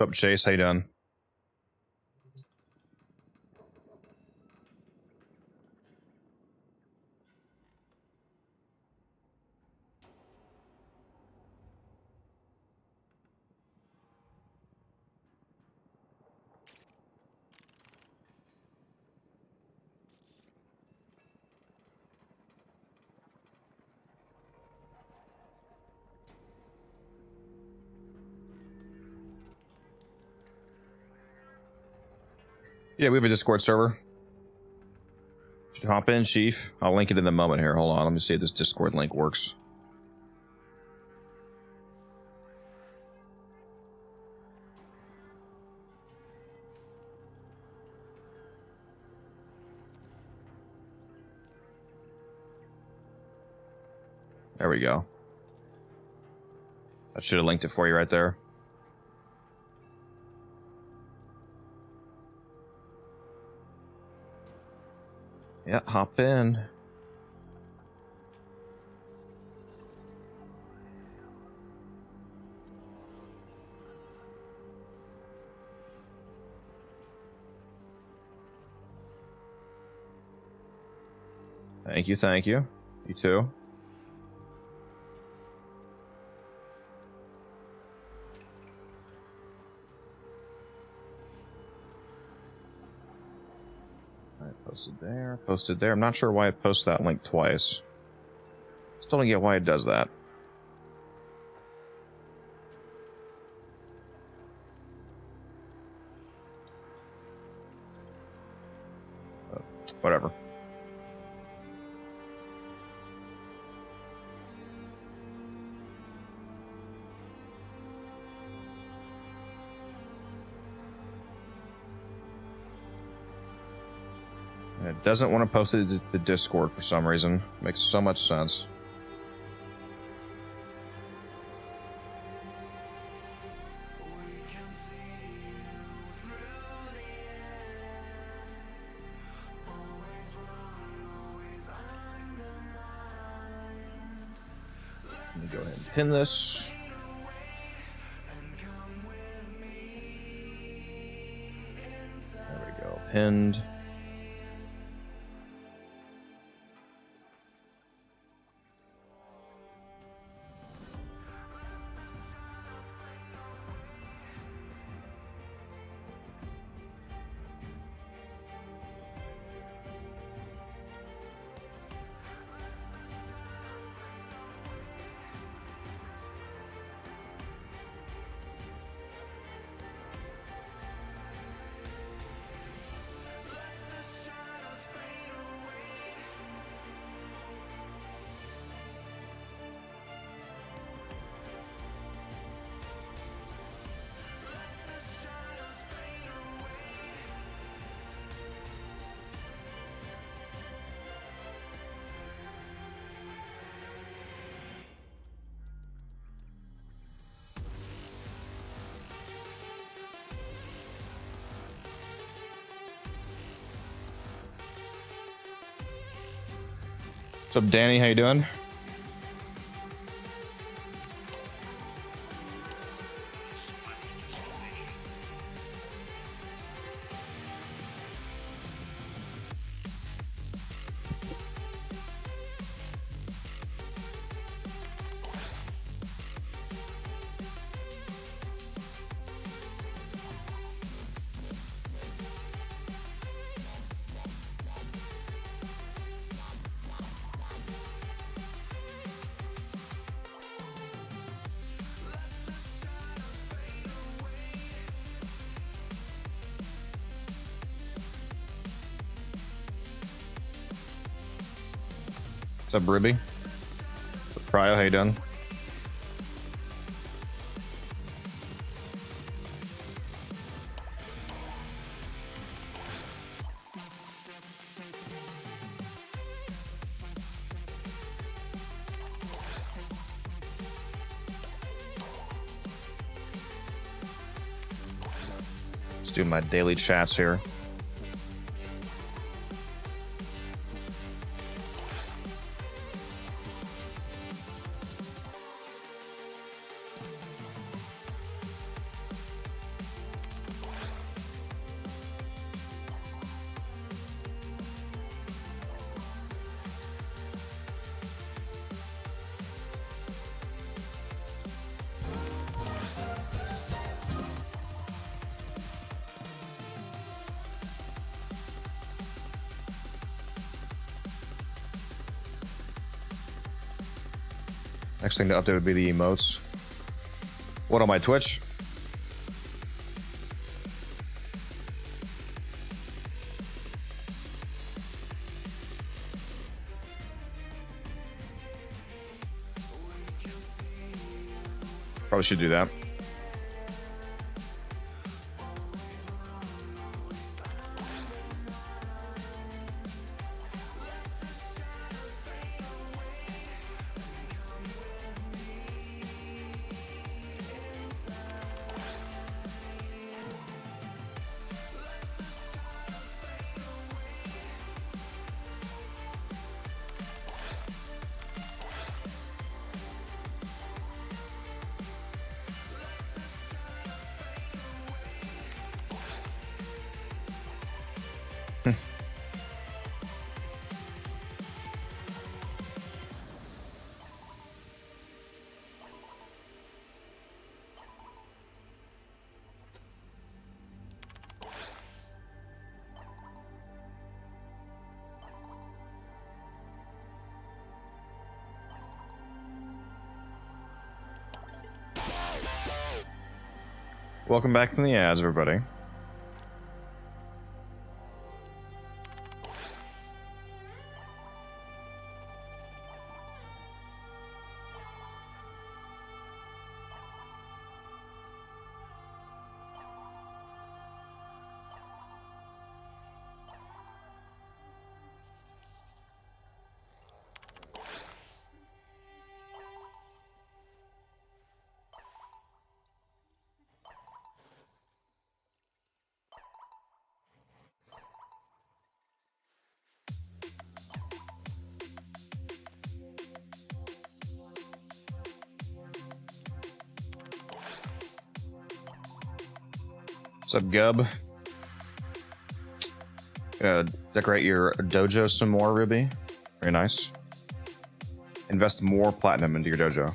What's up, Chase? How you doing? Yeah, we have a Discord server. Should hop in, Chief. I'll link it in the moment here. Hold on, let me see if this Discord link works. There we go. I should have linked it for you right there. Yeah, hop in. Thank you, thank you. You too. Alright, posted there, posted there. I'm not sure why it posts that link twice. Still don't get why it does that. Whatever. And it doesn't want to post it to the Discord for some reason. Makes so much sense. Let me go ahead and pin this. There we go. Pinned. What's up, Danny? How you doing? What's up, Ruby? Cryo, how you doing? Let's do my daily chats here. Next thing to update would be the emotes. What on my Twitch? Probably should do that. Welcome back from the ads, everybody. What's up, Gub? Gonna decorate your dojo some more, Ruby. Very nice. Invest more platinum into your dojo.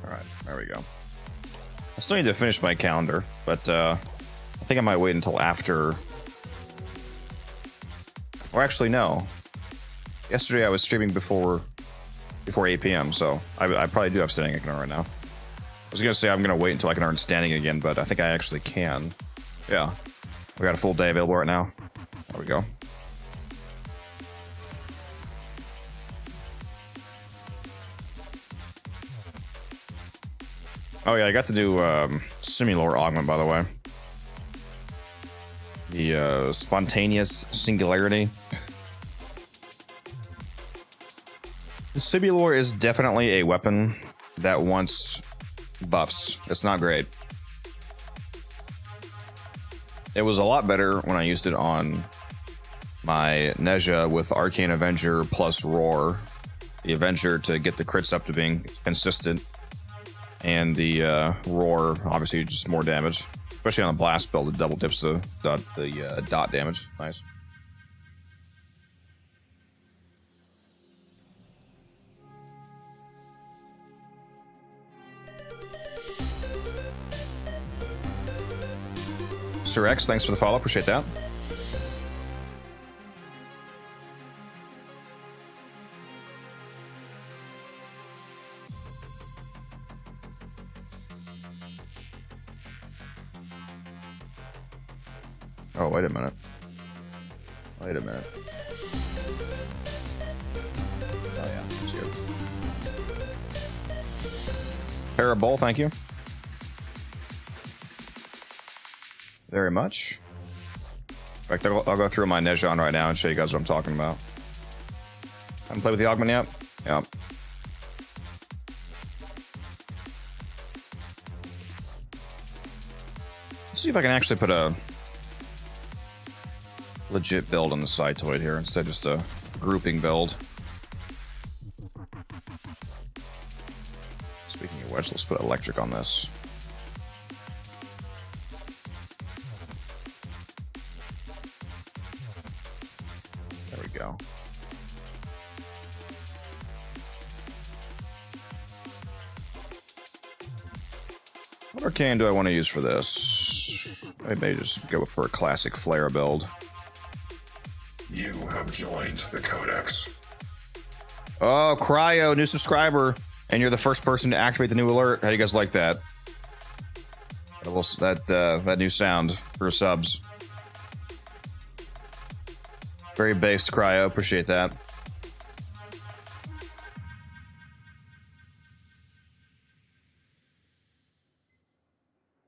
Alright, there we go. I still need to finish my calendar, but I think I might wait until after. Or actually, no. Yesterday I was streaming before 8 p.m., so I probably do have standing I can earn right now. I was gonna say I'm gonna wait until I can earn standing again, but I think I actually can. Yeah. We got a full day available right now. There we go. Oh yeah, I got to do Simulor Augment, by the way. The spontaneous singularity. The Simulor is definitely a weapon that wants buffs. It's not great. It was a lot better when I used it on my Nezha with Arcane Avenger plus Roar. The Avenger to get the crits up to being consistent. And the Roar, obviously, just more damage. Especially on the Blast build, it double dips the dot damage. Nice. Sir X, thanks for the follow. Appreciate that. Oh, wait a minute. Wait a minute. Oh yeah, it's you. Parabol, thank you. Very much. In fact, I'll go through my Nejon right now and show you guys what I'm talking about. Haven't played with the augment yet? Yep. Let's see if I can actually put a legit build on the Cytoid here instead of just a grouping build. Speaking of which, let's put electric on this. There we go. What arcane do I want to use for this? I may just go for a classic flare build. You have joined the Codex. Oh, Cryo, new subscriber, and you're the first person to activate the new alert. How do you guys like that? That new sound for subs. Very based, Cryo. Appreciate that.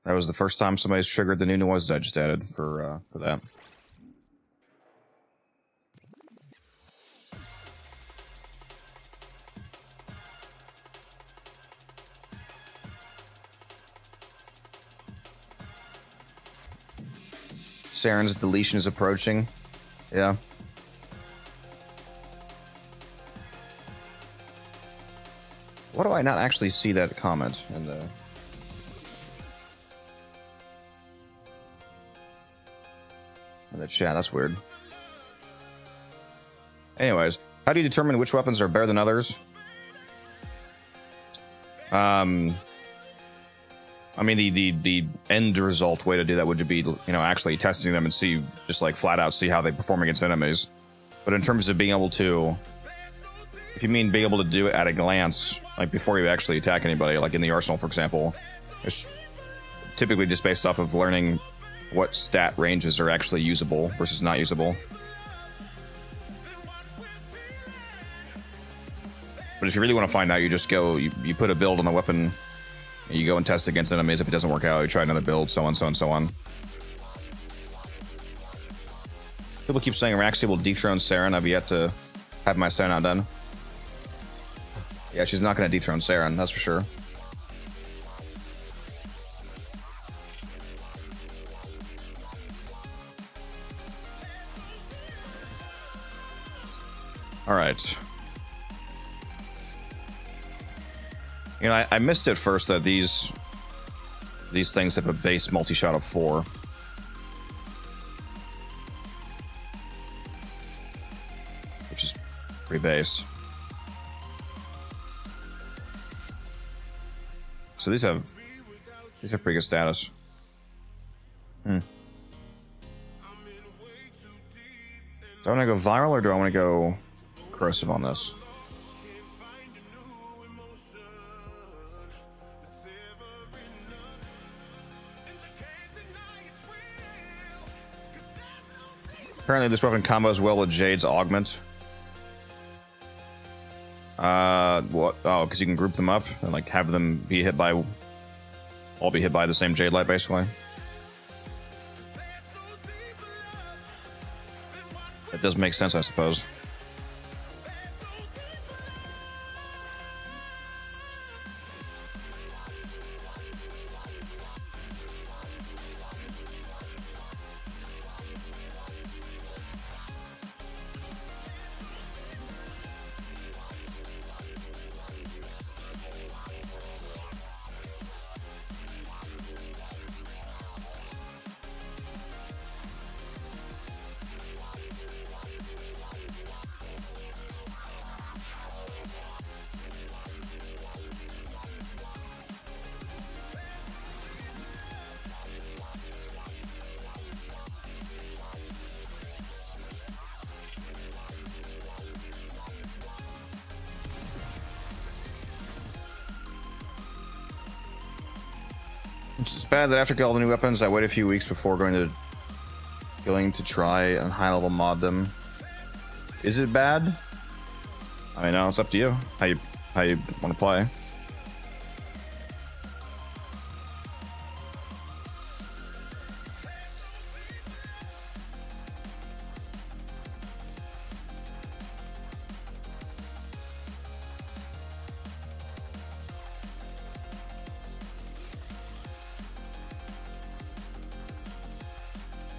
That was the first time somebody's triggered the new noise that I just added for that. Saren's deletion is approaching. Yeah. Why do I not actually see that comment in the chat? That's weird. Anyways, how do you determine which weapons are better than others? I mean, the end result way to do that would be, you know, actually testing them and see, just like flat out see how they perform against enemies. But in terms of being able to, if you mean being able to do it at a glance, like before you actually attack anybody, like in the arsenal, for example, it's typically just based off of learning what stat ranges are actually usable versus not usable. But if you really want to find out, you just go, you put a build on the weapon, you go and test against enemies. If it doesn't work out, you try another build, so on, so on, so on. People keep saying Raxia will dethrone Saren. I've yet to have my Saren outdone. Yeah, she's not going to dethrone Saren, that's for sure. All right. You know, I missed it first that these things have a base multi-shot of 4. Which is pretty based. So these have pretty good status. Do I want to go viral or do I want to go corrosive on this? Apparently this weapon combos well with Jade's augment. What? Oh, because you can group them up and like have them be hit by, all be hit by the same Jade light, basically. That does make sense, I suppose. It's just bad that after getting all the new weapons, I wait a few weeks before going to Going to try and high level mod them. Is it bad? I mean, no, it's up to you. How you want to play.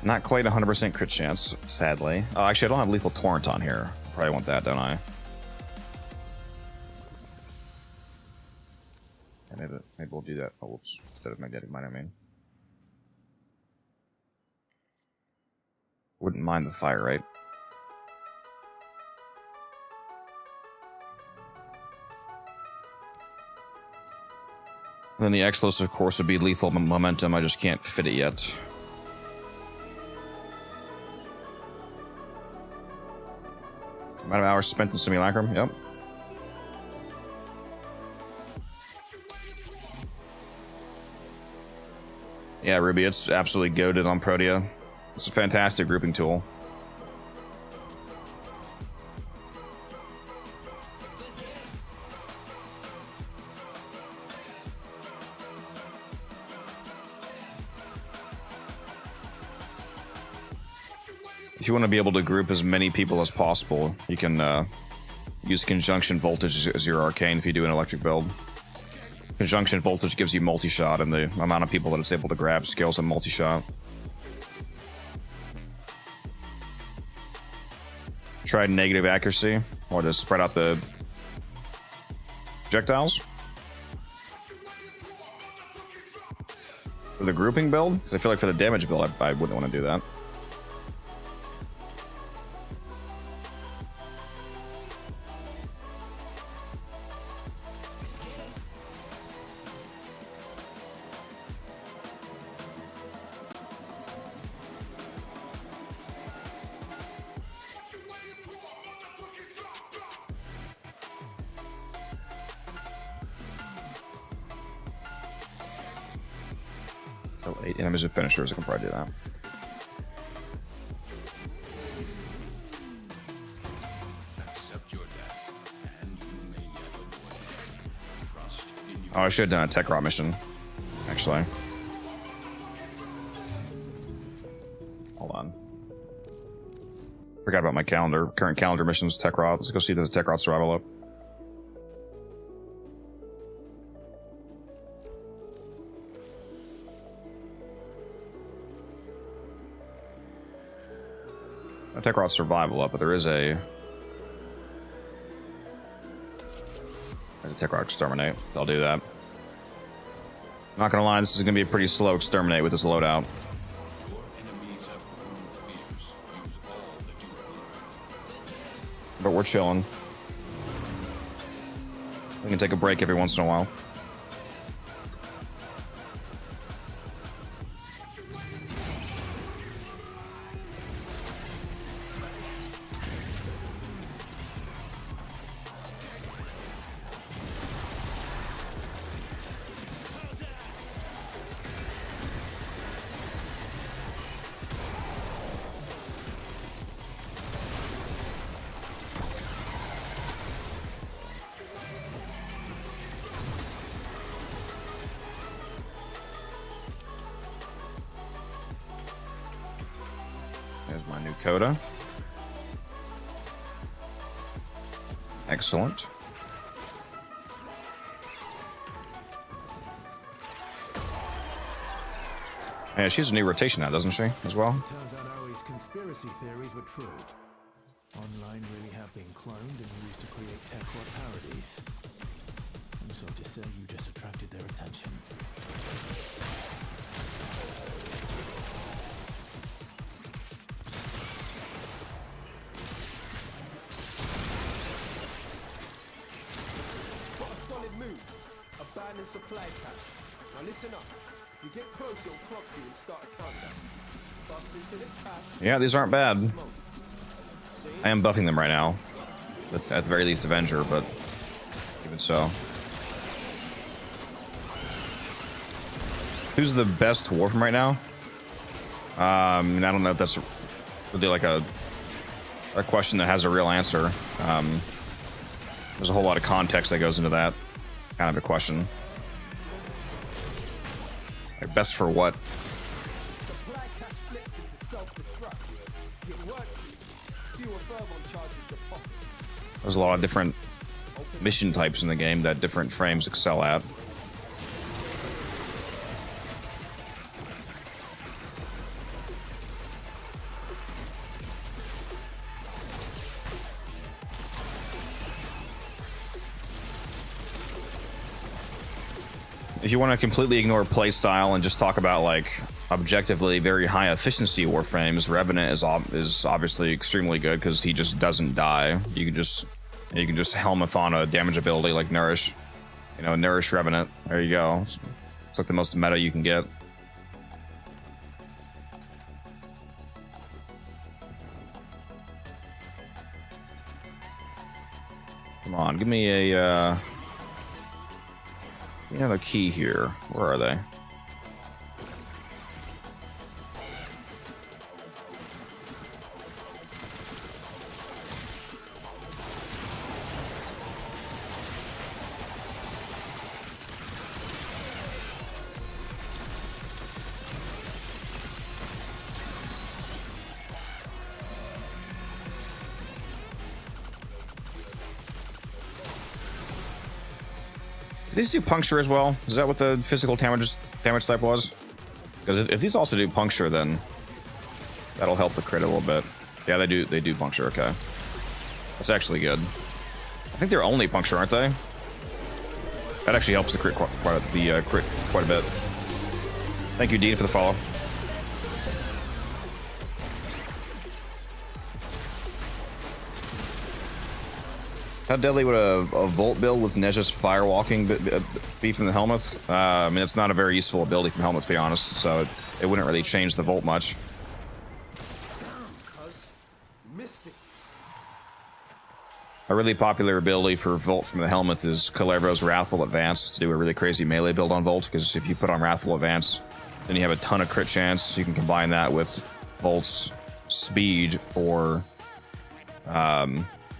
Not quite 100% crit chance, sadly. Oh, actually, I don't have Lethal Torrent on here. Probably want that, don't I? Maybe we'll do that. Oh, whoops. Instead of Magnetic Mine, I mean. Wouldn't mind the fire, right? And then the X-List, of course, would be Lethal Momentum. I just can't fit it yet. Amount of hours spent in Simulacrum, yep. Yeah, Ruby, it's absolutely goated on Protea. It's a fantastic grouping tool. If you want to be able to group as many people as possible, you can use Conjunction Voltage as your arcane if you do an electric build. Conjunction Voltage gives you multi-shot, and the amount of people that it's able to grab scales a multi-shot. Tried negative accuracy, or to spread out the projectiles. For the grouping build, 'cause I feel like for the damage build, I wouldn't want to do that. Oh, 8 enemies and finishers, I can probably do that. Oh, I should have done a tech rot mission, actually. Hold on. Forgot about my calendar. Current calendar missions, tech rot. Let's go see if there's a tech rot survival up. No tech rot survival up, but there is a... There's a tech rot exterminate. I'll do that. Not gonna lie, this is gonna be a pretty slow exterminate with this loadout. But we're chilling. We can take a break every once in a while. There's my new coda. Excellent. Yeah, she's a new rotation now, doesn't she, as well? Turns out Ari's conspiracy theories were true. Online really have been cloned and used to create tech rot parodies. I'm sorry to say you just attracted their attention. Abandoned supply cache. Now listen up. If you get close, it'll clock you and start a countdown. Bust into the cache. Yeah, these aren't bad. I am buffing them right now. With, at the very least, Avenger, but even so. Who's the best Warframe right now? I don't know if that's really like a question that has a real answer. There's a whole lot of context that goes into that kind of a question. Like, best for what? Supply cash split into self-destruct. It works. Fewer thermal charges your pocket. There's a lot of different mission types in the game that different frames excel at. If you want to completely ignore playstyle and just talk about like objectively very high efficiency Warframes, Revenant is obviously extremely good because he just doesn't die. You can just helmeth on a damage ability like Nourish, you know, Nourish Revenant. There you go. It's like the most meta you can get. Come on, give me a another key here. Where are they? Do these do puncture as well? Is that what the physical damage type was? Because if these also do puncture, then that'll help the crit a little bit. Yeah, they do puncture. Okay, that's actually good. I think they're only puncture, aren't they? That actually helps the crit quite a bit. Thank you, Dean, for the follow. How deadly would a Volt build with Nezha's firewalking be from the helmet? I mean, it's not a very useful ability from helmet, to be honest, so it wouldn't really change the Volt much. A really popular ability for Volt from the helmet is Kalervo's Wrathful Advance to do a really crazy melee build on Volt, because if you put on Wrathful Advance, then you have a ton of crit chance. You can combine that with Volt's speed for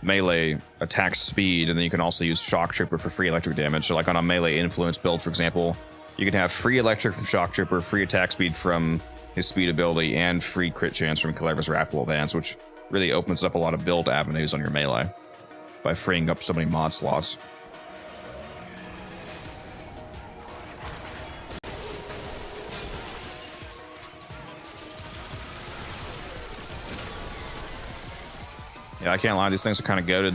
melee attack speed, and then you can also use Shock Trooper for free electric damage. So like on a melee influence build, for example, you can have free electric from Shock Trooper, free attack speed from his speed ability, and free crit chance from Kalervo's Wrathful Advance, which really opens up a lot of build avenues on your melee by freeing up so many mod slots. Yeah, I can't lie, these things are kind of goated.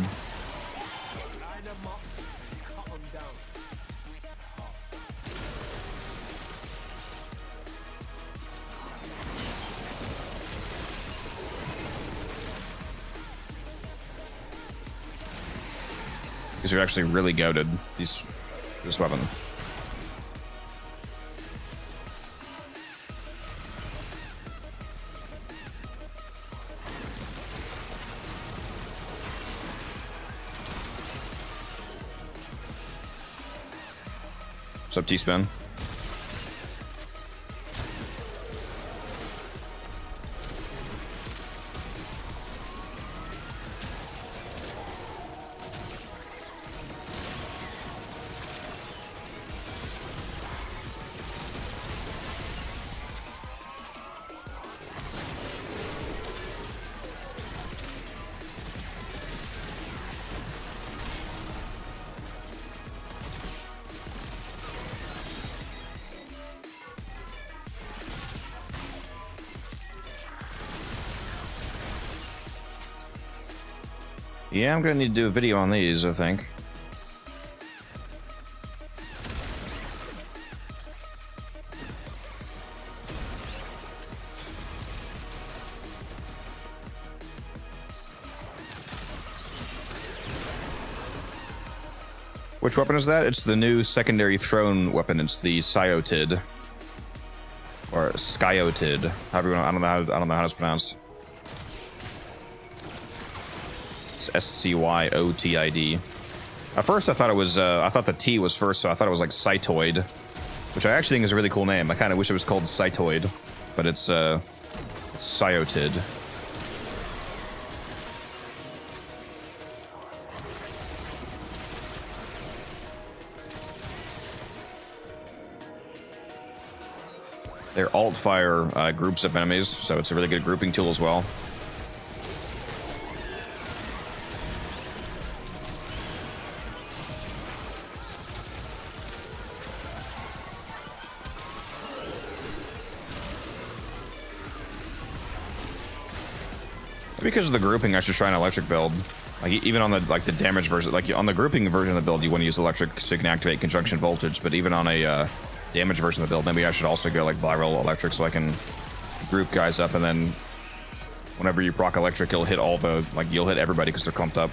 These are actually really goated, this weapon. What's up, T-Spin? Yeah, I'm gonna need to do a video on these, I think. Which weapon is that? It's the new secondary throne weapon. It's the Scyotid. Or Scyotid. However you want, I don't know how it's pronounced. Scyotid. At first I thought it was I thought the T was first, so I thought it was like Cytoid, which I actually think is a really cool name. I kind of wish it was called Cytoid, but it's Scyotid. Their alt fire groups up enemies, so it's a really good grouping tool as well. Because of the grouping, I should try an electric build. Like even on the the damage version, like on the grouping version of the build, you want to use electric so you can activate conjunction voltage. But even on a damage version of the build, maybe I should also go like viral electric so I can group guys up, and then whenever you proc electric, you'll hit all the you'll hit everybody because they're clumped up.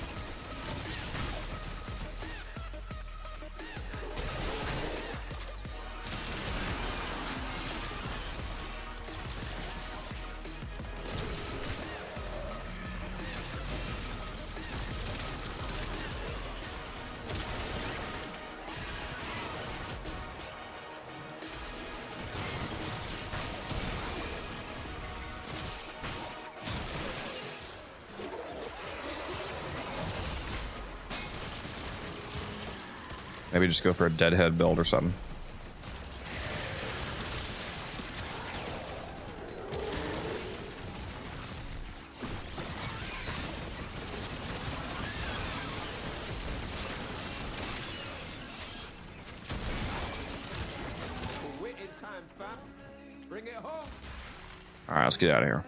Maybe just go for a deadhead build or something. All right, let's get out of here.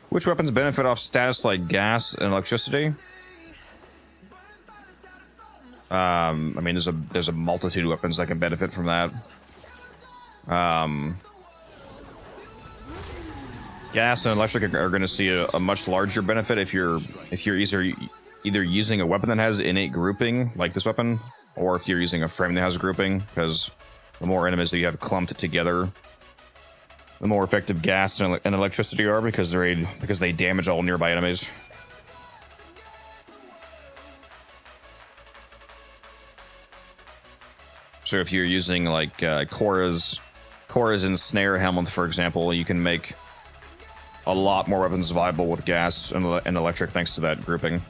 Which weapons benefit off status like gas and electricity? I mean, there's a multitude of weapons that can benefit from that. Gas and electric are going to see a much larger benefit if you're either using a weapon that has innate grouping like this weapon, or if you're using a frame that has grouping, because the more enemies that you have clumped together, the more effective gas and electricity are, because they damage all nearby enemies. So if you're using like Korra's ensnare helmet, for example, you can make a lot more weapons viable with gas and electric thanks to that grouping.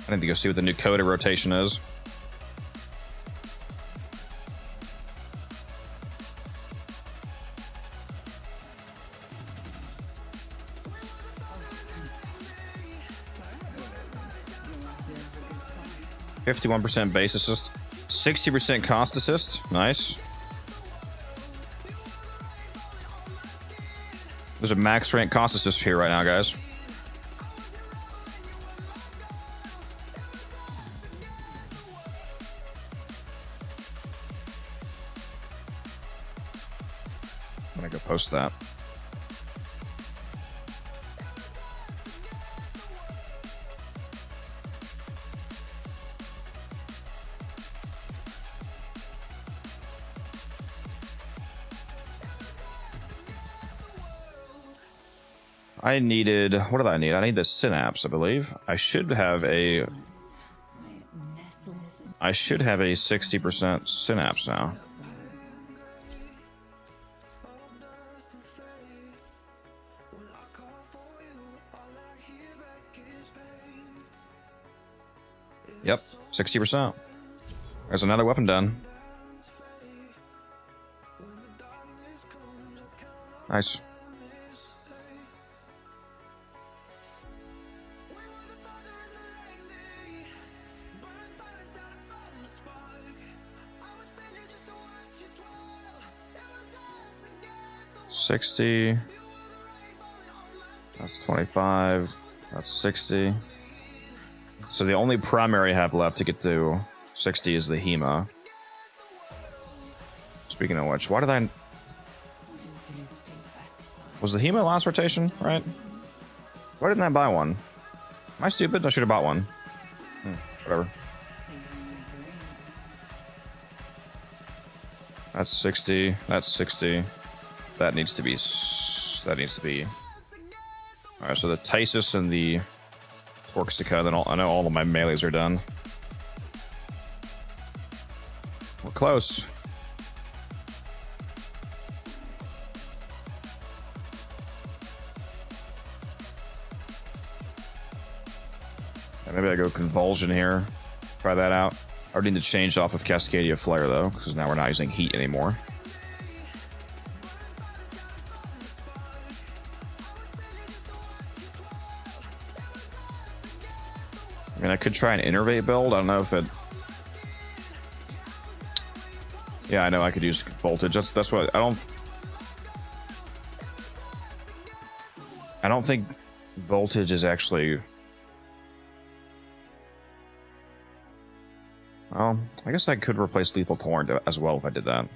I need to go see what the new coda rotation is. %51 base assist, 60% cost assist. Nice. There's a max rank cost assist here right now, guys. I'm gonna go post that. I needed, what did I need? I need the synapse, I believe. I should have a 60% synapse now. Yep, 60%. There's another weapon done. Nice. $60. That's 25. That's 60. So the only primary I have left to get to 60 is the Hema. Speaking of which, why did I... Was the Hema last rotation, right? Why didn't I buy one? Am I stupid? I should have bought one. Whatever. That's 60. That's 60. That needs to be So that needs to be... Alright, so the Tysus and the Torxica, then I know all of my melees are done. We're close. Maybe I go Convulsion here. Try that out. I already need to change off of Cascadia Flare though, because now we're not using heat anymore. I mean, I could try an Innervate build. I don't know if it... Yeah, I know I could use Voltage. That's what... I don't think Voltage is actually... Well, I guess I could replace Lethal Torrent as well if I did that.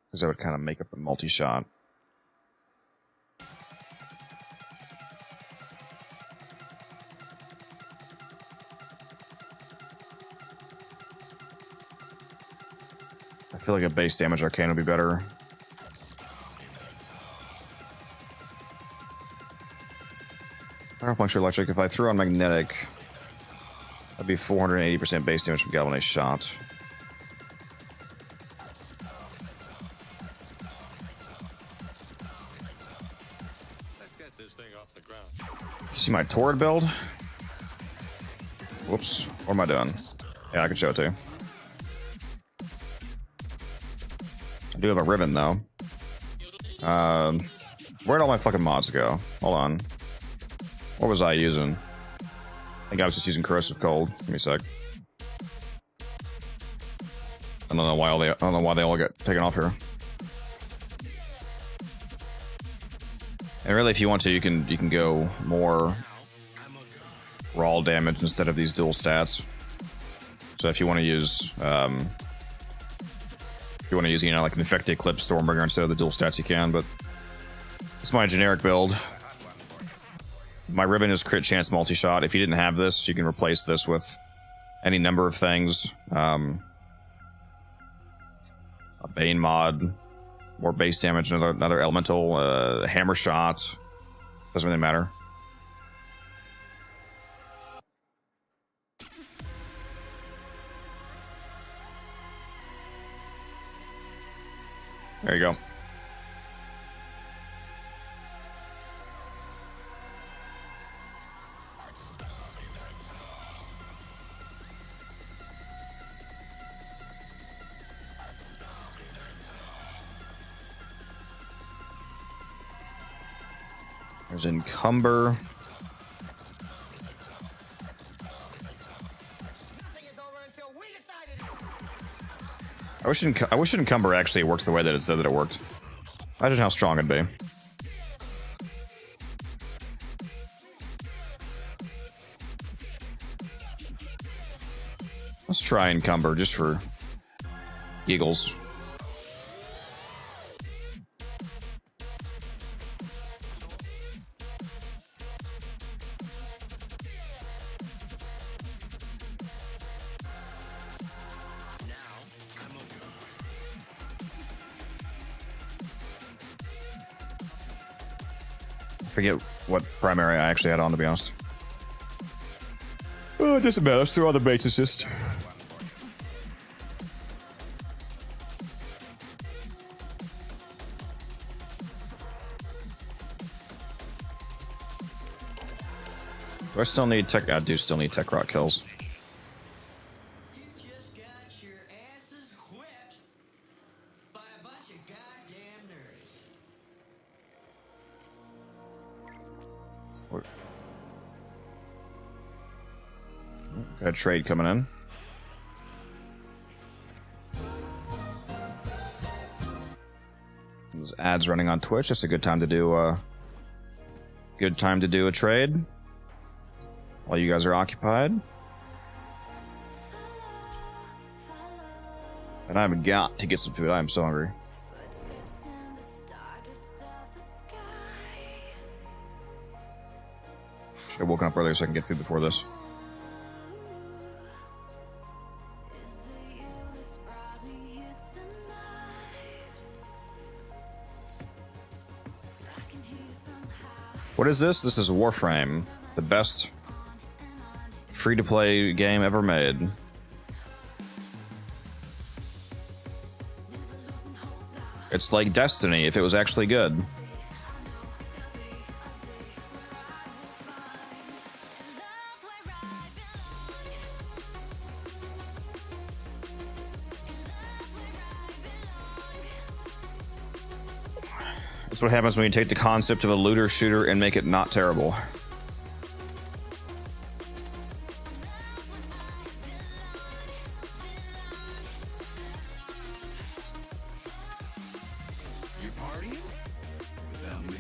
Because that would kind of make up the multi-shot. I feel like a base damage arcane would be better. Power Puncture Electric, if I threw on Magnetic, that'd be 480% base damage from Galvanized Shot. Let's get this thing off the ground. You see my Torrid build? Whoops, what am I doing? Yeah, I can show it to you. I do have a ribbon, though. Where'd all my fucking mods go? Hold on. What was I using? I think I was just using Corrosive Cold. Give me a sec. I don't know why they all got taken off here. And really, if you want to, you can go more raw damage instead of these dual stats. So if you want to use you know, like an Infected Eclipse Stormbringer instead of the dual stats, you can. But it's my generic build. My ribbon is crit chance multi-shot. If you didn't have this, you can replace this with any number of things. A Bane mod, more base damage, another elemental, hammer shot. Doesn't really matter. There you go. There's Encumber. I wish Encumber actually worked the way that it said that it worked. Imagine how strong it'd be. Let's try Encumber just for giggles. Forget what primary I actually had on, to be honest. Oh, it doesn't matter. Let's throw other base assist. Do I still need tech? I do still need tech rock kills. Got a trade coming in. There's ads running on Twitch. Just a good time to do a trade while you guys are occupied. And I've got to get some food. I am so hungry. Should have woken up earlier so I can get food before this. What is this? This is Warframe, the best free-to-play game ever made. It's like Destiny if it was actually good. That's what happens when you take the concept of a looter shooter and make it not terrible. You partying? Without me?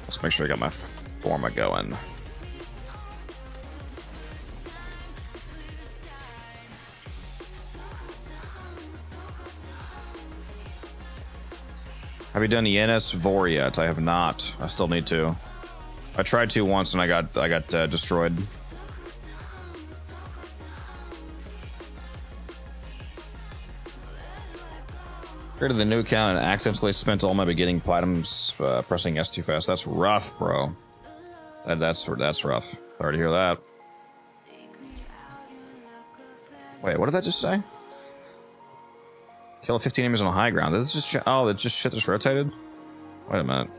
Let's make sure I got my forma going. Have you done Yenne's Vor yet? I have not. I still need to. I tried to once and I got destroyed. Created the new account and accidentally spent all my beginning platinums pressing S too fast. That's rough, bro. That's rough. Sorry to hear that. Wait, what did that just say? Kill 15 enemies on high ground. This is just oh, it's just shit that's rotated. Wait a minute.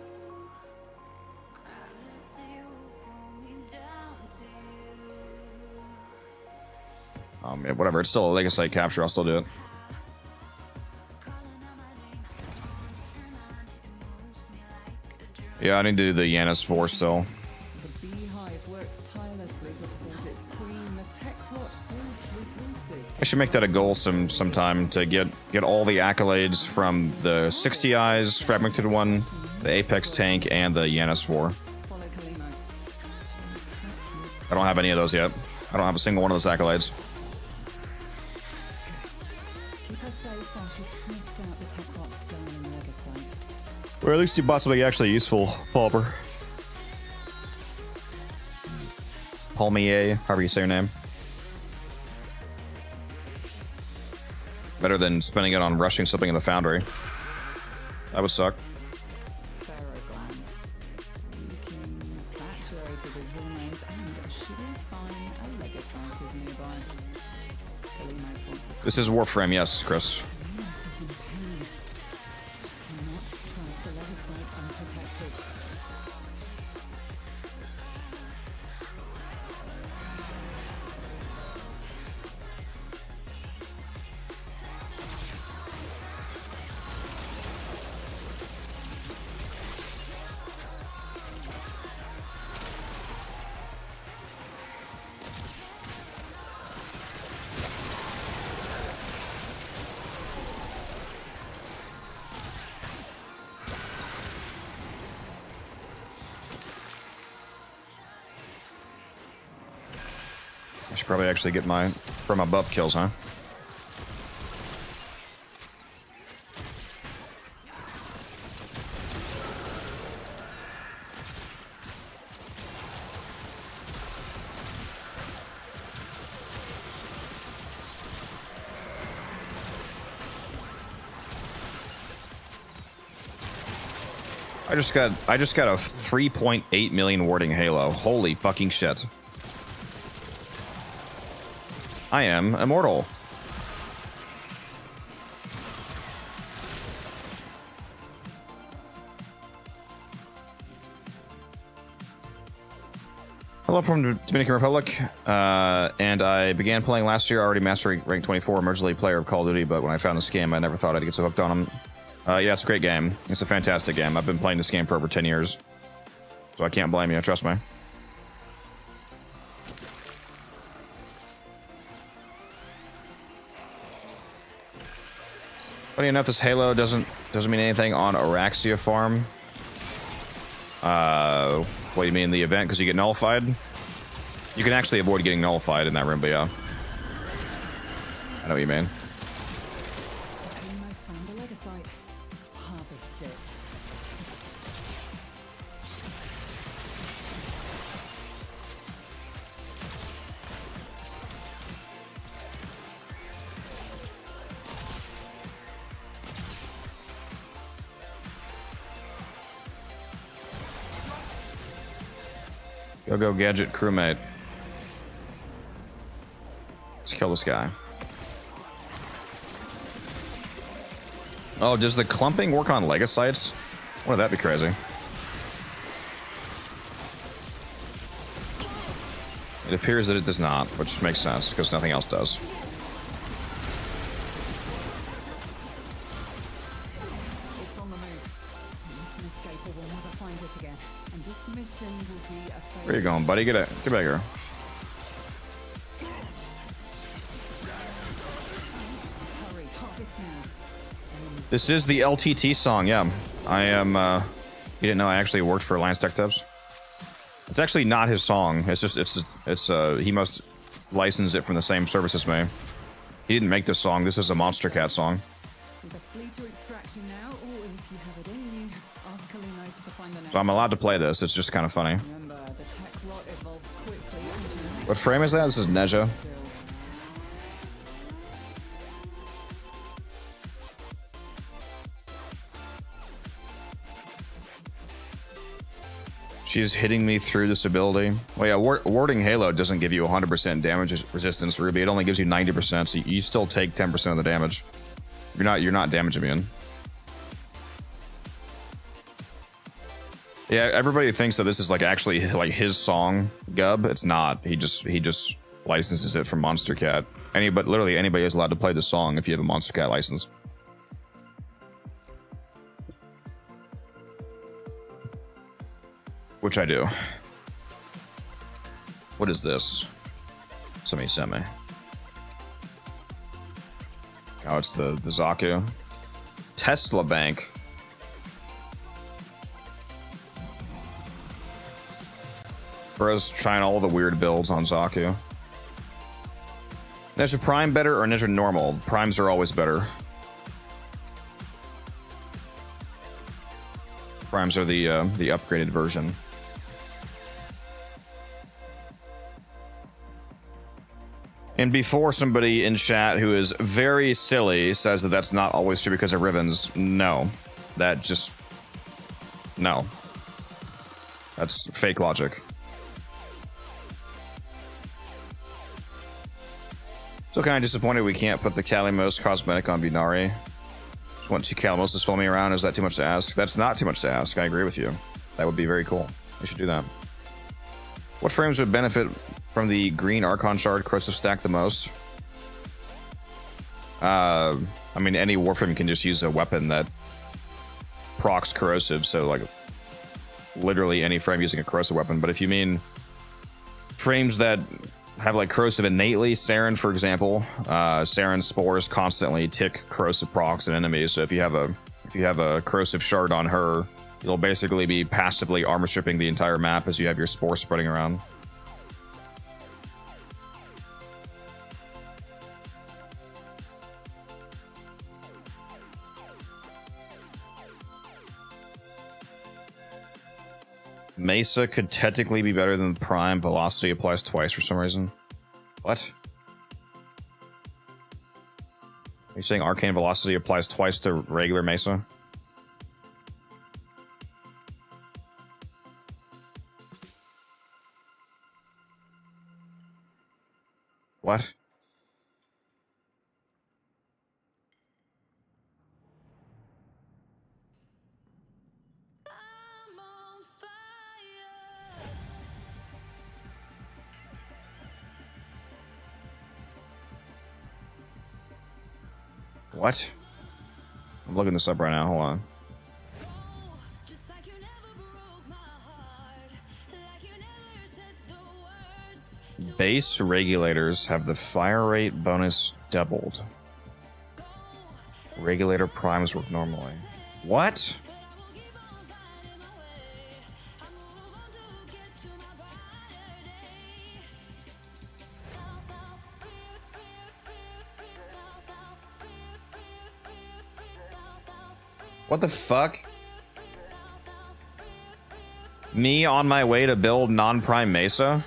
Yeah, whatever. It's still a legacy capture. I'll still do it. Yeah, I need to do the Yanis 4 still. The beehive works tirelessly to support its queen. The techbot holds resources. I should make that a goal sometime to get all the accolades from the 60 Eyes fragmented one, the Apex tank, and the Yanis 4. Follow Kalimos. I don't have any of those yet. I don't have a single one of those accolades. Keep her safe while she sniffs out the techbot's gun and legacyte. Or at least you bought something actually useful, Palmer. Palmier, however you say your name. Better than spending it on rushing something in the foundry. That would suck. Pharaoh glands. Leaking, saturated with hormones, and she will sign a legacyte is nearby. Kalimos wants to This is Warframe, yes, Chris. Kalimos is in pain. Cannot track the legacyte unprotected. I should probably actually get my buff kills, huh? I just got a 3.8 million warding Halo. Holy fucking shit. I am immortal. Hello from the Dominican Republic, and I began playing last year, already mastering rank 24, emerging league player of Call of Duty, but when I found this game, I never thought I'd get so hooked on them. Yeah, it's a great game. It's a fantastic game. I've been playing this game for over 10 years, so I can't blame you, trust me. Funny enough, this Halo doesn't mean anything on Araxia farm. What do you mean the event? Because you get nullified? You can actually avoid getting nullified in that room, but yeah. I know what you mean. Kalimos found the legacyte. Harvest it. Go gadget crewmate. Let's kill this guy. Oh, does the clumping work on legocytes? Wouldn't that be crazy? It appears that it does not, which makes sense, because nothing else does. It's on the move. Mission escape or we'll never find it again. And this mission will be a Where you going, buddy? Get back here. hurry. Harvest now. This is the LTT song, yeah. I am, you didn't know I actually worked for Alliance Tech Devs? It's actually not his song. It's just, he must license it from the same service as me. He didn't make this song. This is a Monster Cat song. With a flee to extraction now, or if you have it in you, ask Kalinos to find the next. So I'm allowed to play this. It's just kind of funny. Remember, the tech lot evolves quickly and What frame is that? This is Neja. still. She's hitting me through this ability. Well, yeah, Warding Halo doesn't give you 100% damage resistance, Ruby. It only gives you 90%, so you still take 10% of the damage. You're not damage immune. Yeah, everybody thinks that this is like actually like his song, Gub. It's not. He just licenses it from Monster Cat. Literally anybody is allowed to play the song if you have a Monster Cat license. Which I do. What is this? Semi. Oh, it's the Zaku. Tesla Bank. Bro's trying all the weird builds on Zaku. Ninja Prime better or Ninja Normal? Primes are always better. Primes are the upgraded version. And before somebody in chat who is very silly says that that's not always true because of ribbons, no. No. That's fake logic. Still kind of disappointed we can't put the Kalimos cosmetic on Binari. Just want 2 Kalimoses following me around. Is that too much to ask? That's not too much to ask. I agree with you. That would be very cool. We should do that. What frames would benefit from the green Archon shard corrosive stack the most? I mean, any Warframe can just use a weapon that procs corrosive, so like literally any frame using a corrosive weapon. But if you mean frames that have like corrosive innately, Saren, for example, Saren spores constantly tick corrosive procs and enemies. So if you have a corrosive shard on her, you'll basically be passively armor stripping the entire map as you have your spore spreading around. Mesa could technically be better than Prime. Velocity applies twice for some reason. What? Are you saying Arcane Velocity applies twice to regular Mesa? What? What? I'm looking this up right now. Hold on. Base regulators have the fire rate bonus doubled. Regulator primes work normally. What? What the fuck? Me on my way to build non-prime Mesa?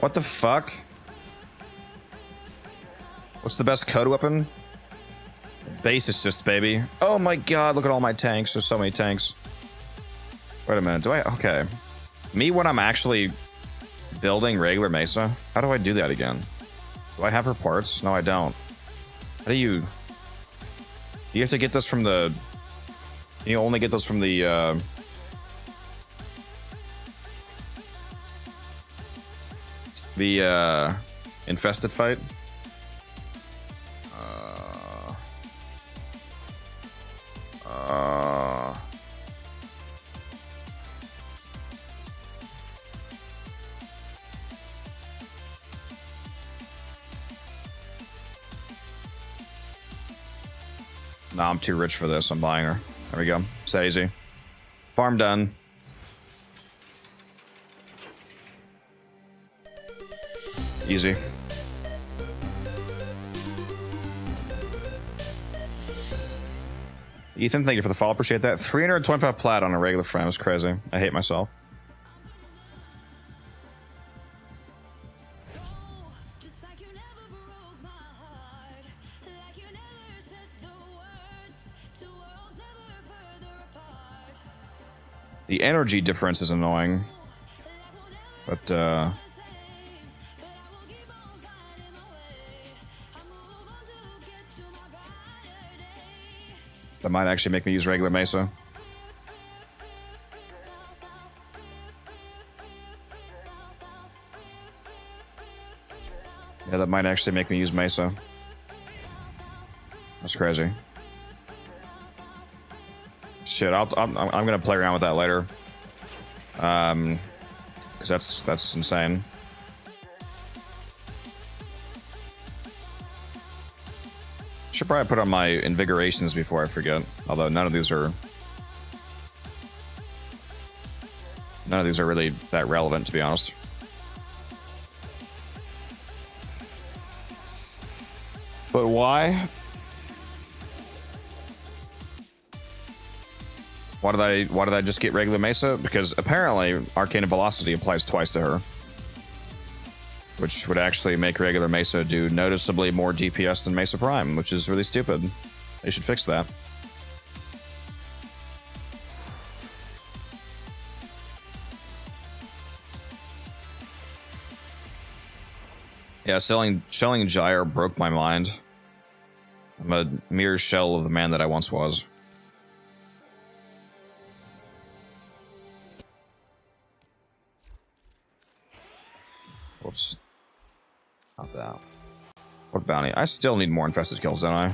What the fuck? What's the best code weapon? Base assist, baby. Oh my god, look at all my tanks. There's so many tanks. Wait a minute, do I? Okay. Me when I'm actually Building regular Mesa? How do I do that again? Do I have her parts? No, I don't. How do you... You have to get this from the... You only get this from the, infested fight? Nah, I'm too rich for this. I'm buying her. There we go. It's that easy. Farm done. Easy. Ethan, thank you for the follow. Appreciate that. 325 plat on a regular frame is crazy. I hate myself. The energy difference is annoying, but that might actually make me use regular Mesa. Yeah, that might actually make me use Mesa. That's crazy. Shit, I'm gonna play around with that later. Because that's insane. Should probably put on my invigorations before I forget. Although none of these are really that relevant, to be honest. But why? Why did I just get regular Mesa? Because apparently Arcane Velocity applies twice to her, which would actually make regular Mesa do noticeably more DPS than Mesa Prime, which is really stupid. They should fix that. Yeah, selling Gyre broke my mind. I'm a mere shell of the man that I once was. Whoops. Not that. What bounty? I still need more infested kills, don't I?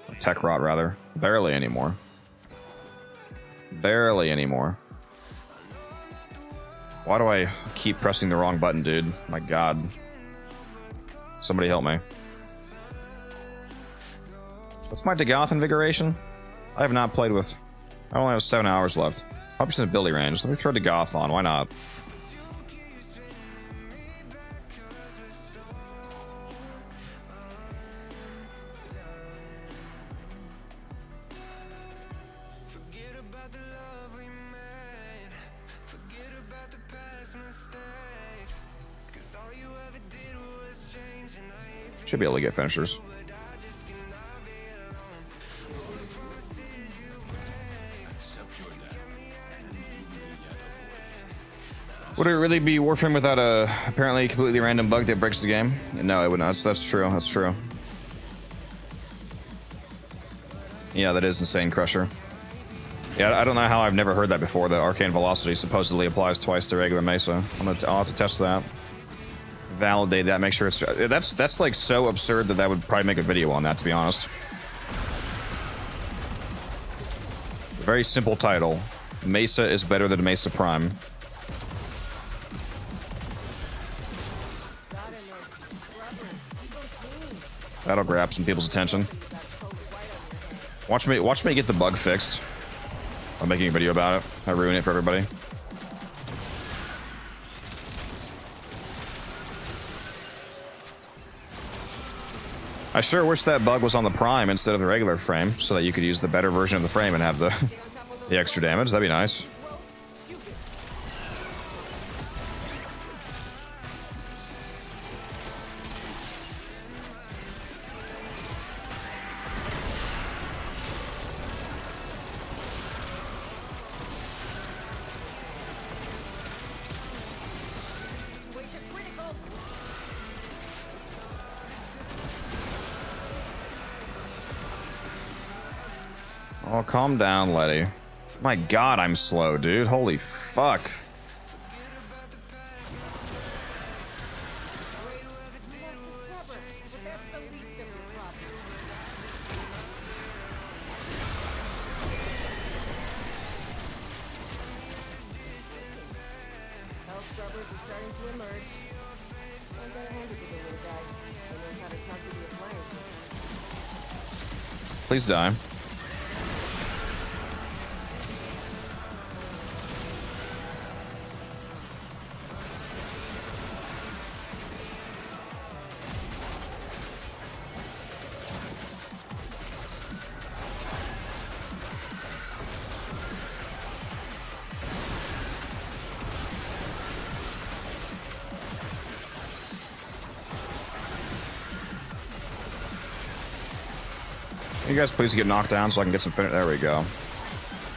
Or tech rot, rather. Barely anymore. Barely anymore. Why do I keep pressing the wrong button, dude? My god. Somebody help me. What's my Dagoth invigoration? I have not played with... I only have 7 hours left. 100% ability range. Let me throw Dagoth on. Why not? Should be able to get finishers. Would it really be Warframe without a apparently completely random bug that breaks the game? No, it would not. That's true. That's true. Yeah, that is insane, Crusher. Yeah, I don't know how I've never heard that before, that Arcane Velocity supposedly applies twice to regular Mesa. I'll have to test that. Validate that, make sure it's... That's like so absurd that would probably make a video on that, to be honest. Very simple title. Mesa is better than Mesa Prime. That'll grab some people's attention. Watch me get the bug fixed. I'm making a video about it. I ruin it for everybody. I sure wish that bug was on the Prime instead of the regular frame, so that you could use the better version of the frame and have the extra damage. That'd be nice. Oh, calm down, Letty. My god, I'm slow, dude. Holy fuck. Scrubbers are starting to emerge. I gotta hand it to the little guy. He knows how to talk to the appliances. Please die. You guys please get knocked down so I can get some finish. There we go.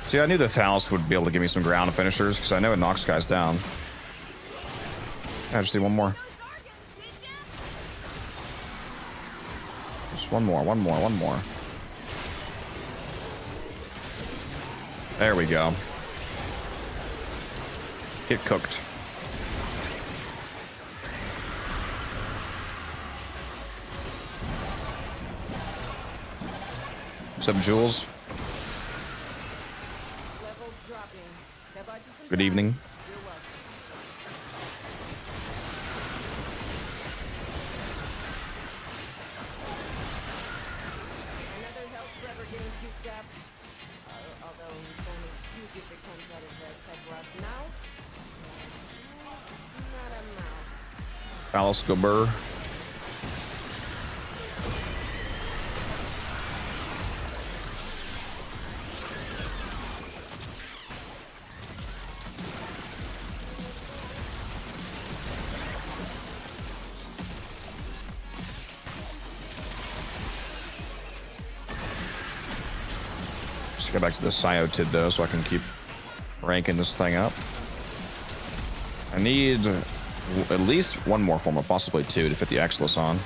See, I knew the Thalys would be able to give me some ground finishers because I know it knocks guys down. I just need one more. Just one more. There we go. Get cooked. What's up, Jules? Levels dropping. That bought you some Good time. evening. You're welcome. Another health scrubber getting puked up. Although it's only puke if it comes out of the tech rob's mouth. It's not a mouth. Alice Gobert. Just get back to the Cyotid though, so I can keep ranking this thing up. I need at least one more form, or possibly two, to fit the Exilus on.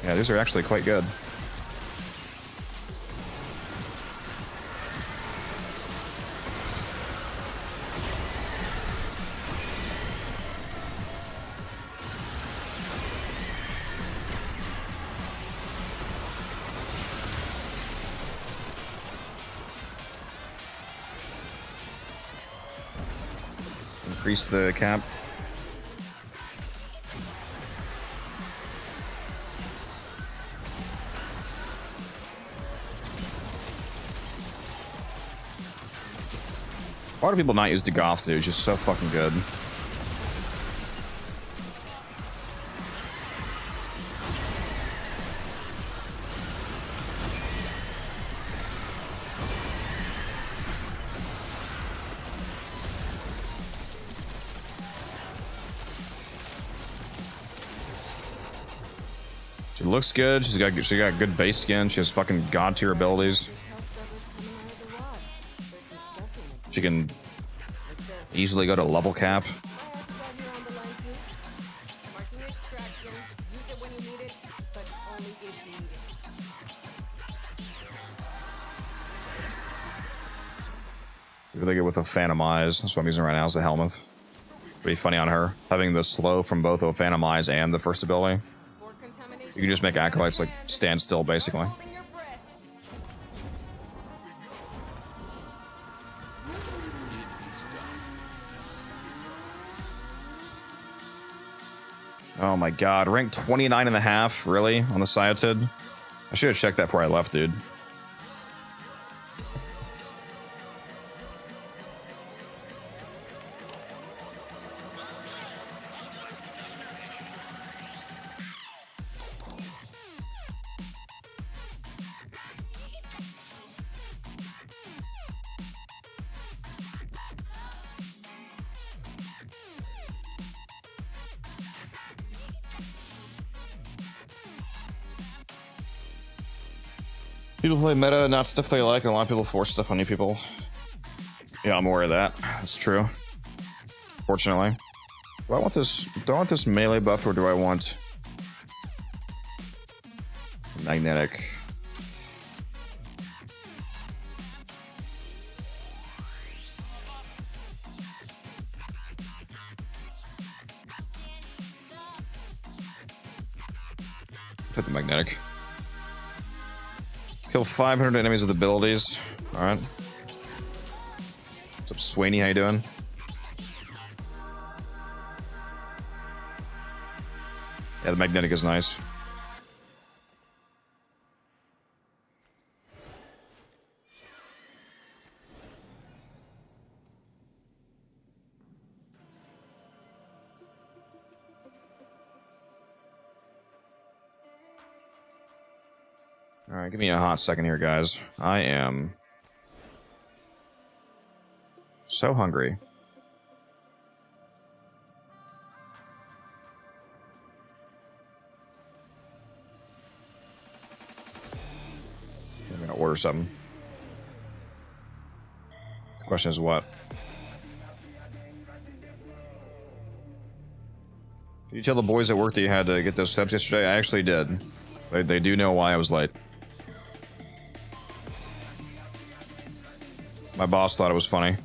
Yeah, these are actually quite good. Increase the cap. Why do people not use Degoth, dude? It's just so fucking good. She looks good. She got good base skin. She has fucking god tier abilities. There's health scrubbers coming out of the rot. There's some stuff in it. She can Like this. easily go to level cap. My ass is out here on the line too. Marking extraction. Use it when you need it, but only if you need it. Really good with a Phantom Eyes. That's what I'm using right now as the Helmuth. Pretty funny on her. Having the slow from both the Phantom Eyes and the first ability. Spore contamination. You can just make acolytes like stand still basically. Holding your breath. Oh my god, rank 29 and a half, really? On the Cyotid? I should have checked that before I left, dude. People play meta, not stuff they like, and a lot of people force stuff on new people. Yeah, I'm aware of that. That's true. Fortunately. Do I want this melee buff or do I want magnetic? Hit the magnetic. Kill 500 enemies with abilities. Alright. What's up, Swaney? How you doing? Yeah, the magnetic is nice. Alright, give me a hot second here, guys. I am so hungry. I'm gonna order something. The question is what? Did you tell the boys at work that you had to get those subs yesterday? I actually did. They do know why I was late. My boss thought it was funny.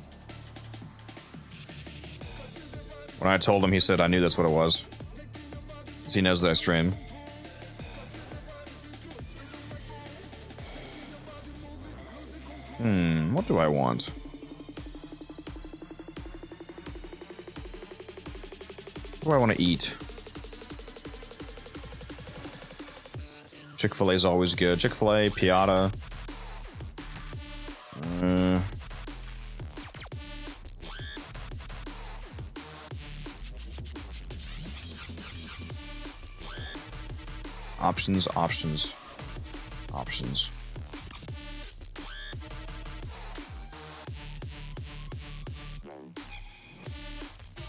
When I told him, he said I knew that's what it was. Because he knows that I stream. What do I want? What do I want to eat? Chick-fil-A is always good. Chick-fil-A, Piata. Options, options, options.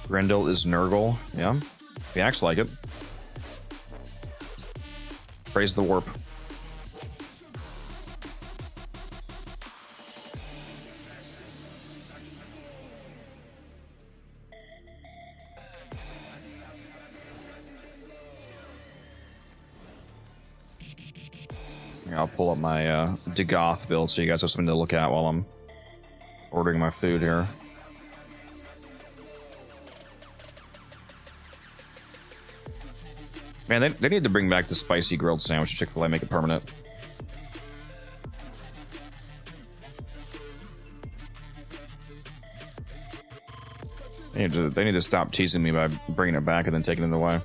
Grendel is Nurgle. Yeah, he acts like it. Praise the warp. I'll pull up my Dagoth build so you guys have something to look at while I'm ordering my food here. Man, they need to bring back the spicy grilled sandwich at Chick-fil-A, make it permanent. They need to stop teasing me by bringing it back and then taking it away.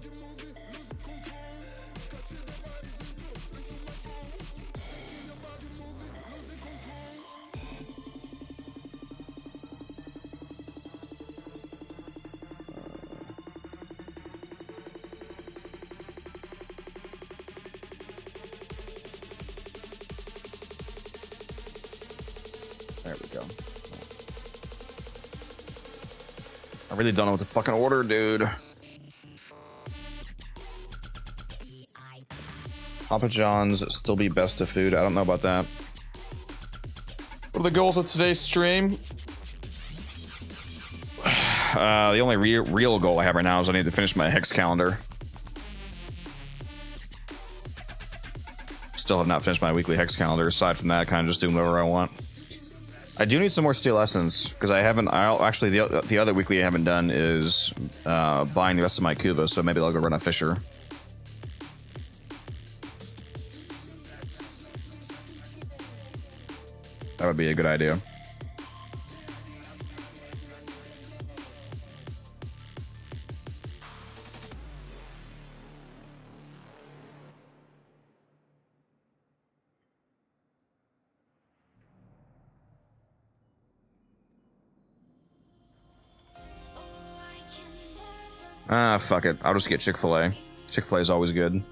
There we go. I really don't know what to fucking order, dude. Papa John's still be best of food. I don't know about that. What are the goals of today's stream? The only real goal I have right now is I need to finish my hex calendar. Still have not finished my weekly hex calendar. Aside from that, kind of just doing whatever I want. I do need some more steel essence because I haven't. Actually, the other weekly I haven't done is buying the rest of my Kuva. So maybe I'll go run a Fisher. That would be a good idea. Ah, fuck it. I'll just get Chick-fil-A. Chick-fil-A is always good.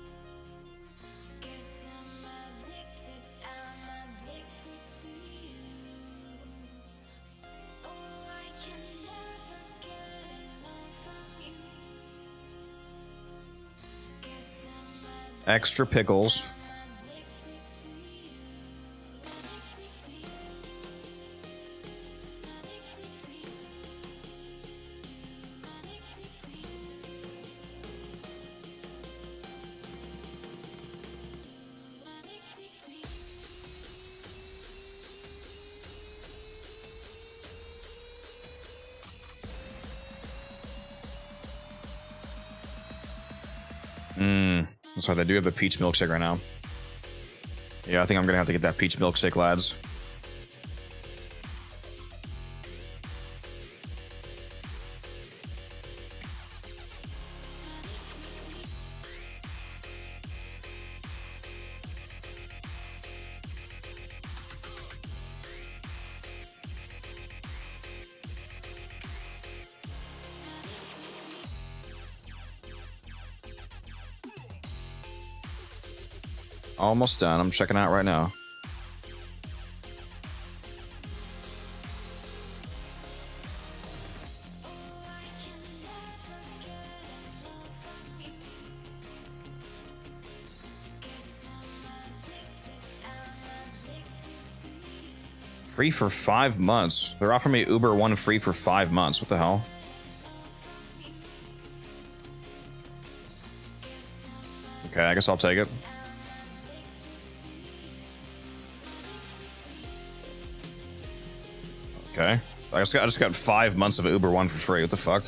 Extra pickles. That's right, they do have the peach milkshake right now. Yeah, I think I'm gonna have to get that peach milkshake, lads. Almost done. I'm checking out right now. Free for 5 months. They're offering me Uber One free for 5 months. What the hell? Okay, I guess I'll take it. Okay. I just got 5 months of Uber One for free. What the fuck?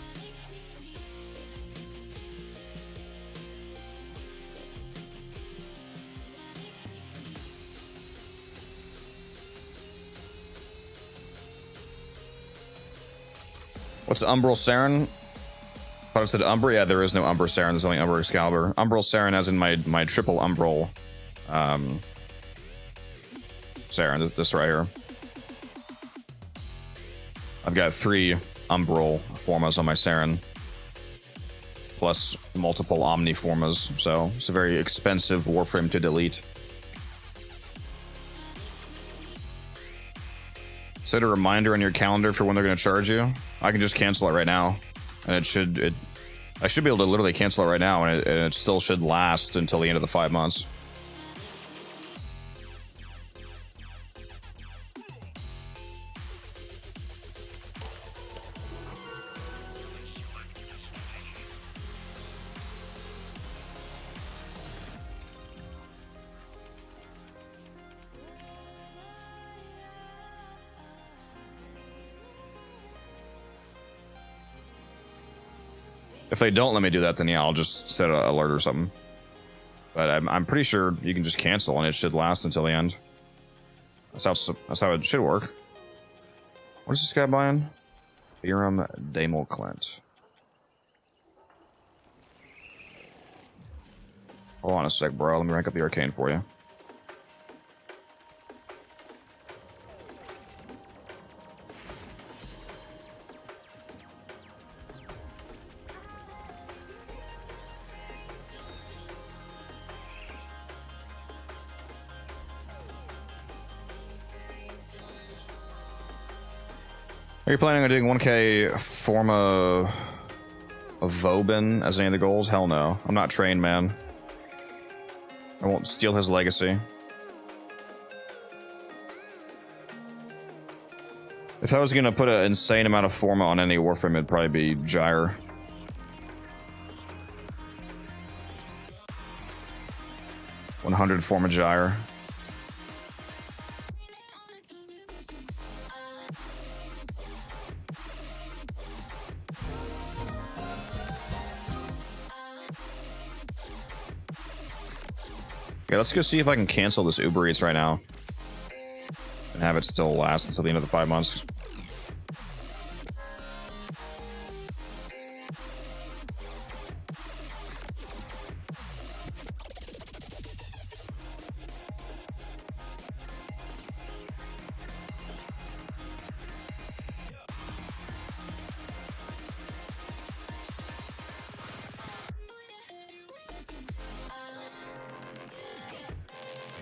What's Umbral Saren? Thought it said Umbra. Yeah, there is no Umbra Saren. There's only Umbra Excalibur. Umbral Saren, as in my triple Umbral Saren. This right here. I've got 3 Umbral formas on my Saren, plus multiple Omni formas, so it's a very expensive Warframe to delete. Set a reminder on your calendar for when they're going to charge you. I can just cancel it right now, and I should be able to literally cancel it right now, and it still should last until the end of the 5 months. If they don't let me do that, then yeah, I'll just set an alert or something. But I'm pretty sure you can just cancel and it should last until the end. That's how it should work. What is this guy buying? Theorem Damel Clint. Hold on a sec, bro. Let me rank up the arcane for you. Are you planning on doing 1K Forma of Vobin as any of the goals? Hell no. I'm not trained, man. I won't steal his legacy. If I was gonna put an insane amount of Forma on any Warframe, it'd probably be Gyre. $100 Forma Gyre. Yeah, let's go see if I can cancel this Uber Eats right now and have it still last until the end of the 5 months.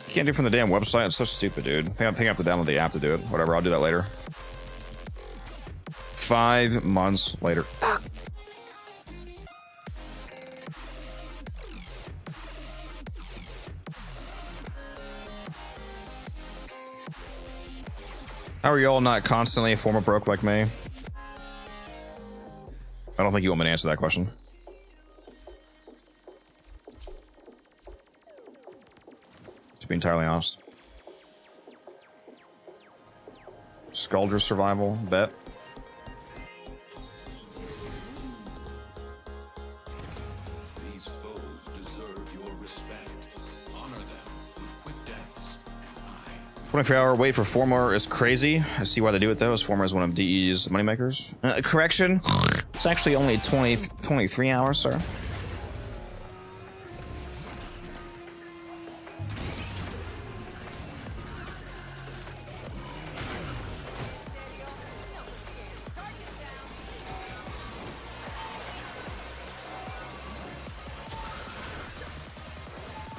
Can't do it from the damn website. It's so stupid, dude. I think I have to download the app to do it. Whatever, I'll do that later. 5 months later. How are y'all not constantly a Forma broke like me? I don't think you want me to answer that question. To be entirely honest. Skuldra survival, bet. These foes deserve deserve your respect. Honor them with quick deaths, and 24-hour wait for Former is crazy. I see why they do it though, as Former is one of DE's moneymakers. Correction, it's actually only 23 hours, sir.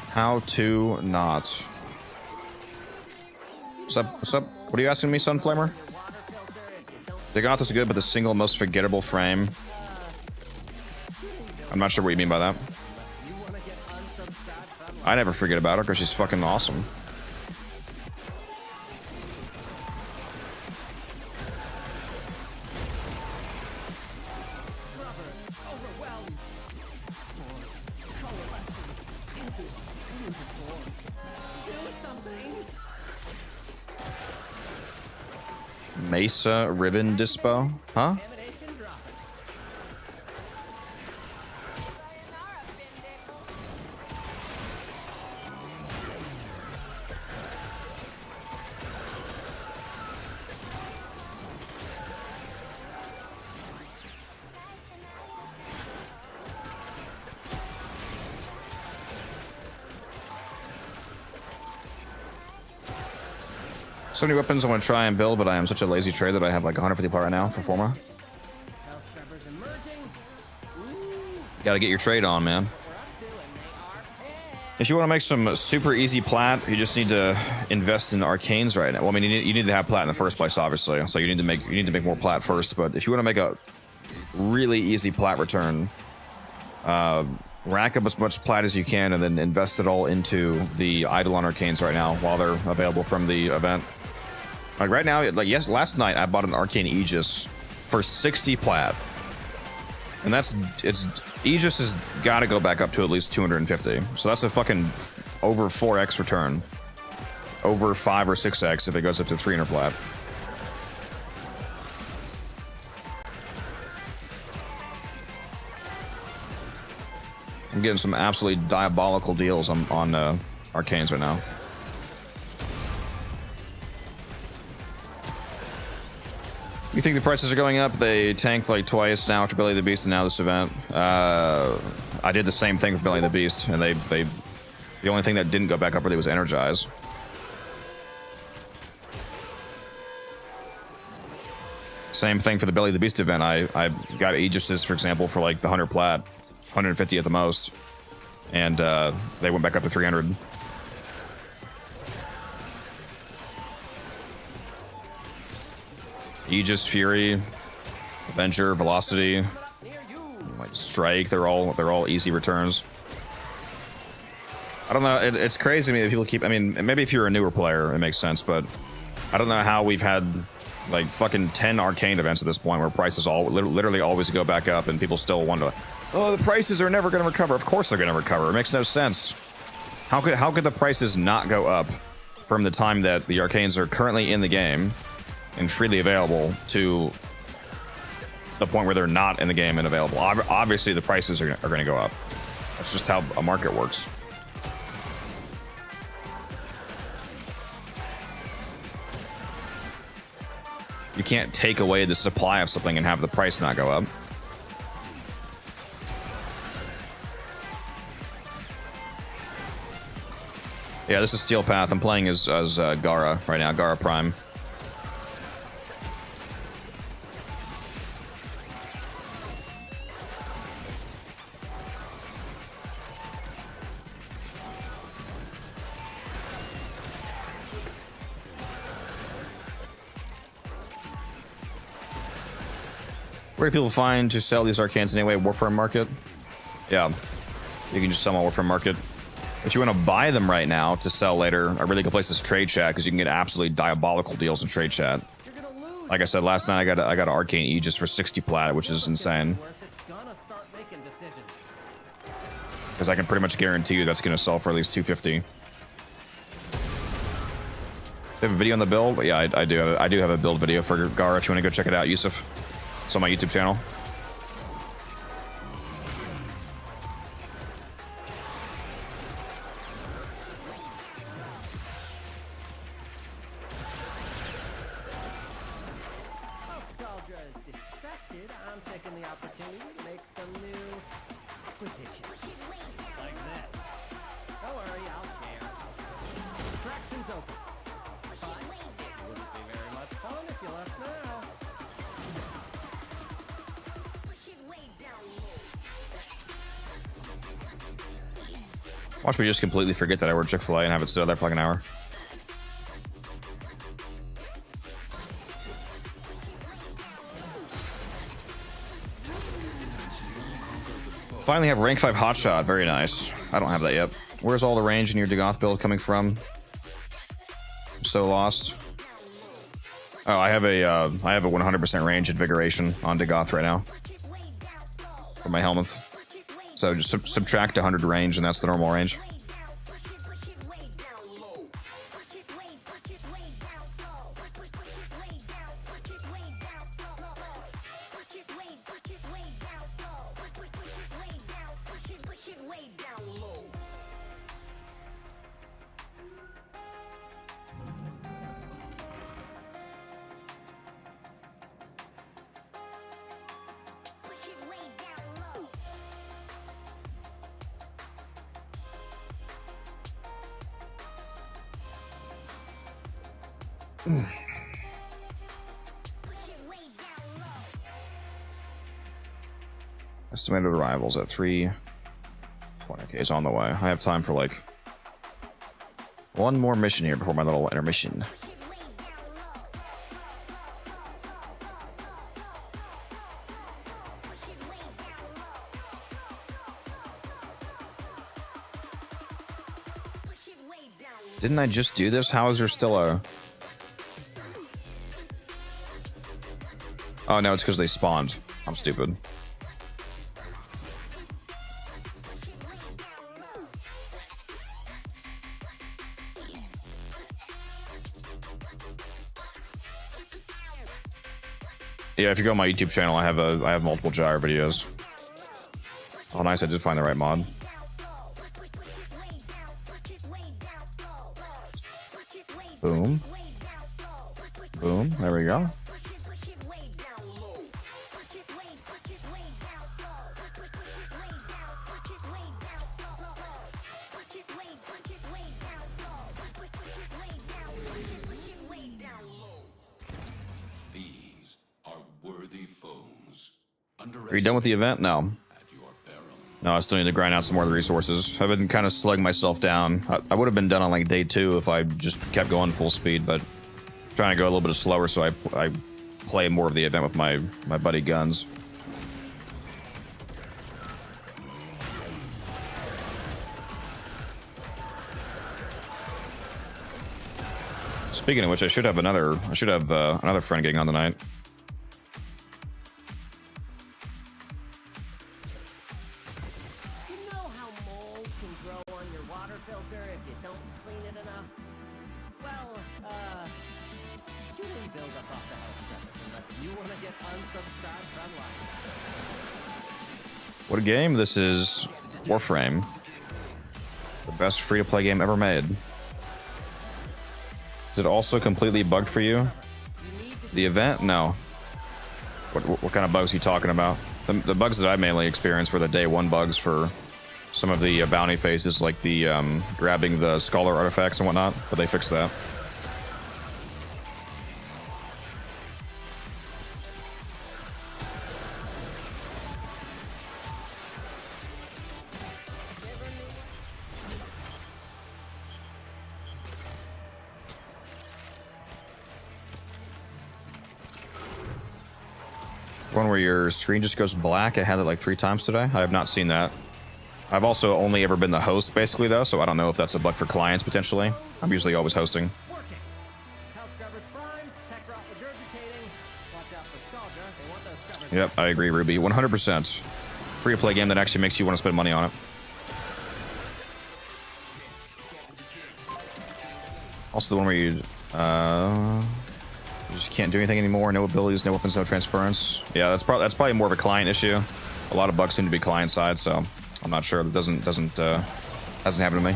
How to not. What's up? What's up? What are you asking me, Sunflamer? The Goth is good, but the single most forgettable frame. I'm not sure what you mean by that. I never forget about her because she's fucking awesome. Mesa Ribbon Dispo? Huh? So many weapons I want to try and build, but I am such a lazy trader that I have like 150 part right now for Forma. Gotta get your trade on, man. If you want to make some super easy plat, you just need to invest in arcanes right now. Well, I mean, you need to have plat in the first place, obviously. So you need to make more plat first. But if you want to make a really easy plat return, rack up as much plat as you can, and then invest it all into the Eidolon arcanes right now while they're available from the event. Like right now, like yes, last night I bought an arcane Aegis for 60 plat, and Aegis has got to go back up to at least 250. So that's a fucking over 4x return, over 5 or 6x if it goes up to 300 plat. I'm getting some absolutely diabolical deals on arcanes right now. You think the prices are going up? They tanked like twice now after Belly of the Beast and now this event. I did the same thing with Belly of the Beast, and the only thing that didn't go back up really was Energize. Same thing for the Belly of the Beast event. I got Aegises, for example, for like the 100 plat, 150 at the most, and they went back up to 300. Aegis, Fury, Avenger, Velocity, like Strike, they're all easy returns. I don't know, it's crazy to me that people keep, I mean, maybe if you're a newer player, it makes sense, but I don't know how we've had like fucking 10 arcane events at this point where prices literally always go back up and people still wonder, oh, the prices are never going to recover. Of course they're going to recover. It makes no sense. How could the prices not go up from the time that the arcanes are currently in the game and freely available to the point where they're not in the game and available? Obviously, the prices are going to go up. That's just how a market works. You can't take away the supply of something and have the price not go up. Yeah, this is Steel Path. I'm playing as Gara right now, Gara Prime. Where do people find to sell these arcanes anyway? Warframe market? Yeah, you can just sell them on Warframe market. If you want to buy them right now to sell later, a really good place is Trade Chat because you can get absolutely diabolical deals in Trade Chat. Like I said last night, I got an arcane Aegis for 60 plat, which is insane. Because I can pretty much guarantee you that's going to sell for at least 250. They have a video on the build? Yeah, I do have a build video for Gara if you want to go check it out, Yusuf. It's on my YouTube channel. open. But it wouldn't be very much fun if you left now. Watch me just completely forget that I ordered Chick-fil-A and have it sit out there for like an hour. Finally have rank 5 hotshot. Very nice. I don't have that yet. Where's all the range in your Dagoth build coming from? I'm so lost. Oh, I have a 100% range invigoration on Dagoth right now for my helmet. So just subtract 100 range, and that's the normal range. Estimated arrivals at 320. Okay, it's on the way. I have time for like one more mission here before my little intermission. Didn't I just do this? How is there still a... Oh no, it's because they spawned. I'm stupid. Yeah, if you go on my YouTube channel, I have multiple gyre videos. Oh, nice! I did find the right mod. Boom. Boom. There we go. These are worthy foes. Are you done with the event? No. At your peril. No, I still need to grind out some more of the resources. I've been kind of slugging myself down. I would have been done on like day 2 if I just kept going full speed, but I'm trying to go a little bit slower so I play more of the event with my buddy guns. Speaking of which, I should have another friend getting on tonight. You know how mold can grow on your water filter if you don't clean it enough? Well, shouldn't build up off the house scrubbers unless you want to get unsubscribed from life. What a game. This is Warframe. The best free-to-play game ever made. Is it also completely bugged for you? The event? No. What kind of bugs are you talking about? The bugs that I mainly experienced were the day 1 bugs for some of the bounty phases, like the grabbing the scholar artifacts and whatnot, but they fixed that. One where your screen just goes black. I had it like 3 times today. I have not seen that. I've also only ever been the host, basically, though, so I don't know if that's a bug for clients, potentially. I'm usually always hosting. Working. House scrubbers primed, tech rot regurgitating. Watch out for Scaldra. They want those scrubbers. Yep, I agree, Ruby. 100%. Free-to-play game that actually makes you want to spend money on it. Also the one where you just can't do anything anymore. No abilities, no weapons, no transference. Yeah, that's probably more of a client issue. A lot of bugs seem to be client side, so I'm not sure. That hasn't happened to me.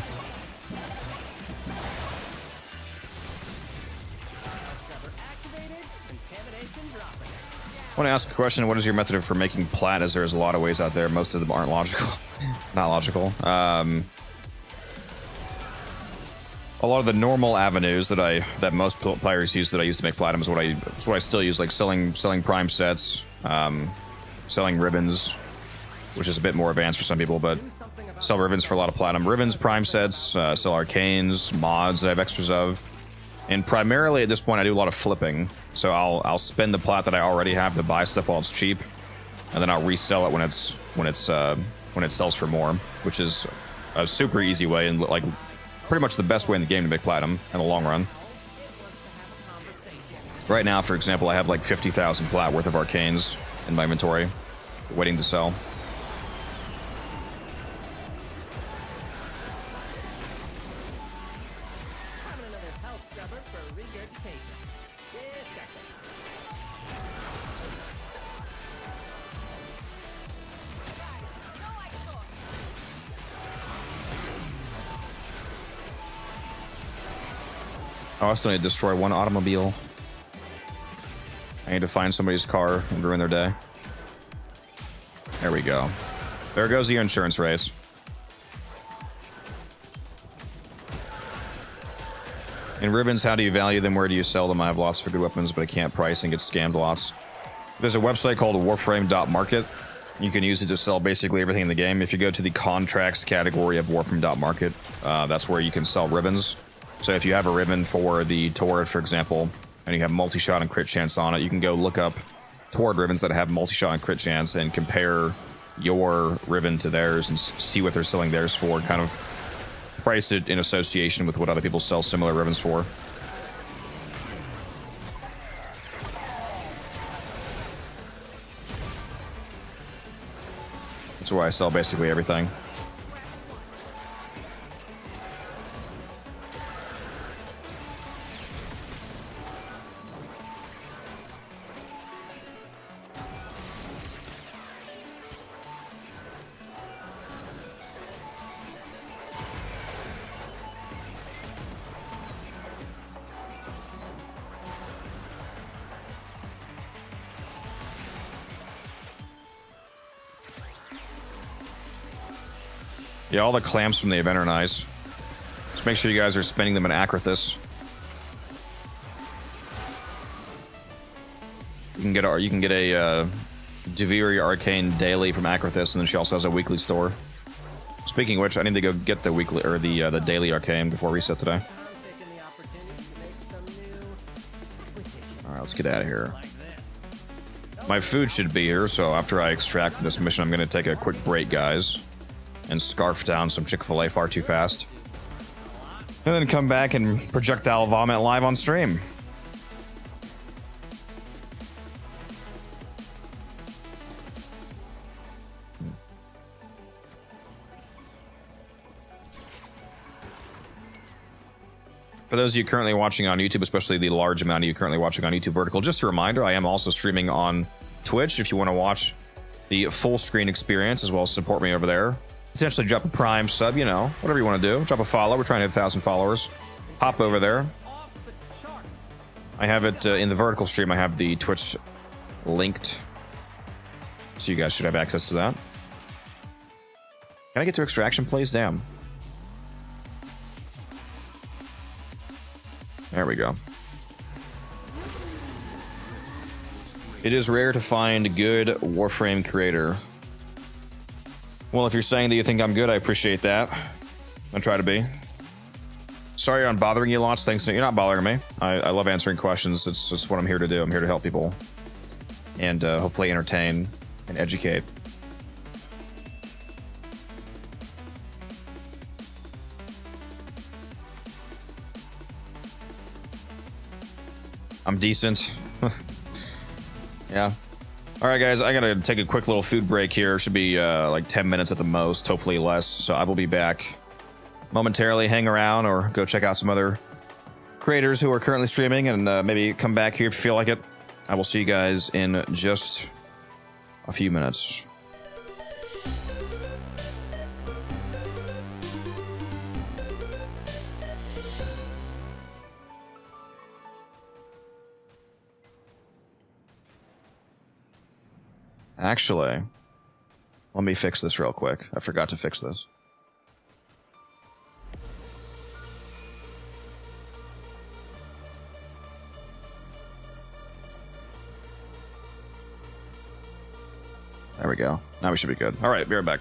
I want to ask a question. What is your method for making plat? As there's a lot of ways out there. Most of them aren't logical. Not logical. a lot of the normal avenues that most players use that I use to make platinum is what I still use, like selling prime sets, selling ribbons, which is a bit more advanced for some people, but sell ribbons for a lot of platinum. Ribbons, prime sets, sell arcanes, mods that I have extras of. And primarily at this point I do a lot of flipping. So I'll spend the plat that I already have to buy stuff while it's cheap, and then I'll resell it when it sells for more, which is a super easy way and like pretty much the best way in the game to make platinum in the long run. Right now, for example, I have like 50,000 plat worth of arcanes in my inventory, waiting to sell. Oh, I still need to destroy one automobile. I need to find somebody's car and ruin their day. There we go. There goes your insurance race. In ribbons, how do you value them? Where do you sell them? I have lots of good weapons, but I can't price and get scammed lots. There's a website called Warframe.market. You can use it to sell basically everything in the game. If you go to the contracts category of Warframe.market, that's where you can sell ribbons. So if you have a ribbon for the Torrid, for example, and you have multi-shot and crit chance on it, you can go look up Torrid ribbons that have multi-shot and crit chance and compare your ribbon to theirs and see what they're selling theirs for, and kind of price it in association with what other people sell similar ribbons for. That's where I sell basically everything. Yeah, all the clamps from the event are nice. Just make sure you guys are spending them in Akrathis. You can get a Deviri Arcane daily from Akrathis, and then she also has a weekly store. Speaking of which, I need to go get the weekly or the daily Arcane before reset today. All right, let's get out of here. My food should be here, so after I extract from this mission, I'm going to take a quick break, guys, and scarf down some Chick-fil-A far too fast. And then come back and projectile vomit live on stream. For those of you currently watching on YouTube, especially the large amount of you currently watching on YouTube Vertical, just a reminder, I am also streaming on Twitch if you want to watch the full screen experience, as well as support me over there. Potentially drop a Prime sub, you know, whatever you want to do. Drop a follow. We're trying to hit 1,000 followers. Hop over there. I have it in the vertical stream. I have the Twitch linked, so you guys should have access to that. Can I get to extraction, please? Damn. There we go. It is rare to find a good Warframe creator. Well, if you're saying that you think I'm good, I appreciate that. I try to be. Sorry I'm bothering you lots. Thanks. You're not bothering me. I love answering questions. It's just what I'm here to do. I'm here to help people. And hopefully entertain and educate. I'm decent. Yeah. All right, guys, I gotta take a quick little food break here. Should be like 10 minutes at the most, hopefully less. So I will be back momentarily. Hang around or go check out some other creators who are currently streaming, and maybe come back here if you feel like it. I will see you guys in just a few minutes. Actually, let me fix this real quick. I forgot to fix this. There we go. Now we should be good. All right, be right back.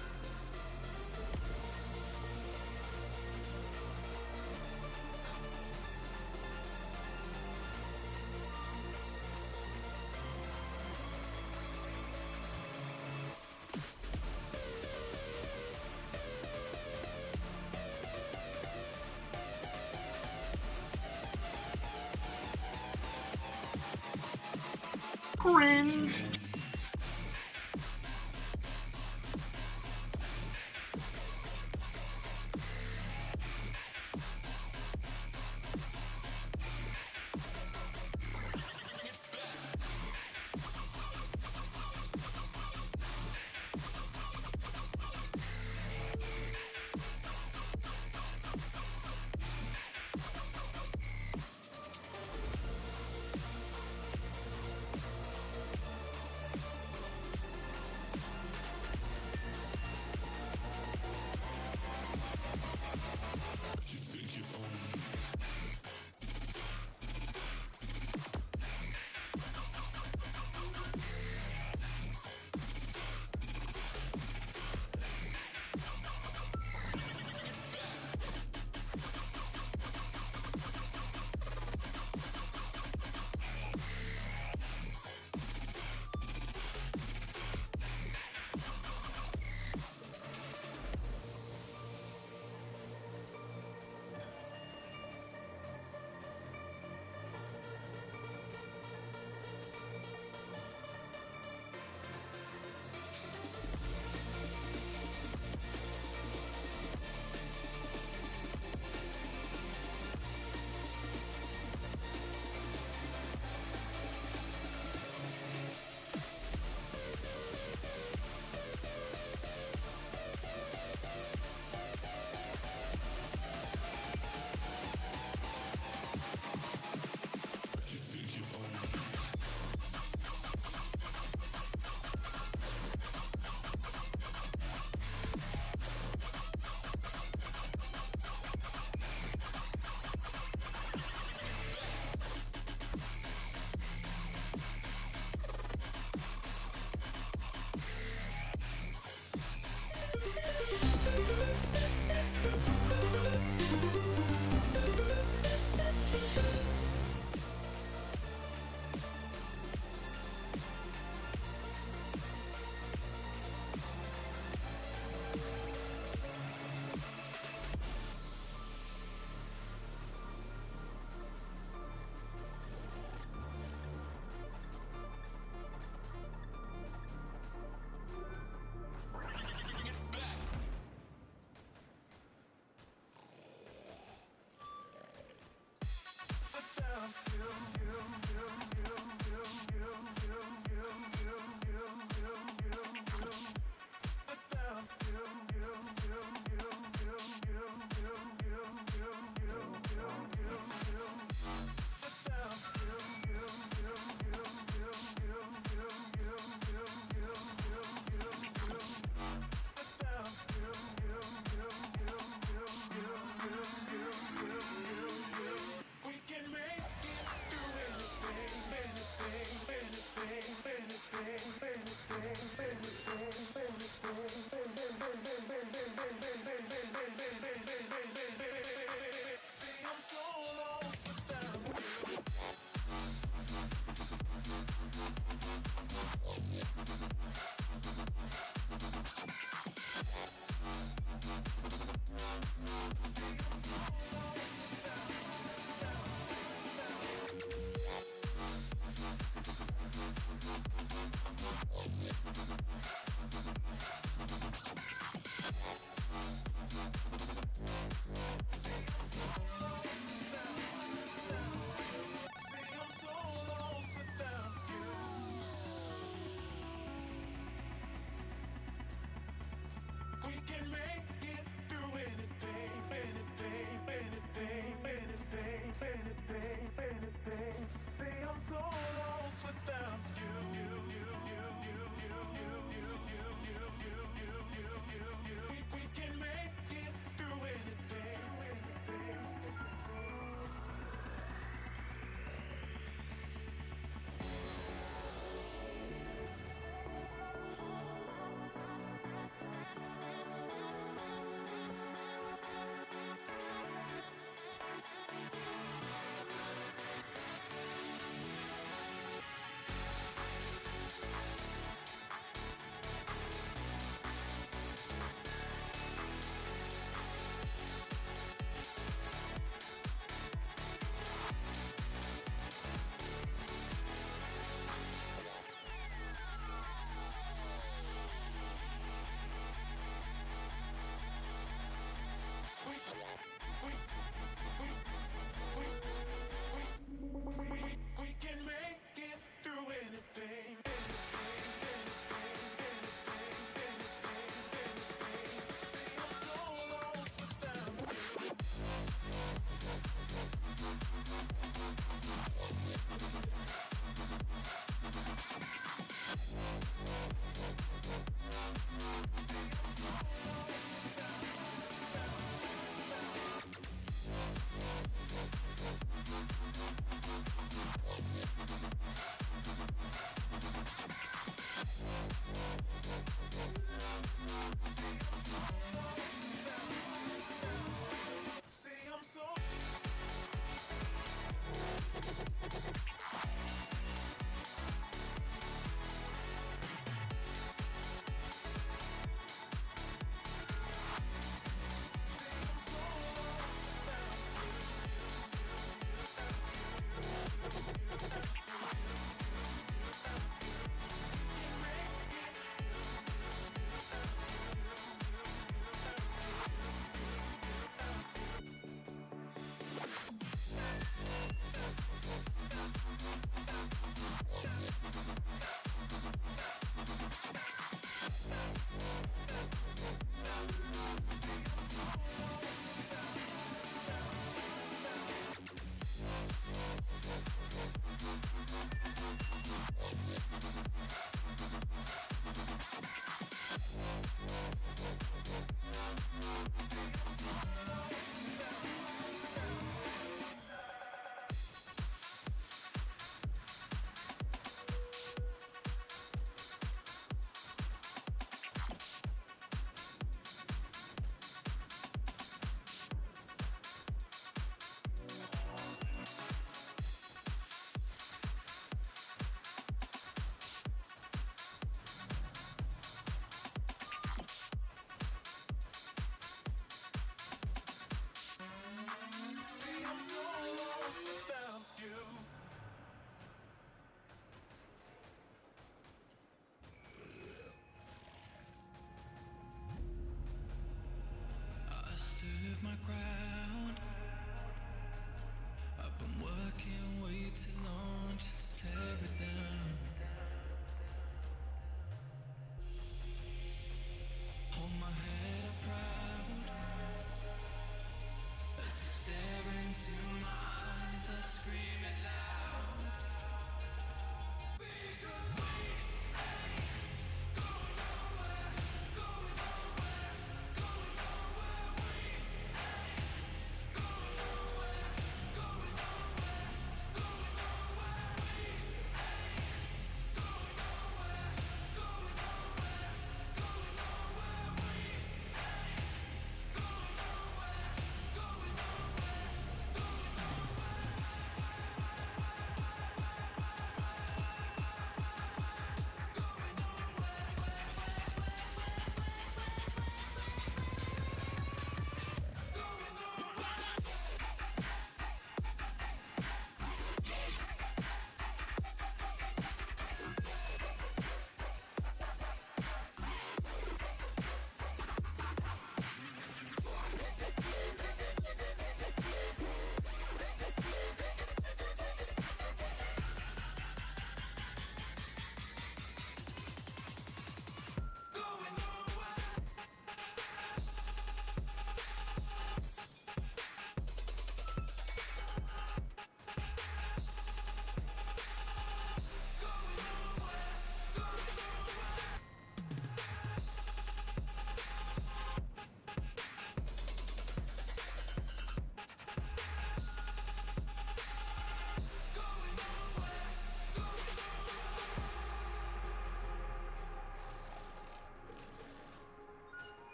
Cringe.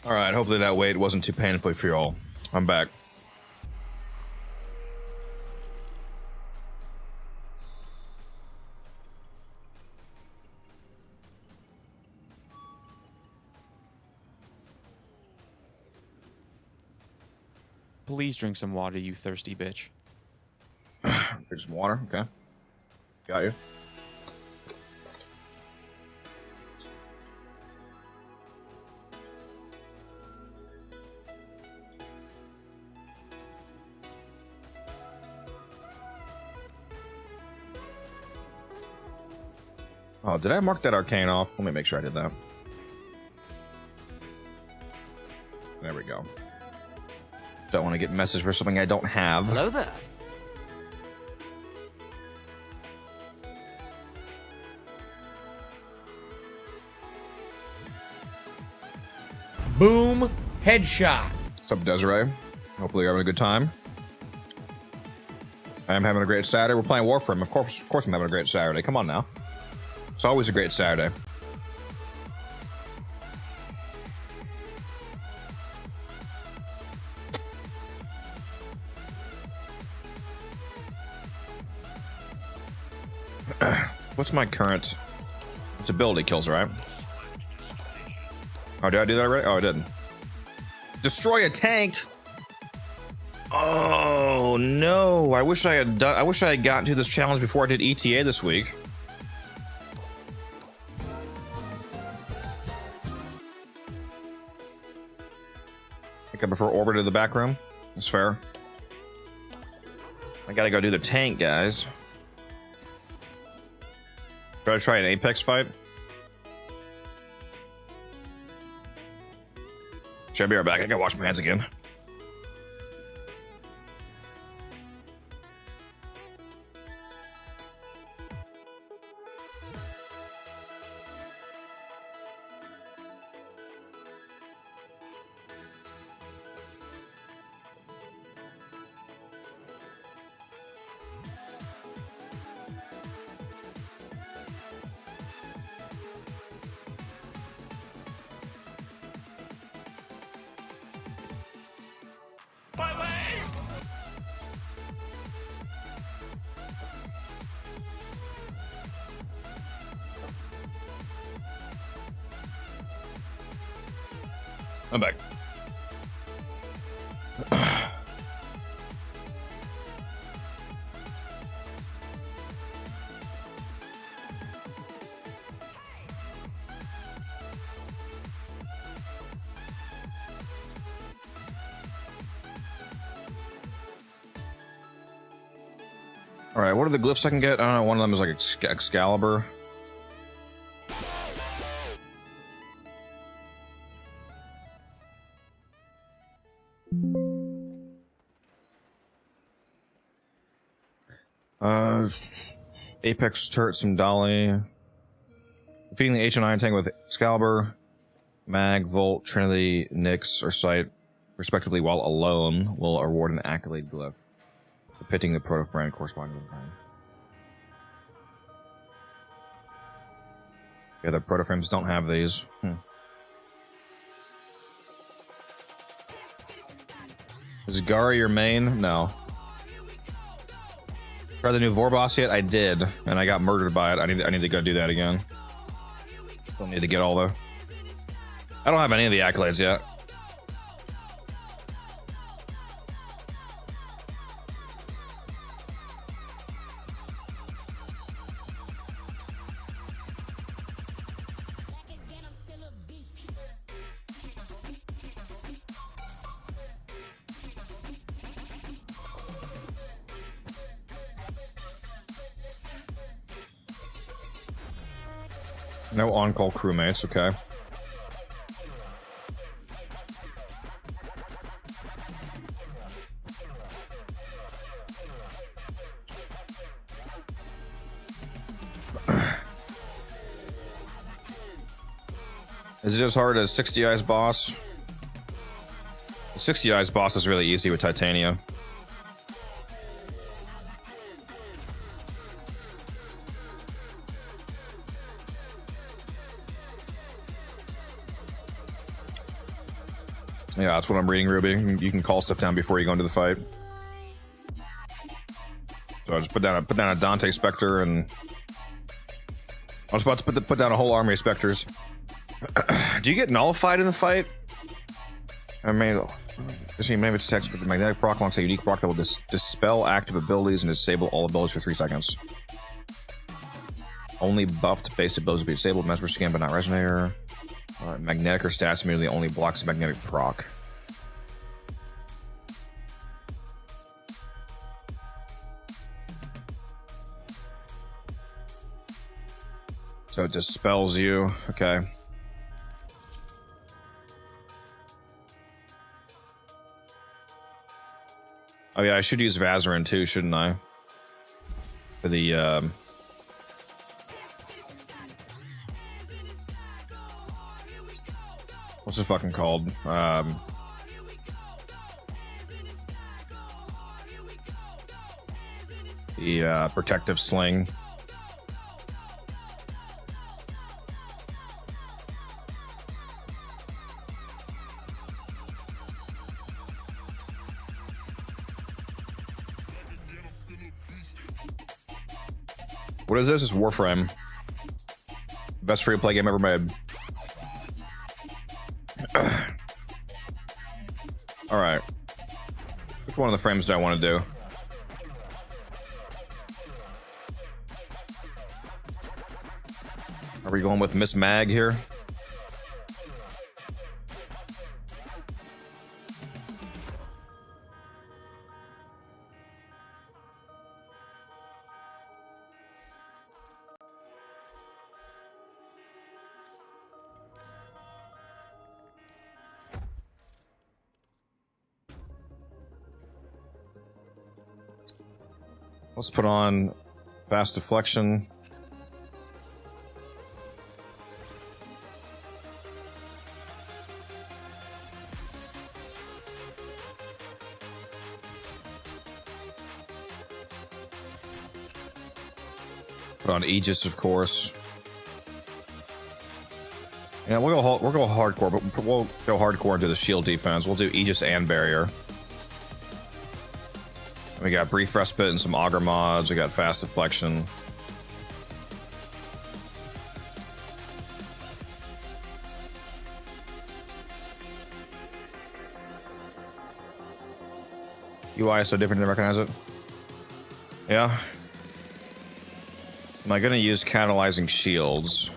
All right, hopefully that wait wasn't too painful for y'all. I'm back. Please drink some water, you thirsty bitch. Drink some water, okay. Got you. Oh, did I mark that arcane off? Let me make sure I did that. There we go. Don't want to get messaged for something I don't have. Hello there. Boom. Headshot. What's up, Desiree? Hopefully you're having a good time. I am having a great Saturday. We're playing Warframe. Of course I'm having a great Saturday. Come on now. It's always a great Saturday. What's my current? It's ability kills, right? Oh, did I do that already? Oh, I didn't. Destroy a tank. Oh no! I wish I had done. I wish I had gotten to this challenge before I did ETA this week. I think I prefer Orbiter to the back room. That's fair. I gotta go do the tank, guys. Should I try an Apex fight? Should I be right back? I gotta wash my hands again. I'm back. All right, what are the glyphs I can get? I don't know. One of them is like Excalibur. Apex turret, some dolly. Defeating the H&I tank with Excalibur, Mag, Volt, Trinity, Nyx, or Sight, respectively, while alone, will award an accolade glyph, depicting the proto brand corresponding to the brand. Yeah, the proto frames don't have these. Is Gary your main? No. Try the new Vor boss yet? I did, and I got murdered by it. I need to go do that again. Still need to get all the. I don't have any of the accolades yet. No on-call crewmates, okay. Is it as hard as 60 Eyes boss? The 60 Eyes boss is really easy with Titania. Yeah, that's what I'm reading, Ruby. You can call stuff down before you go into the fight. So I just put down a Dante Spectre, and I was about to put down a whole army of Spectres. Do you get nullified in the fight? I mean, maybe it's text with the magnetic proc alongside unique proc that will dispel active abilities and disable all abilities for 3 seconds. Only buffed based abilities will be disabled. Mesmer Scan, but not Resonator. Magnetic or stats immediately only blocks magnetic proc. So it dispels you. Okay. Oh yeah, I should use Vazarin too, shouldn't I? For the what's it fucking called? The protective sling. What is this? It's Warframe. Best free-to-play game ever made. Alright. Which one of the frames do I want to do? Are we going with Miss Mag here? Let's put on fast deflection. Put on Aegis, of course. Yeah, we'll go hardcore, but we'll go hardcore into the shield defense. We'll do Aegis and Barrier. We got Brief Respite and some Augur mods. We got Fast Deflection. UI is so different to recognize it. Yeah. Am I gonna use catalyzing shields?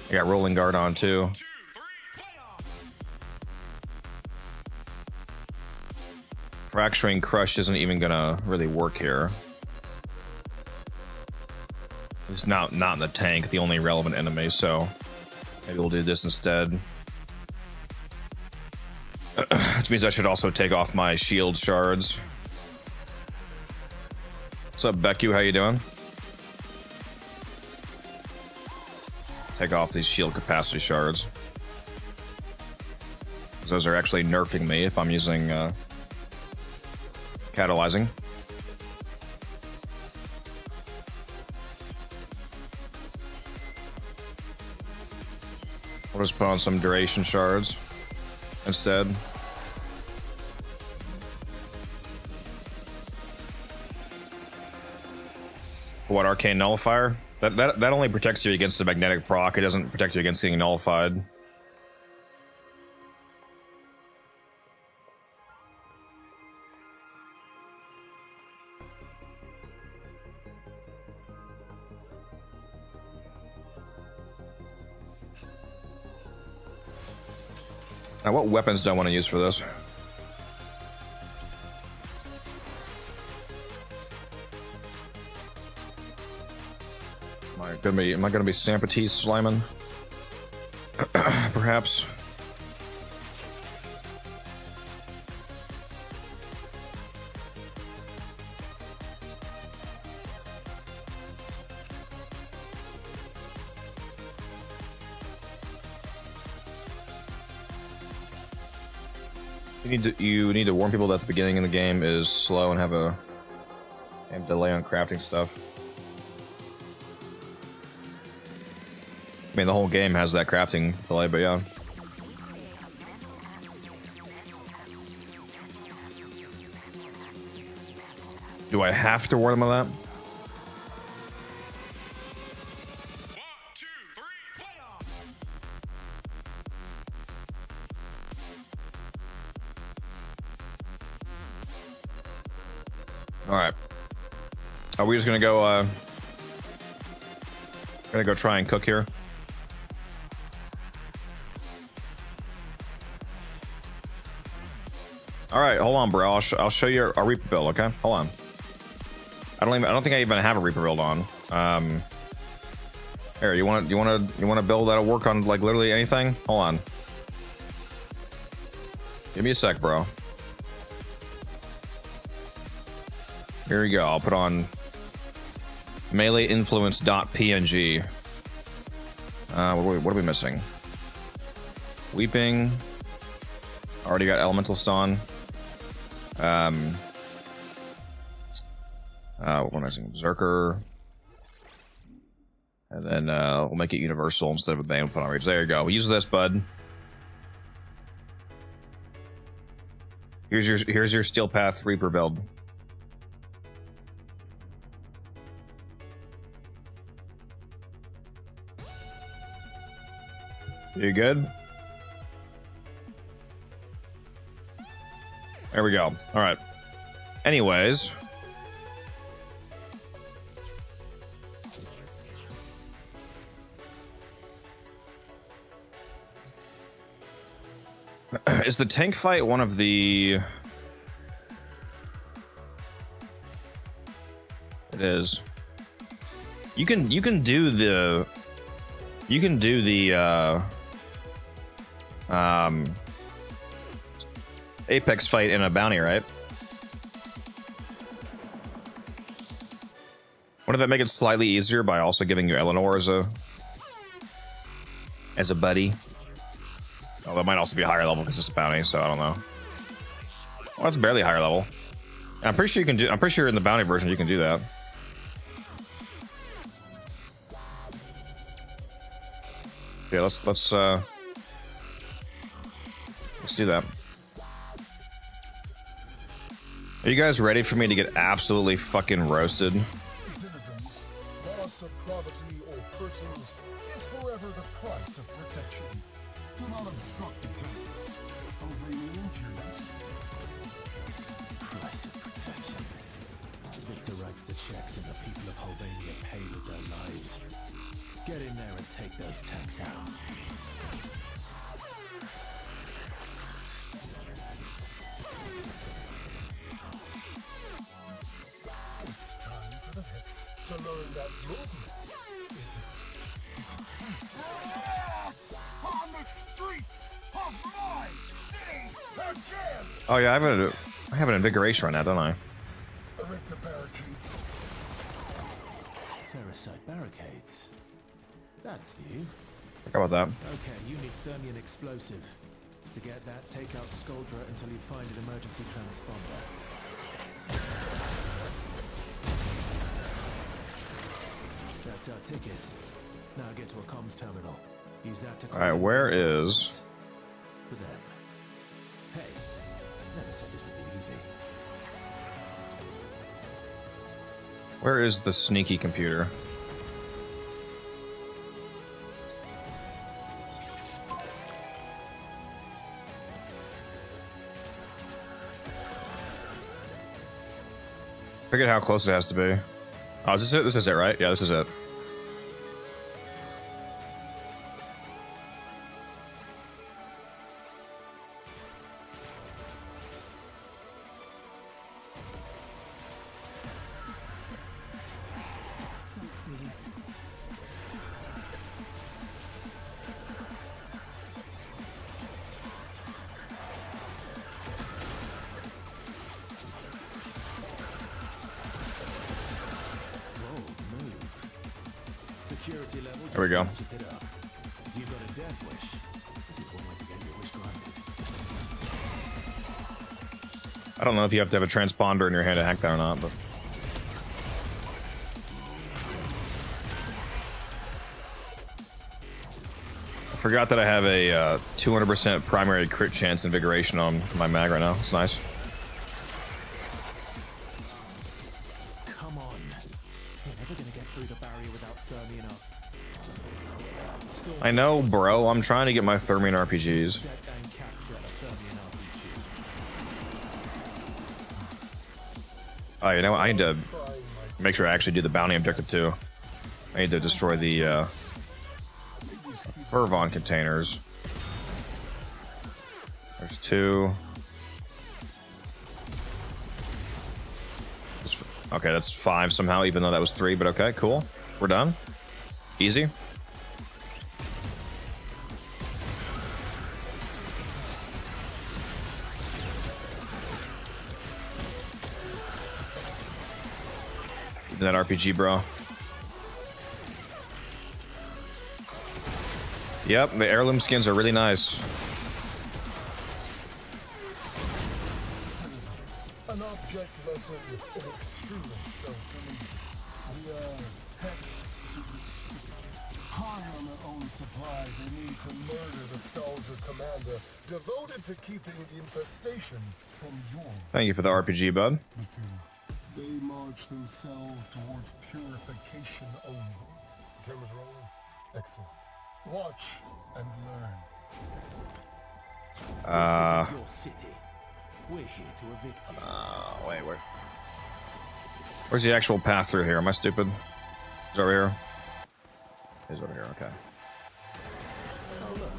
I got Rolling Guard on too. Fracturing Crush isn't even gonna really work here. It's not in the tank, the only relevant enemy, so maybe we'll do this instead. Which means I should also take off my shield shards. What's up, Beku? How you doing? Take off these shield capacity shards. Those are actually nerfing me if I'm using catalyzing. We'll just put on some duration shards instead. What, Arcane Nullifier? That only protects you against the magnetic proc. It doesn't protect you against getting nullified. Now, what weapons do I want to use for this? Am I gonna be Sampatis Sliman? Perhaps. You need to warn people that the beginning of the game is slow and have a And delay on crafting stuff. I mean, the whole game has that crafting delay, but yeah. Do I have to warn them of that? 1, 2, 3, playoff! All right. Are we just gonna go? Gonna go try and cook here. All right, hold on, bro. I'll show you our Reaper build. Okay, hold on. I don't think I even have a Reaper build on. Here, you want to build that'll work on like literally anything? Hold on. Give me a sec, bro. Here we go. I'll put on melee influence.png. What are we missing? Weeping. Already got elemental stun. What was I saying? Berserker. And then we'll make it universal instead of a bane. We'll put on rage. There you go. We'll use this, bud. Here's your Steel Path Reaper build. You good? There we go. All right. Anyways. Is the tank fight one of the... It is. You can do the... You can do the, Apex fight in a bounty, right? Wouldn't that make it slightly easier by also giving you Eleanor as a buddy? Oh, that might also be a higher level because it's a bounty, so I don't know. Well, it's barely higher level. I'm pretty sure you can do. I'm pretty sure in the bounty version you can do that. Yeah, let's do that. Are you guys ready for me to get absolutely fucking roasted? Citizens, loss of property or persons is forever the price of protection. Do not obstruct attacks. Obey injuries. Price of protection. Victor writes the checks and the people of Albania pay with their lives. Get in there and take those tanks out. It's time for the Hex to learn that movement is on the streets of my city again. Oh yeah, I have an invigoration right now, don't I? Erect the barricades. Ferrocite barricades. That's new. Forgot about that. Okay, you need Thermion explosive. To get that, take out Skuldra until you find an emergency transponder. That's our ticket. Now get to a comms terminal. Use that to... Alright, where is... For them. Hey, never said this would be easy. Where is the sneaky computer? Forget how close it has to be. Oh, is this it? This is it, right? Yeah, this is it. Security level. There we go. Just it up. You've got a death wish. This is one way to get your wish granted. I don't know if you have to have a transponder in your hand to hack that or not, but... Forgot that I have a 200% primary crit chance invigoration on my mag right now. It's nice. Come on. You're never gonna get through the barrier without therming up. I know, bro. I'm trying to get my Thermion RPGs. Set and capture a Thermion RPG. Oh, you know what? I need to make sure I actually do the bounty objective too. I need to destroy the Fervon containers. There's 2. Okay, that's 5 somehow, even though that was 3, but okay, cool. We're done. Easy. That RPG, bro. Yep, the heirloom skins are really nice. An object lesson in extremist self-belief. We are high on their own supply. They need to murder the Stalger commander, devoted to keeping the infestation from your... Thank you for the RPG, bud. They march themselves towards purification only. Cameras rolling? Excellent. Watch and learn. This isn't your city. We're here to evict you. Wait, where's the actual path through here? Am I stupid? Is it over here? It's over here, okay. Oh look,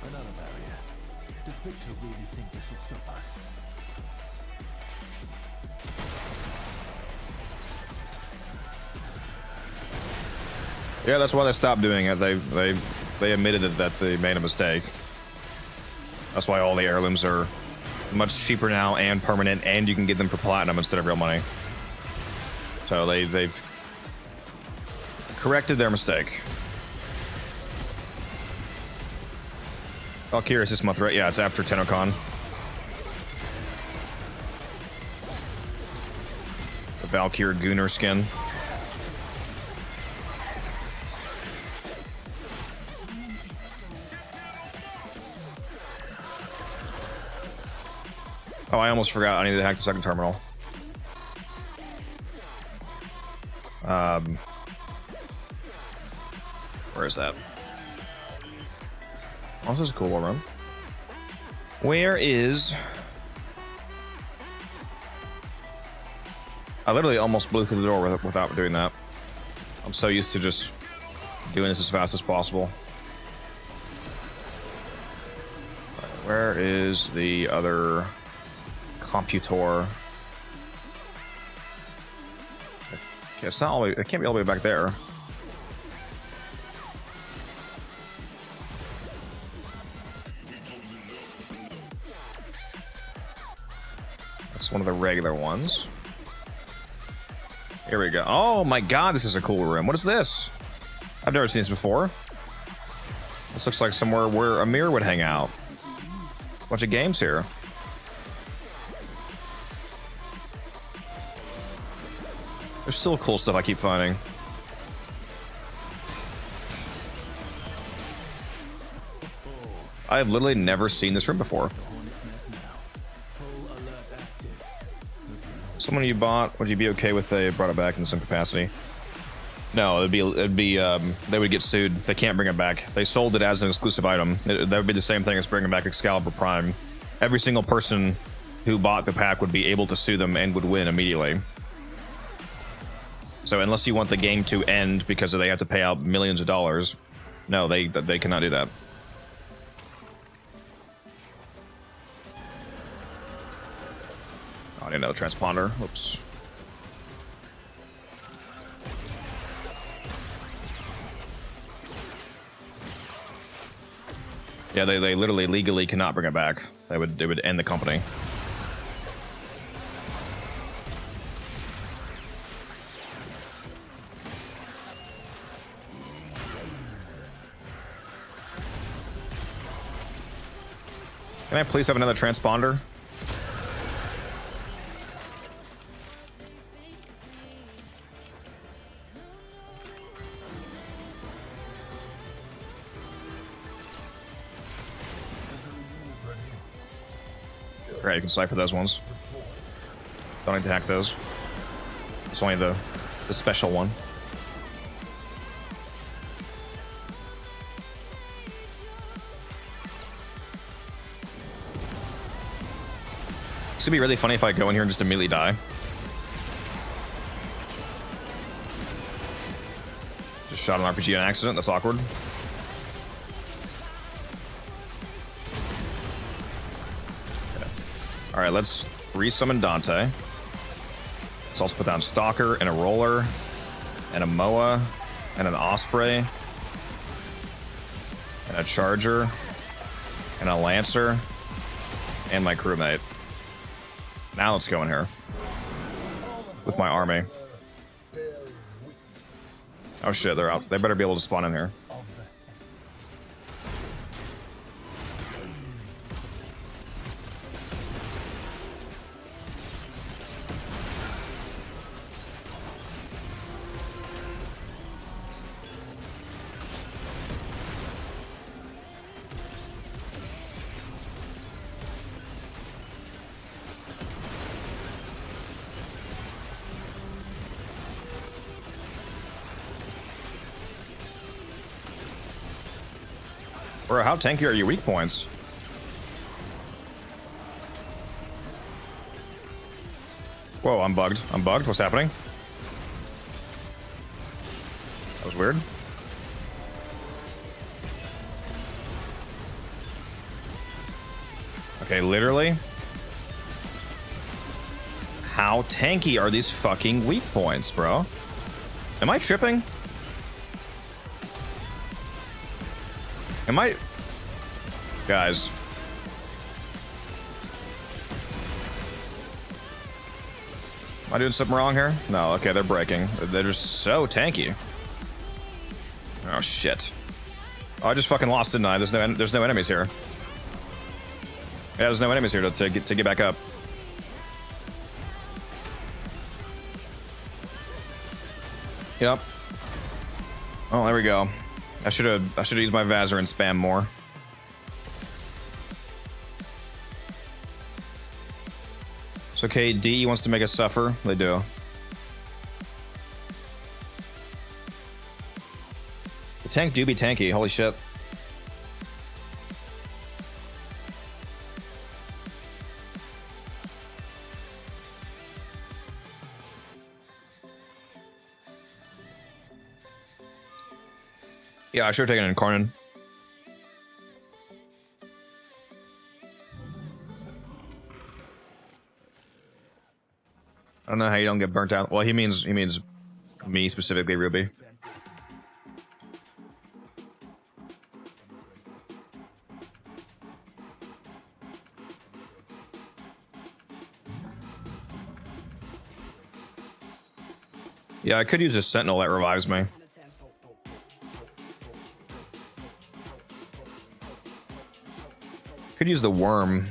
another barrier. Does Victor really think this will stop us? Yeah, that's why they stopped doing it. They admitted that they made a mistake. That's why all the heirlooms are much cheaper now and permanent, and you can get them for platinum instead of real money. So they've corrected their mistake. Valkyrie is this month, right? Yeah, it's after TennoCon. The Valkyrie Gunnar skin. Oh, I almost forgot. I need to hack the second terminal. Where is that? Oh, this is a cool little run. Where is... I literally almost blew through the door without doing that. I'm so used to just doing this as fast as possible. Where is the other... Computor. Okay, it's not all the way, it can't be all the way back there. That's one of the regular ones. Here we go. Oh my god, this is a cool room. What is this? I've never seen this before. This looks like somewhere where Amir would hang out. Bunch of games here. There's still cool stuff I keep finding. I have literally never seen this room before. Someone you bought, would you be okay with they brought it back in some capacity? No, it'd be they would get sued. They can't bring it back. They sold it as an exclusive item. That would be the same thing as bringing back Excalibur Prime. Every single person who bought the pack would be able to sue them and would win immediately. So unless you want the game to end because they have to pay out millions of dollars, no, they cannot do that. Oh, I need another transponder. Whoops. Yeah, they literally legally cannot bring it back. They would end the company. Can I please have another transponder? Right, you can cipher those ones. Don't need to hack those. It's only the special one. It's gonna be really funny if I go in here and just immediately die. Just shot an RPG on accident. That's awkward. Okay. All right, let's resummon Dante. Let's also put down Stalker and a Roller and a Moa and an Osprey and a Charger and a Lancer and my crewmate. Now let's go in here with my army. Oh shit, they're out. They better be able to spawn in here. Bro, how tanky are your weak points? Whoa, I'm bugged. I'm bugged. What's happening? That was weird. Okay, literally. How tanky are these fucking weak points, bro? Am I tripping? Am I... Guys. Am I doing something wrong here? No, okay, they're breaking. They're just so tanky. Oh, shit. Oh, I just fucking lost, didn't I? There's no enemies here. Yeah, there's no enemies here to get back up. Yep. Oh, there we go. I should have used my Vazor and spam more. It's okay, D wants to make us suffer. They do. The tank do be tanky, holy shit. Yeah, I should have taken an Incarnon. I don't know how you don't get burnt out. Well, he means me specifically, Ruby. Yeah, I could use a Sentinel that revives me. Could use the Worm.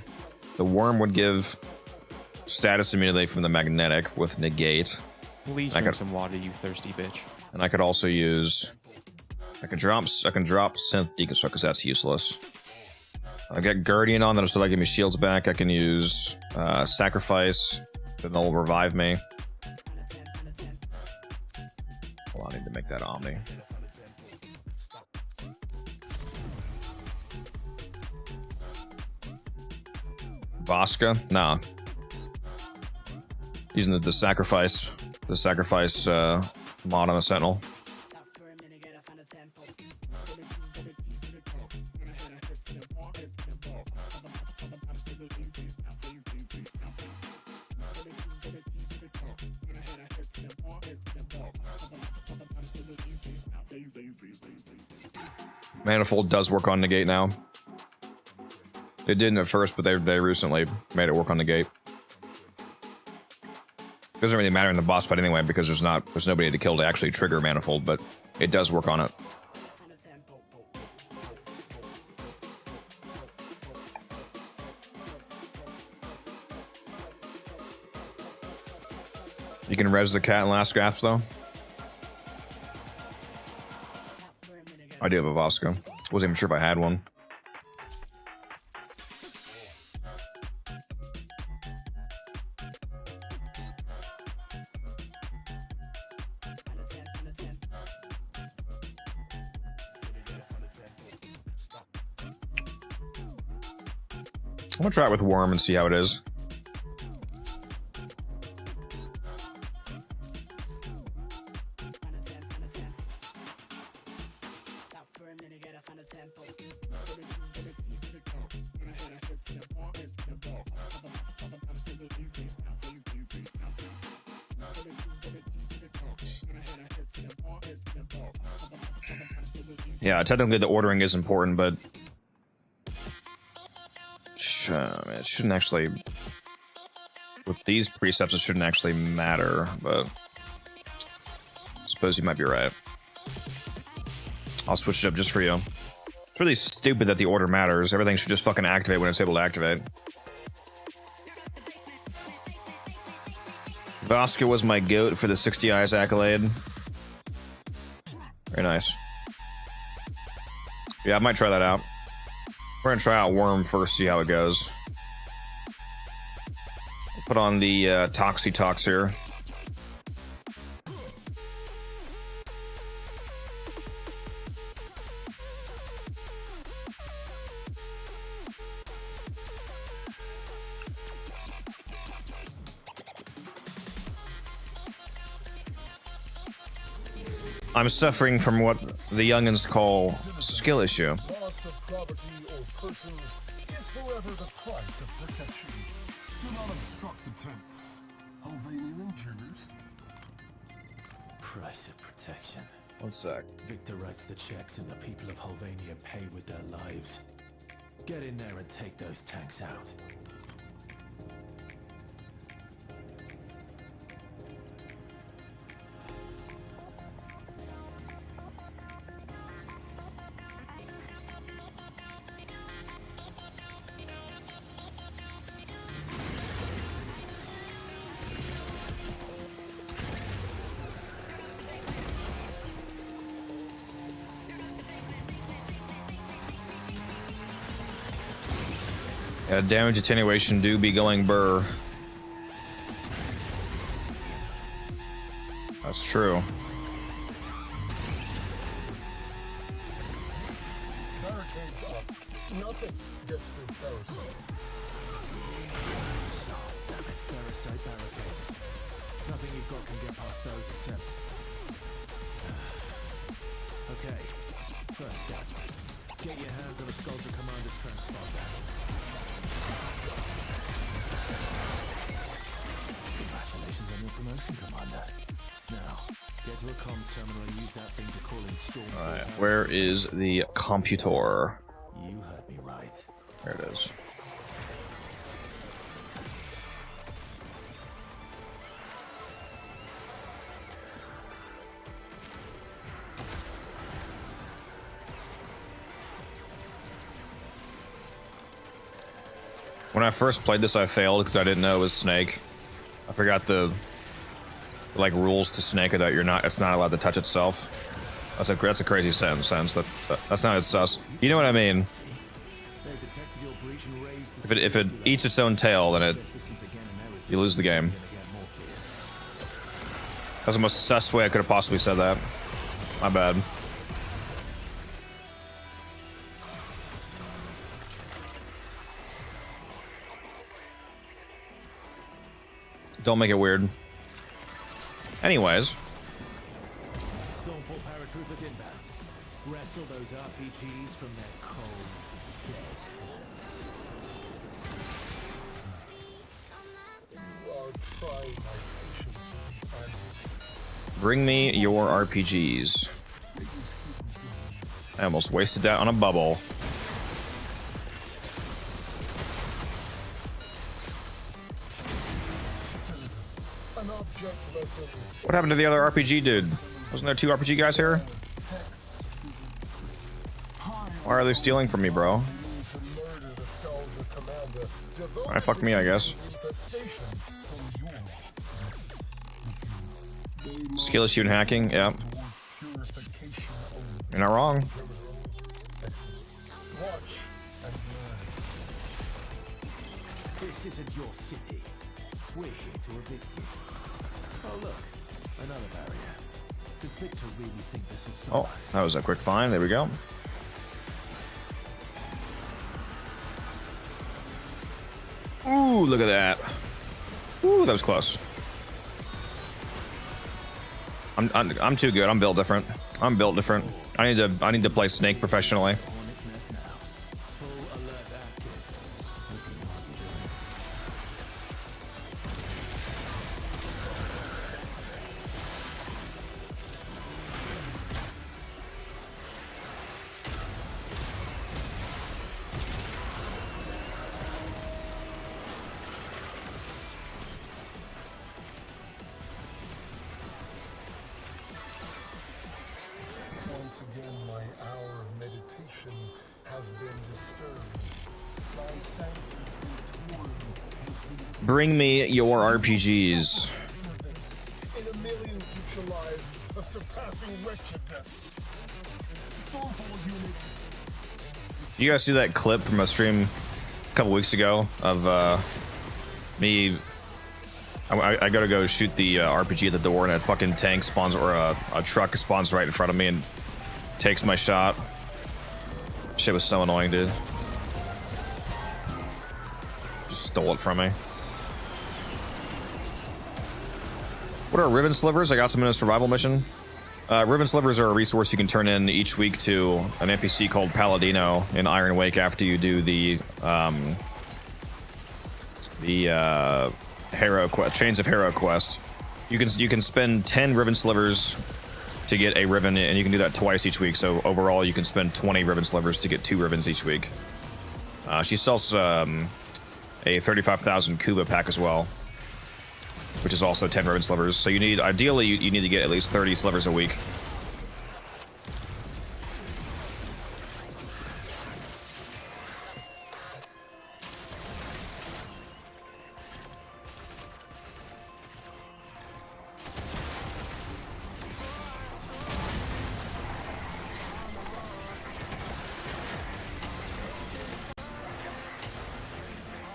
The Worm would give status immediately from the magnetic with negate. Please drink some water, you thirsty bitch. And I could also use... I can drop Synth Deconstruct because that's useless. I get Guardian on, that'll still give me shields back. I can use Sacrifice, then they'll revive me. Hold on, I need to make that Omni. Vasca? Nah. Using the sacrifice mod on the Sentinel. Manifold does work on negate now. It didn't at first, but they recently made it work on negate. It doesn't really matter in the boss fight anyway because there's nobody to kill to actually trigger Manifold, but it does work on it. You can res the cat and last scraps though. I do have a Vasco. Wasn't even sure if I had one. I'm gonna try it with Worm and see how it is. Yeah, technically the ordering is important, but it shouldn't actually, with these precepts, it shouldn't actually matter, but I suppose you might be right. I'll switch it up just for you. It's really stupid that the order matters. Everything should just fucking activate when it's able to activate. Vasca was my goat for the 60 eyes accolade. Very nice. Yeah, I might try that out. We're gonna try out Worm first, see how it goes. Put on the Toxitox here. I'm suffering from what the youngins call skill issue. Loss of property or persons is forever the price of protection. Do not obstruct the tanks. Helvanian intruders. Price of protection. One sec. Victor writes the checks and the people of Helvania pay with their lives. Get in there and take those tanks out. Damage attenuation do be going burr. That's true. Barricades up. Nothing gets through Parasite. Damn it, Parasite barricades. Nothing you've got can get past those except... Okay, first step. Get your hands on a Sculptor Commander's transponder. Congratulations on your promotion, Commander. Now, get to a comms terminal and use that thing to call in Storm. Alright, where is the computer? You heard me right. There it is. When I first played this, I failed because I didn't know it was Snake. I forgot the like rules to Snake are that it's not allowed to touch itself. That's a crazy sense. That's not its sus. You know what I mean? If it eats its own tail, then you lose the game. That's the most sus way I could have possibly said that. My bad. Don't make it weird. Anyways. Stormfall paratroopers inbound. Wrestle those RPGs from their cold, dead hands. You are trying my patience, bandits. Bring me your RPGs. I almost wasted that on a bubble. What happened to the other RPG dude? Wasn't there two RPG guys here? Why are they stealing from me, bro? Alright, fuck me, I guess. Skill issue and hacking, yeah. You're not wrong. This isn't your city. We're here to evict you. Oh look, another barrier. Does Victor really think this will stop us? That was a quick find. There we go. Ooh, look at that. Ooh, that was close. I'm too good. I'm built different. I'm built different. I need to play Snake professionally. Hornet's nest now. Full alert active. Looking like you're doing. Once again, my hour of meditation has been disturbed. My sanctity torn has been Bring me your RPGs. universe in a million future lives of surpassing wretchedness. Stormfall units. You guys see that clip from a stream a couple weeks ago of me? I gotta go shoot the RPG at the door, and a fucking tank spawns, or a truck spawns right in front of me and takes my shot. Shit was so annoying, dude. Just stole it from me. What are ribbon slivers? I got some in a survival mission. Ribbon slivers are a resource you can turn in each week to an NPC called Paladino in Iron Wake after you do the Hero quest, Chains of Hero quest. You can spend 10 ribbon slivers to get a ribbon, and you can do that twice each week. So overall, you can spend 20 ribbon slivers to get 2 ribbons each week. She sells a 35,000 Kuba pack as well, which is also 10 ribbon slivers. So you need, ideally, you need to get at least 30 slivers a week.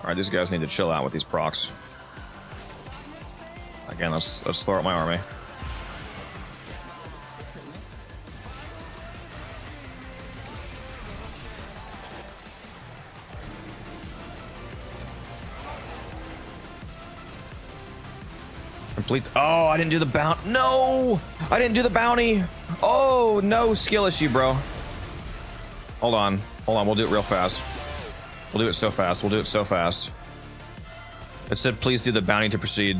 All right, these guys need to chill out with these procs. Again, let's throw out my army. Complete. Oh, I didn't do the bounty. No, I didn't do the bounty. Oh no, skill issue, bro. Hold on. We'll do it real fast. We'll do it so fast. We'll do it so fast. It said, please do the bounty to proceed.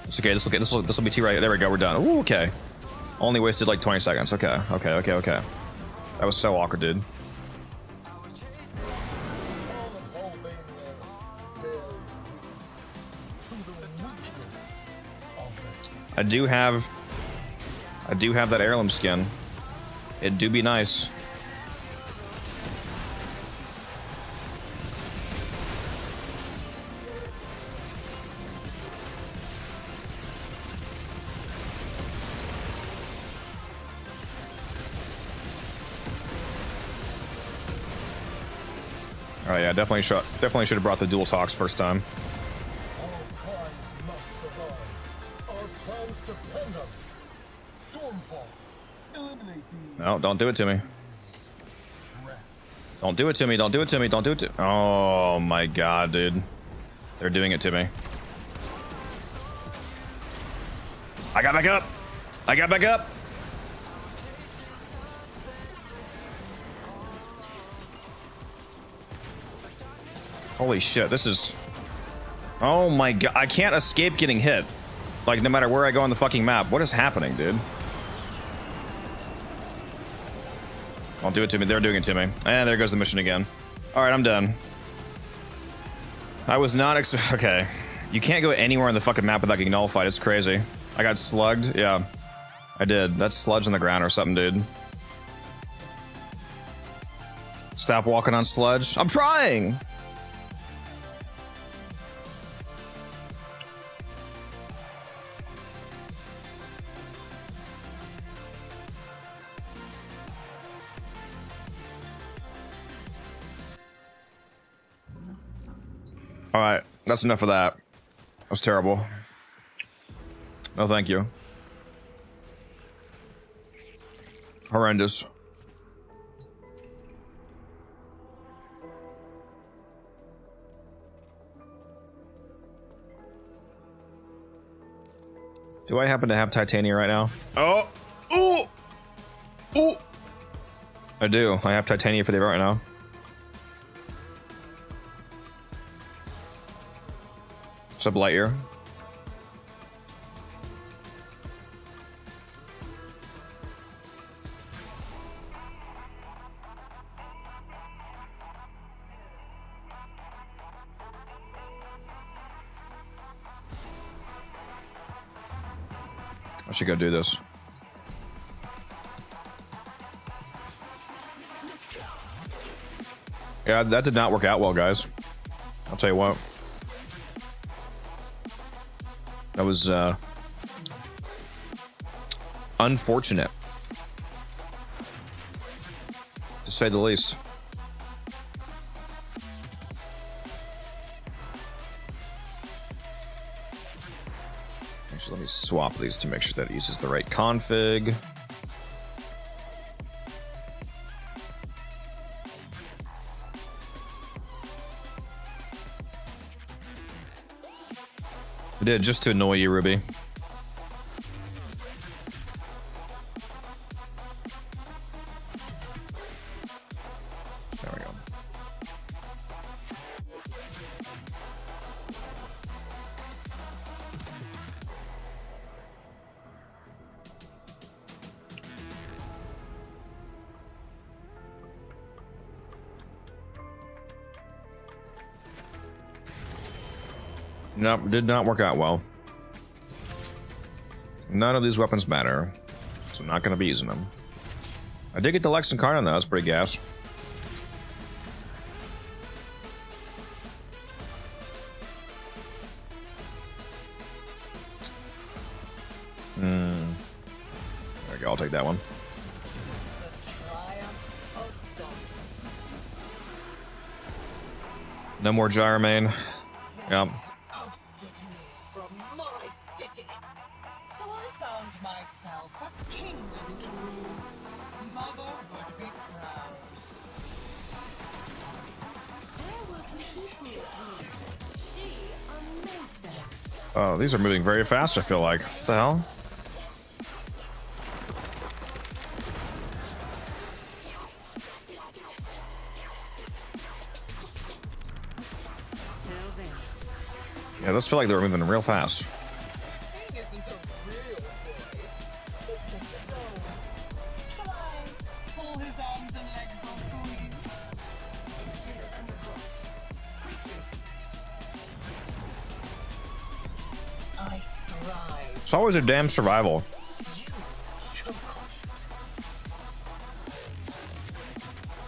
It's okay. This will be too right. There we go. We're done. Ooh, okay. Only wasted like 20 seconds. Okay. That was so awkward, dude. I do have that heirloom skin. It do be nice. All right, yeah, definitely should have brought the dual talks first time. Our crimes must survive. Our plans depend on it. Stormfall. Eliminate these. No, don't do it to me. Rats. Don't do it to me. Don't do it to me. Don't do it to. Oh my god, dude. They're doing it to me. I got back up. I got back up. Holy shit, this is... Oh my god, I can't escape getting hit. Like, no matter where I go on the fucking map. What is happening, dude? Don't do it to me. They're doing it to me. And there goes the mission again. Alright, I'm done. I was not okay. You can't go anywhere on the fucking map without getting nullified. It's crazy. I got slugged. Yeah. I did. That's sludge on the ground or something, dude. Stop walking on sludge. I'm trying! Alright, that's enough of that. That was terrible. No, thank you. Horrendous. Do I happen to have titania right now? Oh! Ooh! Ooh! I do. I have titania for the event right now. What's up, Lightyear? I should go do this. Yeah, that did not work out well, guys. I'll tell you what. That was unfortunate, to say the least. Actually, let me swap these to make sure that it uses the right config. I did, just to annoy you, Ruby. There we go. Nope, did not work out well. None of these weapons matter, so I'm not going to be using them. I did get the Lex Incarnate though, that's pretty gas. There we go, I'll take that one. No more Gyromane. Yep. Oh, these are moving very fast, I feel like. What the hell? Yeah, those feel like they're moving real fast. It's always a damn survival.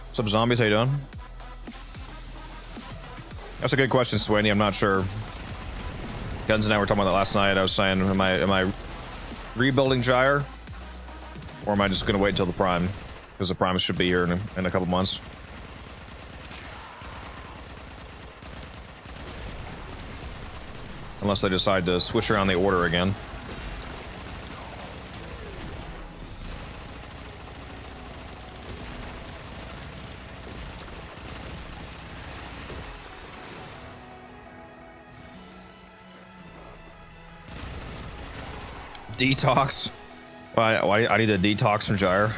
What's up, zombies? How you doing? That's a good question, Sweeney. I'm not sure. Guns and I were talking about that last night. I was saying, am I rebuilding Gyre, or am I just gonna wait until the Prime? Because the Prime should be here in a couple months. Unless they decide to switch around the order again. Detox. Why I need a detox from Gyre.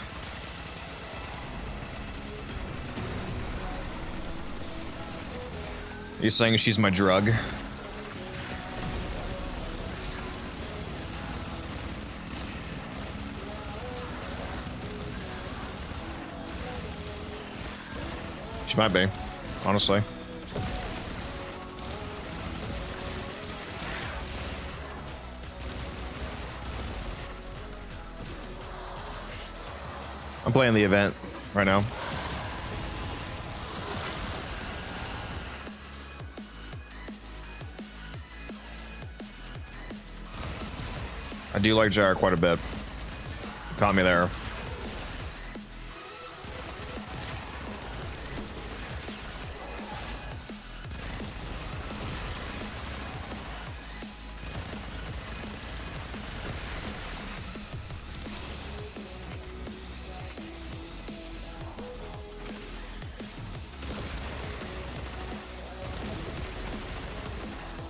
Are you saying she's my drug? She might be, honestly. I'm playing the event right now. I do like Gyre quite a bit. Caught me there.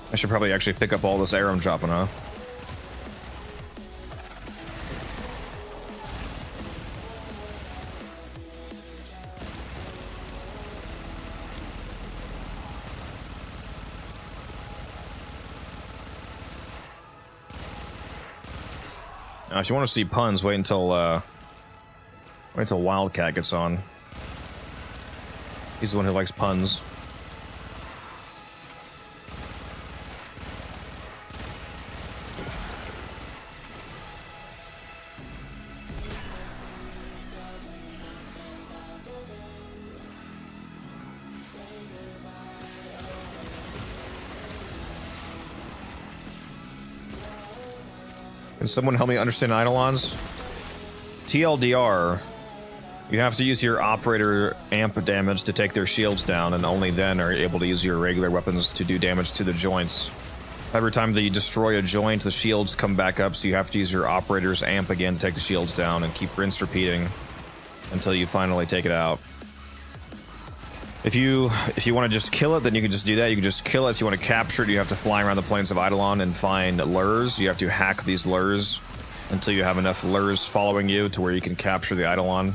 I should probably actually pick up all this arrow I'm dropping, huh? Now, if you want to see puns, wait until Wildcat gets on. He's the one who likes puns. Can someone help me understand Eidolons? TLDR, you have to use your operator amp damage to take their shields down, and only then are you able to use your regular weapons to do damage to the joints. Every time that you destroy a joint, the shields come back up, so you have to use your operator's amp again to take the shields down, and keep rinse repeating until you finally take it out. If you want to just kill it, then you can just do that. You can just kill it. If you want to capture it, you have to fly around the plains of Eidolon and find lures. You have to hack these lures until you have enough lures following you to where you can capture the Eidolon.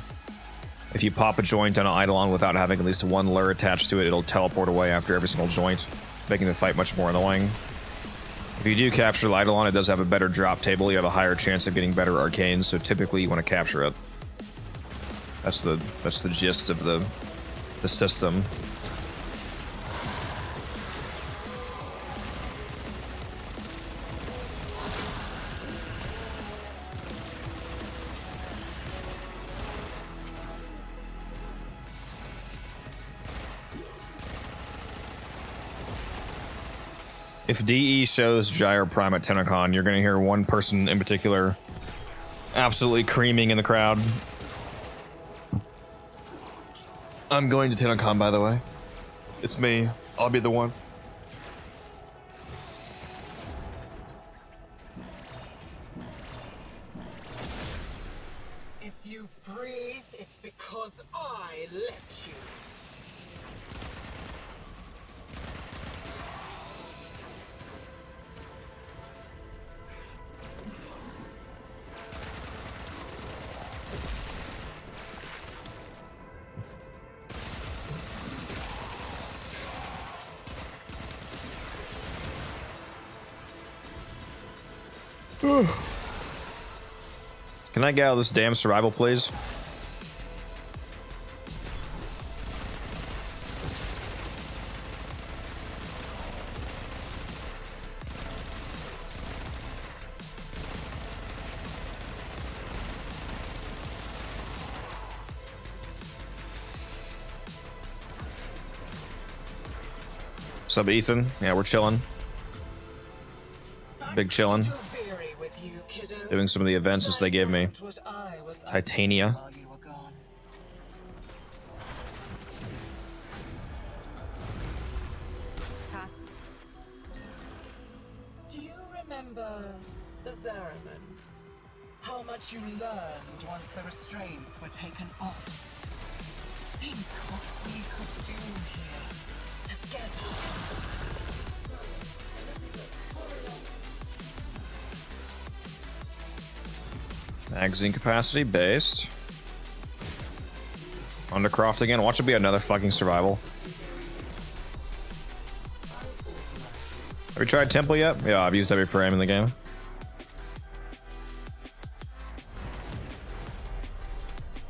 If you pop a joint on an Eidolon without having at least one lure attached to it, it'll teleport away after every single joint, making the fight much more annoying. If you do capture the Eidolon, it does have a better drop table. You have a higher chance of getting better arcanes, so typically you want to capture it. That's the gist of the system. If DE shows Gyre Prime at TennoCon, you're going to hear one person in particular absolutely creaming in the crowd. I'm going to TennoCon, by the way. It's me. I'll be the one. If you breathe, it's because I let you. Can I get out of this damn survival, please? What's up, Ethan? Yeah, we're chilling. Big chillin'. Doing some of the events since they gave me. Titania. Do you remember the Zaraman? How much you learned once the restraints were taken off? Think what we could do here together. Magazine capacity based. Undercroft again. Watch it be another fucking survival. Have you tried Temple yet? Yeah, I've used every frame in the game.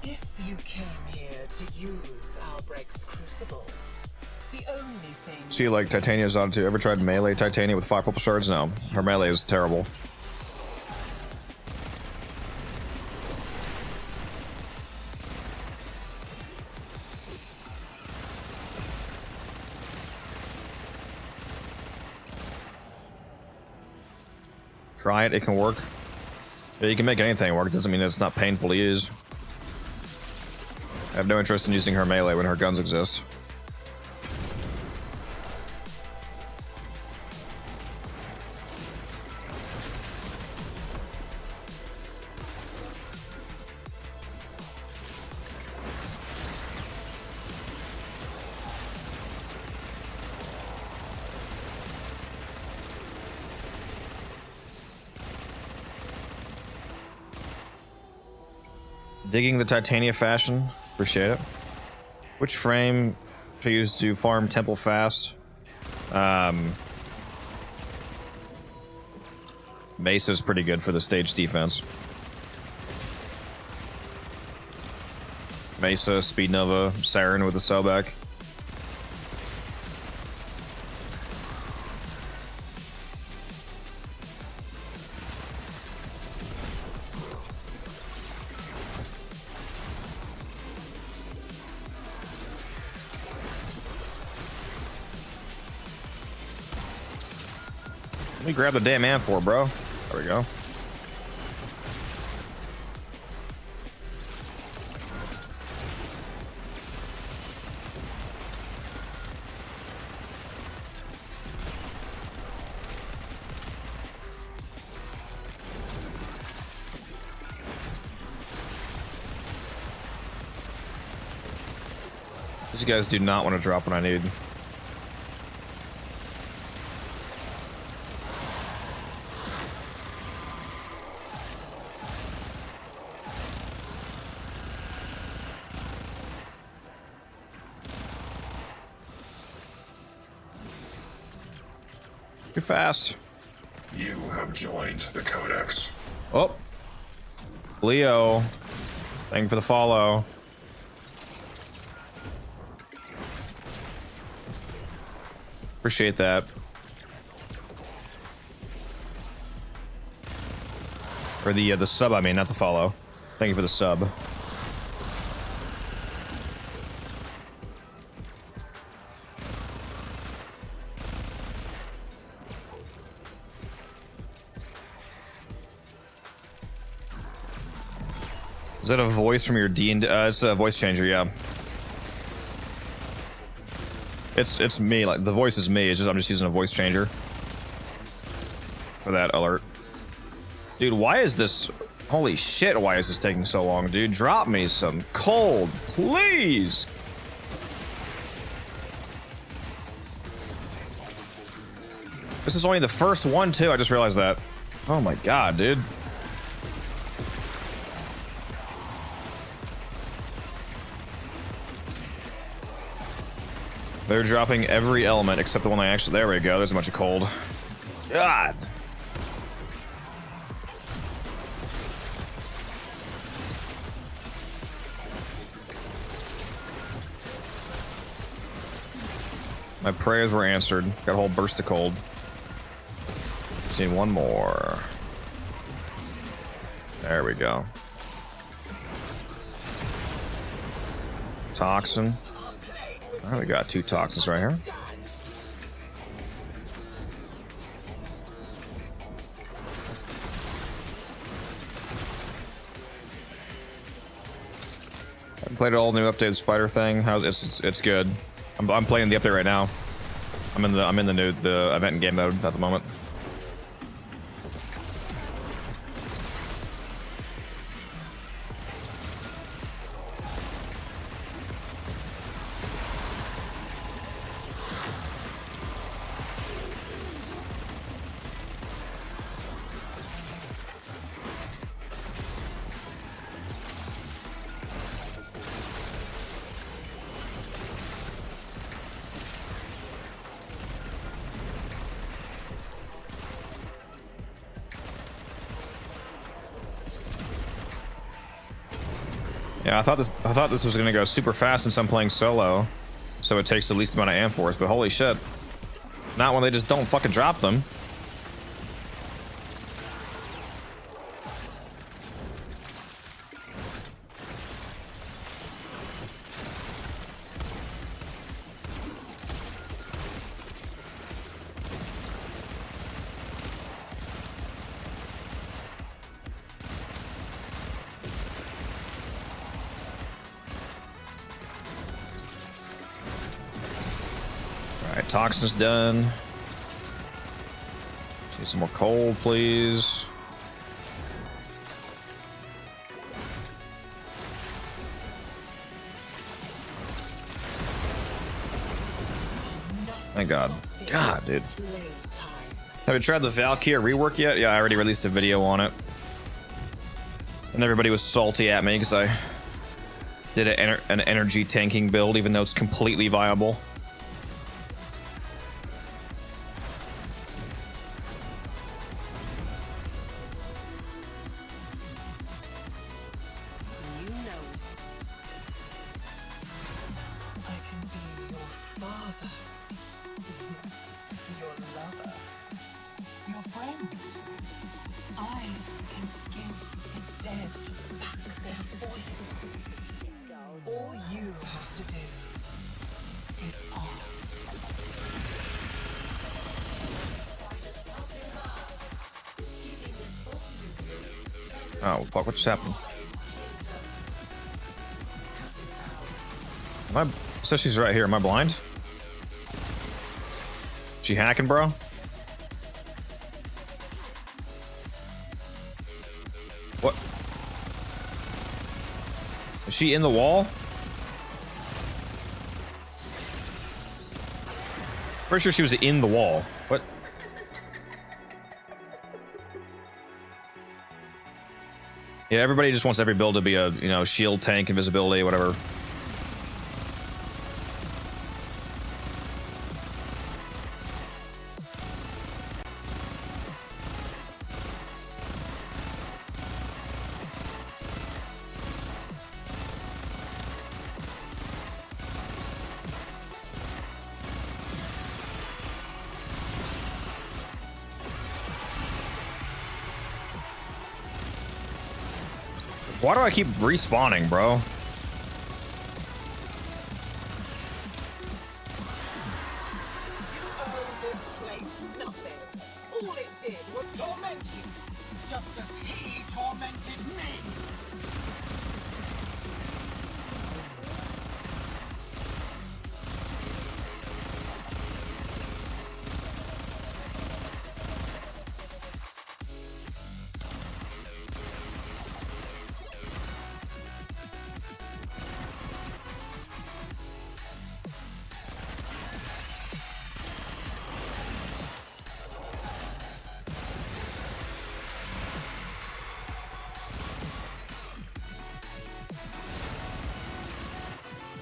If you came here to use Albrecht's crucibles, the only thing. So you like Titania's on too? Ever tried melee Titania with 5 purple shards? No. Her melee is terrible. Try it, it can work. Yeah, you can make anything work, doesn't mean it's not painful to use. I have no interest in using her melee when her guns exist. Digging the Titania fashion. Appreciate it. Which frame should I use to farm Temple fast? Mesa's pretty good for the stage defense. Mesa, Speed Nova, Siren with the Sobek. Let me grab the damn Amphour, bro. There we go. These guys do not want to drop what I need. Too fast. You have joined the Codex. Oh. Leo. Thank you for the follow. Appreciate that. Or the sub, I mean, not the follow. Thank you for the sub. Is that a voice from your D&D? It's a voice changer, yeah. It's me, like, the voice is me, it's just I'm just using a voice changer for that alert. Dude, why is this... Holy shit, why is this taking so long, dude? Drop me some cold, please! This is only the first one, too, I just realized that. Oh my god, dude. They're dropping every element except the one I actually... There we go, there's a bunch of cold. God! My prayers were answered. Got a whole burst of cold. Just need one more. There we go. Toxin. Alright, we got 2 toxins right here. I played all new updated spider thing. It's good. I'm playing the update right now. I'm in the event and game mode at the moment. Yeah, I thought this was gonna go super fast since I'm playing solo, so it takes the least amount of Amphours, but holy shit. Not when they just don't fucking drop them. Alright, toxin's done. Need some more coal, please. Thank God. God, dude. Have you tried the Valkyrie rework yet? Yeah, I already released a video on it. And everybody was salty at me because I did an energy tanking build, even though it's completely viable. All you have to do is ask. Oh, fuck, what just happened? Am I, says she's right here. Am I blind? She hacking, bro? What? Is she in the wall? Pretty sure she was in the wall. What? Yeah, everybody just wants every build to be a, you know, shield, tank, invisibility, whatever. Why do I keep respawning, bro? All it did was torment you, just as he tormented me.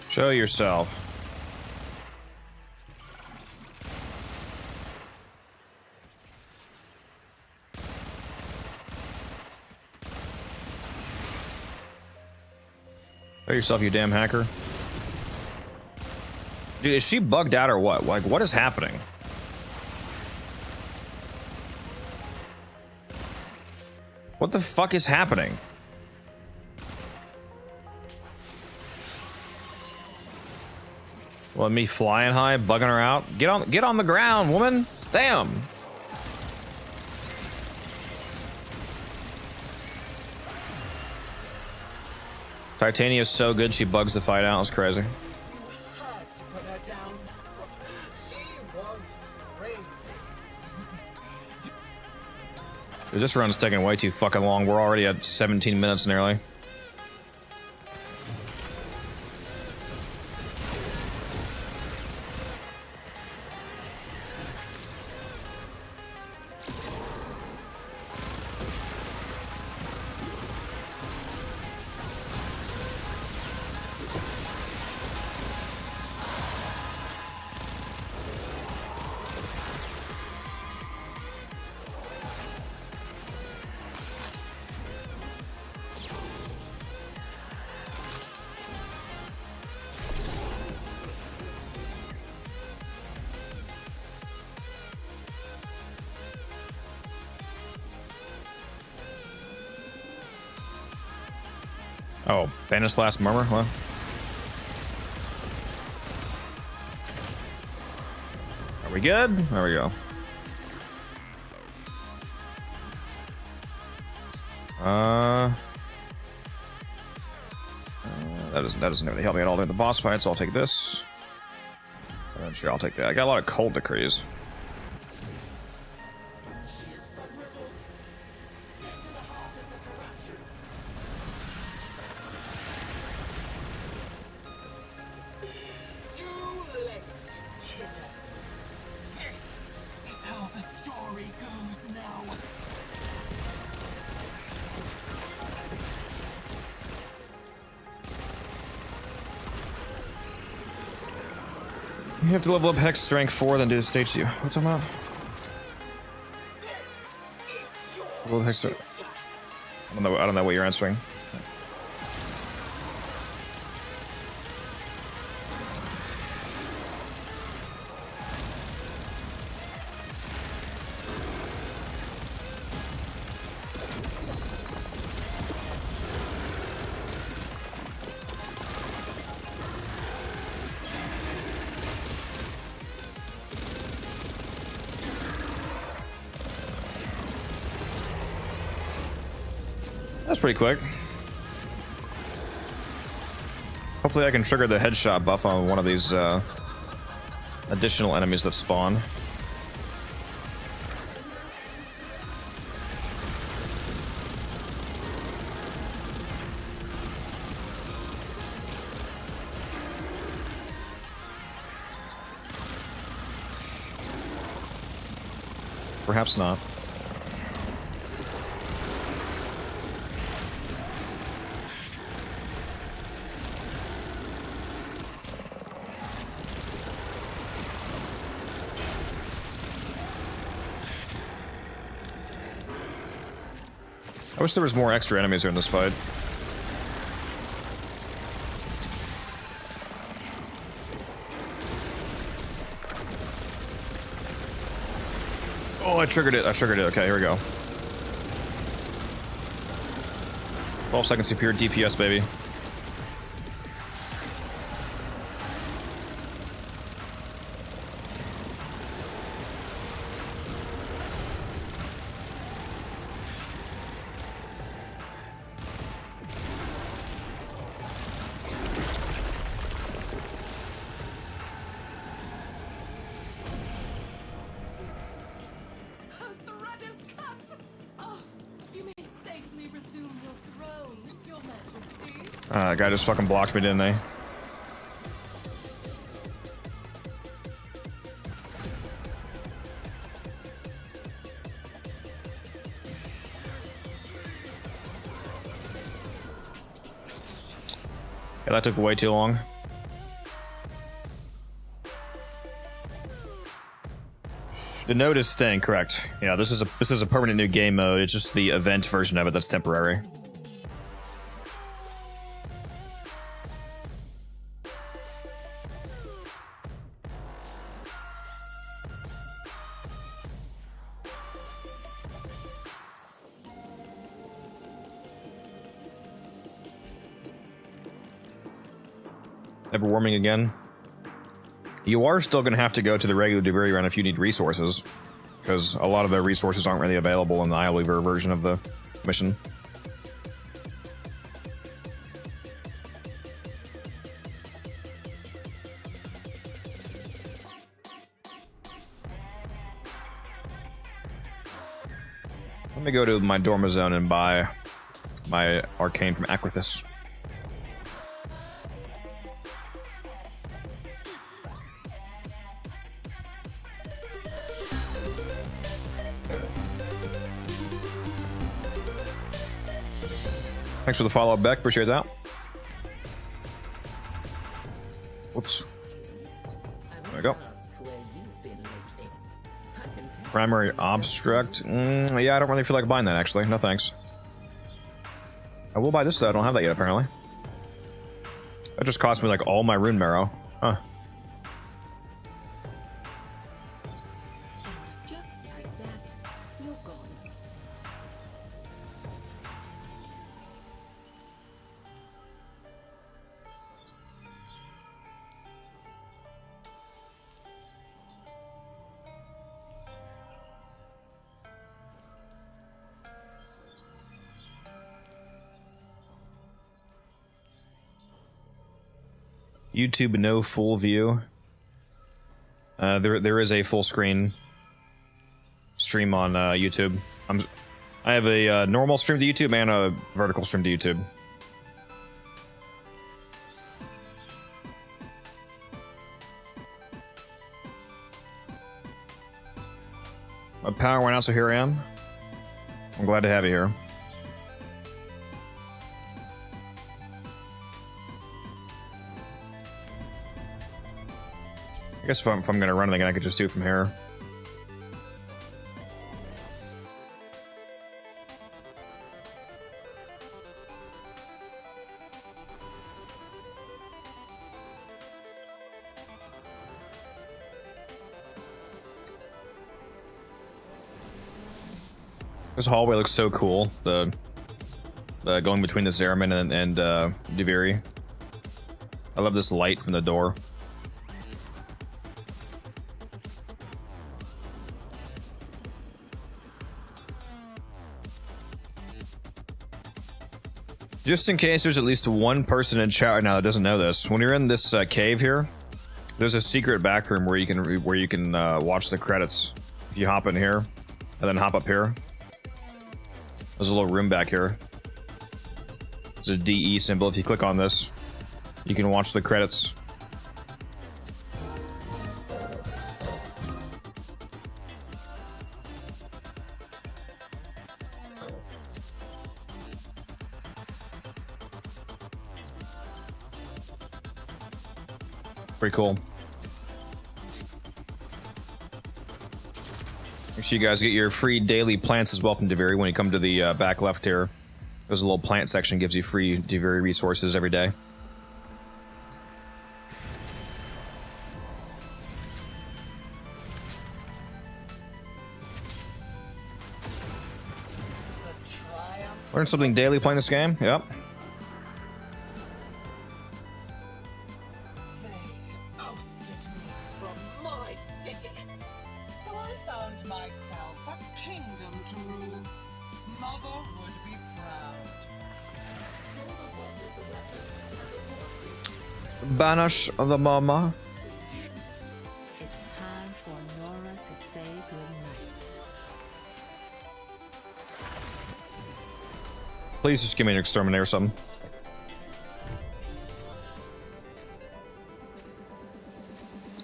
Show yourself. Show yourself, you damn hacker. Dude, is she bugged out or what? Like, what is happening? What the fuck is happening? Well, me flying high, bugging her out. Get on the ground, woman. Damn. Titania's so good she bugs the fight out. It's crazy. You had to put her down. She was crazy. Dude, this run's taking way too fucking long. We're already at 17 minutes nearly. Oh, Banished Last Murmur? Well. Are we good? There we go. That doesn't really help me at all during the boss fight, so I'll take this. Sure, I'll take that. I got a lot of cold decrees. You have to level up Hex Strength 4, then do stage 2. What's I'm about? Level up Hex Strength. I don't know what you're answering. That's pretty quick. Hopefully I can trigger the headshot buff on one of these additional enemies that spawn. Perhaps not. I wish there was more extra enemies here in this fight. Oh, I triggered it. I triggered it. Okay, here we go. 12 seconds to pure DPS, baby. The thread is cut! Oh, you may safely resume your throne, your majesty. That guy just fucking blocked me, didn't they? Yeah, that took way too long. The node is staying correct. Yeah, this is a permanent new game mode. It's just the event version of it that's temporary. Ever warming again? You are still going to have to go to the regular Duviri run if you need resources, because a lot of the resources aren't really available in the Isleweaver version of the mission. Let me go to my Dorma Zone and buy my Arcane from Acrithis. Thanks for the follow-up, Beck. Appreciate that. Whoops. There we go. Primary obstruct. Yeah, I don't really feel like buying that, actually. No thanks. I will buy this, though. I don't have that yet, apparently. That just cost me, like, all my rune marrow. Huh. YouTube no full view. There is a full screen stream on YouTube. I have a normal stream to YouTube and a vertical stream to YouTube. My power went out, so here I am. I'm glad to have you here. I guess if I'm going to run anything, I could just do it from here. This hallway looks so cool. The going between the Zeraman and Duviri. I love this light from the door. Just in case there's at least one person in chat right now that doesn't know this, when you're in this cave here, there's a secret back room where you can watch the credits. If you hop in here and then hop up here, there's a little room back here. There's a DE symbol. If you click on this, you can watch the credits. Pretty cool. Make sure you guys get your free daily plants as well from Deviri when you come to the back left here. There's a little plant section, gives you free Deviri resources every day. Learn something daily playing this game? Yep. Banish the mama. It's time for Nora to say goodnight. Please just give me an exterminator or something.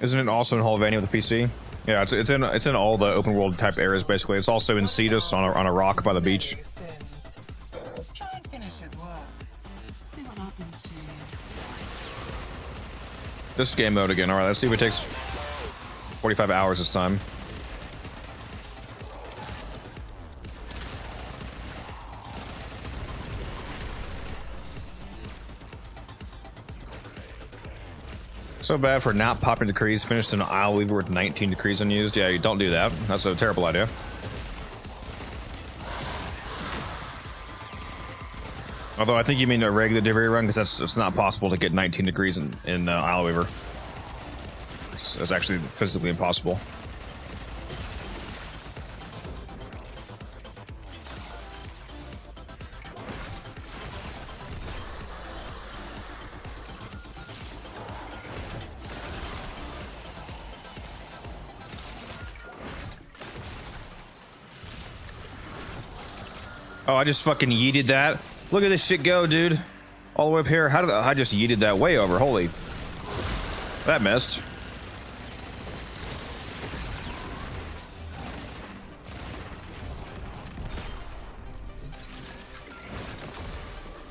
Isn't it also in Holvania with the PC? Yeah, it's in all the open world type areas basically. It's also in Cetus on a rock by the beach. Try and finish his work. See what happens to you. This is game mode again. Alright, let's see if it takes 45 hours this time. So bad for not popping decrees. Finished an Isle Weaver with 19 decrees unused. Yeah, you don't do that. That's a terrible idea. Although I think you mean a regular Deviri run, because it's not possible to get 19 degrees in Isle Weaver. It's actually physically impossible. Oh, I just fucking yeeted that. Look at this shit go, dude. All the way up here. How did I just yeeted that way over? Holy. That missed.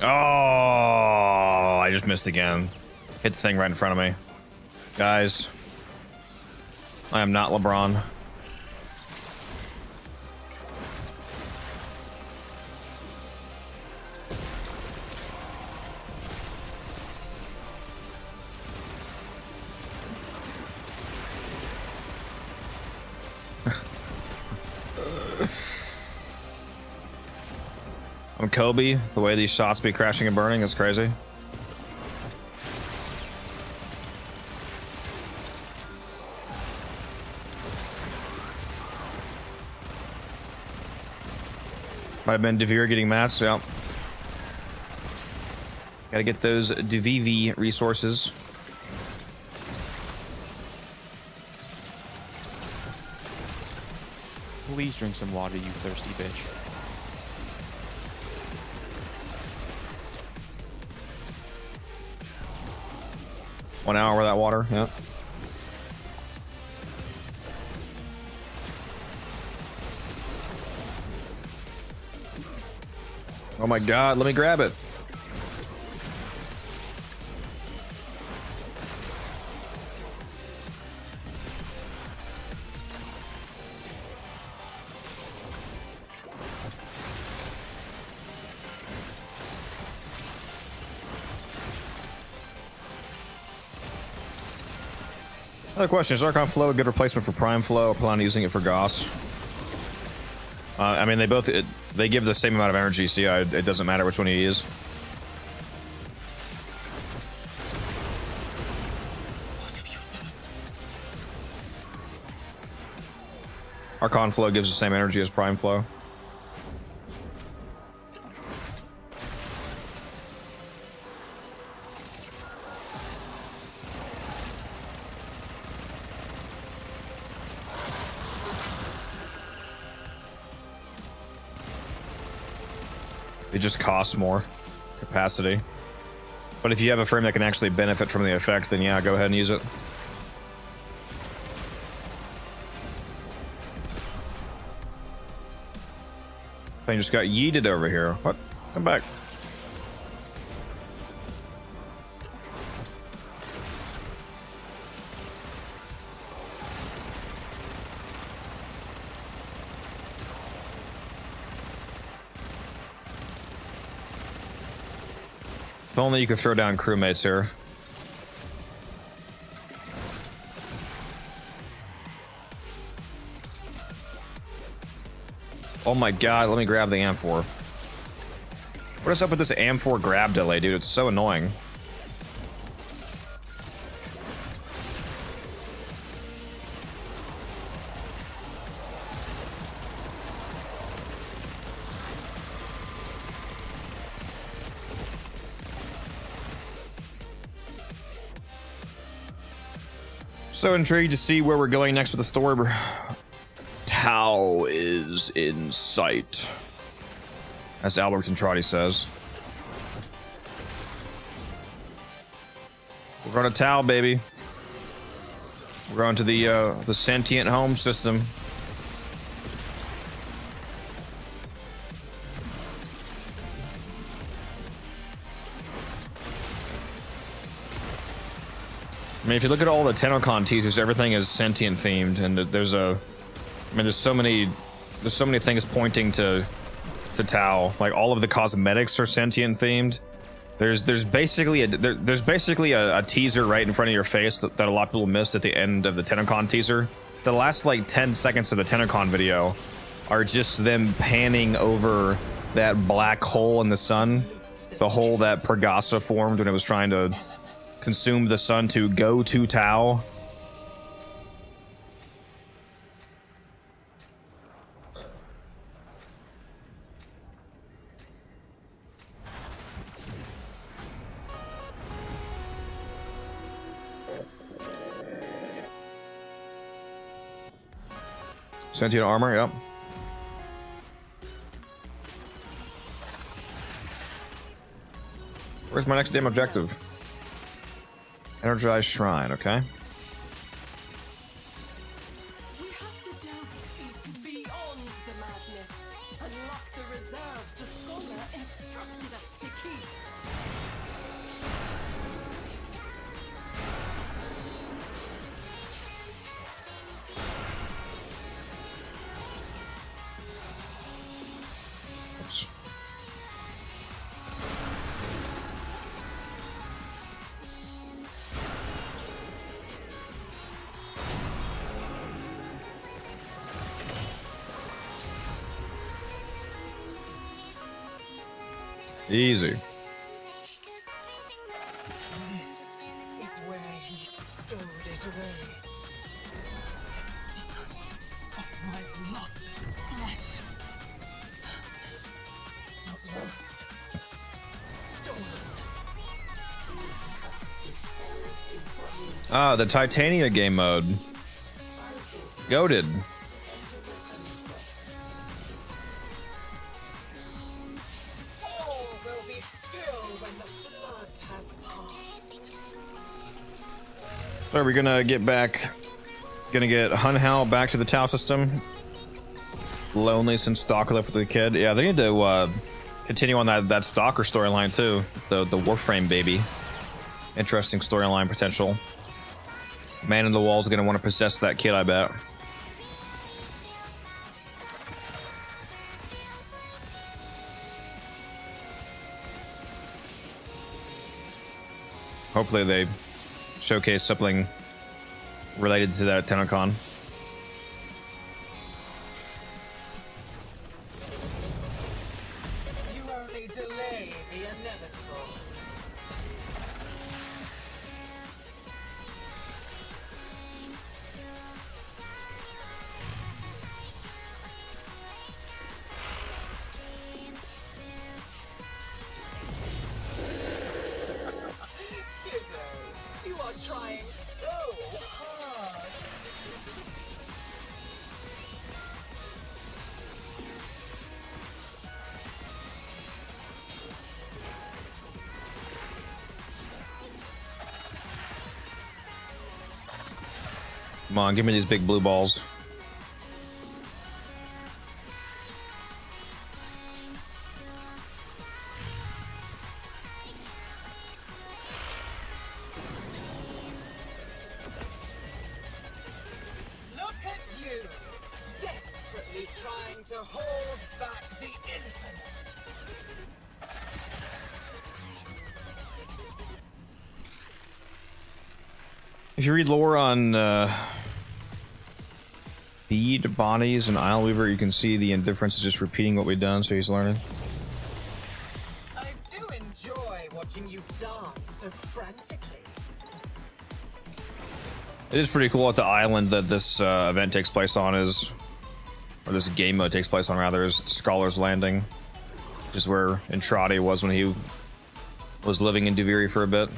Oh, I just missed again. Hit the thing right in front of me. Guys. I am not LeBron. I'm Kobe. The way these shots be crashing and burning is crazy. Might have been Devere getting mats, yeah. Gotta get those Devivi resources. Please drink some water, you thirsty bitch. One hour with that water, yeah. Oh my god, let me grab it. Another question, is Archon Flow a good replacement for Prime Flow? I plan on using it for Gauss. I mean, they give the same amount of energy, so yeah, it doesn't matter which one you use. Archon Flow gives the same energy as Prime Flow. It just costs more capacity. But if you have a frame that can actually benefit from the effect, then yeah, go ahead and use it. I just got yeeted over here. What? Come back. If only you could throw down crewmates here. Oh my god, let me grab the AM4. What is up with this AM4 grab delay, dude? It's so annoying. So intrigued to see where we're going next with the story. Tau is in sight, as Albert Centrati says. We're going to Tau, baby. We're going to the sentient home system. I mean, if you look at all the TennoCon teasers, everything is sentient themed, and there's so many things pointing to Tau. Like all of the cosmetics are sentient themed. There's basically a teaser right in front of your face that a lot of people missed at the end of the TennoCon teaser. The last like 10 seconds of the TennoCon video are just them panning over that black hole in the sun, the hole that Pregasa formed when it was trying to consume the sun to go to Tau. Sentient armor, yep. Where's my next damn objective? Energized shrine, okay. We have to delve beyond the madness. Unlock the reserves the scholar instructed us to keep. Oops. Easy. Is where he stowed it away. The secret of my lost life. Lost. Stolen. Ah, the Titania game mode. Goated. All will be still when the flood has passed. So are we gonna get back? Gonna get Hunhao back to the Tau system? Lonely since Stalker left with the kid. Yeah, they need to continue on that Stalker storyline too. The Warframe baby. Interesting storyline potential. Man in the Wall's gonna want to possess that kid, I bet. Hopefully they showcase something related to that TennoCon. You only delay the inevitable. Kiddo, you are trying so hard. Come on, give me these big blue balls. Look at you, desperately trying to hold back the infinite. If you read lore on Bead, Bodies, and Isleweaver, you can see the indifference is just repeating what we've done, so he's learning. I do enjoy watching you dance so frantically. It is pretty cool at the island that this event takes place on is, or this game mode takes place on rather, is Scholar's Landing, which is where Entrade was when he was living in Duviri for a bit.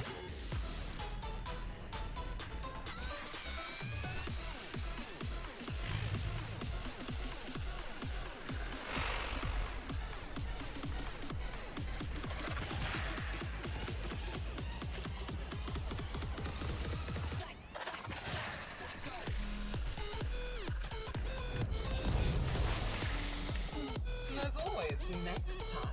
There's always next time.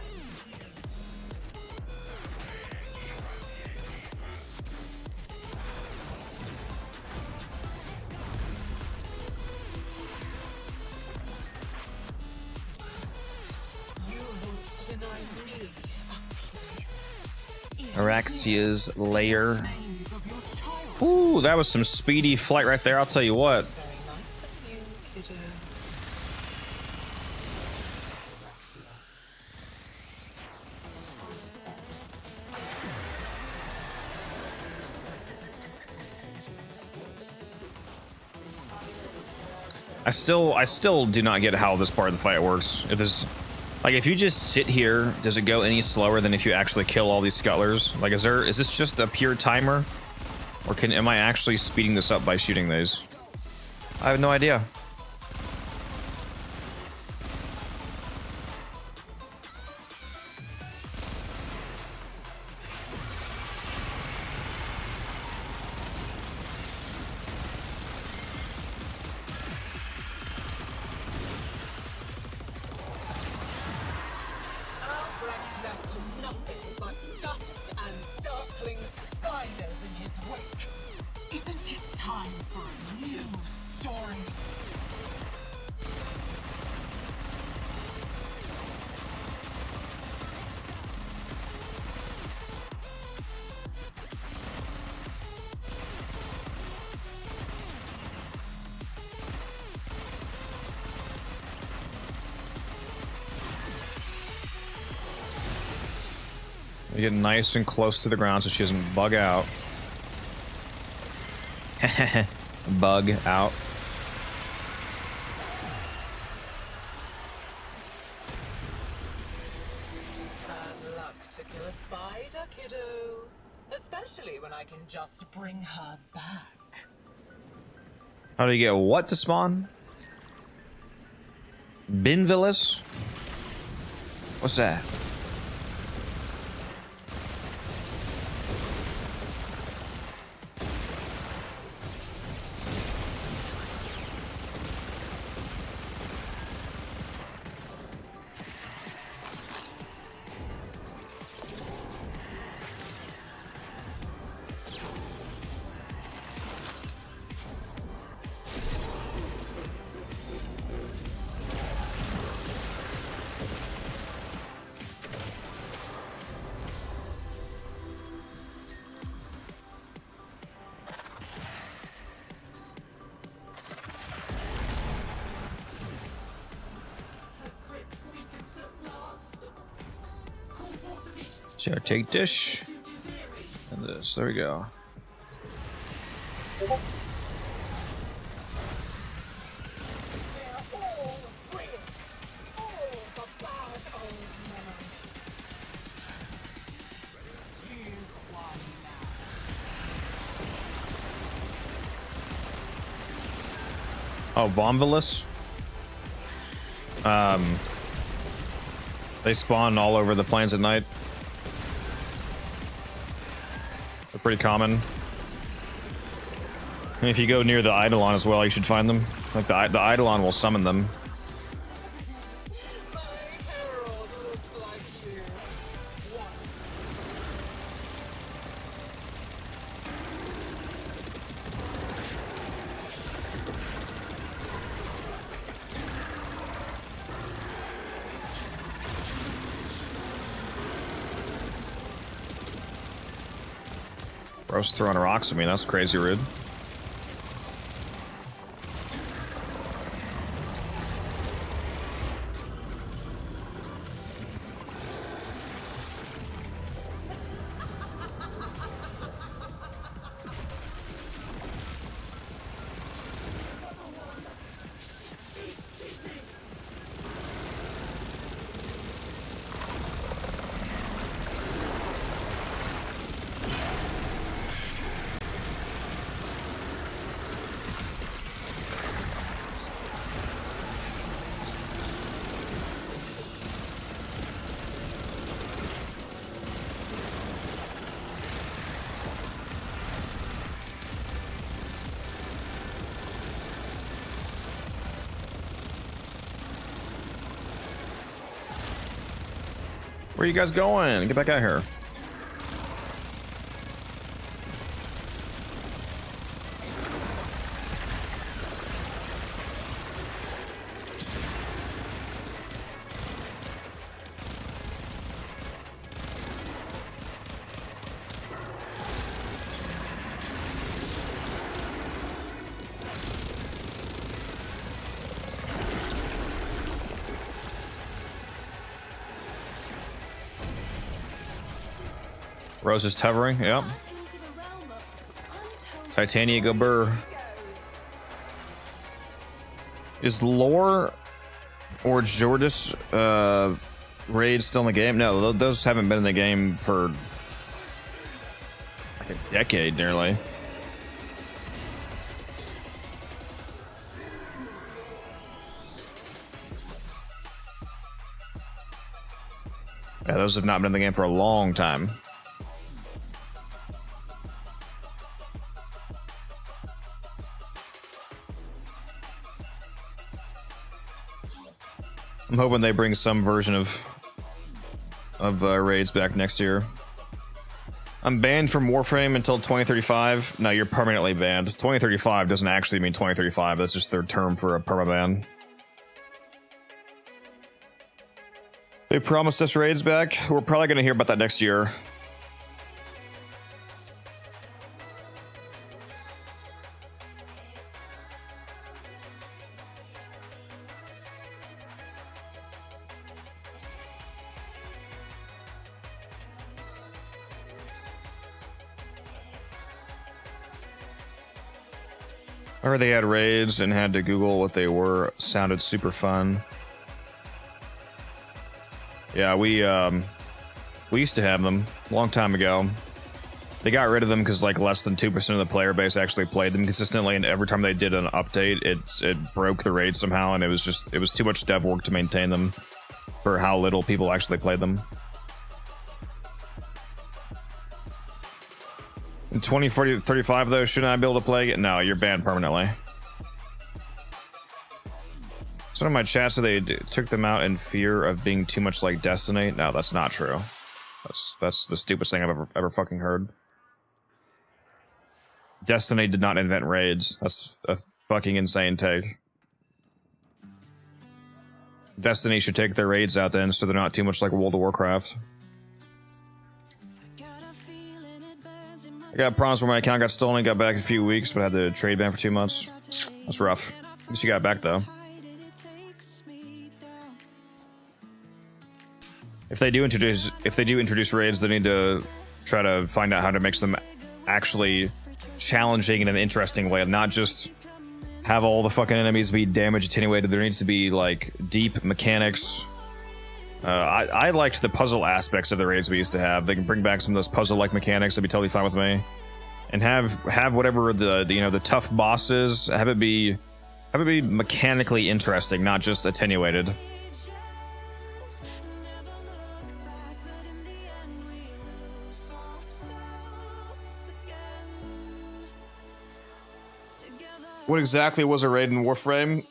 You won't deny me a place. Araxia's lair. Names of your child. Ooh, that was some speedy flight right there, I'll tell you what. Very nice of you, kiddo. I still do not get how this part of the fight works. If this, like, if you just sit here, does it go any slower than if you actually kill all these scuttlers? Like, is this just a pure timer, or am I actually speeding this up by shooting these? I have no idea. Albrecht left nothing but dust and darkling spiders in his wake. Isn't it time for a new story? You get nice and close to the ground so she doesn't bug out. Bug out. Bad luck to kill a spider, kiddo. Especially when I can just bring her back. How do you get what to spawn? Binvillis? What's that? So take dish and this. There we go. They're all real. All the bad old memories. Here's one now. Oh, Vomvilus. They spawn all over the plains at night. They're pretty common. And if you go near the Eidolon as well, you should find them. Like the Eidolon will summon them. My herald looks like you. Bro's throwing rocks at me. That's crazy rude. Where are you guys going? Get back out here. Rose is towering, yep. Titania go burr. Is Lore or Jordis raid still in the game? No, those haven't been in the game for like a decade nearly. Yeah, those have not been in the game for a long time. I'm hoping they bring some version of raids back next year. I'm banned from Warframe until 2035. No, you're permanently banned. 2035 doesn't actually mean 2035. That's just their term for a permaban. They promised us raids back. We're probably going to hear about that next year. I heard they had raids and had to Google what they were. Sounded super fun. Yeah, we used to have them a long time ago. They got rid of them because like less than 2% of the player base actually played them consistently, and every time they did an update, it broke the raid somehow, and it was too much dev work to maintain them for how little people actually played them. In 2035 though, shouldn't I be able to play it? No, you're banned permanently. Some of my chats said they took them out in fear of being too much like Destiny. No, that's not true. That's the stupidest thing I've ever fucking heard. Destiny did not invent raids. That's a fucking insane take. Destiny should take their raids out then, so they're not too much like World of Warcraft. I got problems where my account got stolen, got back in a few weeks, but I had to trade ban for 2 months. That's rough. At least you got back though. If they do introduce raids, they need to try to find out how to make them actually challenging in an interesting way, and not just have all the fucking enemies be damage attenuated. There needs to be like deep mechanics. I liked the puzzle aspects of the raids we used to have. They can bring back some of those puzzle-like mechanics. That'd be totally fine with me. And have whatever the tough bosses, have it be mechanically interesting, not just attenuated. What exactly was a raid in Warframe?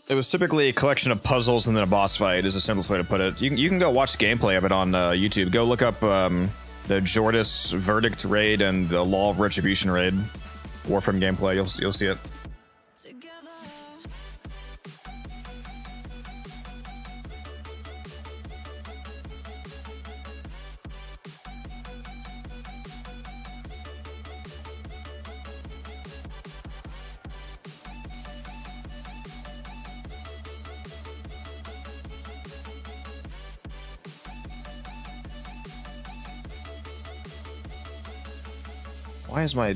It was typically a collection of puzzles and then a boss fight, is the simplest way to put it. You can go watch gameplay of it on YouTube. Go look up the Jordis Verdict raid and the Law of Retribution raid. Warframe gameplay, you'll see it. Why is my...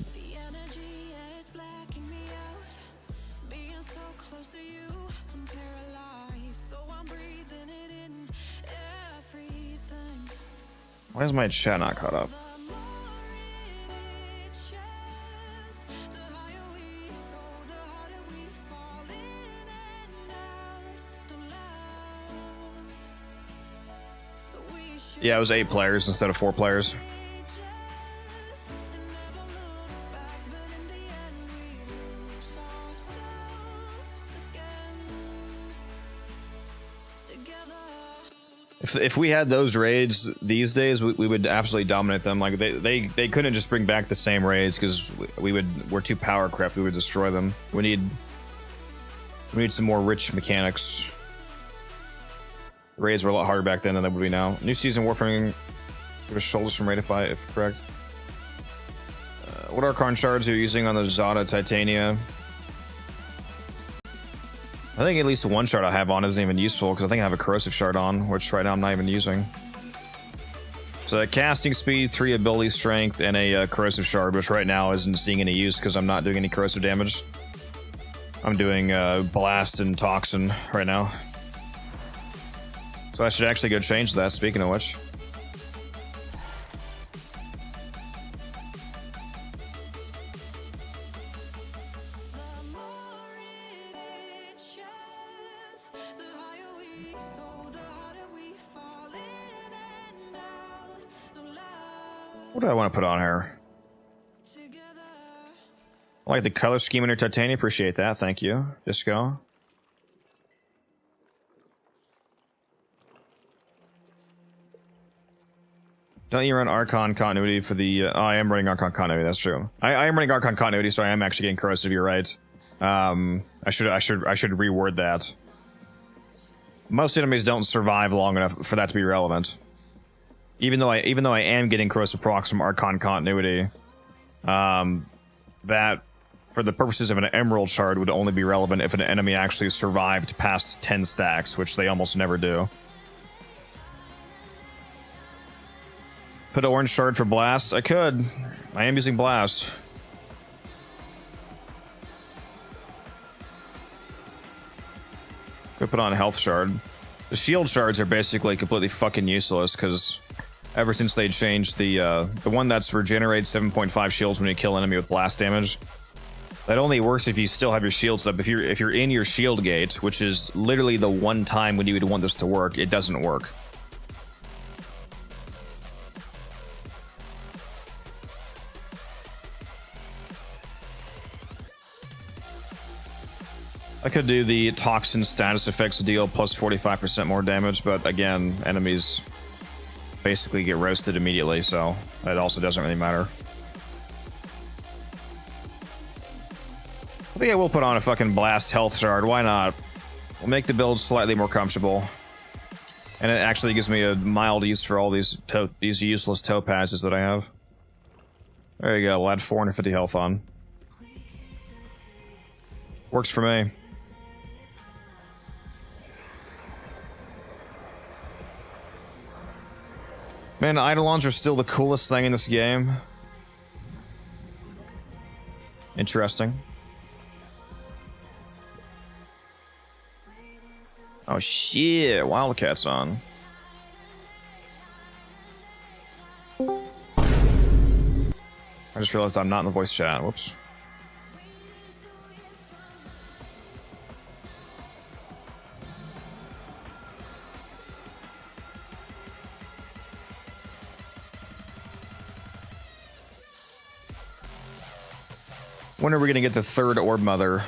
Why is my chat not caught up? Yeah, it was 8 players instead of 4 players. If we had those raids these days, we would absolutely dominate them. Like they couldn't just bring back the same raids because we're too power crept. We would destroy them. We need some more rich mechanics. Raids were a lot harder back then than they would be now. New season Warframe give us shoulders from Raidify, if correct. What Archon shards are you using on the Zada Titania? I think at least one shard I have on isn't even useful because I think I have a corrosive shard on, which right now I'm not even using. So casting speed, 3 ability strength, and a corrosive shard, which right now isn't seeing any use because I'm not doing any corrosive damage. I'm doing blast and toxin right now. So I should actually go change that, speaking of which. What do I want to put on here? I like the color scheme in your Titania. Appreciate that. Thank you. Disco. Don't you run Archon continuity for the... oh, I am running Archon continuity. That's true. I am running Archon continuity, so I am actually getting corrosive. You're right. I should reword that. Most enemies don't survive long enough for that to be relevant. Even though I am getting corrosive procs from Archon continuity, that for the purposes of an emerald shard would only be relevant if an enemy actually survived past 10 stacks, which they almost never do. Put an orange shard for blast? I could. I am using blast. Could put on a health shard. The shield shards are basically completely fucking useless because ever since they changed the one that's regenerates 7.5 shields when you kill an enemy with blast damage, that only works if you still have your shields up. If you're in your shield gate, which is literally the one time when you would want this to work, it doesn't work. I could do the toxin status effects deal plus 45% more damage, but again, enemies basically get roasted immediately, so it also doesn't really matter. I think I will put on a fucking blast health shard. Why not? We'll make the build slightly more comfortable, and it actually gives me a mild use for all these useless topazes that I have. There you go. We'll add 450 health on. Works for me. Man, Eidolons are still the coolest thing in this game. Interesting. Oh shit, Wildcat's on. I just realized I'm not in the voice chat. Whoops. When are we gonna get the third Orb Mother?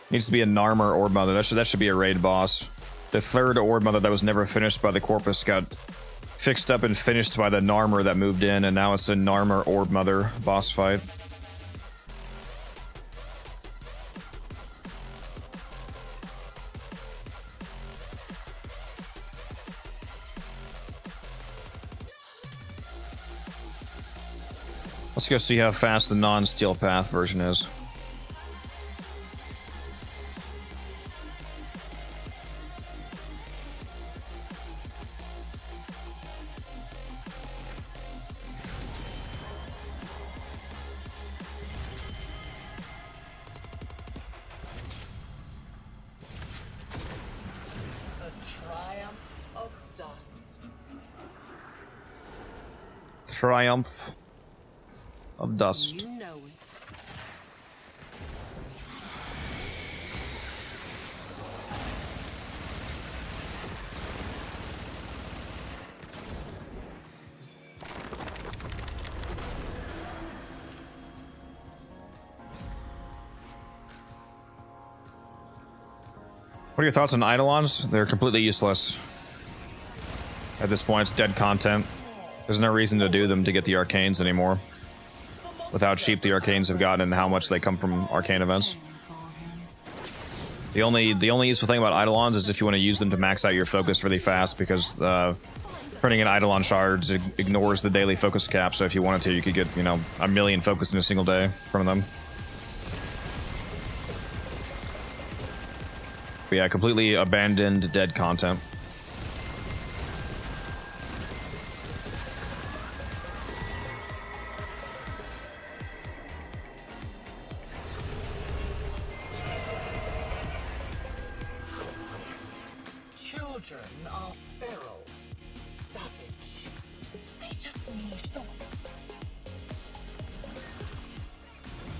Needs to be a Narmer Orb Mother. That should be a raid boss. The third Orb Mother that was never finished by the Corpus got fixed up and finished by the Narmer that moved in, and now it's a Narmer Orb Mother boss fight. Let's go see how fast the non-steel path version is. Triumph of Dust. You know it. What are your thoughts on Eidolons? They're completely useless. At this point, it's dead content. There's no reason to do them to get the arcanes anymore. With how cheap the arcanes have gotten and how much they come from arcane events. The only useful thing about Eidolons is if you want to use them to max out your focus really fast, because printing in Eidolon shards ignores the daily focus cap, so if you wanted to, you could get, you know, 1 million focus in a single day from them. But yeah, completely abandoned, dead content. Children are feral, savage. They just need the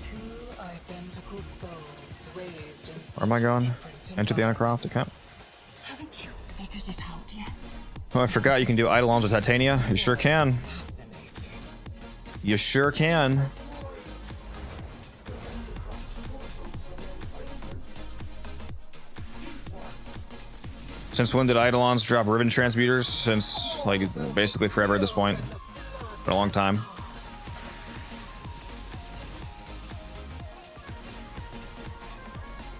two identical souls raised in Where am I going? Enter the Uncroft account. Haven't you figured it out yet? Oh, I forgot you can do Eidolons with Titania. You sure can. You sure can. Since when did Eidolons drop ribbon transmuters? Since, like, basically forever at this point. For a long time.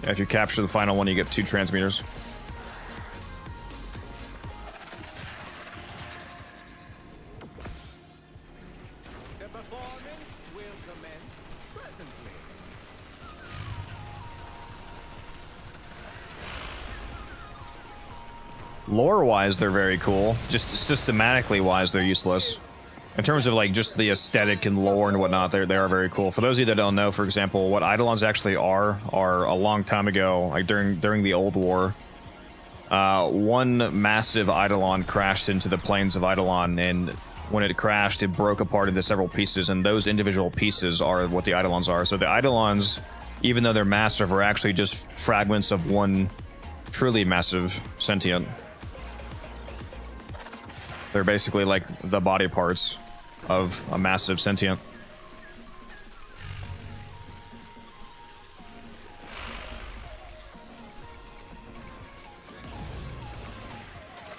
Yeah, if you capture the final one, you get 2 transmuters. The performance will commence presently. Lore-wise, they're very cool. Just systematically wise, they're useless. In terms of like just the aesthetic and lore and whatnot, they are very cool. For those of you that don't know, for example, what Eidolons actually are a long time ago, like during the Old War, one massive Eidolon crashed into the plains of Eidolon, and when it crashed, it broke apart into several pieces, and those individual pieces are what the Eidolons are. So the Eidolons, even though they're massive, are actually just fragments of one truly massive sentient. They're basically like the body parts of a massive sentient.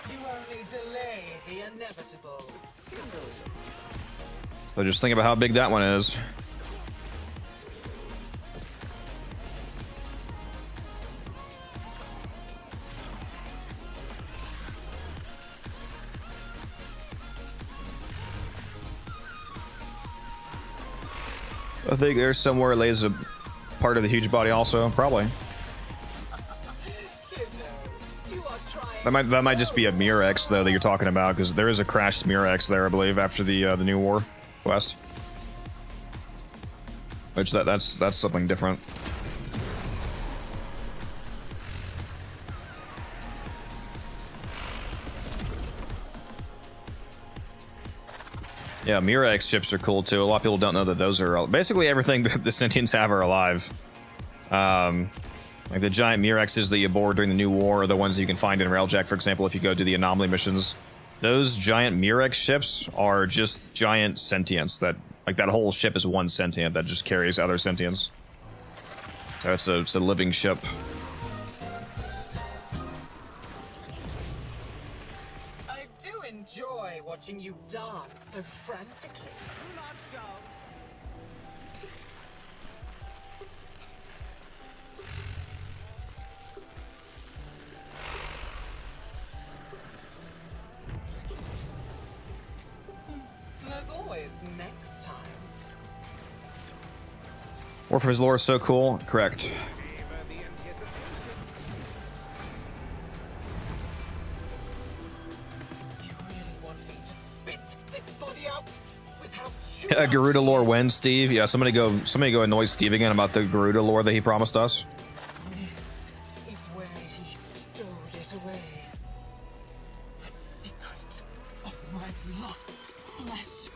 You only delay the inevitable. So just think about how big that one is. I think there's somewhere lays a part of the huge body also, probably. That might just be a Murex though that you're talking about, because there is a crashed Murex there, I believe, after the new war quest. Which that's something different. Yeah, Murex ships are cool too. A lot of people don't know that those are basically everything that the Sentients have are alive. Like the giant Murexes that you board during the New War are the ones you can find in Railjack, for example, if you go do the anomaly missions. Those giant Murex ships are just giant sentients that, like, that whole ship is one sentient that just carries other sentients. So it's a living ship. I do enjoy watching you dance so frantically. Not so. There's always next time. Warframe's lore is so cool. Correct. You really want me to spit this body out without Yeah, Garuda lore when, Steve? Yeah, somebody go annoy Steve again about the Garuda lore that he promised us. This is where he stowed it away. The secret of my lost flesh.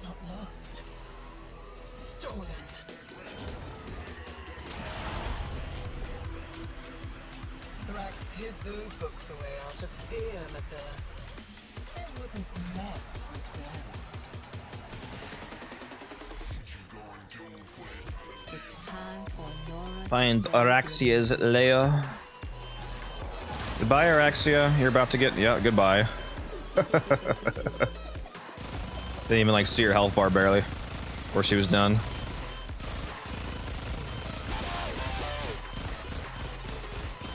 Not lost. Stolen. Thrax hid those books away out of fear, Mathila. They wouldn't mess with them. It's time for Laura. Find Araxia's lair. Goodbye, Araxia. You're about to get... Yeah, goodbye. Didn't even, like, see her health bar, barely. Before she was done.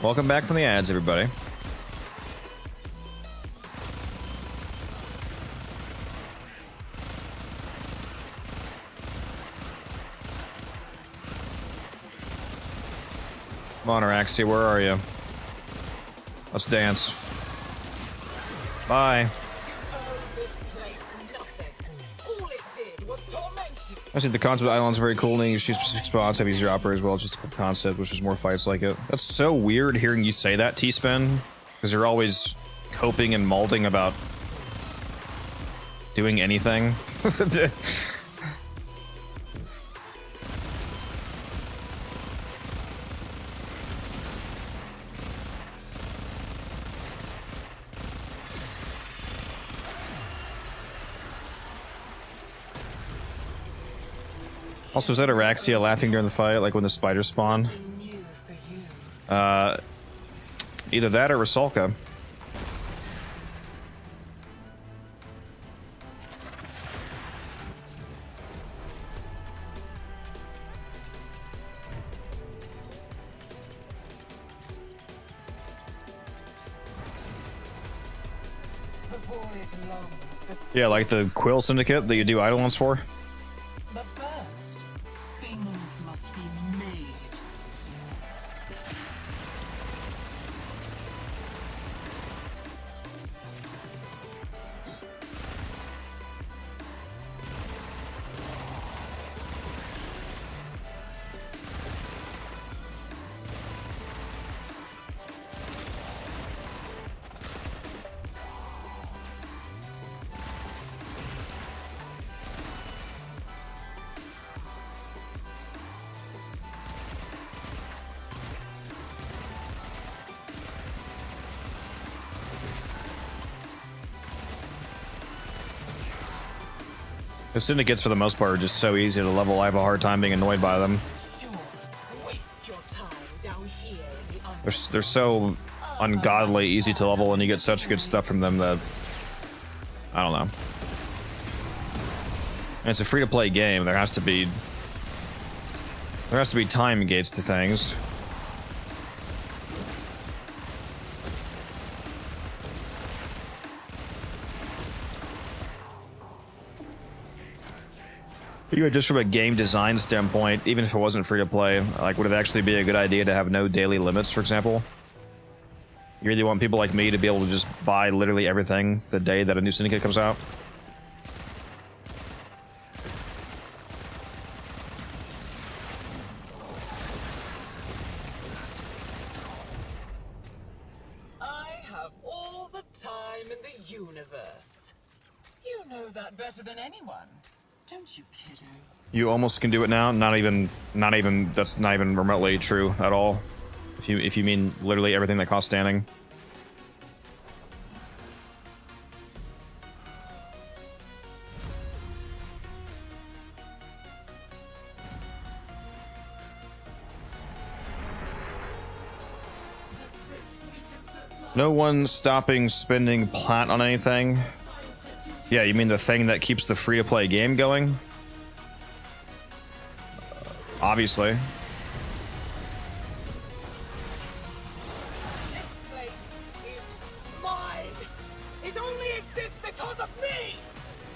Welcome back from the ads, everybody. Come on, Araxia, where are you? Let's dance. Bye. I think the concept of the island's very cool, and you choose specific spots, have easier opera as well, just a cool concept, which is more fights like it. That's so weird hearing you say that, T-Spin, because you're always coping and malding about doing anything. Also, is that Araxia laughing during the fight, like when the spiders spawn? Either that or Rusalka. Yeah, like the Quill Syndicate that you do Eidolons for. But first, things must be made. The Syndicates, for the most part, are just so easy to level. I have a hard time being annoyed by them. They're so ungodly easy to level, and you get such good stuff from them that... I don't know. And it's a free-to-play game. There has to be time gates to things. Just from a game design standpoint, even if it wasn't free to play, like, would it actually be a good idea to have no daily limits, for example? You really want people like me to be able to just buy literally everything the day that a new syndicate comes out? I have all the time in the universe. You know that better than anyone. Don't you, kiddo? You almost can do it now. Not even. That's not even remotely true at all. If you mean literally everything that costs standing. No one stopping spending plat on anything. Yeah, you mean the thing that keeps the free-to-play game going? Obviously. This place is mine. It only exists because of me.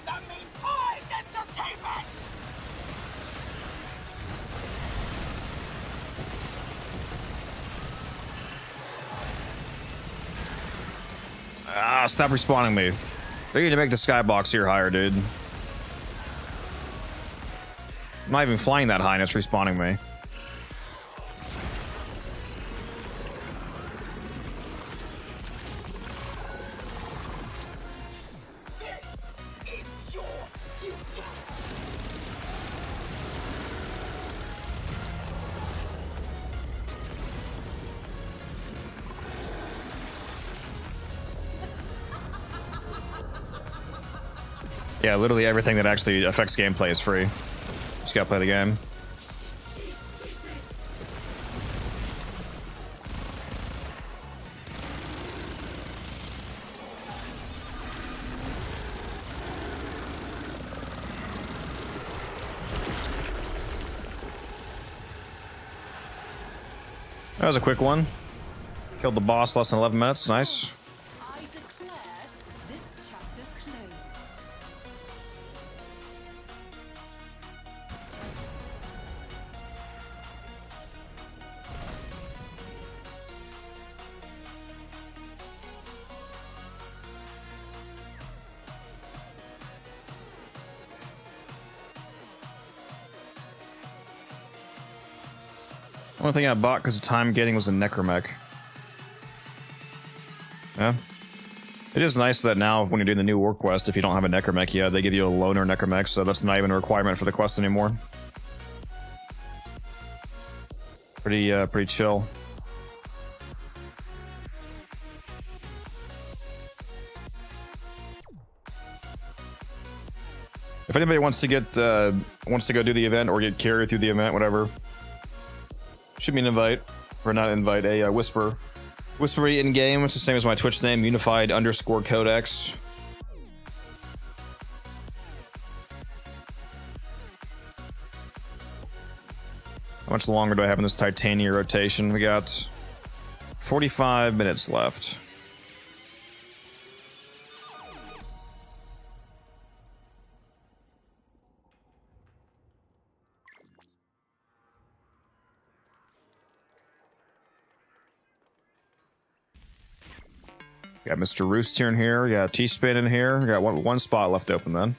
That means I get to keep it. Ah, stop respawning me. They need to make the skybox here higher, dude. I'm not even flying that high and it's respawning me. This is your future. Yeah, literally everything that actually affects gameplay is free. Just gotta play the game. That was a quick one. Killed the boss less than 11 minutes. Nice. I declare this chapter closed. Only thing I bought because of time getting was a necromech. Yeah. It is nice that now when you're doing the new work quest, if you don't have a necromech yet, they give you a loner necromech, so that's not even a requirement for the quest anymore. Pretty chill. If anybody wants to go do the event or get carried through the event, whatever, shoot me an invite, or not invite, a whisper. Whispery in game, it's the same as my Twitch name, unified_codex. How much longer do I have in this Titania rotation? We got 45 minutes left. Got Mr. Rooster in here. We got T-Spin in here. We got one spot left open then.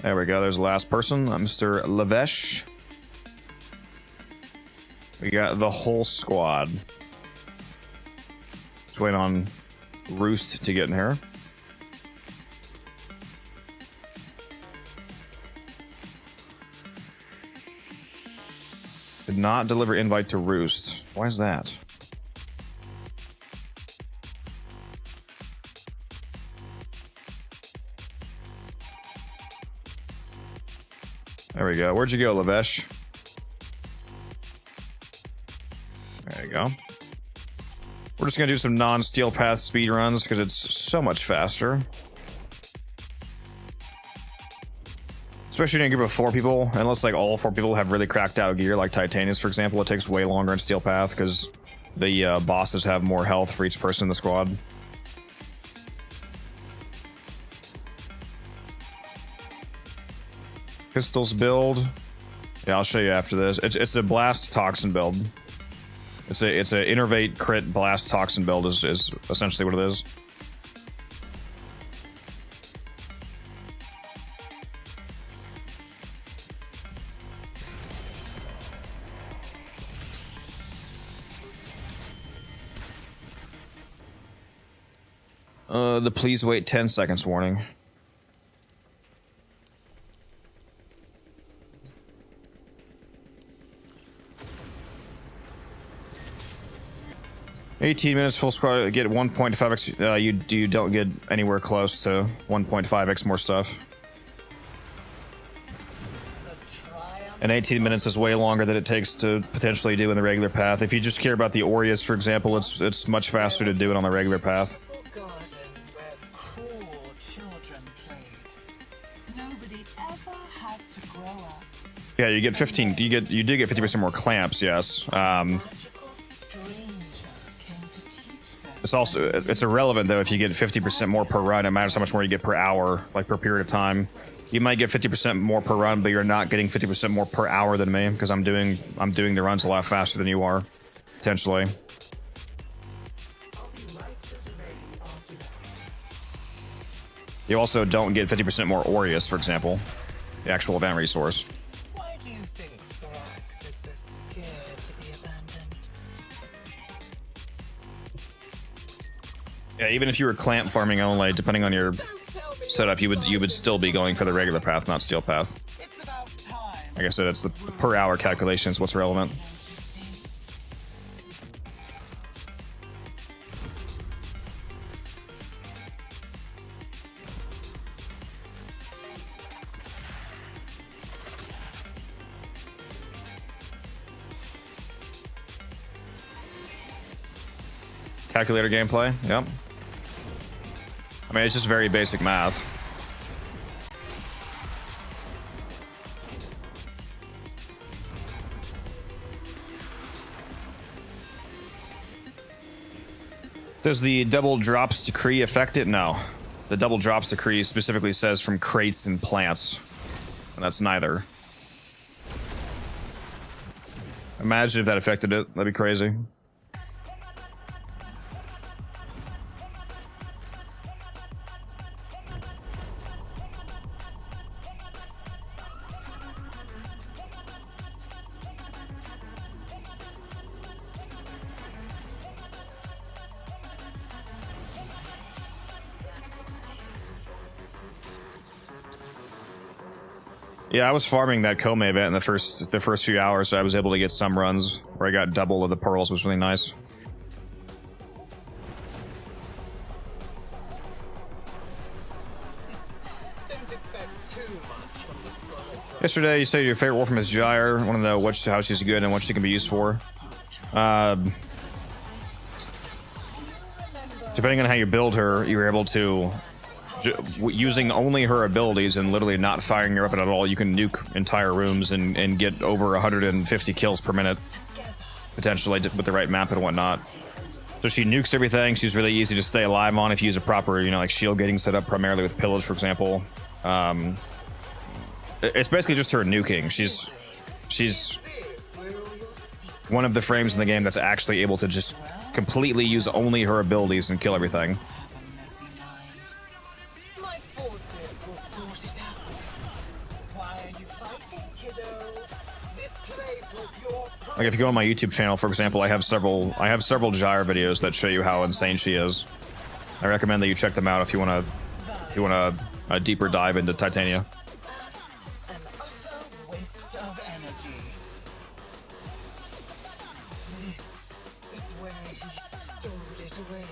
There we go. There's the last person, Mr. Lavesh. We got the whole squad. Just waiting on Roost to get in here. Did not deliver invite to Roost. Why is that? There we go. Where'd you go, Lavesh? There you go. We're just gonna do some non-steel path speed runs because it's so much faster. Especially in a group of 4 people, unless like all 4 people have really cracked out gear, like Titanius, for example, it takes way longer in Steel Path because the bosses have more health for each person in the squad. Pistols build. Yeah, I'll show you after this. It's a blast toxin build. It's a innervate crit blast toxin build is essentially what it is. The please wait 10 seconds warning. $18 minutes full squad, get 1.5x. You don't get anywhere close to 1.5x more stuff. And 18 minutes is way longer than it takes to potentially do in the regular path. If you just care about the Aureus, for example, it's much faster to do it on the regular path. Garden where cruel children played. Nobody ever had to grow up. Yeah, you get 15. You do get 50% more clamps. Yes. Magical stranger came to teach them. It's also it's irrelevant though if you get 50% more per run. It matters how much more you get per hour, like per period of time. You might get 50% more per run, but you're not getting 50% more per hour than me because I'm doing the runs a lot faster than you are, potentially. You also don't get 50% more Aureus, for example, the actual event resource. Why do you think Thorax is so scared to be abandoned? Yeah, even if you were clamp farming only, depending on your setup, you would still be going for the regular path, not steel path. It's about time. Like I said, it's the per hour calculation is what's relevant. Calculator gameplay, yep. I mean, it's just very basic math. Does the double drops decree affect it? No. The double drops decree specifically says from crates and plants. And that's neither. Imagine if that affected it. That'd be crazy. Yeah, I was farming that Kome event in the first few hours, so I was able to get some runs where I got double of the pearls, which was really nice. Don't expect too much from the scholars. Yesterday, you said your favorite Warframe is Gyre. I want to know how she's good and what she can be used for. Depending on how you build her, you're able to, using only her abilities and literally not firing her up at all, you can nuke entire rooms and get over 150 kills per minute, potentially, with the right map and whatnot. So she nukes everything. She's really easy to stay alive on if you use a proper, like shield gating setup, primarily with pillage, for example. It's basically just her nuking. She's one of the frames in the game that's actually able to just completely use only her abilities and kill everything. My forces will sort it out. Why are you fighting, kiddo? This place was your Like if you go on my YouTube channel, for example, I have several Gyre videos that show you how insane she is. I recommend that you check them out if you want a deeper dive into Titania. An utter waste of energy. This is where he stowed it away.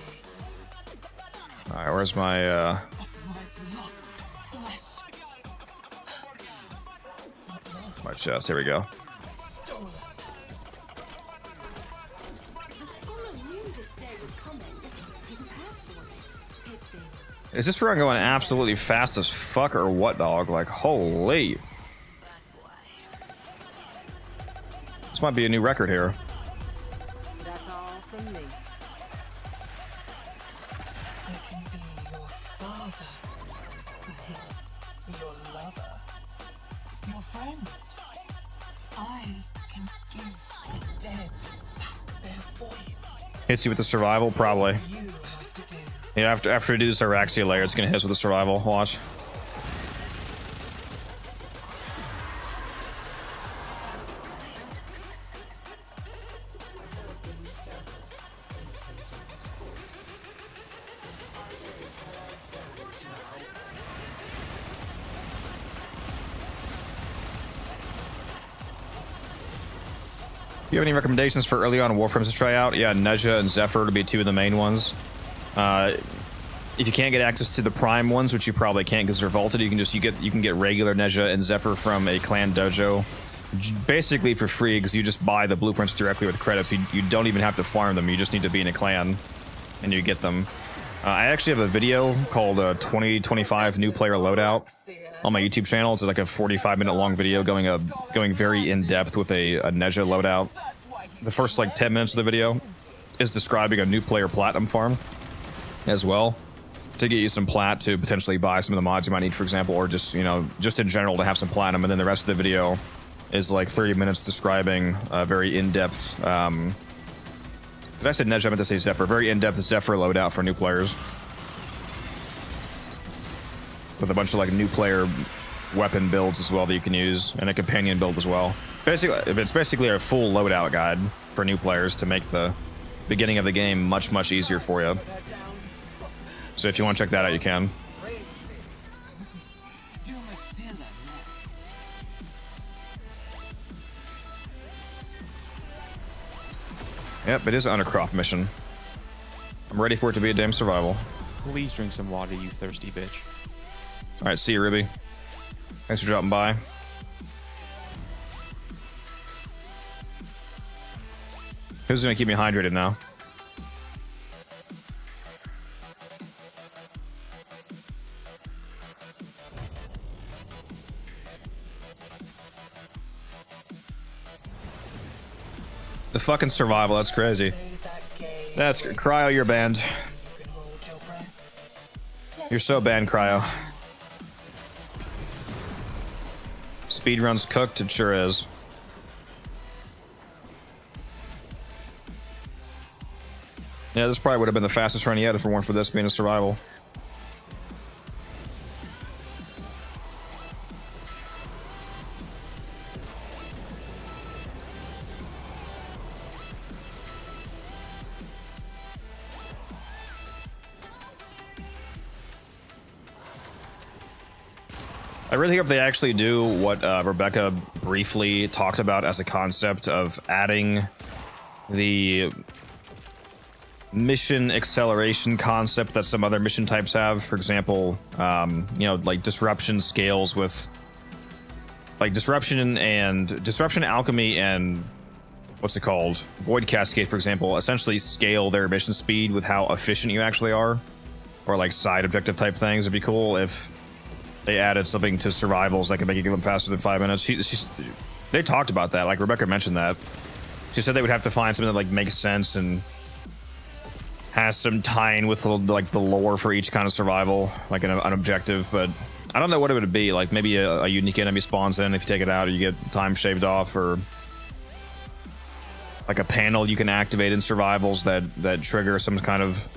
All right, where's my My lost flesh. my chest? Here we go. Stolen. The scholar knew this day was coming. He prepared for it. Hid things. Is this run going absolutely fast as fuck or what, dog? Like, holy. This might be a new record here. That's all from me. I can be your father, your lover, your friend. I can give the dead their voice. Hits you with the survival? Probably. You have to do. Yeah, after we do this Araxia layer, it's gonna hit us with the survival. Watch. Do you have any recommendations for early on Warframes to try out? Yeah, Neja and Zephyr to be two of the main ones. If you can't get access to the Prime ones, which you probably can't because they're vaulted, you can get regular Neja and Zephyr from a clan dojo basically for free because you just buy the blueprints directly with credits. You don't even have to farm them. You just need to be in a clan and you get them. I actually have a video called 2025 New Player Loadout on my YouTube channel. It's like a 45-minute long video going very in depth with a Neja loadout. The first like 10 minutes of the video is describing a new player platinum farm as well, to get you some plat to potentially buy some of the mods you might need, for example, or just, you know, just in general to have some platinum. And then the rest of the video is like 30 minutes describing a very in-depth, did I say Neja? I meant to say Zephyr. Very in-depth Zephyr loadout for new players. With a bunch of like new player weapon builds as well that you can use, and a companion build as well. Basically, it's basically a full loadout guide for new players to make the beginning of the game much easier for you. So if you want to check that out, you can. Yep, it is an Undercroft mission. I'm ready for it to be a damn survival. Please drink some water, you thirsty bitch. All right, see you, Ruby. Thanks for dropping by. Who's gonna keep me hydrated now? The fucking survival, that's crazy. That's Cryo, you're banned. You're so banned, Cryo. Speedrun's cooked, it sure is. Yeah, this probably would have been the fastest run yet if it weren't for this being a survival. I really hope they actually do what Rebecca briefly talked about as a concept of adding the mission acceleration concept that some other mission types have. For example, you know, like disruption scales with like disruption alchemy and what's it called? Void Cascade, for example, essentially scale their mission speed with how efficient you actually are, or like side objective type things. It'd be cool if they added something to survivals that could make you get them faster than 5 minutes. They talked about that. Like Rebecca mentioned that. She said they would have to find something that like makes sense and has some tie-in with like the lore for each kind of survival, like an objective. But I don't know what it would be. Like maybe a unique enemy spawns in if you take it out, or you get time shaved off, or like a panel you can activate in survivals that trigger some kind of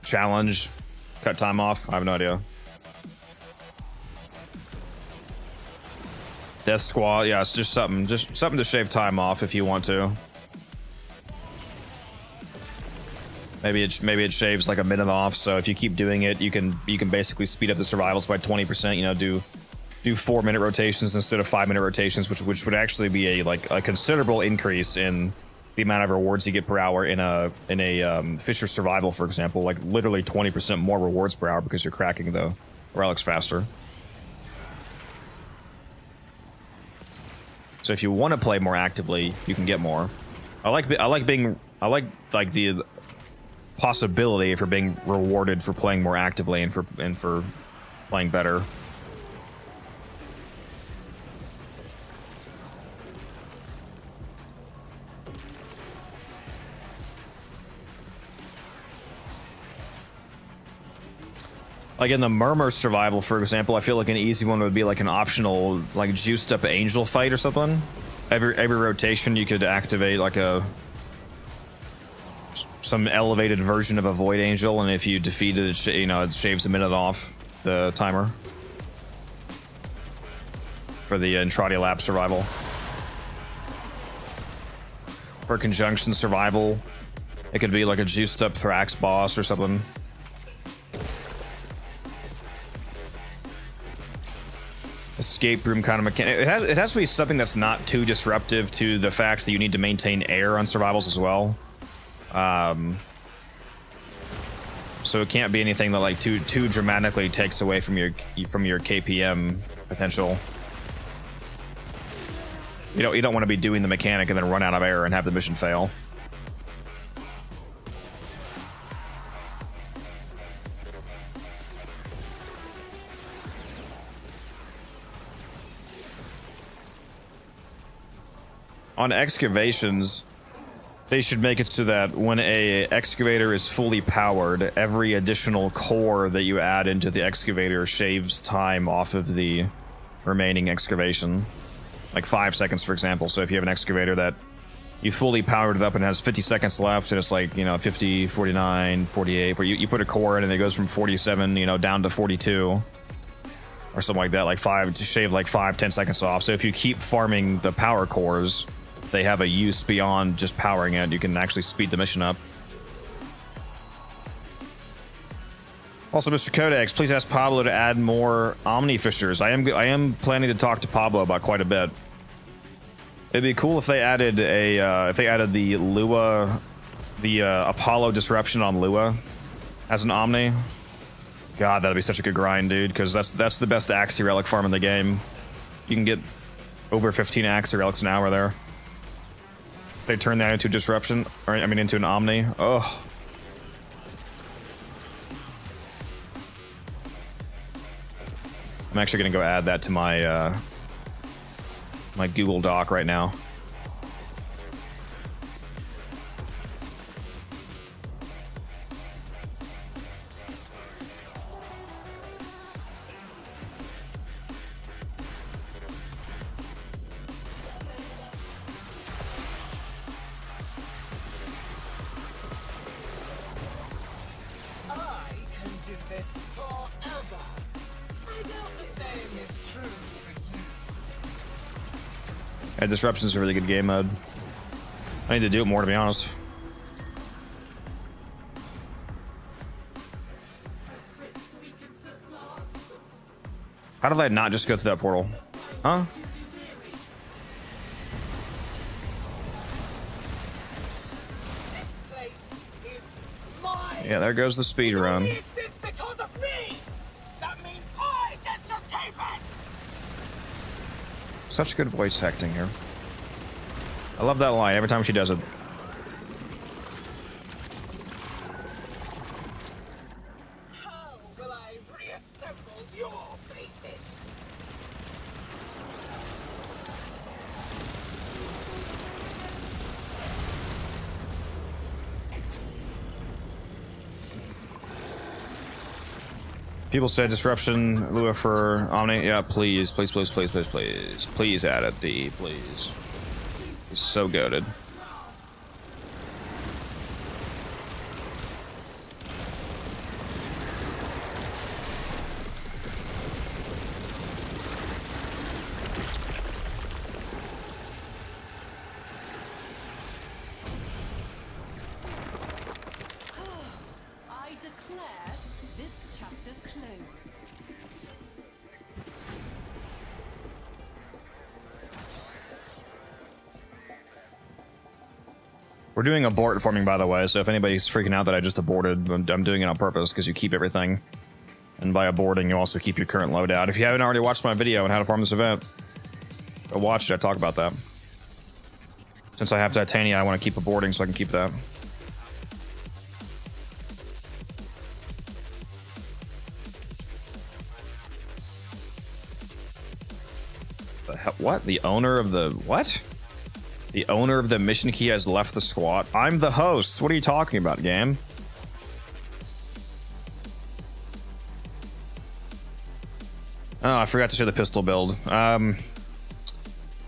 challenge, cut time off. I have no idea. Death Squad, yeah, it's just something to shave time off if you want to. Maybe it shaves like a minute off, so if you keep doing it, you can basically speed up the survivals by 20%. You know, do 4-minute rotations instead of 5-minute rotations, which would actually be a considerable increase in the amount of rewards you get per hour in a Fisher survival, for example. Like literally 20% more rewards per hour because you're cracking the relics faster. So if you want to play more actively, you can get more. I like the possibility for being rewarded for playing more actively and for playing better. Like in the Murmur survival, for example, I feel like an easy one would be like an optional, like juiced up angel fight or something. Every rotation you could activate like some elevated version of a void angel, and if you defeat it, you know, it shaves a minute off the timer for the Entradi Lab survival. For conjunction survival, it could be like a juiced up Thrax boss or something. Escape room kind of mechanic. It has to be something that's not too disruptive to the fact that you need to maintain air on survivals as well. So it can't be anything that like too dramatically takes away from your KPM potential. You don't want to be doing the mechanic and then run out of air and have the mission fail. On excavations, they should make it so that when a excavator is fully powered, every additional core that you add into the excavator shaves time off of the remaining excavation. Like 5 seconds, for example. So if you have an excavator that you fully powered it up and has 50 seconds left, and it's like, you know, 50, 49, 48, where you put a core in and it goes from 47, you know, down to 42. Or something like that, like to shave like 5-10 seconds off. So if you keep farming the power cores, they have a use beyond just powering it. You can actually speed the mission up. Also, Mr. Codex, please ask Pablo to add more Omni Fishers. I am planning to talk to Pablo about quite a bit. It'd be cool if they added the Lua, the Apollo disruption on Lua as an Omni. God, that'd be such a good grind, dude, because that's the best Axie Relic farm in the game. You can get over 15 Axie Relics an hour there. If they turn that into a disruption, or I mean into an Omni. Oh. I'm actually gonna go add that to my my Google Doc right now. Yeah, Disruption's a really good game mode. I need to do it more, to be honest. How did I not just go through that portal? Huh? Yeah, there goes the speed run. Such good voice acting here. I love that line every time she does it. How will I reassemble your faces? People said disruption, Lua for Omni. Yeah, please, please, please, please, please, please, please add it, D, please. He's so goated. I declare this chapter closed. We're doing abort farming, by the way, so if anybody's freaking out that I just aborted, I'm doing it on purpose because you keep everything. And by aborting, you also keep your current loadout. If you haven't already watched my video on how to farm this event, go watch it. I talk about that. Since I have Titania, I want to keep aborting so I can keep that. The hell? What? The owner of the... What? The owner of the mission key has left the squad. I'm the host. What are you talking about, game? Oh, I forgot to show the pistol build.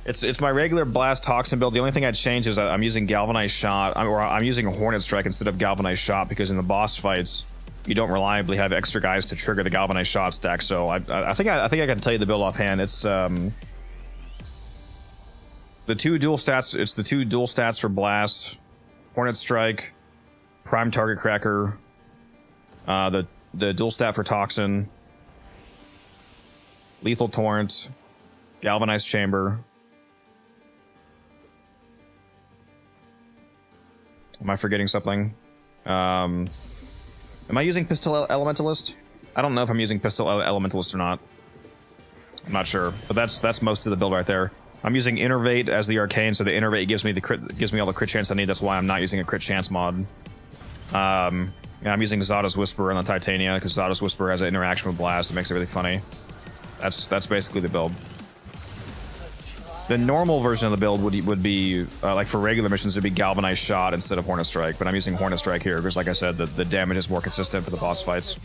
It's my regular blast toxin build. The only thing I'd change is I'm using galvanized shot, or I'm using a hornet strike instead of galvanized shot because in the boss fights you don't reliably have extra guys to trigger the galvanized shot stack. So I think I can tell you the build offhand. It's the two dual stats. It's the two dual stats for blast, hornet strike, prime target cracker, the dual stat for toxin, lethal torrent, galvanized chamber. Am I forgetting something? Am I using pistol elementalist? I don't know if I'm using pistol elementalist or not. I'm not sure, but that's most of the build right there. I'm using Innervate as the arcane, so the Innervate gives me the crit, gives me all the crit chance I need. That's why I'm not using a crit chance mod. Yeah, I'm using Zada's Whisper on the Titania because Zada's Whisper has an interaction with Blast. It makes it really funny. That's basically the build. The normal version of the build would be like for regular missions, it'd be Galvanized Shot instead of Hornet Strike. But I'm using Hornet Strike here because, like I said, the damage is more consistent for the boss fights.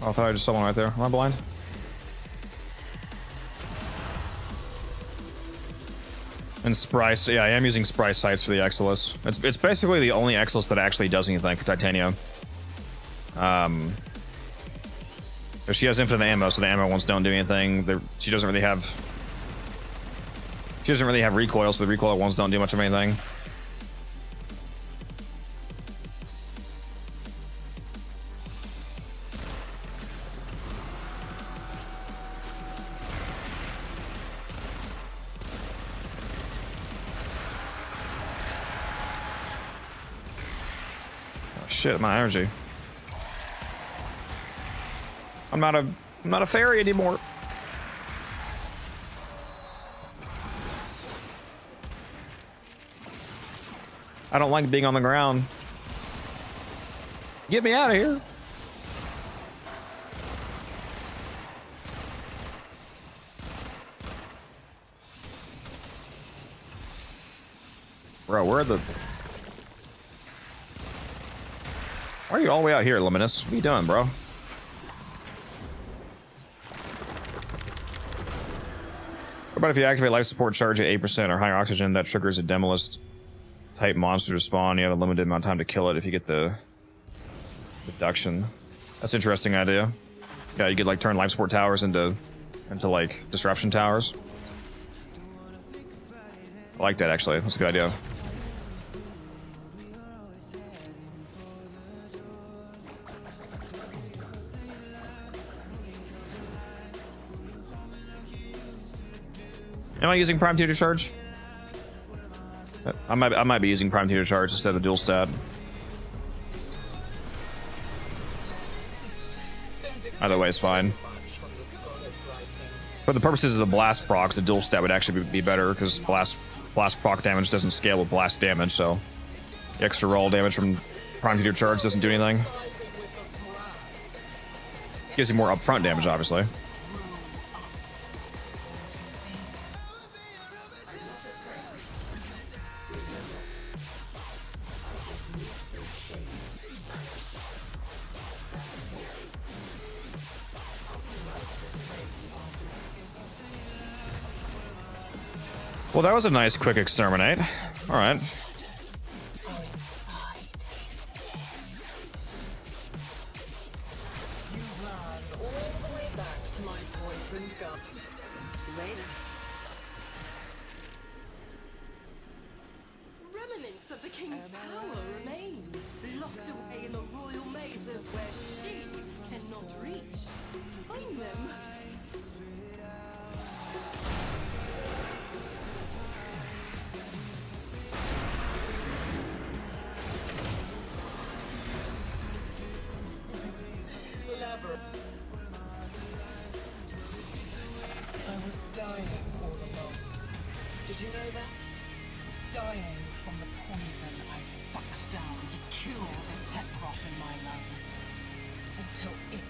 Oh, I thought I just saw one right there. Am I blind? And Spryce, yeah, I am using Spryce Sights for the Exilus. It's basically the only Exilus that actually does anything for Titania. She has infinite ammo, so the ammo ones don't do anything. She doesn't really have recoil, so the recoil ones don't do much of anything. Shit, my energy. I'm not a fairy anymore. I don't like being on the ground. Get me out of here. Bro, where are the... Why are you all the way out here, Luminous? What are you doing, bro? What about if you activate life support charge at 8% or higher oxygen, that triggers a Demolist type monster to spawn. You have a limited amount of time to kill it if you get the reduction. That's an interesting idea. Yeah, you could like turn life support towers into like disruption towers. I like that actually. That's a good idea. Am I using Prime Teeter Charge? I might be using Prime Teeter Charge instead of the dual stat. Either way is fine. For the purposes of the blast procs, the dual stat would actually be better because blast proc damage doesn't scale with blast damage, so the extra roll damage from Prime Teeter Charge doesn't do anything. Gives you more upfront damage, obviously. Well, that was a nice quick exterminate. All right. Remnants of the king's power remain, locked away in the royal mazes where shields cannot reach. Find them. I was dying all along. Did you know that? Dying from the poison I sucked down to kill the tech rot in my lungs. Until it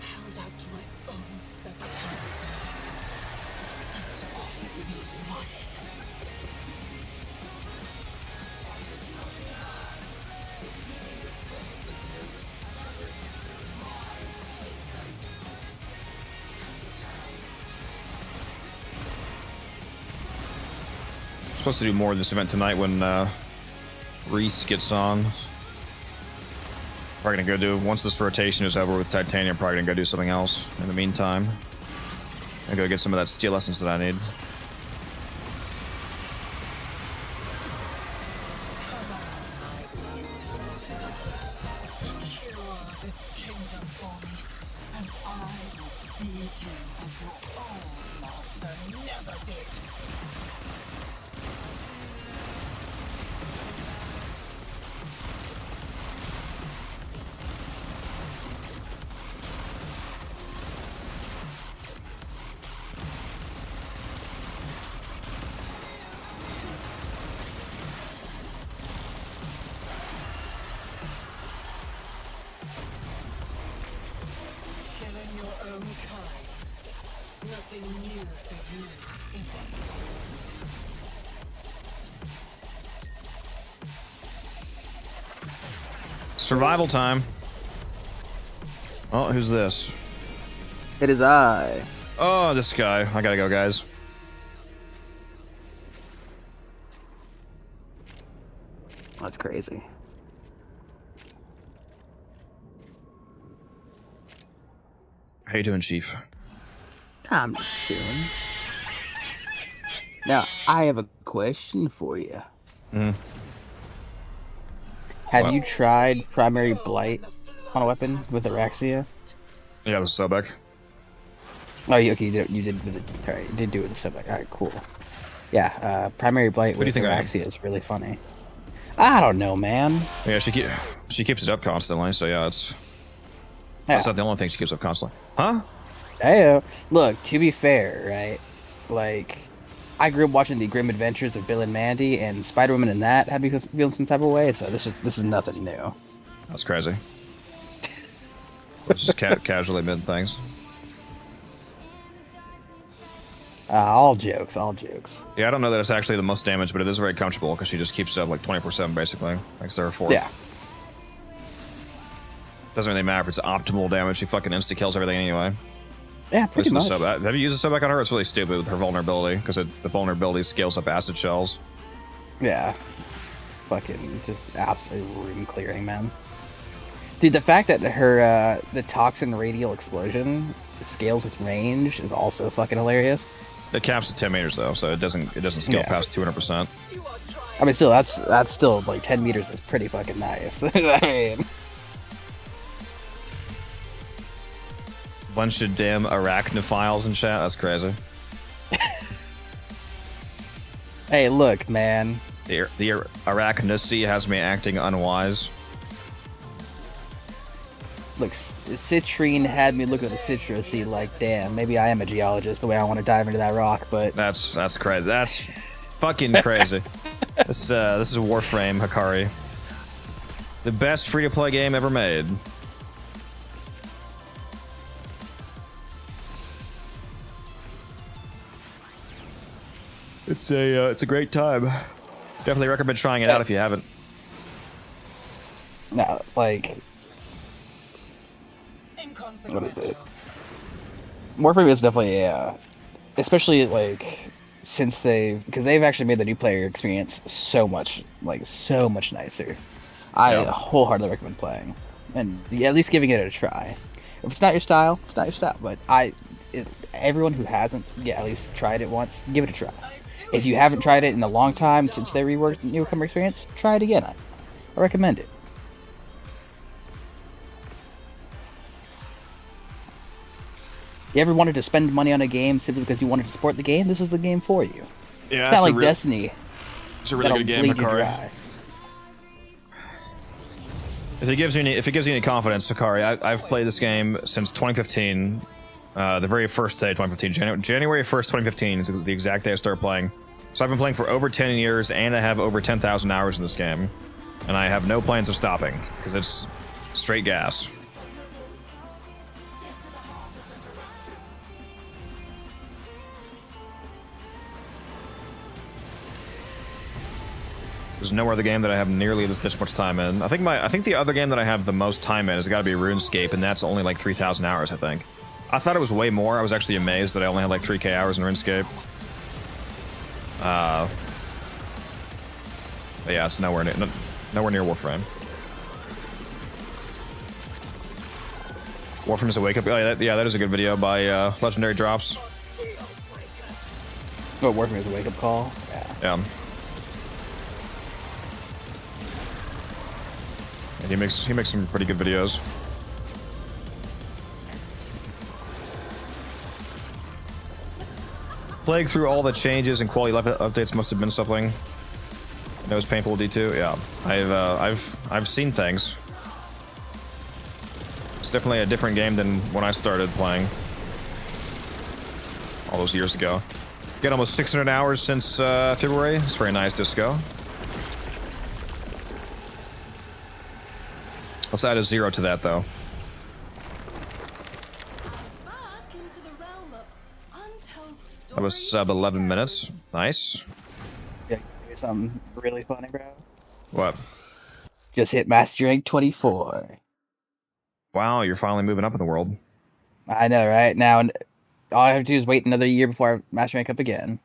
held out my own severed hands and offered me life. Supposed to do more of this event tonight when Reese gets on. Probably gonna go do, once this rotation is over with Titania, I'm probably gonna go do something else in the meantime. And go get some of that steel essence that I need. This kingdom for me, and I will See you as your own master never did. Killing your own kind. Nothing new for you, is it? Survival time. Oh, who's this? It is I. Oh, this guy. I gotta go, guys. That's crazy. How you doing, Chief? I'm just chilling. Now, I have a question for you. Have you tried Primary Blight on a weapon with Araxia? Yeah, the Sobek. Oh, okay, you did with it. All right, you did do it with the Sobek. All right, cool. Yeah, Primary Blight What do you with think of it? Araxia is really funny. I don't know, man. Yeah, she keeps it up constantly, so yeah, it's... Yeah. That's not the only thing she keeps up constantly. Huh? Hey, look, to be fair, right? Like, I grew up watching the Grim Adventures of Bill and Mandy, and Spider-Woman in that had me feeling some type of way, so this is nothing new. That's crazy. Let's just casually admit things. All jokes, all jokes. Yeah, I don't know that it's actually the most damage, but it is very comfortable because she just keeps it up like 24/7 basically. Like it's her fourth. Yeah. Doesn't really matter if it's optimal damage. She fucking insta kills everything anyway. Yeah, pretty much. Have you used a Sobek on her? It's really stupid with her vulnerability because the vulnerability scales up acid shells. Yeah. Fucking just absolute room clearing, man. Dude, the fact that her the toxin radial explosion scales with range is also fucking hilarious. It caps at 10 meters though, so it doesn't scale past 200%. I mean, still, that's still like 10 meters is pretty fucking nice. I mean, Bunch of damn arachnophiles and shit. That's crazy. hey, look, man. The arachnacy has me acting unwise. Look, citrine had me look at the citrusy like, damn, maybe I am a geologist the way I want to dive into that rock, but... That's crazy. That's fucking crazy. This is Warframe, Hikari. The best free-to-play game ever made. It's a great time. Definitely recommend trying it out if you haven't. No, like... What is it? Warframe is definitely especially like since because they've actually made the new player experience so much nicer. I wholeheartedly recommend playing and at least giving it a try. If it's not your style, it's not your style. But everyone who hasn't at least tried it once, give it a try. If you haven't tried it in a long time since they reworked newcomer experience, try it again. I recommend it. You ever wanted to spend money on a game simply because you wanted to support the game? This is the game for you. Yeah, it's not like Destiny. It's a really good game, Hikari. If it gives you any confidence, Hikari, I've played this game since 2015. The very first day, 2015, January 1st, 2015 is the exact day I started playing. So I've been playing for over 10 years, and I have over 10,000 hours in this game, and I have no plans of stopping because it's straight gas. There's no other game that I have nearly this much time in. I think the other game that I have the most time in has got to be RuneScape, and that's only like 3,000 hours, I think. I thought it was way more. I was actually amazed that I only had like 3K hours in RuneScape. But yeah, it's nowhere near Warframe. Warframe is a wake up. Oh, yeah, that is a good video by Legendary Drops. Oh, Warframe is a wake up call. Yeah. He makes some pretty good videos. Playing through all the changes and quality life updates must have been something. It was painful to do too. Yeah, I've seen things. It's definitely a different game than when I started playing all those years ago. Got almost 600 hours since February. It's very nice, Disco. Let's add a 0 to that, though. That was sub 11 minutes. Nice. Yeah, something really funny, bro. What? Just hit master rank 24. Wow, you're finally moving up in the world. I know, right? Now, all I have to do is wait another year before I master rank up again.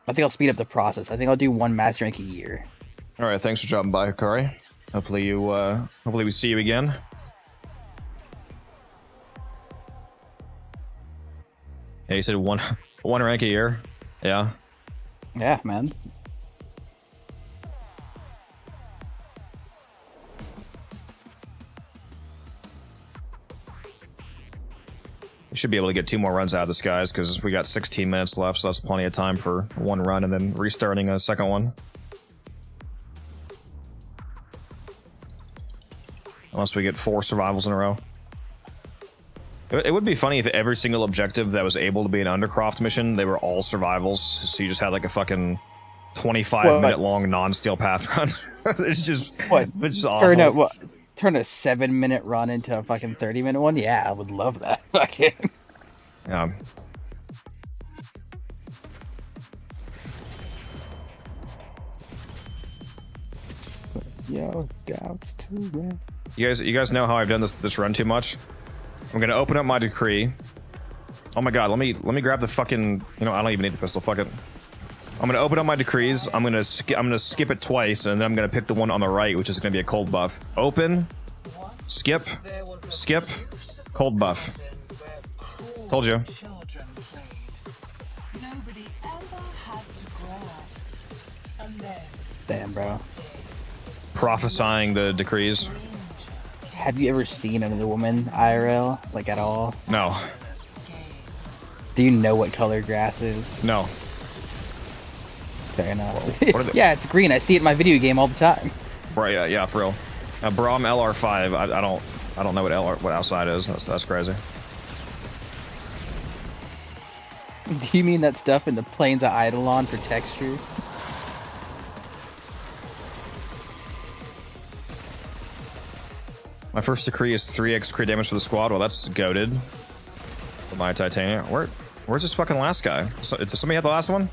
I think I'll speed up the process. I think I'll do 1 master rank a year. All right, thanks for dropping by, Hikari. Hopefully we see you again. Yeah, you said one rank a year. Yeah. Yeah, man. We should be able to get 2 more runs out of this, guys, because we got 16 minutes left, so that's plenty of time for 1 run and then restarting a second one. Unless we get 4 survivals in a row. It would be funny if every single objective that was able to be an Undercroft mission, they were all survivals, so you just had like a fucking 25-minute long non-steel path run. It's just awful. Turn a 7-minute run into a fucking 30-minute one? Yeah, I would love that. Fucking. Yeah. Yo, doubts too, man. You guys know how I've done this run too much? I'm gonna open up my decree. Oh my god, let me grab the fucking, you know, I don't even need the pistol, fuck it. I'm gonna open up my decrees, I'm gonna skip it twice, and then I'm gonna pick the one on the right, which is gonna be a cold buff. Open, skip, cold buff. Told you. Damn, bro. Prophesying the decrees. Have you ever seen another woman IRL, like at all? No. Do you know what color grass is? No. Fair enough. Yeah, it's green. I see it in my video game all the time. Right? Yeah, for real. Bro, I'm LR5. I don't know what outside is. That's crazy. Do you mean that stuff in the plains of Eidolon for texture? My first decree is 3x crit damage for the squad. Well, that's goated. With my titanium. Where's this fucking last guy? Did somebody have the last one?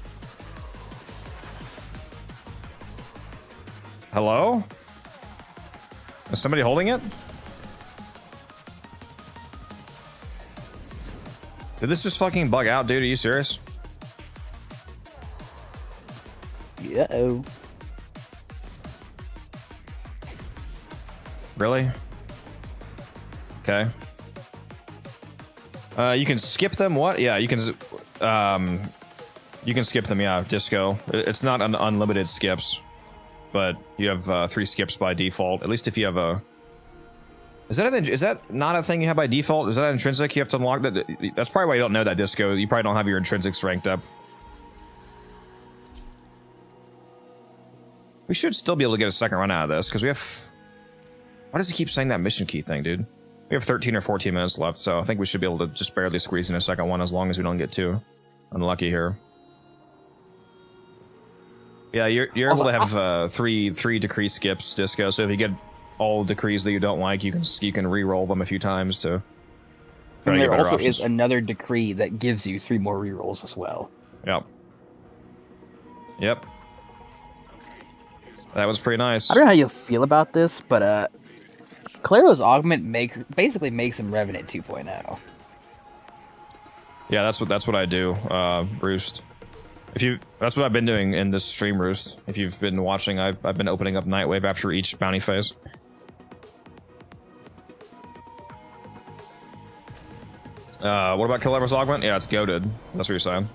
Hello? Is somebody holding it? Did this just fucking bug out, dude? Are you serious? Uh-oh. Really? Okay. You can skip them. What? Yeah, you can skip them. Yeah, Disco. It's not an unlimited skips, but you have 3 skips by default. At least if you have a. Is that not a thing you have by default? Is that intrinsic? You have to unlock that. That's probably why you don't know that, Disco. You probably don't have your intrinsics ranked up. We should still be able to get a second run out of this because we have. Why does he keep saying that mission key thing, dude? We have 13 or 14 minutes left, so I think we should be able to just barely squeeze in a second one as long as we don't get too unlucky here. Yeah, you're able to have three decree skips, Disco. So if you get all decrees that you don't like, you can re-roll them a few times to. And there also is another decree that gives you 3 more re-rolls as well. Yep. Yep. That was pretty nice. I don't know how you feel about this, but Claro's augment basically makes him Revenant 2.0. Yeah, that's what I do, Roost. That's what I've been doing in this stream, Roost. If you've been watching, I've been opening up Nightwave after each bounty phase. What about Calebra's augment? Yeah, it's goated. That's what you're saying.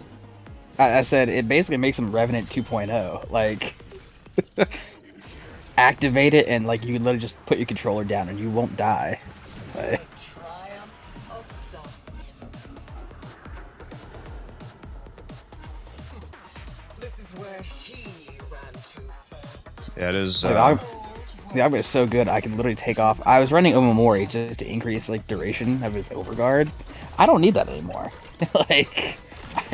I said it basically makes him Revenant 2.0. Like, activate it and like you can literally just put your controller down and you won't die. Like, where he ran to first. Yeah, it is. Like, the augment is so good, I can literally take off. I was running Omamori just to increase like duration of his overguard. I don't need that anymore. Like,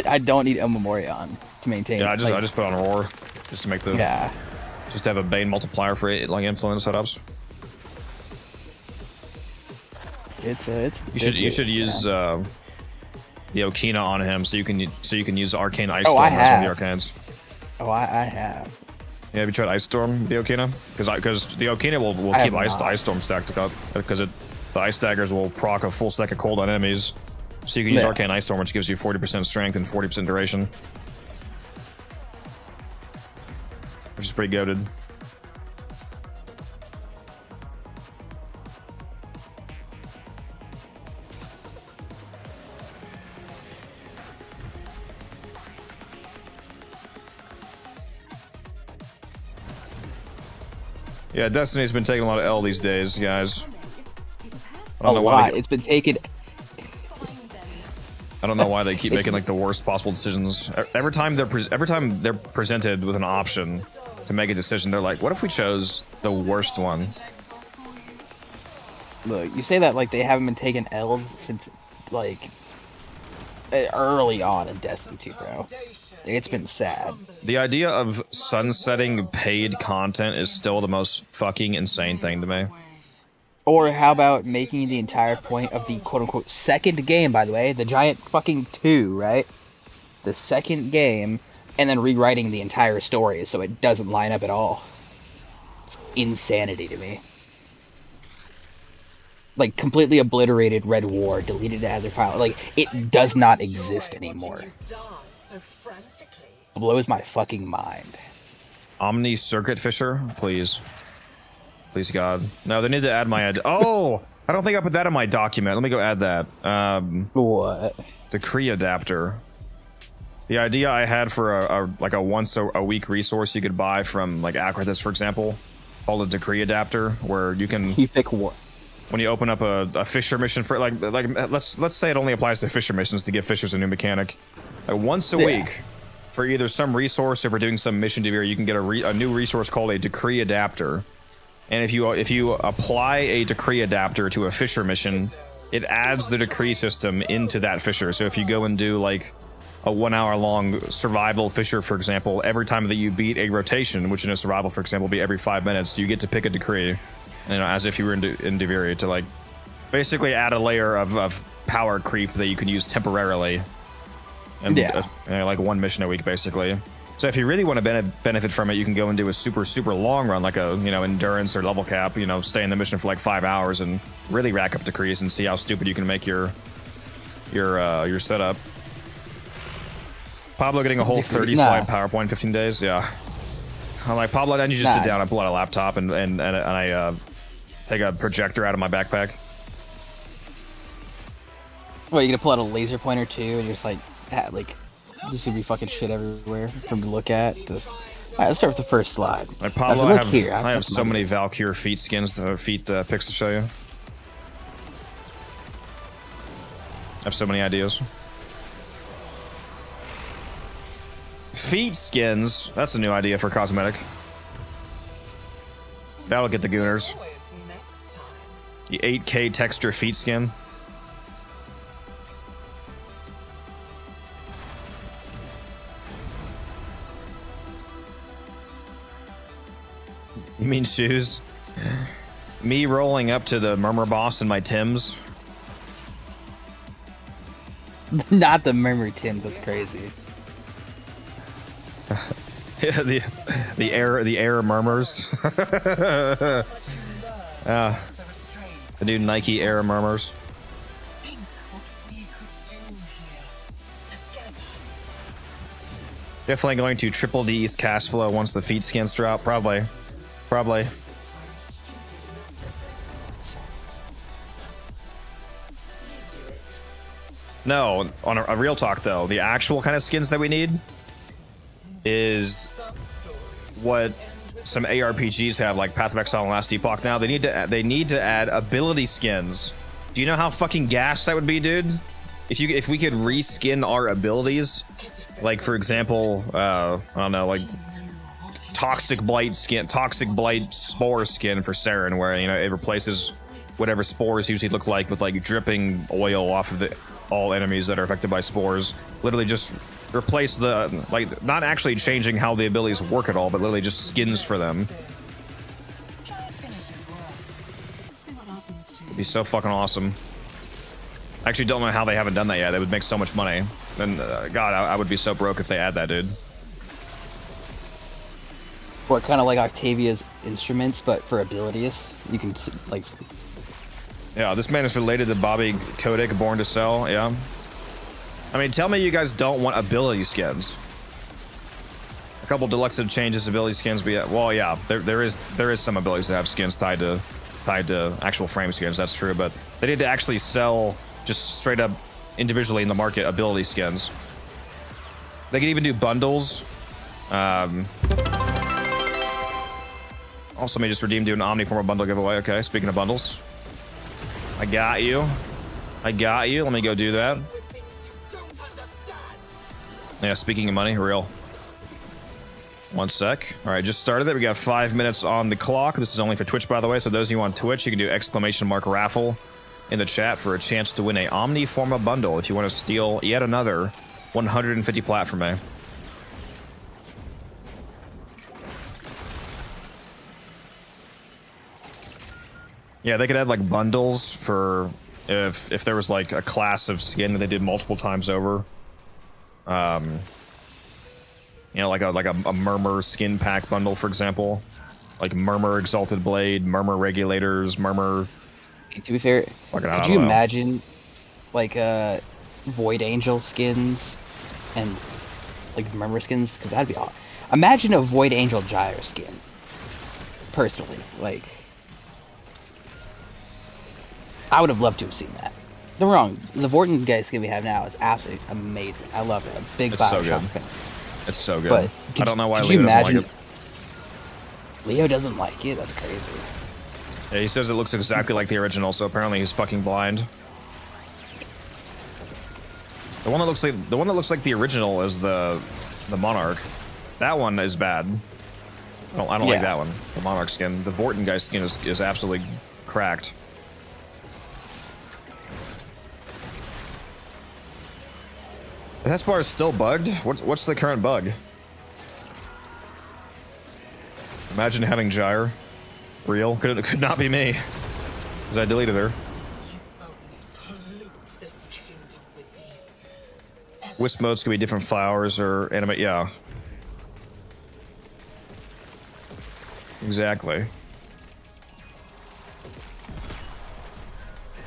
I don't need Omamori on to maintain. Yeah, I like, just put on Roar just to make the just to have a Bane multiplier for like influence setups. It's you should use the Okina on him so you can use Arcane Ice Oh, Storm I as one have. of the arcanes. Oh, I have. Yeah, have you tried Ice Storm with the Okina? Because the Okina will I keep have Ice not. Storm stacked up because the Ice Daggers will proc a full stack of cold on enemies. So you can use Yeah. Arcane Ice Storm, which gives you 40% strength and 40% duration. Which is pretty goated. Yeah, Destiny's been taking a lot of L these days, guys. I don't know why It's been taken. I don't know why they keep making like the worst possible decisions. Every time they're presented with an option to make a decision, they're like, "What if we chose the worst one?" Look, you say that like they haven't been taking L's since like early on in Destiny 2, bro. It's been sad. The idea of sunsetting paid content is still the most fucking insane thing to me. Or how about making the entire point of the quote-unquote second game, by the way, the giant fucking 2, right? The second game, and then rewriting the entire story so it doesn't line up at all. It's insanity to me. Like, completely obliterated Red War, deleted it out of their file. Like, it does not exist anymore. Blows my fucking mind. Omni Circuit Fisher, please. Please, God. No, they need to add my... Oh! I don't think I put that in my document. Let me go add that. What? Decree Adapter. The idea I had for a once a week resource you could buy from like Acrithis, for example, called a Decree Adapter, where you can... You pick what? When you open up a Fisher mission for like let's say it only applies to Fisher missions to give Fishers a new mechanic. Like once a week, for either some resource or for doing some mission to you can get a new resource called a Decree Adapter. And if you apply a Decree Adapter to a Fisher mission, it adds the Decree system into that Fisher. So if you go and do like a 1 hour long survival Fisher, for example, every time that you beat a rotation, which in a survival, for example, will be every 5 minutes, you get to pick a Decree, you know, as if you were in Deviria, to like basically add a layer of power creep that you can use temporarily. And like one mission a week, basically. So if you really want to benefit from it, you can go and do a super long run, like a endurance or level cap. Stay in the mission for like 5 hours and really rack up decrees and see how stupid you can make your setup. Pablo getting a whole 30 slide PowerPoint, 15 days. Yeah, I'm like, Pablo, then you just sit down and pull out a laptop and I take a projector out of my backpack. Well, you're gonna pull out a laser pointer too, and you're just like just gonna be fucking shit everywhere for him to look at. Just alright, let's start with the first slide. Like Pablo, I have so many Valkyr feet skins, pics to show you. I have so many ideas. Feet skins. That's a new idea for cosmetic. That'll get the gooners. The 8K texture feet skin. You mean shoes? Me rolling up to the Murmur boss in my Timbs. Not the Murmur Timbs. That's crazy. Yeah, the air murmurs. The new Nike Air murmurs. Definitely going to triple D's cash flow once the feet skins drop. Probably. No, on a real talk though, the actual kind of skins that we need is what some ARPGs have, like Path of Exile and Last Epoch. Now they need to add ability skins. Do you know how fucking gas that would be, dude? If we could reskin our abilities Like for example, I don't know, like toxic blight spore skin for Saren, where it replaces whatever spores usually look like with like dripping oil off of all enemies that are affected by spores. Literally just replace the, like, not actually changing how the abilities work at all, but literally just skins for them. It'd be so fucking awesome. I actually don't know how they haven't done that yet. They would make so much money. And God, I would be so broke if they add that, dude. What, kind of like Octavia's instruments, but for abilities? You can, like... Yeah, this man is related to Bobby Kotick, Born to Sell, yeah. I mean, tell me you guys don't want ability skins. A couple deluxe changes ability skins, but yeah, well, yeah, there is some abilities that have skins tied to actual frame skins, that's true, but they need to actually sell just straight up individually in the market ability skins. They can even do bundles. Also, may just redeem do an Omniformer bundle giveaway. Okay, speaking of bundles. I got you. Let me go do that. Yeah, speaking of money, real. One sec. All right, just started it. We got 5 minutes on the clock. This is only for Twitch, by the way. So those of you on Twitch, you can do ! raffle in the chat for a chance to win a Omniforma bundle if you want to steal yet another 150 plat from me. Yeah, they could add like bundles for if there was like a class of skin that they did multiple times over. Like a Murmur skin pack bundle, for example. Like Murmur Exalted Blade, Murmur Regulators, Murmur... To be fair, could you imagine like Void Angel skins and like Murmur skins? Because that'd be awesome. Imagine a Void Angel Gyre skin. Personally, like... I would have loved to have seen that. Don't wrong, the Vorten guy skin we have now is absolutely amazing. I love it. I'm a big Bioshock fan. It's so good. But I don't know why Leo doesn't like it. Leo doesn't like it? That's crazy. Yeah, he says it looks exactly like the original, so apparently he's fucking blind. The one that looks like the original is the Monarch. That one is bad. I don't like that one. The Monarch skin. The Vorten guy's skin is absolutely cracked. The Hespar is still bugged? What's the current bug? Imagine having Gyre. Real? Could not be me. Because I deleted her. Wisp modes could be different flowers or animate, yeah. Exactly.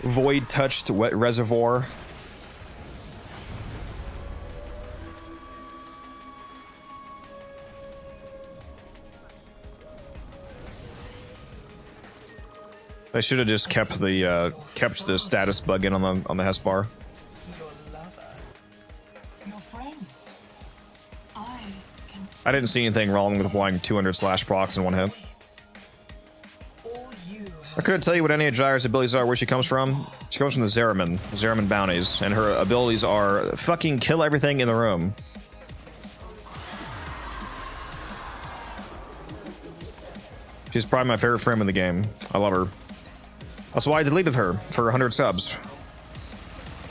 Void touched wet reservoir. I should have just kept the status bug in on the Hespar. I didn't see anything wrong with applying 200 slash procs in one hit. I couldn't tell you what any of Gyre's abilities are, where she comes from. She comes from the Zeraman bounties, and her abilities are fucking kill everything in the room. She's probably my favorite frame in the game. I love her. That's why I deleted her for 100 subs.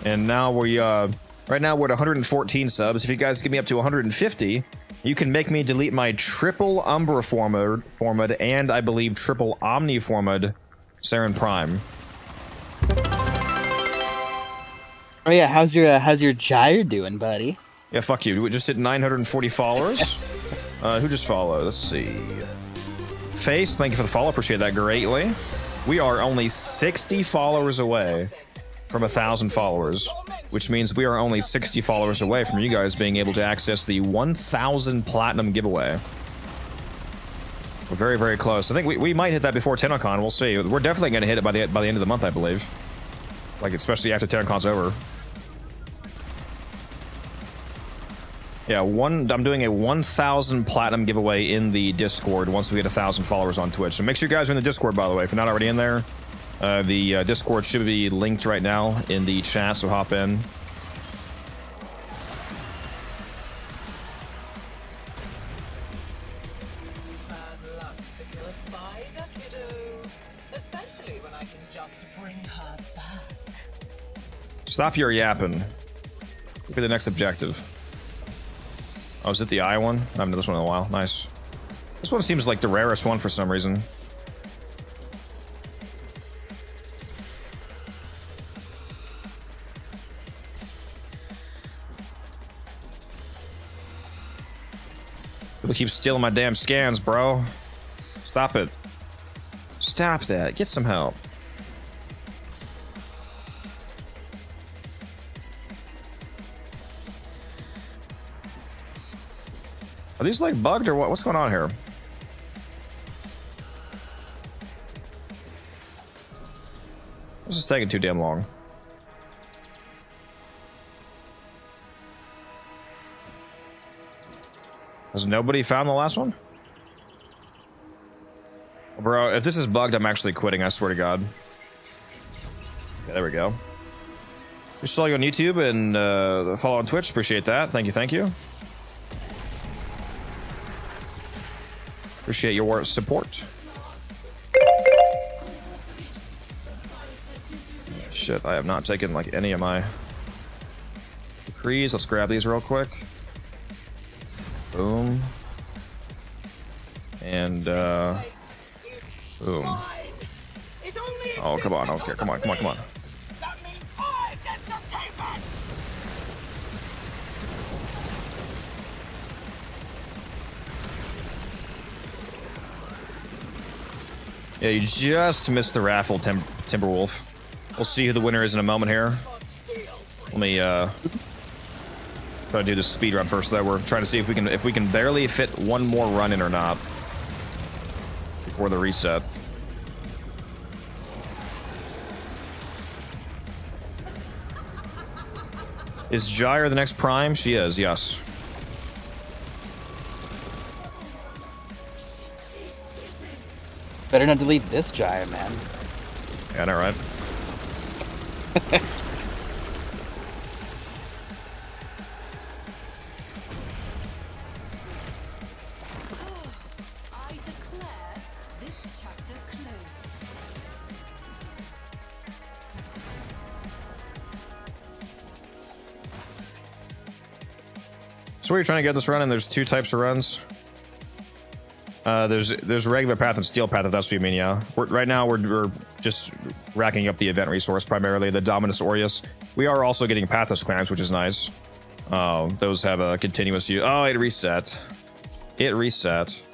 And now right now we're at 114 subs. If you guys give me up to 150, you can make me delete my triple Umbra formed and I believe triple Omni formed Saren Prime. Oh yeah, how's your Gyre doing, buddy? Yeah, fuck you. We just hit 940 followers. Who just followed? Let's see. Face, thank you for the follow. Appreciate that greatly. We are only 60 followers away from 1,000 followers, which means we are only 60 followers away from you guys being able to access the 1,000 platinum giveaway. We're very, very close. I think we might hit that before TennoCon. We'll see. We're definitely going to hit it by the end of the month, I believe. Like, especially after TennoCon's over. Yeah, I'm doing a 1,000 platinum giveaway in the Discord once we get 1,000 followers on Twitch. So make sure you guys are in the Discord, by the way, if you're not already in there. The Discord should be linked right now in the chat, so hop in. Stop your yapping. Look at the next objective. Oh, is it the eye one? I haven't done this one in a while. Nice. This one seems like the rarest one for some reason. People keep stealing my damn scans, bro. Stop it. Stop that. Get some help. Are these like bugged or what? What's going on here? This is taking too damn long. Has nobody found the last one? Bro, if this is bugged, I'm actually quitting, I swear to God. Okay, there we go. Just saw you on YouTube and follow on Twitch. Appreciate that. Thank you, thank you. Appreciate your support. Shit, I have not taken like any of my decrees. Let's grab these real quick. Boom. And boom. Oh, come on, I don't care. Come on, come on, come on. Yeah, you just missed the raffle, Timberwolf. We'll see who the winner is in a moment here. Let me try to do the speed run first, though. We're trying to see if we can barely fit one more run in or not before the reset. Is Gyre the next prime? She is, yes. Better not delete this gyre, man. Yeah, I know, right? I declare this chapter closed. So we're trying to get this run, and there's two types of runs. There's regular path and steel path, if that's what you mean, yeah. Right now, we're just racking up the event resource, primarily the Dominus Aureus. We are also getting Pathos clamps, which is nice. Those have a continuous use. Oh, it reset. It reset.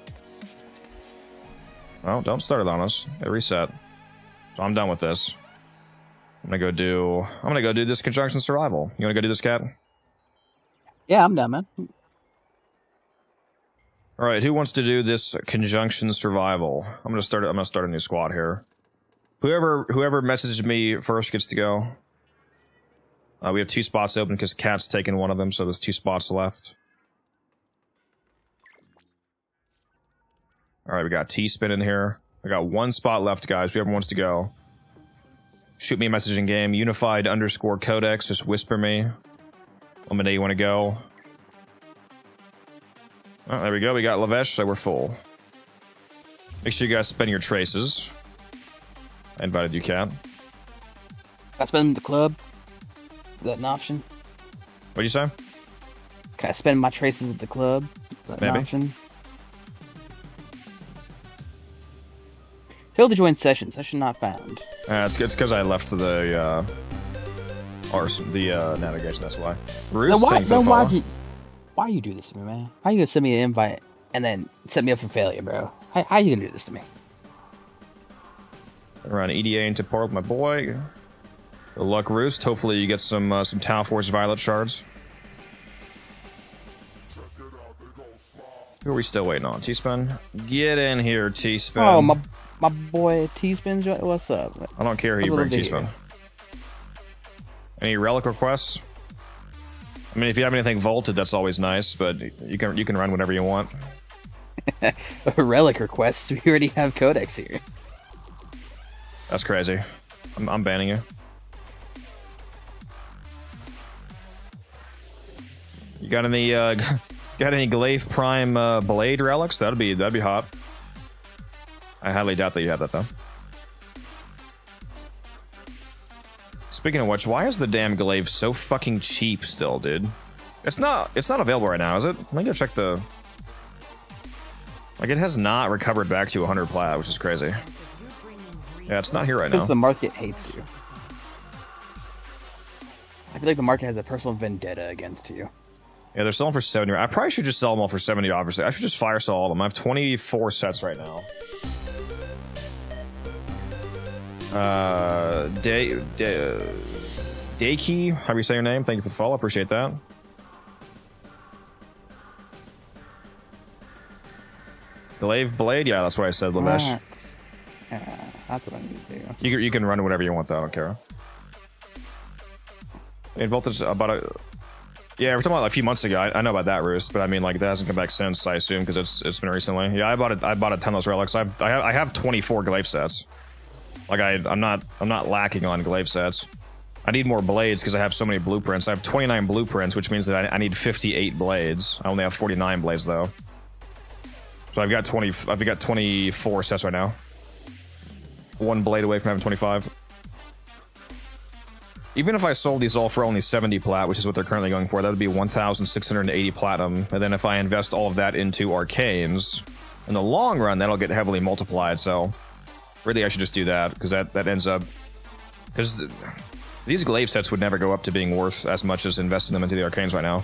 Well, don't start it on us. It reset. So I'm done with this. I'm gonna go do this conjunction survival. You wanna go do this, Cat? Yeah, I'm done, man. All right, who wants to do this conjunction survival? I'm gonna start a new squad here. Whoever messages me first gets to go. We have 2 spots open because Cat's taken one of them, so there's 2 spots left. All right, we got T-Spin in here. I got 1 spot left, guys. Whoever wants to go, shoot me a message in game. Unified_codex. Just whisper me. Let me know you want to go. Oh, there we go. We got Lavesh, so we're full. Make sure you guys spend your traces. I invited you, Cat. I spend the club. Is that an option? What'd you say? Can I spend my traces at the club? Is that an Maybe. option? Failed to join session. Session not found. It's because I left the navigation. That's why. Bruce, Then thank you for the follow. Why you do this to me, man? How you gonna send me an invite and then set me up for failure, bro? How you gonna do this to me? Run EDA into port with my boy. Good luck, Roost. Hopefully you get some Tau Force Violet shards. Who are we still waiting on? T-Spin? Get in here, T-Spin. Oh, my boy T-Spin, what's up? I don't care who you bring, T-Spin. Any relic requests? I mean, if you have anything vaulted, that's always nice, but you can run whenever you want. Relic requests? We already have Codex here. That's crazy. I'm banning you. You got any Glaive Prime Blade relics? That'd be hot. I highly doubt that you have that though. Speaking of which, why is the damn glaive so fucking cheap still, dude? It's not available right now, is it? Let me go check the... Like, it has not recovered back to 100 plat, which is crazy. Yeah, it's not here right now. Because the market hates you. I feel like the market has a personal vendetta against you. Yeah, they're selling for 70. I probably should just sell them all for 70, obviously. I should just fire sell all of them. I have 24 sets right now. Dayki, how do you say your name? Thank you for the follow. Appreciate that. Glaive Blade? Yeah, that's what I said, Lamesh. That's what I need to do. You can run whatever you want, though. I don't care. In voltage, about a... Yeah, we're talking about a few months ago. I know about that, Roost, but I mean, like, that hasn't come back since, I assume, because it's been recently. Yeah, I bought a ton of those relics. I have 24 glaive sets. Like, I'm not lacking on glaive sets. I need more blades because I have so many blueprints. I have 29 blueprints, which means that I need 58 blades. I only have 49 blades, though. So I've got 24 sets right now. One blade away from having 25. Even if I sold these all for only 70 plat, which is what they're currently going for, that would be 1,680 platinum. And then if I invest all of that into arcanes, in the long run, that'll get heavily multiplied. So really, I should just do that, because that ends up... Because these glaive sets would never go up to being worth as much as investing them into the arcanes right now.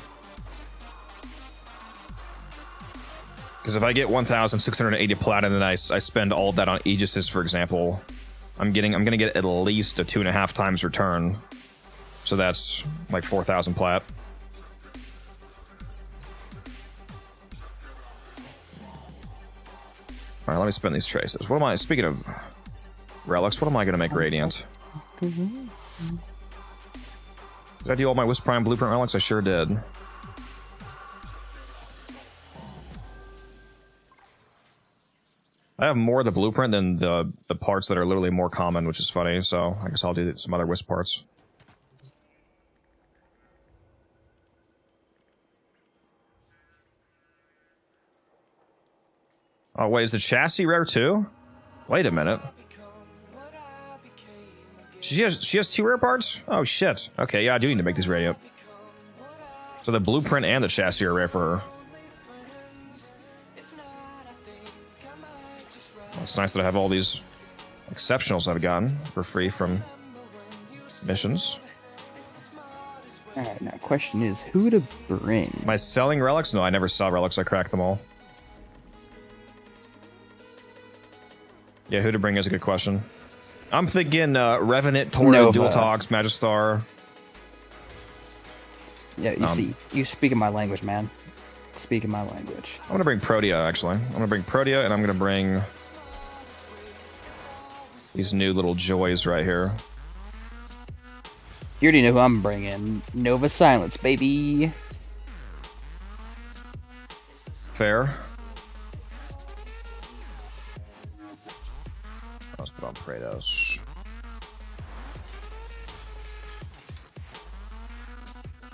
Because if I get 1,680 platinum and I spend all of that on Aegises, for example, I'm gonna get at least a 2.5 times return. So that's like 4,000 plat. Alright, let me spend these traces. What am I, speaking of relics, what am I gonna make radiant? Did I do all my Wisp Prime blueprint relics? I sure did. I have more of the blueprint than the parts that are literally more common, which is funny, so I guess I'll do some other Wisp parts. Oh, wait, is the chassis rare too? Wait a minute. She has 2 rare parts? Oh, shit. Okay, yeah, I do need to make these radiant. So the blueprint and the chassis are rare for her. Well, it's nice that I have all these exceptionals I've gotten for free from missions. Alright, now question is, who to bring? Am I selling relics? No, I never sell relics. I crack them all. Yeah, who to bring is a good question. I'm thinking Revenant, Torrent, Dual Togs, Magistar. Yeah, you see, you speaking my language, man. Speaking my language. I'm gonna bring Protea, actually. I'm gonna bring Protea, and I'm gonna bring these new little joys right here. You already know who I'm bringing. Nova Silence, baby. Fair. Let's put on Praetos.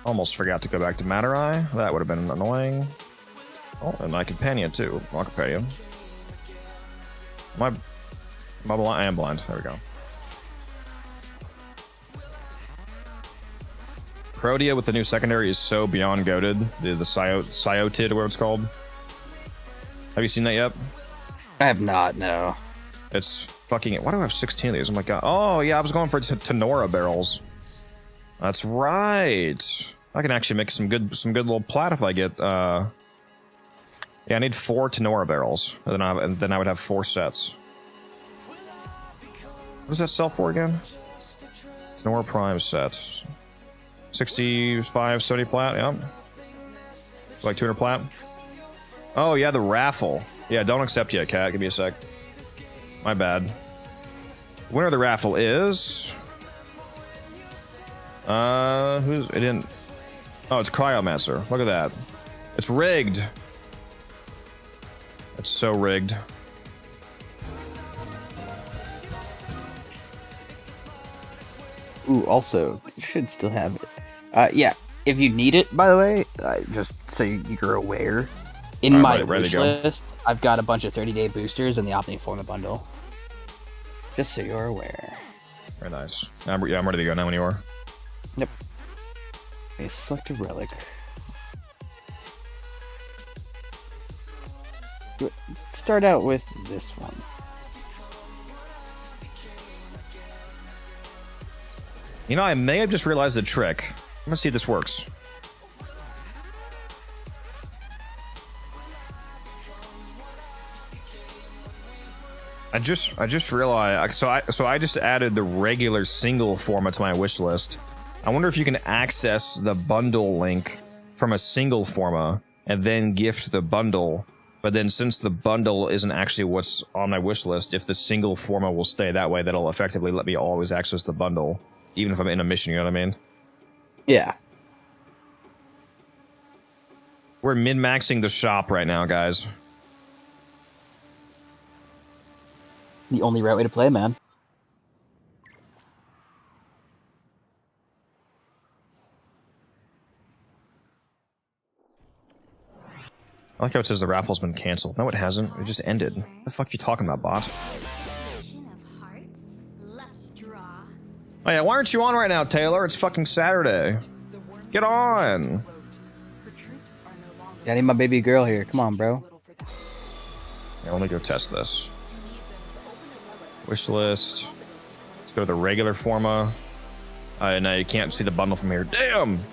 Almost forgot to go back to Materai. That would have been annoying. Oh, and my companion too. My companion. I am blind. There we go. Protea with the new secondary is so beyond goated. The Cyotid, or whatever it's called. Have you seen that yet? I have not, no. It's fucking... Why do I have 16 of these? Oh my god. Oh, yeah, I was going for Tenora barrels. That's right. I can actually make some good little plat if I get... Yeah, I need 4 Tenora barrels. And then I would have 4 sets. What does that sell for again? Tenora Prime set. 65, 70 plat, yeah. Like 200 plat. Oh, yeah, the raffle. Yeah, don't accept yet, cat. Give me a sec. My bad. Winner of the raffle is... Who's... It didn't... Oh, it's Cryomancer. Look at that. It's rigged. It's so rigged. Ooh, also, you should still have it. Yeah, if you need it, by the way, just so you're aware, in my wish list, I've got a bunch of 30-day boosters in the Omniforma bundle. Just so you're aware. Very nice. I'm ready to go now when you are. Yep. Okay, select a relic. Start out with this one. You know, I may have just realized a trick. I'm gonna see if this works. I just realized. So I just added the regular single format to my wish list. I wonder if you can access the bundle link from a single forma and then gift the bundle. But then since the bundle isn't actually what's on my wish list, if the single forma will stay that way, that'll effectively let me always access the bundle, even if I'm in a mission, you know what I mean? Yeah. We're min-maxing the shop right now, guys. The only right way to play, man. I like how it says the raffle's been canceled. No, it hasn't. It just ended. What the fuck are you talking about, bot? Oh yeah, why aren't you on right now, Taylor? It's fucking Saturday. Get on. Yeah, I need my baby girl here. Come on, bro. Yeah, let me go test this. Wish list. Let's go to the regular forma. No, you can't see the bundle from here. Damn!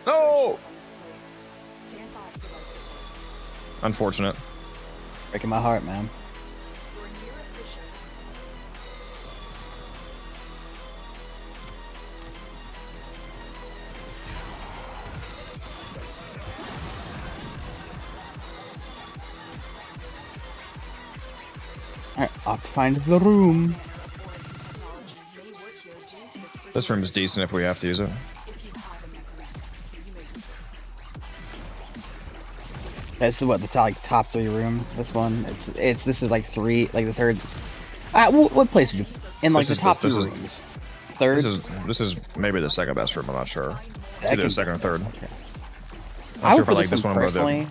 No! Unfortunate. Breaking my heart, man. Alright, off to find the room. This room is decent if we have to use it. This is what the top 3 room. This one, this is like the third. What place would you in like the top 2 rooms? Third. This is maybe the second best room. I'm not sure. It's either the second or third. I would put this one personally.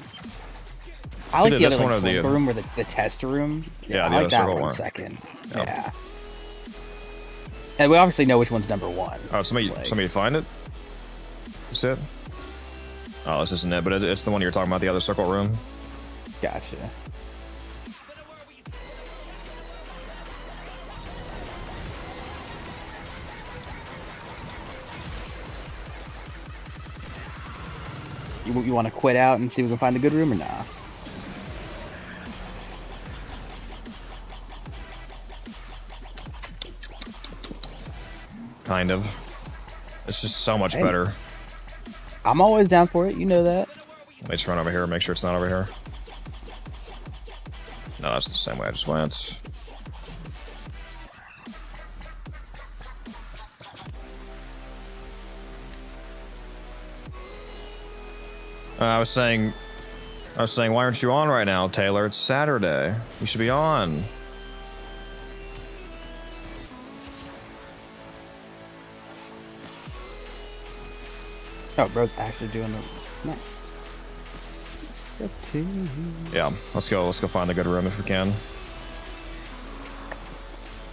I like the other like, circle room or the test room. Yeah, the I other like that circle one second. Yep. Yeah. And we obviously know which one's number 1. Oh, somebody find it? Is it? Oh, this isn't it, but it's the one you're talking about, the other circle room. Gotcha. You want to quit out and see if we can find the good room or not? Kind of. It's just so much better. I'm always down for it. You know that. Let me just run over here and make sure it's not over here. No, that's the same way I just went. I was saying, why aren't you on right now, Taylor? It's Saturday. You should be on. Oh, bro's actually doing the nice. Yeah, let's go find a good room if we can.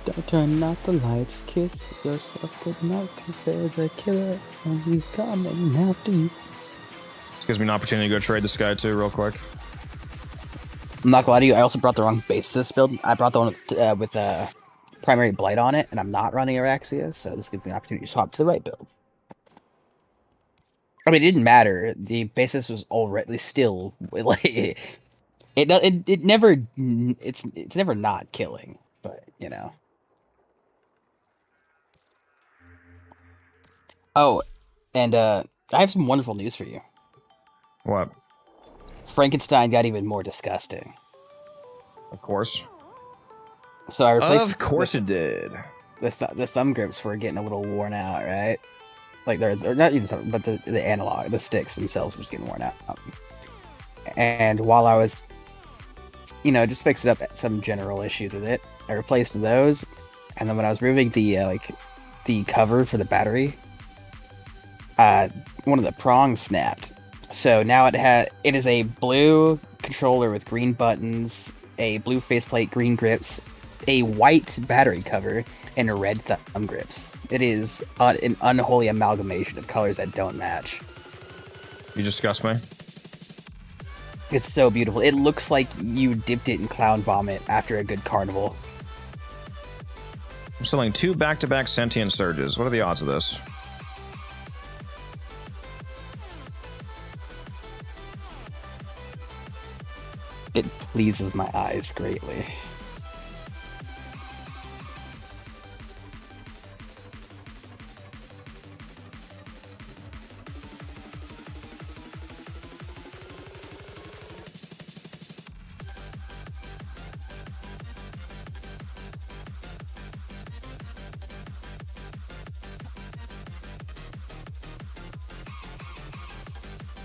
Don't turn out the lights, kiss yourself goodnight, 'cause there's a killer and he's coming after you. This gives me an opportunity to go trade this guy too, real quick. I'm not gonna lie to you, I also brought the wrong basis build. I brought the one with primary blight on it, and I'm not running Araxia, so this gives me an opportunity to swap to the right build. I mean, it didn't matter. The basis was already still like it never it's never not killing, but you know. Oh, and I have some wonderful news for you. What? Frankenstein got even more disgusting. Of course. So I replaced. Of course it did. The thumb grips were getting a little worn out, right? Like they're not even, but the analog, the sticks themselves were just getting worn out. And while I was, just fixing up some general issues with it, I replaced those. And then when I was moving the cover for the battery, one of the prongs snapped. So now it is a blue controller with green buttons, a blue faceplate, green grips, a white battery cover and red thumb grips. It is an unholy amalgamation of colors that don't match. You disgust me. It's so beautiful. It looks like you dipped it in clown vomit after a good carnival. I'm selling 2 back-to-back sentient surges. What are the odds of this? It pleases my eyes greatly.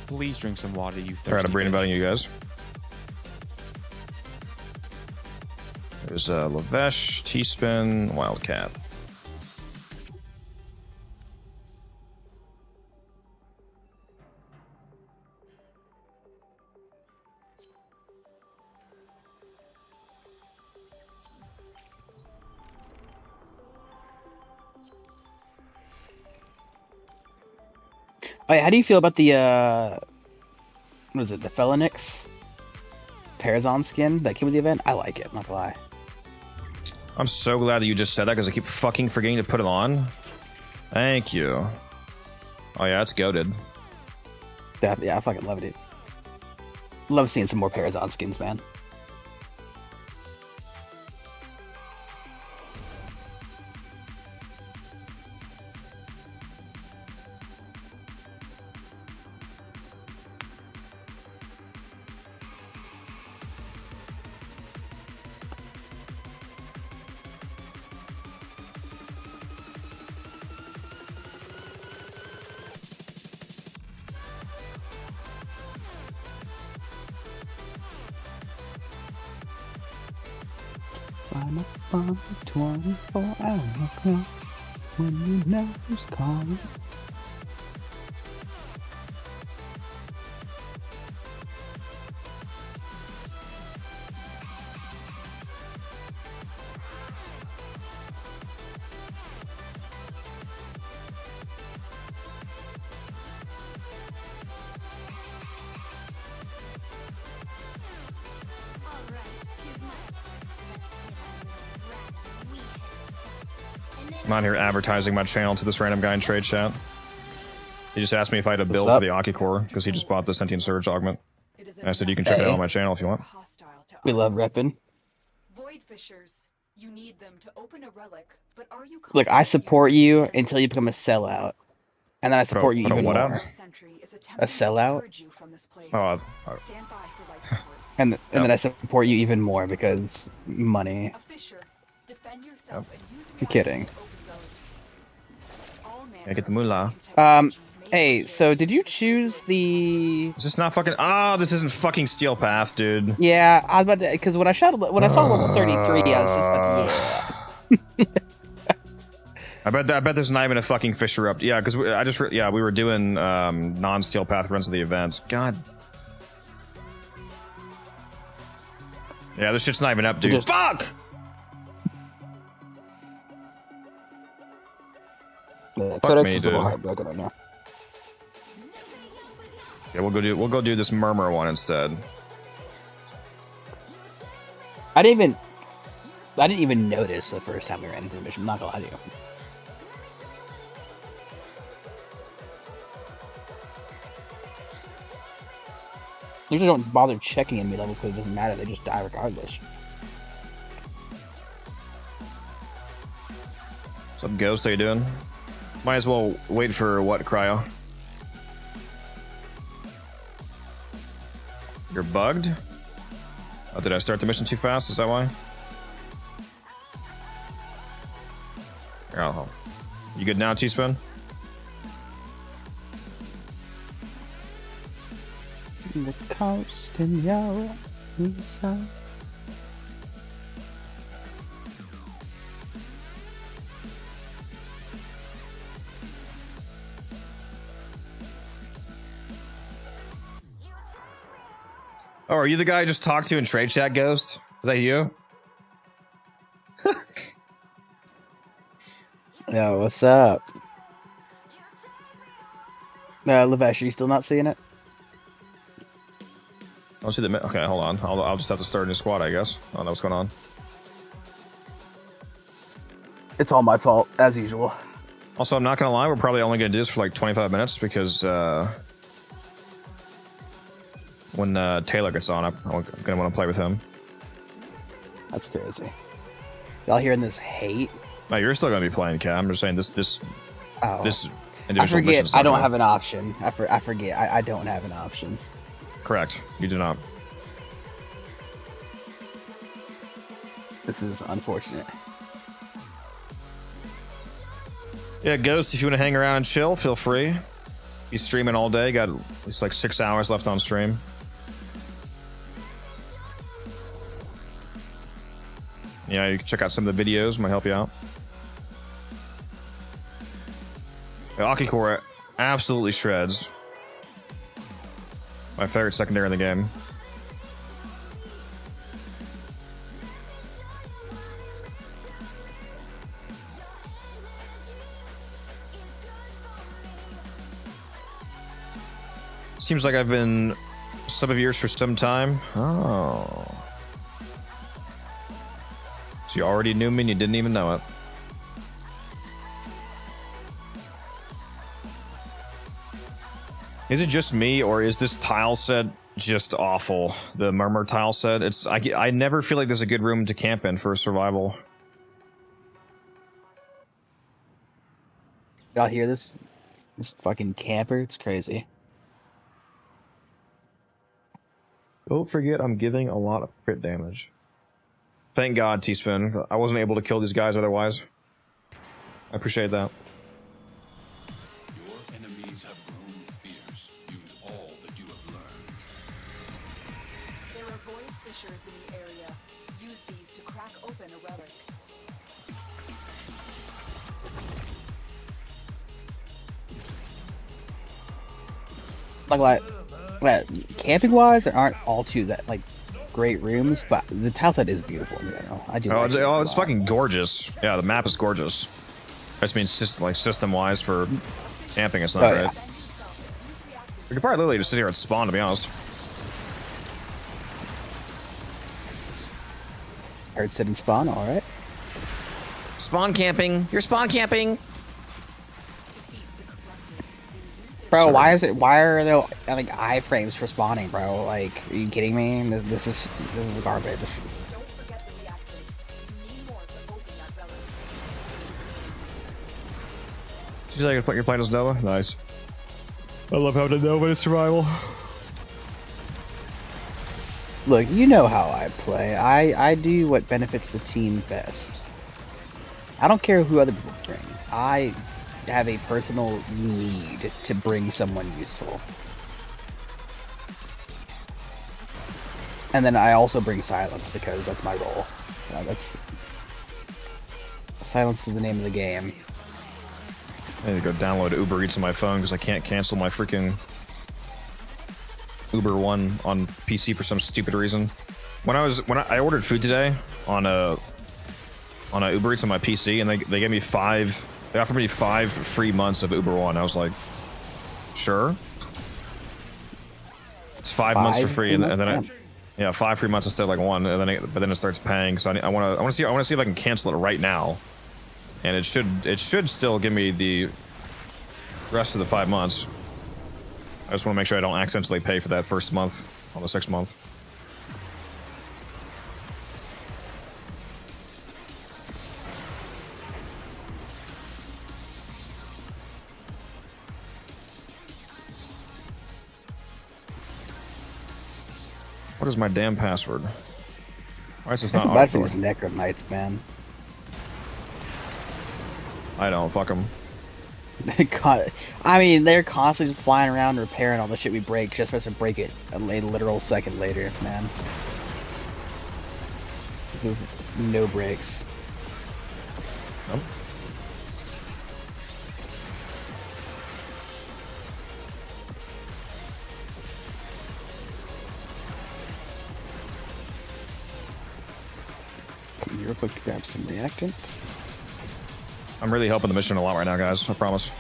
Please drink some water, you thirsty Alright, I'm reading bitch. about you guys. There's Lavesh, T-Spin, Wildcat. Oh, yeah, how do you feel about the what is it, the Phelanix Parazon skin that came with the event? I like it, not gonna lie. I'm so glad that you just said that because I keep fucking forgetting to put it on. Thank you. Oh yeah, it's goated. Yeah, I fucking love it. Love seeing some more Parazon skins, man. I'm up on the 24-hour clock when you know who's calling. I'm out here advertising my channel to this random guy in trade chat. He just asked me if I had a build up? for the Aki core because he just bought the Sentient Surge augment. And I said you can check it out on my channel if you want. We love repping. Void fishers. You need them to open a relic, but are you Look, I support you until you become a sellout. And then I support you put a even what more. out? A sellout? Oh, And then I support you even more because money. Yep. I'm kidding. Yeah, get the moolah. Hey, so did you choose the? Is this not fucking? Ah, this isn't fucking Steel Path, dude. Yeah, I was about to, because when I saw level 33, I was just about to, I bet there's not even a fucking Fisher up. Yeah, because we were doing non-Steel Path runs of the event. God. Yeah, this shit's not even up, dude. Fuck! Yeah, Fuck Codex me, is a little dude. heartbroken right now. Yeah, we'll go do this Murmur one instead. I didn't even notice the first time we ran into the mission. I'm not gonna lie to you. They usually don't bother checking enemy levels because it doesn't matter. They just die regardless. What's up, Ghost? How you doing? Might as well wait for what, Cryo? You're bugged? Oh, did I start the mission too fast? Is that why? Oh, you good now, T-Spin? The coast in your inside. Oh, are you the guy I just talked to in trade chat, Ghost? Is that you? Yo, what's up? Lavesh, are you still not seeing it? I don't see the. Okay, hold on. I'll just have to start a new squad, I guess. I don't know what's going on. It's all my fault, as usual. Also, I'm not gonna lie. We're probably only gonna do this for like 25 minutes because when Taylor gets on, I'm gonna want to play with him. That's crazy. Y'all hearing this hate? No, you're still gonna be playing, Cam. I'm just saying this Oh. this I individual forget. mission's I not don't gonna- have an option. I forget. I don't have an option. Correct. You do not. This is unfortunate. Yeah, Ghost, if you want to hang around and chill, feel free. He's streaming all day. Got at least like 6 hours left on stream. Yeah, you can check out some of the videos. Might help you out. Akicore absolutely shreds. My favorite secondary in the game. Seems like I've been sub of yours for some time. Oh. So you already knew me and you didn't even know it. Is it just me, or is this tile set just awful? The Murmur tile set? I never feel like there's a good room to camp in for survival. Y'all hear this? This fucking camper? It's crazy. Don't forget, I'm giving a lot of crit damage. Thank God, T-Spin. I wasn't able to kill these guys otherwise. I appreciate that. Your enemies have grown fierce. Use all that you have learned. There are void fissures in the area. Use these to crack open a relic. Like camping wise, there aren't all too that like great rooms, but the tile set is beautiful in general. I do. Oh, like it's, it a oh, it's lot. fucking gorgeous. Yeah, the map is gorgeous. I just mean system-wise for camping, it's not Oh, great. yeah. We could probably literally just sit here and spawn, to be honest. Heard sit and spawn. All right. Spawn camping. You're spawn camping. Bro, why are there like iframes for spawning, bro? Like, are you kidding me? This is garbage. She's like, you're playing as Nova? Nice. I love having a Nova in survival. Look, you know how I play. I do what benefits the team best. I don't care who other people bring. I have a personal need to bring someone useful. And then I also bring silence because that's my role. Silence is the name of the game. I need to go download Uber Eats on my phone because I can't cancel my freaking Uber One on PC for some stupid reason. When I ordered food today on a Uber Eats on my PC, and they gave me they offered me 5 free months of Uber One. I was like, sure. It's 5 months for free, and then yeah, 5 free months instead of like 1, and but then it starts paying. So I want to see if I can cancel it right now, and it should still give me the rest of the 5 months. I just want to make sure I don't accidentally pay for that first month on the 6th month. What is my damn password? Why is this not That's autofilling? these Necro Knights, man. I don't. Fuck them. I mean, they're constantly just flying around repairing all the shit we break just for us to break it a literal second later, man. There's no breaks. Nope. be real quick to grab some reactant. I'm really helping the mission a lot right now, guys. I promise.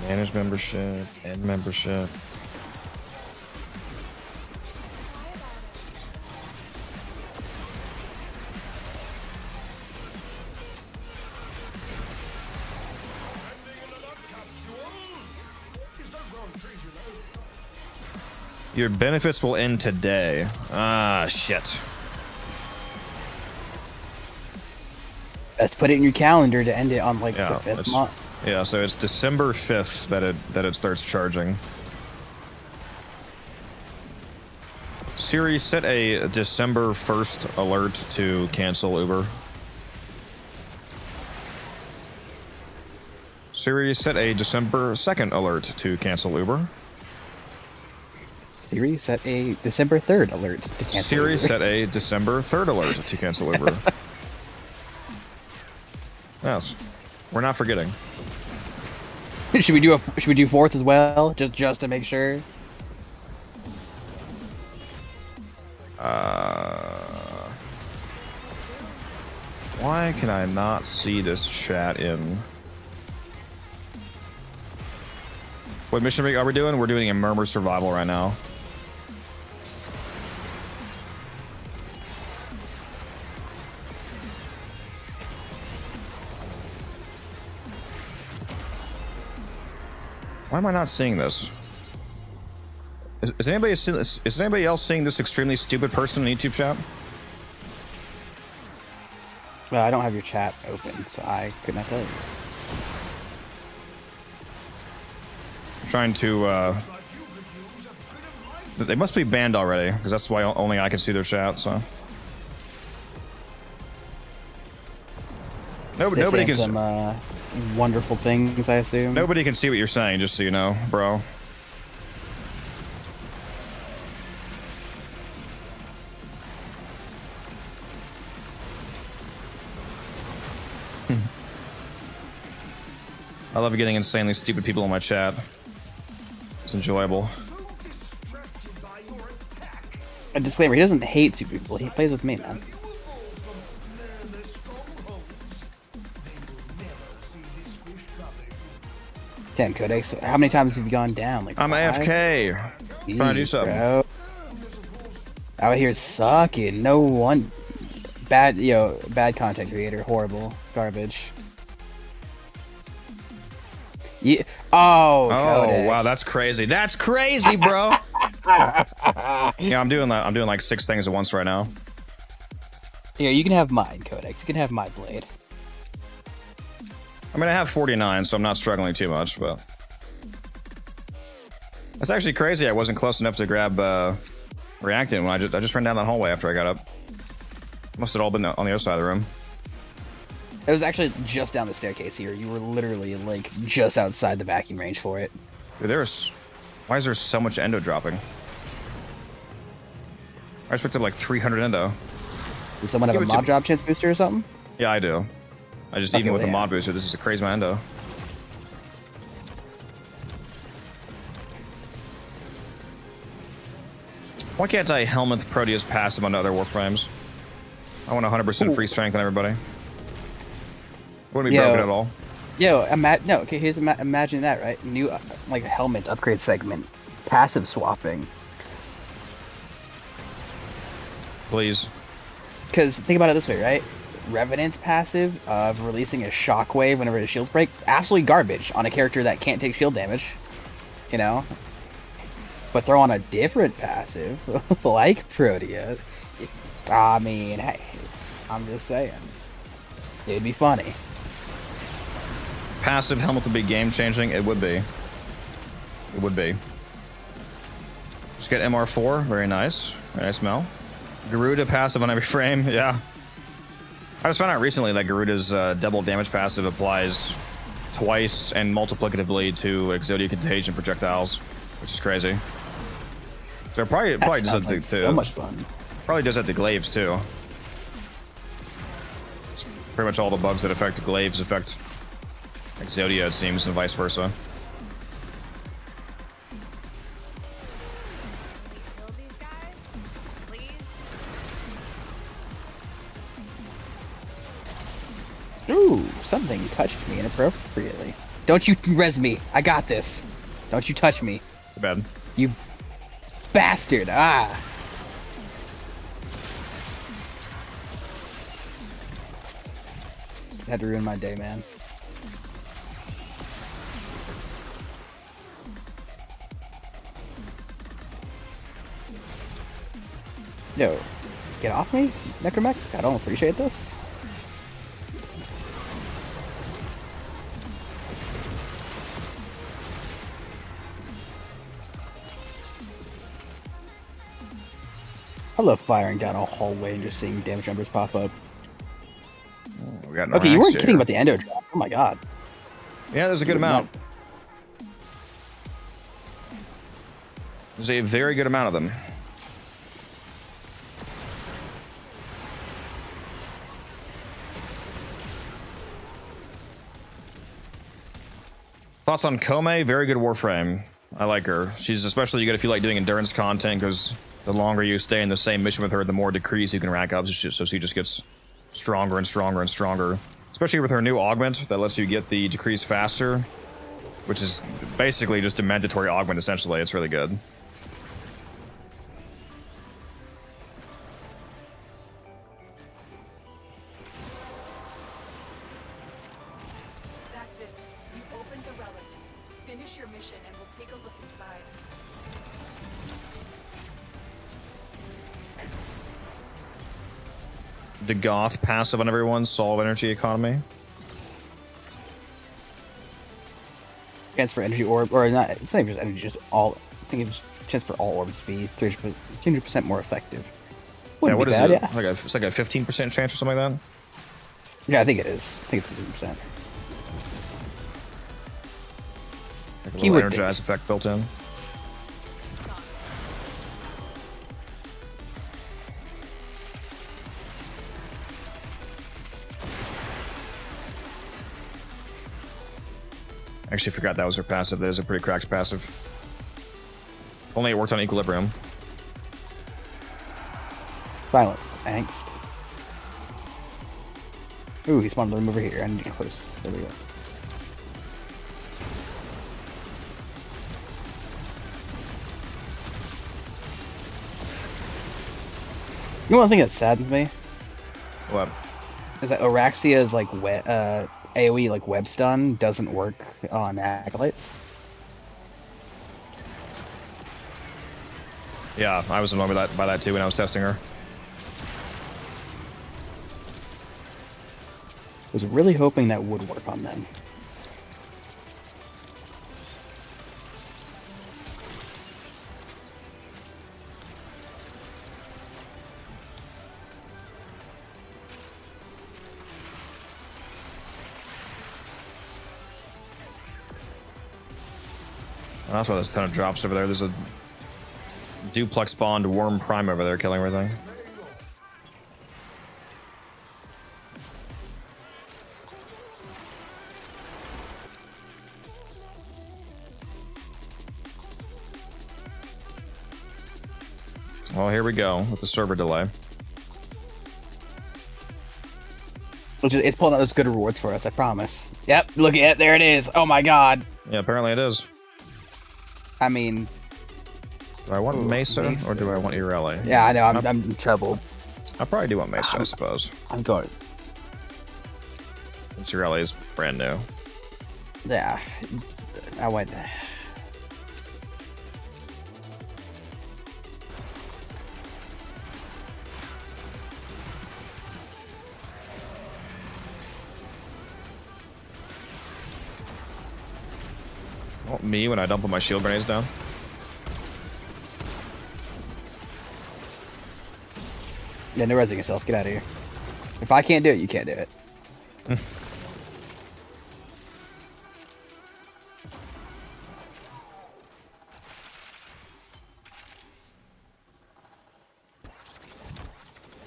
Manage membership, end membership. Your benefits will end today. Ah, shit. Best put it in your calendar to end it on like the 5th it's- month. Yeah, so it's December 5th that it starts charging. Siri, set a December 1st alert to cancel Uber. Siri, set a December 2nd alert to cancel Uber. Siri, set a December 3rd alert to cancel Siri, Uber. set a December 3rd alert to cancel Uber. Yes, we're not forgetting. should we do 4th as well, just to make sure? Why can I not see this chat in? What mission are we doing? We're doing a Murmur Survival right now. Why am I not seeing this? Is anybody else seeing this extremely stupid person in YouTube chat? Well, I don't have your chat open, so I could not tell you. I'm trying to, they must be banned already, because that's why only I can see their chat, so. Nobody can some wonderful things, I assume. Nobody can see what you're saying, just so you know, bro. I love getting insanely stupid people in my chat. It's enjoyable. A disclaimer, he doesn't hate super people, he plays with me, man. Damn, Codex, how many times have you gone down? Like I'm 5? AFK. Trying to do something. Bro. Out here sucking. No one. Bad content creator. Horrible. Garbage. Yeah. Oh, Codex. Wow, that's crazy. That's crazy, bro. Yeah, I'm doing like 6 things at once right now. Here, you can have mine, Codex. You can have my blade. I mean, I have 49, so I'm not struggling too much, but... That's actually crazy. I wasn't close enough to grab Reactant when I just ran down that hallway after I got up. Must have all been on the other side of the room. It was actually just down the staircase here. You were literally, like, just outside the vacuum range for it. Dude, why is there so much endo dropping? I just picked up like 300 endo. Does someone have a mod drop chance booster or something? Yeah, I do. Even with the mod booster, this is a crazy amount of endo. Why can't I Helminth Proteus passive on other Warframes? I want 100% free strength on everybody. Wouldn't be broken at all. Yo, imagine that, right? New, like, helmet upgrade segment. Passive swapping. Please. Because think about it this way, right? Revenant's passive of releasing a shockwave whenever his shields break, absolutely garbage on a character that can't take shield damage, you know? But throw on a different passive, like Protea. I mean, hey, I'm just saying. It'd be funny. Passive helmet would be game-changing? It would be. It would be. Just get MR4, very nice. Very nice Mel. Garuda passive on every frame, yeah. I just found out recently that Garuda's double damage passive applies twice and multiplicatively to Exodia Contagion projectiles, which is crazy. So probably does that to so much fun. Probably does that to glaives too. It's pretty much all the bugs that affect glaives affect Exodia, it seems, and vice versa. Ooh, something touched me inappropriately. Don't you res me. I got this. Don't you touch me. Too bad. You bastard. Ah. Had to ruin my day, man. Yo, get off me, Necromech. I don't appreciate this. I love firing down a hallway and just seeing damage numbers pop up. We got no Okay, you hacks weren't here. kidding about the endo drop. Oh my god. Yeah, there's a good amount. There's a very good amount of them. Thoughts on Kome? Very good Warframe. I like her. She's especially good if you like doing endurance content, because the longer you stay in the same mission with her, the more decrees you can rack up. So she just gets stronger and stronger and stronger. Especially with her new augment that lets you get the decrease faster, which is basically just a mandatory augment, essentially. It's really good. That's it. You opened the relic. Finish your mission and we'll take a look inside. The Goth passive on everyone, solve energy economy. Chance for energy orb, or not, it's not even just energy, just all, I think it's chance for all orbs to be 300% more effective. Yeah, Wouldn't what be is bad, it? yeah. It's like a 15% chance or something like that? Yeah, I think it is. I think it's 15%. Like a He little would energize effect built in. I actually forgot that was her passive. That is a pretty cracked passive. Only it worked on equilibrium. Violence. Angst. Ooh, he spawned the room over here. I need to get close. There we go. You know one thing that saddens me? What? Is that Araxia's like AoE like web stun doesn't work on acolytes. Yeah, I was annoyed by that too when I was testing her. I was really hoping that would work on them. And that's why there's a ton of drops over there. There's a duplex spawned worm prime over there killing everything. Well, here we go with the server delay. It's pulling out those good rewards for us, I promise. Yep, look at it, there it is. Oh my god. Yeah, apparently it is. I mean, do I want Mesa, or do I want Irelia? Yeah, I know, I'm in trouble. I probably do want Mesa, I suppose. I'm going. Since Irelia is brand new. Yeah, I went. Oh, me when I dump my shield grenades down. Yeah, no resing yourself. Get out of here. If I can't do it, you can't do it.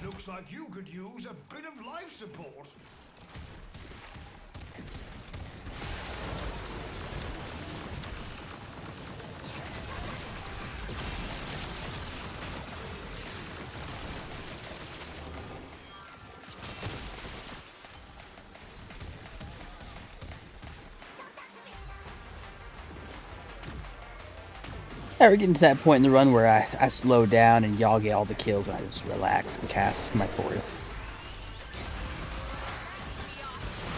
Looks like you could use a bit of life support. we're getting to that point in the run where I slow down and y'all get all the kills and I just relax and cast my fourth.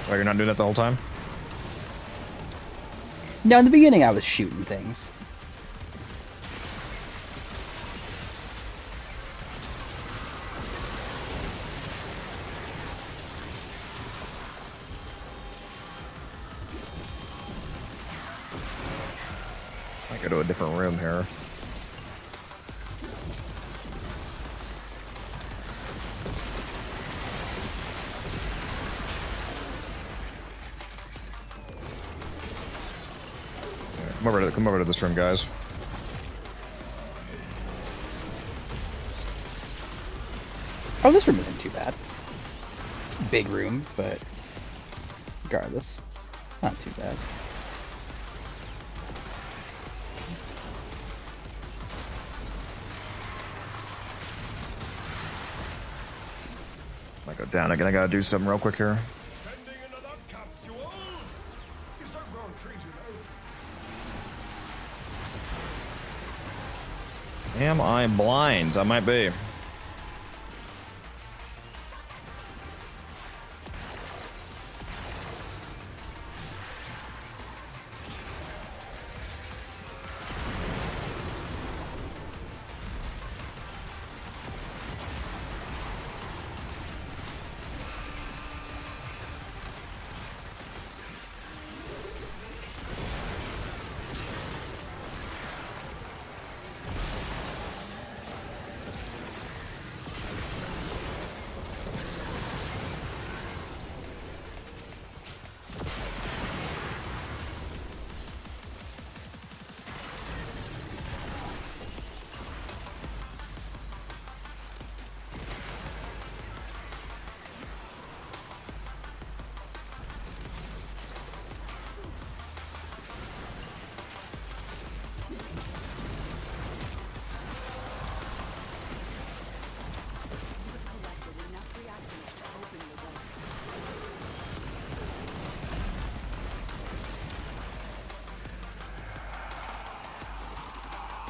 Oh, you're not doing that the whole time? No, in the beginning I was shooting things. I go to a different room here. Come over to this room, guys. Oh, this room isn't too bad. It's a big room, but regardless, not too bad. I go down again. I gotta do something real quick here. Am I blind? I might be.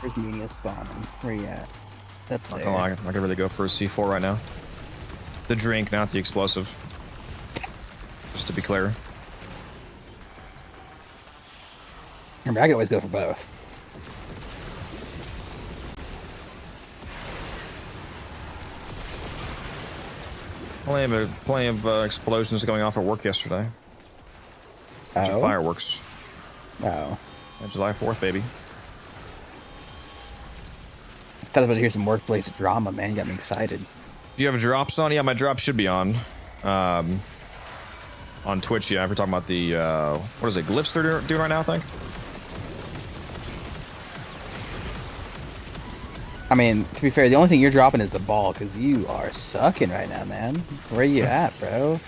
Where's Media spawning? Where you at? Up Not there. gonna lie, I can really go for a C4 right now. The drink, not the explosive. Just to be clear. Remember, I can always go for both. Plenty of explosions going off at work yesterday. Bunch of Oh? fireworks. Oh. Yeah, July 4th, baby. I thought I was about to hear some workplace drama, man. You got me excited. Do you have drops on? Yeah, my drop should be on. On Twitch, yeah. If we're talking about the, what is it, glyphs they're doing right now, I think? I mean, to be fair, the only thing you're dropping is the ball, because you are sucking right now, man. Where you at, bro?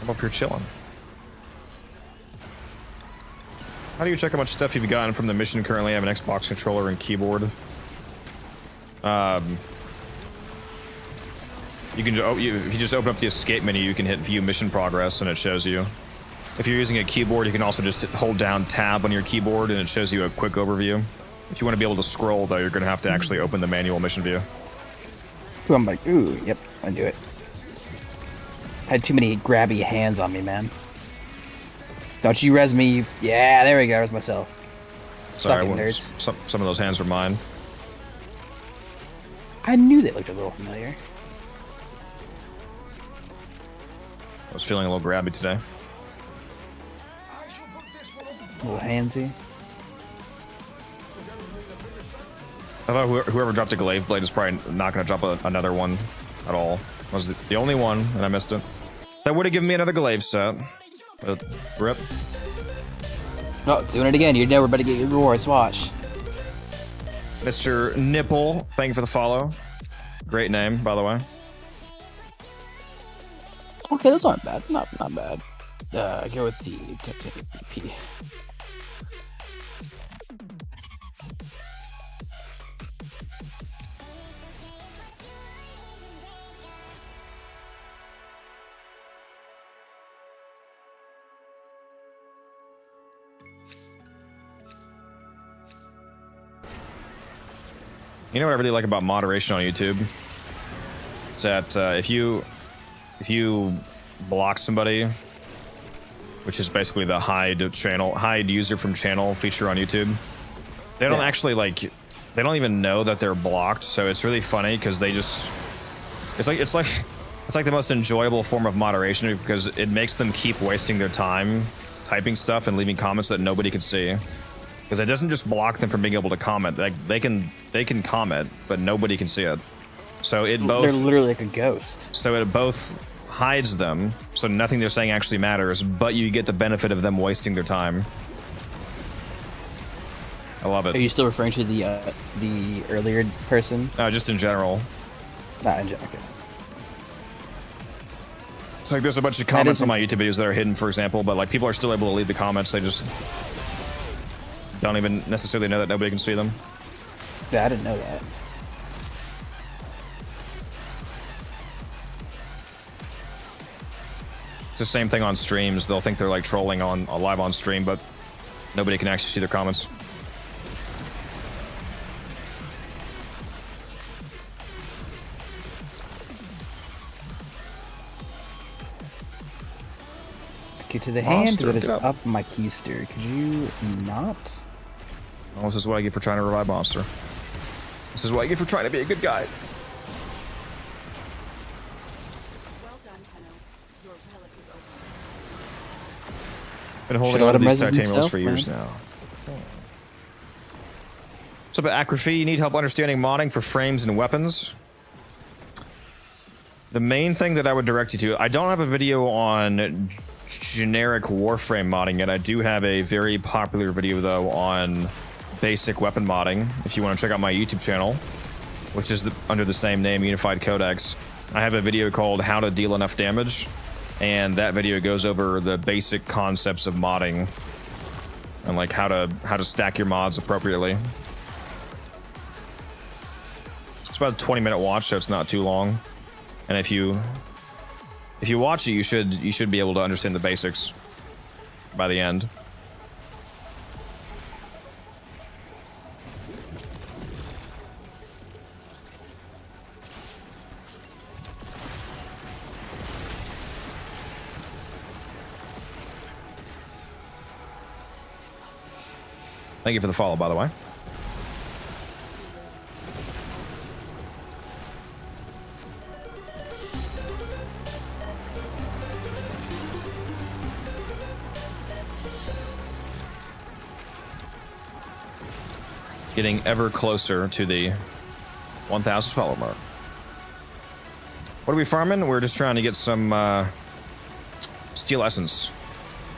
I'm up here chilling. How do you check how much stuff you've gotten from the mission currently? I have an Xbox controller and keyboard. You can, if you just open up the escape menu, you can hit view mission progress and it shows you. If you're using a keyboard, you can also just hold down tab on your keyboard and it shows you a quick overview. If you want to be able to scroll, though, you're going to have to actually open the manual mission view. Ooh, I'm like, ooh, yep, I do it. Had too many grabby hands on me, man. Don't you res me? Yeah, there we go. Res myself. Sorry, Sucking nerds. some of those hands were mine. I knew they looked a little familiar. I was feeling a little grabby today. A little handsy. I thought whoever dropped a glaive blade is probably not going to drop another one at all. I was the only one, and I missed it. That would have given me another glaive set. But rip. Oh, doing it again. You know we're about to get your rewards. Watch. Mr. Nipple, thank you for the follow. Great name, by the way. Okay, those aren't bad. Not bad. Go with the TennoCreate. You know what I really like about moderation on YouTube? Is that if you block somebody, which is basically the hide user from channel feature on YouTube, they don't actually like, they don't even know that they're blocked. So it's really funny because they just, it's like the most enjoyable form of moderation because it makes them keep wasting their time typing stuff and leaving comments that nobody can see. Because it doesn't just block them from being able to comment. Like they can comment, but nobody can see it. So it both, they're literally like a ghost. So it both hides them, so nothing they're saying actually matters, but you get the benefit of them wasting their time. I love it. Are you still referring to the earlier person? Just in general. Not in general. Okay. It's like there's a bunch of comments on my YouTube videos that are hidden, for example, but like people are still able to leave the comments. They just don't even necessarily know that nobody can see them. Yeah, I didn't know that. It's the same thing on streams. They'll think they're like trolling on live on stream, but nobody can actually see their comments. Get to the hand that is up my keister. Could you not? Well, this is what I get for trying to revive Monster. This is what I get for trying to be a good guy. Well done, Tenno. Your relic is open. Been holding on to these titanium for years now. What's up, Acrophy? You need help understanding modding for frames and weapons? The main thing that I would direct you to, I don't have a video on generic Warframe modding yet. I do have a very popular video though on basic weapon modding. If you want to check out my YouTube channel, which is under the same name, Unified Codex, I have a video called How to Deal Enough Damage, and that video goes over the basic concepts of modding and like how to stack your mods appropriately. It's about a 20-minute watch, so it's not too long. And if you watch it, you should be able to understand the basics by the end. Thank you for the follow, by the way. Getting ever closer to the 1,000 follower mark. What are we farming? We're just trying to get some steel essence.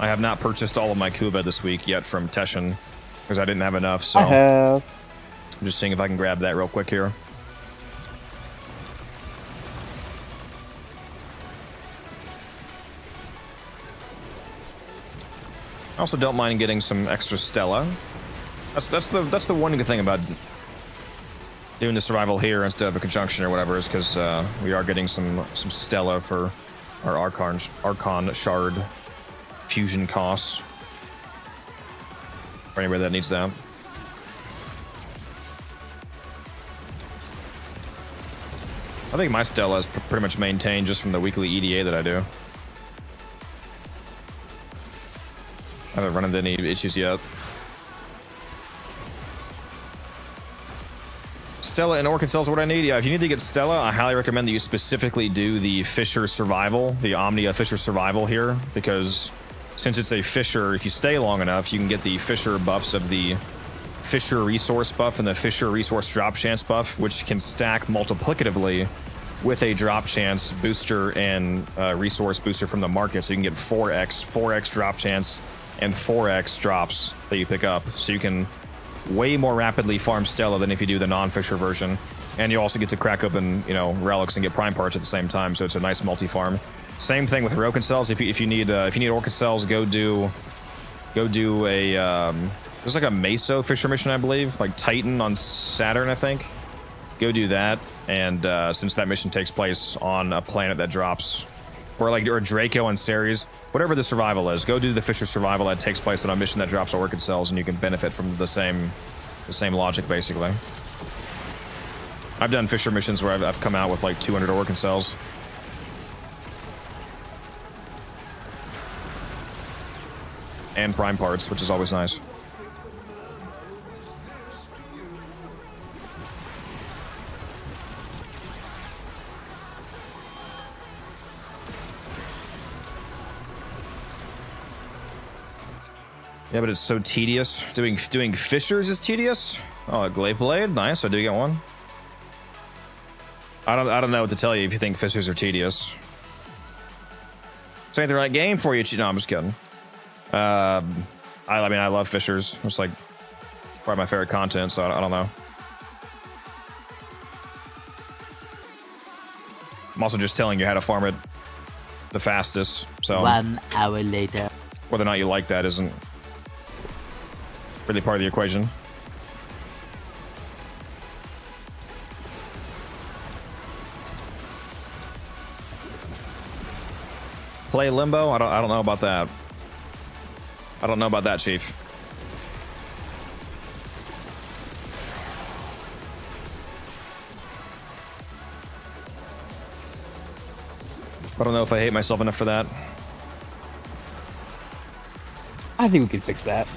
I have not purchased all of my Kuva this week yet from Teshin because I didn't have enough. So I have. I'm just seeing if I can grab that real quick here. I also don't mind getting some extra Stella. That's the one good thing about doing the survival here instead of a conjunction or whatever, is because we are getting some Stella for our Archon shard fusion costs. For anybody that needs that. I think my Stella is pretty much maintained just from the weekly EDA that I do. I haven't run into any issues yet. Stella and Orchid Cells are what I need. Yeah, if you need to get Stella, I highly recommend that you specifically do the Fisher Survival, the Omnia Fisher Survival here, because since it's a Fisher, if you stay long enough, you can get the Fisher buffs of the Fisher Resource buff and the Fisher Resource Drop Chance buff, which can stack multiplicatively with a Drop Chance booster and Resource booster from the market, so you can get 4x Drop Chance and 4x drops that you pick up, so you can way more rapidly farm Stella than if you do the non-Fisher version, and you also get to crack open, you know, relics and get prime parts at the same time. So it's a nice multi-farm. Same thing with Orchid Cells. If you need Orchid Cells, go do a there's like a Meso Fisher mission, I believe, like Titan on Saturn, I think. Go do that, and since that mission takes place on a planet that drops, or Draco and Ceres, whatever the survival is, go do the Fisher Survival that takes place on a mission that drops Orchid Cells, and you can benefit from the same logic, basically. I've done Fisher missions where I've come out with like 200 Orkin cells. And prime parts, which is always nice. Yeah, but it's so tedious. Doing fissures is tedious. Oh, a glaive blade, nice. I do get one. I don't know what to tell you if you think fissures are tedious. This ain't the right game for you. No, I'm just kidding. I mean, I love fissures. It's like part of my favorite content, so I don't know. I'm also just telling you how to farm it the fastest. So 1 hour later. Whether or not you like that isn't really part of the equation. Play Limbo? I don't know about that. I don't know about that, Chief. I don't know if I hate myself enough for that. I think we can fix that.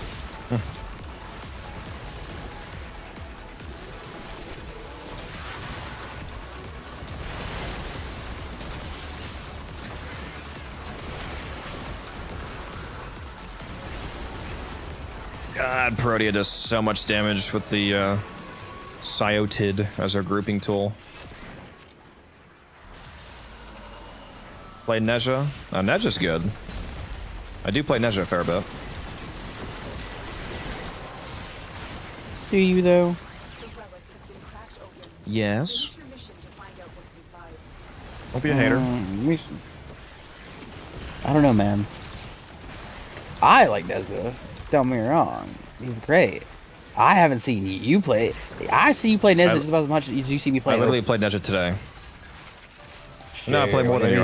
God, Protea does so much damage with the Cyotid as our grouping tool. Play Neja. Neja's good. I do play Neja a fair bit. Do you though? Yes. Don't be a hater. I don't know, man. I like Neja. Don't get me wrong. He's great. I haven't seen you play. I see you play Neja just about as much as you see me play. I literally played Neja today. No, I played more than you.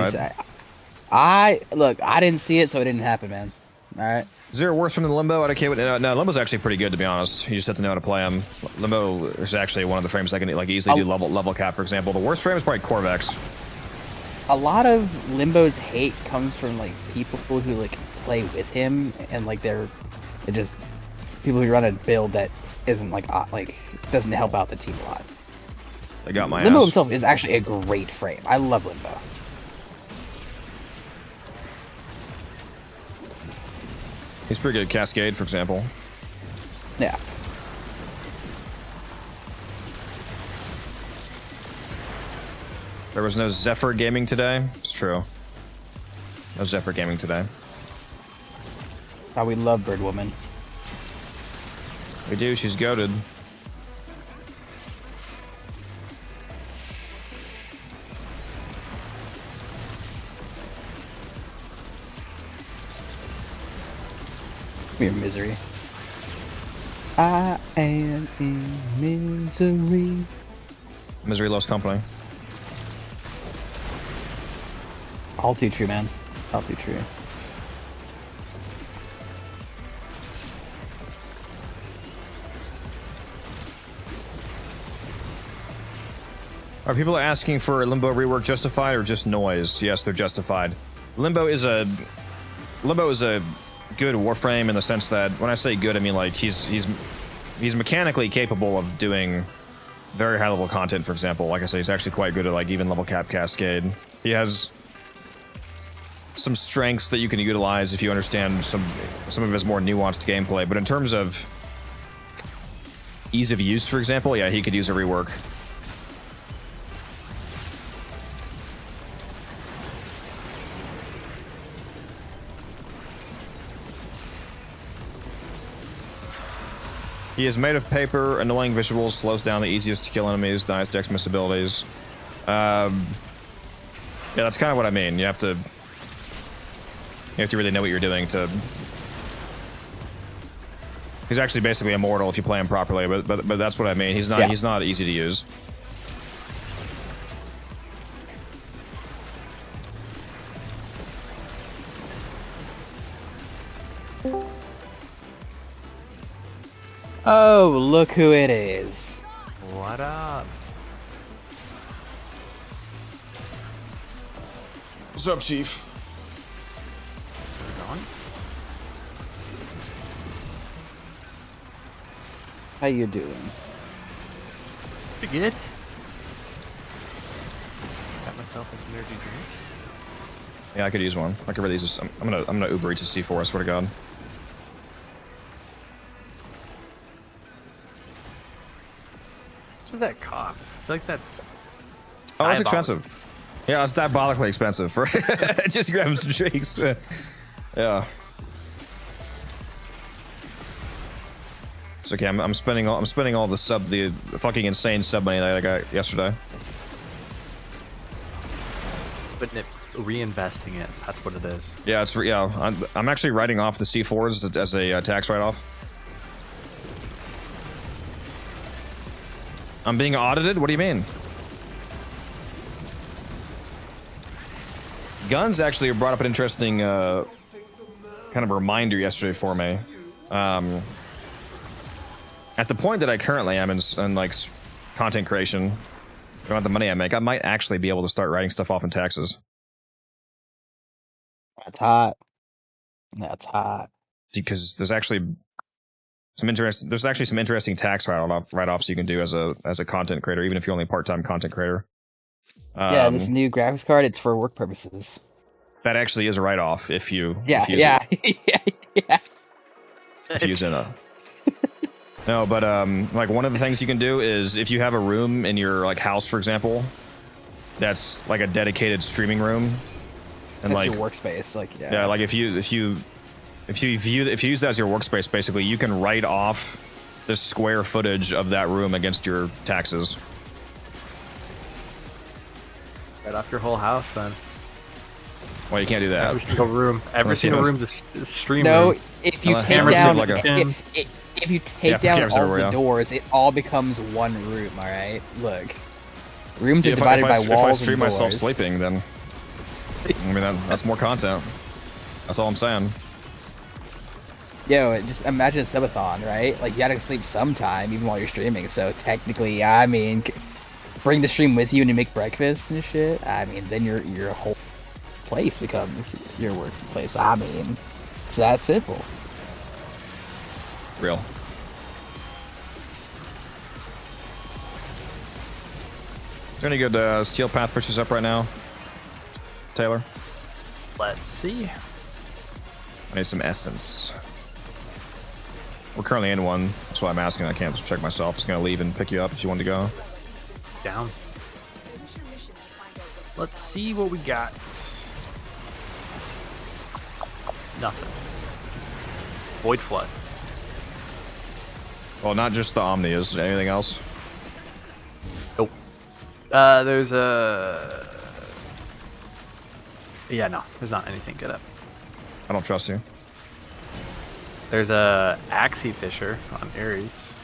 Look, I didn't see it, so it didn't happen, man. All right. Is there worse from the Limbo? No, Limbo's actually pretty good, to be honest. You just have to know how to play him. Limbo is actually one of the frames that can like easily do level cap, for example. The worst frame is probably Corvex. A lot of Limbo's hate comes from like people who like play with him, and like they're just people who run a build that isn't like doesn't help out the team a lot. They got my Limbo ass. himself is actually a great frame. I love Limbo. He's pretty good at Cascade, for example. Yeah. There was no Zephyr Gaming today. It's true. No Zephyr Gaming today. Oh, we love Bird Woman. We do. She's goated. Mere misery. I am in misery. Misery loves company. All too true, man. All too true. Are people asking for Limbo rework justified or just noise? Yes, they're justified. Limbo is a good Warframe in the sense that when I say good, I mean like he's mechanically capable of doing very high level content. For example, like I said, he's actually quite good at like even level cap Cascade. He has some strengths that you can utilize if you understand some of his more nuanced gameplay. But in terms of ease of use, for example, yeah, he could use a rework. He is made of paper, annoying visuals, slows down the easiest to kill enemies, denies dex miss abilities. Yeah, that's kind of what I mean. You have to really know what you're doing to... He's actually basically immortal if you play him properly, but that's what I mean. He's not easy to use. Oh, look who it is. What up? What's up, Chief? How you doing? Pretty good. Got myself an energy drink. Yeah, I could use one. I could really use. I'm gonna Uber Eats a C4. I swear to God. What does that cost? I feel like that's. Oh, it's expensive. Yeah, it's diabolically expensive for just grabbing some drinks. Yeah. It's okay. I'm spending all the fucking insane sub money that I got yesterday. Putting it, reinvesting it. That's what it is. Yeah, I'm actually writing off the C4s as a tax write-off. I'm being audited? What do you mean? Guns actually brought up an interesting kind of reminder yesterday for me. At the point that I currently am in like content creation, about the money I make, I might actually be able to start writing stuff off in taxes. That's hot. That's hot. Because there's actually some interesting tax write-offs you can do as a content creator, even if you're only a part-time content creator. Yeah, this new graphics card, it's for work purposes. That actually is a write-off if you yeah. If you use it. No, but like one of the things you can do is if you have a room in your like house, for example, that's like a dedicated streaming room, and that's like your workspace, like yeah, like if you use that as your workspace, basically you can write off the square footage of that room against your taxes. Right off your whole house, then. Well, you can't do that. Every single room. Every single room's a stream No, room. if you take down if you take down all the doors, it all becomes one room. All right, look, rooms are divided by walls and doors. If I stream myself sleeping, then I mean that's more content. That's all I'm saying. Yo, just imagine a subathon, right? Like you gotta sleep sometime, even while you're streaming. So technically, I mean, bring the stream with you and you make breakfast and shit. I mean, then your whole place becomes your workplace. I mean, it's that simple. Real. Is there any good steel path fishes up right now, Taylor? Let's see. I need some essence. We're currently in one. That's why I'm asking. I can't just check myself. Just gonna leave and pick you up if you want to go. Down. Let's see what we got. Nothing. Void Flood. Well, not just the Omni. Is there anything else? Nope. There's a... Yeah, no. There's not anything good up. I don't trust you. There's a Axie Fisher on Ares.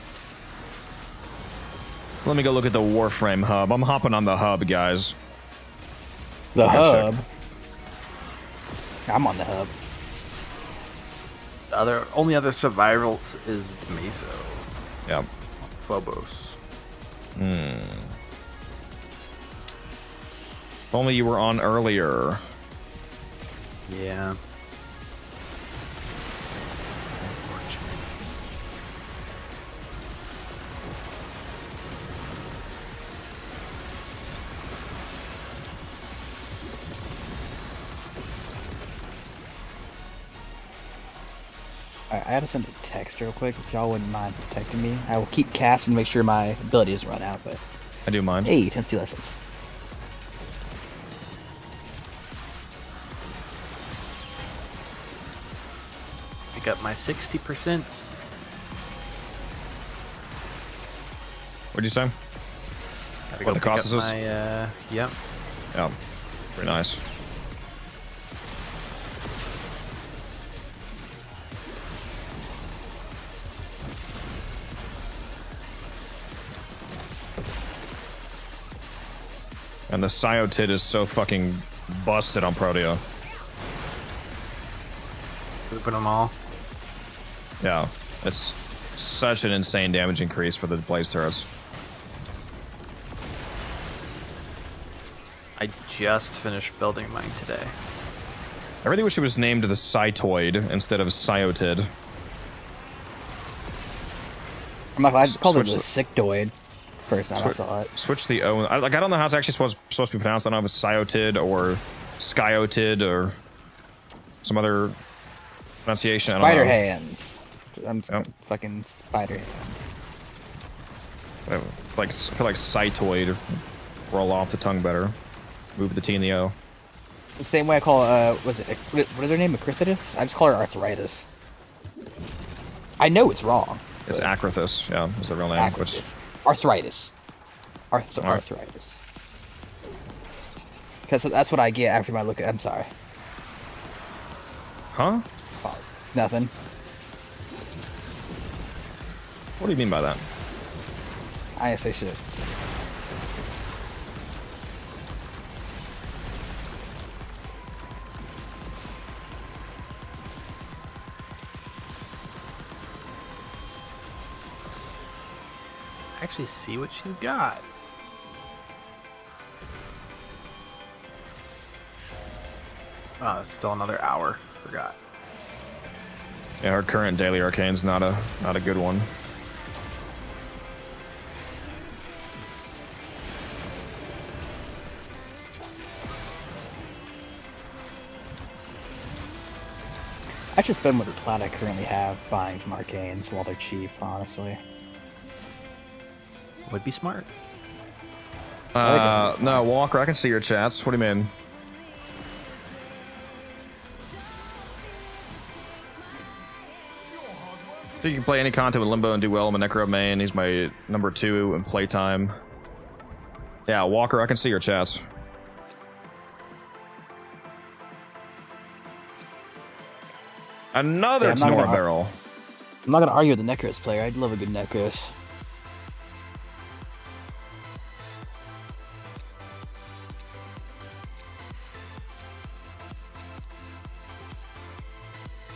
Let me go look at the Warframe hub. I'm hopping on the hub, guys. The hub? I'm on the hub. The only other survivals is Meso. Yeah. Phobos. If only you were on earlier. Yeah. I gotta send a text real quick if y'all wouldn't mind protecting me. I will keep casting to make sure my abilities run out, but... I do mind. Hey, 10 lessons. Pick up my 60%. What'd you say? What the cost is? Yep. Yeah. Pretty nice. And the Cyotid is so fucking busted on Protea. Open them all. Yeah, it's such an insane damage increase for the blaze turrets. I just finished building mine today. I really wish it was named the Cytoid instead of Cyotid. I'm not. I called it the Sictoid first time I saw it. Switch the O. I don't know how it's actually supposed to be pronounced. I don't know if it's Cyotid or Skyotid or some other pronunciation. Spider I don't know. hands. I'm fucking spider hands. I feel like Cytoid roll off the tongue better. Move the T and the O. The same way I call what is her name? Acrithidus? I just call her arthritis. I know it's wrong. It's Acrithis, yeah, is the real name. Arthritis. Arthritis. Because that's what I get after my look at. I'm sorry. Huh? Oh, nothing. What do you mean by that? I didn't say shit. Actually see what she's got. Oh, it's still another hour. Forgot. Yeah, her current daily arcane's not a good one. I should spend what the cloud I currently have buying some arcanes while they're cheap, honestly. Would be smart. No, Walker, I can see your chats. What do you mean? I think you can play any content with Limbo and do well. I'm a Necro main. He's my number 2 in playtime. Yeah, Walker, I can see your chats. Another Tenora barrel. I'm not gonna argue with the Necros player. I'd love a good Necros.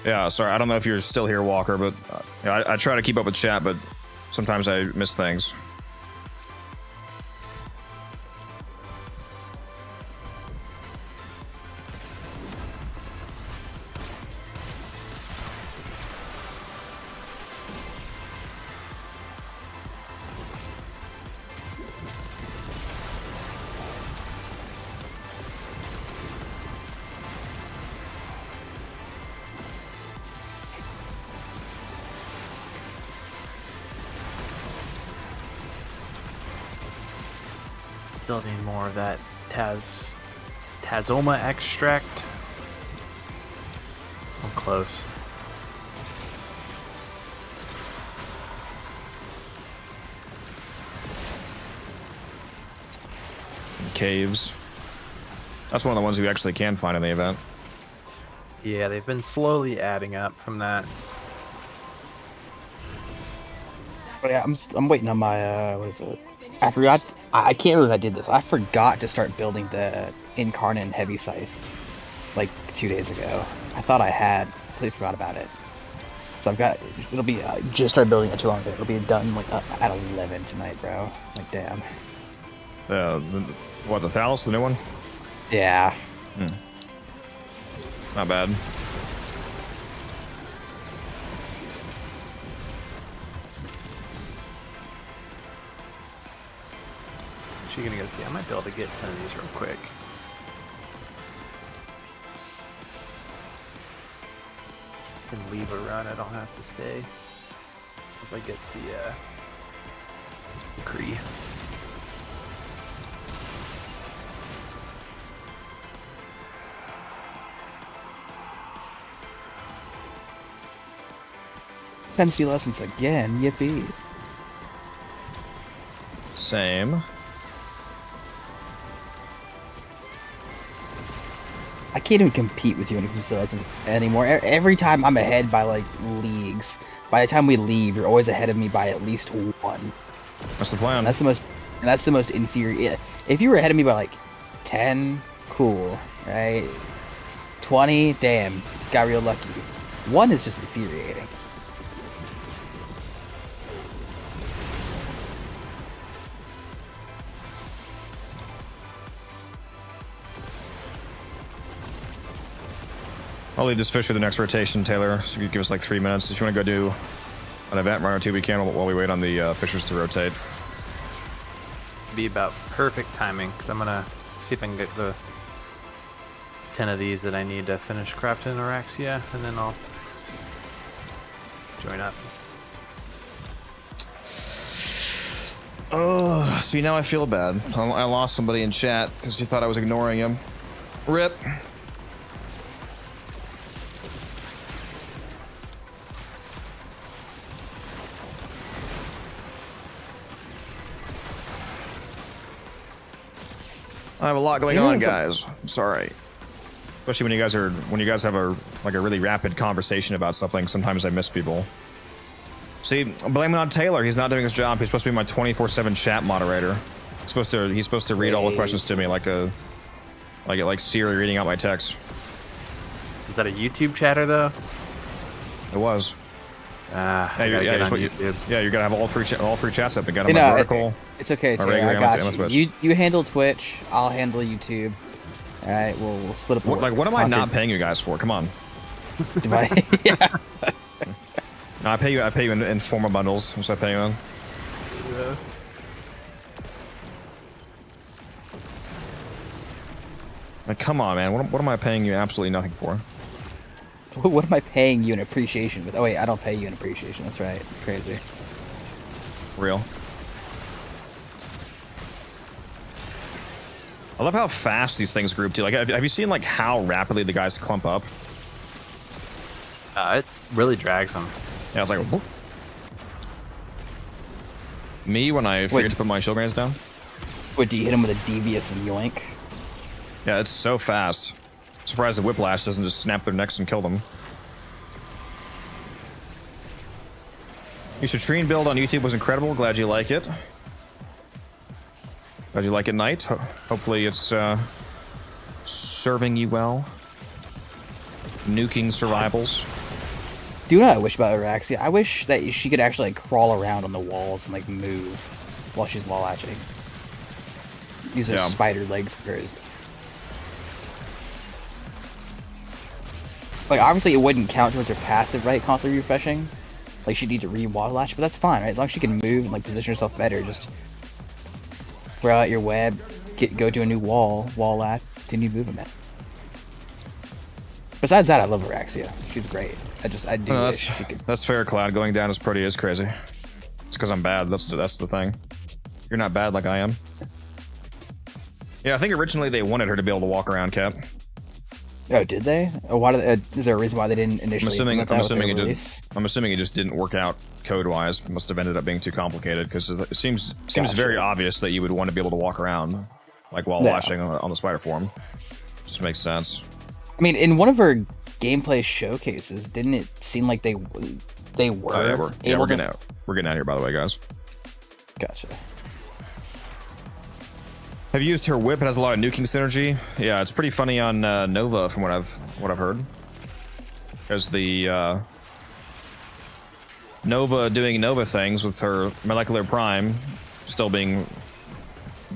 Yeah, sorry, I don't know if you're still here, Walker, but I try to keep up with chat, but sometimes I miss things. Still need more of that Tazoma extract. I'm close. Caves. That's one of the ones you actually can find in the event. Yeah, they've been slowly adding up from that. But yeah, I'm waiting on my what is it? I forgot. I can't believe I did this. I forgot to start building the Incarnate and Heavy Scythe like 2 days ago. I thought I had. Completely forgot about it. So I've got. It'll be just started building it too long ago. It'll be done like at 11 tonight, bro. Like damn. What, the Thalos, the new one? Yeah. Not bad. Actually gonna go see. I might be able to get 10 of these real quick. I can leave a run. I don't have to stay. As I get the Kree. Fantasy lessons again. Yippee. Same. I can't even compete with you in Fantasy lessons anymore. Every time I'm ahead by like leagues. By the time we leave, you're always ahead of me by at least 1. That's the plan. That's the most infuriating. If you were ahead of me by like 10, cool, right? 20, damn, got real lucky. 1 is just infuriating. I'll leave this fish for the next rotation, Taylor. So you give us like 3 minutes. If you want to go do an event run or two, we can while we wait on the fishers to rotate. Be about perfect timing, because I'm gonna see if I can get the 10 of these that I need to finish crafting Araxia, and then I'll join up. Oh, see, now I feel bad. I lost somebody in chat because he thought I was ignoring him. Rip. I have a lot going on, guys. I'm sorry. Especially when you guys have a really rapid conversation about something. Sometimes I miss people. See, blame it on Taylor. He's not doing his job. He's supposed to be my 24/7 chat moderator. He's supposed to read all the questions to me like Siri reading out my text. Is that a YouTube chatter though? It was. Yeah, you're gonna have all three chats up. You got my vertical. It's okay, Taylor. I got you. You handle Twitch. I'll handle YouTube. All right, we'll split up the work. Like, what am I not paying you guys for? Come on. Do I? Yeah. No, I pay you in formal bundles. What's I pay you on? Yeah. Like, come on, man. What am I paying you absolutely nothing for? What am I paying you in appreciation with? Oh wait, I don't pay you in appreciation. That's right. It's crazy. Real. I love how fast these things group too. Like, have you seen like how rapidly the guys clump up? It really drags them. Yeah, it's like whoop. Me when I forget to put my shield grenades down. What, do you hit him with a devious yoink? Yeah, it's so fast. Surprised the whiplash doesn't just snap their necks and kill them. Your Citrine build on YouTube was incredible. Glad you like it. Glad you like it, Knight. Hopefully it's serving you well. Nuking survivals. Do you know what I wish about Araxia? I wish that she could actually like crawl around on the walls and like move while she's wall latching. Use those spider legs of hers. Like, obviously it wouldn't count towards her passive, right? Constantly refreshing. Like, she'd need to re-wall latch, but that's fine, right? As long as she can move and like position herself better, just throw out your web, go to a new wall latch, continue movement. Besides that, I love Araxia. She's great. I do wish she could. That's fair, Cloud. Going down as pretty is crazy. It's because I'm bad. That's the thing. You're not bad like I am. Yeah, I think originally they wanted her to be able to walk around, Cap. Oh, did they? Oh, why is there a reason why they didn't initially? I'm assuming it just didn't work out code-wise. Must have ended up being too complicated because it seems very obvious that you would want to be able to walk around, like while lashing on the spider form. Just makes sense. I mean, in one of her gameplay showcases, didn't it seem like they were we're getting out of here, by the way, guys. Gotcha. Have you used her whip? It has a lot of nuking synergy. Yeah, it's pretty funny on Nova, from what I've heard. There's the Nova doing Nova things with her molecular prime still being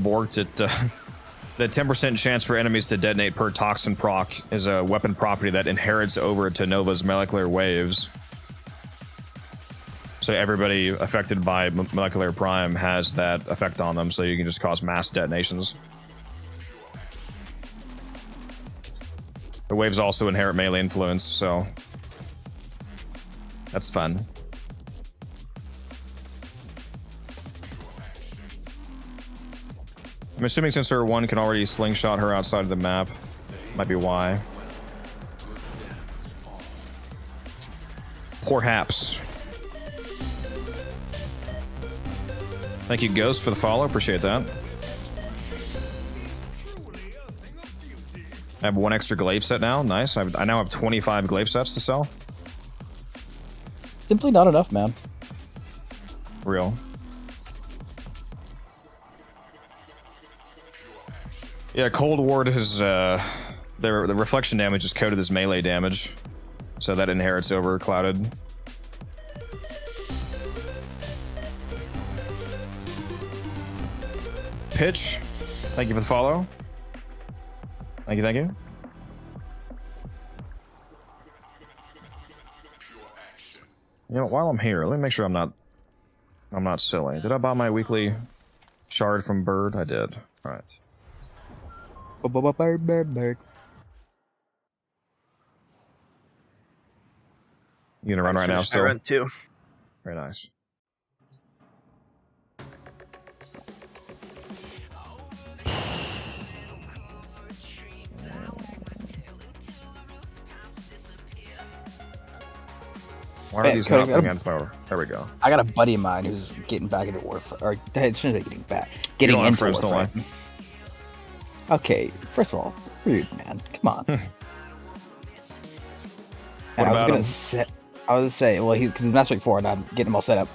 borked at the 10% chance for enemies to detonate per toxin proc is a weapon property that inherits over to Nova's molecular waves. So everybody affected by molecular prime has that effect on them, so you can just cause mass detonations. The waves also inherit melee influence, so that's fun. I'm assuming since her one can already slingshot her outside of the map, might be why. Perhaps. Thank you, Ghost, for the follow. Appreciate that. I have one extra glaive set now. Nice. I now have 25 glaive sets to sell. Simply not enough, man. Real. Yeah, Cold Ward is the reflection damage is coded as melee damage, so that inherits over Clouded. Pitch, thank you for the follow. Thank you, thank you. You know, while I'm here, let me make sure I'm not silly. Did I buy my weekly shard from Bird? I did. All right. Birds. You gonna run right now? I Still. run too. Very nice. Why are these not against my? There we go. I got a buddy of mine who's getting back into Warframe, or it's not getting back, getting into Warframe. Okay, first of all, rude, man. Come on. And I was gonna say, well, he's Master 4, and I'm getting him all set up.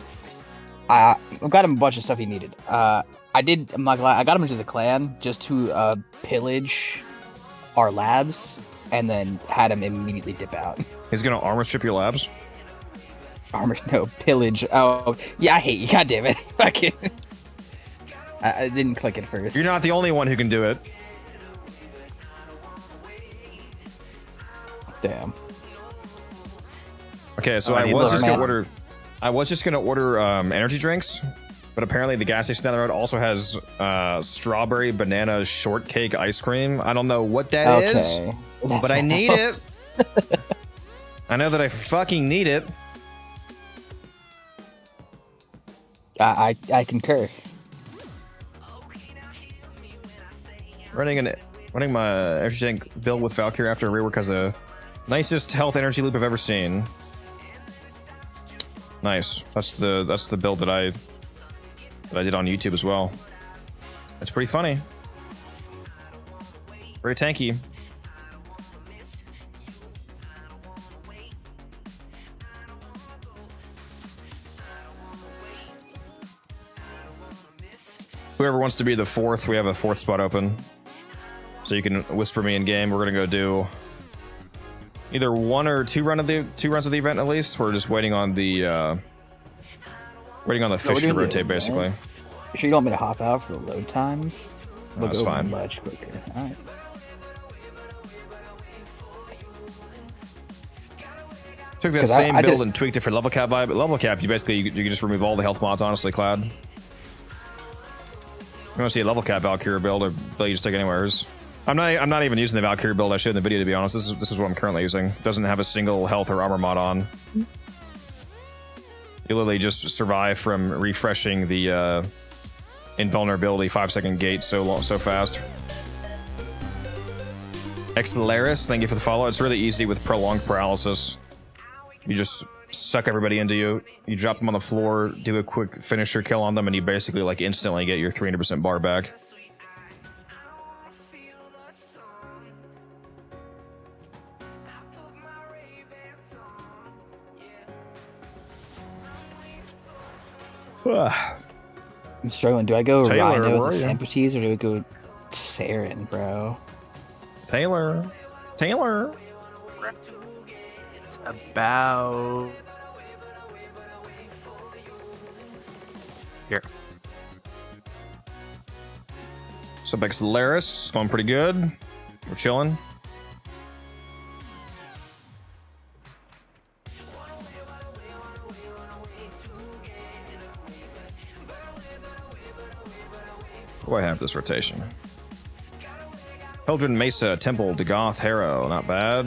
I got him a bunch of stuff he needed. I got him into the clan just to pillage our labs, and then had him immediately dip out. He's gonna armor strip your labs. Pillage. Oh, yeah, I hate you. God damn it. I didn't click it first. You're not the only one who can do it. Damn. Okay, so I was just gonna order energy drinks, but apparently the gas station down the road also has strawberry banana shortcake ice cream. I don't know what that is, but I need it. I know that I fucking need it. I concur. Running my energy tank build with Valkyrie after a rework has the nicest health energy loop I've ever seen. Nice. That's the build that I did on YouTube as well. It's pretty funny. Very tanky. Whoever wants to be the fourth, we have a fourth spot open. So you can whisper me in game. We're gonna go do either one or two runs of the event at least. We're just waiting on the fish to rotate, basically. You sure you don't want me to hop out for the load times? That's fine. Much quicker. All right. Took that same build and tweaked it for level cap vibe. But level cap, you can just remove all the health mods. Honestly, Cloud. If you want to see a level cap Valkyrie build, or you just take anywhere. I'm not even using the Valkyrie build I showed in the video, to be honest. This is what I'm currently using. It doesn't have a single health or armor mod on. You literally just survive from refreshing the invulnerability 5-second gate so fast. Xlaris, thank you for the follow. It's really easy with prolonged paralysis. You just suck everybody into you. You drop them on the floor, do a quick finisher kill on them, and you basically like instantly get your 300% bar back. I'm struggling. Do I go Rhino with the Samperties, or do I go Saren, bro? Taylor. It's about here. Subex Laris, it's going pretty good. We're chilling. What do I have this rotation? Eldrin Mesa, Temple, Dagoth, Harrow, not bad.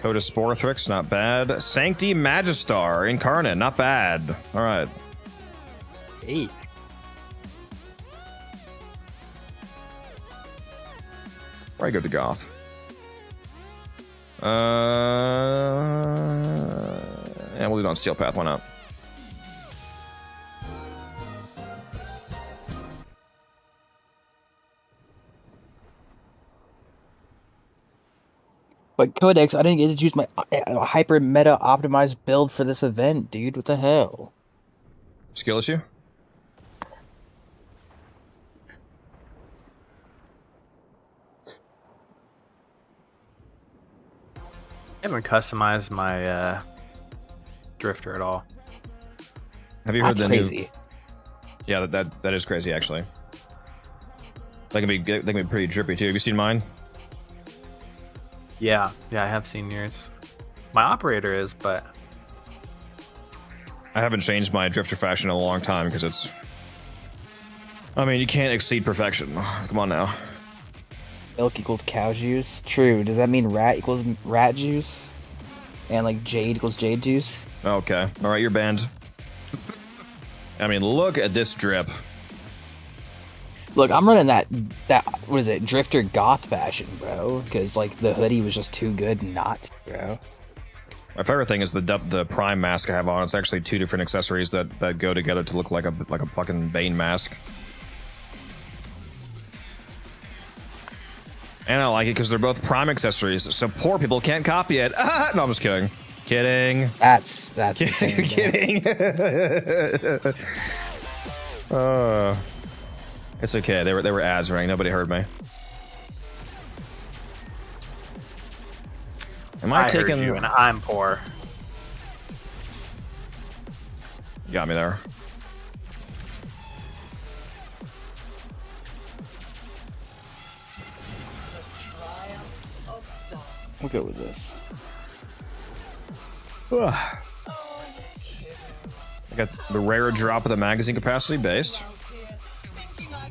Coda Sporthrix, not bad. Sancti Magistar, Incarnate, not bad. Alright. Hey. Where I go to Goth? Yeah, we'll do it on Steel Path, why not? But Codex, I didn't get to choose my hyper meta optimized build for this event, dude. What the hell? Skill issue? I haven't customized my drifter at all. Have you heard That's crazy. Yeah, that is crazy actually. They can be pretty drippy too. Have you seen mine? Yeah, I have seen yours. My operator is, but I haven't changed my drifter fashion in a long time because it's. I mean, you can't exceed perfection. Come on now. Milk equals cow juice. True. Does that mean rat equals rat juice? And like jade equals jade juice? Okay. All right, you're banned. I mean, look at this drip. Look, I'm running that what is it, drifter goth fashion, bro. Because like the hoodie was just too good not, bro. My favorite thing is the prime mask I have on. It's actually two different accessories that go together to look like a fucking Bane mask. And I like it because they're both prime accessories, so poor people can't copy it. Ah, no, I'm just kidding. Kidding. That's insane, kidding. It's okay. They were ads running. Nobody heard me. Am I taking? Heard you and I'm poor. You got me there. We'll go with this. I got the rare drop of the magazine capacity based.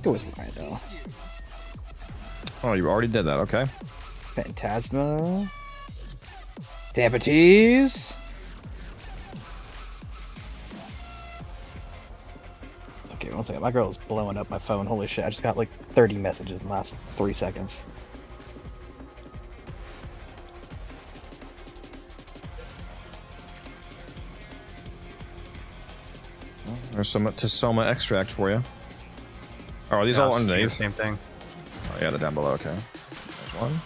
Go with mine though. Oh, you already did that. Okay. Phantasma. Tampa cheese. Okay, one second. My girl is blowing up my phone. Holy shit! I just got like 30 messages in the last 3 seconds. There's some Tasoma extract for you. Oh, are these all underneath? Same thing. Oh yeah, they're down below. Okay. There's one.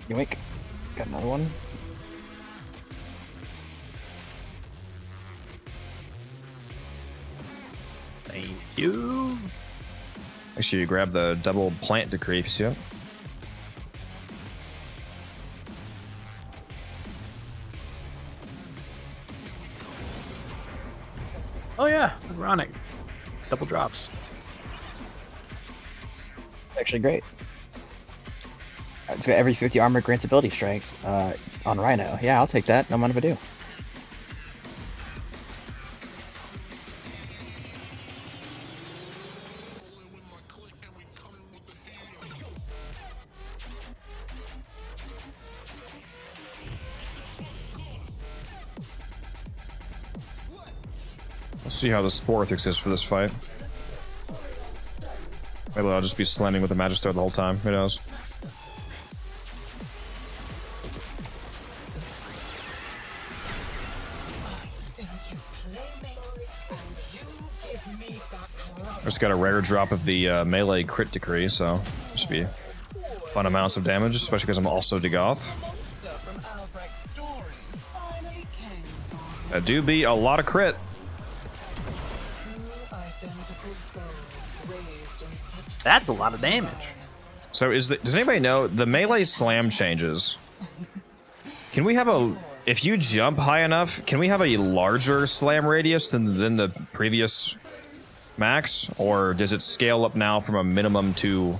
Yoink. Got another one. Thank you. Make sure you grab the double plant decree if you see it. Oh yeah, ironic. Double drops. It's actually great. It's got every 50 armor grants ability strikes on Rhino. Yeah, I'll take that. No mind if I do. Let's see how the Sporthix is for this fight. Maybe I'll just be slamming with the Magister the whole time. Who knows? I just got a rare drop of the melee crit decree, so it should be fun amounts of damage, especially because I'm also Degoth. That do be a lot of crit. That's a lot of damage. So does anybody know the melee slam changes? Can we have if you jump high enough, can we have a larger slam radius than the previous max? Or does it scale up now from a minimum to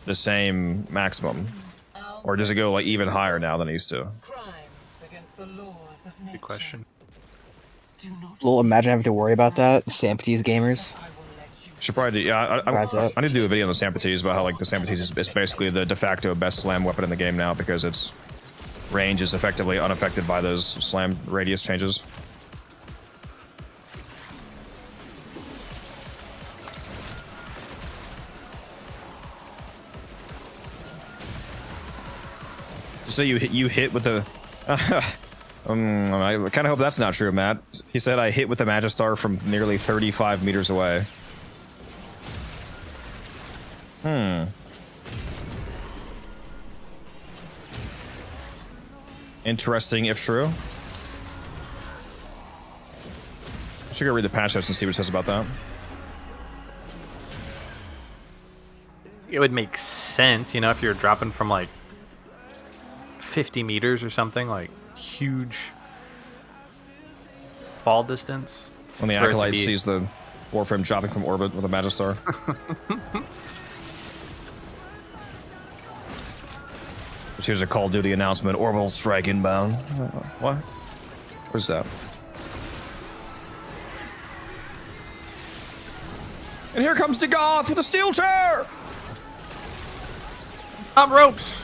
the same maximum? Or does it go like even higher now than it used to? Good question. Well, imagine having to worry about that. Sampities gamers. Should probably do, yeah. I need to do a video on the Sampities about how like the Sampities is basically the de facto best slam weapon in the game now because its range is effectively unaffected by those slam radius changes. So you hit with the. I kind of hope that's not true, Matt. He said I hit with the Magistar from nearly 35 meters away. Interesting, if true. I should go read the patch notes and see what it says about that. It would make sense, you know, if you're dropping from like 50 meters or something, like huge fall distance. When the Acolyte sees the Warframe dropping from orbit with a Magistar. Here's a Call of Duty announcement. Orbital strike inbound. What? Where's that? And here comes the Goth with a steel chair! Top ropes!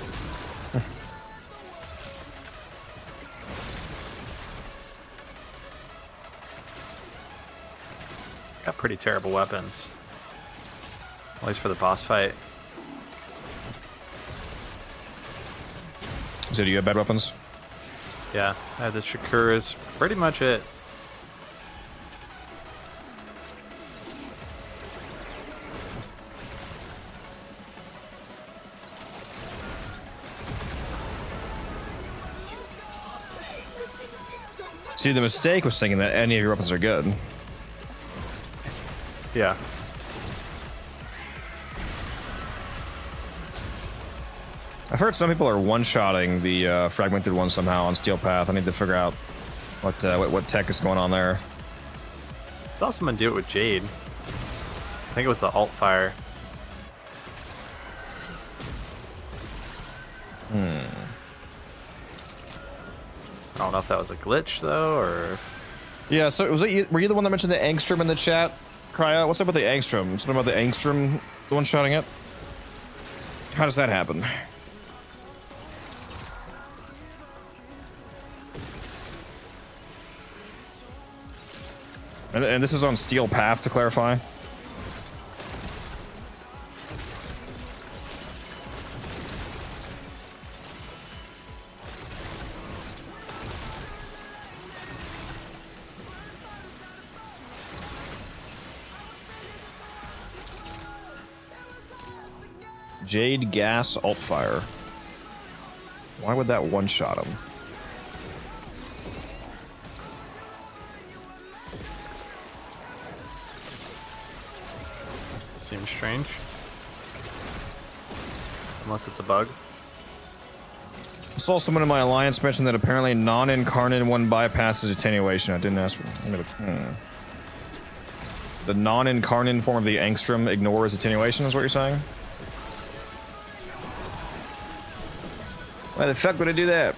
Got pretty terrible weapons. At least for the boss fight. So do you have bad weapons? Yeah, I had the Shakur is pretty much it. See, the mistake was thinking that any of your weapons are good. Yeah. I've heard some people are one-shotting the fragmented one somehow on Steel Path. I need to figure out what tech is going on there. I saw someone do it with Jade. I think it was the alt fire. I don't know if that was a glitch though, or if... Yeah. So was it you, were you the one that mentioned the Angstrom in the chat, Cryo? What's up with the Angstrom? Something about the Angstrom, the one shotting it? How does that happen? And this is on Steel Path, to clarify. Jade Gas Alt Fire. Why would that one-shot him? Seems strange. Unless it's a bug. I saw someone in my alliance mention that apparently non-incarnate one bypasses attenuation. I didn't ask for... The non-incarnate form of the Angstrom ignores attenuation, is what you're saying? Why the fuck would I do that?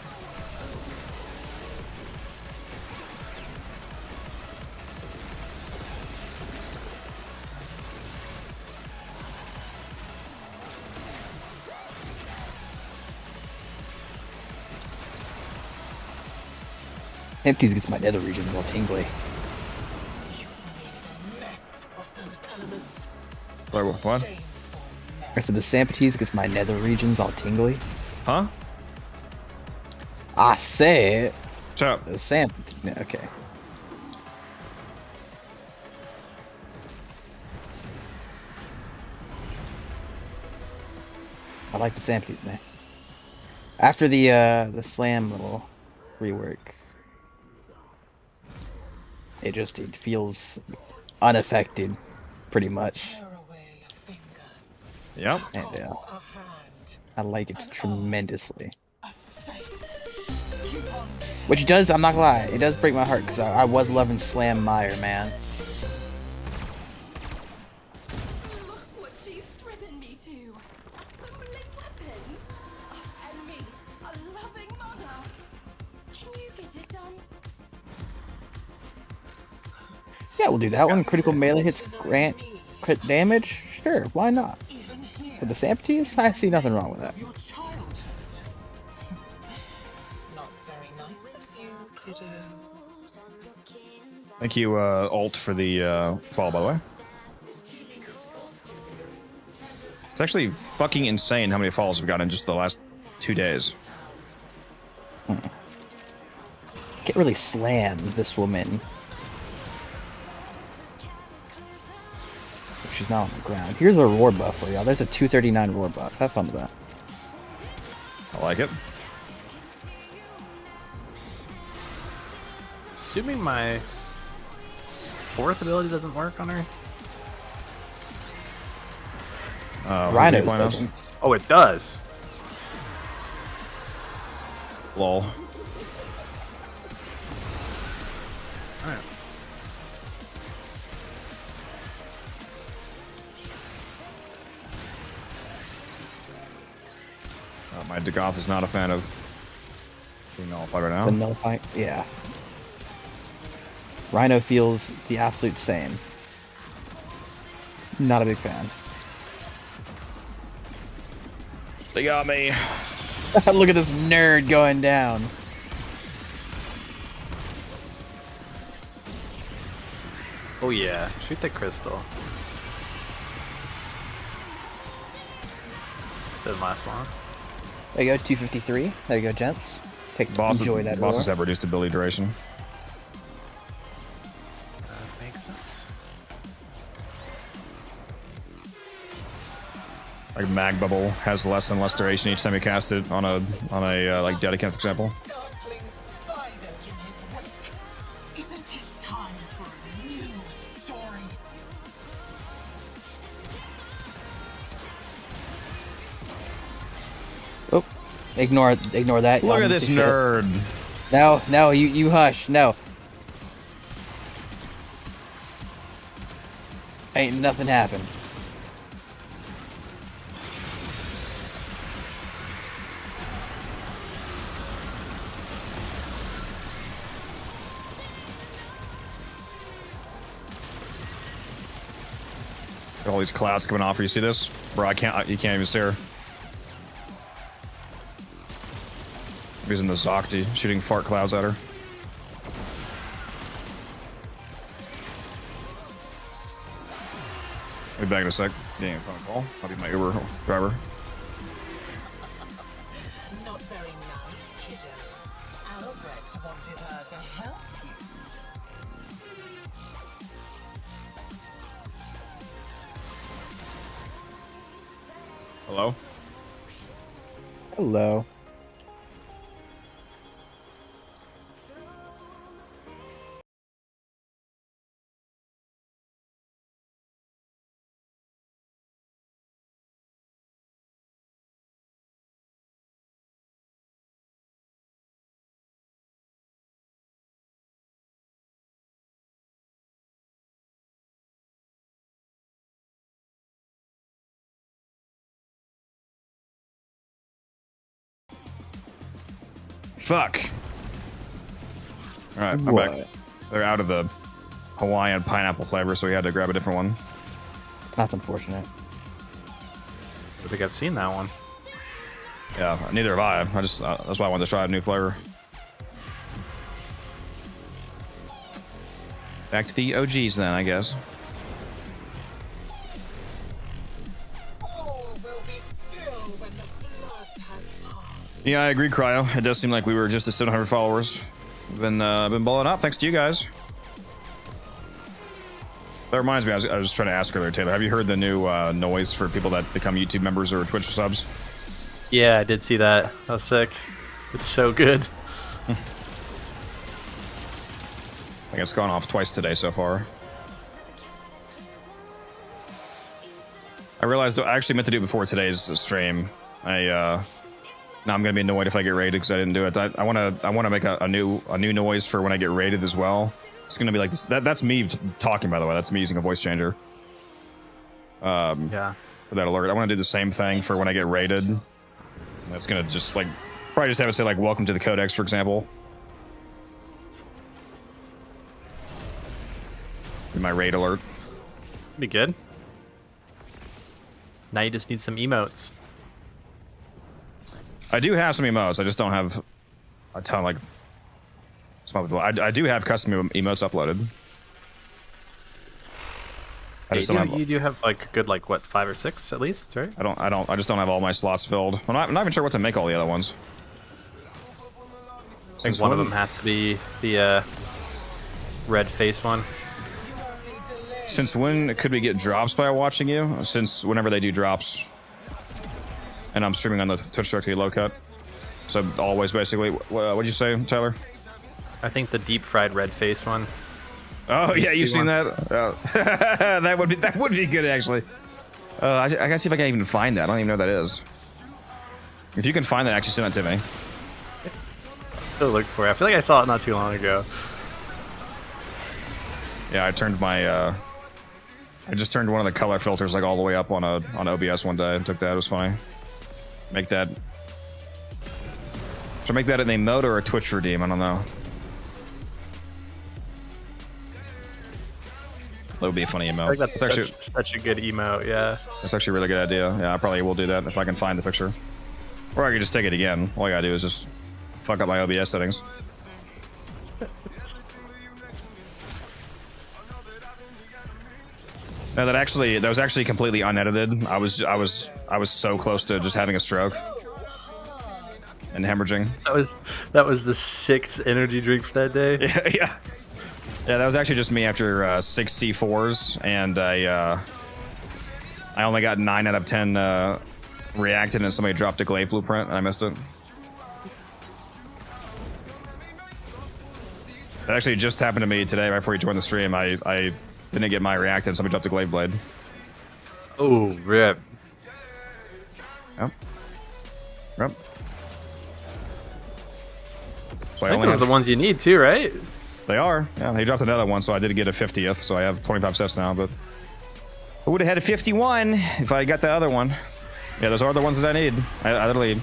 Empties gets my nether regions all tingly. Sorry, what? I said the Sampites gets my nether regions all tingly. Huh? I said... Shut up. The Sampit... Yeah, okay. I like the Sampites, man. After the Slam little rework, it feels unaffected, pretty much. Yep. And I like it tremendously. Which does, I'm not gonna lie, it does break my heart, because I was loving Slam Meyer, man. Look what she's driven me to. Assembling weapons. And me, a loving mother. Can you get it done? Yeah, we'll do that one. Critical melee hits grant crit damage. Sure, why not? With the Sampites, I see nothing wrong with that. Thank you, Alt, for the follow, by the way. It's actually fucking insane how many follows we've gotten in just the last 2 days. Can't really slam this woman if she's not on the ground. Here's a roar buff for y'all. There's a 239 roar buff. Have fun with that. I like it. Assuming my fourth ability doesn't work on her. Rhino's doesn't. Oh, it does. Lol. Alright. My Dagoth is not a fan of being nullified right now. The nullify, yeah. Rhino feels the absolute same. Not a big fan. They got me. Look at this nerd going down. Oh yeah, shoot the crystal. Didn't last long. There you go, 253. There you go, gents. Enjoy that. Bosses roar. have reduced ability duration. That makes sense. Like mag bubble has less and less duration each time you cast it on a like Dedekin, for example. Darkling spider in his web. Isn't it time for a new story? Oh, ignore that. Look y'all at piece this of shit. nerd. No, you hush. No. Ain't nothing happened. All these clouds coming off her. You see this? Bro, you can't even see her. Using the Zocti, shooting fart clouds at her. I'll be back in a sec. Getting a phone call. I'll be my Uber driver. Not very nice, kiddo. Albrecht wanted her to help you. Hello? Hello. Fuck. Alright, I'm What? back. They're out of the Hawaiian pineapple flavor, so we had to grab a different one. That's unfortunate. I think I've seen that one. Yeah, neither have I. That's why I wanted to try a new flavor. Back to the OGs then, I guess. All will be still when the flood has passed. Yeah, I agree, Cryo. It does seem like we were just at 700 followers. We've been blowing up, thanks to you guys. That reminds me, I was trying to ask earlier, Taylor, have you heard the new noise for people that become YouTube members or Twitch subs? Yeah, I did see that. That was sick. It's so good. I think it's gone off twice today so far. I realized I actually meant to do it before today's stream. Now I'm gonna be annoyed if I get raided because I didn't do it. I want to make a new noise for when I get raided as well. It's gonna be like this. That's me talking, by the way. That's me using a voice changer. Yeah. For that alert, I want to do the same thing for when I get raided. That's gonna just like probably just have it say like "Welcome to the Codex," for example. My raid alert. Be good. Now you just need some emotes. I do have some emotes. I just don't have a ton. Like, I do have custom emotes uploaded. You do have like good, like what, 5 or 6 at least, right? I just don't have all my slots filled. I'm not even sure what to make all the other ones. I think one of them has to be the red face one. Since when could we get drops by watching you? Since whenever they do drops. And I'm streaming on the Twitch directly low cut. So always basically. What'd you say, Tyler? I think the deep fried red face one. Oh yeah, you've seen that? that would be good actually. I gotta see if I can even find that. I don't even know what that is. If you can find that, actually send that to me. Still look for it. I feel like I saw it not too long ago. Yeah, I turned my I just turned one of the color filters like all the way up on OBS one day and took that. It was funny. Make that. Should I make that an emote or a Twitch redeem? I don't know. That would be a funny I emote. think that's It's actually such a good emote. Yeah. that's actually a really good idea. Yeah, I probably will do that if I can find the picture. Or I could just take it again. All I gotta do is just fuck up my OBS settings. No, that was actually completely unedited. I was so close to just having a stroke and hemorrhaging. That was the 6th energy drink for that day. Yeah. Yeah, that was actually just me after 6 C4s, and I only got 9 out of 10 reacted, and somebody dropped a glaive blueprint, and I missed it. That actually just happened to me today, right before you joined the stream. I didn't get my reacted, and somebody dropped a glaive blade. Oh, rip. Yep. Yep. So I think those are the ones you need too, right? They are. Yeah, he dropped another one, so I did get a 50th, so I have 25 sets now, but I would have had a 51 if I got that other one. Yeah, those are the ones that I need. I literally,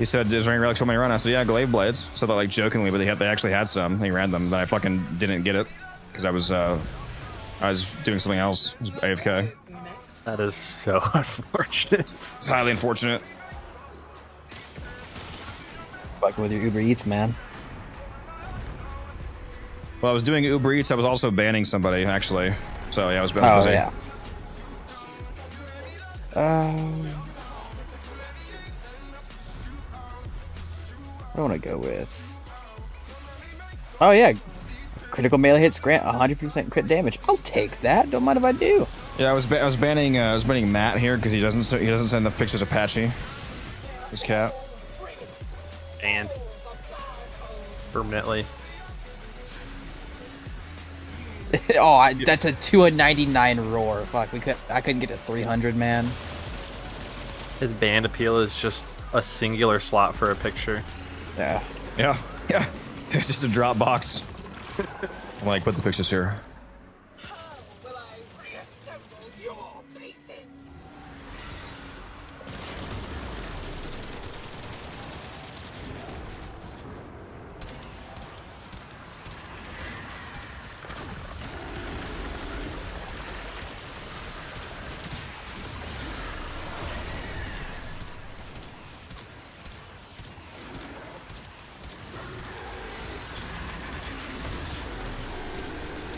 he said, is there any relics you want me to run? I said, yeah, glaive blades. Said that like jokingly, but they actually had some. He ran them, then I fucking didn't get it because I was doing something else. I was AFK. That is so unfortunate. It's highly unfortunate. Fucking with your Uber Eats, man. Well, I was doing Uber Eats. I was also banning somebody, actually. So yeah, I was busy. Yeah. What do I want to go with? Oh yeah, critical melee hits grant 100% crit damage. I'll take that. Don't mind if I do. Yeah, I was banning Matt here because he doesn't send enough pictures of Patchy, his cat. And permanently. That's a 299 roar. Fuck, I couldn't get to 300, man. His band appeal is just a singular slot for a picture. Yeah. Yeah. Yeah. It's just a drop box. I'm like, put the pictures here.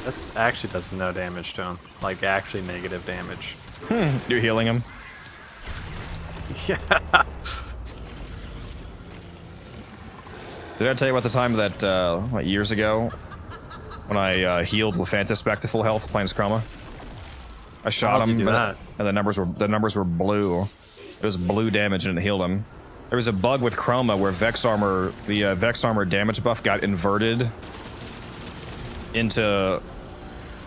This actually does no damage to him. Like, actually negative damage. You're healing him? Yeah. Did I tell you about the time that, what, years ago, when I healed Lephantis back to full health playing Chroma? I shot him, and the numbers were blue. It was blue damage and it healed him. There was a bug with Chroma where Vex Armor, the Vex Armor damage buff got inverted into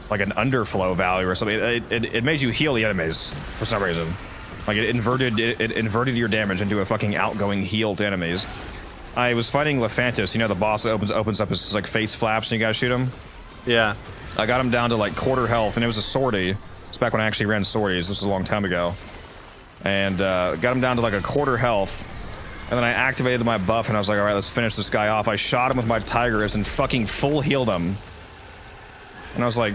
like an underflow value or something. It made you heal the enemies for some reason. Like it inverted your damage into a fucking outgoing heal to enemies. I was fighting Lephantis, you know, the boss that opens up his like face flaps and you gotta shoot him. Yeah. I got him down to like quarter health, and it was a sortie. It's back when I actually ran sorties. This was a long time ago. And got him down to like a quarter health. And then I activated my buff, and I was like, all right, let's finish this guy off. I shot him with my Tigress and fucking full healed him. And I was like,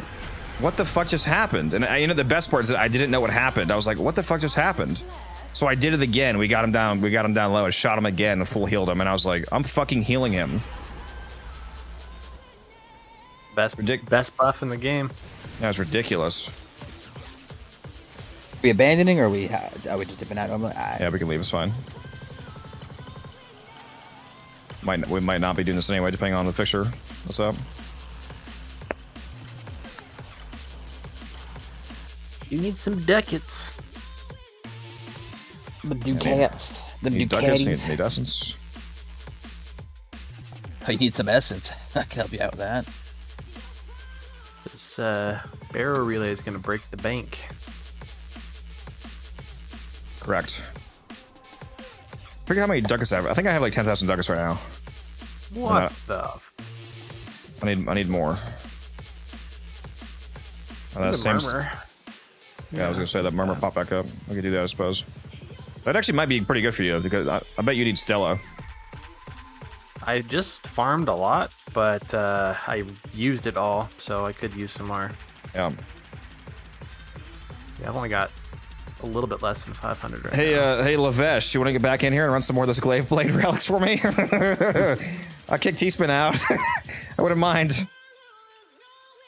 what the fuck just happened? And you know, the best part is that I didn't know what happened. I was like, what the fuck just happened? So I did it again. We got him down low. I shot him again and full healed him. And I was like, I'm fucking healing him. Best buff in the game. That was ridiculous. Are we abandoning, or are we just dipping out? Yeah, we can leave. It's fine. We might not be doing this anyway, depending on the fixture. What's up? You need some ducats. The ducats. The ducats. Need essence. Oh, you need some essence. I can help you out with that. This barrel relay is going to break the bank. Correct. Forget how many ducats I have. I think I have like 10,000 ducats right now. What the? I need more. That seems. Yeah, I was gonna say that murmur pop back up. We could do that, I suppose. That actually might be pretty good for you because I bet you need Stella. I just farmed a lot, but I used it all, so I could use some more. Yeah. Yeah, I've only got a little bit less than 500 right Hey, now. hey, Lavesh, you want to get back in here and run some more of those Glaive Blade relics for me? I'll kick T-Spin out. I wouldn't mind.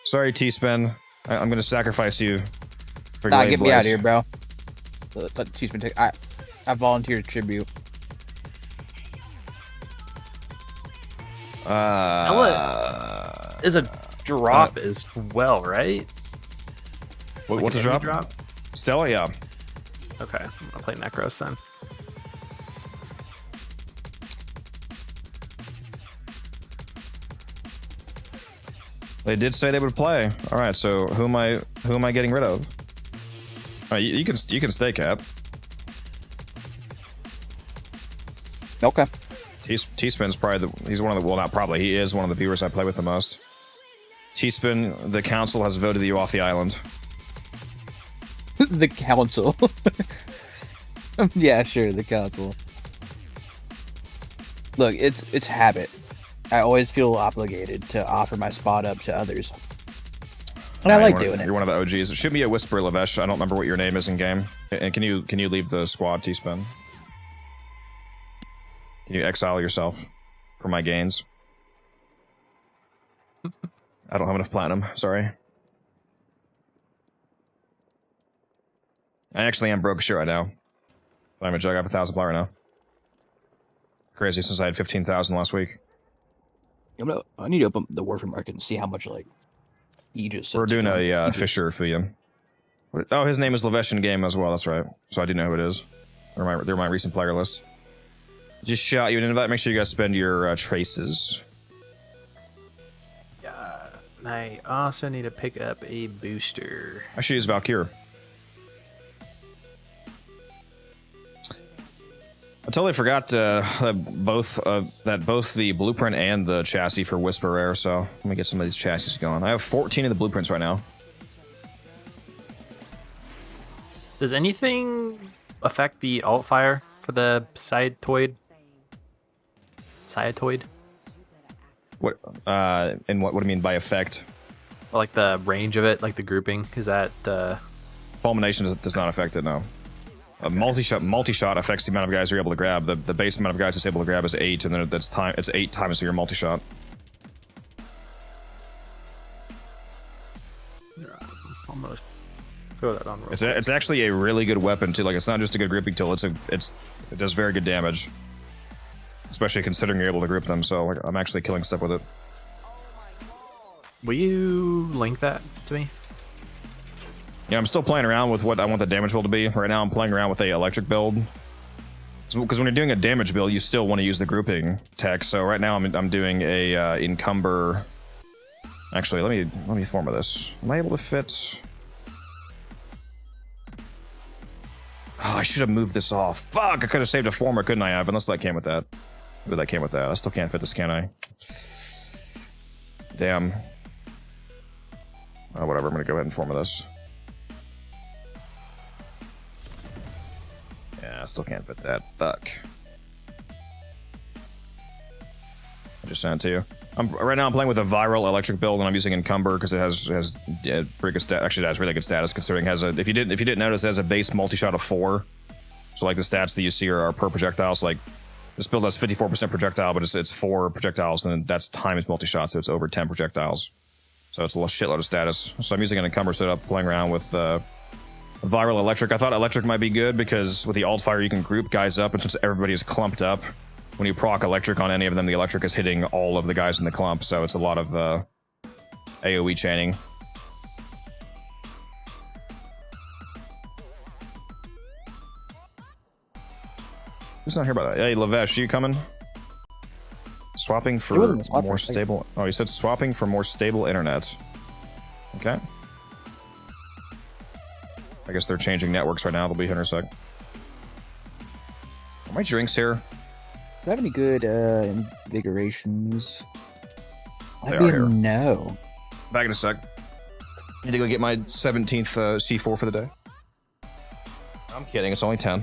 Sorry, T-Spin. I'm going to sacrifice you. For Nah, Glaive get me out of Blades. here, bro. Let Cheeseman take. I volunteered tribute. Ella is a drop as well, right? What's a drop? Stella, yeah. Okay, I'll play Necros then. They did say they would play. All right, so who am I getting rid of? All right, you can stay, Cap. Okay. T-Spin's probably he's one of the, well, not probably, he is one of the viewers I play with the most. T-Spin, the council has voted you off the island. The council. Yeah, sure, the council. Look, it's habit. I always feel obligated to offer my spot up to others. And I like doing it. You're one of the OGs. Shoot me a whisper, Lavesh. I don't remember what your name is in game. And can you leave the squad, T-Spin? Can you exile yourself for my gains? I don't have enough platinum. Sorry. I actually am broke shit right now. I'm a jug. I have 1,000 plat right now. Crazy since I had 15,000 last week. I need to open the Warframe market and see how much like Aegis. We're doing a Fisher Fuyan. Oh, his name is Lavesh in game as well. That's right. So I do know who it is. They're my recent player list. Just shot you an invite. Make sure you guys spend your traces. Yeah. And I also need to pick up a booster. I should use Valkyr. I totally forgot both the blueprint and the chassis for Whisper Rare, so let me get some of these chassis going. I have 14 of the blueprints right now. Does anything affect the alt fire for the Cytoid? What? And what do you mean by effect? Well, like the range of it, like the grouping. Is that Fulmination does not affect it, no. A multi-shot affects the amount of guys you're able to grab. The base amount of guys it's able to grab is 8, and then it's 8 times your multi-shot. almost throw that on? It's actually a really good weapon too. Like, it's not just a good grouping tool. It does very good damage, especially considering you're able to group them. So like, I'm actually killing stuff with it. Will you link that to me? Yeah, I'm still playing around with what I want the damage build to be. Right now I'm playing around with a electric build. Because when you're doing a damage build, you still want to use the grouping tech. So right now I'm doing a encumber. Actually, let me form this. Am I able to fit? Oh, I should have moved this off. Fuck, I could have saved a former, couldn't I have? Unless that came with that. Maybe that came with that. I still can't fit this, can I? Damn. Oh, whatever, I'm gonna go ahead and form this. Yeah, I still can't fit that. Fuck. I just sent it to you. Right now I'm playing with a viral electric build, and I'm using encumber because it has pretty good stat. Actually, it has really good status considering it has a. If you didn't notice, it has a base multi-shot of 4. So like the stats that you see are per projectiles. Like this build has 54% projectile, but it's 4 projectiles, and that's times multi-shot, so it's over 10 projectiles. So it's a shitload of status. So I'm using an encumber setup, playing around with viral electric. I thought electric might be good because with the alt fire you can group guys up, and since everybody is clumped up, when you proc electric on any of them, the electric is hitting all of the guys in the clump, so it's a lot of AoE chaining. Who's not here about that? Hey, Lavesh, you coming? Swapping for more stable... Oh, he said swapping for more stable internet. Okay. I guess they're changing networks right now. They'll be here in a sec. Are my drinks here? Do I have any good invigorations? They are here. No. Back in a sec. Need to go get my 17th C4 for the day. I'm kidding, it's only 10.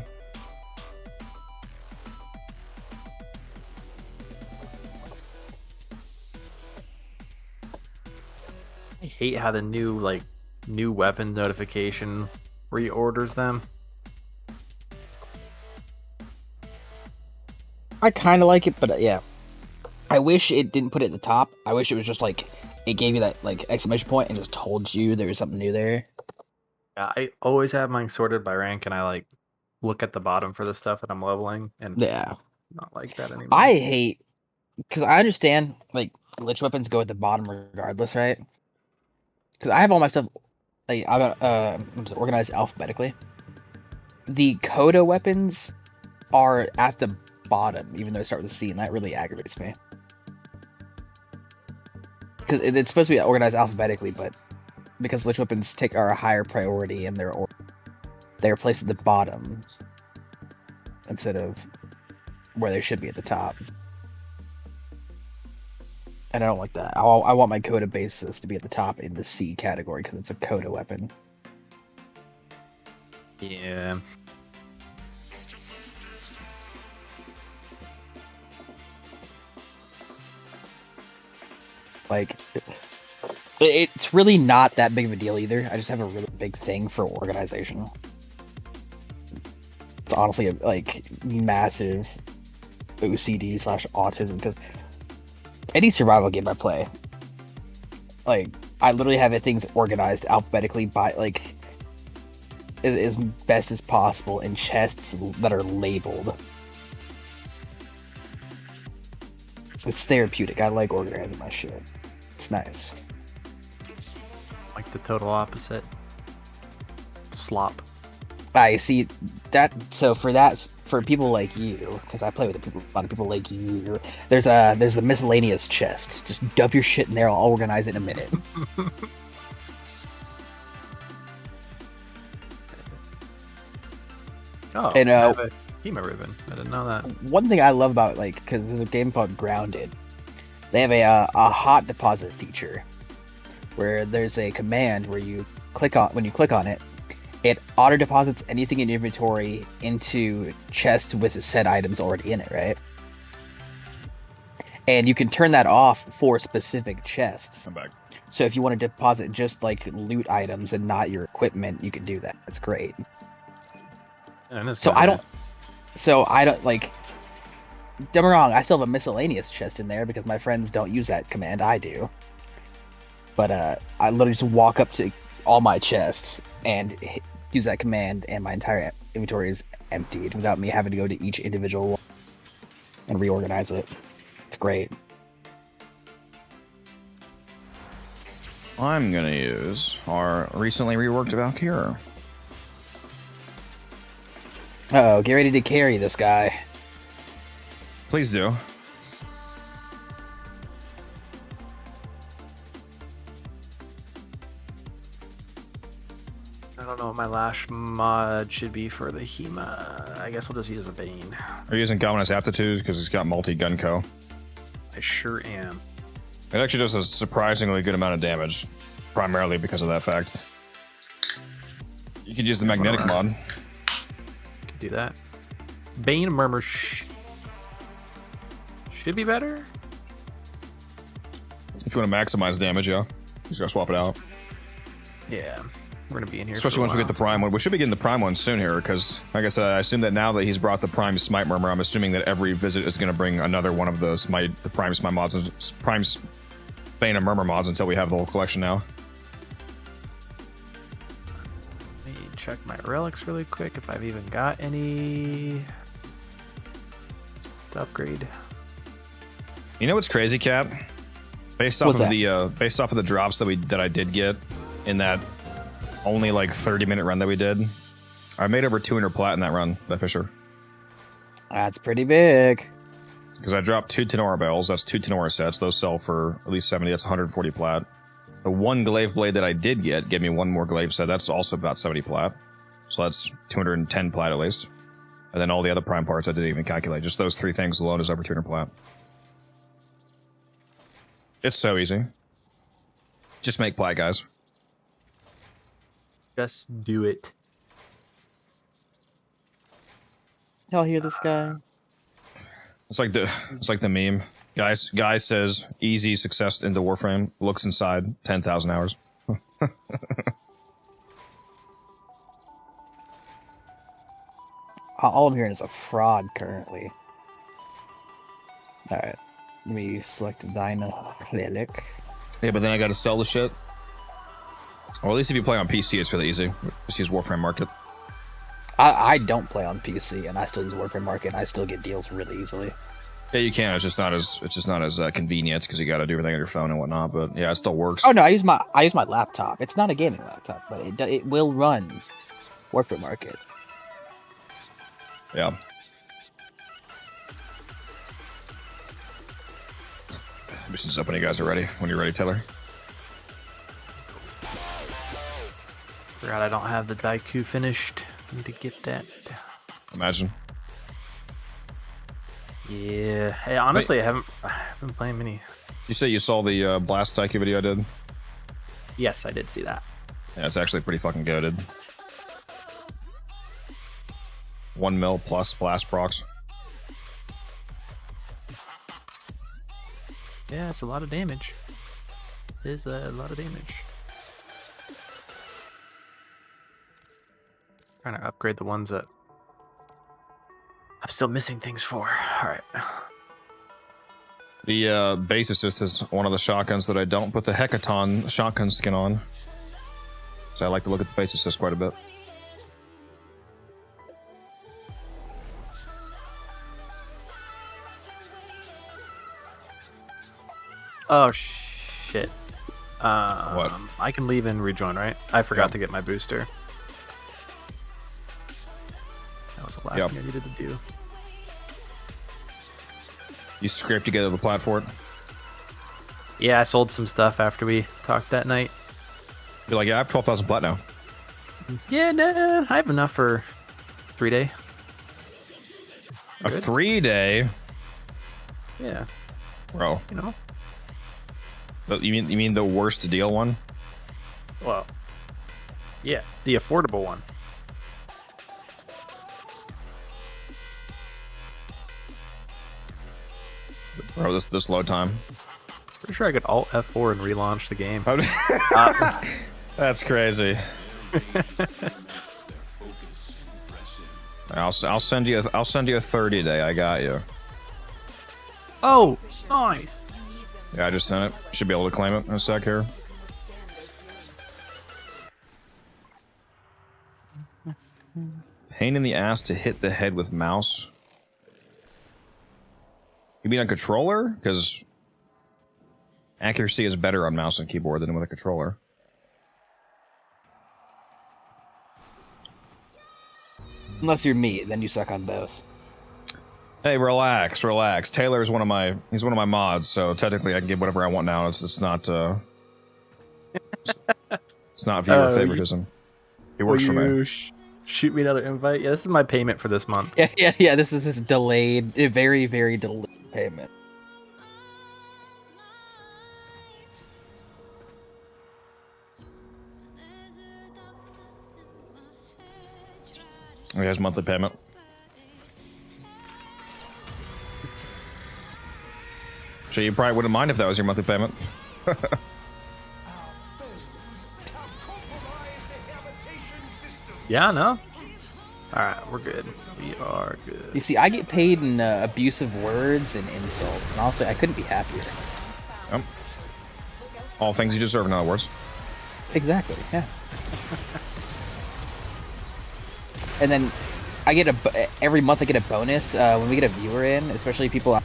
I hate how the new weapon notification reorders them. I kind of like it, but yeah. I wish it didn't put it at the top. I wish it was just like, it gave you that like exclamation point and just told you there was something new there. Yeah, I always have mine sorted by rank, and I like look at the bottom for the stuff that I'm leveling, and it's Yeah. not like that anymore. I hate, because I understand, like, lich weapons go at the bottom regardless, right? Because I have all my stuff, like, I got organized alphabetically. The Coda weapons are at the bottom, even though they start with a C, and that really aggravates me. Because it's supposed to be organized alphabetically, but because lich weapons are a higher priority and they're placed at the bottom instead of where they should be at the top. And I don't like that. I want my Coda bases to be at the top in the C category because it's a Coda weapon. Yeah. Like, it's really not that big of a deal either. I just have a really big thing for organization. It's honestly a like massive OCD/autism because any survival game I play, like I literally have things organized alphabetically by like as best as possible in chests that are labeled. It's therapeutic. I like organizing my shit. It's nice. Like the total opposite. Slop. I see that. So for people like you, because I play with a lot of people like you, there's a miscellaneous chest. Just dump your shit in there. I'll organize it in a minute. Oh, and I have a Hema ribbon. I didn't know that. One thing I love about because there's a game called Grounded. They have a hot deposit feature where there's a command where when you click on it, it auto deposits anything in your inventory into chests with said items already in it, right? And you can turn that off for specific chests. I'm back. So if you want to deposit just like loot items and not your equipment, you can do that. That's great. So I don't like. Don't get me wrong, I still have a miscellaneous chest in there because my friends don't use that command. I do. But I literally just walk up to all my chests and use that command, and my entire inventory is emptied without me having to go to each individual one and reorganize it. It's great. I'm gonna use our recently reworked Valkyrie. Uh-oh, get ready to carry this guy. Please do. I don't know what my lash mod should be for the Hema. I guess we'll just use a Bane. Are you using Commodus Aptitudes because it's got multi-gun co? I sure am. It actually does a surprisingly good amount of damage, primarily because of that fact. You could use the magnetic mod. Could do that. Bane Murmur should be better. If you want to maximize damage, yeah. You just gotta swap it out. Yeah, we're gonna be in here. Especially once we get the Prime one. We should be getting the Prime one soon here, because, like I said, I assume that now that he's brought the Prime Smite Murmur, I'm assuming that every visit is gonna bring another one of the Prime Smite mods, and Prime Bane and Murmur mods until we have the whole collection now. Let me check my relics really quick if I've even got any to upgrade. You know what's crazy, Cap? Based off of the drops that I did get in that only like 30-minute run that we did, I made over 200 plat in that run, that Fisher. That's pretty big. Because I dropped 2 Tenora bells. That's 2 Tenora sets. Those sell for at least 70. That's 140 plat. The one glaive blade that I did get gave me one more glaive set. That's also about 70 plat. So that's 210 plat at least. And then all the other prime parts I didn't even calculate. Just those 3 things alone is over 200 plat. It's so easy. Just make plat, guys. Just do it. Y'all hear this guy? It's like the meme. Guy says easy success into Warframe. Looks inside 10,000 hours. All I'm hearing is a fraud currently. Alright. Let me select TennoCreate. Yeah, but then I gotta sell the shit. Or at least if you play on PC, it's really easy. Just use Warframe Market. I don't play on PC, and I still use Warframe Market, and I still get deals really easily. Yeah, you can. It's just not as convenient because you got to do everything on your phone and whatnot. But yeah, it still works. Oh no, I use my laptop. It's not a gaming laptop, but it will run Warframe Market. Yeah. Mission's up when you guys are ready. When you're ready, Taylor. Forgot I don't have the Daiku finished. Need to get that. Imagine. Yeah. Hey, honestly, I haven't been playing many. You say you saw the Blast Tycoon video I did? Yes, I did see that. Yeah, it's actually pretty fucking goated. 1 mil plus blast procs. Yeah, it's a lot of damage. It is a lot of damage. Trying to upgrade the ones that I'm still missing things for. Alright. The base assist is one of the shotguns that I don't put the Hecaton shotgun skin on. So I like to look at the base assist quite a bit. Oh shit. What? I can leave and rejoin, right? I forgot to get my booster. That was the last thing I needed to do. You scraped together the platform? Yeah, I sold some stuff after we talked that night. You're like, yeah, I have 12,000 plat now. Yeah, no, I have enough for 3 day. A 3 day? Yeah. Bro. You know? You mean the worst deal one? Well, yeah, the affordable one. Bro, this load time. Pretty sure I could Alt F4 and relaunch the game. That's crazy. I'll send you a 30 day. I got you. Oh, nice. Yeah, I just sent it. Should be able to claim it in a sec here. Pain in the ass to hit the head with mouse. You mean on controller? Because accuracy is better on mouse and keyboard than with a controller. Unless you're me, then you suck on both. Hey, relax. Taylor is one of my mods, so technically I can get whatever I want now. It's not it's not viewer favoritism. He works for me. Shoot me another invite. Yeah, this is my payment for this month. Yeah. This is his delayed, very, very delayed payment. He has monthly payment. So you probably wouldn't mind if that was your monthly payment. Yeah, no. Alright, we're good. We are good. You see, I get paid in abusive words and insults, and honestly, I couldn't be happier. All things you deserve, in other words. Exactly, yeah. And then I get every month I get a bonus when we get a viewer in, especially people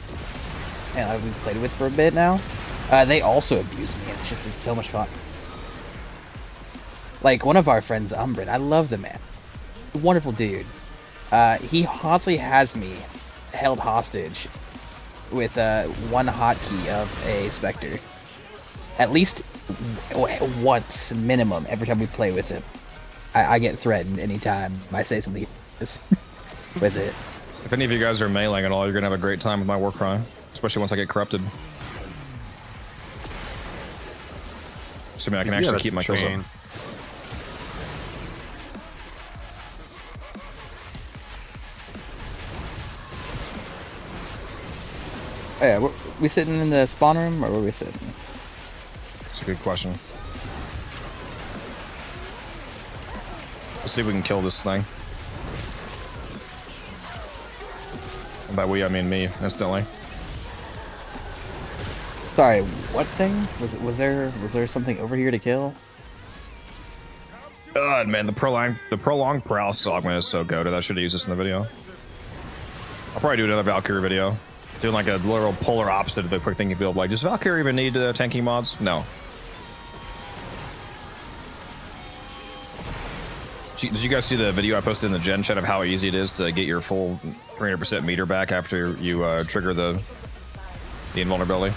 we've played with for a bit now. They also abuse me, and it's so much fun. Like one of our friends, Umbrin, I love the man. Wonderful dude. He constantly has me held hostage with one hotkey of a Spectre. At least once minimum every time we play with him. I get threatened anytime I say something with it. If any of you guys are meleeing at all, you're gonna have a great time with my war cry. Especially once I get corrupted. Assuming I can actually keep my kills up. Oh yeah, were we sitting in the spawn room, or were we sitting? That's a good question. Let's see if we can kill this thing. By we, I mean me, instantly. Sorry, what thing? Was there something over here to kill? God, man, the prolonged paralysis augment is so goated. I should have used this in the video. I'll probably do another Valkyrie video. Doing like a literal polar opposite of the quick thinking build. Like, does Valkyrie even need tanking mods? No. Did you guys see the video I posted in the Gen chat of how easy it is to get your full 300% meter back after you trigger the invulnerability?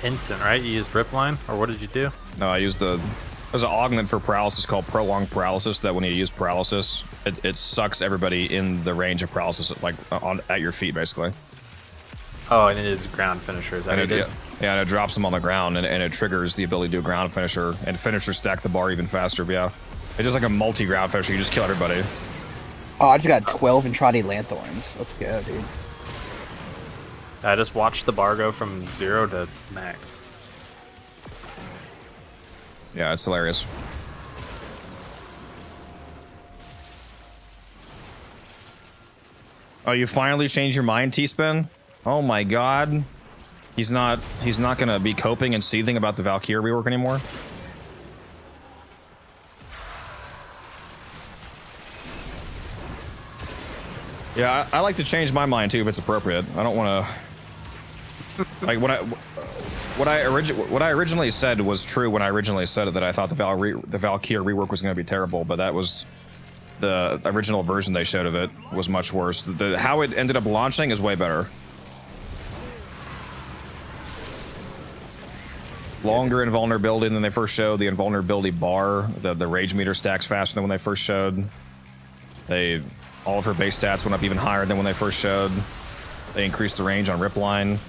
Instant, right? You used rip line, or what did you do? No, I used there's an augment for paralysis called prolonged paralysis that when you use paralysis, it sucks everybody in the range of paralysis at your feet, basically. Oh, and it is ground finisher. Is that what it did? Yeah, and it drops them on the ground, and it triggers the ability to do a ground finisher, and finishers stack the bar even faster, but yeah. It's just like a multi-ground finisher, you just kill everybody. Oh, I just got 12 Intrati Lanthorns. Let's go, dude. I just watched the bar go from 0 to max. Yeah, it's hilarious. Oh, you finally changed your mind, T-Spin? Oh my god. He's not gonna be coping and seething about the Valkyrie rework anymore? Yeah, I like to change my mind too if it's appropriate. I don't want to... Like, what I originally said was true when I originally said it, that I thought the Valkyrie rework was going to be terrible, but that was... The original version they showed of it was much worse. How it ended up launching is way better. Longer invulnerability than they first showed. The invulnerability bar, the rage meter stacks faster than when they first showed. All of her base stats went up even higher than when they first showed. They increased the range on rip line.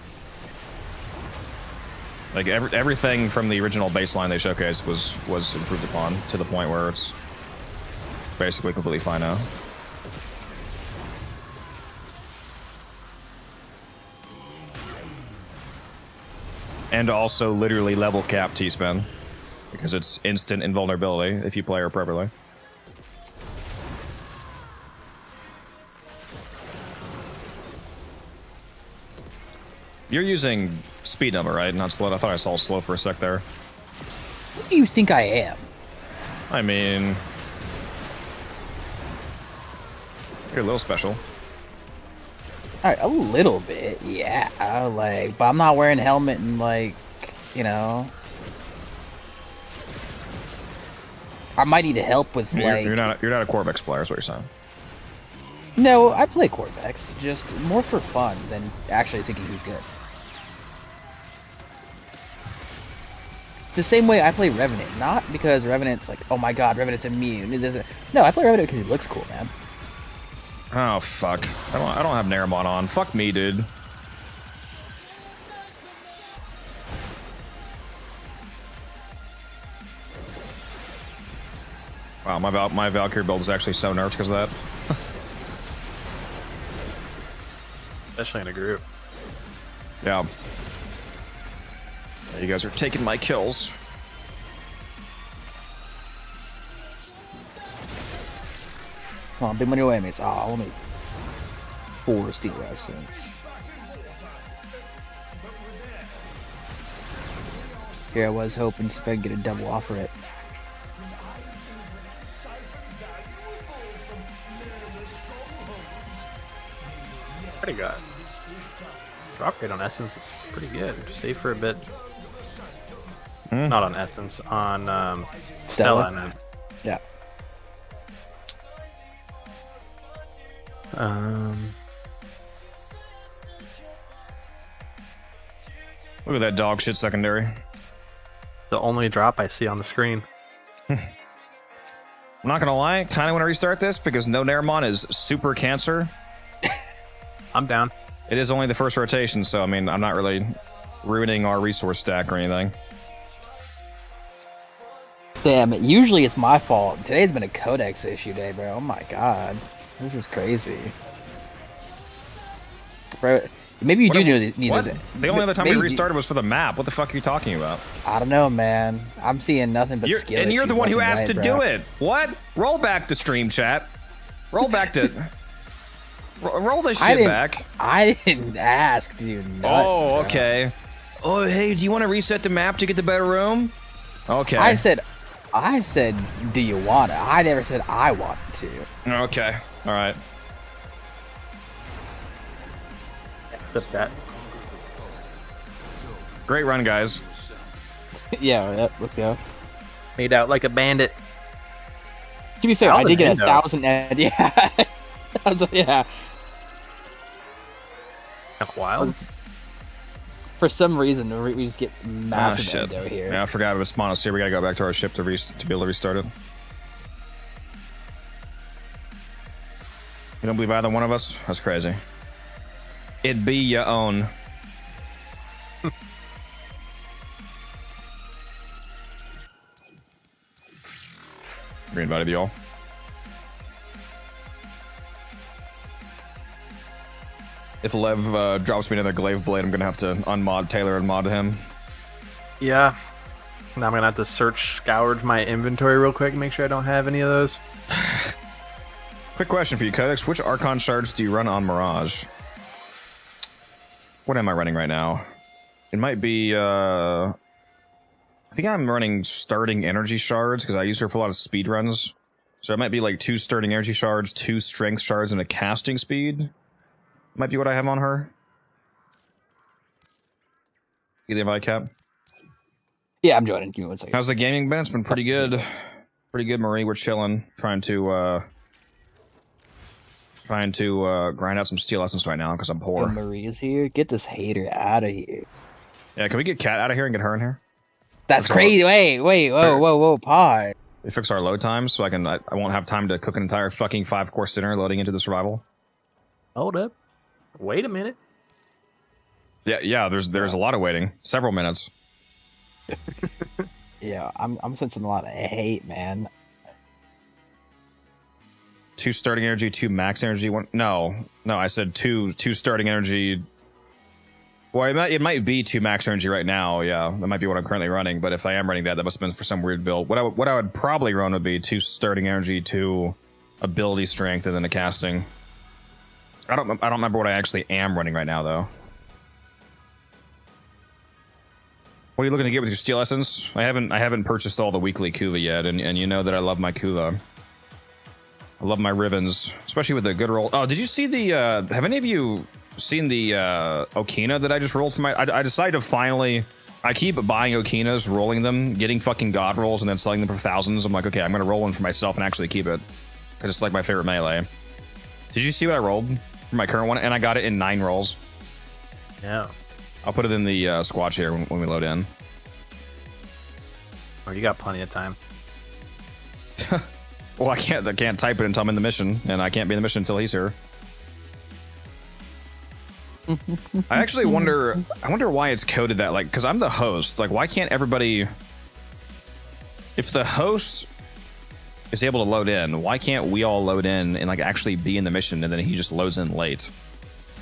Like everything from the original baseline they showcased was improved upon to the point where it's basically completely fine now. And also literally level cap T-Spin, because it's instant invulnerability if you play her properly. You're using speed number, right? Not slow. I thought I saw slow for a sec there. What do you think I am? I mean, you're a little special. Alright, a little bit, yeah. Like, but I'm not wearing a helmet and, like, you know. I might need help with, like... You're not a Corvex player, is what you're saying. No, I play Corvex, just more for fun than actually thinking he's good. The same way I play Revenant, not because Revenant's like, oh my god, Revenant's immune. No, I play Revenant because he looks cool, man. Oh fuck! I don't have Naramon on. Fuck me, dude. Wow, my Valkyrie build is actually so nerfed because of that. Especially in a group. Yeah. You guys are taking my kills. Come on, big money away, mates. Oh, let me 4 Steel Essence. Here I was hoping if I could get a double offer it. Pretty good. Drop rate on Essence is pretty good. Stay for a bit. Not on Essence, on Stella, I meant. Yeah. Look at that dog shit secondary. The only drop I see on the screen. I'm not gonna lie, kind of want to restart this because no Naramon is super cancer. I'm down. It is only the first rotation, so I mean, I'm not really ruining our resource stack or anything. Damn it, usually it's my fault. Today's been a codex issue day, bro. Oh my god. This is crazy. Bro, maybe you need those. The only other time we restarted was for the map. What the fuck are you talking about? I don't know, man. I'm seeing nothing but skill and you're the issues one who left asked and to right, do it. What? Roll back to stream chat. Roll back to... Roll this shit back. I didn't ask, dude. Oh, okay. Oh, hey, do you want to reset the map to get the better room? Okay. I said, do you want it? I never said I wanted to. Okay. All right. Flip that. Great run, guys. Yeah, let's go. Made out like a bandit. To be fair, I did get 1,000. Yeah. Yeah. Wild. For some reason, we just get massive endo here. Yeah, I forgot about Spanos here. We gotta go back to our ship to be able to restart it. You don't believe either one of us? That's crazy. It'd be your own. Reinvited y'all. If Lev drops me another glaive blade, I'm gonna have to unmod Taylor and mod him. Yeah. Now I'm gonna have to scour my inventory real quick and make sure I don't have any of those. Quick question for you, Codex. Which Archon shards do you run on Mirage? What am I running right now? It might be, I think I'm running starting energy shards because I use her for a lot of speed runs. So it might be like 2 starting energy shards, 2 strength shards, and a casting speed. Might be what I have on her. You the invite, Cap? Yeah, I'm joining. Give me 1 second. How's the gaming been? It's been pretty good. Pretty good, Marie. We're chilling, trying to grind out some steel essence right now because I'm poor. Marie's here. Get this hater out of here. Yeah, can we get Cat out of here and get her in here? That's crazy. Wait, whoa, pause. We fix our load times so I won't have time to cook an entire fucking 5-course dinner loading into the survival. Hold up. Wait a minute. Yeah, there's a lot of waiting. Several minutes. Yeah, I'm sensing a lot of hate, man. 2 starting energy, 2 max energy. No, I said 2 starting energy. Well, it might be 2 max energy right now. Yeah, that might be what I'm currently running. But if I am running that must have been for some weird build. What I would probably run would be 2 starting energy, 2 ability strength, and then a casting. I don't remember what I actually am running right now though. What are you looking to get with your steel essence? I haven't purchased all the weekly Kuva yet, and you know that I love my Kuva. I love my Rivens, especially with the good roll. Oh, did you see the? Have any of you seen the Okina that I just rolled for my? I decided to finally. I keep buying Okinas, rolling them, getting fucking god rolls, and then selling them for thousands. I'm like, okay, I'm gonna roll one for myself and actually keep it because it's like my favorite melee. Did you see what I rolled for my current one? And I got it in 9 rolls. Yeah. I'll put it in the squatch here when we load in. Oh, you got plenty of time. Well, I can't type it until I'm in the mission, and I can't be in the mission until he's here. I actually wonder why it's coded that, like, because I'm the host. Like, why can't everybody? If the host is able to load in, why can't we all load in and like actually be in the mission, and then he just loads in late?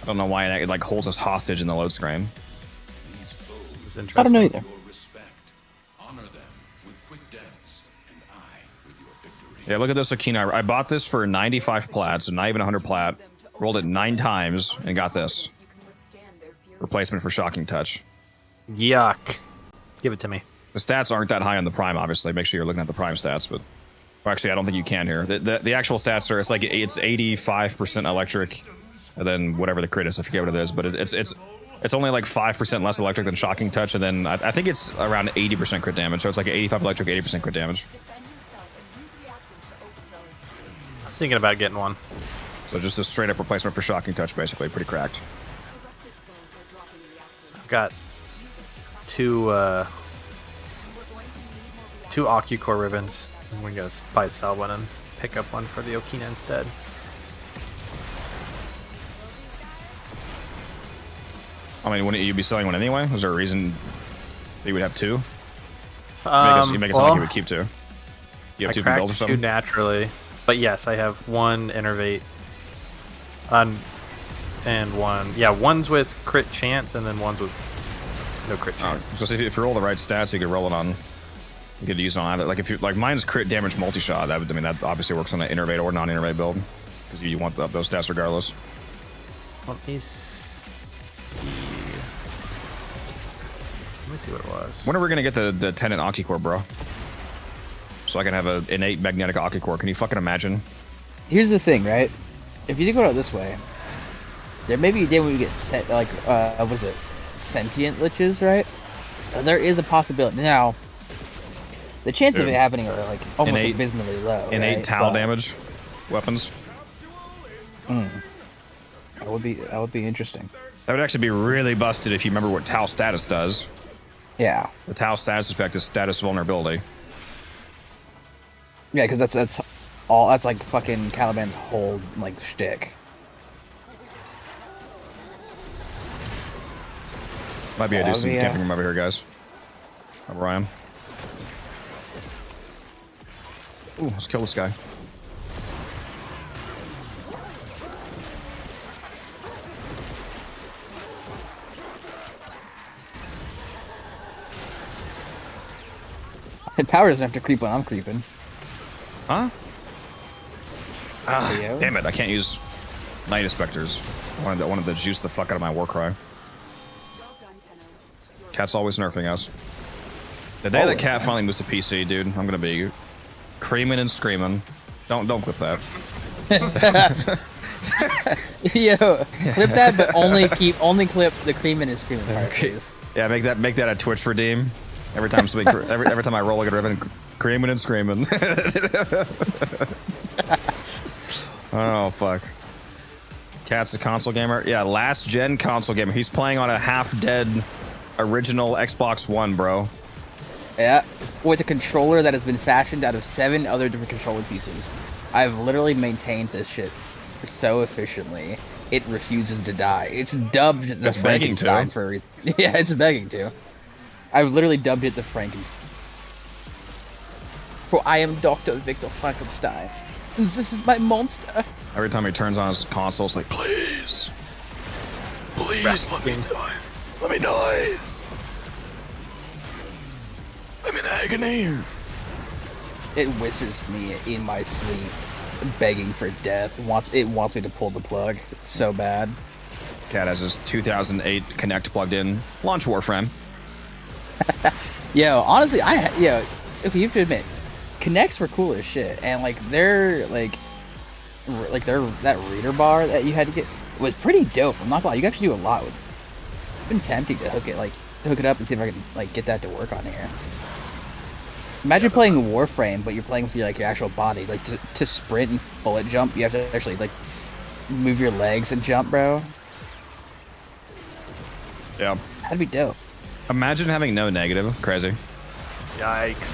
I don't know why it like holds us hostage in the load screen. It's interesting. I don't know either. Yeah, look at this Okina. I bought this for 95 plat, so not even 100 plat. Rolled it 9 times and got this. Replacement for Shocking Touch. Yuck. Give it to me. The stats aren't that high on the Prime, obviously. Make sure you're looking at the Prime stats, but... Well, actually, I don't think you can here. The actual stats are, it's 85% electric, and then whatever the crit is, I forget what it is, but it's only like 5% less electric than Shocking Touch, and then I think it's around 80% crit damage, so it's like 85 electric, 80% crit damage. I was thinking about getting one. So just a straight up replacement for Shocking Touch, basically. Pretty cracked. I've got 2 OcuCore ribbons. We're gonna probably sell one and pick up one for the Okina instead. I mean, wouldn't you be selling one anyway? Was there a reason that you would have 2? You make it sound like you would keep 2. You have 2 for builds or something? 2 naturally. But yes, I have 1 Innervate. And 1... Yeah, one's with crit chance, and then one's with no crit chance. So if you roll the right stats, you could roll it on... You could use it on either. Like, if you... Like, mine's crit damage multi-shot. That obviously works on an Innervate or non-Innervate build. Because you want those stats regardless. Let me see. Let me see what it was. When are we gonna get the Tenet Occi-Core, bro? So I can have an innate magnetic Occi-Core. Can you fucking imagine? Here's the thing, right? If you think about it this way, there may be a day when we get set, like, what is it? Sentient liches, right? There is a possibility. Now, the chance of it happening are, like, almost abysmally low. Innate right? Tau damage weapons. That would be interesting. That would actually be really busted if you remember what Tau status does. Yeah. The Tau status effect is status vulnerability. Yeah, because that's all. That's like fucking Caliban's whole like shtick. Might be a decent camping room over here, guys. Over I am. Ooh, let's kill this guy. Power doesn't have to creep when I'm creeping. Huh? Ah, damn it! I can't use Night Inspectors. I wanted to juice the fuck out of my Warcry. Cat's always nerfing us. The day that Cat finally moves to PC, dude, I'm gonna be creaming and screaming. Don't clip that. Yo, clip that, but only clip the creaming and screaming part, please. Yeah, make that a Twitch redeem. Every time every time I roll a good ribbon, creaming and screaming. Oh fuck. Cat's a console gamer. Yeah, last gen console gamer. He's playing on a half-dead original Xbox One, bro. Yeah, with a controller that has been fashioned out of 7 other different controller pieces. I've literally maintained this shit so efficiently. It refuses to die. It's dubbed the Frankenstein for a reason. Yeah, it's begging to. I've literally dubbed it the Frankenstein. For I am Dr. Victor Frankenstein. And this is my monster. Every time he turns on his console, it's like, please. Please, let me die. Let me die. I'm in agony. It whispers me in my sleep, begging for death. It wants me to pull the plug. It's so bad. Cat has his 2008 Kinect plugged in. Launch Warframe. Yo, honestly, okay, you have to admit, Kinects were cool as shit, and like their that reader bar that you had to get was pretty dope. I'm not gonna lie, you can actually do a lot with it. It's been tempting to hook it up and see if I can like get that to work on here. Imagine playing Warframe, but you're playing with your actual body. Like to sprint and bullet jump, you have to actually like move your legs and jump, bro. Yeah. That'd be dope. Imagine having no negative. Crazy. Yikes.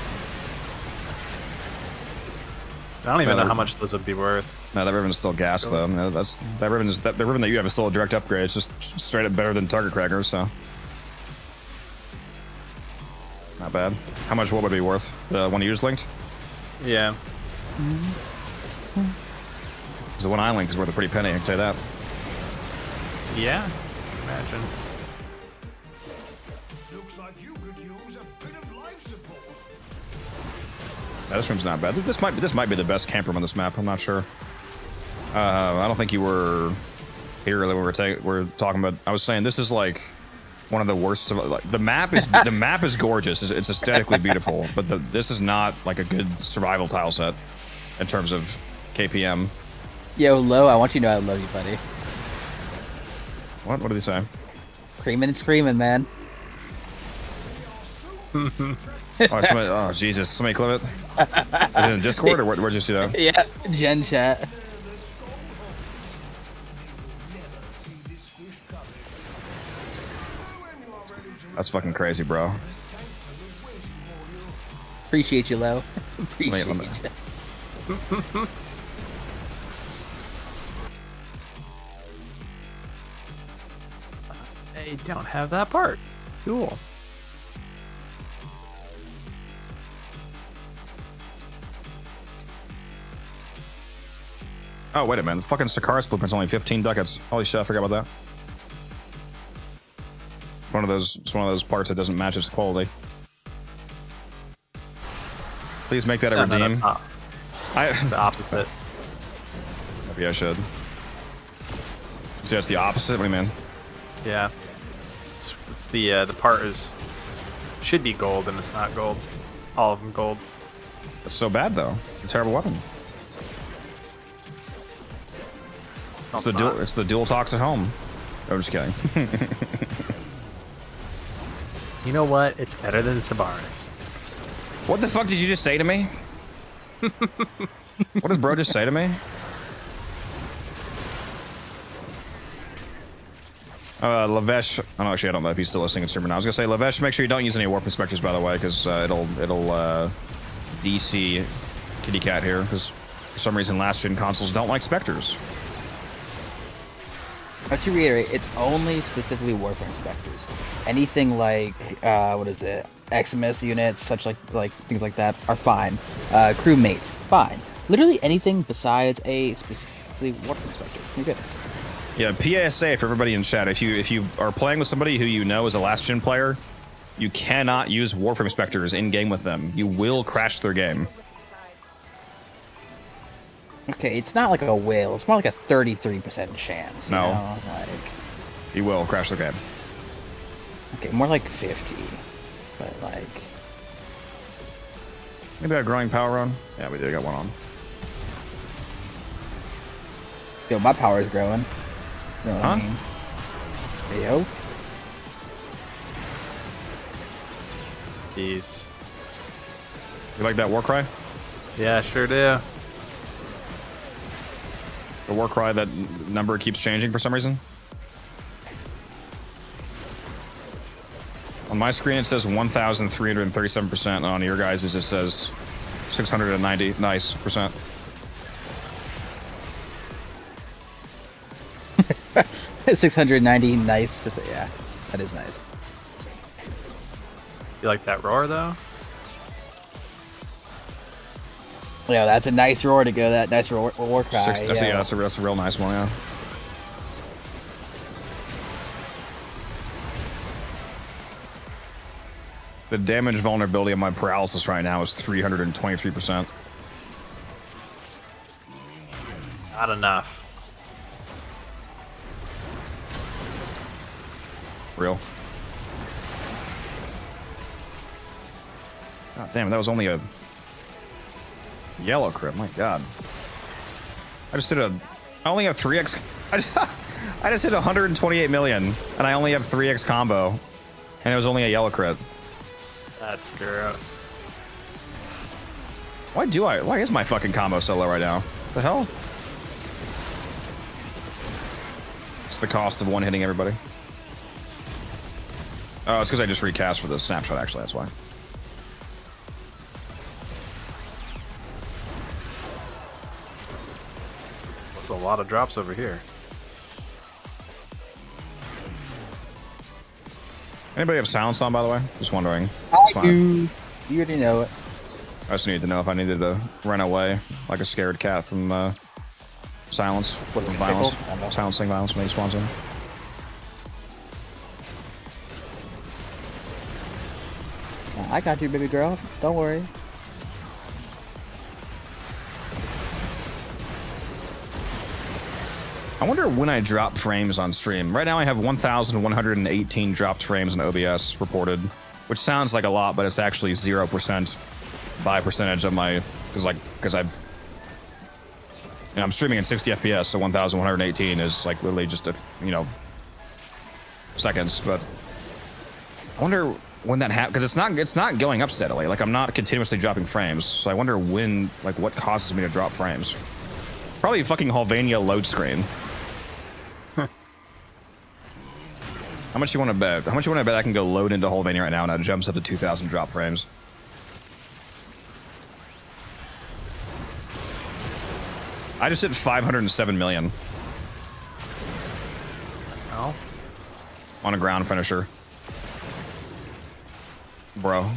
I don't even know how much those would be worth. No, that ribbon's still gas though. No, the ribbon that you have is still a direct upgrade. It's just straight up better than Target Cracker, so not bad. How much would it be worth? The one you just linked? Yeah. Because the one I linked is worth a pretty penny. I can tell you that. Yeah. Imagine. Looks like you could use a bit of life support. Yeah, this room's not bad. This might be the best camp room on this map. I'm not sure. I don't think you were here when we were talking about. I was saying this is like one of the worst. Like, the map is gorgeous. It's aesthetically beautiful, but this is not like a good survival tile set in terms of KPM. Yo, Lo, I want you to know I love you, buddy. What did he say? Creaming and screaming, man. Oh, Jesus. Somebody clip it? Is it in Discord, or where'd you see that? Yeah, Gen Chat. That's fucking crazy, bro. Appreciate you, Lo. Appreciate you. They don't have that part. Cool. Oh, wait a minute. Fucking Sakaris blueprint's only 15 ducats. Holy shit, I forgot about that. It's one of those parts that doesn't match its quality. Please make that a redeem. It's the opposite. Maybe I should. So it's the opposite. What do you mean? Yeah. It's the part is should be gold and it's not gold. All of them gold. It's so bad though. It's a terrible weapon. It's the dual talks at home. I'm just kidding. You know what? It's better than Sabaris. What the fuck did you just say to me? What did bro just say to me? Lavesh, I don't know if he's still listening to stream now. I was gonna say, Lavesh, make sure you don't use any Warframe Spectres, by the way, because it'll DC kitty cat here, because for some reason last gen consoles don't like Spectres. To reiterate, it's only specifically Warframe Spectres. Anything like what is it, Eximus units, such like things like that, are fine. Crewmates, fine. Literally anything besides a specifically Warframe Spectre, you're good. Yeah, PSA for everybody in chat. If you are playing with somebody who you know is a last gen player, you cannot use Warframe Spectres in game with them. You will crash their game. Okay, it's not like a will. It's more like a 33% chance. No. You know? You will crash their game. Okay, more like 50. But like... Maybe a growing power run? Yeah, we did. Got one on. Yo, my power is growing. You know what I mean? Hey, yo. Jeez. You like that war cry? Yeah, I sure do. The war cry, that number keeps changing for some reason. On my screen it says 1,337%. On your guys' it says 690 nice percent. 690 nice percent. Yeah, that is nice. You like that roar though? Yeah, that's a nice roar to go. That nice war cry. That's a real nice one. Yeah. The damage vulnerability of my paralysis right now is 323%. Not enough. Real. God damn, that was only a yellow crit. My God. I only have 3x. I just hit 128 million, and I only have 3x combo, and it was only a yellow crit. That's gross. Why is my fucking combo so low right now? What the hell? It's the cost of one hitting everybody. Oh, it's because I just recast for the snapshot, actually, that's why. There's a lot of drops over here. Anybody have silence on, by the way? Just wondering. I do. You already know it. I just needed to know if I needed to run away like a scared cat from silence, from violence, silencing violence when he spawns in. I got you, baby girl. Don't worry. I wonder when I drop frames on stream. Right now I have 1,118 dropped frames in OBS reported, which sounds like a lot, but it's actually 0% by percentage of my, because I'm streaming in 60 FPS, so 1,118 is like literally just seconds. But I wonder when that happens, because it's not going up steadily. Like, I'm not continuously dropping frames, so I wonder when, like, what causes me to drop frames. Probably fucking Halvania load screen. How much you want to bet? How much you want to bet I can go load into Halvania right now and it jumps up to 2,000 drop frames? I just hit 507 million. Oh. On a ground finisher. Bro.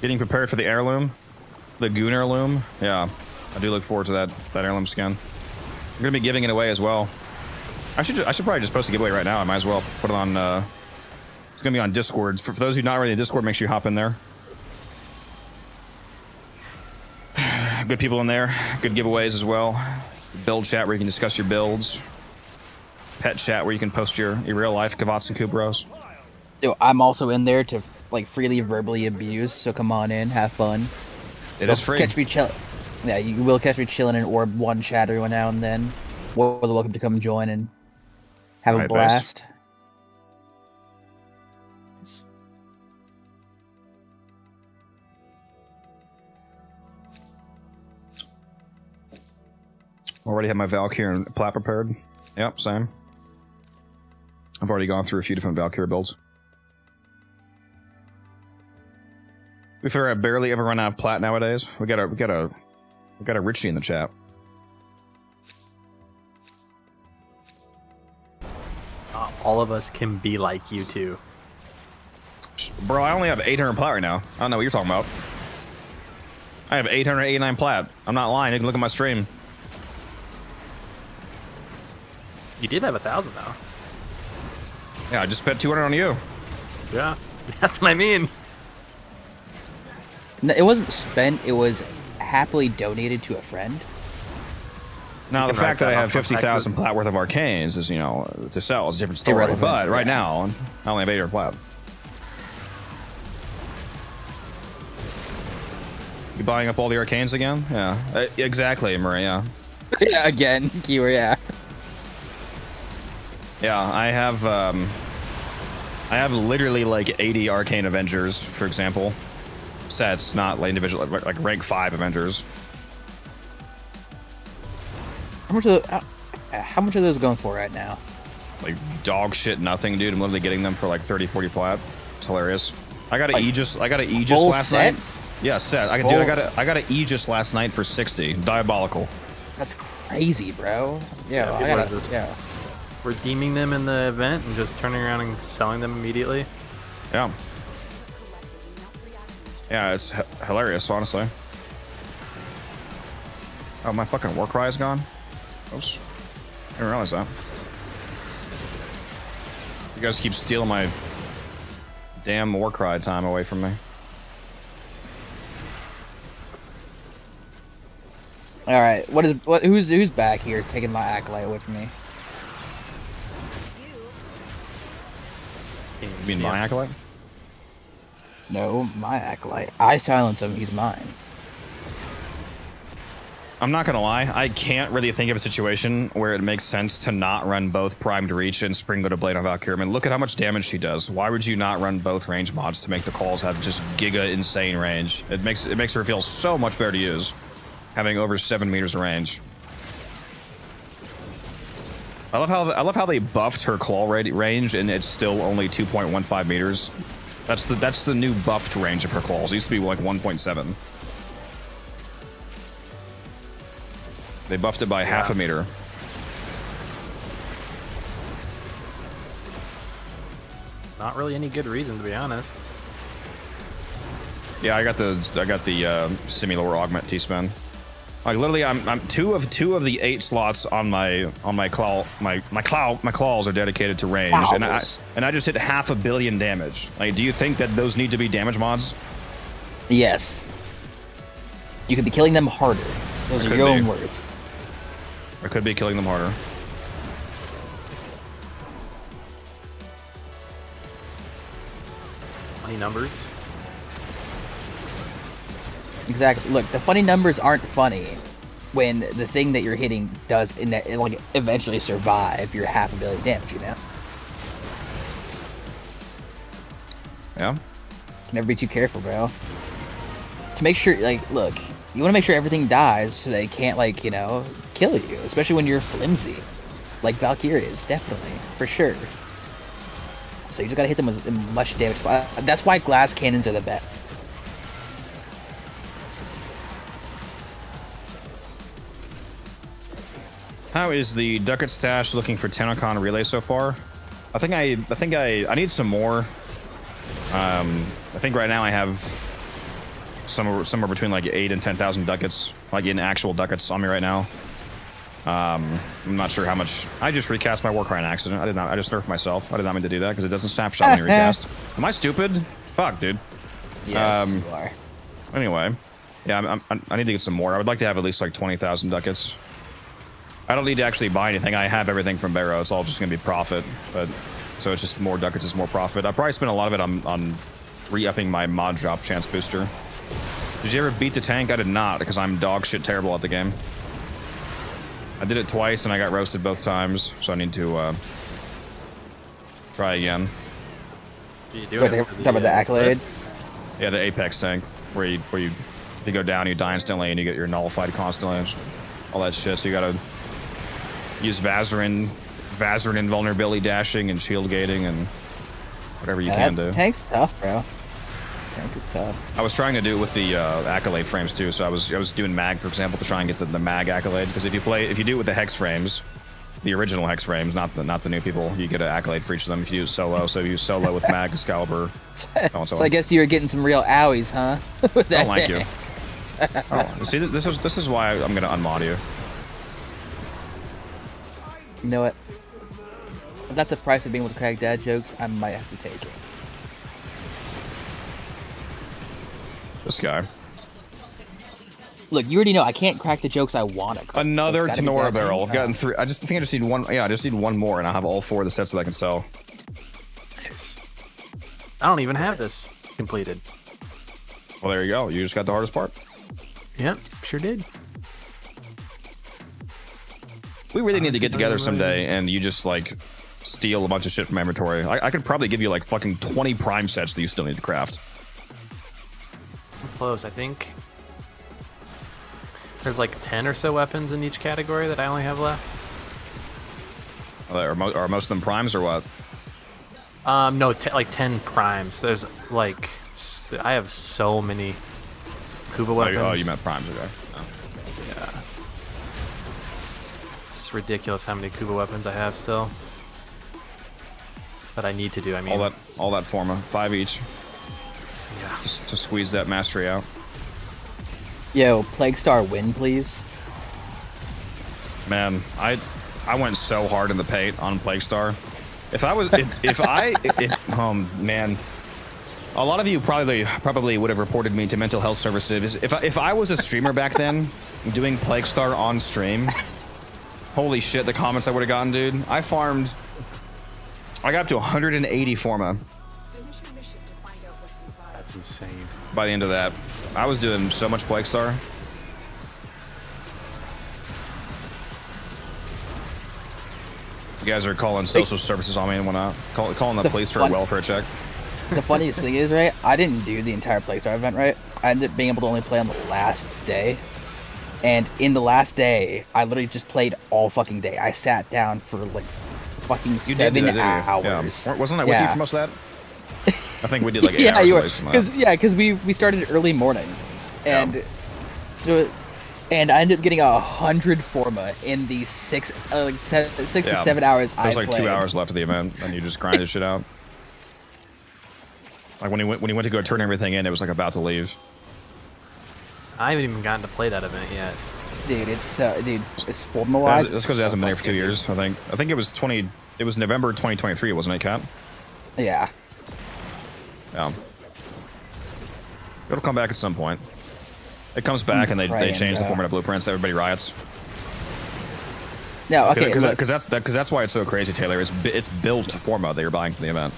Getting prepared for the heirloom. The Goon heirloom. Yeah. I do look forward to that heirloom skin. I'm gonna be giving it away as well. I should probably just post a giveaway right now. I might as well put it on it's gonna be on Discord. For those who are not already in Discord, make sure you hop in there. Good people in there. Good giveaways as well. Build chat where you can discuss your builds. Pet chat where you can post your real life Kavats and Kubros. Yo, I'm also in there to like freely verbally abuse. So come on in, have fun. It is free. Catch me chill. Yeah, you will catch me chilling in Orb 1 chat every now and then. Well, welcome to come join and have a blast. Already have my Valkyrie and plat prepared. Yep, same. I've already gone through a few different Valkyrie builds. To be fair, I barely ever run out of plat nowadays. We got a Richie in the chat. All of us can be like you two. Bro, I only have 800 plat right now. I don't know what you're talking about. I have 889 plat. I'm not lying. You can look at my stream. You did have 1,000 though. Yeah, I just spent 200 on you. Yeah, that's what I mean. No, it wasn't spent. It was happily donated to a friend. Now, the fact that I have 50,000 plat worth of arcanes is, you know, to sell is a different story. Irrelevant, But right now, I only have 800 plat. You buying up all the arcanes again? Yeah, exactly, Marie. Yeah. Yeah, again, keyword. Yeah. Yeah, I have literally like 80 Arcane Avengers, for example. Sets, not like individual, like rank 5 Avengers. How much are those going for right now? Like dog shit nothing, dude. I'm literally getting them for like 30, 40 plat. It's hilarious. I got an Aegis last sets? night. Yeah, set. I got an Aegis last night for 60. Diabolical. That's crazy, bro. Yeah, yeah. Redeeming them in the event and just turning around and selling them immediately. Yeah. Yeah, it's hilarious, honestly. Oh, my fucking war cry is gone? Oops. I didn't realize that. You guys keep stealing my damn war cry time away from me. All right, who's back here taking my acolyte away from me? You mean my acolyte? No, my acolyte. I silence him. He's mine. I'm not gonna lie, I can't really think of a situation where it makes sense to not run both Primed Reach and Spring Go to Blade on Valkyrie. I mean, look at how much damage she does. Why would you not run both range mods to make the calls have just giga insane range? It makes her feel so much better to use, having over 7 meters of range. I love how they buffed her claw range and it's still only 2.15 meters. That's the new buffed range of her claws. It used to be like 1.7. They buffed it by half a meter. Not really any good reason, to be honest. Yeah, I got the Simulor Augment T-Spin. Like literally, I'm two of the 8 slots on my claws are dedicated to range, and I just hit 500 million damage. Like, do you think that those need to be damage mods? Yes. You could be killing them harder. Those are your own words. I could be killing them harder. Funny numbers. Exactly. Look, the funny numbers aren't funny when the thing that you're hitting does like eventually survive your 500 million damage. You know. Yeah. Can never be too careful, bro. To make sure, like, look, you want to make sure everything dies so they can't, like, you know, kill you, especially when you're flimsy, like Valkyrie is, definitely, for sure. So you just gotta hit them with much damage. That's why glass cannons are the best. How is the Ducat stash looking for TennoCon relay so far? I think I need some more. I think right now I have somewhere between like 8,000 and 10,000 ducats, like in actual ducats on me right now. I'm not sure how much. I just recast my Warcry in accident. I just nerfed myself. I did not mean to do that because it doesn't snapshot when you recast. Am I stupid? Fuck, dude. Yes, you are. Anyway, Yeah, I need to get some more. I would like to have at least like 20,000 ducats. I don't need to actually buy anything. I have everything from Barrow. It's all just gonna be profit. But so it's just more ducats is more profit. I probably spent a lot of it on re-upping my mod drop chance booster. Did you ever beat the tank? I did not, because I'm dog shit terrible at the game. I did it twice and I got roasted both times, so I need to try again. You doing it talk about the accolade? Yeah, the Apex tank, where you if you go down, you die instantly, and you get your nullified constantly, and all that shit. So you gotta use Vazarin invulnerability dashing and shield gating and whatever you can do. Tank's tough, bro. Tank is tough. I was trying to do it with the accolade frames too. So I was doing mag, for example, to try and get the mag accolade. Because if you do it with the hex frames, the original hex frames, not the new people, you get an accolade for each of them if you use solo. So if you use solo with mag, Excalibur, so I guess you were getting some real owies, huh? I don't like you. Oh, see, this is why I'm gonna unmod you. You know what? If that's a price of being able to crack dad jokes, I might have to take it. This guy. Look, you already know I can't crack the jokes I want to crack. Another Tenora barrel. I've gotten 3. I think I just need one. Yeah, I just need one more, and I'll have all 4 of the sets that I can sell. Nice. I don't even have this completed. Well, there you go. You just got the hardest part. Yep, sure did. We really need to get together someday, and you just like steal a bunch of shit from my inventory. I could probably give you like fucking 20 prime sets that you still need to craft. Close, I think. There's like 10 or so weapons in each category that I only have left. Are most of them primes or what? No, like 10 primes. There's like, I have so many Kuba weapons. Oh, you meant primes, okay. Oh. Yeah. It's ridiculous how many Kuba weapons I have still. But I need to do, I mean. All that forma, 5 each. Yeah. Just to squeeze that mastery out. Yo, Plague Star win, please. Man, I went so hard in the paint on Plague Star. If I was, man, a lot of you probably would have reported me to mental health services. If I was a streamer back then, doing Plague Star on stream, holy shit, the comments I would have gotten, dude. I got up to 180 forma. That's insane. By the end of that, I was doing so much Plague Star. You guys are calling social services on me and whatnot. Calling the police for a welfare check. The funniest thing is, right, I didn't do the entire Plague Star event, right? I ended up being able to only play on the last day. And in the last day, I literally just played all fucking day. I sat down for like fucking 7 hours. Yeah. Wasn't I with you for most of that? I think we did like 8 yeah, hours. You were, because we started early morning, and and I ended up getting 100 forma in the 6 to 7 hours I played. There's like 2 hours left of the event, and you just grinded shit out. Like when he went to go turn everything in, it was like about to leave. I haven't even gotten to play that event yet. Dude, it's formalized. That's because it hasn't been there for 2 years. I think it was November 2023, wasn't it, Kat? Yeah. Yeah. It'll come back at some point. It comes back and they change the format of blueprints. Everybody riots. No, okay. Because that's why it's so crazy, Taylor. It's built forma that you're buying for the event.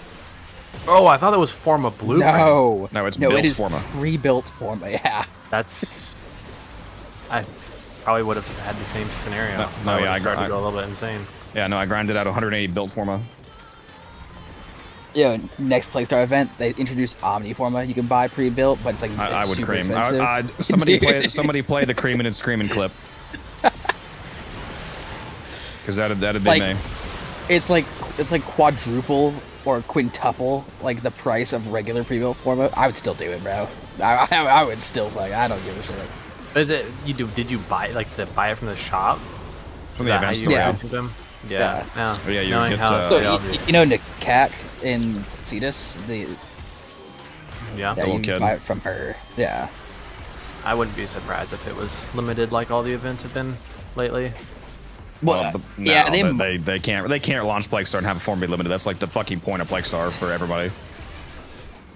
Oh, I thought it was forma blueprint. No, it's built it is forma. Pre-built forma. Yeah. That's. I probably would have had the same scenario. I started to go a little bit insane. Yeah, no, I grinded out 180 built forma. Yeah, next Plague Star event, they introduced Omni forma. You can buy pre-built, but it's like I would super cream. expensive. Somebody play the creaming and screaming clip. Because that'd be like, me. It's like quadruple or quintuple like the price of regular pre-built forma. I would still do it, bro. I would still play. I don't give a shit. Is it you do? Did you buy buy it from the shop? From the event store. Yeah. Yeah. Oh, yeah, you get. You know Nikak in Cetus, yeah, the you kid. buy it from her. Yeah. I wouldn't be surprised if it was limited like all the events have been lately. Well, no, yeah, they can't launch Plague Star and have a form be limited. That's like the fucking point of Plague Star for everybody.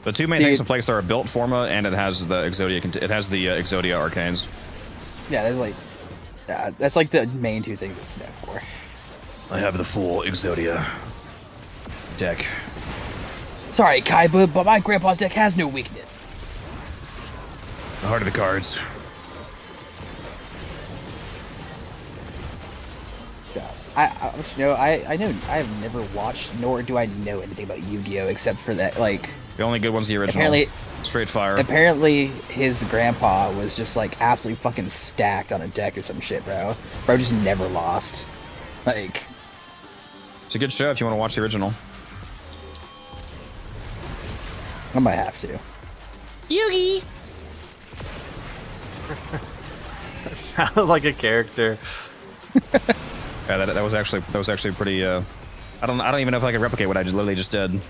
The two main things in place are built forma, and it has the Exodia. It has the Exodia Arcanes. Yeah, there's like, that's like the main two things it's known for. I have the full Exodia deck. Sorry, Kaiba, but my grandpa's deck has no weakness. The heart of the cards. I know I have never watched, nor do I know anything about Yu-Gi-Oh except for that. Like, the only good one's the original. Apparently, Straight Fire. Apparently, his grandpa was just like absolutely fucking stacked on a deck or some shit, bro. Bro just never lost. Like, it's a good show if you want to watch the original. I might have to. Yugi. That sounded like a character. Yeah, that was actually pretty. I don't even know if I can replicate what I just literally just did.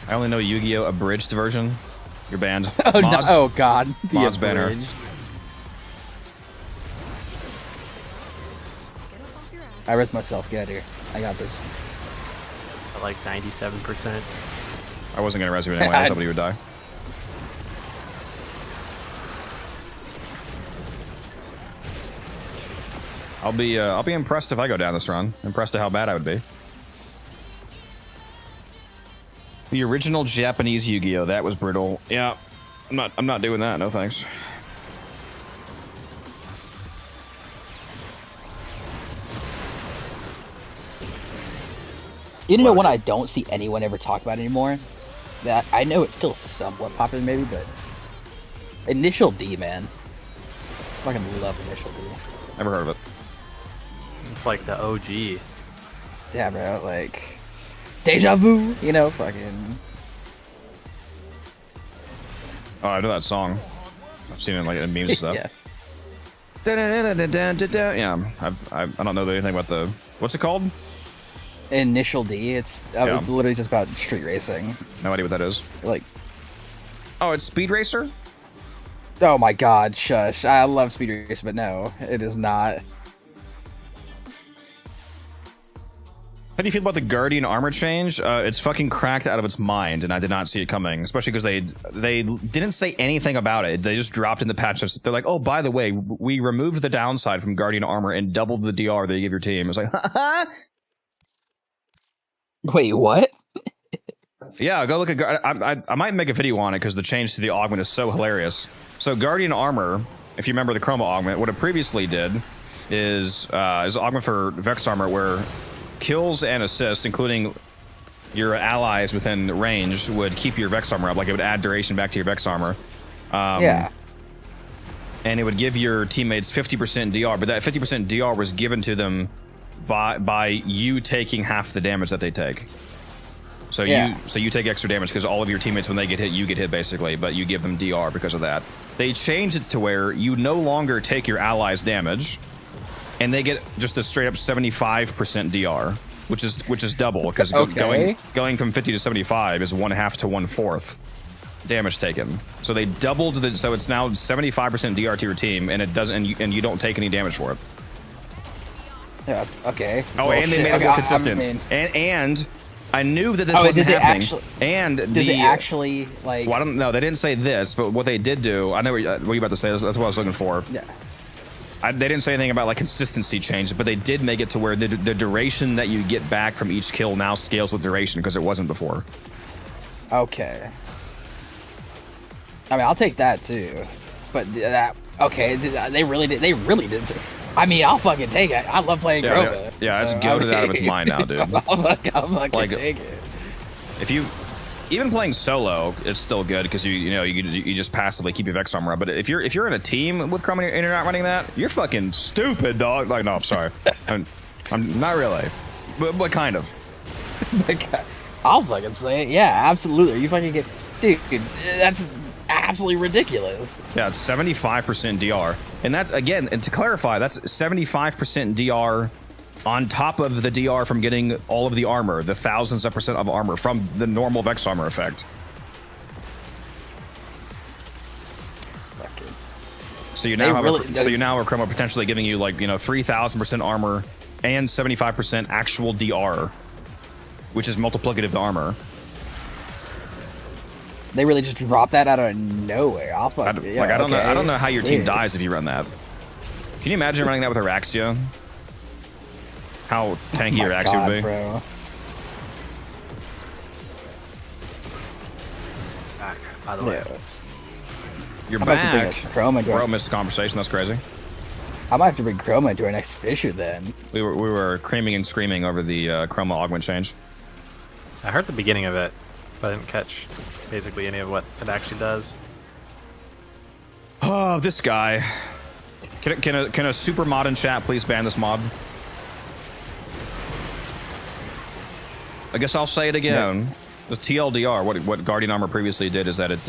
I only know Yu-Gi-Oh! Abridged version. You're banned. Oh Mods, no! Oh god. The Mods banner. abridged. I rest myself. Get out of here. I got this. At like 97%. I wasn't gonna res you anyway. I thought somebody would die. I'll be impressed if I go down this run. Impressed at how bad I would be. The original Japanese Yu-Gi-Oh! That was brutal. Yeah, I'm not doing that. No thanks. You know what I don't see anyone ever talk about anymore? That I know it's still somewhat popular, maybe, but Initial D, man. Fucking love Initial D. Never heard of it. It's like the OG. Yeah, bro. Like Deja Vu, you know, fucking. Oh, I know that song. I've seen it like in memes and stuff. Yeah. Yeah, I don't know anything about the what's it called? Initial D. It's literally just about street racing. No idea what that is. Like, oh, it's Speed Racer. Oh my God, shush! I love Speed Racer, but no, it is not. How do you feel about the Guardian armor change? It's fucking cracked out of its mind, and I did not see it coming. Especially because they didn't say anything about it. They just dropped in the patch notes. They're like, oh, by the way, we removed the downside from Guardian armor and doubled the DR that you give your team. It's like, wait, what? Yeah, go look at. I might make a video on it because the change to the augment is so hilarious. So Guardian armor, if you remember the chroma augment, what it previously did is augment for Vex armor where kills and assists, including your allies within range, would keep your Vex armor up. Like it would add duration back to your Vex armor. Yeah. And it would give your teammates 50% DR, but that 50% DR was given to them by you taking half the damage that they take. So you take extra damage because all of your teammates, when they get hit, you get hit basically, but you give them DR because of that. They changed it to where you no longer take your allies' damage, and they get just a straight up 75% DR, which is double because going from 50 to 75 is 1/2 to 1/4 damage taken. So they doubled so it's now 75% DR to your team, and it doesn't, and you don't take any damage for it. Yeah, it's okay. Oh, well, and they made it more consistent. And I knew that this wasn't happening. Does it actually, like... Well, I don't know. They didn't say this, but what they did do... I know what you're about to say. That's what I was looking for. Yeah. They didn't say anything about, like, consistency change, but they did make it to where the duration that you get back from each kill now scales with duration, because it wasn't before. Okay. I mean, I'll take that, too. But that... Okay, they really did say... I mean, I'll fucking take it. I love playing Grova. Yeah, so, it's goaded out of its mind now, dude. I'll fucking take it. If you... Even playing solo, it's still good because you just passively keep your Vex armor up. But if you're in a team with Chrome and you're not running that, you're fucking stupid, dog. Like, no, I'm sorry. I'm not really, but kind of. I'll fucking say it. Yeah, absolutely. You fucking get, dude. That's absolutely ridiculous. Yeah, it's 75% DR, and that's again. And to clarify, that's 75% DR. On top of the DR from getting all of the armor, the thousands of percent of armor from the normal Vex armor effect. So you now are Chroma potentially giving you 3,000% armor and 75% actual DR which is multiplicative to armor. They really just drop that out of nowhere. I'll fuck I don't know how your team dies if you run that. Can you imagine running that with Araxia? How tanky Araxia would be. Bro. Back, by the way. You're I'm about to bring back. a Chroma into Bro, missed the conversation. That's crazy. I might have to bring Chroma into our next Fisher then. We were creaming and screaming over the Chroma augment change. I heard the beginning of it, but I didn't catch basically any of what it actually does. Oh, this guy. Can a super mod in chat please ban this mod? I guess I'll say it again. This TLDR, what Guardian Armor previously did is that it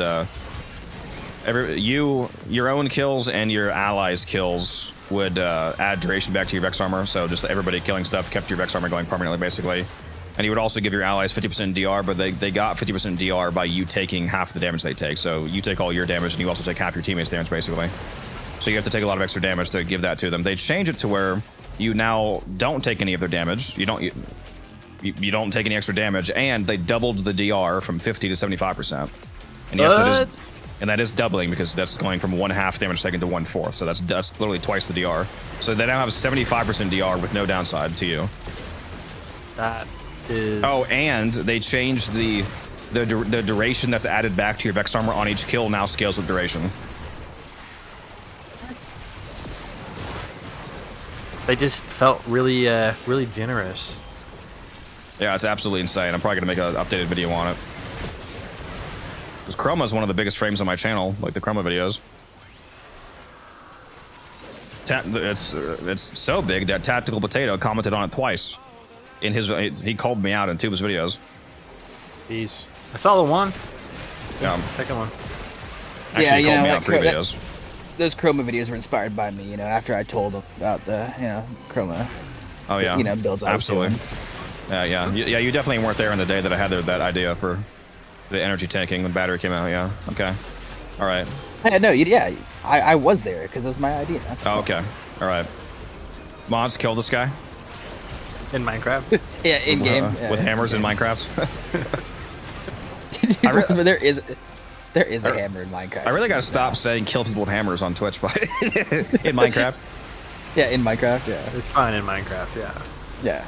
your own kills and your allies' kills would add duration back to your Vex armor. So just everybody killing stuff kept your Vex armor going permanently, basically. And you would also give your allies 50% DR, but they got 50% DR by you taking half the damage they take. So you take all your damage, and you also take half your teammates' damage, basically. So you have to take a lot of extra damage to give that to them. They change it to where you now don't take any of their damage. You don't take any extra damage, and they doubled the DR from 50 to 75%. And yes, that is doubling because that's going from 1/2 damage taken to 1/4. So that's literally twice the DR. So they now have 75% DR with no downside to you. That is... Oh, and they changed the duration that's added back to your Vex armor on each kill now scales with duration. They just felt really, really generous. Yeah, it's absolutely insane. I'm probably gonna make an updated video on it. Because Chroma is one of the biggest frames on my channel, like the Chroma videos. It's so big that Tactical Potato commented on it twice. He called me out in 2 of his videos. Jeez. I saw the one. Yeah. The second one. Actually, he called me out 3 videos. Those Chroma videos were inspired by me, you know, after I told him about the, you know, Chroma. Oh, yeah. You know, builds I was absolutely. doing. Yeah. You definitely weren't there on the day that I had that idea for the energy tanking when battery came out. Yeah. Okay. All right. Hey, no, yeah, I was there because it was my idea. Oh, okay. All right. Mods, kill this guy. In Minecraft? Yeah, in game. With hammers in Minecraft. There is a hammer in Minecraft. I really gotta stop saying kill people with hammers on Twitch, but in Minecraft. Yeah, in Minecraft. Yeah, it's fine in Minecraft. Yeah. Yeah.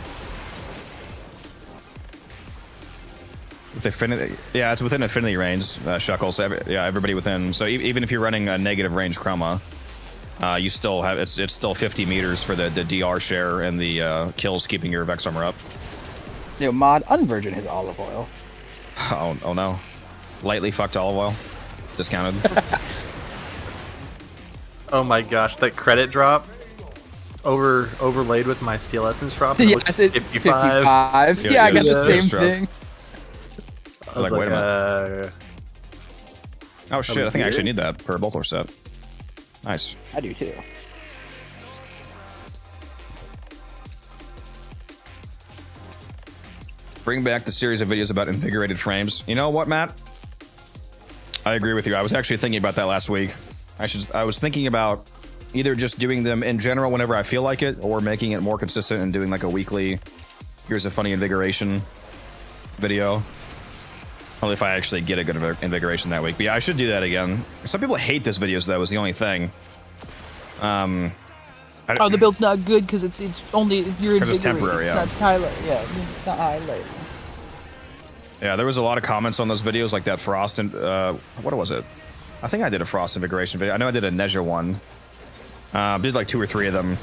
Yeah, it's within affinity range, Shuckle. So everybody within. So even if you're running a negative range Chroma, you still have it's still 50 meters for the DR share and the kills keeping your Vex armor up. Yo, mod unvirgin his olive oil. Oh no, lightly fucked olive oil, discounted. Oh my gosh, that credit drop overlaid with my steel essence drop. Yeah, I said 55. Yeah, I got the same thing. I was like, wait a minute. Oh shit, I think I actually need that for a Boltor set. Nice. I do too. Bring back the series of videos about invigorated frames. You know what, Matt? I agree with you. I was actually thinking about that last week. I was thinking about either just doing them in general whenever I feel like it, or making it more consistent and doing like a weekly, here's a funny invigoration video. Only if I actually get a good invigoration that week. But yeah, I should do that again. Some people hate those videos, though, is the only thing. The build's not good because it's only you're invigorated. It's temporary, it's yeah. not highlight. Yeah, it's not highlight. Yeah, there was a lot of comments on those videos, like that Frost and what was it? I think I did a Frost invigoration video. I know I did a Nezha one. Did like 2 or 3 of them.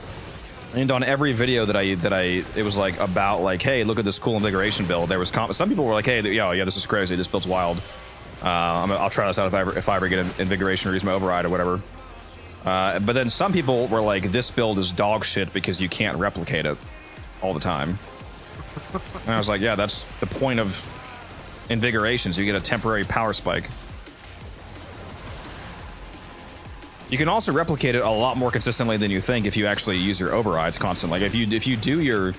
And on every video that it was like about like, hey, look at this cool invigoration build. There was some people were like, hey, yeah, this is crazy. This build's wild. I'll try this out if I ever get an invigoration or use my override or whatever. But then some people were like, this build is dog shit because you can't replicate it all the time. And I was like, yeah, that's the point of invigorations. You get a temporary power spike. You can also replicate it a lot more consistently than you think if you actually use your overrides constantly. Like if you do your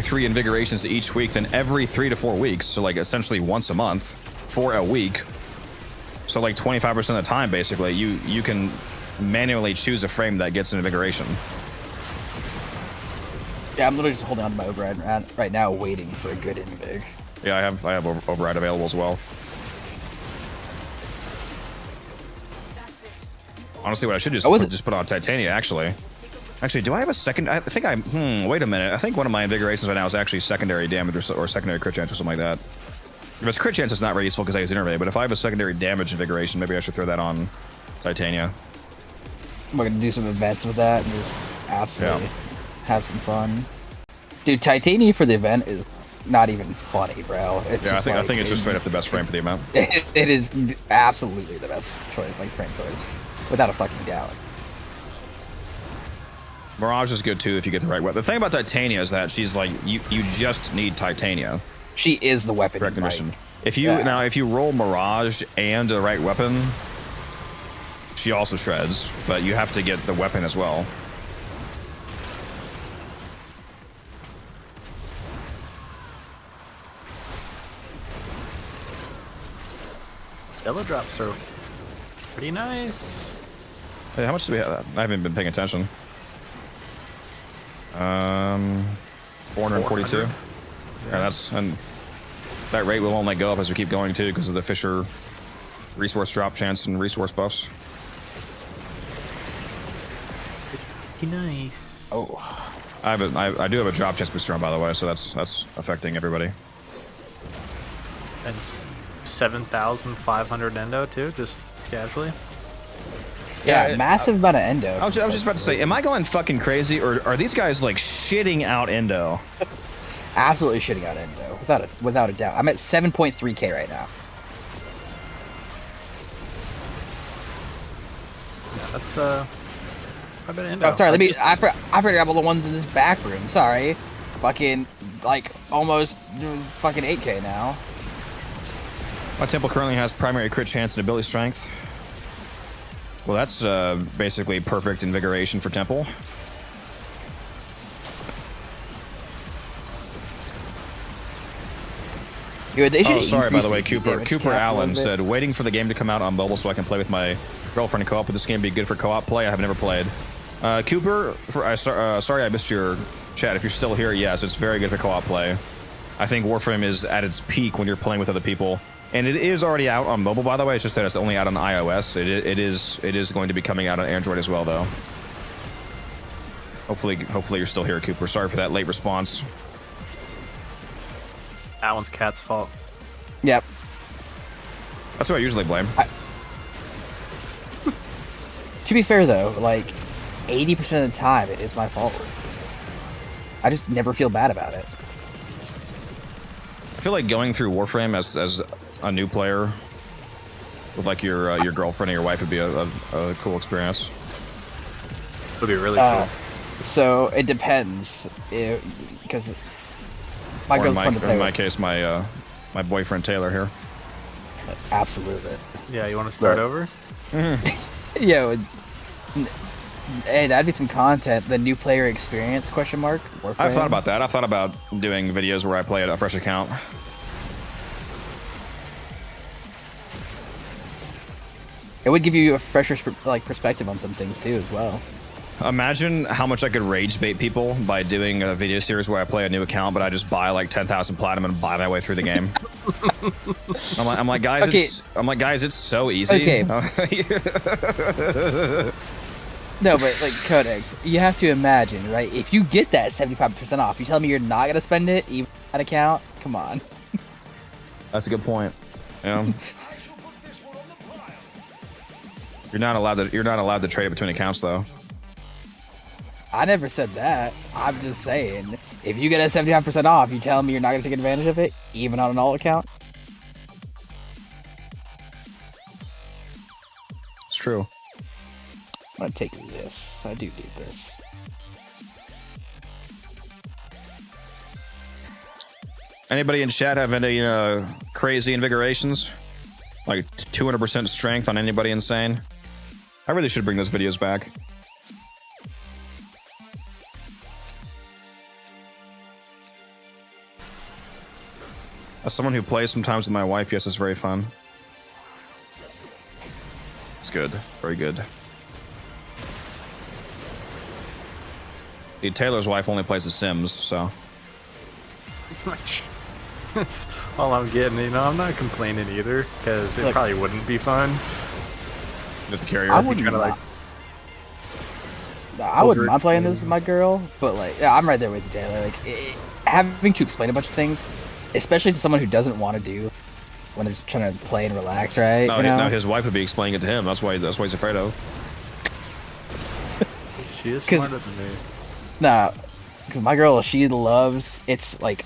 3 invigorations each week, then every 3 to 4 weeks, so like essentially once a month for a week, so like 25% of the time basically, you can manually choose a frame that gets an invigoration. Yeah, I'm literally just holding on to my override right now, waiting for a good invig. Yeah, I have override available as well. Honestly, what I should do is just put on Titania, actually. Actually, do I have a second? I think wait a minute. I think one of my invigorations right now is actually secondary damage or secondary crit chance or something like that. If it's crit chance, it's not very useful because I use Innervate, but if I have a secondary damage invigoration, maybe I should throw that on Titania. We're gonna do some events with that and just absolutely have some fun. Dude, Titania for the event is not even funny, bro. It's just I think it's just straight up the best frame for the event. It is absolutely the best choice, like frame choice, without a fucking doubt. Mirage is good too if you get the right weapon. The thing about Titania is that she's like you just need Titania. She is the weapon. Correct mission. If you roll Mirage and the right weapon, she also shreds, but you have to get the weapon as well. Yellow drops are pretty nice. Hey, how much do we have? I haven't been paying attention. 442. Yeah, and that rate will only go up as we keep going too because of the Fisher resource drop chance and resource buffs. Pretty nice. Oh, I do have a drop chance booster on, by the way, so that's affecting everybody. And 7,500 endo too, just casually. Yeah, massive amount of endo. I was just about to say, am I going fucking crazy, or are these guys like shitting out endo? Absolutely shitting out endo, without a doubt. I'm at 7.3k right now. Yeah, that's a bit of endo. Oh, sorry. I forgot about the ones in this back room. Sorry, fucking like almost fucking 8k now. My temple currently has primary crit chance and ability strength. Well, that's basically perfect invigoration for temple. Sorry, by the way, Cooper Allen said, waiting for the game to come out on mobile so I can play with my girlfriend in co-op. Would this game be good for co-op play? I have never played. Cooper, sorry I missed your chat. If you're still here, yes, it's very good for co-op play. I think Warframe is at its peak when you're playing with other people. And it is already out on mobile, by the way. It's just that it's only out on iOS. It is going to be coming out on Android as well, though. Hopefully you're still here, Cooper. Sorry for that late response. That one's Cat's fault. Yep. That's what I usually blame. To be fair, though, like 80% of the time, it is my fault. I just never feel bad about it. I feel like going through Warframe as a new player with like your girlfriend or your wife would be a cool experience. Would be really cool. So it depends, because my girl's fun to play in my case, my boyfriend Taylor here. Absolutely. Yeah, you want to start over? Yo, hey, that'd be some content. The new player experience ? Warframe. I've thought about that. I've thought about doing videos where I play a fresh account. It would give you a fresher perspective on some things too, as well. Imagine how much I could rage bait people by doing a video series where I play a new account, but I just buy like 10,000 platinum and buy my way through the game. I'm like, guys, okay. It's so easy. Okay. No, but like Codex, you have to imagine, right? If you get that 75% off, you tell me you're not gonna spend it even on that account? Come on. That's a good point. Yeah. You're not allowed to trade between accounts though. I never said that. I'm just saying, if you get a 75% off, you tell me you're not gonna take advantage of it, even on an alt account? It's true. I'm gonna take this. I do need this. Anybody in chat have any crazy invigorations? Like 200% strength on anybody insane? I really should bring those videos back. As someone who plays sometimes with my wife, yes, it's very fun. It's good. Very good. Taylor's wife only plays The Sims, so. That's all I'm getting. You know, I'm not complaining either because it probably wouldn't be fun. You have to carry her. I wouldn't. I wouldn't mind playing this with my girl, but like, yeah, I'm right there with you, Taylor. Like, having to explain a bunch of things, especially to someone who doesn't want to do when they're just trying to play and relax, right? No, you know? no, his wife would be explaining it to him. That's why he's afraid of. She is smarter than me. Nah, because my girl, she loves. It's like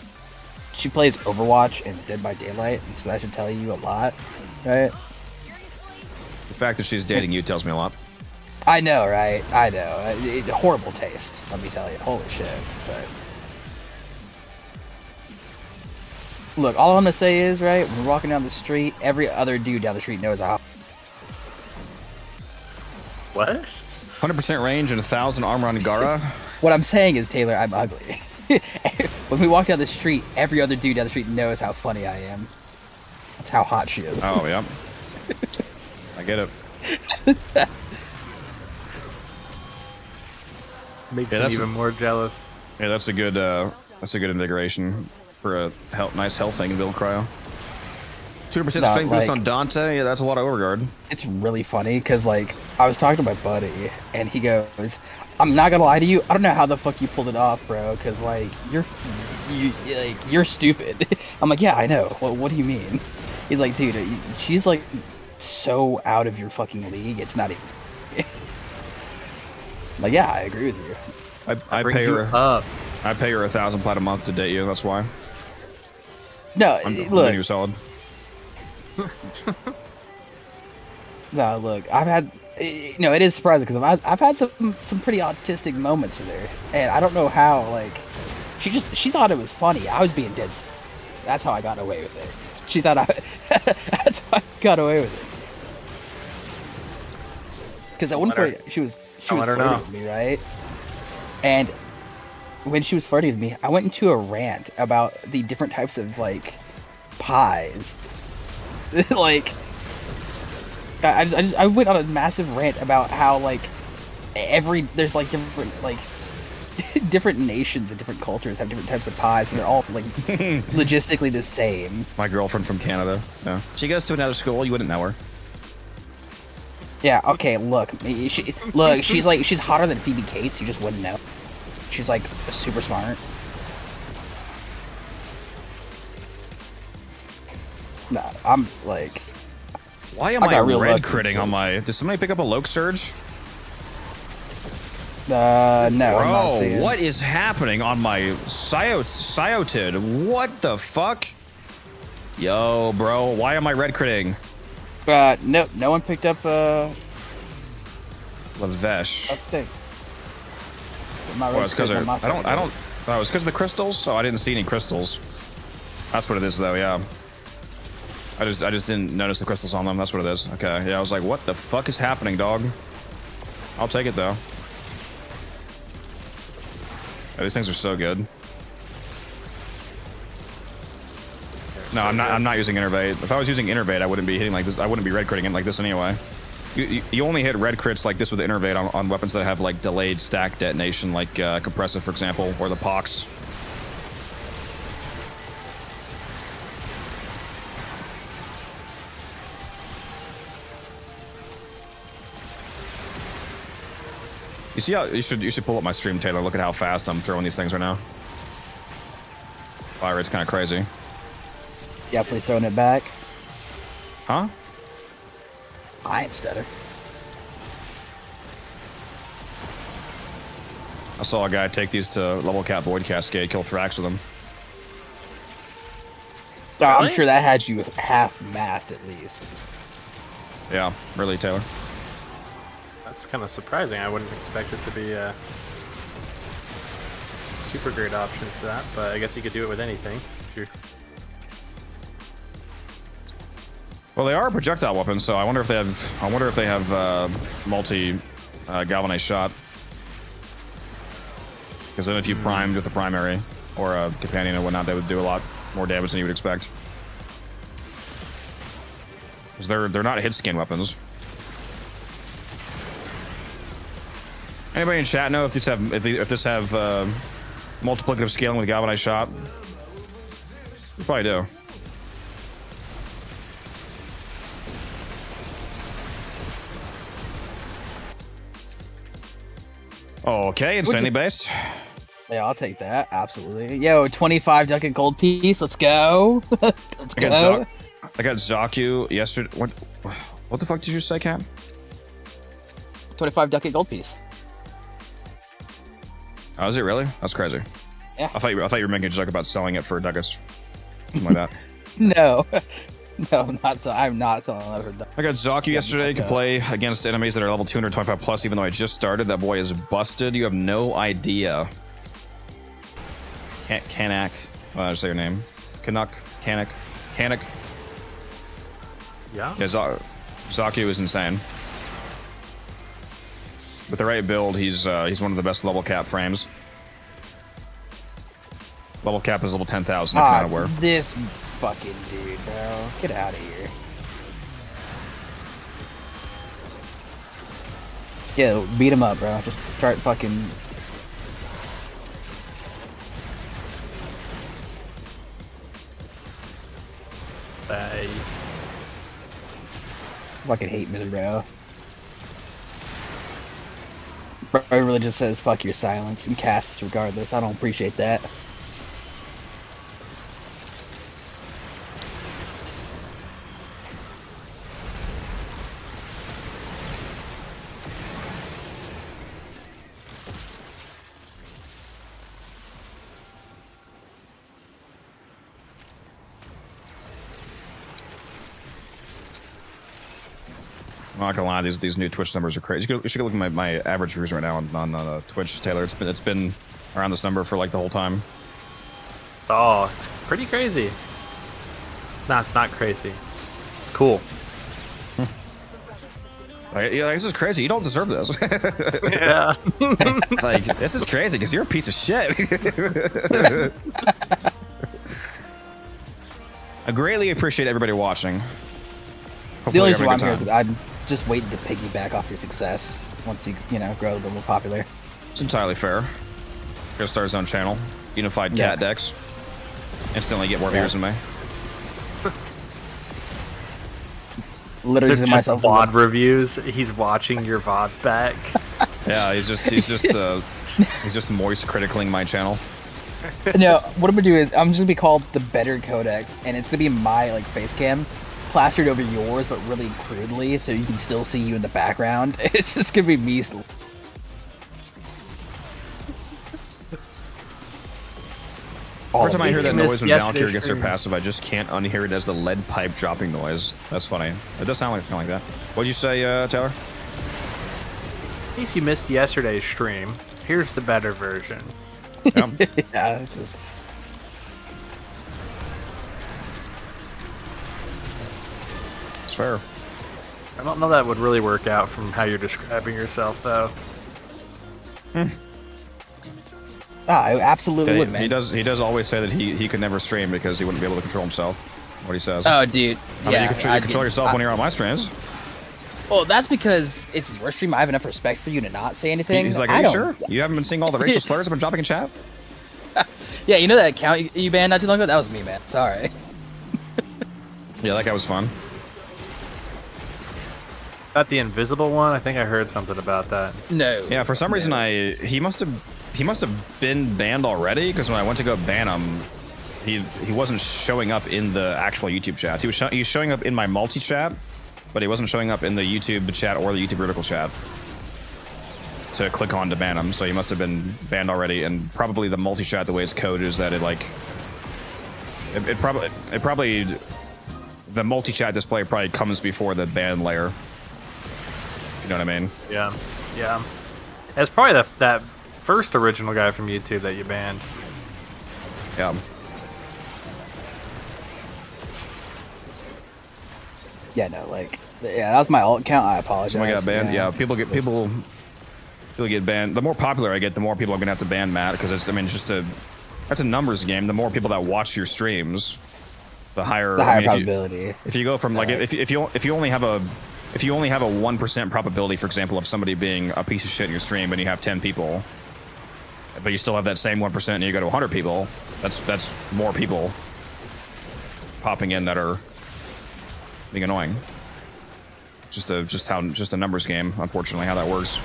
she plays Overwatch and Dead by Daylight, and so that should tell you a lot, right? The fact that she's dating you tells me a lot. I know, right? I know. Horrible taste, let me tell you. Holy shit. But look, all I'm gonna say is, right, when we're walking down the street, every other dude down the street knows how. What? 100% range and 1,000 armor on Gara. What I'm saying is, Taylor, I'm ugly. When we walk down the street, every other dude down the street knows how funny I am. That's how hot she is. Oh, yeah. I get it. Makes me even more jealous. Yeah, that's a good invigoration for a nice health thing in build cryo. 200% strength boost on Dante. Yeah, that's a lot of overguard. It's really funny because like I was talking to my buddy and he goes, "I'm not gonna lie to you. I don't know how the fuck you pulled it off, bro. Because like you're stupid." I'm like, "Yeah, I know. Well, what do you mean?" He's like, "Dude, she's like so out of your fucking league. It's not even." Like, yeah, I agree with you. I pay her up. I pay her 1,000 plat a month to date you. That's why. No, I'm look. you solid. No, look. I've had, it is surprising because I've had some pretty autistic moments with her, and I don't know how. Like, she thought it was funny. I was being dead. That's how I got away with it. She thought that's how I got away with it. Because at one point she was flirting with me, right? And when she was flirting with me, I went into a rant about the different types of like pies. Like, I went on a massive rant about how like there's like different nations and different cultures have different types of pies, but they're all like logistically the same. My girlfriend from Canada. Yeah. She goes to another school. You wouldn't know her. Yeah, okay, look. She's hotter than Phoebe Cates, you just wouldn't know. She's like super smart. Nah, I'm like, why am I red critting on my? Did somebody pick up a Loke Surge? No, I'm not seeing. Bro, what is happening on my Cyotid? What the fuck? Yo, bro, why am I red critting? No one picked up Lavesh. Let's see. Well, it's because I don't. It was because of the crystals, so I didn't see any crystals. That's what it is, though. Yeah. I just didn't notice the crystals on them. That's what it is. Okay. Yeah. I was like, what the fuck is happening, dog? I'll take it though. Yeah, these things are so good. No, I'm not using Innervate. If I was using Innervate, I wouldn't be hitting like this. I wouldn't be red critting it like this anyway. You only hit red crits like this with the Innervate on weapons that have like delayed stack detonation, like Compressive, for example, or the Pox. You see how you should pull up my stream, Taylor. Look at how fast I'm throwing these things right now. Fire rate's kind of crazy. You absolutely throwing it back? Huh? I ain't stutter. I saw a guy take these to level cap Void Cascade, kill Thrax with them. I'm sure that had you half-mast at least. Yeah, really, Taylor. That's kind of surprising. I wouldn't expect it to be a super great option for that, but I guess you could do it with anything. If you're... Well, they are projectile weapons, so I wonder if they have multi galvanized shot. Because then if you primed with a primary or a companion and whatnot, they would do a lot more damage than you would expect. Because they're not hit scan weapons. Anybody in chat know if this have multiplicative scaling with galvanized shot? You probably do. Okay, insanely based. Yeah, I'll take that. Absolutely. Yo, 25 ducat gold piece. Let's go. Let's go. I got Zaku yesterday. What the fuck did you say, Cam? 25 ducat gold piece. Oh, is it really? That's crazy. Yeah. I thought you were making a joke about selling it for ducats. Something like that. No. No, I'm not telling that. I got Zaku yesterday. Could play against enemies that are level 225 plus, even though I just started. That boy is busted. You have no idea. Kanak. Well, I'll just say your name. Kanak. Yeah. Yeah, Zaku is insane. With the right build, he's one of the best level cap frames. Level cap is level 10,000 if you're not aware. This fucking dude, bro. Get out of here. Yeah, beat him up, bro. Just start fucking... Bye. Fucking hate Mr. Bro. Bro really just says fuck your silence and casts regardless. I don't appreciate that. I'm not gonna lie, these new Twitch numbers are crazy. You should go look at my average views right now on Twitch, Taylor. It's been around this number for like the whole time. Oh, it's pretty crazy. No, it's not crazy. It's cool. Yeah, this is crazy. You don't deserve this. Yeah. Like, this is crazy because you're a piece of shit. I greatly appreciate everybody watching. Hopefully The only reason you're why having I'm a here good is time. I'm just waiting to piggyback off your success once you grow a little more popular. It's entirely fair. Gonna start his own channel. Unified Cat Decks. Instantly get more viewers than me. Literally They're just just myself. VOD reviews. He's watching your VODs back. Yeah, he's just moist criticling my channel. No, what I'm gonna do is I'm just gonna be called the Better Codex, and it's gonna be my like face cam plastered over yours, but really crudely, so you can still see you in the background. It's just gonna be me. Every time I hear that noise when Valkyrie yesterday's gets her stream. passive, I just can't unhear it as the lead pipe dropping noise. That's funny. It does sound like that. What'd you say, Taylor? In case you missed yesterday's stream, here's the better version. Yeah. Yeah, it's just... It's fair. I don't know that would really work out from how you're describing yourself, though. I absolutely would, man. He does always say that he could never stream because he wouldn't be able to control himself. What he says. Oh, dude. I mean, you control yourself when you're on my streams. Well, that's because it's your stream. I have enough respect for you to not say anything. He's like, are you sure? You haven't been seeing all the racial slurs I've been dropping in chat? Yeah, you know that account you banned not too long ago? That was me, man. Sorry. Yeah, that guy was fun. About the invisible one, I think I heard something about that. No. Yeah, for some reason he must have been banned already because when I went to go ban him, he wasn't showing up in the actual YouTube chat. He was showing up in my multi chat, but he wasn't showing up in the YouTube chat or the YouTube vertical chat to click on to ban him. So he must have been banned already, and probably the multi chat, the way it's coded is that it probably the multi chat display probably comes before the ban layer. You know what I mean? Yeah, yeah. It's probably that first original guy from YouTube that you banned. Yeah. Yeah, no, like, yeah, that was my alt account. I apologize. Someone got banned. Yeah, people get banned. The more popular I get, the more people I'm gonna have to ban Matt because it's that's a numbers game. The more people that watch your streams, the higher probability. If you go from like if you only have if you only have a 1% probability, for example, of somebody being a piece of shit in your stream, and you have 10 people, but you still have that same 1%, and you go to 100 people, that's more people popping in that are being annoying. Just a numbers game, unfortunately, how that works.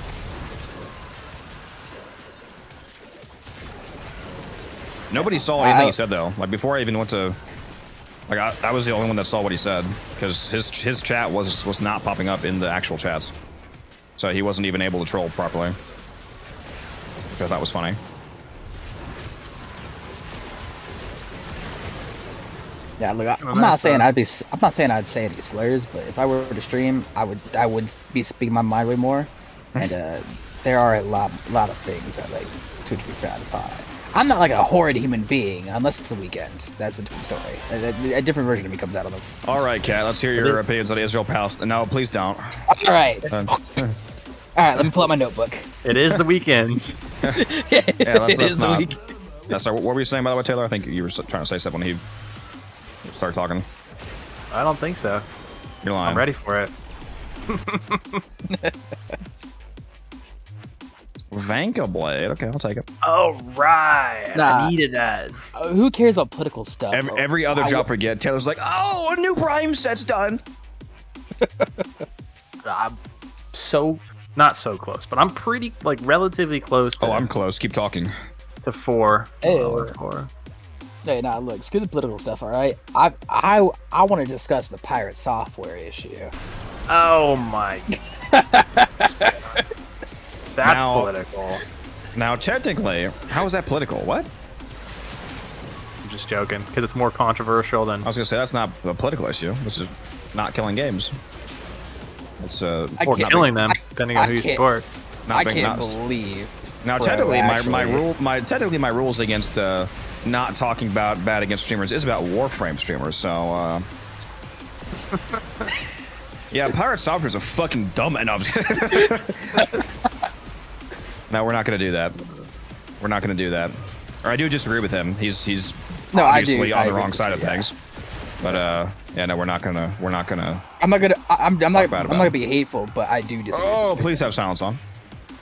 Nobody saw anything he said though. Like before I even went to, like I was the only one that saw what he said because his chat was not popping up in the actual chats, so he wasn't even able to troll properly, which I thought was funny. Yeah, look, I'm not saying I'd say any slurs, but if I were to stream, I would be speaking my mind way more, and there are a lot of things that like Twitch would be frowned upon. I'm not like a horrid human being unless it's the weekend. That's a different story. A different version of me comes out on the. All right, Kat, let's hear your opinions on Israel Palestine. No, please don't. All right. All right, let me pull out my notebook. It is the weekends. Yeah, let's not. Yeah, sorry, what were you saying by the way, Taylor? I think you were trying to say something when he started talking. I don't think so. You're lying. I'm ready for it. Vanka Blade. Okay, I'll take it. Oh, right. Nah. I needed that. Who cares about political stuff? Every other job we get, Taylor's like, oh, a new Prime set's done. I'm not so close, but I'm pretty, like, relatively close to. Oh, I'm close. Keep talking. To 4. Hey. Or 4. Hey, nah, look, screw the political stuff, all right? I want to discuss the pirate software issue. Oh my. That's political. Now, technically, how is that political? What? I'm just joking, because it's more controversial than. I was gonna say that's not a political issue. This is not killing games. It's or killing them, depending on who you support. I can't believe. Now, technically, my rules against not talking about bad against streamers is about Warframe streamers. So, yeah, pirate software is a fucking dumb and No, we're not gonna do that. We're not gonna do that. Or I do disagree with him. He's obviously on the wrong side of things. But yeah, no, we're not gonna. I'm not gonna be hateful, but I do disagree. Oh, please have silence on.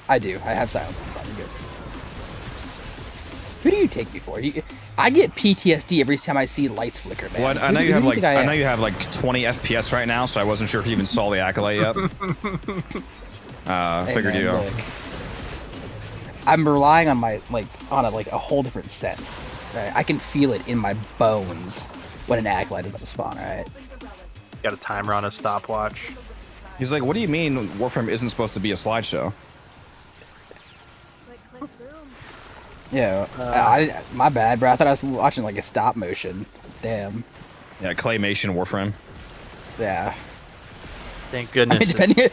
I do. I have silence on. You're good. Who do you take me for? I get PTSD every time I see lights flicker, man. Well, I know you have like I know you have like 20 FPS right now, so I wasn't sure if you even saw the accolade yet. Figured you. Look, I'm relying on my on a whole different sense. Right? I can feel it in my bones when an accolade is about to spawn. Right? Got a timer on a stopwatch. He's like, "What do you mean Warframe isn't supposed to be a slideshow?" Yeah, my bad, bro. I thought I was watching like a stop motion. Damn. Yeah, claymation Warframe. Yeah. Thank goodness. I mean, depending,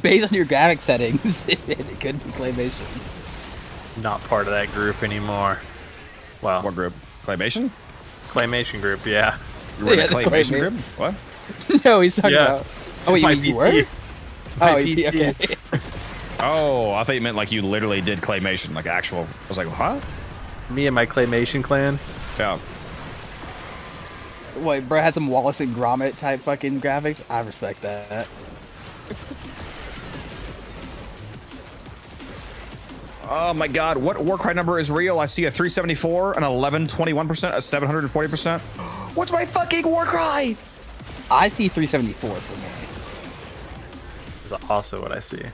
based on your graphic settings, it could be claymation. Not part of that group anymore. Well, what group? Claymation? Claymation group, yeah. You were in a claymation group? What? No, he's talking about. Oh, wait, you were? Oh, okay. Oh, I thought you meant like you literally did claymation, like actual. I was like, huh? Me and my claymation clan. Yeah. Wait, bro had some Wallace and Gromit type fucking graphics. I respect that. Oh my god, what Warcry number is real? I see a 374, an 1121%, a 740%. What's my fucking Warcry? I see 374 for me. This is also what I see.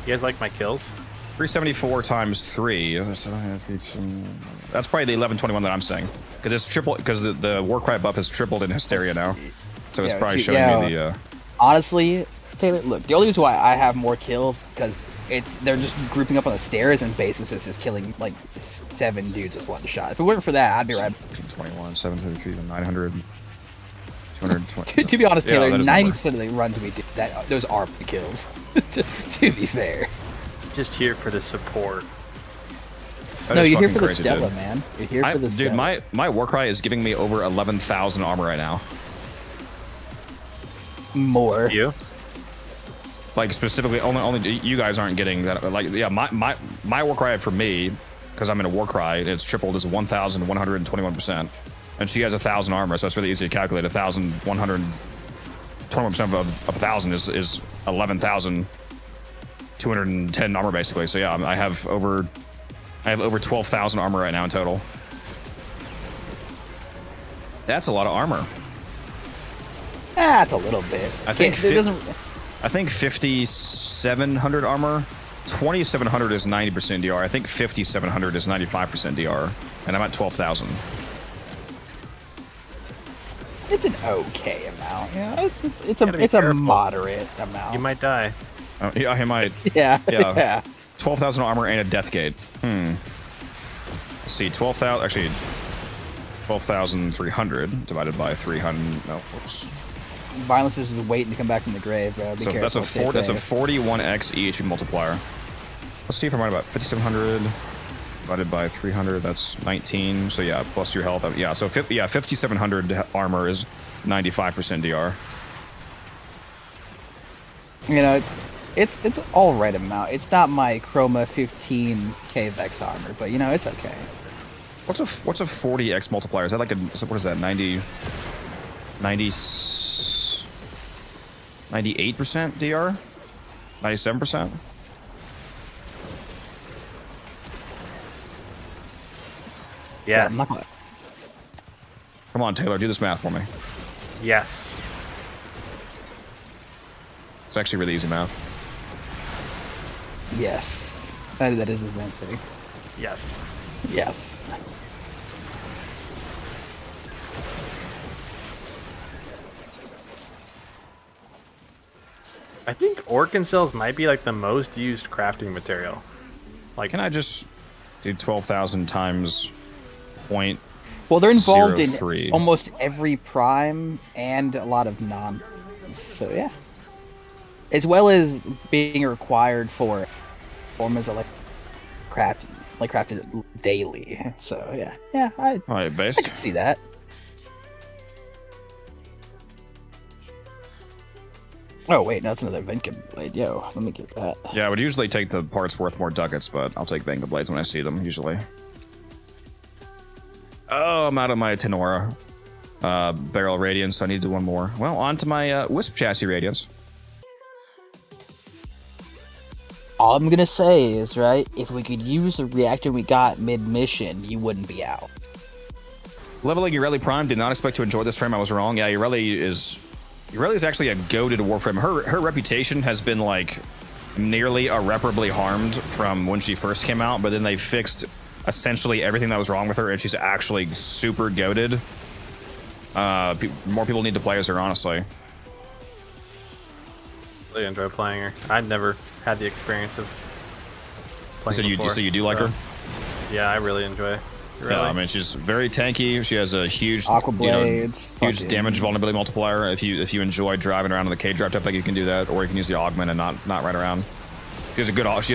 You guys like my kills? 374 times 3. That's probably the 1121 that I'm saying. Because it's triple. Because the Warcry buff is tripled in Hysteria now. So it's probably showing me the. Honestly, Taylor, look, the only reason why I have more kills because they're just grouping up on the stairs and Basis is just killing like 7 dudes with one shot. If it weren't for that, I'd be right. 21, 733, 900. 220. To be honest, Taylor, 90% of the runs we do, those are kills. to be fair. Just here for the support. No, you're here for the Stella, man. You're here for the Stella. Dude, my Warcry is giving me over 11,000 armor right now. More. You? Like specifically, only you guys aren't getting that. Like, yeah, my Warcry for me, because I'm in a Warcry, it's tripled is 1,121%. And she has 1,000 armor, so it's really easy to calculate. 1,100, 21% of 1,000 is 11,210 armor basically. So yeah, I have over 12,000 armor right now in total. That's a lot of armor. That's a little bit. I think it doesn't. I think 5,700 armor. 2,700 is 90% DR. I think 5,700 is 95% DR, and I'm at 12,000. It's an okay amount. Yeah, it's a moderate amount. You might die. Oh, yeah, I might. Yeah. Yeah. Yeah. 12,000 armor and a death gate. Let's see, 12,000. Actually, 12,300 divided by 300. No, whoops. Violence is just waiting to come back from the grave, bro. Be So careful, that's a 41x HP multiplier. Let's see if I'm right about 5,700 divided by 300. That's 19. So yeah, plus your health. Yeah, so 5,700 armor is 95% DR. You know, it's all right amount. It's not my Chroma 15k Vex armor, but you know, it's okay. What's a 40x multiplier? Is that like a, what is that? 98% DR? 97%? Yes. Come on, Taylor, do this math for me. Yes. It's actually really easy math. Yes. That is his answer. Yes. Yes. I think Orkin cells might be like the most used crafting material. Like, can I just do 12,000 times point? Well, they're involved 0.03. in almost every prime and a lot of non. So yeah, as well as being required for formulas like crafted daily. So yeah, I can see that. Oh wait, no, that's another Venka blade. Yo, let me get that. Yeah, I would usually take the parts worth more ducats, but I'll take Venga blades when I see them, usually. Oh, I'm out of my Tenora barrel radiance, so I need to do one more. Well, on to my Wisp chassis radiance. All I'm gonna say is, right, if we could use the reactor we got mid-mission, you wouldn't be out. Leveling Ureli Prime, did not expect to enjoy this frame, I was wrong. Yeah, Ureli is actually a goated Warframe. Her reputation has been like nearly irreparably harmed from when she first came out, but then they fixed essentially everything that was wrong with her, and she's actually super goated. More people need to play as her, honestly. Really enjoy playing her. I'd never had the experience of playing before. So you do like her? Yeah, I really enjoy. Really? Yeah, I mean, she's very tanky. She has a huge, Aqua blades, huge damage vulnerability multiplier. If you enjoy driving around in the cage drive, I think you can do that, or you can use the augment and not ride around. She has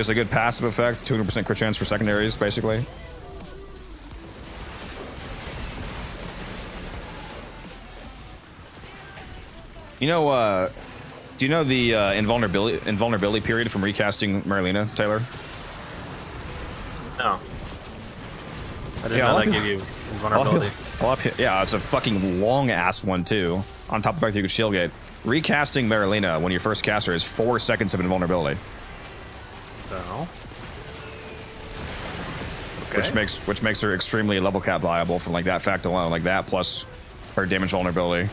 a good passive effect, 200% crit chance for secondaries, basically. You know, do you know the invulnerability period from recasting Marilena, Taylor? No. I didn't know that gave you invulnerability. Yeah, it's a fucking long ass one too. On top of the fact that you can shield gate. Recasting Marilena when you first cast her is 4 seconds of invulnerability. So. Okay. Which makes her extremely level cap viable from like that fact alone, like that plus her damage vulnerability.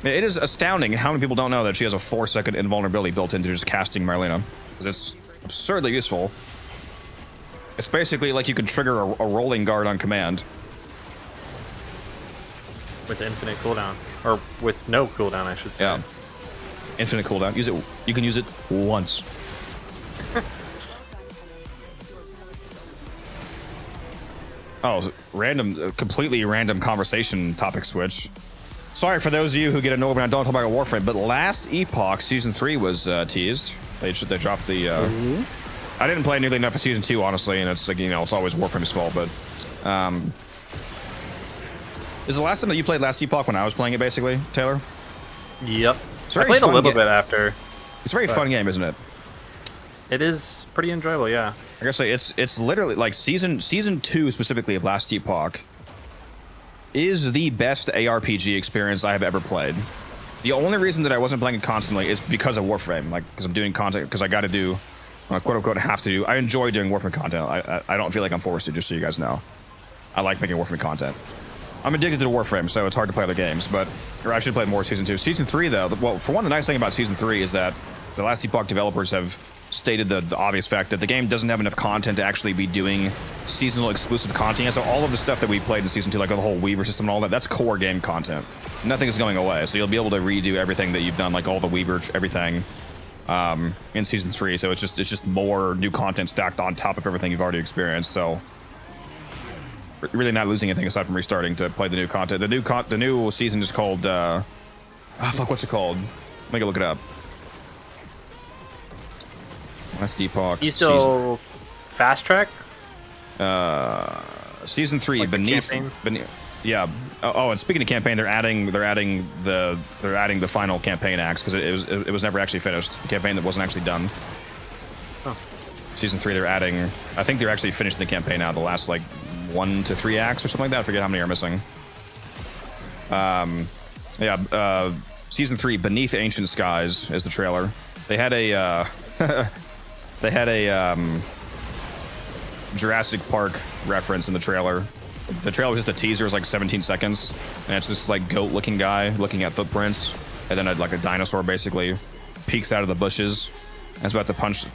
It is astounding how many people don't know that she has a 4-second invulnerability built into just casting Marilena, because it's absurdly useful. It's basically like you can trigger a rolling guard on command. With infinite cooldown. Or with no cooldown, I should say. Yeah. Infinite cooldown. Use it. You can use it once. Oh, completely random conversation topic switch. Sorry for those of you who get annoyed when I don't talk about Warframe, but last Epoch, Season 3 was teased. They dropped the... I didn't play nearly enough for Season 2, honestly, and it's like, you know, it's always Warframe's fault, but... is the last time that you played last Epoch when I was playing it, basically, Taylor? Yep. I played a little bit after. It's a very fun game, isn't it? It is pretty enjoyable, yeah. I gotta say, it's literally, like, Season 2 specifically of last Epoch is the best ARPG experience I have ever played. The only reason that I wasn't playing it constantly is because of Warframe, like because I'm doing content because I got to do, quote unquote, have to do. I enjoy doing Warframe content. I don't feel like I'm forced to, just so you guys know. I like making Warframe content. I'm addicted to Warframe, so it's hard to play other games, but or I should play more Season 2. Season 3, though, well, for one, the nice thing about Season 3 is that the Last Epoch developers have stated the obvious fact that the game doesn't have enough content to actually be doing seasonal exclusive content. So all of the stuff that we played in Season 2, like the whole Weaver system and all that, that's core game content. Nothing is going away, so you'll be able to redo everything that you've done, like all the Weaver, everything, in Season 3. So it's just more new content stacked on top of everything you've already experienced. So really not losing anything aside from restarting to play the new content. The new season is called fuck, what's it called? Let me go look it up. Last Epoch. You still fast track? Season 3, like beneath. Yeah. Oh, and speaking of campaign, they're adding the final campaign acts because it was never actually finished. The campaign that wasn't actually done. Oh. Season 3, they're adding. I think they're actually finishing the campaign now. The last like 1 to 3 acts or something like that. I forget how many are missing. Season 3, Beneath Ancient Skies is the trailer. They had a Jurassic Park reference in the trailer. The trailer was just a teaser. It was like 17 seconds, and it's this like goat-looking guy looking at footprints, and then like a dinosaur basically peeks out of the bushes and is about to launch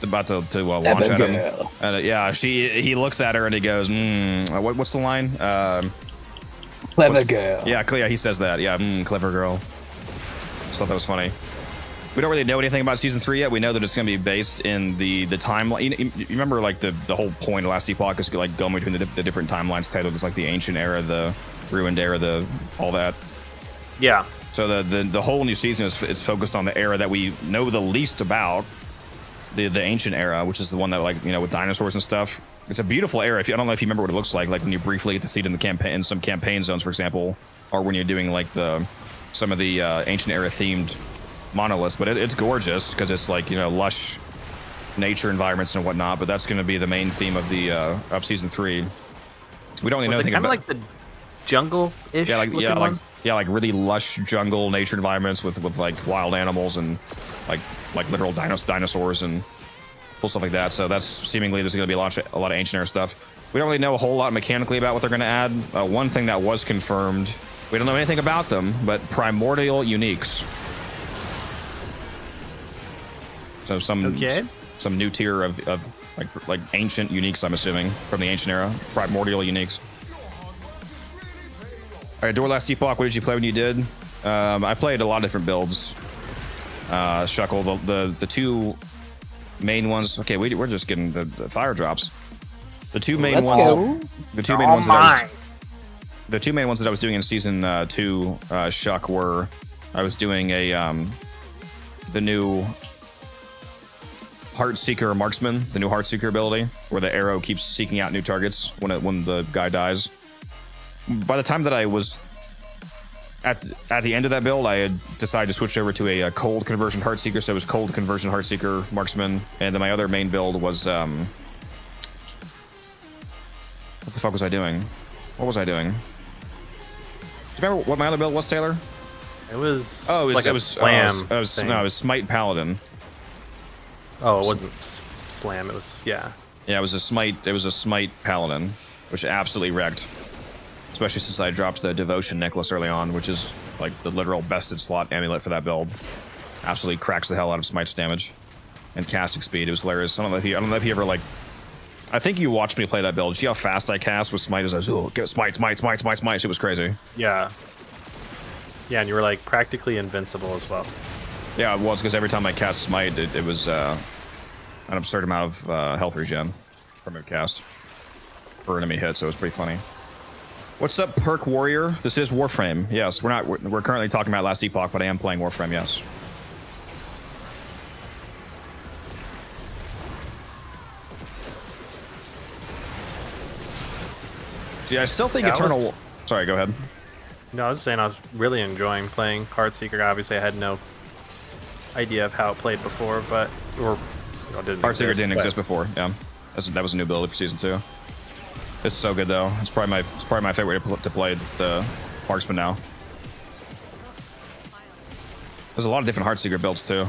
at him. And he looks at her and he goes, what's the line? Clever girl. Yeah, he says that. Yeah, clever girl. Just thought that was funny. We don't really know anything about Season 3 yet. We know that it's going to be based in the timeline. You remember, like, the whole point of Last Epoch is, like, going between the different timelines titled as, like, the Ancient Era, the Ruined Era, all that. Yeah. So the whole new season is focused on the era that we know the least about, the Ancient Era, which is the one that, like, you know, with dinosaurs and stuff. It's a beautiful era. I don't know if you remember what it looks like when you briefly get to see it in some campaign zones, for example, or when you're doing, like, some of the Ancient Era themed monoliths, but it's gorgeous because it's like, you know, lush nature environments and whatnot. But that's going to be the main theme of the of Season 3. We don't really know anything about. Kind of like the jungle-ish. Like really lush jungle nature environments with like wild animals and like literal dinosaurs and cool stuff like that. So that's seemingly there's going to be a lot of Ancient Era stuff. We don't really know a whole lot mechanically about what they're going to add. One thing that was confirmed, we don't know anything about them, but primordial uniques. So some new tier of like ancient uniques, I'm assuming, from the Ancient Era. Primordial uniques. All right, Last Epoch, what did you play when you did? I played a lot of different builds. Shuckle, the two main ones. Okay, we're just getting the fire drops. The two main ones. The two main ones that I was doing in Season 2, Shuck, were I was doing the new Heartseeker Marksman, the new Heartseeker ability, where the arrow keeps seeking out new targets when the guy dies. By the time that I was at the end of that build, I had decided to switch over to a cold conversion Heartseeker, so it was cold conversion Heartseeker Marksman, and then my other main build was what the fuck was I doing? What was I doing? Do you remember what my other build was, Taylor? It was Slam. It was Smite Paladin. Oh, it wasn't Slam. It was yeah. Yeah, it was a Smite. It was a Smite Paladin, which absolutely wrecked. Especially since I dropped the Devotion necklace early on, which is like the literal bested slot amulet for that build. Absolutely cracks the hell out of Smite's damage and casting speed. It was hilarious. I don't know if you ever like. I think you watched me play that build. See how fast I cast with Smite? It was like, get Smite. It was crazy. Yeah. Yeah, and you were like practically invincible as well. Yeah, well, it's because every time I cast Smite, it was an absurd amount of health regen from a cast per enemy hit, so it was pretty funny. What's up, Perk Warrior? This is Warframe. Yes, we're currently talking about Last Epoch, but I am playing Warframe. Yes. See, I still think Eternal. Sorry, go ahead. No, I was just saying I was really enjoying playing Heartseeker. Obviously, I had no idea of how it played before, but Heartseeker didn't exist before. Yeah, that was a new build for Season 2. It's so good though. It's probably my favorite way to play the marksman now. There's a lot of different Heartseeker builds too.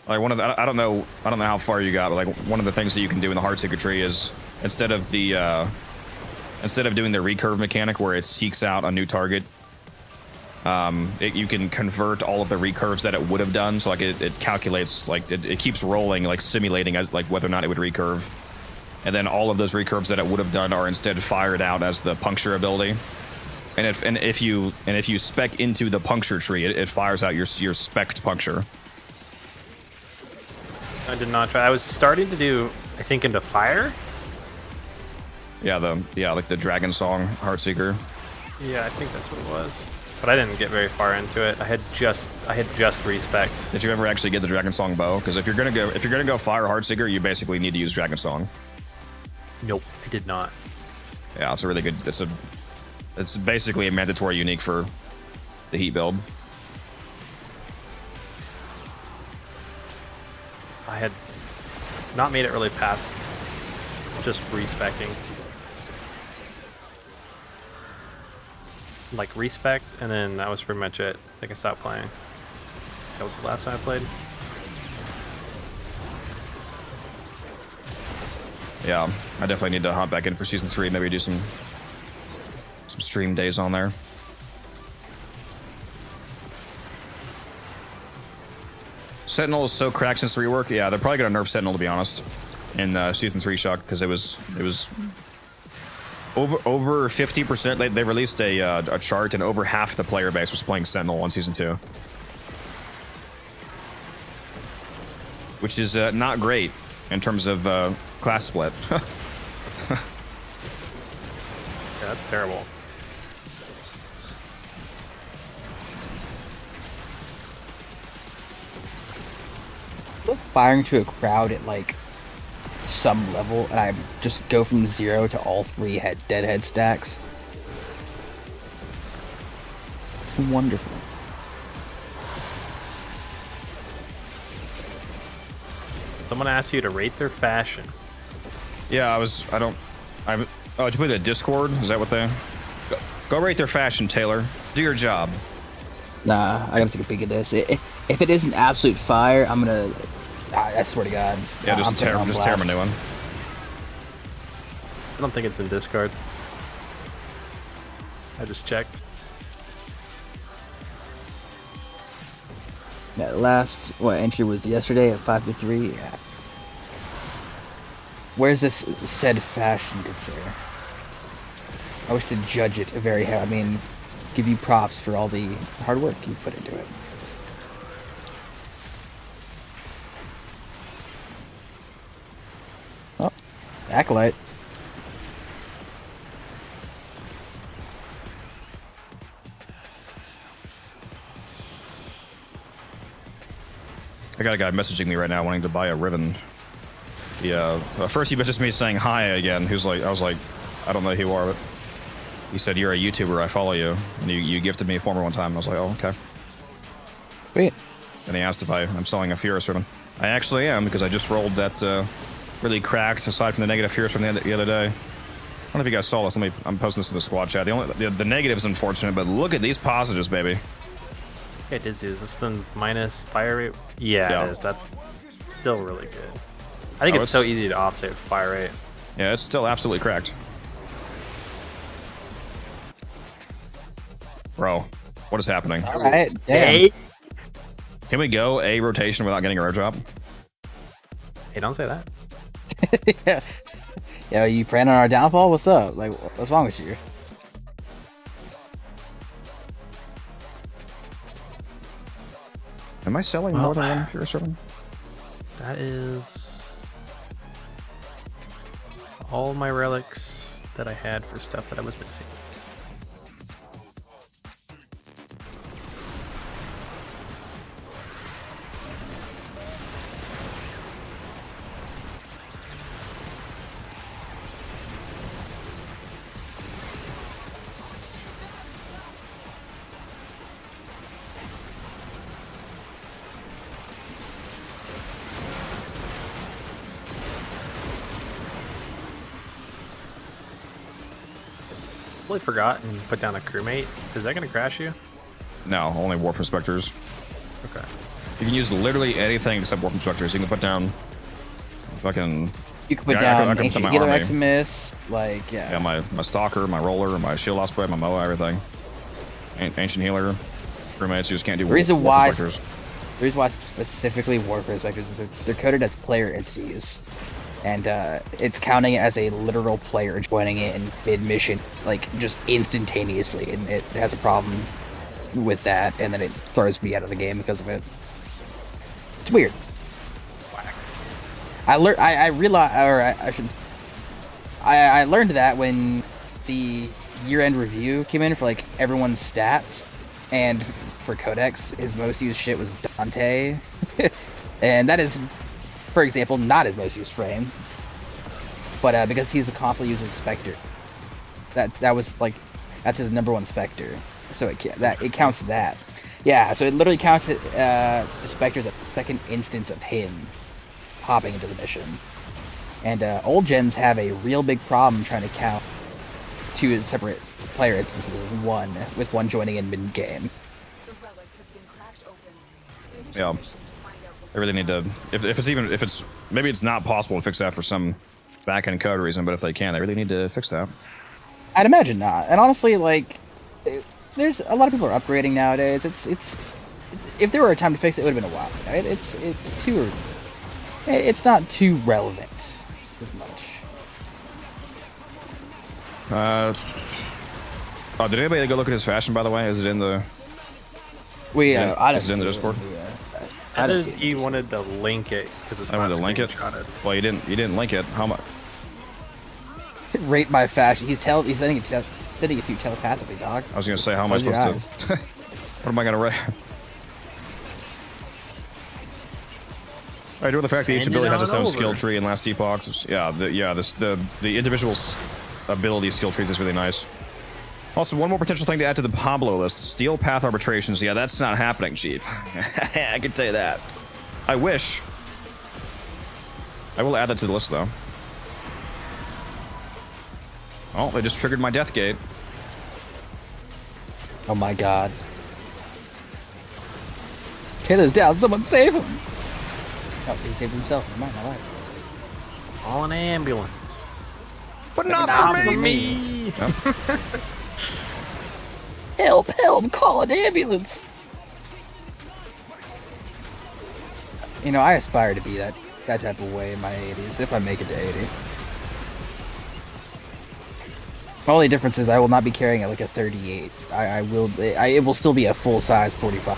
Like one of the, I don't know how far you got, but like one of the things that you can do in the Heartseeker tree is instead of doing the recurve mechanic where it seeks out a new target, you can convert all of the recurves that it would have done. So like it calculates, like it keeps rolling, like simulating as like whether or not it would recurve, and then all of those recurves that it would have done are instead fired out as the puncture ability. And if you spec into the puncture tree, it fires out your spec'd puncture. I did not try. I was starting to do, I think, into fire. Yeah, like the Dragon Song Heartseeker. Yeah, I think that's what it was. But I didn't get very far into it. I had just respect. Did you ever actually get the Dragon Song bow? Because if you're gonna go fire Heartseeker, you basically need to use Dragon Song. Nope, I did not. Yeah, it's a really good. It's basically a mandatory unique for the heat build. I had not made it really past just respecking. Like respect, and then that was pretty much it. I think I stopped playing. That was the last time I played. Yeah, I definitely need to hop back in for season 3. Maybe do some stream days on there. Sentinel is so cracked since rework. Yeah, they're probably gonna nerf Sentinel, to be honest, in season 3 Shock, because it was over 50%. They released a chart, and over half the player base was playing Sentinel on season 2, which is not great in terms of class split. Yeah, that's terrible. Firing to a crowd at like some level, and I just go from 0 to all 3 deadhead stacks. It's wonderful. Someone asked you to rate their fashion. Yeah, oh, did you put the Discord? Is that what they... Go rate their fashion, Taylor. Do your job. Nah, I gotta take a peek at this. If it isn't absolute fire, I'm gonna... I swear to God. Yeah, just tear them a new one. I don't think it's in Discord. I just checked. That last entry was yesterday at 5 to 3. Yeah. Where's this said fashion, good sir? I wish to judge it very hard. I mean, give you props for all the hard work you put into it. Oh, Acolyte. I got a guy messaging me right now wanting to buy a ribbon. Yeah, first he messaged me saying hi again. I was like, I don't know who you are, but he said, you're a YouTuber, I follow you. And you gifted me a former one time. I was like, oh, okay. Sweet. And he asked if I'm selling a Furious ribbon. I actually am, because I just rolled that really cracked, aside from the negative Furious from the other day. I don't know if you guys saw this. I'm posting this to the squad chat. The negative's unfortunate, but look at these positives, baby. It is. Is this the minus fire rate? Yeah, it is. That's still really good. I think it's so easy to offset fire rate. Yeah, it's still absolutely cracked. Bro, what is happening? All right, damn. Can we go a rotation without getting a rare drop? Hey, don't say that. Yeah. Yeah, you praying on our downfall? What's up? Like, what's wrong with you? Am I selling more than one Furious ribbon? That is all my relics that I had for stuff that I was missing. Totally forgot and put down a crewmate. Is that gonna crash you? No, only Warframe Spectres. Okay. You can use literally anything except Warframe Spectres. You can put down fucking. You can put I down can Ancient my Healer army. Eximus, like, yeah. Yeah, my Stalker, my Roller, my Shield Osprey, my Moa, everything. Ancient Healer, crewmates. You just can't do The reason Warframe why, Spectres. the reason why specifically Warframe Spectres is they're coded as player entities. And it's counting it as a literal player joining it in mid-mission, like, just instantaneously. And it has a problem with that, and then it throws me out of the game because of it. It's weird. I realized, or I should. I learned that when the year-end review came in for like everyone's stats, and for Codex, his most used shit was Dante, and that is, for example, not his most used frame. But because he's constantly uses Spectre, that was like, that's his #1 Spectre, so it counts that. Yeah, so it literally counts it. Spectre as a second instance of him hopping into the mission. And old gens have a real big problem trying to count two separate player instances with one joining in mid-game. Yeah. They really need to, if it's maybe it's not possible to fix that for some back-end code reason, but if they can, they really need to fix that. I'd imagine not. And honestly, like, there's a lot of people are upgrading nowadays. It's if there were a time to fix it, it would have been a while. Right? It's not too relevant as much. Oh, did anybody go look at his fashion, by the way? Is it in the? I is it in the Discord? I didn't see it. He wanted to link it because it's I not wanted to link it. screenshotted. Well, you didn't link it. How much? Rate my fashion. He's sending it to you telepathically, dog. I was gonna say, how am I Close your supposed to? What am I gonna rate? I do with the fact that each Send it ability has its on own over. skill tree in last epochs. Yeah, the individual ability skill trees is really nice. Also, one more potential thing to add to the Pablo list: Steel Path Arbitrations. Yeah, that's not happening, Chief. I can tell you that. I wish. I will add that to the list, though. Oh, they just triggered my death gate. Oh my god. Taylor's down. Someone save him. Oh, he saved himself. Never mind, all right. All an ambulance. But not for me. Yep. Help! Help! Call an ambulance. You know, I aspire to be that type of way in my 80s, if I make it to 80. My only difference is I will not be carrying it like a 38. It will still be a full size 45.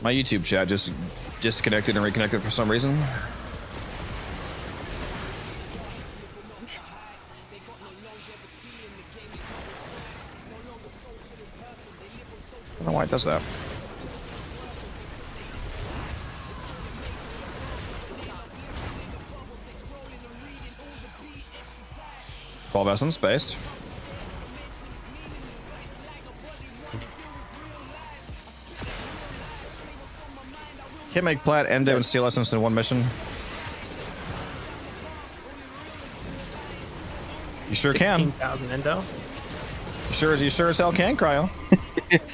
My YouTube chat just disconnected and reconnected for some reason. I don't know why it does that. Twelve essence based. Can't make plat, endo, and steel essence in one mission. You sure can. 16,000 endo. You sure as hell can, Cryo.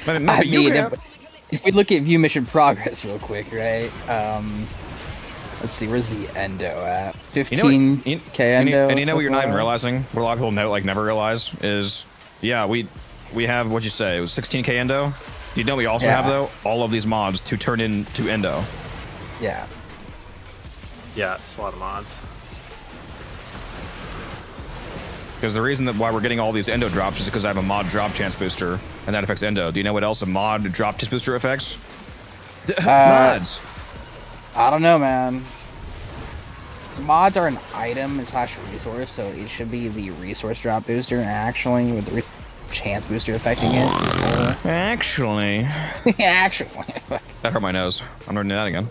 Maybe I you mean, can. if we look at view mission progress real quick, right? Let's see, where's the endo at? 15k endo. And you know so what you're not even far? realizing? What a lot of people know, like never realize is, yeah, we have, what'd you say? It was 16k endo. Do you know what we also Yeah. have though? All of these mods to turn into endo. Yeah. Yeah, it's a lot of mods. Because the reason that why we're getting all these endo drops is because I have a mod drop chance booster, and that affects endo. Do you know what else a mod drop chance booster affects? Mods. I don't know, man. Mods are an item / resource, so it should be the resource drop booster, actually, with the chance booster affecting it. Actually. Actually. That hurt my nose. I'm not doing that again.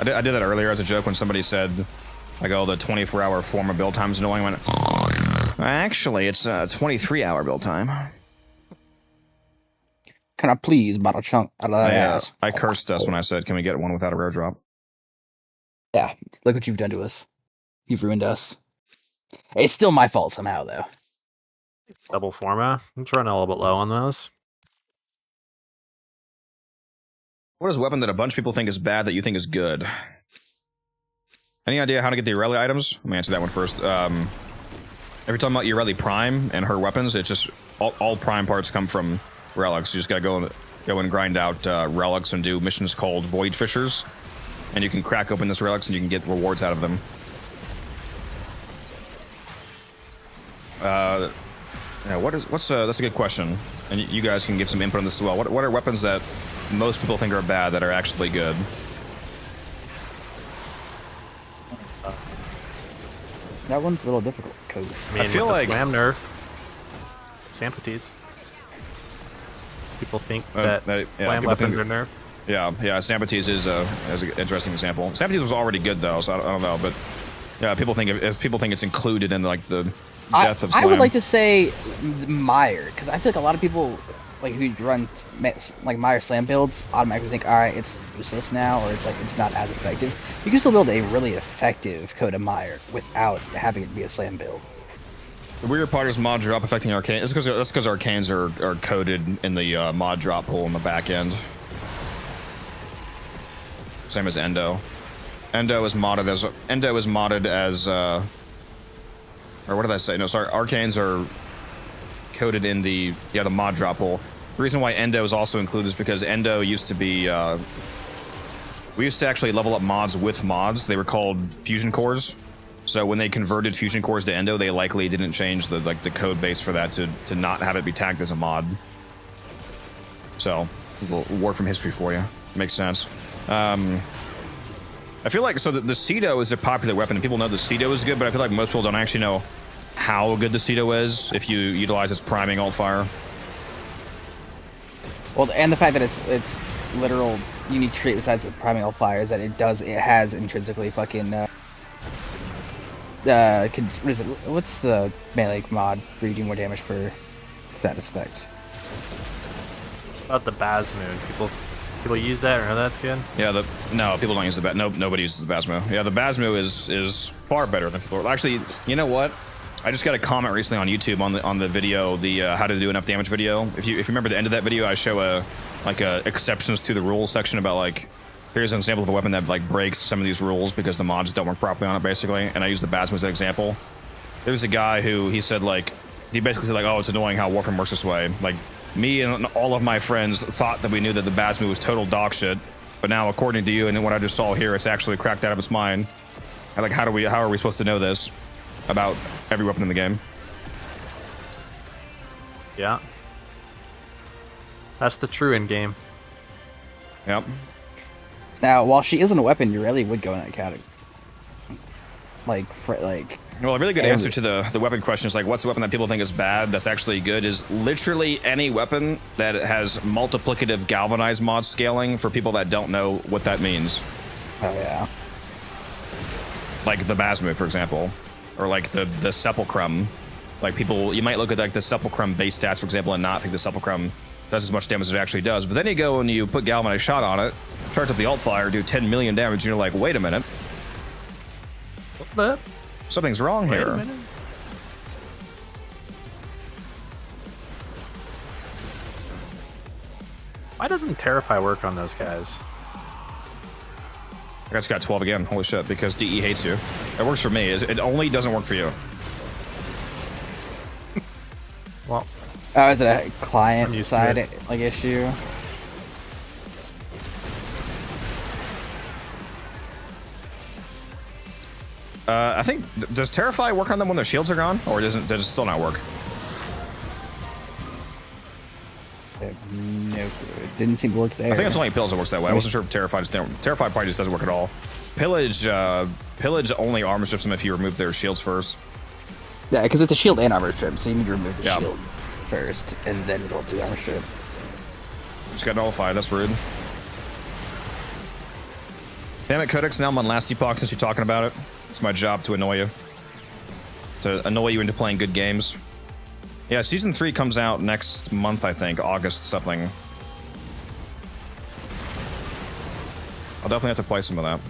I did that earlier as a joke when somebody said, like, oh, the 24-hour form of build time is annoying. I went, Actually, it's 23-hour build time. Can I please buy a chunk out of that ass? I cursed us when I said, "Can we get one without a rare drop?" Yeah, look what you've done to us. You've ruined us. It's still my fault somehow, though. Double forma. I'm trying a little bit low on those. What is a weapon that a bunch of people think is bad that you think is good? Any idea how to get the Irelia items? Let me answer that one first. If you're talking about Irelia Prime and her weapons, it's just all Prime parts come from relics. You just gotta go and grind out relics and do missions called Void Fishers, and you can crack open this relics and you can get rewards out of them. Yeah, that's a good question, and you guys can give some input on this as well. What are weapons that most people think are bad that are actually good? That one's a little difficult because I feel like Slam nerf, Samputies. People think that Slam weapons are nerfed. Yeah, Samputies is an interesting example. Samputies was already good though, so I don't know, but yeah, people think if people think it's included in like the death of Slam. I would like to say Meyer, because I feel like a lot of people like who run like Meyer Slam builds automatically think, all right, it's useless now, or it's like it's not as effective. You can still build a really effective code of Meyer without having it be a Slam build. The weird part is mod drop affecting Arcane. That's because Arcanes are coded in the mod drop pool in the back end. Same as Endo. Endo is modded as or what did I say? No, sorry. Arcanes are coded in the mod drop pool. The reason why Endo is also included is because Endo used to be we used to actually level up mods with mods. They were called fusion cores. So when they converted fusion cores to Endo, they likely didn't change the code base for that to not have it be tagged as a mod. So, a little Warframe history for you. Makes sense. I feel like, so the Cedo is a popular weapon, and people know the Cedo is good, but I feel like most people don't actually know how good the Cedo is if you utilize its priming alt fire. Well, and the fact that it's literal unique trait besides the priming alt fire is that it has intrinsically fucking what's the melee mod where you do more damage per status effect? About the Basmu. People use that or know that's good? Yeah, no, people don't use the nobody uses the Basmu. Yeah, the Basmu is far better than people. Actually, you know what? I just got a comment recently on YouTube on the video, the how to do enough damage video. If you remember the end of that video, I show a exceptions to the rules section about like, here's an example of a weapon that like breaks some of these rules because the mods don't work properly on it, basically. And I use the Basmu as an example. There was a guy who he basically said like, oh, it's annoying how Warframe works this way. Like, me and all of my friends thought that we knew that the Basmu was total dog shit, but now according to you and what I just saw here, it's actually cracked out of its mind. And like, how are we supposed to know this about every weapon in the game? Yeah, that's the true end game. Yep. Now, while she isn't a weapon, you really would go in that category. Well, a really good answer to the weapon question is like, what's a weapon that people think is bad that's actually good is literally any weapon that has multiplicative galvanized mod scaling for people that don't know what that means. Oh, yeah. Like the Basmu, for example. Or like the Sepulchrum. Like people, you might look at like the Sepulchrum base stats, for example, and not think the Sepulchrum does as much damage as it actually does. But then you go and you put galvanized shot on it, charge up the alt fire, do 10 million damage, and you're like, wait a minute. What? Something's wrong here. Why doesn't Terrify work on those guys? I just got 12 again. Holy shit, because DE hates you. It works for me. It only doesn't work for you. Well. Oh, is it a client side like issue? I think, does Terrify work on them when their shields are gone? Or does it still not work? No, it didn't seem to work there. I think it's only Pillage that works that way. I wasn't sure if Terrify probably just doesn't work at all. Pillage only armor strips them if you remove their shields first. Yeah, because it's a shield and armor strip, so you need to remove the shield first, and then it'll do the armor strip. Just got nullified, that's rude. Damn it, Codex, now I'm on last epoch since you're talking about it. It's my job to annoy you. to annoy you into playing good games. Yeah, season 3 comes out next month, I think, August something. I'll definitely have to play some of that.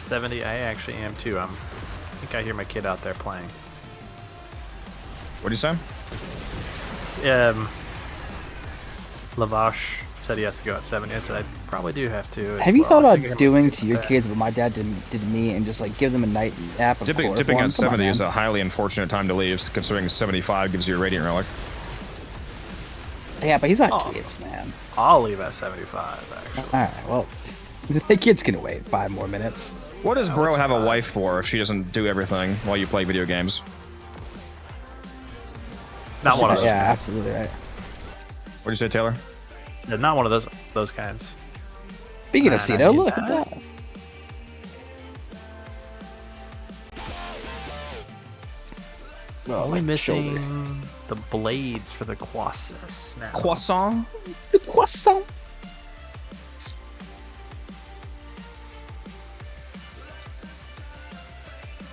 70, I actually am too. I think I hear my kid out there playing. What do you say? Lavash said he has to go at 70. I said I probably do have to. Have you thought about doing to your kids what my dad did to me and just like give them a night nap? Of Dipping chloroform? at 70 on, is a highly unfortunate time to leave, considering 75 gives you a radiant relic. Yeah, but he's not kids, man. I'll leave at 75, actually. Alright, well, the kids can wait 5 more minutes. What does bro have a wife for if she doesn't do everything while you play video games? Not one of those. Yeah, absolutely right. What do you say, Taylor? Yeah, not one of those kinds. Speaking of Cito, look at that. Only missing the blades for the croissants now. Croissant? The croissant.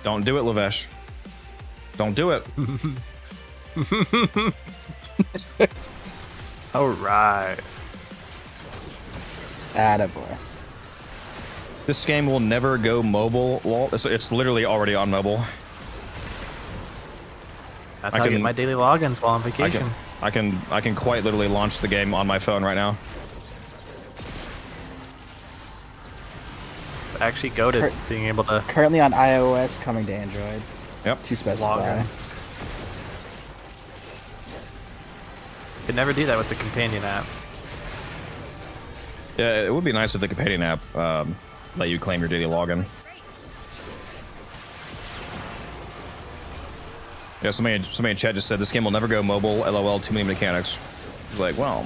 Don't do it, Lavesh. Don't do it. All right. Attaboy. This game will never go mobile, Walt. It's literally already on mobile. That's how I get my daily logins while on vacation. I can quite literally launch the game on my phone right now. It's actually goated being able to. Currently on iOS, coming to Android. Yep. To specify. Could never do that with the companion app. Yeah, it would be nice if the companion app let you claim your daily login. Yeah, somebody in chat just said this game will never go mobile. LOL, too many mechanics. Like, well,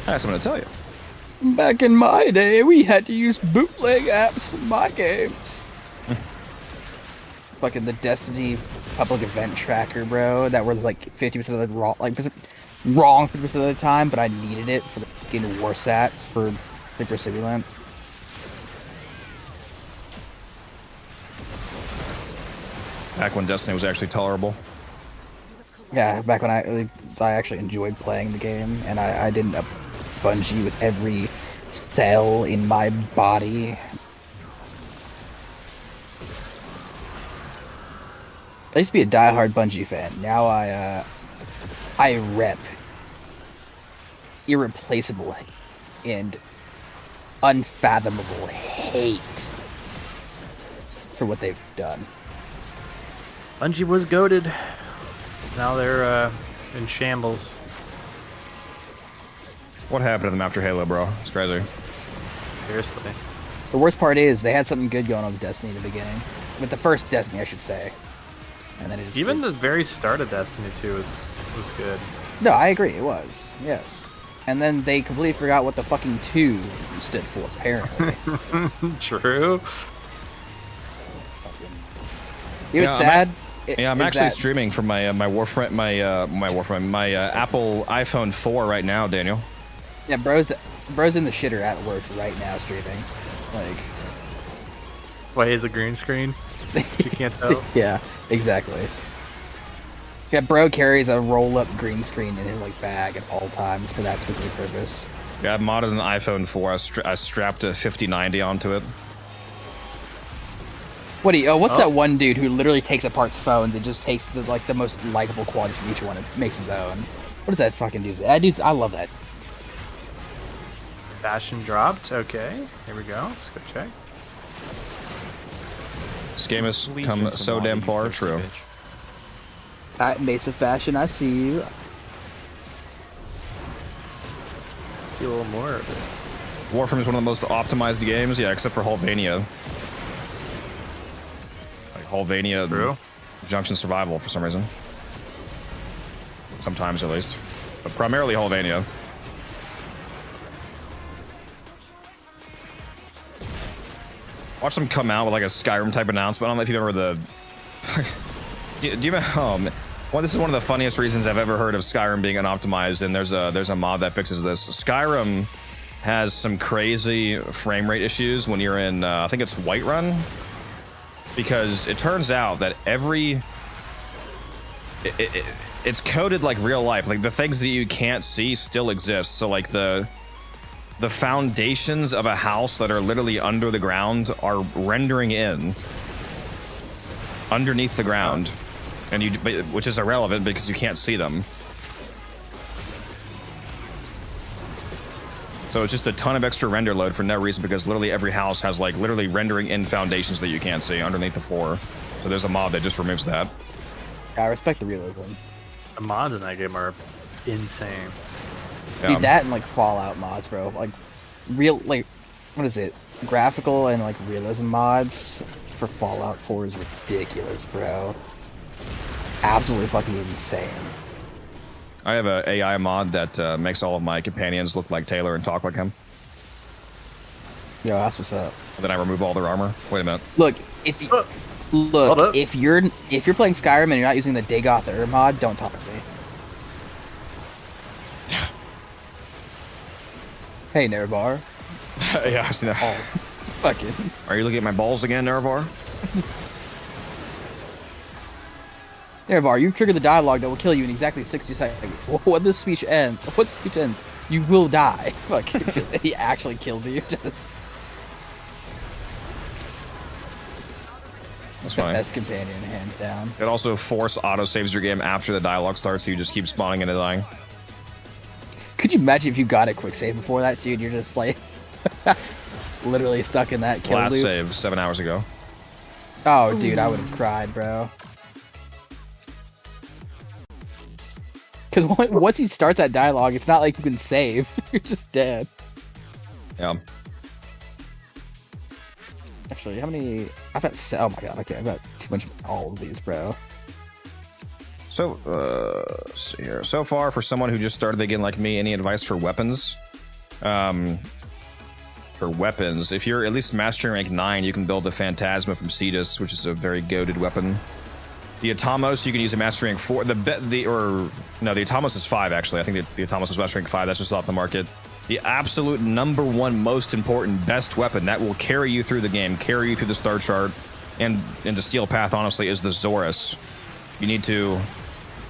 I have something to tell you. Back in my day, we had to use bootleg apps for my games. Fucking the Destiny public event tracker, bro. That was like 50% of the wrong, wrong 50% of the time, but I needed it for the fucking Warsats for Hyper Simulant. Back when Destiny was actually tolerable. Yeah, back when I actually enjoyed playing the game, and I didn't Bungie with every cell in my body. I used to be a diehard Bungie fan. Now I rep irreplaceable and unfathomable hate for what they've done. Bungie was goated. Now they're in shambles. What happened to them after Halo, bro? It's crazy. Seriously. The worst part is they had something good going on with Destiny in the beginning. With the first Destiny, I should say. And then it just, even the very start of Destiny 2 was good. No, I agree. It was. Yes. And then they completely forgot what the fucking 2 stood for, apparently. True. You know what's sad? I'm actually streaming from my Warframe, my Apple iPhone 4 right now, Daniel. Yeah, bro's in the shitter at work right now streaming. Like, why is the green screen? You can't tell. Yeah, exactly. Yeah, bro carries a roll-up green screen in his bag at all times for that specific purpose. Yeah, I modded an iPhone 4. I strapped a 5090 onto it. What's that one dude who literally takes apart phones and just takes the most likable qualities from each one and makes his own? What does that fucking do? That dude's, I love that. Fashion dropped. Okay, here we go. Let's go check. This game has come so damn far. True. Alright, Mesa Fashion, I see you. See a little more of it. Warframe is one of the most optimized games, yeah, except for Hulvania. Hulvania, Junction Survival for some reason. Sometimes at least. But primarily Hulvania. Watch them come out with a Skyrim type announcement. I don't know if you remember the... do you remember... Oh, man. Well, this is one of the funniest reasons I've ever heard of Skyrim being unoptimized, and there's a mod that fixes this. Skyrim has some crazy frame rate issues when you're in, I think it's Whiterun. because it turns out that it's coded like real life. Like the things that you can't see still exist. So like the foundations of a house that are literally under the ground are rendering in underneath the ground, and which is irrelevant because you can't see them. So it's just a ton of extra render load for no reason, because literally every house has like literally rendering in foundations that you can't see underneath the floor. So there's a mod that just removes that. I respect the realism. The mods in that game are insane. Dude, that and like Fallout mods, bro. Like like what is it? Graphical and like realism mods for Fallout 4 is ridiculous, bro. Absolutely fucking insane. I have an AI mod that makes all of my companions look like Taylor and talk like him. Yo, that's what's up. And then I remove all their armor. Wait a minute. Look, if you if you're playing Skyrim and you're not using the Dagoth Ur mod, don't talk to me. Hey, Nervar. Yeah, I've seen that. Oh, fucking. Are you looking at my balls again, Nervar? Nervar, you trigger the dialogue that will kill you in exactly 60 seconds. When this speech ends, once the speech ends, you will die. Fuck, it's just, he actually kills you. That's the fine. best companion, hands down. It also force auto saves your game after the dialogue starts, so you just keep spawning into dying. Could you imagine if you got a quick save before that, dude? You're just like literally stuck in that kill Last loop. save 7 hours ago. Oh, dude, I would have cried, bro. Because once he starts that dialogue, it's not like you can save. You're just dead. Yeah. Actually, how many? I've got. Oh my god. Okay, I've got too much of all of these, bro. So, let's see here. So far, for someone who just started the game like me, any advice for weapons? For weapons, if you're at least mastering rank 9, you can build the Phantasma from Cetus, which is a very goated weapon. The Atomos, you can use a master rank 4. The Atomos is 5, actually. I think the Atomos is master rank 5. That's just off the market. The absolute #1 most important, best weapon that will carry you through the game, carry you through the star chart, and into Steel Path, honestly, is the Zorus. You need to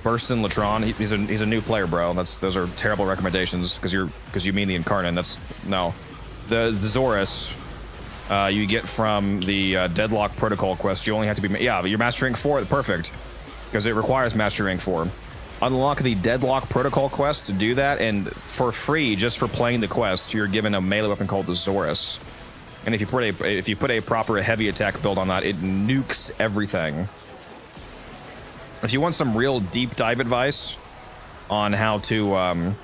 burst in Latron. He's a new player, bro. Those are terrible recommendations because you mean the Incarnate. No. The Zorus. You get from the Deadlock Protocol quest. You only have to be... Yeah, but you're Master Rank 4. Perfect. Because it requires Master Rank 4. Unlock the Deadlock Protocol quest to do that, and for free, just for playing the quest, you're given a melee weapon called the Zorus. And if you put a proper heavy attack build on that, it nukes everything. If you want some real deep dive advice on how to...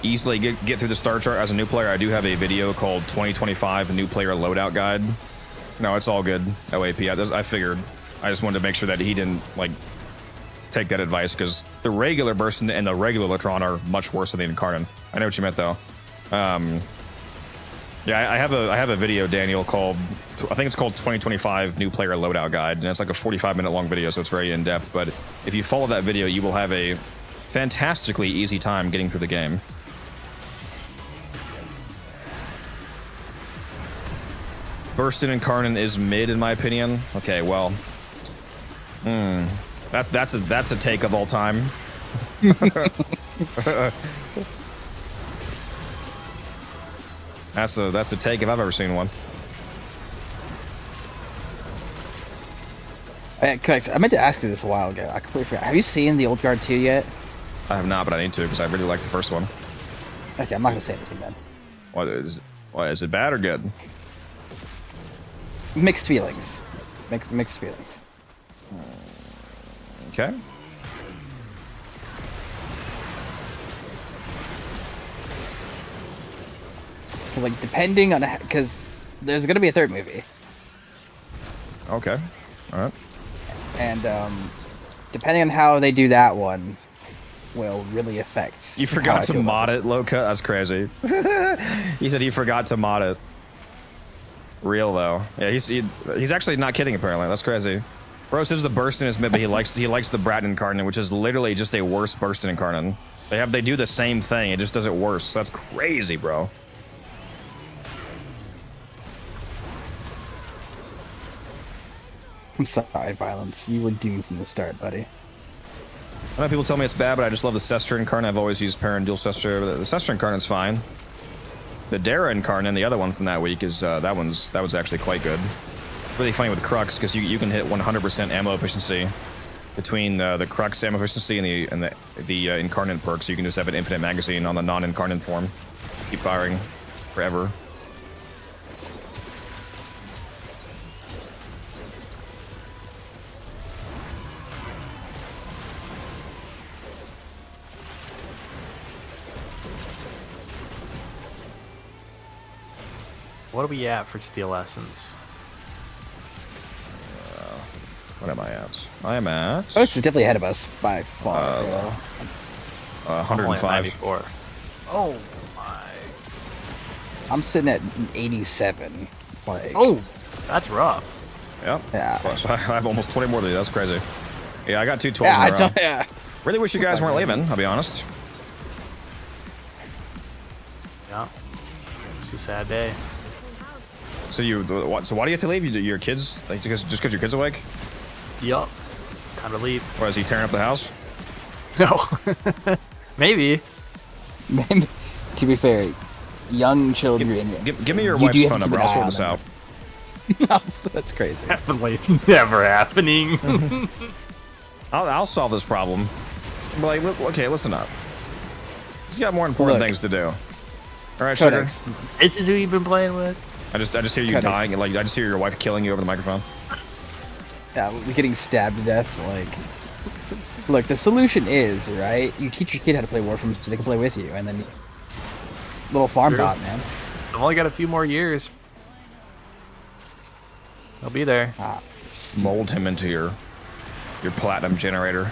easily get through the star chart as a new player, I do have a video called 2025 New Player Loadout Guide. No, it's all good. OAP, I figured. I just wanted to make sure that he didn't, like, take that advice, because the regular burst and the regular Latron are much worse than the Incarnate. I know what you meant, though. Yeah, I have a video, Daniel, called... I think it's called 2025 New Player Loadout Guide, and it's like a 45-minute long video, so it's very in-depth, but if you follow that video, you will have a fantastically easy time getting through the game. Burst in Incarnate is mid, in my opinion. Okay, well, that's a take of all time. That's a take if I've ever seen one. I meant to ask you this a while ago. I completely forgot. Have you seen the Old Guard 2 yet? I have not, but I need to because I really liked the first one. Okay, I'm not gonna say anything then. What is it bad or good? Mixed feelings. Mixed feelings. Okay. Like, depending on... Because there's going to be a third movie. Okay. Alright. And, depending on how they do that one, will really affect... You forgot to mod it, Loka? That's crazy. He said he forgot to mod it. Real, though. Yeah, he's actually not kidding, apparently. That's crazy. Bro says the burst in his mid, but he likes the Brat Incarnate, which is literally just a worse burst Incarnate. They do the same thing, it just does it worse. That's crazy, bro. I'm sorry, Violence. You were doomed from the start, buddy. I know people tell me it's bad, but I just love the Sester Incarnate. I've always used Para and Dual Sester, but the Sester Incarnate's fine. The Dara Incarnate, the other one from that week, is that was actually quite good. Really funny with Crux, because you can hit 100% ammo efficiency between the Crux ammo efficiency and the Incarnate perk, so you can just have an infinite magazine on the non-Incarnate form. Keep firing forever. What are we at for Steel Essence? What am I at? I am at... Oh, it's definitely ahead of us by far. 105. Oh my. I'm sitting at 87. Like, oh, that's rough. Yep. Yeah. Well, so I have almost 20 more than you. That's crazy. Yeah, I got 2 12s yeah, in a row. yeah. Really wish you guys weren't leaving, I'll be honest. Yeah. It's a sad day. So what? So why do you have to leave? Your kids? Like just because your kid's awake? Yup. Time to leave. Or is he tearing up the house? No. Maybe. To be fair, young children. Give me your wife's phone number. I'll sort this out. That's crazy. Definitely never happening. I'll solve this problem. But like, okay, listen up. He's got more important things to do. All right, Sugar. This is who you've been playing with. I just hear you dying, and like I just hear your wife killing you over the microphone. Yeah, getting stabbed to death. Like, look, the solution is right. You teach your kid how to play Warframe so they can play with you, and then little farm bot, man. I've only got a few more years. I'll be there. Mold him into your platinum generator.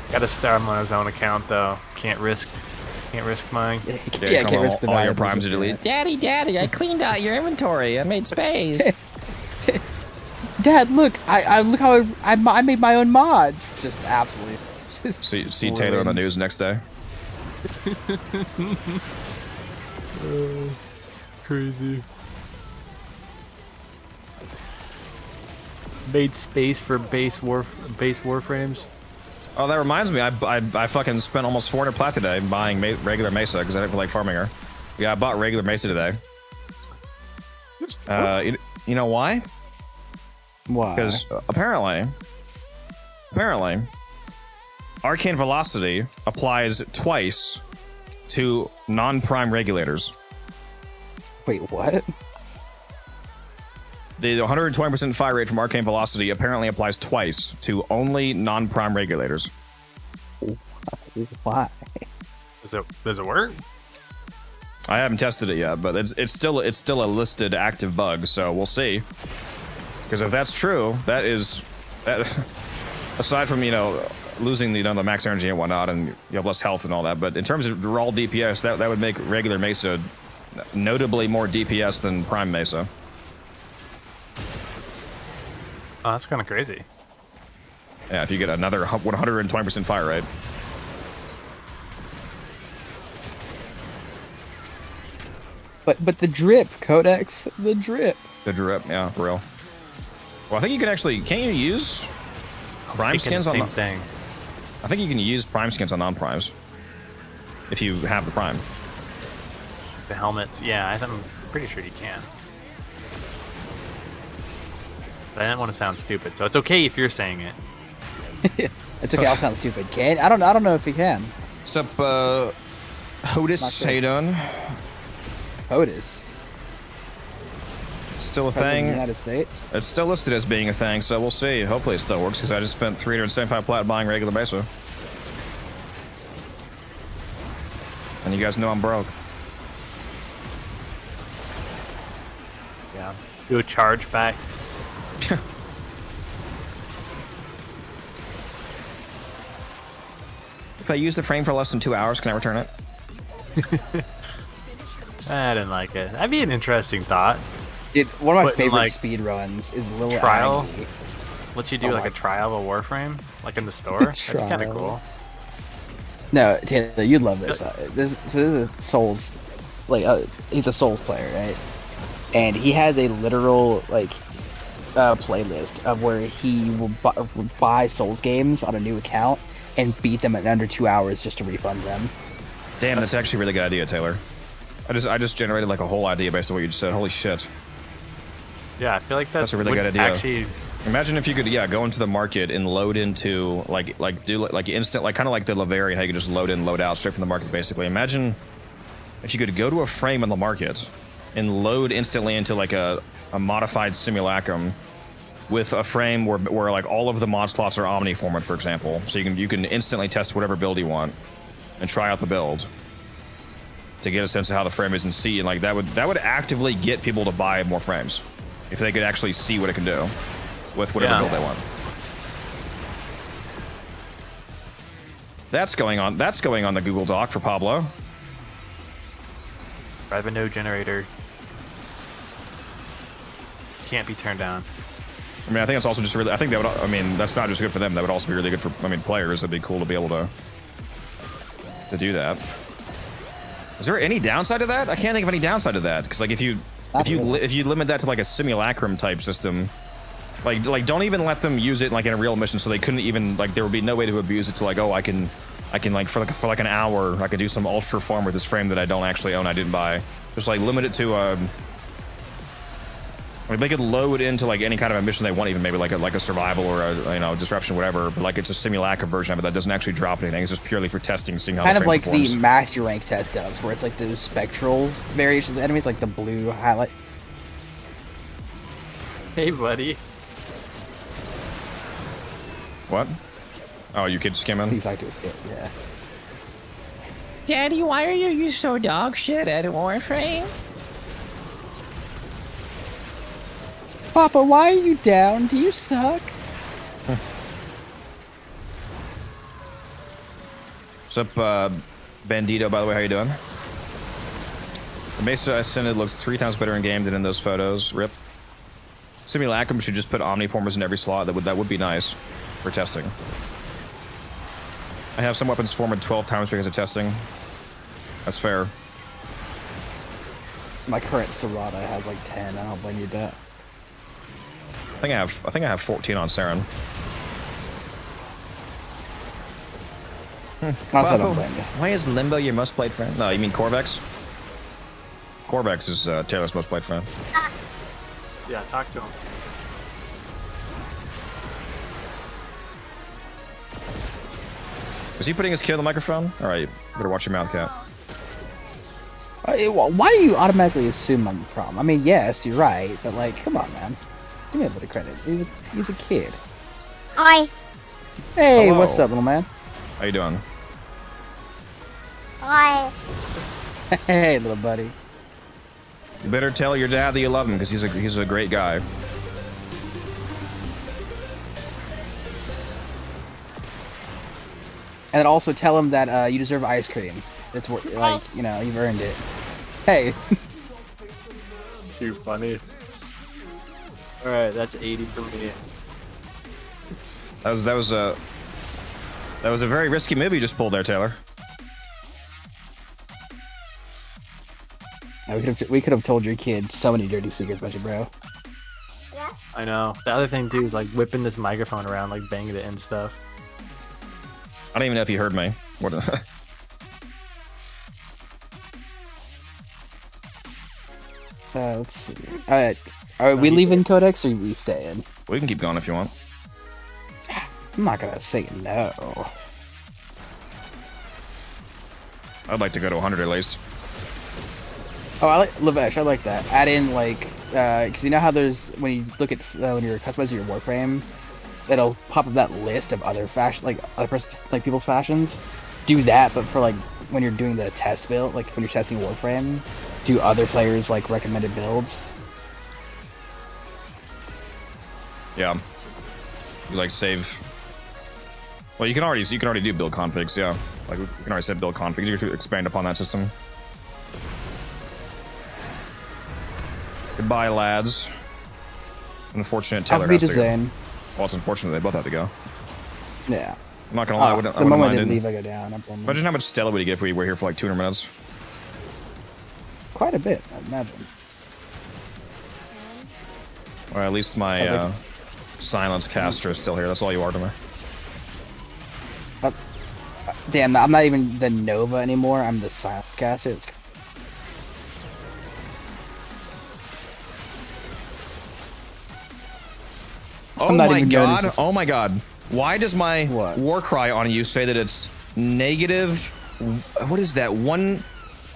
Got to start him on his own account though. Can't risk mine. Yeah, can't risk the all your valuables primes to of delete. Daddy, I cleaned out your inventory. I made space. Dad, look! I look how I made my own mods. Just absolutely. See Taylor on the news next day. Crazy. Made space for base warframes. Oh, that reminds me. I fucking spent almost 400 plat today buying regular Mesa because I didn't feel like farming her. Yeah, I bought regular Mesa today. You know why? Why? Because apparently, Arcane Velocity applies twice to non-prime regulators. Wait, what? The 120% fire rate from Arcane Velocity apparently applies twice to only non-prime regulators. Why? Does it work? I haven't tested it yet, but it's still a listed active bug, so we'll see. Because if that's true, that aside from losing the max energy and whatnot, and you have less health and all that, but in terms of raw DPS, that would make regular Mesa notably more DPS than Prime Mesa. Oh, that's kind of crazy. Yeah, if you get another 120% fire rate. But the drip, Codex, the drip. The drip, yeah, for real. Well, I think you can actually, can't you use prime skins on the same thing? I think you can use prime skins on non-primes if you have the prime. The helmets, yeah, I'm pretty sure you can. But I didn't want to sound stupid, so it's okay if you're saying it. It's okay. I'll sound stupid. Can I don't know if he can. What's up, Hodis? How you doing? Hodis. Still a President thing. of the United States. It's still listed as being a thing, so we'll see. Hopefully it still works because I just spent 375 plat buying regular Mesa. And you guys know I'm broke. Yeah. Do a charge back. If I use the frame for less than 2 hours, can I return it? I didn't like it. That'd be an interesting thought. One of my Putting, favorite like, speed runs is Little trial. Aggie. Let you do like a trial of a Warframe, like in the store. That'd be kind of cool. No, Taylor, you'd love this. This is a Souls, he's a Souls player, right? And he has a literal playlist of where he will buy Souls games on a new account and beat them in under 2 hours just to refund them. Damn, that's actually a really good idea, Taylor. I just generated like a whole idea based on what you just said. Holy shit. Yeah, I feel like that's a really good idea. Actually, imagine if you could, go into the market and load into do instant, like kind of like the Laverian, how you could just load in, load out straight from the market, basically. Imagine if you could go to a frame in the market and load instantly into like a modified simulacrum with a frame where like all of the mod slots are omniformed, for example. So you can instantly test whatever build you want and try out the build to get a sense of how the frame is and see, and like that would actively get people to buy more frames if they could actually see what it can do with whatever build they want. That's going on the Google Doc for Pablo. revenue generator can't be turned down. I mean, I think it's also just really, I think that would, I mean, that's not just good for them, that would also be really good for, I mean, players. It'd be cool to be able to do that. Is there any downside to that? I can't think of any downside to that, because like if you limit that to like a simulacrum type system, like don't even let them use it like in a real mission, so they couldn't even, like, there would be no way to abuse it to like, oh, I can like for like an hour I could do some ultra farm with this frame that I don't actually own, I didn't buy. Just like limit it to I mean, they could load into like any kind of a mission they want, even maybe like a survival or a disruption, whatever. But like it's a simulacrum version of it that doesn't actually drop anything. It's just purely for testing, seeing how kind the frame of like performs. the master rank test does, where it's like those spectral variations of the enemies, like the blue highlight. Hey, buddy. What? Oh, you kids came in? These I do skip, yeah. Daddy, why are you so dog shit at Warframe? Papa, why are you down? Do you suck? What's up, Bandito, by the way, how you doing? The Mesa Ascended looks 3 times better in game than in those photos. Rip. Simulacrum should just put omniformers in every slot. That would be nice for testing. I have some weapons formed 12 times because of testing. That's fair. My current Serrata has like 10. I don't blame you that. I think I have 14 on Saren. Honestly, I don't blame you. Why is Limbo your most played friend? No, you mean Corvex? Corvex is Taylor's most played friend. Yeah, talk to him. Is he putting his kid on the microphone? All right, better watch your mouth, cat. Why do you automatically assume I'm the problem? I mean, yes, you're right, but like, come on, man. Give me a bit of credit. He's a kid. Hi. Hey, Hello. what's up, little man? How you doing? Hi. Hey, little buddy. You better tell your dad that you love him, because he's a great guy. And then also tell him that you deserve ice cream. It's like, you've earned it. Hey. Too funny. Alright, that's 80 for me. That was a very risky move you just pulled there, Taylor. We could have told your kid so many dirty secrets about you, bro. I know. The other thing too is like whipping this microphone around, like banging it and stuff. I don't even know if you heard me. What? Let's see. Alright. Are we leaving Codex or are we staying? We can keep going if you want. I'm not gonna say no. I'd like to go to 100 at least. Oh, I like Lavesh. I like that. Add in like, because you know how there's when you look at when you're customizing your Warframe, it'll pop up that list of other fashion, like people's fashions. Do that, but for like when you're doing the test build, like when you're testing Warframe, do other players like recommended builds. Yeah. You like save. Well, you can already do build configs. Yeah, like you can already set build configs. You should expand upon that system. Goodbye, lads. Unfortunate Taylor has to go. Well, it's unfortunate they both have to go. Yeah. I'm not gonna lie. The moment I didn't leave, I go down. Imagine how much Stella would he get if we were here for like 200 minutes. Quite a bit, I imagine. Or at least my silence caster is still here. That's all you are to me. Damn, I'm not even the Nova anymore. I'm the silence caster. It's... Oh my god! Oh my god! Why does my war cry on you say that it's negative? What is that? One.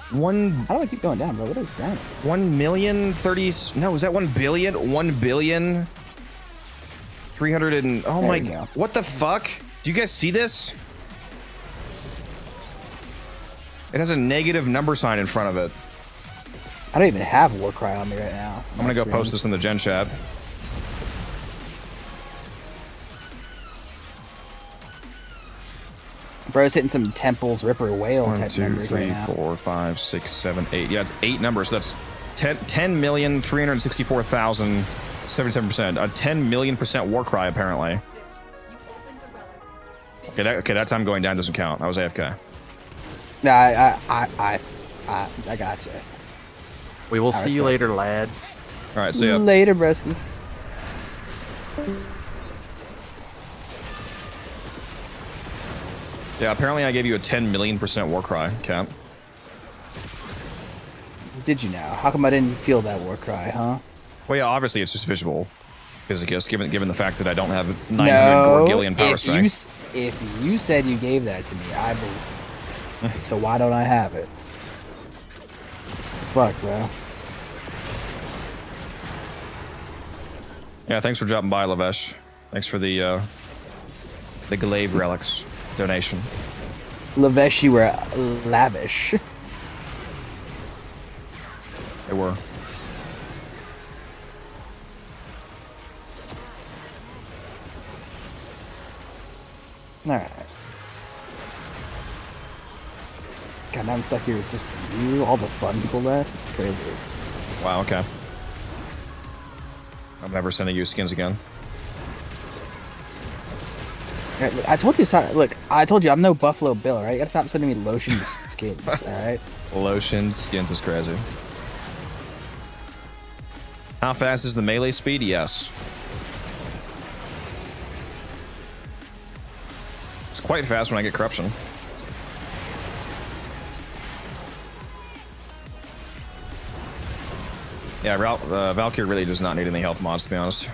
How do I keep going down, bro? What is that? 1,030,000. No, is that 1 billion? 1 billion. 300 and. Oh my god! What the fuck? Do you guys see this? It has a negative number sign in front of it. I don't even have war cry on me right now. I'm gonna go post this in the gen chat. Bro's hitting some Temple's Ripper Whale 1, type 2, numbers 3, right now. 4, 5, 6, 7, 8. Yeah, it's 8 numbers. So that's 10,364,077%. A 10 million% war cry apparently. Okay, that time going down doesn't count. I was AFK. Nah, I gotcha. We will see you later, lads. All right, see ya. Later, broski. Yeah, apparently I gave you a 10 million% war cry, Cap. Did you now? How come I didn't feel that war cry, huh? Well, yeah, obviously it's just visual. Because I guess given the fact that I don't have 900 Gorgillion power strength. If you said you gave that to me, I believe. So why don't I have it? Fuck, bro. Yeah, thanks for dropping by, Lavesh. Thanks for the Glaive relics donation. Lavesh, you were lavish. They were. Alright. God, now I'm stuck here with just you, all the fun people left. It's crazy. Wow, okay. I'm never sending you skins again. I told you, look, I told you I'm no Buffalo Bill, right? You gotta stop sending me lotion skins, alright? Lotion skins is crazy. How fast is the melee speed? Yes. It's quite fast when I get corruption. Yeah, Valkyrie really does not need any health mods, to be honest.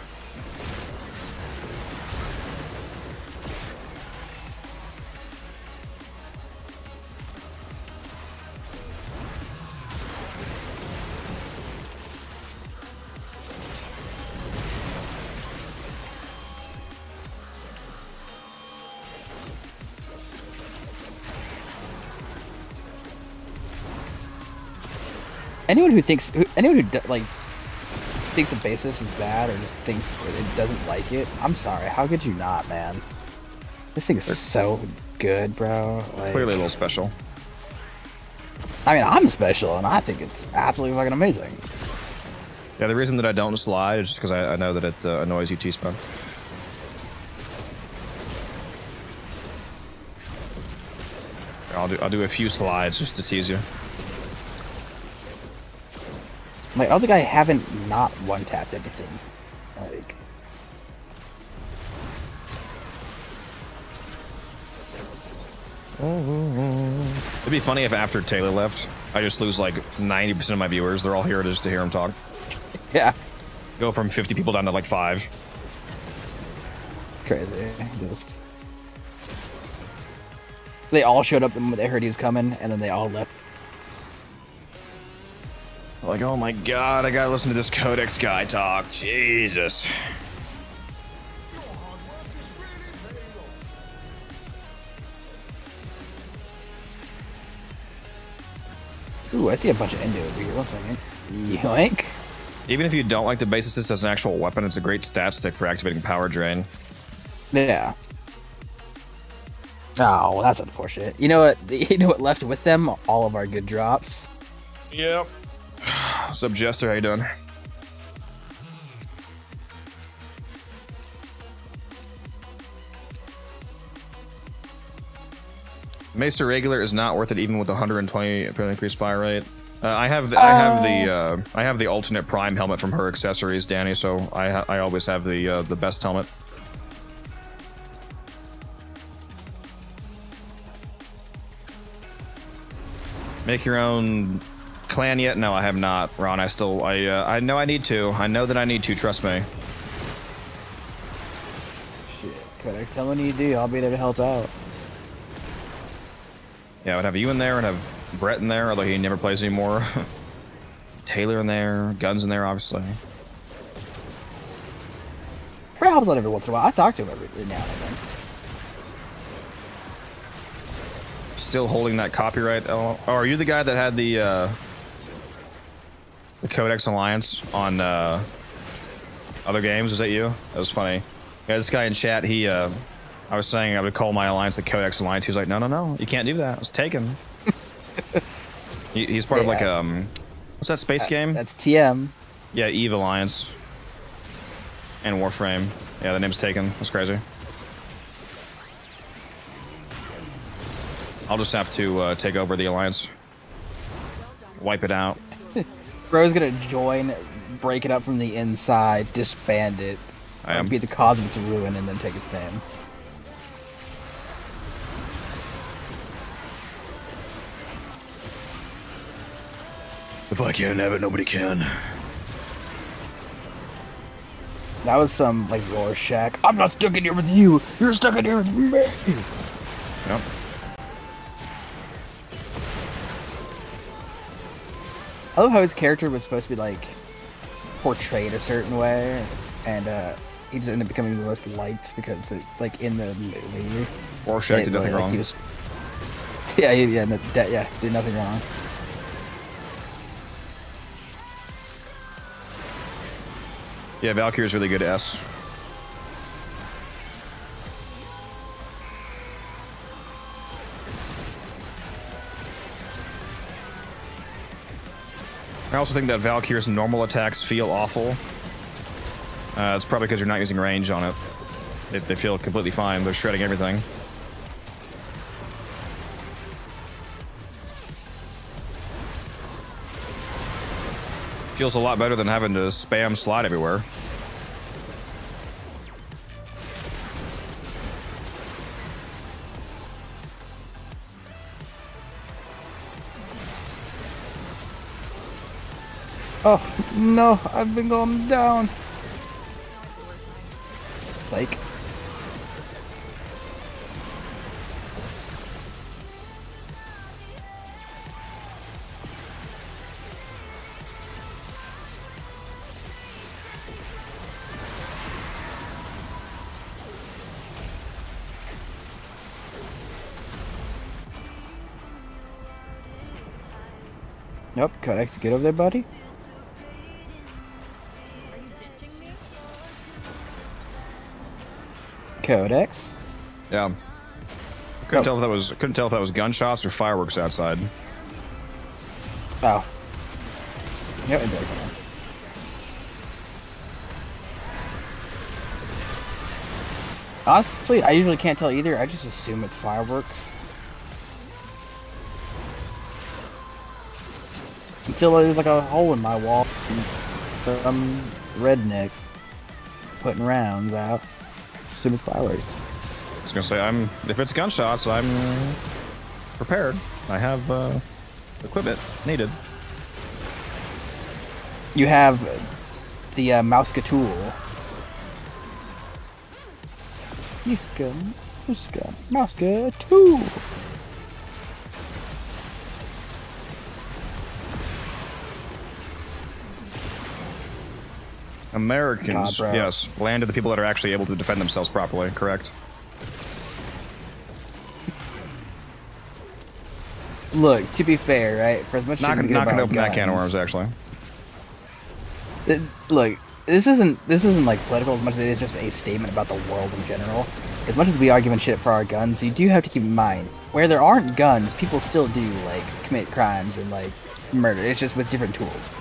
Anyone who thinks the basis is bad or just thinks it doesn't like it, I'm sorry. How could you not, man? This thing's so good, bro. Like, Clearly a little special. I mean, I'm special, and I think it's absolutely fucking amazing. Yeah, the reason that I don't slide is just because I know that it annoys you, T-Spawn. I'll do a few slides just to tease you. Like, I don't think I haven't not one-tapped anything. Like... It'd be funny if after Taylor left, I just lose like 90% of my viewers. They're all here just to hear him talk. Yeah. Go from 50 people down to like 5. It's crazy. Just... They all showed up when they heard he was coming, and then they all left. Like, oh my god, I gotta listen to this Codex guy talk. Jesus. Ooh, I see a bunch of endo over here. 1 second. Yoink. Even if you don't like the base assist as an actual weapon, it's a great stat stick for activating power drain. Yeah. Oh, well, that's unfortunate. You know what? You know what left with them? All of our good drops. Yep. What's up, Jester? How you doing? Mesa regular is not worth it even with 120 increased fire rate. I have the alternate Prime helmet from her accessories, Danny. So I always have the best helmet. Make your own clan yet? No, I have not, Ron. I know I need to. I know that I need to. Trust me. Shit, Codex, tell me what you do. I'll be there to help out. Yeah, I would have you in there and have Brett in there, although he never plays anymore. Taylor in there, Guns in there, obviously. Brett helps out every once in a while. I talk to him every now and then. Still holding that copyright. Oh, are you the guy that had the Codex Alliance on other games? Was that you? That was funny. Yeah, this guy in chat, I was saying I would call my alliance the Codex Alliance. He was like, no, you can't do that. It's taken. He's part of like what's that space game? That's TM. Yeah, Eve Alliance and Warframe. Yeah, the name's taken. That's crazy. I'll just have to take over the alliance, wipe it out. Bro's gonna join, break it up from the inside, disband it, be the cause of its ruin, and then take its stand. If I can't have it, nobody can. That was some, like, Rorschach. I'm not stuck in here with you! You're stuck in here with me! Yep. I love how his character was supposed to be, like, portrayed a certain way, and, he just ended up becoming the most liked because, it's, like, in the movie... Rorschach did nothing wrong. He was, did nothing wrong. Yeah, Valkyrie's really good S. I also think that Valkyrie's normal attacks feel awful. It's probably because you're not using range on it. They feel completely fine. They're shredding everything. Feels a lot better than having to spam slide everywhere. Oh, no, I've been going down. Like. Yep, Codex, get over there, buddy. Codex. Yeah. Couldn't tell if that was gunshots or fireworks outside. Oh. Yep, and there we go. Honestly, I usually can't tell either. I just assume it's fireworks. Until there's like a hole in my wall. Some redneck putting rounds out. Assume it's fireworks. I was gonna say, if it's gunshots, I'm prepared. I have equipment needed. You have the Mousetool. Mousetool. Americans, God, yes, land of the people that are actually able to defend themselves properly, correct? Look, to be fair, right? For as much not gonna open that can of worms, actually. Look, this isn't like political as much as it is just a statement about the world in general. As much as we are giving shit for our guns, you do have to keep in mind where there aren't guns, people still do like commit crimes and like murder. It's just with different tools.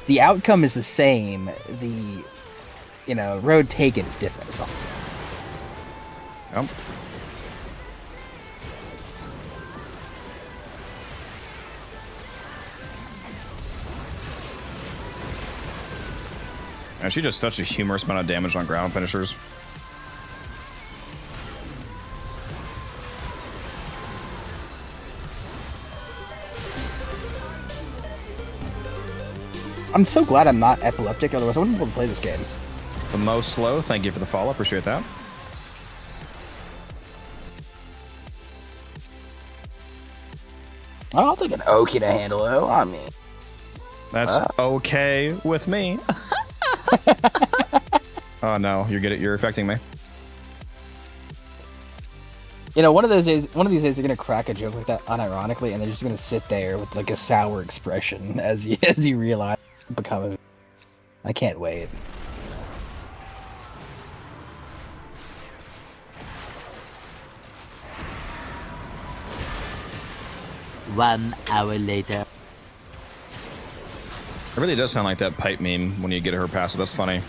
The outcome is the same. The road taken is different. So. Yep. And she does such a humorous amount of damage on ground finishers. I'm so glad I'm not epileptic, otherwise I wouldn't be able to play this game. The most slow, thank you for the follow. Appreciate that. I'll take an Oki to handle though. I mean, that's okay with me. Oh no, you're affecting me. You know, one of these days they're gonna crack a joke like that unironically, and they're just gonna sit there with like a sour expression as you realize become. I can't wait. One hour later. It really does sound like that pipe meme when you get her passive. That's funny.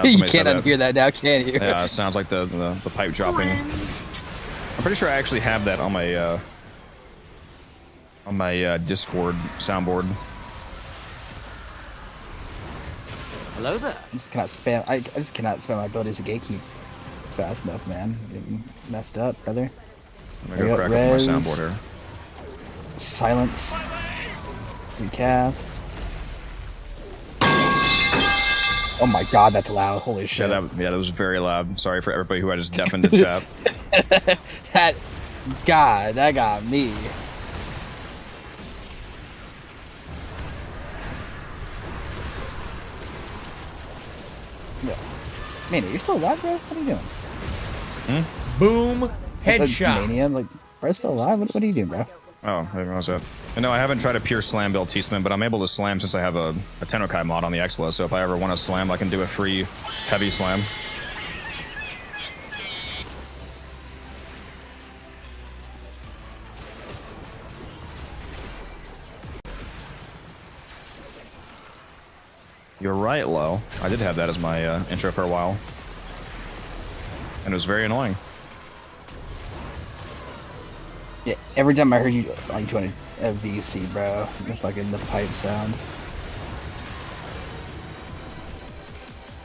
You can't unhear that now, can you? Yeah, it sounds like the pipe dropping. I'm pretty sure I actually have that on my Discord soundboard. Hello there. I just cannot spam. I just cannot spam my abilities to gatekeep fast enough, man. Getting messed up, brother. I'm gonna go crack up my soundboard here. Silence. Recast. Oh my god, that's loud. Holy shit. Yeah, that was very loud. Sorry for everybody who I just deafened the chat. that got me. Yeah. Man, are you still alive, bro? What are you doing? Boom. Headshot. Mania, like, bro's still alive? What are you doing, bro? Oh, I didn't realize that. And no, I haven't tried a pure slam build T-Sman, but I'm able to slam since I have a TennoCreate mod on the Xla, so if I ever want to slam, I can do a free heavy slam. You're right, Lo. I did have that as my intro for a while. And it was very annoying. Yeah, every time I heard you like doing a VC, bro, fucking the pipe sound.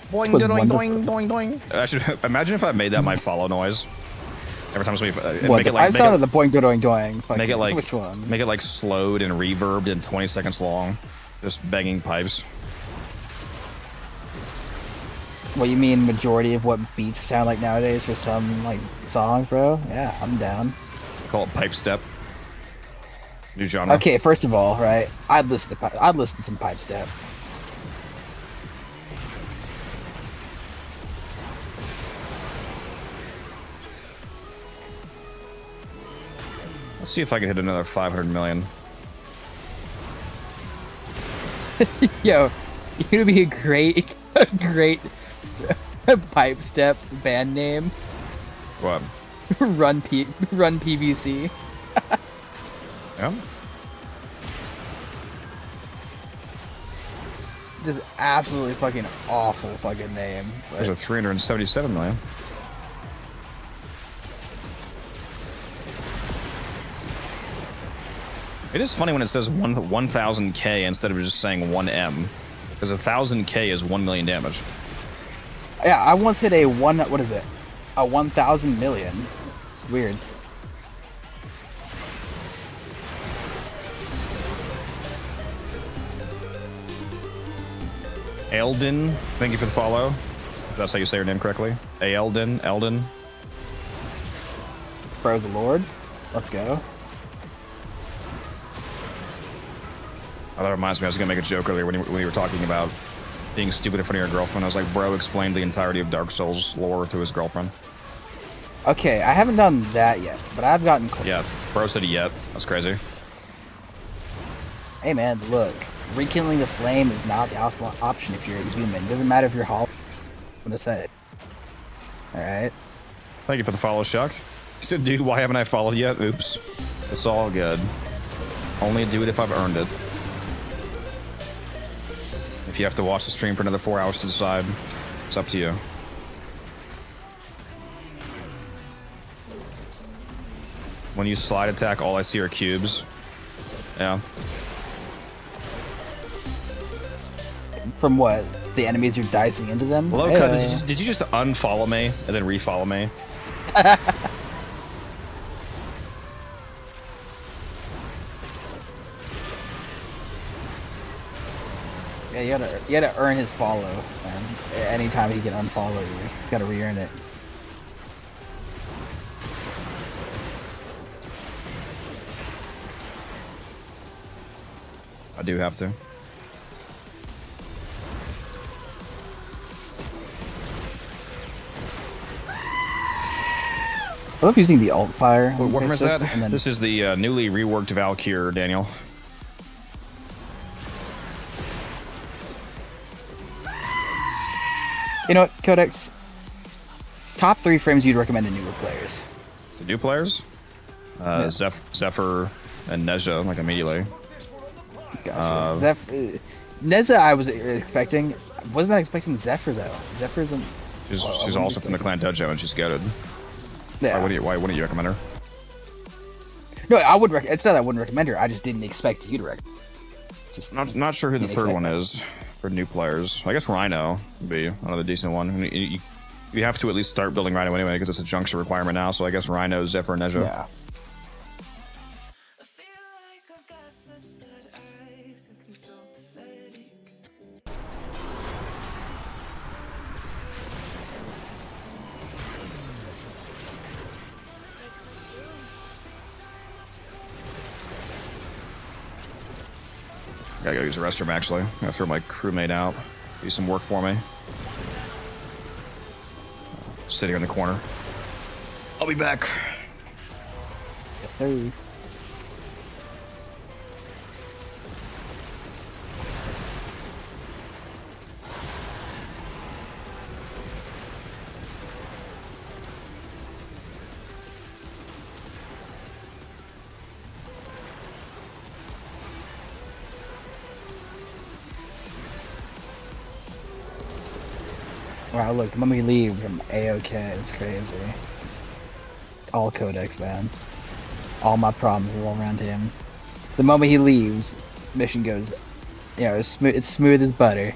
Boing, doing, doing, doing. I should imagine if I made that my follow noise. Every time somebody What, make it like sound of the boing doing doing. Make it like which one? Make it like slowed and reverbed and 20 seconds long, just banging pipes. What you mean? Majority of what beats sound like nowadays for some like song, bro? Yeah, I'm down. Call it pipe step. New genre. Okay, first of all, right? I'd listen to some pipe step. Let's see if I can hit another 500 million. Yo, you're gonna be a great pipe step band name. What? Run PVC. Yeah. Just absolutely fucking awful fucking name. There's a 377 million. It is funny when it says 1000k instead of just saying 1m, because 1000k is 1 million damage. Yeah, I once hit a 1,000 million. It's weird. Eldin, thank you for the follow. If that's how you say your name correctly. Eldin. Bro's a lord. Let's go. Oh, that reminds me, I was gonna make a joke earlier when you were talking about being stupid in front of your girlfriend. I was like, bro explained the entirety of Dark Souls lore to his girlfriend. Okay, I haven't done that yet, but I've gotten close. Yes, bro said yet. That's crazy. Hey man, look. Rekindling the flame is not the option if you're a human. It doesn't matter if you're hollow. I'm gonna say it. Alright. Thank you for the follow, Shuck. He said, dude, why haven't I followed yet? Oops. It's all good. Only do it if I've earned it. If you have to watch the stream for another 4 hours to decide, it's up to you. When you slide attack, all I see are cubes. Yeah. From what? the enemies are dicing into them. Hello, Cut, did you just unfollow me and then refollow me? Yeah, you gotta earn his follow, man. Anytime he can unfollow you, you gotta re-earn it. I do have to. I love using the alt fire. What is that? Then... This is the newly reworked Valkyr, Daniel. You know what, Codex? Top 3 frames you'd recommend to newer players. To new players? Yeah. Zephyr and Nezha, like immediately. Gotcha. Nezha I was expecting. Wasn't I expecting Zephyr though? Zephyr isn't. She's also from the Clan Dojo and she's good. Yeah. Why wouldn't you recommend her? No, I would. It's not that I wouldn't recommend her. I just didn't expect you to recommend. Just not sure who the third one is for new players. I guess Rhino would be another decent one. You have to at least start building Rhino anyway because it's a juncture requirement now. So I guess Rhino, Zephyr, and Nezha. Yeah. I gotta use the restroom actually. I gotta throw my crewmate out. Do some work for me. Sitting in the corner. I'll be back. Yes, sir. Wow, look, the moment he leaves, I'm A-OK. It's crazy. All Codex, man. All my problems are all around him. The moment he leaves, mission goes, you know, it's smooth as butter.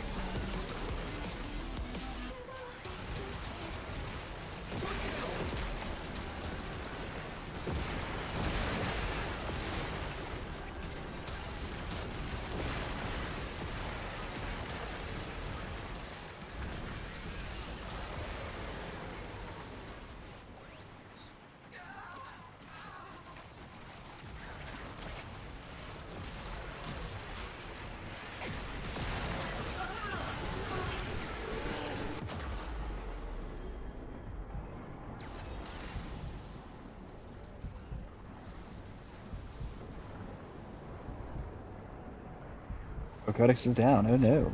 Codex is down, oh no.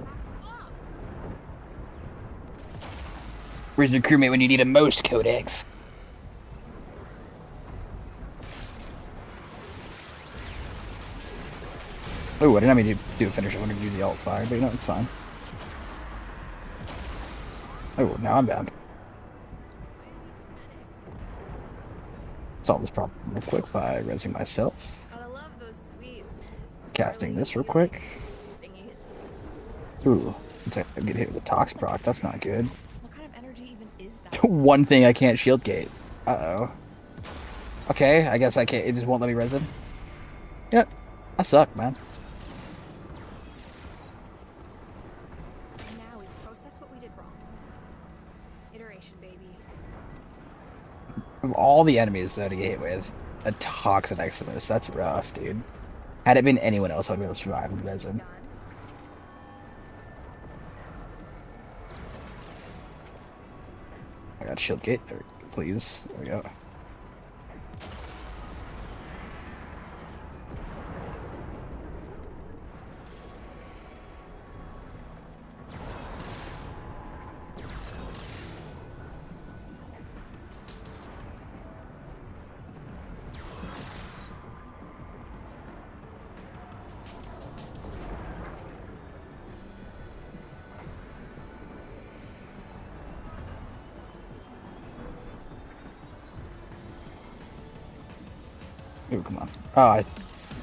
Where's your crewmate when you need him most, Codex? Oh, I didn't mean to do a finish, I wanted to do the alt fire, but you know, it's fine. Oh, now I'm down. Solve this problem real quick by resing myself. Casting this real quick. Ooh, looks like I get hit with a Tox proc. That's not good. What kind of energy even is that? One thing I can't shield gate. Uh-oh. Okay, I guess I can't. It just won't let me res him. Yep. I suck, man. Now we process what we did wrong. Iteration, baby. Of all the enemies that I get hit with, a Toxic Eximus. That's rough, dude. Had it been anyone else, I'd be able to survive and res him. I got shield gate, please. There we go. Oh, come on. Oh,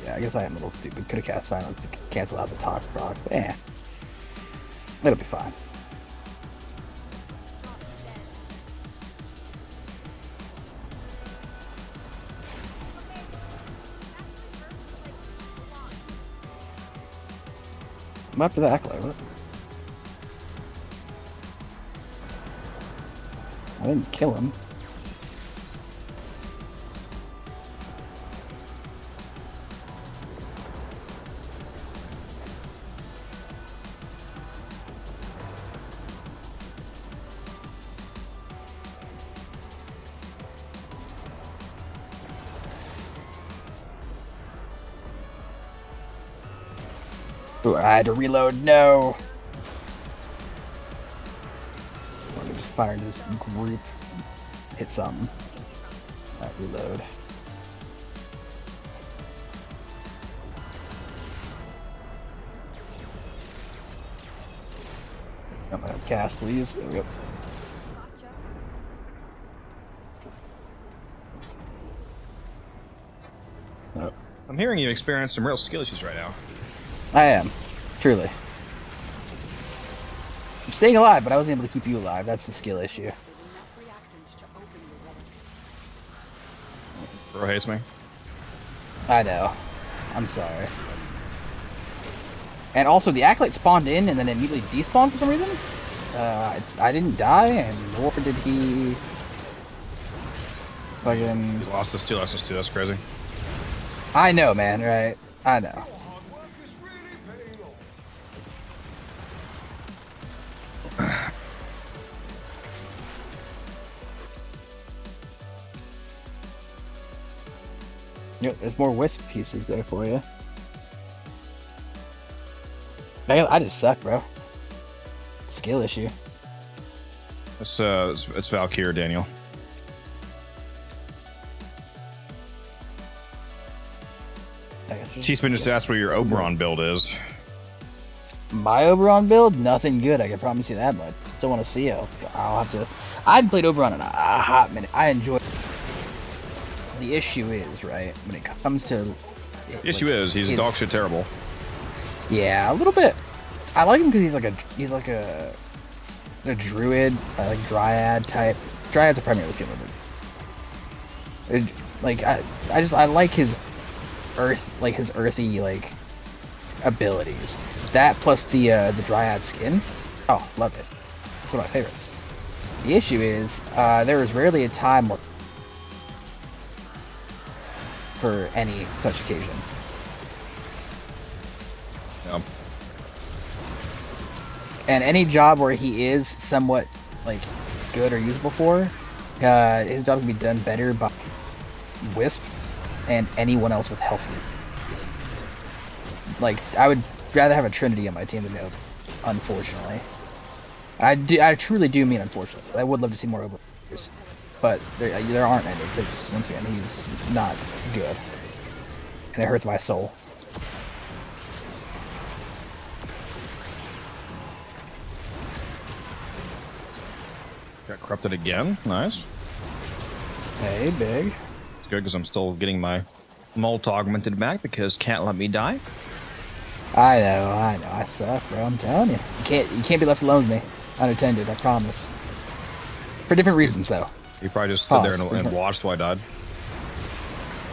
yeah, I guess I am a little stupid. Could have cast silence to cancel out the Tox procs, but yeah. It'll be fine. I'm after the Acolyte. What? I didn't kill him. Ooh, I had to reload. No. Let me just fire into this group. Hit something. Alright, reload. I'm gonna cast, please. There we go. No. I'm hearing you experience some real skill issues right now. I am. Truly. I'm staying alive, but I wasn't able to keep you alive. That's the skill issue. Bro hates me. I know. I'm sorry. And also, the Acolyte spawned in and then immediately despawned for some reason. I didn't die, and nor did he. Fucking. He lost his 2 lessons too. That's crazy. I know, man. Right? I know. Yep, there's more Wisp pieces there for you. I just suck, bro. Skill issue. It's Valkyrie, Daniel. Cheeseman just asked where your Oberon build is. My Oberon build? Nothing good, I can promise you that much. Still want to see it. I'll have to. I haven't played Oberon in a hot minute. I enjoy it. The issue is, right, when it comes to... The issue is, he's dog shit terrible. Yeah, a little bit. I like him because he's like a druid, like dryad type. Dryads are primarily human. Like I like his earth, like his earthy like abilities. That plus the dryad skin. Oh, love it. It's one of my favorites. The issue is there is rarely a time where for any such occasion. Yep. And any job where he is somewhat like good or usable for, his job can be done better by Wisp and anyone else with health. Like I would rather have a Trinity on my team than no, unfortunately. I truly do mean unfortunately. I would love to see more overplayers, but there aren't any because once again he's not good, and it hurts my soul. Got corrupted again. Nice. Hey, big. It's good because I'm still getting my molt augmented back because can't let me die. I know. I suck, bro. I'm telling you. You can't be left alone with me. Unattended, I promise. For different reasons, though. You probably just stood there and watched while I died.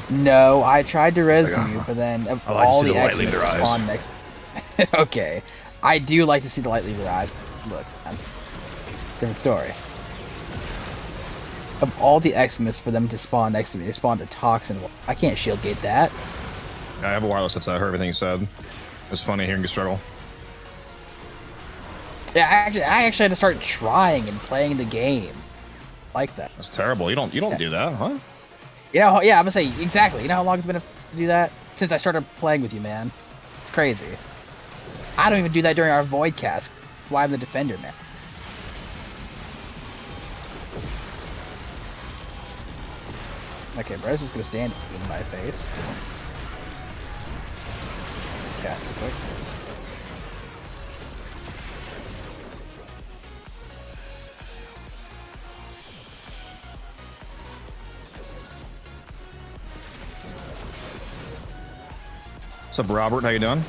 No, I tried to res you, but then all the X's X's spawn next. Okay, I do like to see the light leave their eyes. Look, man. Different story. Of all the Xmas for them to spawn next to me, they spawned a Toxin. I can't shield gate that. I have a wireless headset. I heard everything you said. It's funny hearing you struggle. Yeah, I actually had to start trying and playing the game like that. That's terrible. You don't do that, huh? You know, yeah, I'm gonna say exactly. You know how long it's been to do that? Since I started playing with you, man. It's crazy. I don't even do that during our Void cast. Why I'm the defender, man. Okay, bro's just gonna stand in my face. Cast real quick. What's up, Robert? How you doing?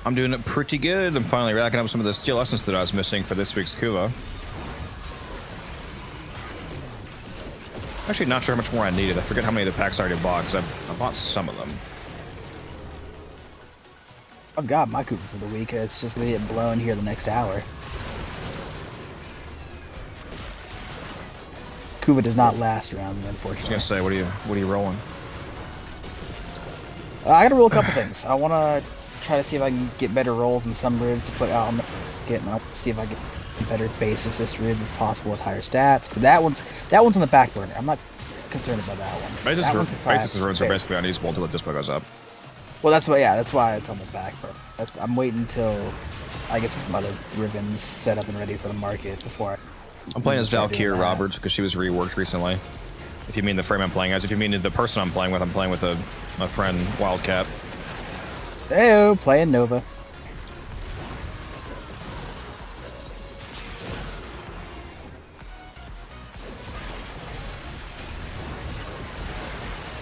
I'm doing it pretty good. I'm finally racking up some of the steel essence that I was missing for this week's Kuva. Actually, not sure how much more I needed. I forget how many of the packs I already bought, because I bought some of them. I've got my Kuva for the week. It's just gonna get blown here the next hour. Kuva does not last around, unfortunately. I was gonna say, what are you rolling? I gotta roll a couple things. I wanna try to see if I can get better rolls in some ribs to put out on the market, and I'll see if I get better base assist rib if possible with higher stats. But that one's on the back burner. I'm not concerned about that one. Basis ribs are basically unusable until the dispo goes up. Well, that's why it's on the back burner. I'm waiting until I get some other Rivens set up and ready for the market before I'm playing as Valkyrie Roberts because she was reworked recently. If you mean the frame I'm playing as, if you mean the person I'm playing with my friend Wildcat. Heyo, playing Nova.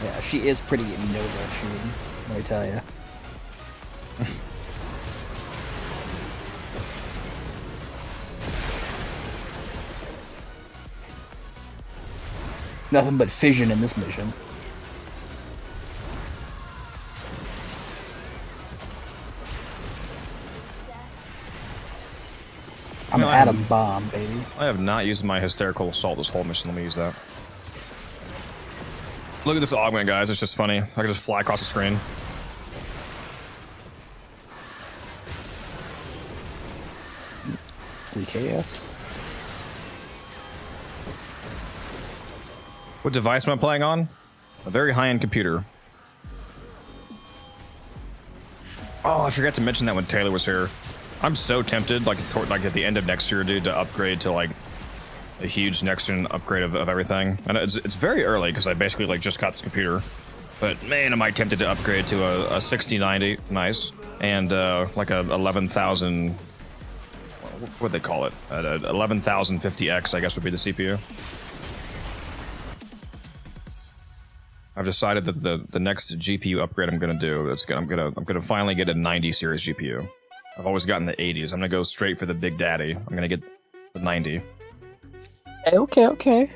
Yeah, she is pretty Nova shooting, let me tell you. Nothing but fission in this mission. I'm an atom bomb, baby. I have not used my hysterical assault this whole mission. Let me use that. Look at this augment, guys. It's just funny. I can just fly across the screen. KS. What device am I playing on? A very high-end computer. Oh, I forgot to mention that when Taylor was here. I'm so tempted, like at the end of next year, dude, to upgrade to like a huge next-gen upgrade of everything. And it's very early because I basically like just got this computer. But man, am I tempted to upgrade to a 6090, nice, and like a 11,000. What do they call it? 11,050X, I guess, would be the CPU. I've decided that the next GPU upgrade I'm gonna do, I'm gonna finally get a 90 series GPU. I've always gotten the 80s. I'm gonna go straight for the big daddy. I'm gonna get the 90. Okay.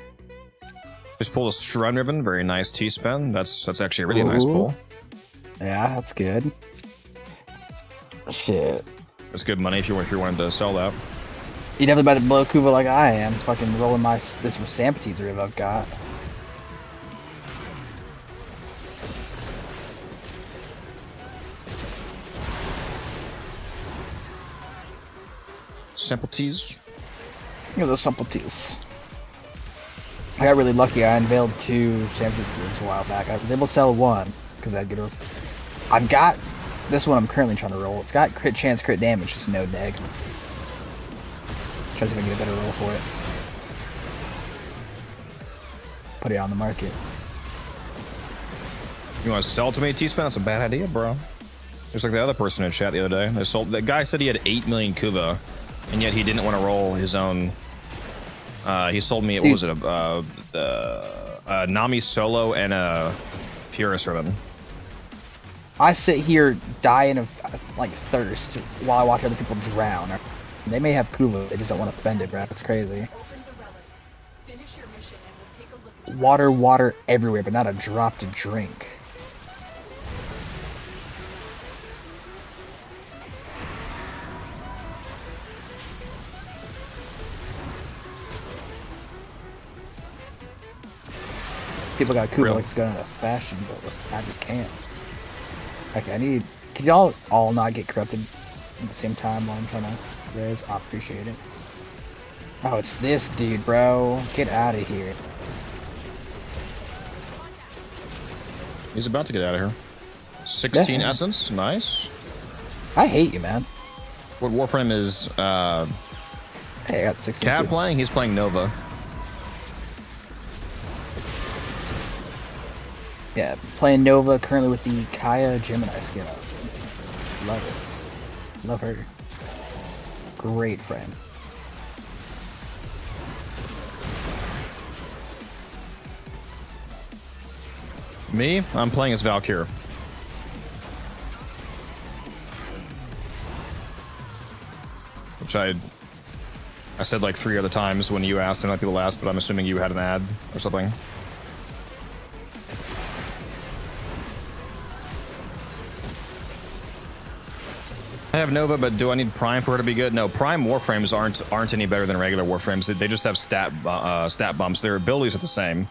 Just pull a Strun Ribbon, very nice T-spin. That's actually a really nice pull. Yeah, that's good. Shit. That's good money if you wanted to sell that. You definitely about to blow Kuva like I am. Fucking rolling this Rampati's rib I've got. Simpleties. Yeah, those simpleties. I got really lucky. I unveiled 2 Sample ribs a while back. I was able to sell 1 because I had good rolls. I've got this one I'm currently trying to roll. It's got crit chance, crit damage, just no neg. Try to see if I can get a better roll for it. Put it on the market. You want to sell to me, T-Spin? That's a bad idea, bro. Just like the other person in chat the other day. That guy said he had 8 million Kuva, and yet he didn't want to roll his own. He sold me, what was it, a Nami Solo and a Purus Ribbon. I sit here dying of like thirst while I watch other people drown. They may have Kuva, they just don't want to defend it, bro. It's crazy. Water everywhere, but not a drop to drink. People got Kuva like it's going out of fashion, but I just can't. Okay, can y'all all not get corrupted at the same time while I'm trying to raise? I appreciate it. Oh, it's this dude, bro. Get out of here. He's about to get out of here. 16 essence, nice. I hate you, man. What Warframe is, hey, I got 16 Cat playing? He's playing Nova. Yeah, playing Nova currently with the Kaya Gemini skin up. Love it. Love her. Great friend. Me? I'm playing as Valkyrie. which I said like 3 other times when you asked and other people asked, but I'm assuming you had an ad or something. I have Nova, but do I need Prime for her to be good? No, Prime Warframes aren't any better than regular Warframes. They just have stat bumps. Their abilities are the same.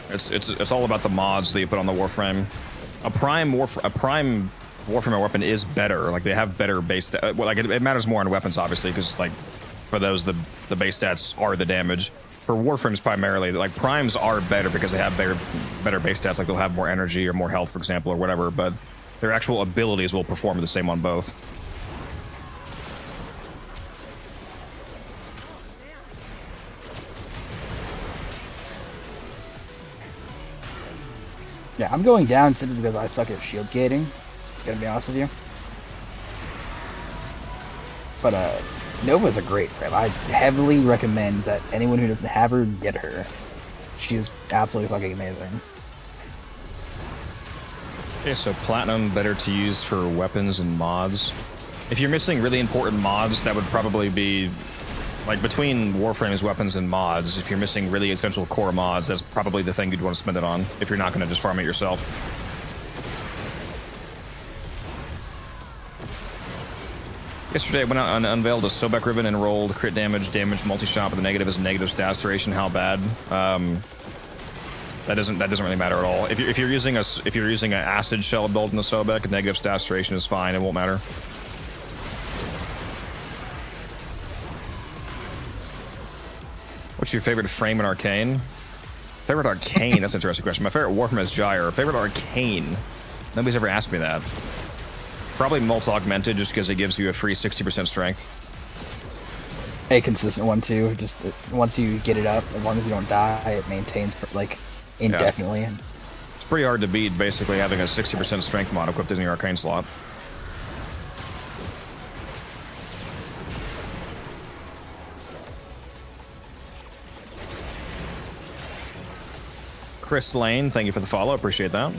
It's all about the mods that you put on the Warframe. A Prime Warframe weapon is better. Like they have better base. Like it matters more on weapons, obviously, because like for those the base stats are the damage. For Warframes primarily, like Primes are better because they have better base stats. Like they'll have more energy or more health, for example, or whatever. But their actual abilities will perform the same on both. Yeah, I'm going down simply because I suck at shield gating. Gonna be honest with you. But Nova's a great rep. I heavily recommend that anyone who doesn't have her, get her. She's absolutely fucking amazing. Okay, so Platinum better to use for weapons and mods. If you're missing really important mods, that would probably be like between Warframe's weapons and mods. If you're missing really essential core mods, that's probably the thing you'd want to spend it on if you're not going to just farm it yourself. Yesterday, I went out and unveiled a Sobek ribbon and rolled crit damage, multi-shot, but the negative is negative stats duration. How bad? That doesn't really matter at all. If you're using an acid shell build in the Sobek, negative stats duration is fine. It won't matter. What's your favorite frame in Arcane? Favorite Arcane? That's an interesting question. My favorite Warframe is Gyre. Favorite Arcane? Nobody's ever asked me that. Probably Molt Augmented, just because it gives you a free 60% strength. A consistent one too. Just once you get it up, as long as you don't die, it maintains like indefinitely. Yeah. It's pretty hard to beat, basically having a 60% strength mod equipped in your Arcane slot. Chris Lane, thank you for the follow. Appreciate that.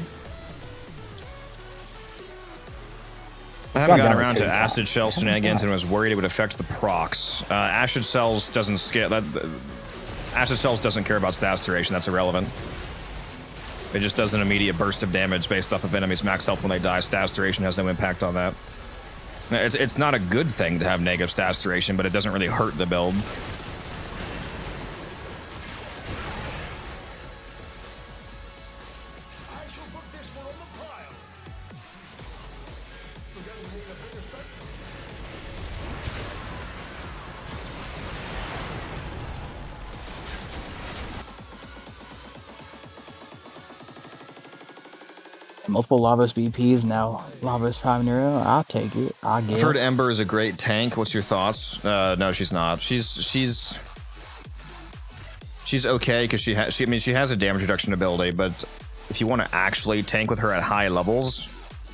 I haven't gotten around to Acid Shell shenanigans and was worried it would affect the procs. Acid Cells doesn't scale. Acid Cells doesn't care about stats duration. That's irrelevant. It just does an immediate burst of damage based off of enemies' max health when they die. Stats duration has no impact on that. It's not a good thing to have negative stats duration, but it doesn't really hurt the build. Multiple Lavos VPs, now Lavos Prime Neuro. I'll take it, I guess. I've heard Ember is a great tank. What's your thoughts? No, she's not. She's okay because she has a damage reduction ability, but if you want to actually tank with her at high levels,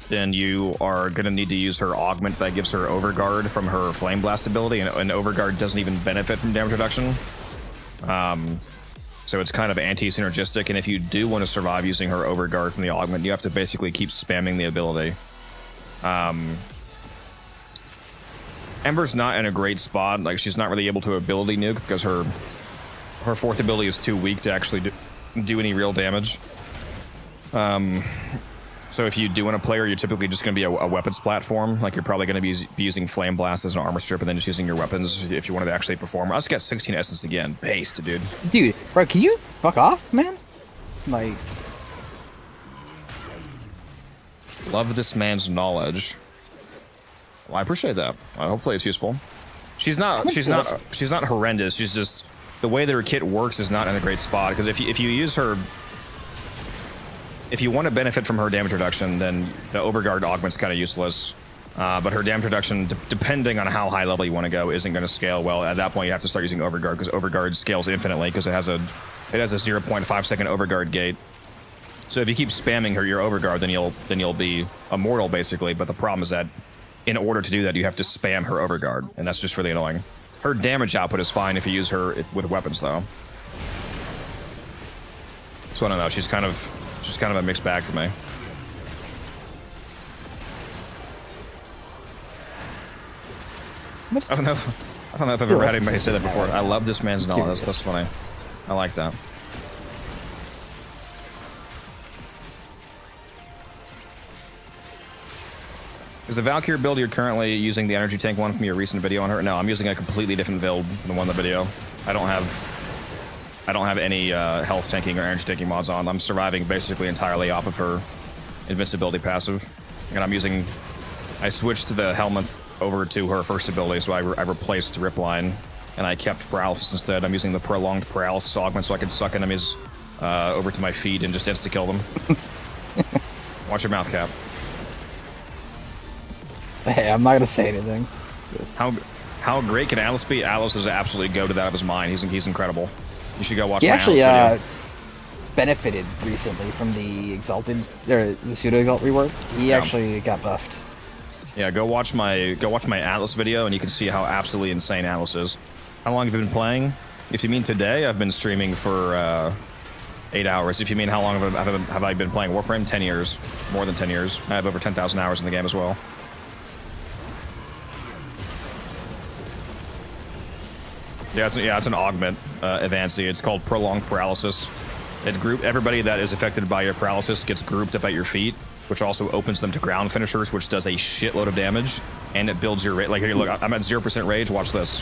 then you are going to need to use her augment that gives her Overguard from her Flame Blast ability, and Overguard doesn't even benefit from damage reduction. So it's kind of anti-synergistic, and if you do want to survive using her Overguard from the augment, you have to basically keep spamming the ability. Ember's not in a great spot. Like, she's not really able to ability nuke because her fourth ability is too weak to actually do any real damage. So if you do want to play her, you're typically just going to be a weapons platform. Like, you're probably going to be using Flame Blast as an armor strip and then just using your weapons if you wanted to actually perform. I just got 16 essence again. Based, dude. Dude, bro, can you fuck off, man? Like... Love this man's knowledge. Well, I appreciate that. Hopefully it's useful. She's not horrendous. She's just... The way that her kit works is not in a great spot, because if you use her... If you want to benefit from her damage reduction, then the Overguard augment's kind of useless. But her damage reduction, depending on how high level you want to go, isn't going to scale well. At that point, you have to start using Overguard, because Overguard scales infinitely, because it has a 0.5 second Overguard gate. So if you keep spamming your Overguard, then you'll be immortal basically. But the problem is that in order to do that, you have to spam her Overguard, and that's just really annoying. Her damage output is fine if you use her with weapons, though. So I don't know. She's kind of a mixed bag for me. I don't know if I've ever had anybody say that before. I love this man's knowledge. That's funny. I like that. Is the Valkyrie build you're currently using the energy tank one from your recent video on her? No, I'm using a completely different build from the one in the video. I don't have any health tanking or energy tanking mods on. I'm surviving basically entirely off of her invincibility passive. And I switched the helmet over to her first ability, so I replaced Ripline, and I kept paralysis instead. I'm using the prolonged paralysis augment so I can suck enemies over to my feet and just insta-kill them. Watch your mouth, Cap. Hey, I'm not gonna say anything. How great can Atlas be? Atlas is absolutely goated out of his mind. He's incredible. You should go watch He my actually Atlas video. benefited recently from the Exalted or the Pseudo Exalt rework. He actually got buffed. Yeah, go watch my Atlas video and you can see how absolutely insane Atlas is. How long have you been playing? If you mean today, I've been streaming for 8 hours. If you mean how long have I been playing Warframe? 10 years. More than 10 years. I have over 10,000 hours in the game as well. Yeah, it's an augment, Evancy. It's called Prolonged Paralysis. Everybody that is affected by your paralysis gets grouped up at your feet, which also opens them to ground finishers, which does a shitload of damage, and it builds your rate. Like, here, look, I'm at 0% rage. Watch this.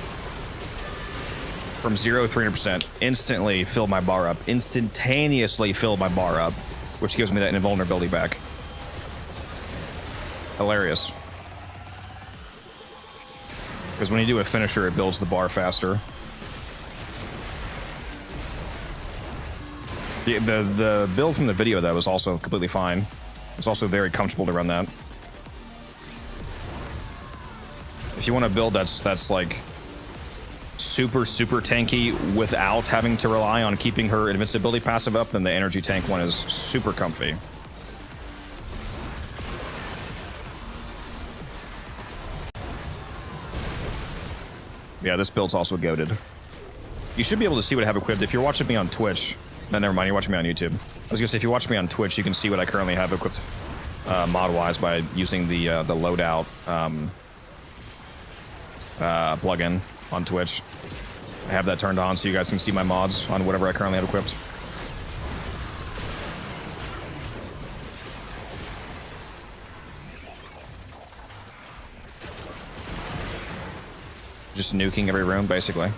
From 0 to 300%, instantly fill my bar up. Instantaneously fill my bar up, which gives me that invulnerability back. Hilarious. Because when you do a finisher, it builds the bar faster. The build from the video, though, was also completely fine. It's also very comfortable to run that. If you want a build that's like super tanky without having to rely on keeping her invincibility passive up, then the energy tank one is super comfy. Yeah, this build's also goated. You should be able to see what I have equipped. If you're watching me on Twitch, no, never mind, you're watching me on YouTube. I was gonna say, if you watch me on Twitch, you can see what I currently have equipped mod-wise by using the loadout plugin on Twitch. I have that turned on so you guys can see my mods on whatever I currently have equipped. Just nuking every room, basically.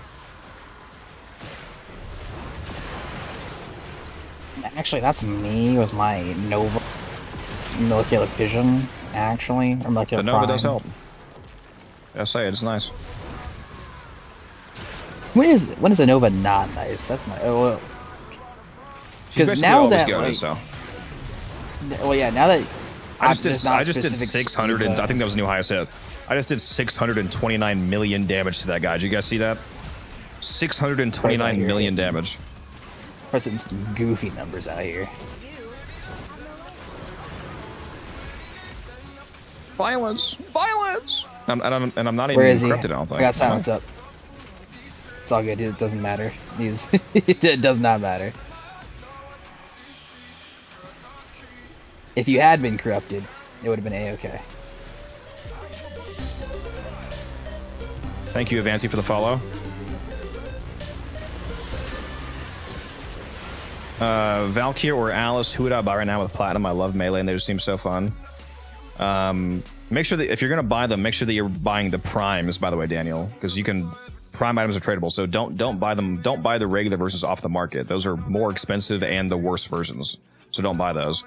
Actually, that's me with my Nova molecular fission. Actually, or molecular The Nova prime. does help. I say it's nice. When is a Nova not nice? That's my because now that like, so. Well, yeah, now that I just did 600 and I think that was the new highest hit. I just did 629 million damage to that guy. Did you guys see that? 629 million damage. Pressing some goofy numbers out here. Violence! Violence! And I'm not Where even is he? encrypted, I don't think. I got silence up. It's all good. It doesn't matter. It does not matter. If you had been corrupted, it would have been A-okay. Thank you, Avancy, for the follow. Valkyrie or Alice, who would I buy right now with Platinum? I love Melee, and they just seem so fun. Make sure that if you're going to buy them, make sure that you're buying the primes, by the way, Daniel, because you can... Prime items are tradable, so don't buy them. Don't buy the regular versions off the market. Those are more expensive and the worst versions, so don't buy those.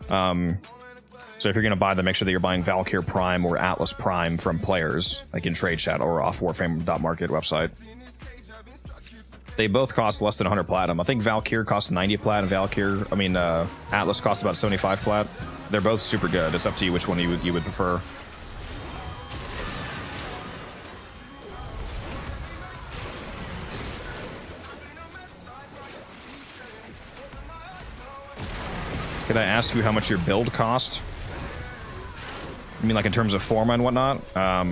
So if you're going to buy them, make sure that you're buying Valkyrie Prime or Atlas Prime from players, like in Trade Chat or off Warframe.market website. They both cost less than 100 platinum. I think Valkyrie costs 90 plat, and Atlas costs about 75 plat. They're both super good. It's up to you which one you would prefer. Could I ask you how much your build cost? I mean, like in terms of forma and whatnot? I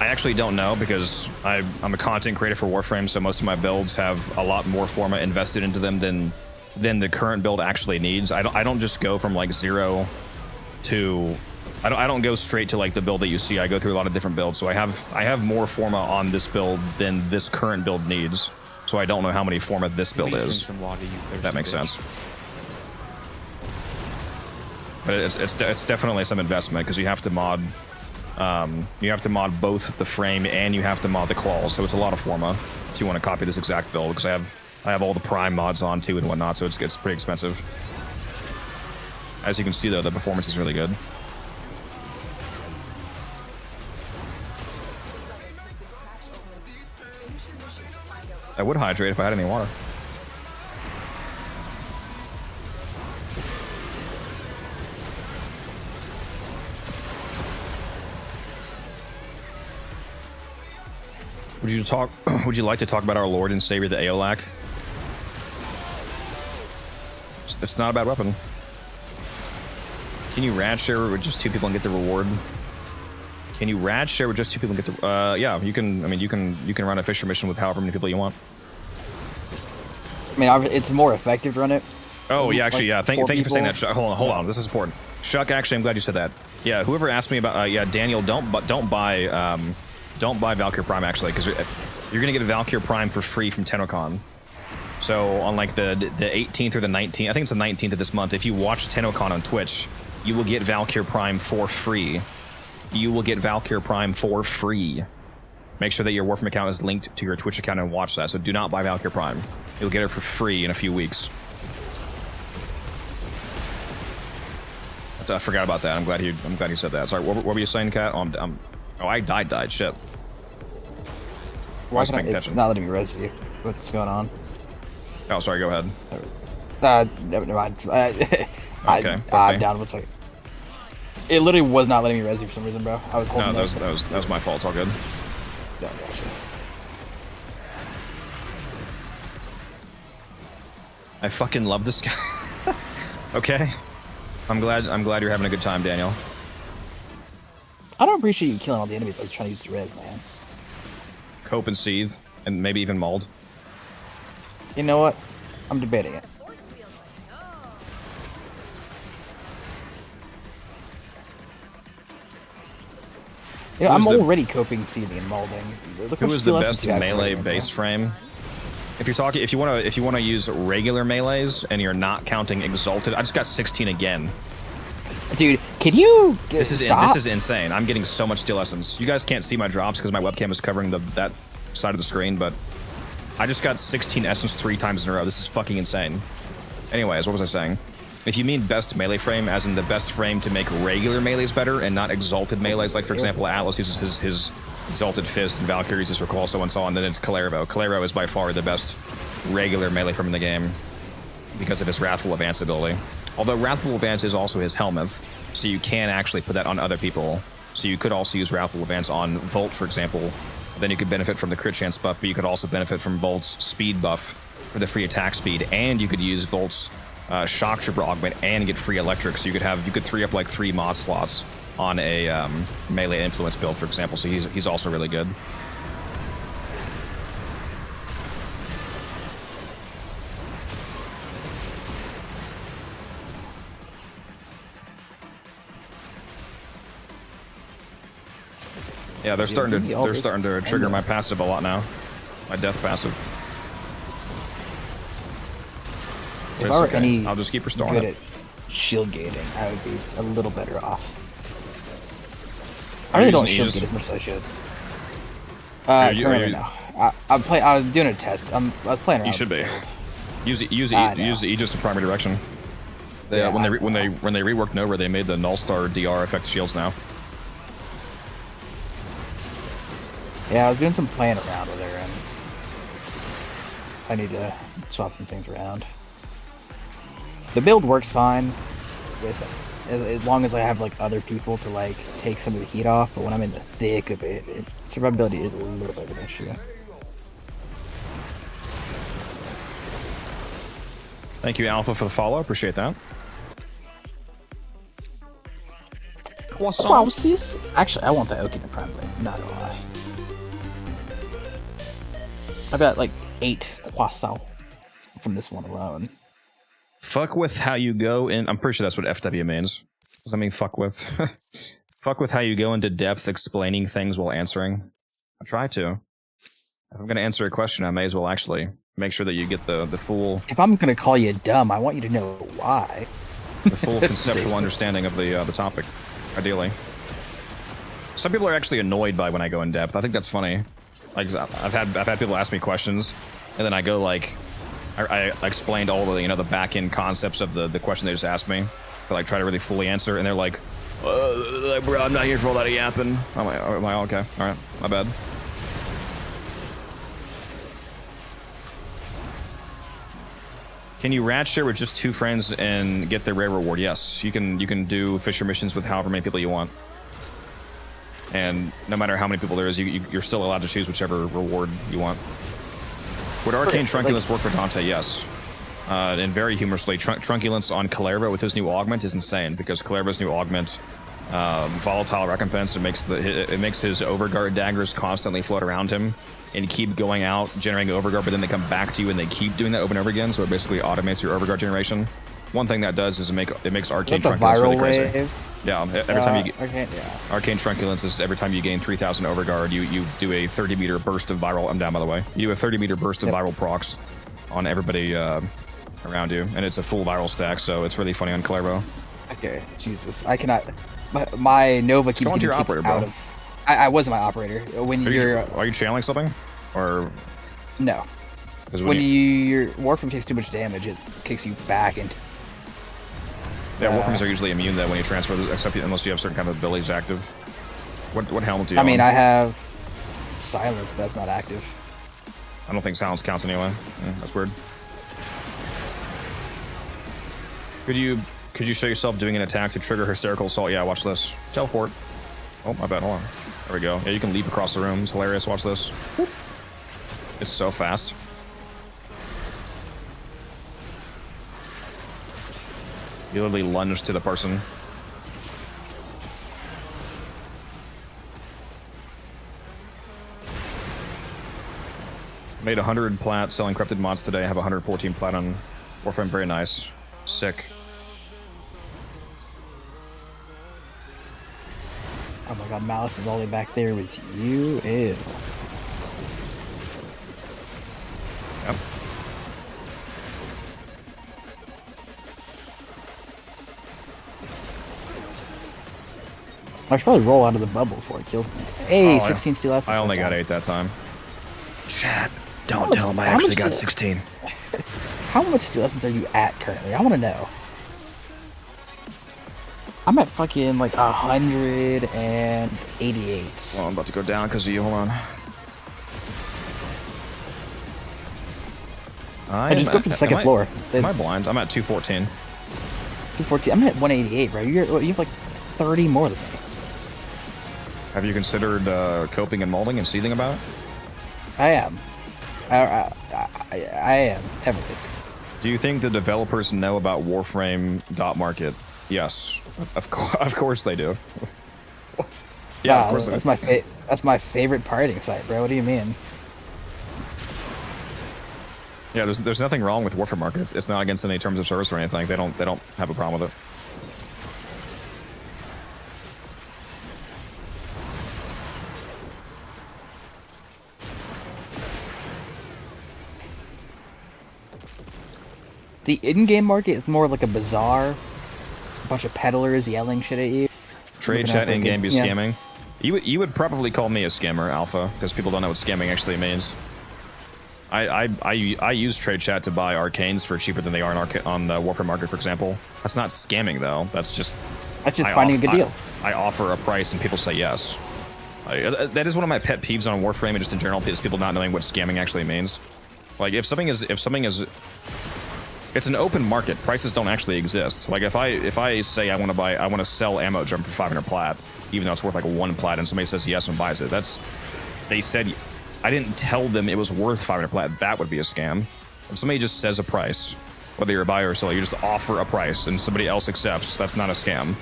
actually don't know because I'm a content creator for Warframe, so most of my builds have a lot more forma invested into them than the current build actually needs. I don't just go from like 0 to I don't go straight to like the build that you see. I go through a lot of different builds. So I have more forma on this build than this current build needs. So I don't know how many forma this build is. If that makes sense. But it's definitely some investment because you have to mod both the frame and you have to mod the claws. So it's a lot of forma if you want to copy this exact build because I have all the prime mods on too and whatnot. So it's pretty expensive. As you can see though, the performance is really good. I would hydrate if I had any water. Would you like to talk about our Lord and Savior, the Aolak? It's not a bad weapon. Can you rad share with just 2 people and get the reward? Can you rad share with just 2 people and get the? Yeah, you can. I mean, you can run a Fisher mission with however many people you want. I mean, it's more effective to run it. Oh yeah, actually, yeah. Thank you for saying that. People. Hold on. This is important. Shuck, actually, I'm glad you said that. Yeah, whoever asked me about, yeah, Daniel, don't buy Valkyrie Prime actually, because you're gonna get a Valkyrie Prime for free from TennoCon. So on like the 18th or the 19th, I think it's the 19th of this month. If you watch TennoCon on Twitch, you will get Valkyrie Prime for free. You will get Valkyrie Prime for free. Make sure that your Warframe account is linked to your Twitch account and watch that. So do not buy Valkyrie Prime. You'll get it for free in a few weeks. I forgot about that. I'm glad you said that. Sorry, what were you saying, Kat? Oh, I died. Shit. Why can't it's not letting me res you? What's going on? Oh, sorry. Go ahead. Never mind. Okay. I'm down. What's like? It literally was not letting me res you for some reason, bro. I was holding. No, that was my fault. It's all good. Yeah, gotcha. I fucking love this guy. Okay. I'm glad you're having a good time, Daniel. I don't appreciate you killing all the enemies I was trying to use to res, man. Cope and seethe, and maybe even mold. You know what? I'm debating it. You know, I'm already coping, seething, and molding. Who is the best melee base frame? If you want to use regular melees and you're not counting exalted, I just got 16 again. Dude, can you This is insane. I'm getting so much steel essence. You guys can't see my drops because my webcam is covering that side of the screen, but I just got 16 essence 3 times in a row. This is fucking insane. Anyways, what was I saying? If you mean best melee frame, as in the best frame to make regular melees better and not exalted melees, like for example, Atlas uses his exalted fist and Valkyrie's his recall, so and so on, then it's Kalervo. Kalervo is by far the best regular melee frame in the game because of his Wrathful Advance ability. Although Wrathful Advance is also his helmet, so you can actually put that on other people. So you could also use Wrathful Advance on Volt, for example. Then you could benefit from the crit chance buff, but you could also benefit from Volt's speed buff for the free attack speed, and you could use Volt's shock trooper augment and get free electric. So you could free up like 3 mod slots on a melee influence build, for example. So he's also really good. Yeah, they're starting to trigger my passive a lot now. My death passive. If I were any I'll just keep restoring good it. at shield gating, I would be a little better off. I really don't shield gate as much as I should. Currently no. I was doing a test. I was playing around. You should be. Use the Aegis of primary direction. When they reworked Nova, they made the Null Star DR effect shields now. Yeah, I was doing some playing around with her, and I need to swap some things around. The build works fine, as long as I have like other people to like take some of the heat off. But when I'm in the thick of it, survivability is a little bit of an issue. Thank you, Alpha, for the follow. Appreciate that. Croissants? Actually, I want the Okina Prime thing. Not gonna lie. I got like 8 croissants from this one alone. Fuck with how you go in. I'm pretty sure that's what FW means. Does that mean fuck with? Fuck with how you go into depth explaining things while answering. I try to. If I'm going to answer a question, I may as well actually make sure that you get the full... If I'm going to call you dumb, I want you to know why. The full conceptual understanding of the topic, ideally. Some people are actually annoyed by when I go in depth. I think that's funny. Like I've had people ask me questions, and then I go like, I explained all the the back end concepts of the question they just asked me, but like try to really fully answer, and they're like, bro, I'm not here for all that yapping. I'm like, okay, all right, my bad. Can you rat share with just 2 friends and get the rare reward? Yes, you can do Fisher missions with however many people you want. And no matter how many people there is, you're still allowed to choose whichever reward you want. Would Arcane Trunculence work for Dante? Yes. And very humorously, Trunculence on Kalerva with his new augment is insane, because Kalerva's new augment, volatile recompense, it makes his overguard daggers constantly float around him and keep going out, generating overguard, but then they come back to you and they keep doing that over and over again, so it basically automates your overguard generation. One thing that does is it makes Arcane Trunculence really crazy. Wave? Yeah, every time you Arcane Trunculence is every time you gain 3,000 overguard, you do a 30-meter burst of viral. I'm down, by the way. You do a 30-meter burst of viral procs on everybody around you, and it's a full viral stack, so it's really funny on Kalervo. Okay, Jesus, I cannot. My Nova keeps getting kicked out of. I was my operator. When are you channeling something, or no? Because when your Warframe takes too much damage, it kicks you back into. Yeah, Warframes are usually immune that when you transfer, except unless you have certain kind of abilities active. What helmet do you own? I mean, I have Silence, but that's not active. I don't think Silence counts anyway. Yeah, that's weird. Could you show yourself doing an attack to trigger hysterical assault? Yeah, watch this. Teleport. Oh, my bad. Hold on. There we go. Yeah, you can leap across the room. It's hilarious. Watch this. It's so fast. You literally lunge to the person. Made 100 plat selling corrupted mods today. I have 114 plat on Warframe. Very nice. Sick. Oh my god, Malice is all the way back there with you. Ew. Yep. I should probably roll out of the bubble before it kills me. Hey, 16 steel essence. I only got 8 that time. Chat, don't tell him I actually got 16. How much steel essence are you at currently? I want to know. I'm at fucking like 188. Well, I'm about to go down because of you. Hold on. I just go up to the second floor. Am I blind? I'm at 214. 214. I'm at 188, bro. You have like 30 more than me. Have you considered coping and molding and seething about it? I am. I am heavily. Do you think the developers know about Warframe.market? Yes, of course they do. Yeah, wow, of course. That's my favorite pirating site, bro. What do you mean? Yeah, there's nothing wrong with Warframe markets. It's not against any terms of service or anything. They don't have a problem with it. The in-game market is more like a bazaar. A bunch of peddlers yelling shit at you. Trade chat in-game be scamming. You would probably call me a scammer, Alpha, because people don't know what scamming actually means. I use trade chat to buy arcanes for cheaper than they are on the Warframe market, for example. That's not scamming though. That's just finding a good deal. I offer a price and people say yes. That is one of my pet peeves on Warframe and just in general is people not knowing what scamming actually means. Like if something is it's an open market. Prices don't actually exist. Like if I say I want to sell ammo drum for 500 plat, even though it's worth like 1 plat, and somebody says yes and buys it, they said I didn't tell them it was worth 500 plat. That would be a scam. If somebody just says a price, whether you're a buyer or seller, you just offer a price and somebody else accepts. That's not a scam.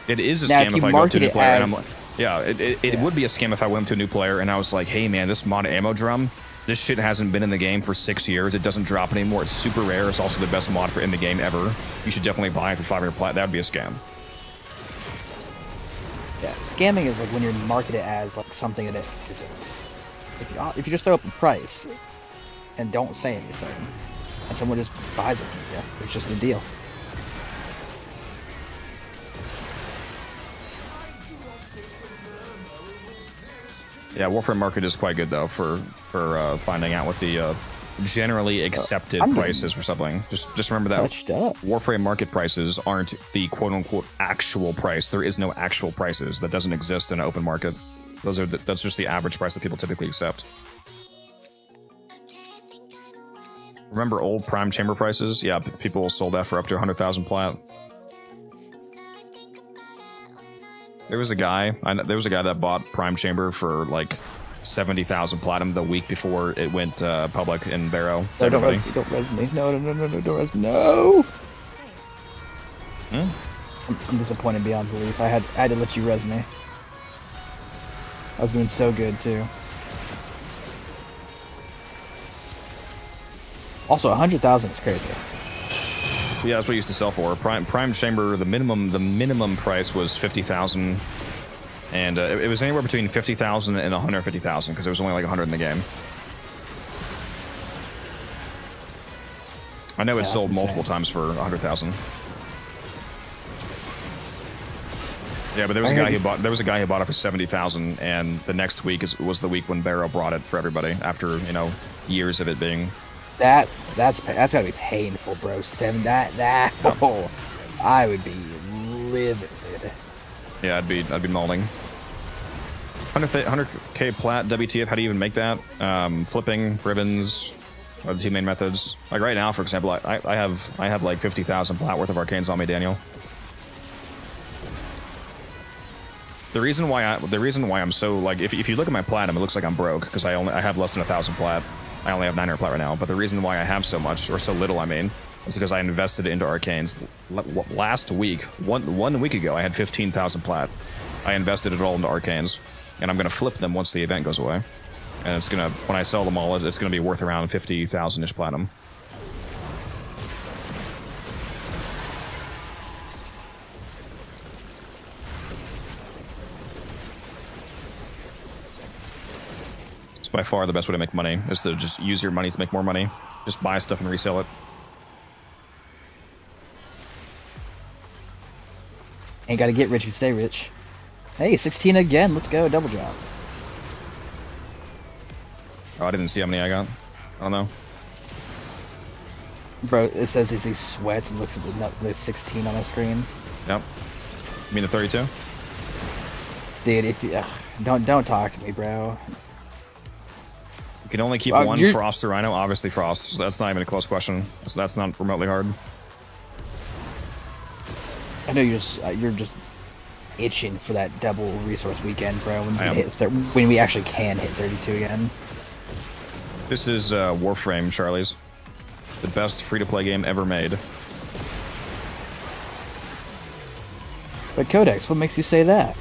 It is a scam if I go to a new player and I'm like, yeah, it would be a scam if I went to a new player and I was like, hey man, this mod ammo drum, This shit hasn't been in the game for 6 years. It doesn't drop anymore. It's super rare. It's also the best mod for in the game ever. You should definitely buy it for 500 plat. That would be a scam. Yeah, scamming is like when you're marketed as like something that it isn't. If you just throw up a price and don't say anything, and someone just buys it from you, it's just a deal. Yeah, Warframe market is quite good though for finding out what the generally accepted price is for something. Just remember that Warframe market prices aren't the quote unquote actual price. There is no actual prices. That doesn't exist in an open market. That's just the average price that people typically accept. Remember old Prime Chamber prices? Yeah, people sold that for up to 100,000 plat. There was a guy that bought Prime Chamber for like 70,000 platinum the week before it went public in Barrow. No, don't res me. No, don't res me. No! I'm disappointed beyond belief. I had to let you res me. I was doing so good too. Also, 100,000 is crazy. Yeah, that's what it used to sell for. Prime Chamber, the minimum price was 50,000, and it was anywhere between 50,000 and 150,000 because there was only like 100 in the game. I know it sold multiple times for 100,000. Yeah, but there was a guy who bought it for 70,000, and the next week was the week when Barrow brought it for everybody after years of it being. That's gotta be painful, bro. Oh, I would be livid. Yeah, I'd be molding. 100k plat WTF. How do you even make that? Flipping ribbons are the two main methods. Like right now, for example, I have like 50,000 plat worth of arcanes on me, Daniel. The reason why I'm so like if you look at my platinum, it looks like I'm broke because I have less than 1,000 plat. I only have 900 plat right now, but the reason why I have so much, or so little, I mean, is because I invested it into arcanes. Last week, one week ago, I had 15,000 plat. I invested it all into arcanes, and I'm gonna flip them once the event goes away. And it's gonna, when I sell them all, it's gonna be worth around 50,000-ish platinum. It's by far the best way to make money, is to just use your money to make more money. Just buy stuff and resell it. Ain't gotta get rich if you stay rich. Hey, 16 again, let's go, double drop. Oh, I didn't see how many I got. I don't know. Bro, it says he sweats and looks at the 16 on the screen. Yep. You mean the 32? Dude, if you don't talk to me, bro. You can only keep one Frost or Rhino. Obviously Frost. So that's not even a close question. So that's not remotely hard. I know you're just itching for that double resource weekend, bro. When we actually can hit 32 again. This is Warframe, Charlie's. The best free-to-play game ever made. But Codex, what makes you say that?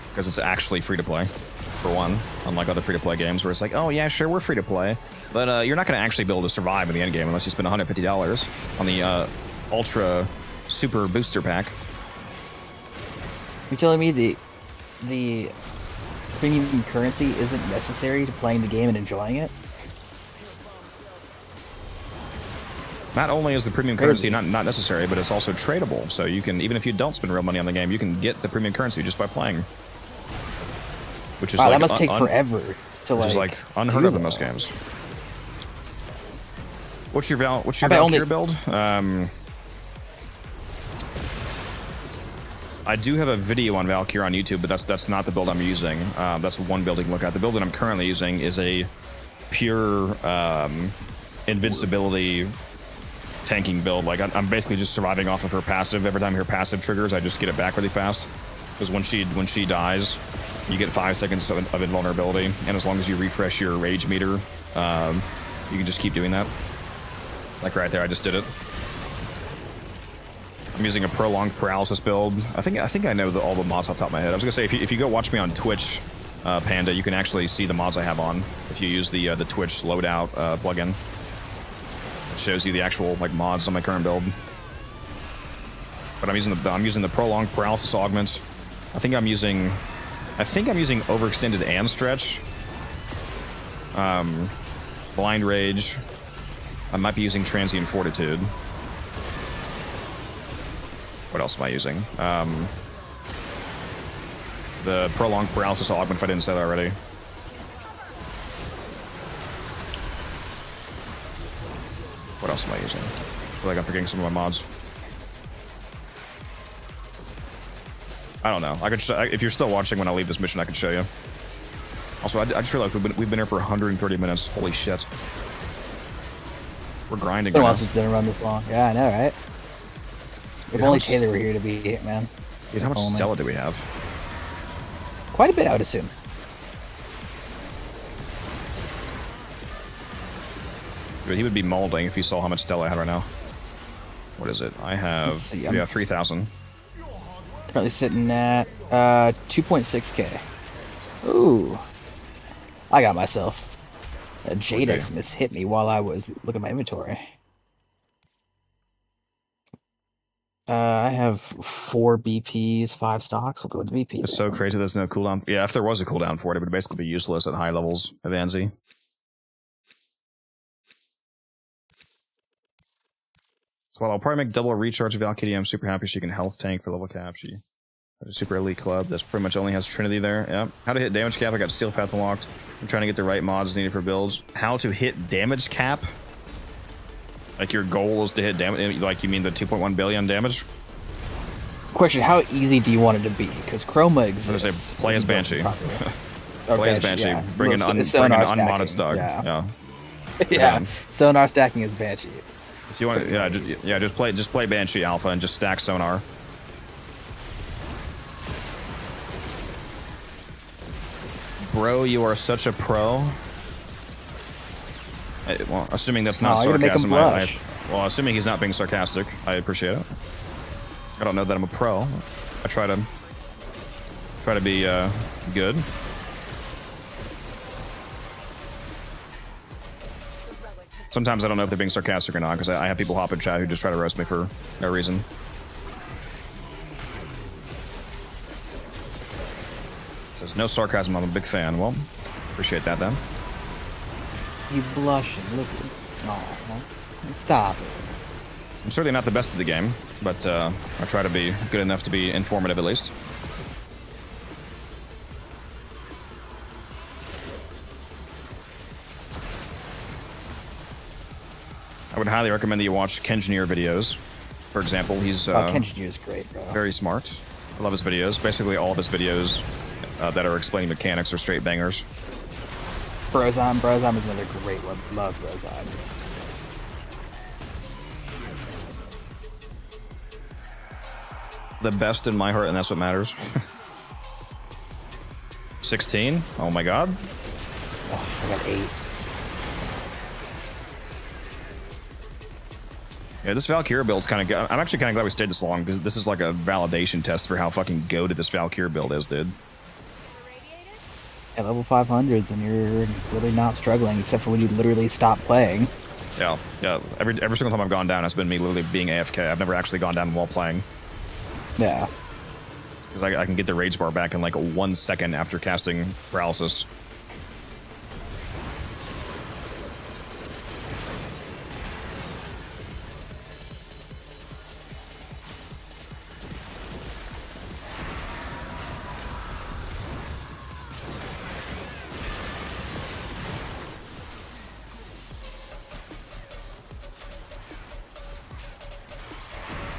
Because it's actually free-to-play, for one. Unlike other free-to-play games where it's like, oh yeah, sure, we're free-to-play. But you're not going to actually be able to survive in the endgame unless you spend $150 on the Ultra Super Booster Pack. You're telling me the premium currency isn't necessary to playing the game and enjoying it? Not only is the premium currency not necessary, but it's also tradable. So you can, even if you don't spend real money on the game, you can get the premium currency just by playing. Which is wow, like that must take forever to which is like unheard of in most games. What's your Valkyrie build? I do have a video on Valkyrie on YouTube, but that's not the build I'm using. That's one build you can look at. The build that I'm currently using is a pure invincibility tanking build. Like I'm basically just surviving off of her passive. Every time her passive triggers, I just get it back really fast. Because when she dies, you get 5 seconds of invulnerability, and as long as you refresh your rage meter, you can just keep doing that. Like right there, I just did it. I'm using a prolonged paralysis build. I think I know all the mods off the top of my head. I was gonna say if you go watch me on Twitch, Panda, you can actually see the mods I have on if you use the Twitch loadout plugin. It shows you the actual like mods on my current build. But I'm using the prolonged paralysis augment. I think I'm using overextended and stretch. Blind rage. I might be using transient fortitude. What else am I using? The prolonged paralysis augment if I didn't say that already. What else am I using? I feel like I'm forgetting some of my mods. I don't know. I could if you're still watching when I leave this mission, I could show you. Also, I just feel like we've been here for 130 minutes. Holy shit. We're grinding. Who else didn't run this long? Yeah, I know, right? If only Taylor were here to be it, man. Dude, how much Stella do we have? Quite a bit, I would assume. Dude, he would be molding if he saw how much Stella I had right now. What is it? I have 3,000. Currently sitting at 2.6k. Ooh. I got myself. A Jadex miss hit me while I was looking at my inventory. I have 4 BPs, 5 stocks. We'll go with BP. It's so crazy there's no cooldown. Yeah, if there was a cooldown for it, it would basically be useless at high levels of Anzi. So while I'll probably make double recharge of Valkyrie, I'm super happy she can health tank for level cap. She has a super elite club that's pretty much only has Trinity there. Yeah. How to hit damage cap, I got Steel Path unlocked. I'm trying to get the right mods needed for builds. How to hit damage cap? Like your goal is to hit damage, like you mean the 2.1 billion damage? Question, how easy do you want it to be? Because Chroma exists. I was gonna say, play as Banshee. Play as Banshee. Yeah. Bring an unmodded stock. Yeah. Sonar stacking is Banshee. So you want, just play Banshee Alpha and just stack Sonar. Bro, you are such a pro. Well, assuming that's not sarcasm, well, assuming he's not being sarcastic, I appreciate it. I don't know that I'm a pro. I try to be good. Sometimes I don't know if they're being sarcastic or not, because I have people hop in chat who just try to roast me for no reason. Says no sarcasm, I'm a big fan. Well, appreciate that then. He's blushing. Look at him. Oh, stop it. I'm certainly not the best at the game, but I try to be good enough to be informative at least. I would highly recommend that you watch Kengineer videos. For example, he's Kengineer is great, bro. Very smart. I love his videos. Basically, all of his videos that are explaining mechanics are straight bangers. Brozime is another great one. Love Brozime. The best in my heart, and that's what matters. 16? Oh my god. Oh, I got 8. Yeah, this Valkyrie build's kind of good. I'm actually kind of glad we stayed this long, because this is like a validation test for how fucking goated this Valkyrie build is, dude. At level 500s, and you're really not struggling, except for when you literally stop playing. Yeah. Every single time I've gone down, it's been me literally being AFK. I've never actually gone down while playing. Yeah. Because I can get the rage bar back in like 1 second after casting paralysis.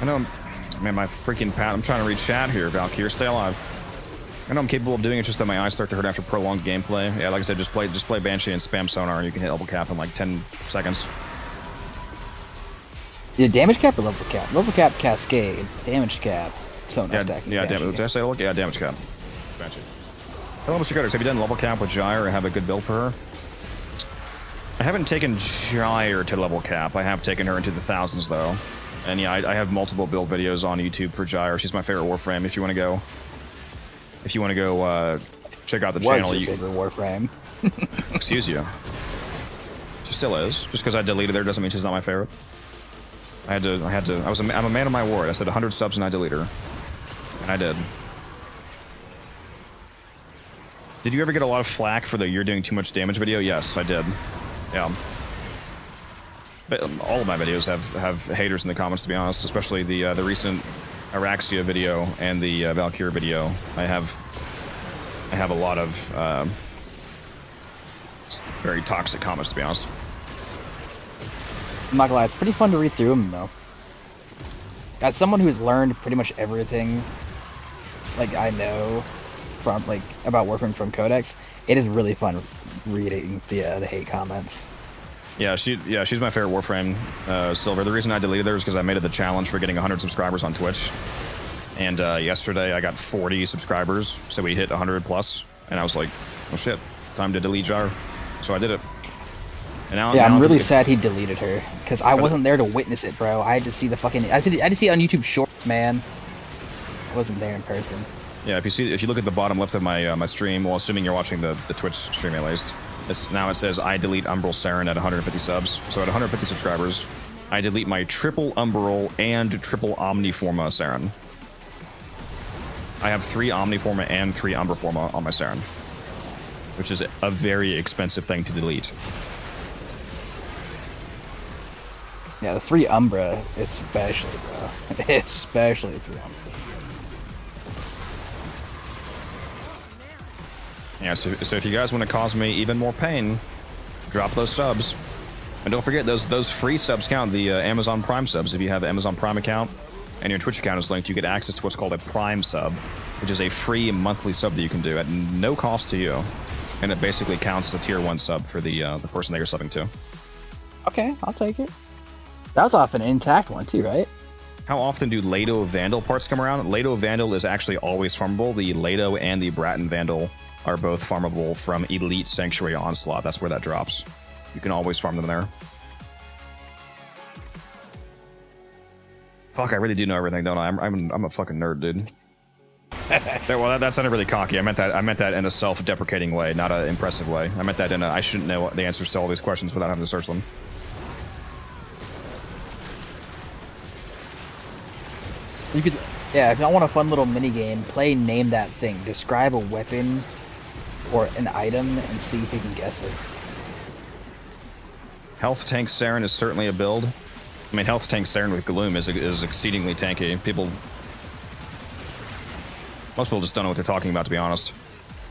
I know, man, my freaking pat. I'm trying to read chat here, Valkyrie. Stay alive. I know I'm capable of doing it, just that my eyes start to hurt after prolonged gameplay. Yeah, like I said, just play Banshee and spam Sonar, and you can hit level cap in like 10 seconds. Yeah, damage cap or level cap? Level cap, Cascade. Damage cap, Sonar stacking. Yeah, did I say level? Yeah, damage cap. Banshee. Hello, Mr. Cutters. Have you done level cap with Gyre or have a good build for her? I haven't taken Gyre to level cap. I have taken her into the thousands, though. And yeah, I have multiple build videos on YouTube for Gyre. She's my favorite Warframe. If you want to go check out the Was channel. your favorite Warframe? Excuse you. She still is. Just because I deleted her doesn't mean she's not my favorite. I'm a man of my word. I said 100 subs and I delete her. And I did. Did you ever get a lot of flack for the "you're doing too much damage" video? Yes, I did. Yeah. But all of my videos have haters in the comments, to be honest. Especially the recent Araxia video and the Valkyrie video. I have a lot of very toxic comments, to be honest. I'm not gonna lie, it's pretty fun to read through them, though. As someone who's learned pretty much everything, like, I know from, like, about Warframe from Codex, it is really fun reading the hate comments. Yeah, she's my favorite Warframe Silver. The reason I deleted her is because I made it the challenge for getting 100 subscribers on Twitch. And yesterday I got 40 subscribers, so we hit 100 plus, and I was like, oh shit, time to delete Jar. So I did it. And now, yeah, I'm really sad he deleted her, because I wasn't there to witness it, bro. I had to see the fucking... I had to see it on YouTube Shorts, man. I wasn't there in person. Yeah, if you look at the bottom left of my my stream, well, assuming you're watching the Twitch stream at least, now it says I delete Umbral Saren at 150 subs. So at 150 subscribers, I delete my triple Umbral and triple Omniforma Saren. I have 3 Omniforma and 3 Umbraforma on my Saren, which is a very expensive thing to delete. Yeah, the 3 Umbra, especially, bro. Especially the 3 Umbra. Yeah, so if you guys want to cause me even more pain, drop those subs. And don't forget, those free subs count, the Amazon Prime subs. If you have an Amazon Prime account and your Twitch account is linked, you get access to what's called a Prime sub, which is a free monthly sub that you can do at no cost to you. And it basically counts as a tier 1 sub for the person that you're subbing to. Okay, I'll take it. That was off an intact one too, right? How often do Lado Vandal parts come around? Lado Vandal is actually always farmable. The Lado and the Bratton Vandal are both farmable from Elite Sanctuary Onslaught. That's where that drops. You can always farm them there. Fuck, I really do know everything, don't I? I'm a fucking nerd, dude. Well, that sounded really cocky. I meant that in a self-deprecating way, not an impressive way. I meant that in a I shouldn't know the answers to all these questions without having to search them. You could, yeah, if you don't want a fun little mini game, play Name That Thing. Describe a weapon or an item and see if you can guess it. Health Tank Saren is certainly a build. I mean, Health Tank Saren with Gloom is exceedingly tanky. Most people just don't know what they're talking about, to be honest.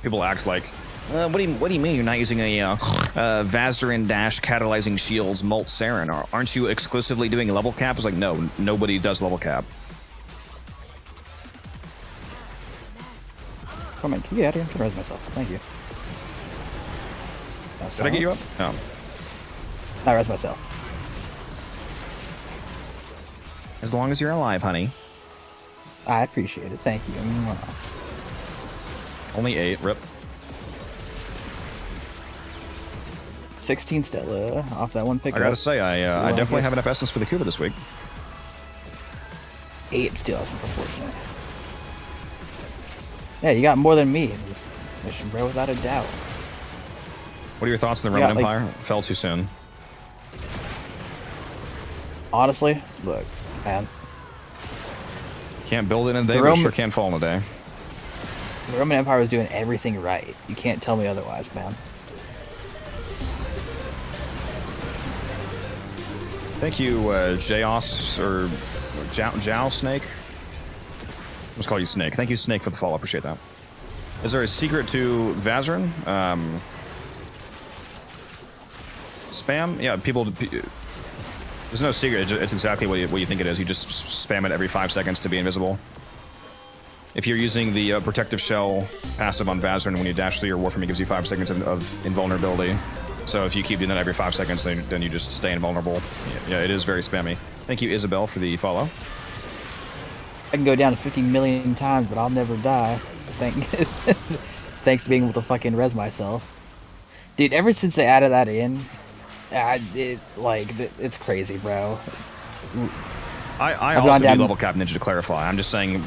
People act like, what do you mean you're not using a Vazarin Dash catalyzing shields Molt Saren? Aren't you exclusively doing level cap? It's like, no, nobody does level cap. Come on, can you get out of here? I'm trying to res myself. Thank you. Did I get you up? No. I res myself. As long as you're alive, honey. I appreciate it. Thank you. Only 8. Rip. 16 Stella off that one pickup. I gotta say, I definitely have enough essence for the Cuba this week. 8 Steel Essence, unfortunate. Yeah, you got more than me in this mission, bro, without a doubt. What are your thoughts on the Roman Empire? Fell too soon. Honestly, look, man. Can't build it in a day, but sure can fall in a day. The Roman Empire was doing everything right. You can't tell me otherwise, man. Thank you, Jaos, or Jow Snake. Let's call you Snake. Thank you, Snake, for the follow. Appreciate that. Is there a secret to Vazarin? Spam? Yeah, people... There's no secret. It's exactly what you think it is. You just spam it every 5 seconds to be invisible. If you're using the Protective Shell passive on Vazarin, when you dash through your Warframe, it gives you 5 seconds of invulnerability. So if you keep doing that every 5 seconds, then you just stay invulnerable. Yeah, it is very spammy. Thank you, Isabel, for the follow. I can go down to 50 million times, but I'll never die. Thanks to being able to fucking res myself. Dude, ever since they added that in, it's crazy, bro. I also do level cap ninja to clarify. I'm just saying,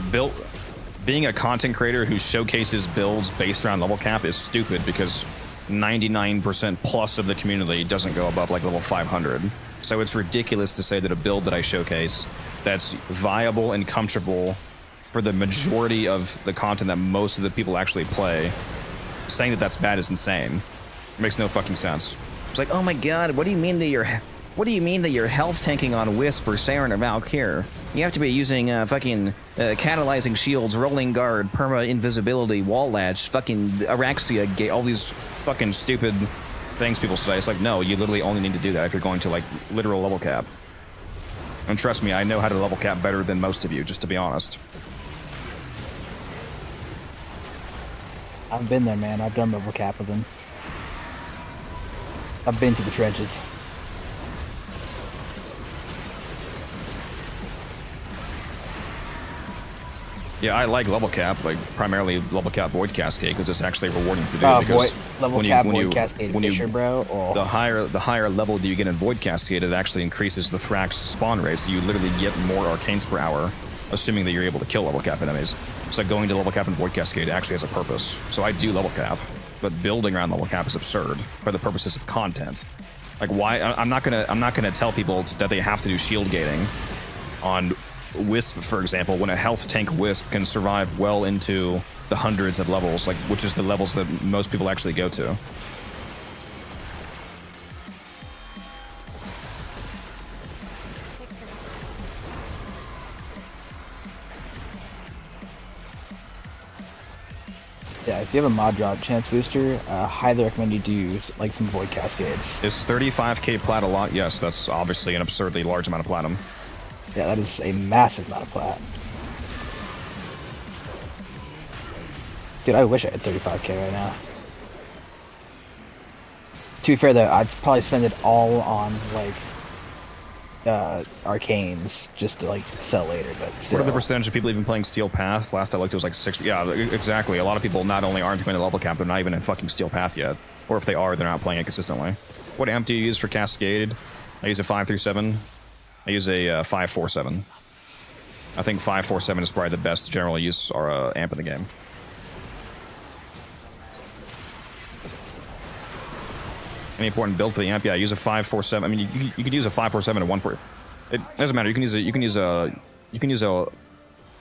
being a content creator who showcases builds based around level cap is stupid because 99% plus of the community doesn't go above like level 500. So it's ridiculous to say that a build that I showcase that's viable and comfortable for the majority of the content that most of the people actually play, saying that that's bad is insane. It makes no fucking sense. It's like, oh my god, what do you mean that you're health tanking on Wisp or Saren or Valkyr? You have to be using fucking catalyzing shields, rolling guard, perma invisibility, wall latch, fucking Araxia gate, all these fucking stupid things people say. It's like, no, you literally only need to do that if you're going to like literal level cap. And trust me, I know how to level cap better than most of you, just to be honest. I've been there, man. I've done level cap with them. I've been to the trenches. Yeah, I like level cap, like primarily level cap Void Cascade, because it's actually rewarding to do. Because level cap Void Cascade Fisher, bro. Oh. The higher level that you get in Void Cascade, it actually increases the Thrax spawn rate, so you literally get more arcanes per hour, assuming that you're able to kill level cap enemies. So going to level cap in Void Cascade actually has a purpose. So I do level cap, but building around level cap is absurd for the purposes of content. Like why? I'm not gonna tell people that they have to do shield gating on Wisp, for example, when a health tank Wisp can survive well into the hundreds of levels, like which is the levels that most people actually go to. Yeah, if you have a mod drop chance booster, highly recommend you do use like some Void Cascades. Is 35k plat a lot? Yes, that's obviously an absurdly large amount of platinum. Yeah, that is a massive amount of plat. Dude, I wish I had 35k right now. To be fair though, I'd probably spend it all on like arcanes just to like sell later, but still. What are the percentage of people even playing Steel Path? Last I looked, it was like 6. Yeah, exactly. A lot of people not only aren't playing the level cap, they're not even in fucking Steel Path yet. Or if they are, they're not playing it consistently. What amp do you use for Cascade? I use a 537. I use a 547. I think 547 is probably the best general use or amp in the game. Any important build for the amp? Yeah, I use a 547. I mean, you could use a 547 and 1 It doesn't matter. You can use a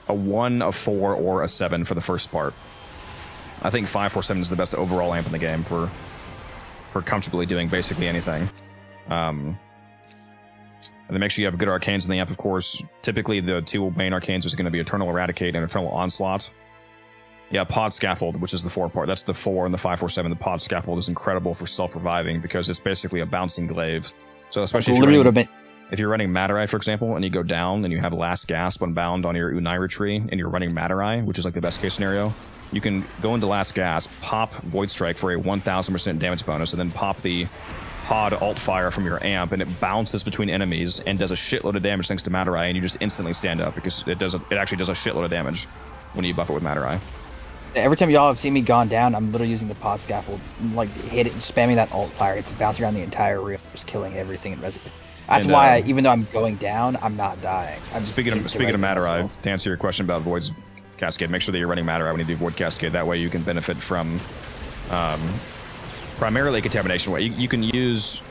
1, a 4, or a 7 for the first part. I think 547 is the best overall amp in the game for comfortably doing basically anything. And then make sure you have good arcanes in the amp, of course. Typically, the 2 main arcanes is going to be Eternal Eradicate and Eternal Onslaught. Yeah, Pod Scaffold, which is the 4 part. That's the 4 and the 547. The Pod Scaffold is incredible for self-reviving because it's basically a bouncing glaive. So especially if you're running Matarai, for example, and you go down and you have Last Gasp unbound on your Unaira tree and you're running Matarai, which is like the best case scenario, you can go into Last Gasp, pop Void Strike for a 1000% damage bonus, and then pop the Pod Alt Fire from your amp, and it bounces between enemies and does a shitload of damage thanks to Matarai, and you just instantly stand up because it actually does a shitload of damage when you buff it with Matarai. Every time y'all have seen me gone down, I'm literally using the Pod Scaffold, like hit it, spamming that Alt Fire. It's bouncing around the entire room, just killing everything. That's why, even though I'm going down, I'm not dying. Speaking of Matarai, to answer your question about Void's Cascade, make sure that you're running Matarai when you do Void Cascade. That way you can benefit from primarily Contamination Wave. You can use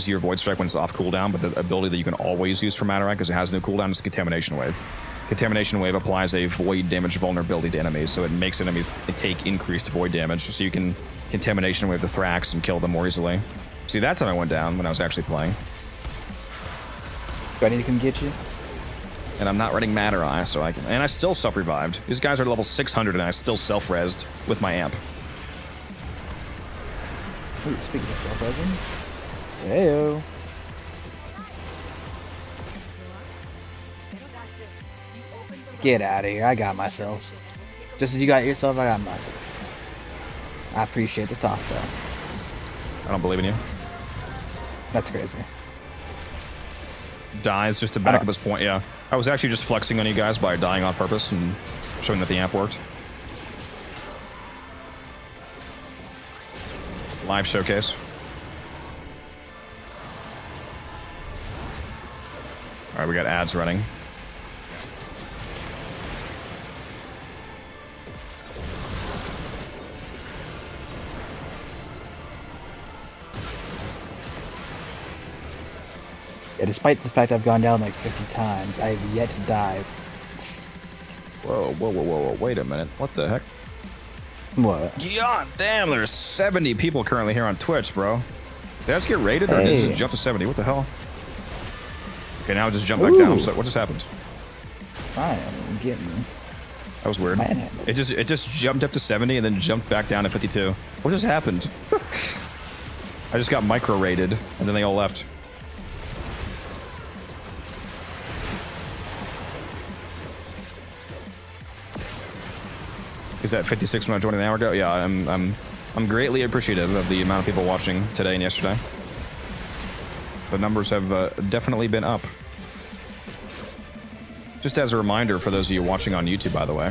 your Void Strike when it's off cooldown, but the ability that you can always use for Matarai, because it has no cooldown, is Contamination Wave. Contamination Wave applies a void damage vulnerability to enemies, so it makes enemies take increased void damage, so you can Contamination Wave the Thrax and kill them more easily. See, that time I went down when I was actually playing. Do I need to come get you? And I'm not running Matarai, so I can. And I still self-revived. These guys are level 600, and I still self-resed with my amp. Ooh, speaking of self-resing. Heyo. Get out of here. I got myself. Just as you got yourself, I got myself. I appreciate the thought, though. I don't believe in you. That's crazy. Dies just to back up his point, yeah. I was actually just flexing on you guys by dying on purpose and showing that the amp worked. Live showcase. Alright, we got ads running. Yeah, despite the fact I've gone down like 50 times, I have yet to die. Whoa. Wait a minute. What the heck? What? God damn, there's 70 people currently here on Twitch, bro. Did I just get raided or did it just jump to 70? What the hell? Okay, now it just jumped back down. So what just happened? I am getting... That was weird. It just jumped up to 70 and then jumped back down to 52. What just happened? I just got micro raided and then they all left. Is that 56 when I joined an hour ago? Yeah, I'm greatly appreciative of the amount of people watching today and yesterday. The numbers have definitely been up. Just as a reminder for those of you watching on YouTube, by the way,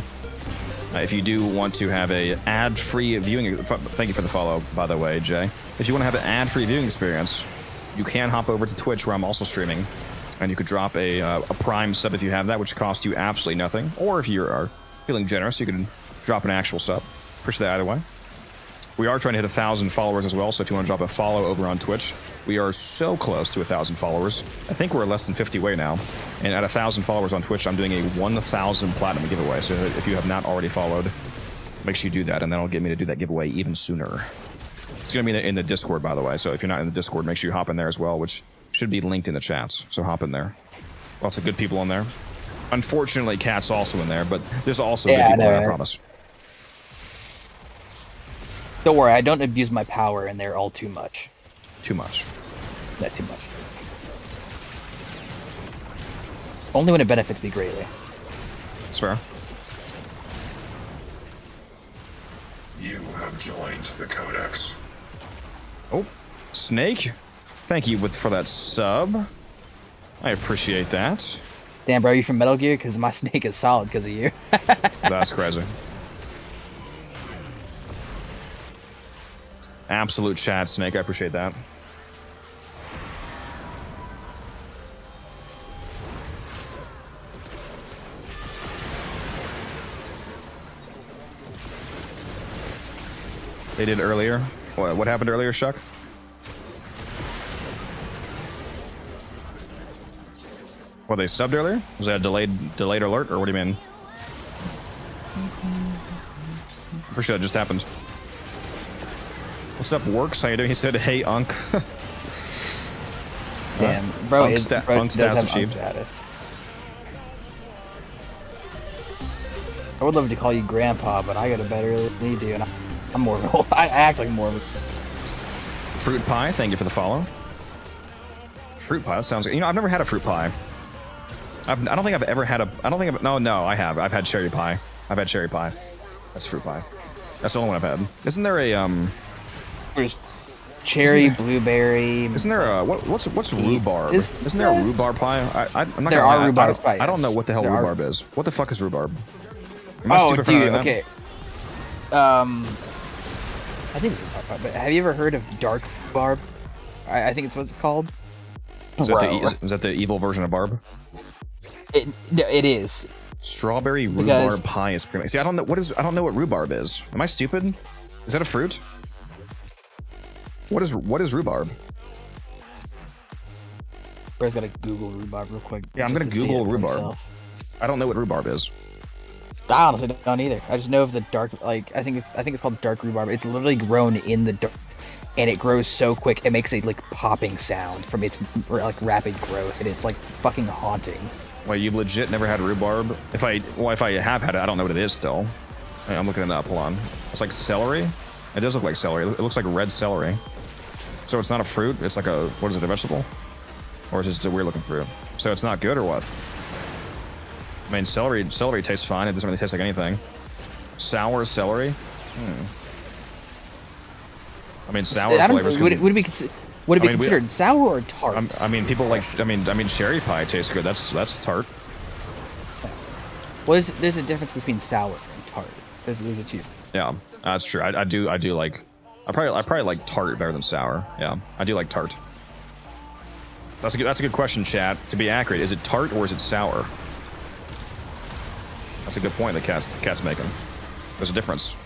if you do want to have a ad-free viewing, thank you for the follow, by the way, Jay. If you want to have an ad-free viewing experience, you can hop over to Twitch where I'm also streaming, and you could drop a Prime sub if you have that, which costs you absolutely nothing. Or if you are feeling generous, you can drop an actual sub. Appreciate that either way. We are trying to hit 1,000 followers as well, so if you want to drop a follow over on Twitch, we are so close to 1,000 followers. I think we're less than 50 away now. And at 1,000 followers on Twitch, I'm doing a 1,000 platinum giveaway. So if you have not already followed, make sure you do that, and that'll get me to do that giveaway even sooner. It's going to be in the Discord, by the way. So if you're not in the Discord, make sure you hop in there as well, which should be linked in the chats. So hop in there. Lots of good people in there. Unfortunately, Cat's also in there, but there's also good people there, I promise. Don't worry, I don't abuse my power in there all too much. Too much. Not too much. Only when it benefits me greatly. That's fair. You have joined the Codex. Oh, Snake. Thank you for that sub. I appreciate that. Damn, bro, you from Metal Gear? Because my Snake is solid because of you. That's crazy. Absolute chat, Snake. I appreciate that. They did earlier. What happened earlier, Shuck? Well, they subbed earlier? Was that a delayed alert, or what do you mean? Pretty sure that just happened. What's up, Works? How you doing? He said, "Hey, Unk." Damn, bro, Unk does have Unk status. I would love to call you Grandpa, but I got a better than you do, and I'm more of a, I act like more of a... Fruit pie, thank you for the follow. Fruit pie, that sounds good. You know, I've never had a fruit pie. I don't think I've ever had a... No, I have. I've had cherry pie. I've had cherry pie. That's fruit pie. That's the only one I've had. Isn't there a, There's cherry, blueberry... Isn't there a... What's rhubarb? Isn't there a rhubarb pie? I'm not there are rhubarb pies. I don't know what the hell rhubarb is. What the fuck is rhubarb? Oh, dude, okay. I think it's rhubarb pie, but have you ever heard of dark rhubarb? I think it's what it's called. Is that the evil version of barb? It is. Strawberry rhubarb pie is pretty much... See, I don't know what rhubarb is. Am I stupid? Is that a fruit? What is rhubarb? Bro's gotta Google rhubarb real quick. Yeah, I'm gonna Google rhubarb. I don't know what rhubarb is. I honestly don't either. I just know of the dark, like, I think it's called dark rhubarb. It's literally grown in the dark, and it grows so quick it makes a like popping sound from its like rapid growth, and it's like fucking haunting. Well, you've legit never had rhubarb? If I have had it, I don't know what it is still. I'm looking it up. Hold on. It's like celery. It does look like celery. It looks like red celery. So it's not a fruit. It's like a, what is it, a vegetable? Or is it just a weird looking fruit? So it's not good or what? I mean, celery tastes fine. It doesn't really taste like anything. Sour celery? I mean, sour flavors. Would it be considered sour or tart? I mean, people like. I mean, cherry pie tastes good. That's tart. Well, there's a difference between sour and tart. There's a two. Yeah, that's true. I do like. I probably like tart better than sour. Yeah, I do like tart. That's a good question, chat. To be accurate, is it tart or is it sour? That's a good point that Cat's making. There's a difference.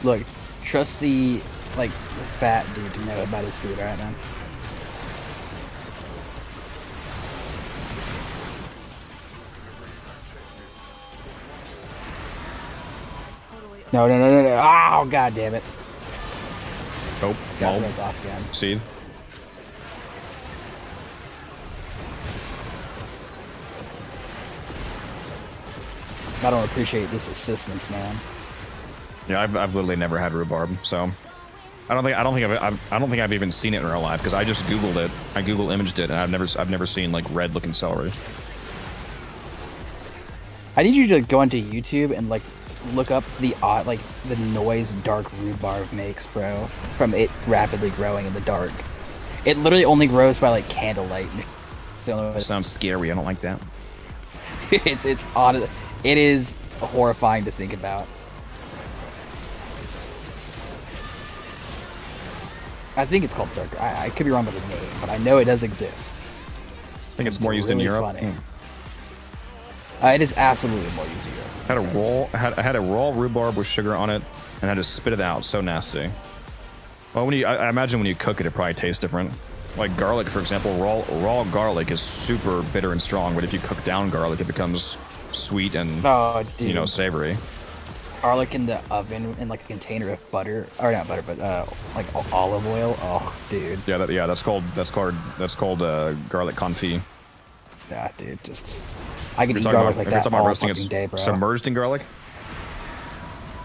Look, trust the fat dude to know about his food right now. No, no, no, no, no. Oh, god damn it. Oh, Got mold. those off again. Seethe. I don't appreciate this assistance, man. Yeah, I've literally never had rhubarb, so I don't think I've even seen it in real life because I just Googled it. I Google imaged it, and I've never seen like red looking celery. I need you to go onto YouTube and like look up the noise dark rhubarb makes, bro, from it rapidly growing in the dark. It literally only grows by like candlelight. It's the only way. Sounds scary. I don't like that. It's odd. It is horrifying to think about. I think it's called dark. I could be wrong with the name, but I know it does exist. I think it's more used in Europe. Funny. It is absolutely more used in Europe. I had a raw rhubarb with sugar on it, and had to spit it out. So nasty. Well, I imagine when you cook it, it probably tastes different. Like garlic, for example, raw garlic is super bitter and strong, but if you cook down garlic, it becomes sweet and savory. Garlic in the oven in like a container of butter, or not butter, but like olive oil. Oh, dude. Yeah, that's called garlic confit. Yeah, dude, I can eat garlic like that all fucking day, bro. Submerged in garlic.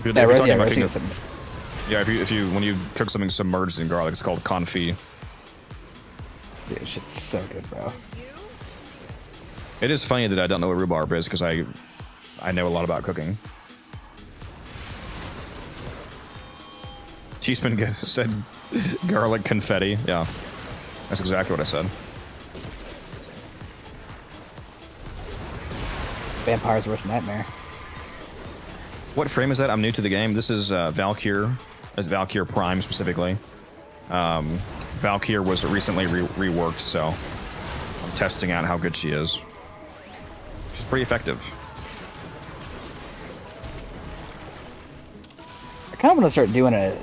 When you cook something submerged in garlic, it's called confit. Dude, shit's so good, bro. It is funny that I don't know what rhubarb is because I know a lot about cooking. Cheeseman said garlic confetti. Yeah, that's exactly what I said. Vampire's worst nightmare. What frame is that? I'm new to the game. This is Valkyr, as Valkyr Prime specifically. Valkyr was recently reworked, so I'm testing out how good she is. She's pretty effective. I kind of want to start doing a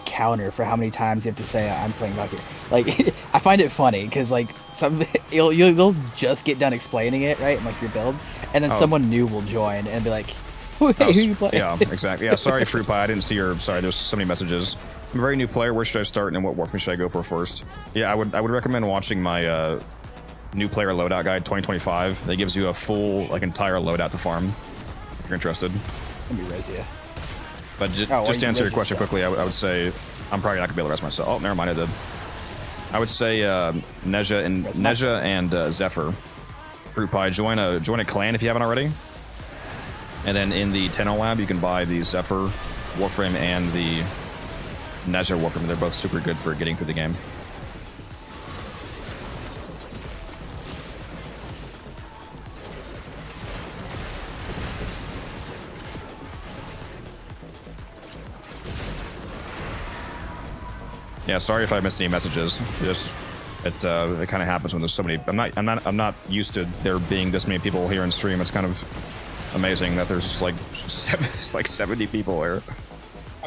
counter for how many times you have to say I'm playing Valkyrie. Like, I find it funny because like you'll just get done explaining it, right, in like your build, and then someone new will join and be like, "Hey, who you playing?" Yeah, exactly. Yeah, sorry, Fruit Pie, I didn't see your. Sorry, there's so many messages. I'm a very new player. Where should I start, and what Warframe should I go for first? Yeah, I would recommend watching my new player loadout guide 2025. That gives you a full entire loadout to farm if you're interested. Let me res you. But just to answer your question quickly, I would say I'm probably not gonna be able to rest myself. Oh, never mind, I did. I would say Neja and Zephyr. Fruit Pie, join a clan if you haven't already. And then in the Tenno Lab, you can buy the Zephyr Warframe and the Neja Warframe. They're both super good for getting through the game. Yeah, sorry if I missed any messages. It kind of happens when there's so many. I'm not used to there being this many people here in stream. It's kind of amazing that there's like 70 people here.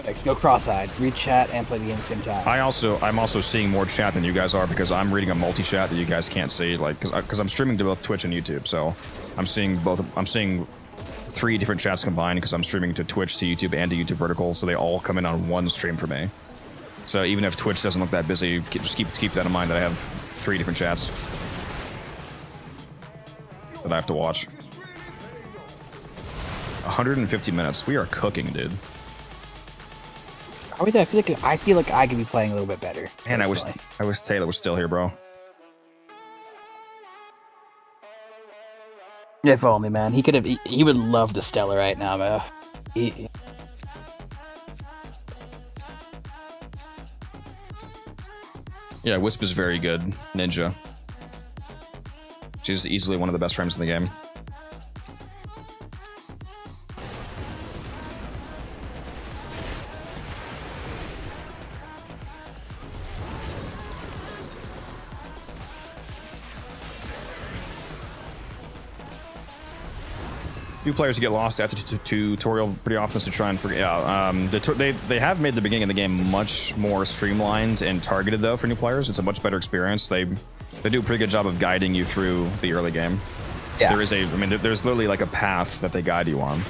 Next, go cross-eyed, read chat, and play the game at the same time. I'm also seeing more chat than you guys are because I'm reading a multi-chat that you guys can't see. Like, because I'm streaming to both Twitch and YouTube, so I'm seeing both. I'm seeing 3 different chats combined because I'm streaming to Twitch, to YouTube, and to YouTube Vertical, so they all come in on one stream for me. So even if Twitch doesn't look that busy, just keep that in mind that I have 3 different chats that I have to watch. 150 minutes. We are cooking, dude. Are we there? I feel like I could be playing a little bit better. Man, I wish Taylor was still here, bro. If only, man. He would love the Stella right now, man. Yeah, Wisp is very good. Ninja. She's easily one of the best frames in the game. Few players get lost after tutorial pretty often, so try and forget. Yeah, they have made the beginning of the game much more streamlined and targeted though for new players. It's a much better experience. They do a pretty good job of guiding you through the early game. Yeah. There's literally like a path that they guide you on.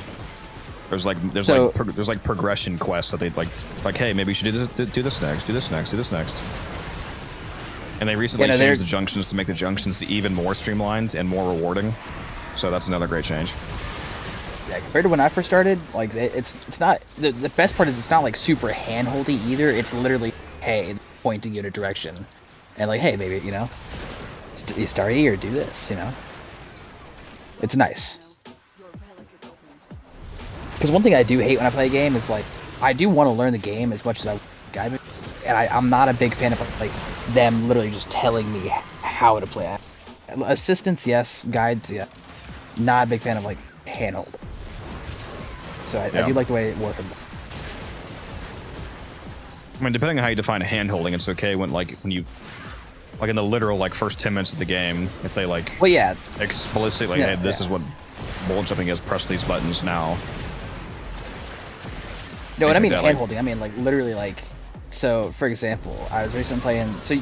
There's like progression quests that they'd like, hey, maybe you should do this next, do this next, do this next. And they recently changed the junctions to make the junctions even more streamlined and more rewarding. So that's another great change. Yeah, compared to when I first started, like it's not the best part is it's not like super handholdy either. It's literally, hey, pointing you in a direction, and like, hey, maybe you start here, do this, It's nice. Because one thing I do hate when I play a game is like I do want to learn the game as much as and I'm not a big fan of like them literally just telling me how to play it. Assistance, yes. Guides, yeah. Not a big fan of like handhold. So I do like the way it works. I mean, depending on how you define hand-holding, it's okay when you, like in the literal like first 10 minutes of the game, if they like, well, yeah, explicitly, hey, this is what bullet jumping is. Press these buttons now. No, what I mean hand-holding, I mean like literally like. So, for example, I was recently playing. So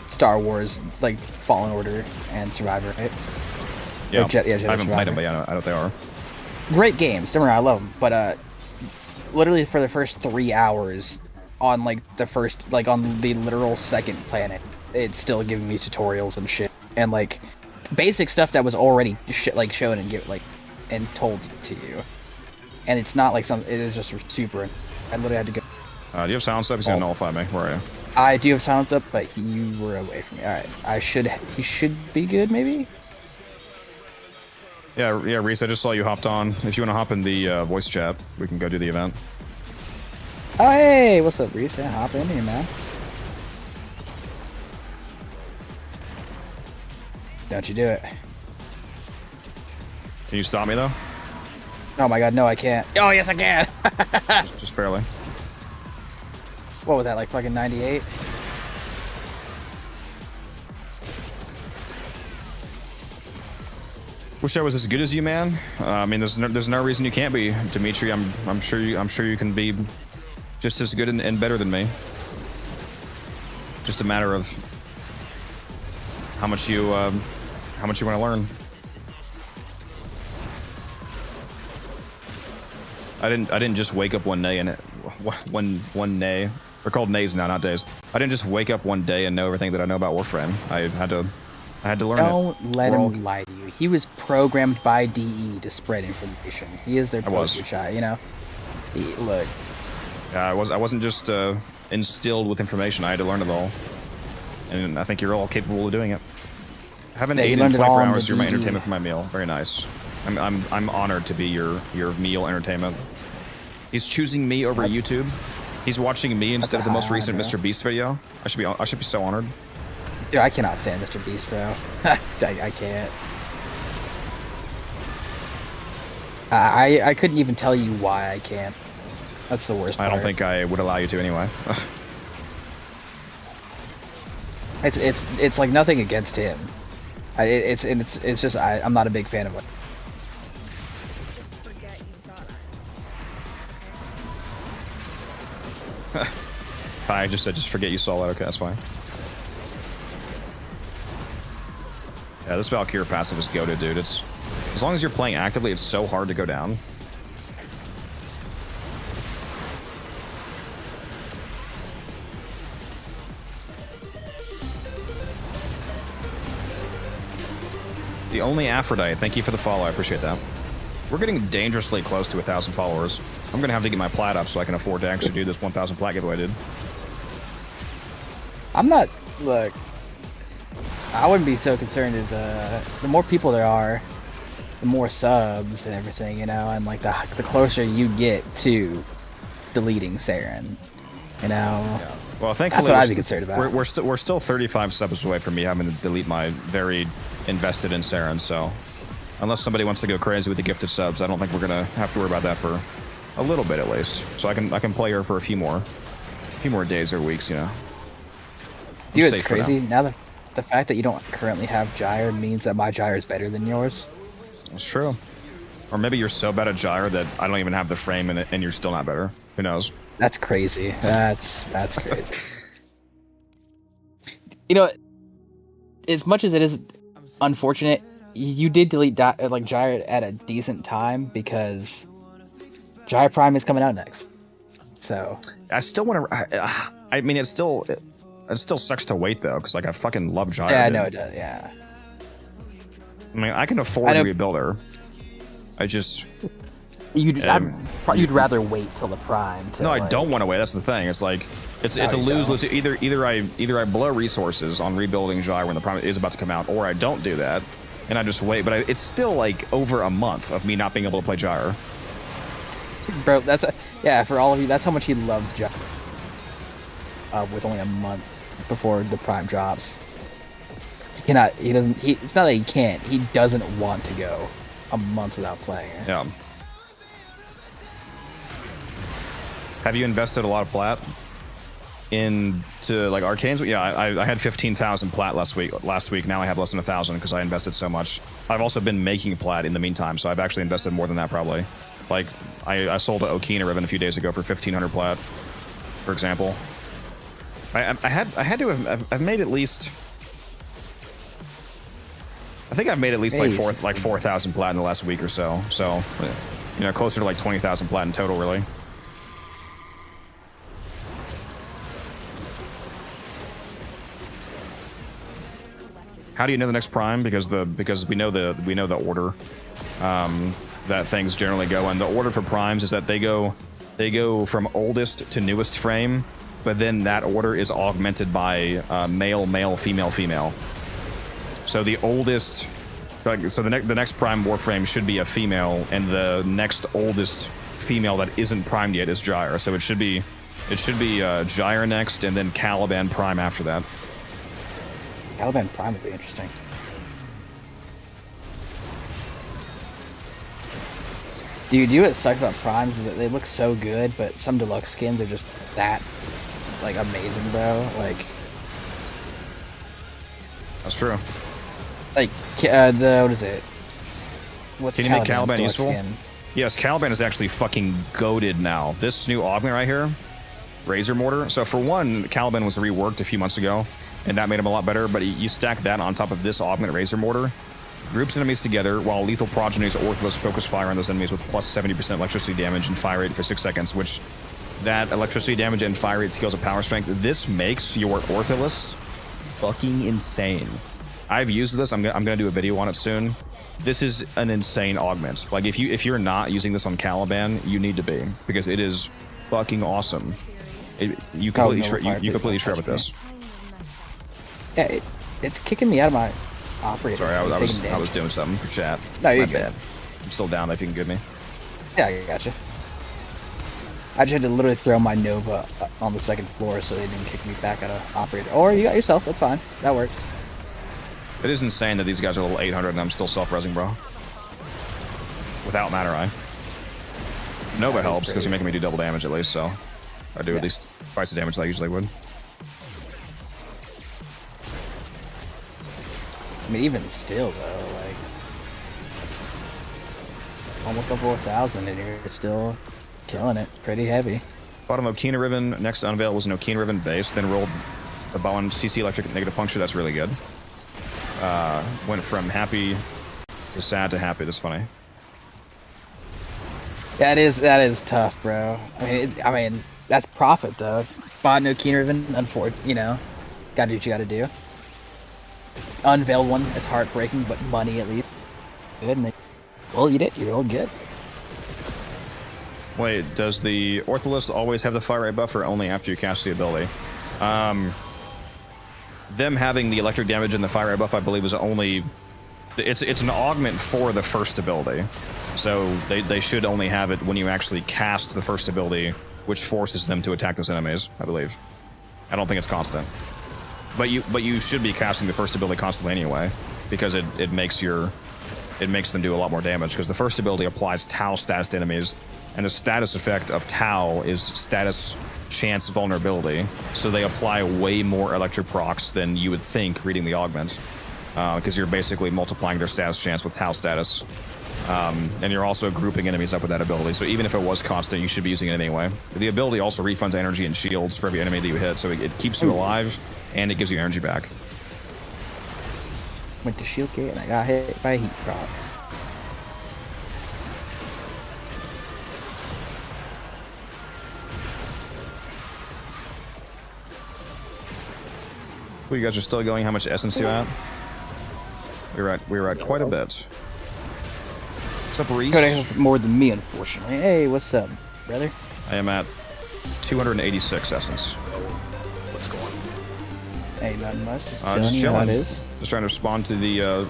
Star Wars, like Fallen Order and Survivor, right? Yeah, Jedi I haven't Survivor. played them, but yeah, I know what they are. Great games, don't worry, I love them. But literally for the first 3 hours, on like on the literal second planet, it's still giving me tutorials and shit, and like basic stuff that was already shown and told to you. And it's not like it is just super. I literally had to go. Do you have silence up? He's gonna nullify me. Where are you? I do have silence up, but you were away from me. All right, he should be good, maybe. Yeah, Reese, I just saw you hopped on. If you want to hop in the voice chat, we can go do the event. Oh, hey, what's up, Reese? Yeah, hop in here, man. Don't you do it. Can you stop me, though? Oh my god, no, I can't. Oh, yes, I can! just barely. What was that, like fucking 98? Wish I was as good as you, man. I mean, there's no reason you can't be, Dimitri. I'm sure you can be just as good and better than me. Just a matter of how much you want to learn. I didn't just wake up one day and one day. They're called nays now, not days. I didn't just wake up one day and know everything that I know about Warframe. I had to learn it. Don't let him lie to you. He was programmed by DE to spread information. He is their poster child, look. Yeah, I wasn't just instilled with information. I had to learn it all, and I think you're all capable of doing it. Having 8 and 24 hours, you're my entertainment for my meal. Very nice. I'm honored to be your meal entertainment. He's choosing me over YouTube. He's watching me instead of the most recent Mr. Beast video. I should be so honored. Dude, I cannot stand Mr. Beast, bro. I can't. I couldn't even tell you why I can't. That's the worst part. I don't think I would allow you to anyway. It's like nothing against him. It's just I'm not a big fan of it. I just said just forget you saw that. Okay, that's fine. Yeah, this Valkyrie passive is goated, dude. It's as long as you're playing actively, it's so hard to go down. The only Aphrodite, thank you for the follow. I appreciate that. We're getting dangerously close to 1,000 followers. I'm gonna have to get my plat up so I can afford to actually do this 1,000 plat giveaway, dude. I'm not. Look, I wouldn't be so concerned as the more people there are, the more subs and everything, and like the closer you get to deleting Saren, Yeah. Well, thankfully, that's what I'd be concerned about. We're still 35 subs away from me having to delete my very invested in Saren. So, unless somebody wants to go crazy with the gifted subs, I don't think we're gonna have to worry about that for a little bit at least. So I can play her for a few more days or weeks, Dude, it's crazy. Now the fact that you don't currently have Gyre means that my Gyre is better than yours. That's true. Or maybe you're so bad at Gyre that I don't even have the frame in it, and you're still not better. Who knows? That's crazy. That's crazy. As much as it is unfortunate, you did delete Gyre at a decent time because Gyre Prime is coming out next. So I still want to. I mean, it still sucks to wait though, because like I fucking love Gyre. Yeah, I know it does. Yeah. I mean, I can afford to rebuild her. I just. You'd rather wait till the Prime. To, no, I don't want to wait. That's the thing. It's like it's a lose-lose. Either I blow resources on rebuilding Gyre when the Prime is about to come out, or I don't do that, and I just wait. But it's still like over a month of me not being able to play Gyre. Bro, for all of you, that's how much he loves Gyre. With only a month before the Prime drops. It's not that he can't, he doesn't want to go a month without playing it. Yeah. Have you invested a lot of plat into like arcanes? Yeah, I had 15,000 plat last week. Now I have less than 1,000 because I invested so much. I've also been making plat in the meantime, so I've actually invested more than that probably. Like I sold an Okina ribbon a few days ago for 1,500 plat, for example. I've made at least. I think I've made at least like 4,000 plat in the last week or so. So, you know, closer to like 20,000 plat in total, really. How do you know the next Prime? Because we know the order that things generally go in. The order for Primes is that they go from oldest to newest frame, but then that order is augmented by male, male, female, female. So the oldest, so the next Prime Warframe should be a female, and the next oldest female that isn't primed yet is Gyre. So it should be Gyre next, and then Caliban Prime after that. Caliban Prime would be interesting. Dude, what sucks about Primes is that they look so good, but some deluxe skins are just that, like, amazing, bro. Like, that's true. Like, what is it? Can you make Caliban useful? Skin? Yes, Caliban is actually fucking goated now. This new augment right here, Razor Mortar. So for one, Caliban was reworked a few months ago, and that made him a lot better, but you stack that on top of this augment Razor Mortar, groups enemies together while lethal progenies Ortholis focus fire on those enemies with plus 70% electricity damage and fire rate for 6 seconds, which that electricity damage and fire rate scales of power strength, this makes your Ortholis fucking insane. I've used this, I'm gonna do a video on it soon. This is an insane augment. Like if you're not using this on Caliban, you need to be, because it is fucking awesome. You completely shred with this. Yeah, it's kicking me out of my operator. Sorry, I was doing something for chat. No, you're My bad. I'm still down if you can give me. Yeah, I gotcha. I just had to literally throw my Nova on the second floor so they didn't kick me back out of operator. Or you got yourself, that's fine. That works. It is insane that these guys are level 800 and I'm still self-resing, bro. Without Matter Eye. Nova helps because you're making me do double damage at least, so I do at least twice the damage that I usually would. I mean, even still, though, like, almost up 4,000, and you're still killing it pretty heavy. Bottom Okina Ribbon. Next to unveil was an Okina Ribbon base, then rolled a Bowen CC Electric Negative Puncture. That's really good. Went from happy to sad to happy. That's funny. That is tough, bro. I mean, that's profit, though. Bought an Okina Ribbon, unfortunately, you know, gotta do what you gotta do. Unveiled one, it's heartbreaking, but money at least. Good, and well, you did. You rolled good. Wait, does the Ortholis always have the fire rate buff, or only after you cast the ability? Them having the electric damage and the fire rate buff, I believe, is only... It's an augment for the first ability. So they should only have it when you actually cast the first ability, which forces them to attack those enemies, I believe. I don't think it's constant. But you should be casting the first ability constantly anyway, because it makes them do a lot more damage, because the first ability applies Tau status to enemies, and the status effect of Tau is status chance vulnerability, so they apply way more electric procs than you would think reading the augment, because you're basically multiplying their status chance with Tau status, and you're also grouping enemies up with that ability, so even if it was constant, you should be using it anyway. The ability also refunds energy and shields for every enemy that you hit, so it keeps you alive, and it gives you energy back. Went to shield gate and I got hit by a heat prop. Well, you guys are still going. How much essence you at? We're at quite a bit. What's up, Reese? Codex has more than me, unfortunately. Hey, what's up, brother? I am at 286 essence. What's going on? Hey, nothing much. Just Just chilling. How chilling. it is. Just trying to respond to the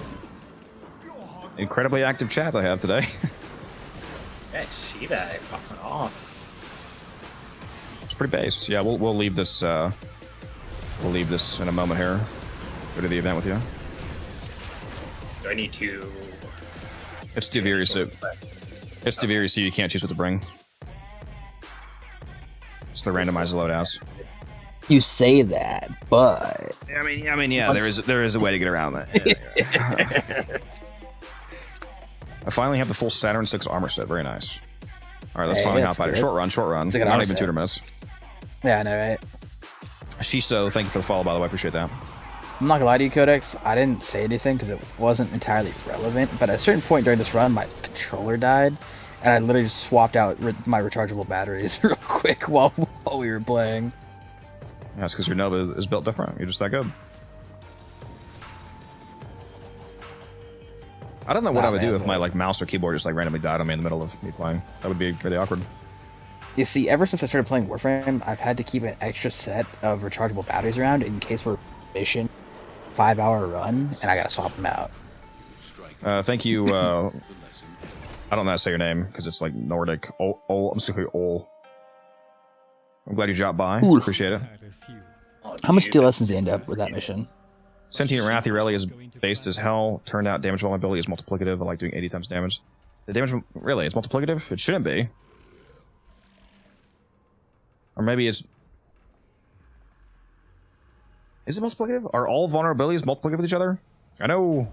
incredibly active chat I have today. Yeah, I see that popping off. It's pretty base. Yeah, we'll leave this. We'll leave this in a moment here. Go to the event with you. Do I need to? It's Deviri, so it's Deviri, so you can't choose what to bring. It's the randomizer loadouts. You say that, but I mean, yeah, there is a way to get around that. I finally have the full Saturn 6 armor set. Very nice. All right, let's finally hop out here. Short run. It's like Not even 200 minutes. Yeah, I know, right? Shiso, thank you for the follow, by the way. I appreciate that. I'm not gonna lie to you, Codex. I didn't say anything because it wasn't entirely relevant. But at a certain point during this run, my controller died, and I literally just swapped out my rechargeable batteries real quick while we were playing. Yeah, it's because your Nova is built different. You're just that good. I don't know what I would do if my mouse or keyboard just randomly died on me in the middle of me playing. That would be really awkward. You see, ever since I started playing Warframe, I've had to keep an extra set of rechargeable batteries around in case we're mission 5-hour run, and I gotta swap them out. Thank you. I don't know how to say your name because it's like Nordic. I'm just gonna call you Ol. I'm glad you dropped by. Ooh. Appreciate it. How much steel lessons do you end up with that mission? Sentient Wrathy Rally is based as hell. Turned out damage vulnerability is multiplicative. I like doing 80 times damage. The damage, really, it's multiplicative? It shouldn't be. Or maybe it's... Is it multiplicative? Are all vulnerabilities multiplicative with each other? I know...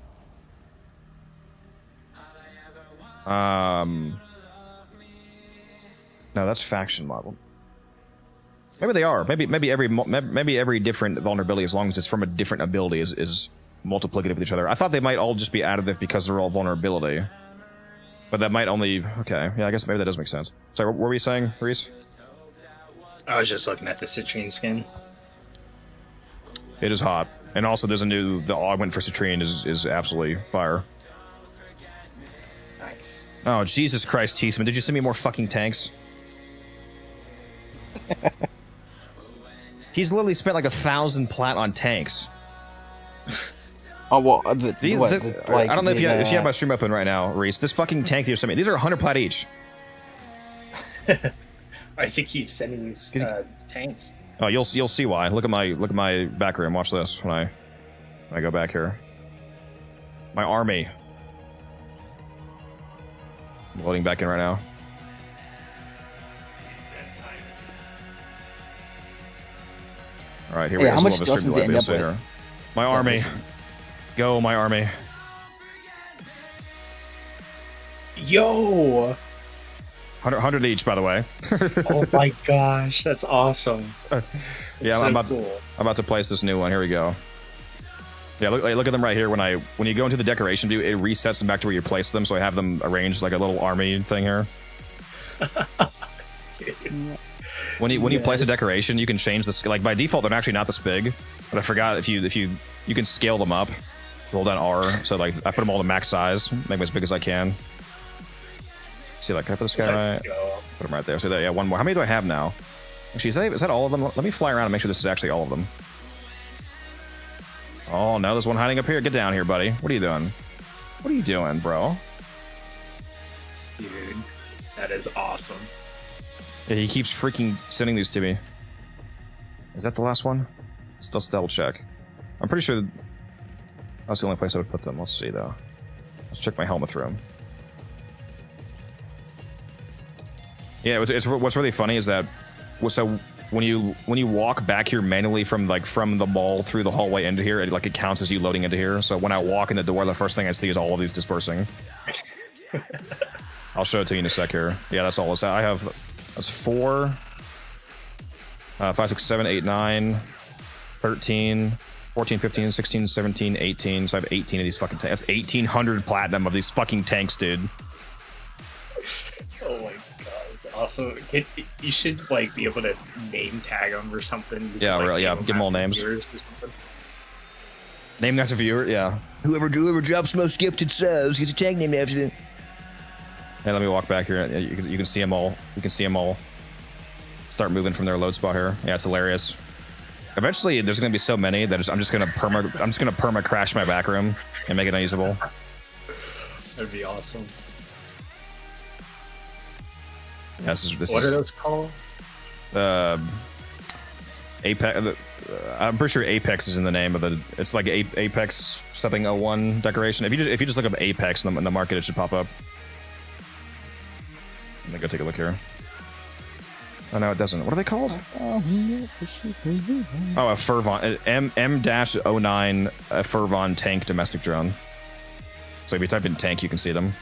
No, that's faction model. Maybe they are. Maybe every different vulnerability, as long as it's from a different ability, is multiplicative with each other. I thought they might all just be additive because they're all vulnerability. But that might only... Okay, yeah, I guess maybe that does make sense. Sorry, what were you saying, Reese? I was just looking at the citrine skin. It is hot. And also there's the augment for citrine is absolutely fire. Nice. Oh, Jesus Christ, Teasman, did you send me more fucking tanks? He's literally spent like 1,000 plat on tanks. Oh, well, I don't know if you have my stream open right now, Reese. This fucking tank that you sent me, these are 100 plat each. I see keep sending these tanks. Oh, you'll see why. Look at my back room. Watch this when I go back here. My army. I'm loading back in right now. All right, here we go. How much This is lessons do you end up with? My army. Go, my army. Yo! 100 each, by the way. Oh my gosh, that's awesome. Yeah, I'm about to place this new one. Here we go. Yeah, look at them right here. When you go into the decoration view, it resets them back to where you place them. So I have them arranged like a little army thing here. When you place a decoration, you can change the like by default they're actually not this big, but I forgot if you can scale them up. Hold down R, so like I put them all to max size, make them as big as I can. See, like, can I put this guy right? Put him right there. So yeah, one more. How many do I have now? Actually, is that all of them? Let me fly around and make sure this is actually all of them. Oh no, there's one hiding up here. Get down here, buddy. What are you doing? What are you doing, bro? Dude, that is awesome. Yeah, he keeps freaking sending these to me. Is that the last one? Let's double check. I'm pretty sure that's the only place I would put them. Let's see though. Let's check my helmet room. Yeah, it's what's really funny is that so when you walk back here manually from the mall through the hallway into here, it counts as you loading into here. So when I walk in the door, the first thing I see is all of these dispersing. I'll show it to you in a sec here. Yeah, that's all. That's 4, 5, 6, 7, 8, 9, 13, 14, 15, 16, 17, 18. So I have 18 of these fucking tanks. That's 1,800 platinum of these fucking tanks, dude. Oh my god, it's awesome. You should be able to name tag them or something. Yeah, really. Yeah, give them all names. Named after viewer, yeah. Whoever drops most gifted subs gets a tag named after them. Hey, let me walk back here. You can see them all. You can see them all start moving from their load spot here. Yeah, it's hilarious. Eventually, there's gonna be so many that I'm just gonna perma crash my back room and make it unusable. That'd be awesome. Yeah, this What is, are those called? Apex. I'm pretty sure Apex is in the name of the. It's like Apex something 01 decoration. If you just look up Apex in the market, it should pop up. Let me go take a look here. Oh no, it doesn't. What are they called? Oh, a Fervon M-09 a Fervon tank domestic drone. So if you type in tank, you can see them.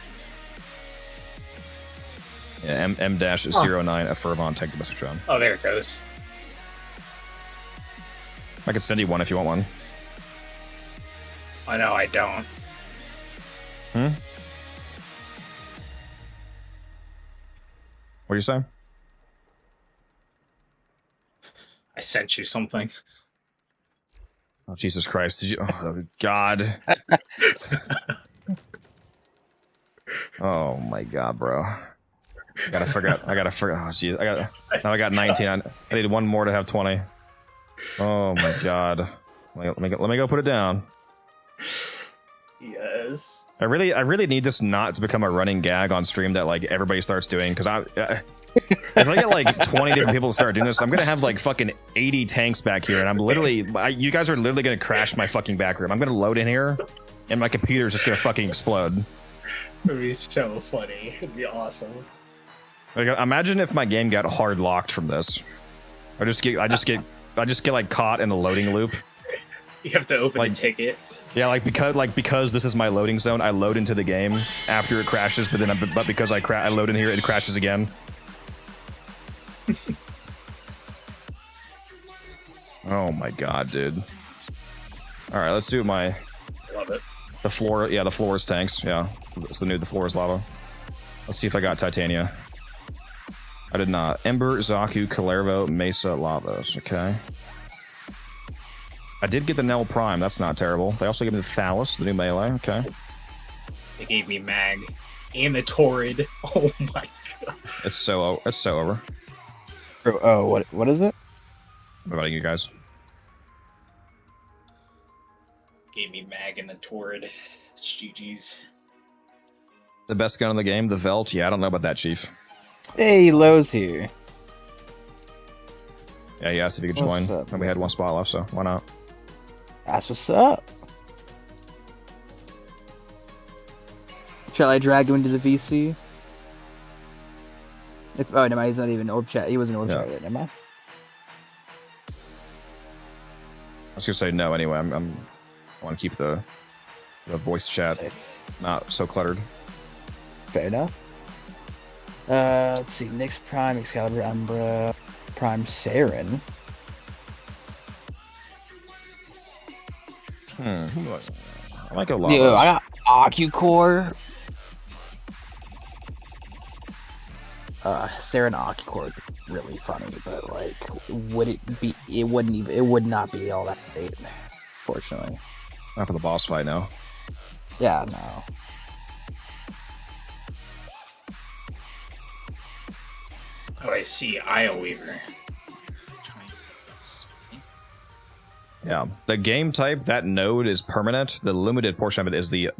Yeah, M-09 a Fervon tank domestic drone. Oh, there it goes. I can send you one if you want one. I know I don't. What do you say? I sent you something. Oh, Jesus Christ. Did you? Oh, God. Oh, my God, bro. I gotta figure out. Oh, geez. Now I got 19. I need one more to have 20. Oh, my God. Let me go put it down. Yes. I really need this not to become a running gag on stream that like everybody starts doing, because if I get like 20 different people to start doing this, I'm gonna have like fucking 80 tanks back here, and I'm literally, you guys are literally gonna crash my fucking back room. I'm gonna load in here, and my computer's just gonna fucking explode. It'd be so funny. It'd be awesome. Like, imagine if my game got hard locked from this. I just get like caught in a loading loop. You have to open a ticket. Yeah, because this is my loading zone, I load into the game after it crashes, but because I load in here, it crashes again. Oh my God, dude. All right, let's do my. Love it. The floor, yeah, the floor is tanks. Yeah, it's the floor is lava. Let's see if I got Titania. I did not. Ember, Zaku, Kalervo, Mesa, Lavos. Okay. I did get the Nell Prime. That's not terrible. They also gave me the Phallus, the new melee. Okay. They gave me Mag and the Torrid. Oh my God. It's so over. Oh, what is it? What about you guys? Gave me Mag and the Torrid. It's GG's. The best gun in the game, the Velt. Yeah, I don't know about that, Chief. Hey, Lowe's here. Yeah, he asked if he could join, and we had one spot left, so why not? That's what's up. Shall I drag you into the VC? Oh, no, he's not even orb chat. He wasn't orb chat yet, am I? I was gonna say no anyway. I want to keep the voice chat not so cluttered. Fair enough. Let's see. Nyx Prime, Excalibur, Umbra, Prime, Saren. I like a lot. Dude, I got Occucore. Saren Occucore would be really funny, but like, would it be? It wouldn't even. It would not be all that great, fortunately. Not for the boss fight, no. Yeah, no. Oh, I see. Isle Weaver. Yeah, the game type, that node is permanent. The limited portion of it is the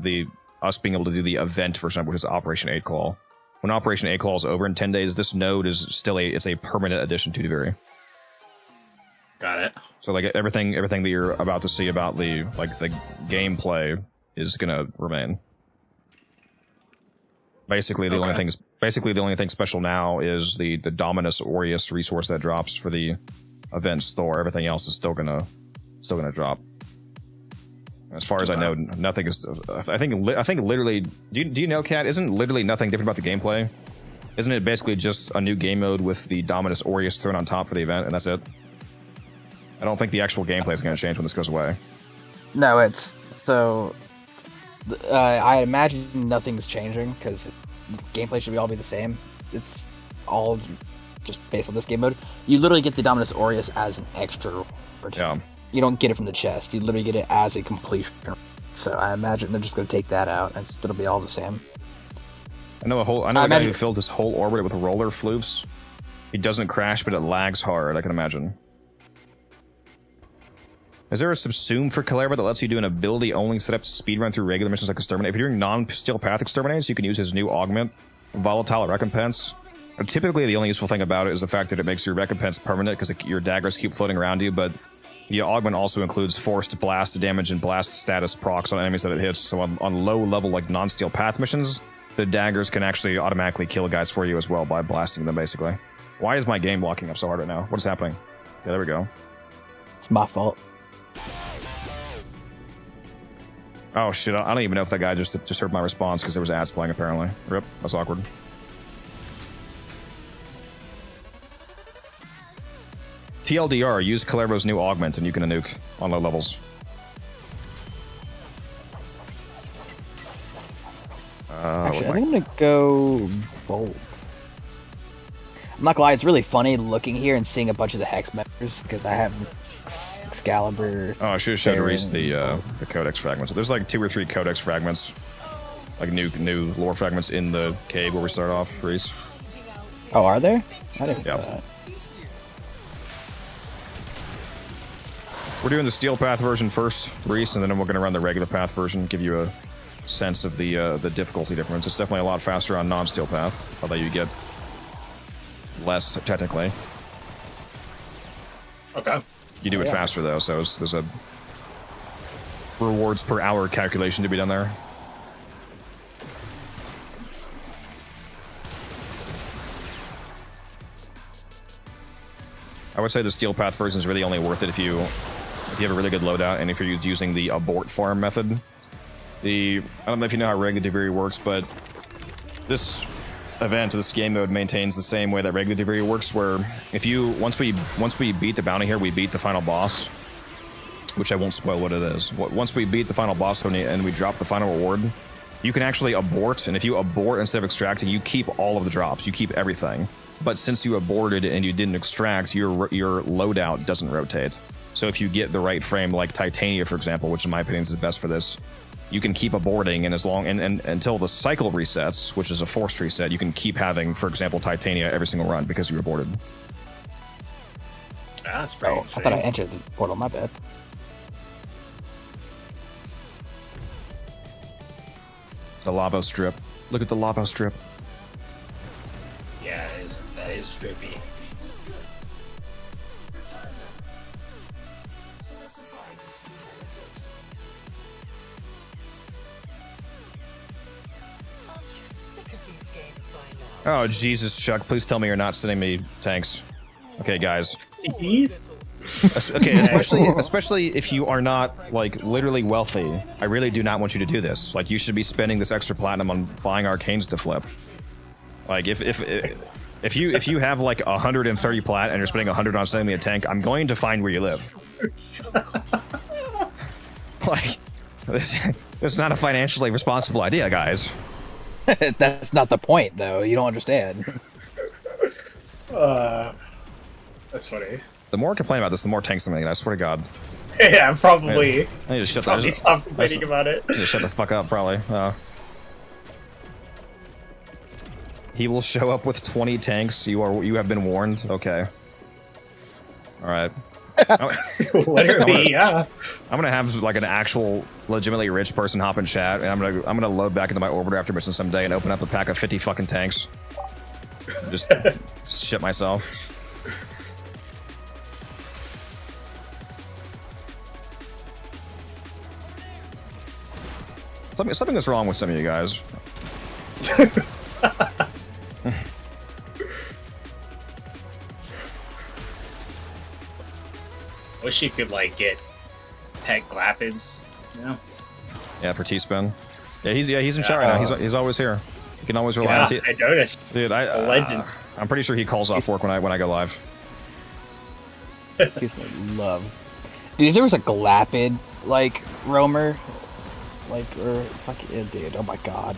us being able to do the event version of it, which is Operation 8 Claw. When Operation 8 Claw is over in 10 days, this node is still it's a permanent addition to Duviri. Got it. So like everything that you're about to see about the gameplay is gonna remain. Basically, the only thing special now is the Dominus Aureus resource that drops for the event store. Everything else is still gonna drop. As far as I know, nothing is. I think literally. Do you know, Kat? Isn't literally nothing different about the gameplay? Isn't it basically just a new game mode with the Dominus Aureus thrown on top for the event, and that's it? I don't think the actual gameplay is going to change when this goes away. No, it's so. I imagine nothing's changing because the gameplay should all be the same. It's all just based on this game mode. You literally get the Dominus Aureus as an extra. Yeah. You don't get it from the chest. You literally get it as a completion. So I imagine they're just gonna take that out, and it'll be all the same. I know a guy who filled his whole orbit with roller floofs. He doesn't crash, but it lags hard. I can imagine. Is there a subsume for Calera that lets you do an ability-only setup to speedrun through regular missions like Exterminate? If you're doing non-steel path exterminates, you can use his new augment, Volatile Recompense. Typically, the only useful thing about it is the fact that it makes your recompense permanent because your daggers keep floating around you, but the augment also includes forced blast damage and blast status procs on enemies that it hits, so on low-level, like, non-steel path missions, the daggers can actually automatically kill guys for you as well by blasting them, basically. Why is my game locking up so hard right now? What is happening? Okay, there we go. It's my fault. Oh shit, I don't even know if that guy just heard my response because there was ads playing apparently. Rip, that's awkward. TLDR, use Calero's new augment and you can nuke on low levels. Actually, I think I'm gonna go bold. I'm not gonna lie, it's really funny looking here and seeing a bunch of the Hex members because I have Excalibur. Oh, I should have showed Reese the Codex fragments. There's like 2 or 3 Codex fragments, like new lore fragments in the cave where we start off, Reese. Oh, are there? I didn't know Yeah. that. We're doing the Steel Path version first, Reese, and then we're going to run the regular path version, give you a sense of the difficulty difference. It's definitely a lot faster on non-Steel Path, although you get less, technically. Okay. You do it faster, though, so there's a rewards per hour calculation to be done there. I would say the Steel Path version is really only worth it if you have a really good loadout and if you're using the abort farm method. I don't know if you know how regular Deviri works, but this game mode maintains the same way that regular Deviri works, where if you once we beat the bounty here, we beat the final boss, which I won't spoil what it is. Once we beat the final boss and we drop the final reward, you can actually abort, and if you abort instead of extracting, you keep all of the drops, you keep everything. But since you aborted and you didn't extract, your loadout doesn't rotate. So if you get the right frame, like Titania, for example, which in my opinion is the best for this, you can keep aborting, and until the cycle resets, which is a forced reset, you can keep having, for example, Titania every single run because you aborted. That's pretty I thought I entered the portal, my bad. The lava strip. Look at the lava strip. Yeah, that is trippy. Oh, Jesus, Chuck, please tell me you're not sending me tanks. Okay, guys. Okay, especially if you are not, like, literally wealthy. I really do not want you to do this. Like, you should be spending this extra platinum on buying arcanes to flip. Like, if you have, like, 130 plat and you're spending 100 on sending me a tank, I'm going to find where you live. Like, this is not a financially responsible idea, guys. That's not the point, though. You don't understand. That's funny. The more I complain about this, the more tanks I'm getting. I swear to God. Yeah, probably. I need to shut probably stop complaining about it. Just shut the fuck up, probably. He will show up with 20 tanks. You have been warned. Okay. All right. Literally, yeah. I'm gonna have like an actual, legitimately rich person hop in chat, and I'm gonna load back into my orbiter after mission someday and open up a pack of 50 fucking tanks. Just shit myself. Something is wrong with some of you guys. Wish you could like get pet Glapids, you know? Yeah, for T-Spin. Yeah, he's in chat right now. He's always here. You can always rely on T. I noticed. Dude, a legend. I'm pretty sure he calls off work when I go live. T-Spin love. Dude, if there was a Glapid like roamer, like or fuck yeah, dude, oh my god.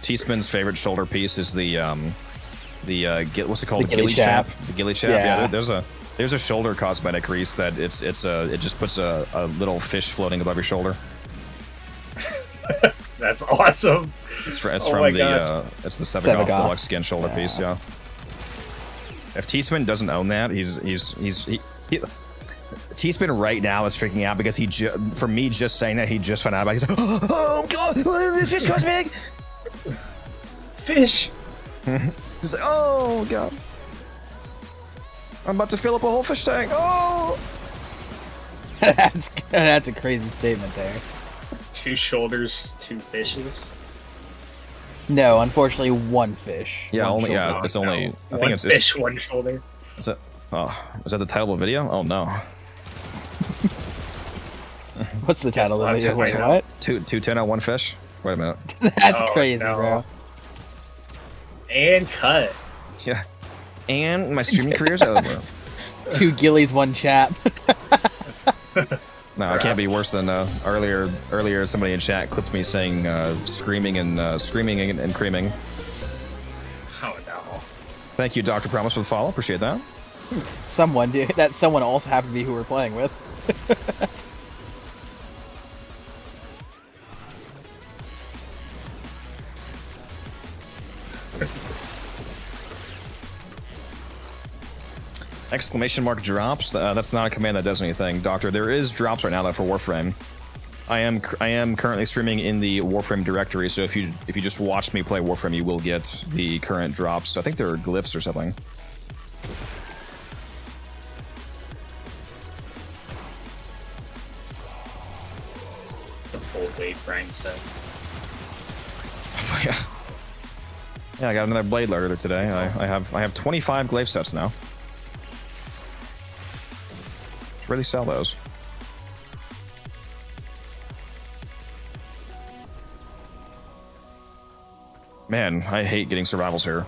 T-Spin's favorite shoulder piece is the what's it called? The ghillie chap. The ghillie chap. Yeah, There's a shoulder cosmetic, Reese, that it just puts a little fish floating above your shoulder. That's awesome. It's Oh from my the God. it's the Sevagoth Sevagoth. Deluxe Skin shoulder piece. Yeah. If T-Spin doesn't own that, T-Spin right now is freaking out because for me just saying that he just found out about it. He's like, oh God, the fish cosmetic. Fish. He's like, oh God, I'm about to fill up a whole fish tank. Oh. That's a crazy statement there. 2 shoulders, 2 fishes. No, unfortunately, one fish. Yeah, one only shoulder. yeah. It's only. I One think it's fish, 1 shoulder. Is that? Oh, is that the title of the video? Oh no. What's the title of the video? Wait, now. what? Two 10-1 fish. Wait a minute. That's Oh, crazy, no. bro. And cut. Yeah. And my streaming career's over. 2 gillies, 1 chap. No, it can't be worse than earlier. Somebody in chat clipped me saying screaming and creaming. Oh no. Thank you, Dr. Promise, for the follow. Appreciate that. Someone, dude. That someone also happened to be who we're playing with. Exclamation mark drops. That's not a command that does anything, Doctor. There is drops right now though for Warframe. I am currently streaming in the Warframe directory, so if you just watch me play Warframe, you will get the current drops. I think there are glyphs or something. The full weight grind set. Yeah, I got another blade loader today. I have 25 glyph sets now. Should really sell those. Man, I hate getting survivals here.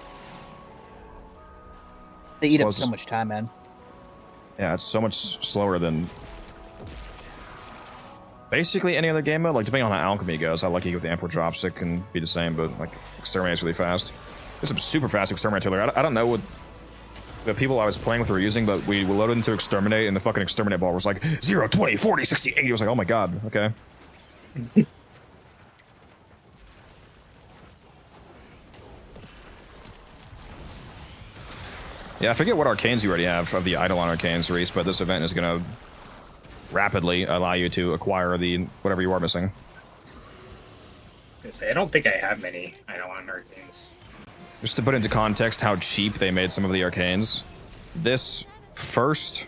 They eat up Slows so us- much time, man. Yeah, it's so much slower than basically any other game mode. Like, depending on how Alchemy goes, how lucky you get with the M4 drops, it can be the same, but like, Exterminate's really fast. There's some super fast Exterminate artillery. I don't know what the people I was playing with were using, but we loaded into Exterminate, and the fucking Exterminate ball was like 0, 20, 40, 60, 80. I was like, oh my god, okay. Yeah, I forget what arcanes you already have of the Eidolon arcanes, Reese, but this event is going to rapidly allow you to acquire the whatever you are missing. I don't think I have many. I don't want arcanes. Just to put into context how cheap they made some of the arcanes, this first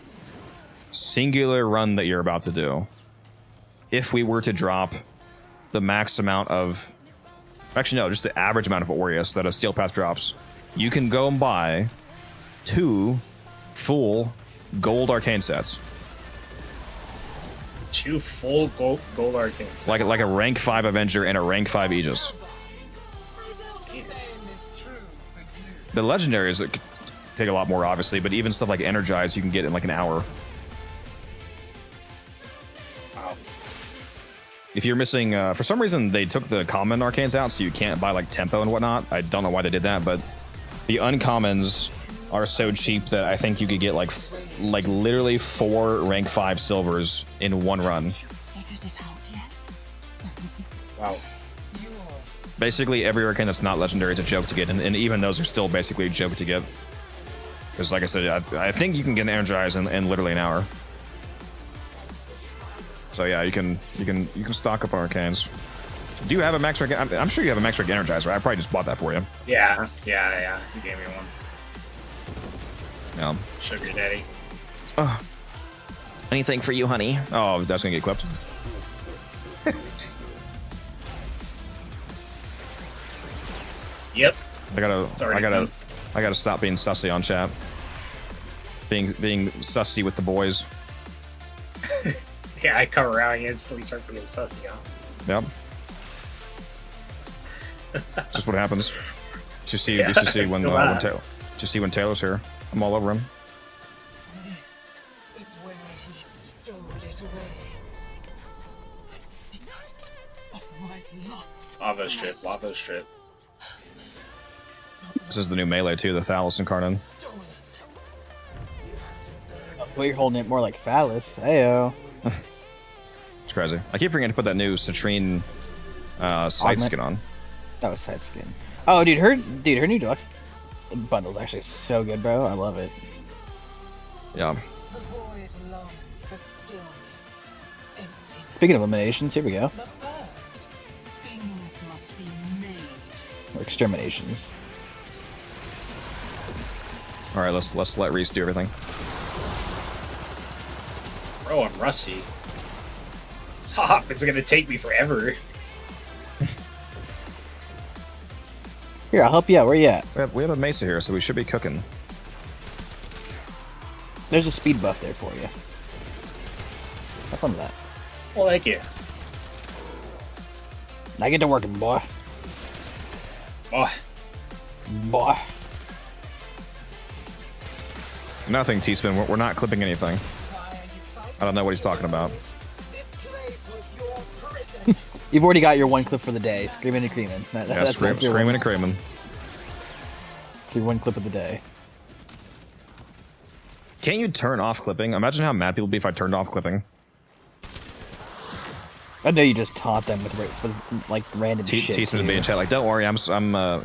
singular run that you're about to do, if we were to drop the max amount of, actually no, just the average amount of Aureus that a Steel Path drops, you can go and buy 2 full gold arcane sets. 2 full gold arcanes. Like a rank 5 Avenger and a rank 5 Aegis. Jeez. The legendaries that take a lot more, obviously, but even stuff like Energize you can get in like an hour. Wow. If you're missing, for some reason they took the common arcanes out, so you can't buy like tempo and whatnot. I don't know why they did that, but the uncommons are so cheap that I think you could get like literally 4 rank 5 silvers in one run. Wow. Basically every arcane that's not legendary is a joke to get, and even those are still basically a joke to get. Because like I said, I think you can get Energize in literally an hour. So yeah, you can stock up on arcanes. Do you have a max rank? I'm sure you have a max rank Energizer. I probably just bought that for you. Yeah. You gave me one. Yeah. Sugar daddy. Oh. Anything for you, honey? Oh, that's gonna get clipped. Yep. I gotta stop being sussy on chat. Being sussy with the boys. Yeah, I come around and instantly start being sussy, huh? Yep. Just what happens. You see when Taylor's here. I'm all over him. This is where he stowed it away. The secret of my lost Lava strip. This is the new melee too, the Thalos Incarnate. Well, you're holding it more like phallus. Heyo. It's crazy. I keep forgetting to put that new Citrine side skin on. That was side skin. Oh, dude, her new deluxe bundle's actually so good, bro. I love it. Yeah. The void longs for stillness, emptiness. Speaking of eliminations, here we go. But first, things must be made. Or exterminations. All right, let's let Reese do everything. Bro, I'm rusty. Stop! It's gonna take me forever. Here, I'll help you out. Where you at? We have a Mesa here, so we should be cooking. There's a speed buff there for you. Have fun with that. Well, thank you. Now get to working, boy. Boy. Boy. Nothing, T-Spin. We're not clipping anything. I don't know what he's talking about. You've already got your one clip for the day. Screaming and creaming. Yeah, screaming and creaming. It's your one clip of the day. Can't you turn off clipping? Imagine how mad people would be if I turned off clipping. I know you just taunt them with like random shit. T-Spin would be in chat like, don't worry, I'm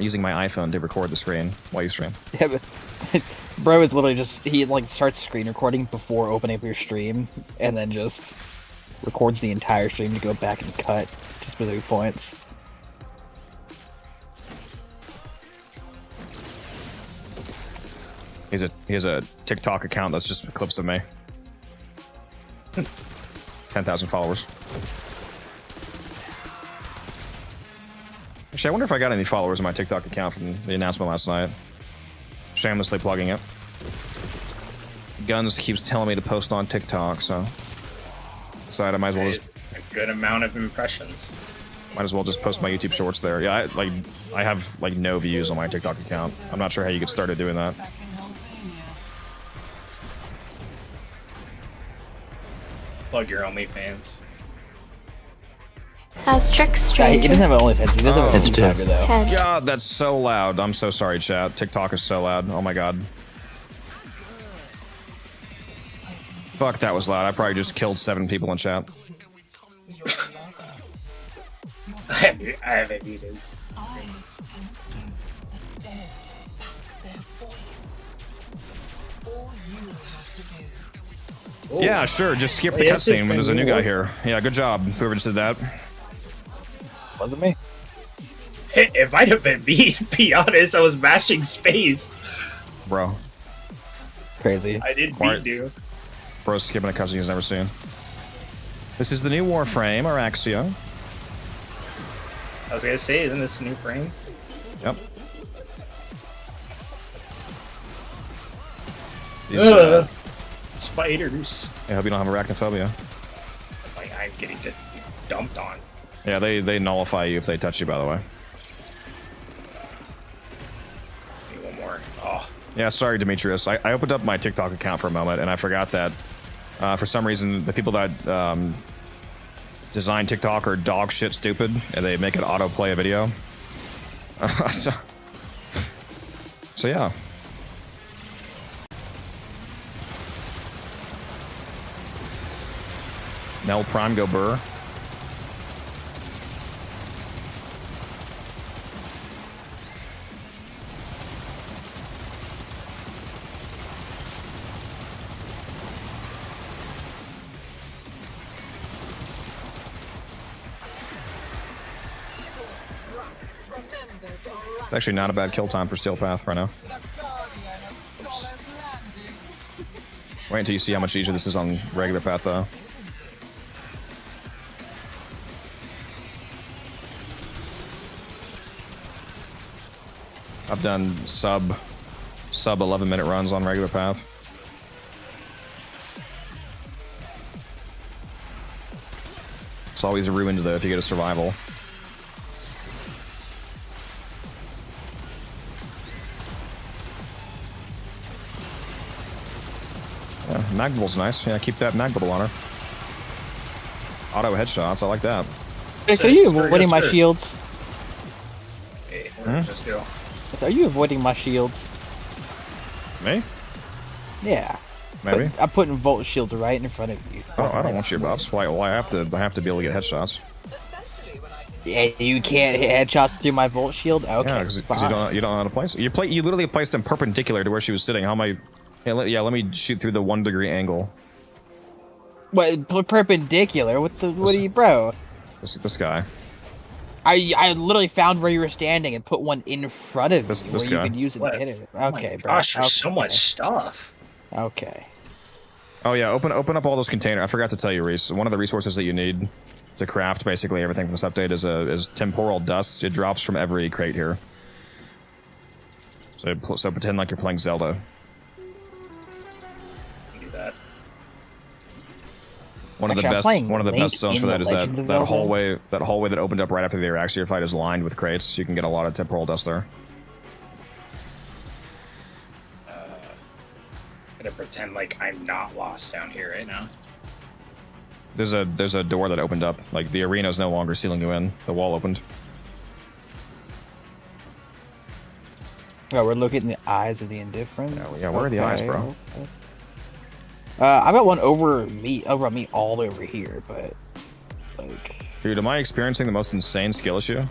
using my iPhone to record the screen while you stream. Yeah, but bro is literally just, he like starts screen recording before opening up your stream, and then just records the entire stream to go back and cut to specific points. He has a TikTok account that's just clips of me. 10,000 followers. Actually, I wonder if I got any followers on my TikTok account from the announcement last night. Shamelessly plugging it. Guns keeps telling me to post on TikTok, so decided I might as well just a good amount of impressions. Might as well just post my YouTube shorts there. Yeah, I have like no views on my TikTok account. I'm not sure how you get started doing that. Plug your OnlyFans. How's Trick Stranger? He doesn't have an OnlyFans. He doesn't have a YouTuber though. God, that's so loud. I'm so sorry, chat. TikTok is so loud. Oh my god. Fuck, that was loud. I probably just killed 7 people in chat. I haven't muted. Yeah, sure. Just skip the cutscene when there's a new guy here. Yeah, good job, whoever just did that. Wasn't me. It might have been me, to be honest. I was mashing space. Bro. Crazy. I did beat you. Bro's skipping a cutscene he's never seen. This is the new Warframe, Araxia. I was gonna say, isn't this a new frame? Yep. Spiders. I hope you don't have arachnophobia. Like, I'm getting just dumped on. Yeah, they nullify you if they touch you, by the way. Need one more. Oh. Yeah, sorry, Demetrius. I opened up my TikTok account for a moment, and I forgot that for some reason the people that design TikTok are dog shit stupid, and they make it autoplay a video. So yeah. Nell Prime go burr. It's actually not a bad kill time for Steel Path right now. Wait until you see how much easier this is on regular path, though. I've done sub 11-minute runs on regular path. It's always ruined though if you get a survival. Yeah, Magnable's nice. Yeah, keep that Magnable on her. Auto headshots, I like that. Hey, so are you avoiding my shields? Okay, where just go? Are you avoiding my shields? Me? Yeah. Maybe. I'm putting volt shields right in front of you. Oh, I don't want your buffs. Why? I have to be able to get headshots. Yeah, you can't hit headshots through my volt shield. Okay. Yeah, because you don't know how to place. You literally placed them perpendicular to where she was sitting. How am I? Yeah, let me shoot through the 1 degree angle. What perpendicular? What are you, bro? This guy. I literally found where you were standing and put one in front of you This where guy. you can use it to hit it. Okay, bro. Gosh, there's Okay. so much stuff. Okay. Oh yeah, open up all those containers. I forgot to tell you, Reese. One of the resources that you need to craft basically everything from this update is temporal dust. It drops from every crate here. So pretend like you're playing Zelda. Do that. One of the best zones for that is that hallway that opened up right after the Araxia fight is lined with crates. You can get a lot of temporal dust there. Gonna pretend like I'm not lost down here right now. There's a door that opened up. Like the arena is no longer sealing you in. The wall opened. Oh, we're looking in the eyes of the indifferent. Yeah, where are the eyes, bro? I got one over me all the way over here, but like. Dude, am I experiencing the most insane skill issue?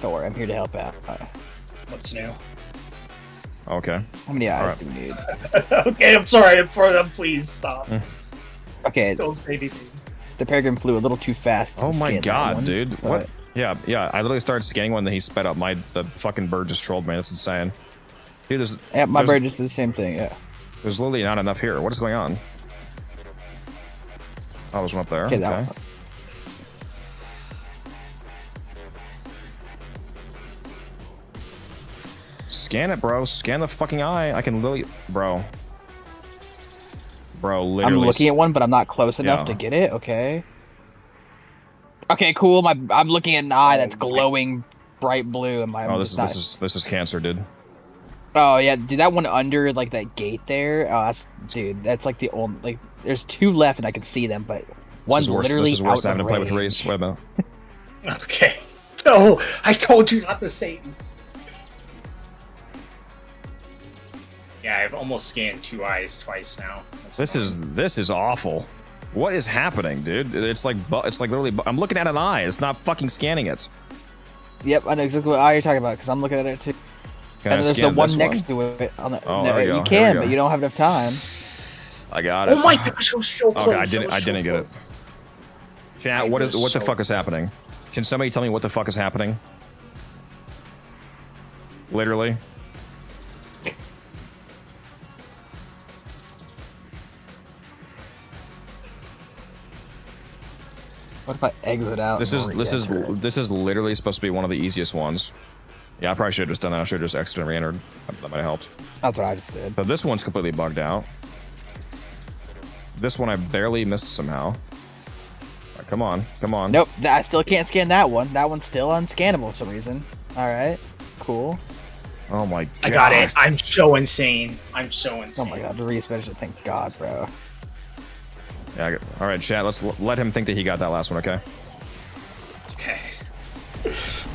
Don't worry, I'm here to help out. What's new? Okay. How many eyes Right. do we need? Okay, I'm sorry. Please stop. Okay. Don't say anything. The Peregrine flew a little too fast. Oh my god, dude! but- What? Yeah. I literally started scanning one, then he sped up. The fucking bird just trolled me. That's insane. Dude, my bird just did the same thing. Yeah. There's literally not enough here. What is going on? Oh, there's one up there. Okay, that Okay. one. Scan it, bro. Scan the fucking eye. I can literally, bro, literally. I'm looking at one, but I'm not close enough to get it. Okay. Okay, cool. I'm looking at an eye that's glowing bright blue, and my. Oh, this is cancer, dude. Oh yeah, dude, that one under like that gate there. Oh, that's like the old like. There's 2 left, and I can see them, but one's literally This is worse out than having of to play with range. Reese. Wait a minute. Okay. No, I told you not to say. Yeah, I've almost scanned 2 eyes twice now. This is awful. What is happening, dude? It's like literally. I'm looking at an eye. It's not fucking scanning it. Yep, I know exactly what eye you're talking about because I'm looking at it too. Can I And there's the scan one this next to it. On the, Oh, no, there we go. you There we can, go. but you don't have enough time. I got it. Oh my gosh, I was so close. Okay, I didn't get it. Chat, what the fuck is happening? Can somebody tell me what the fuck is happening? Literally. What if I exit out? This is literally supposed to be one of the easiest ones. Yeah, I probably should have just done that. I should have just exited and re-entered. That might have helped. That's what I just did. But this one's completely bugged out. This one I barely missed somehow. Right, come on. Nope, I still can't scan that one. That one's still unscannable for some reason. All right, cool. Oh my god. I got it. I'm so insane. I'm so insane. Oh my god, the re-special. Thank God, bro. Yeah. All right, chat. Let's let him think that he got that last one. Okay. Okay.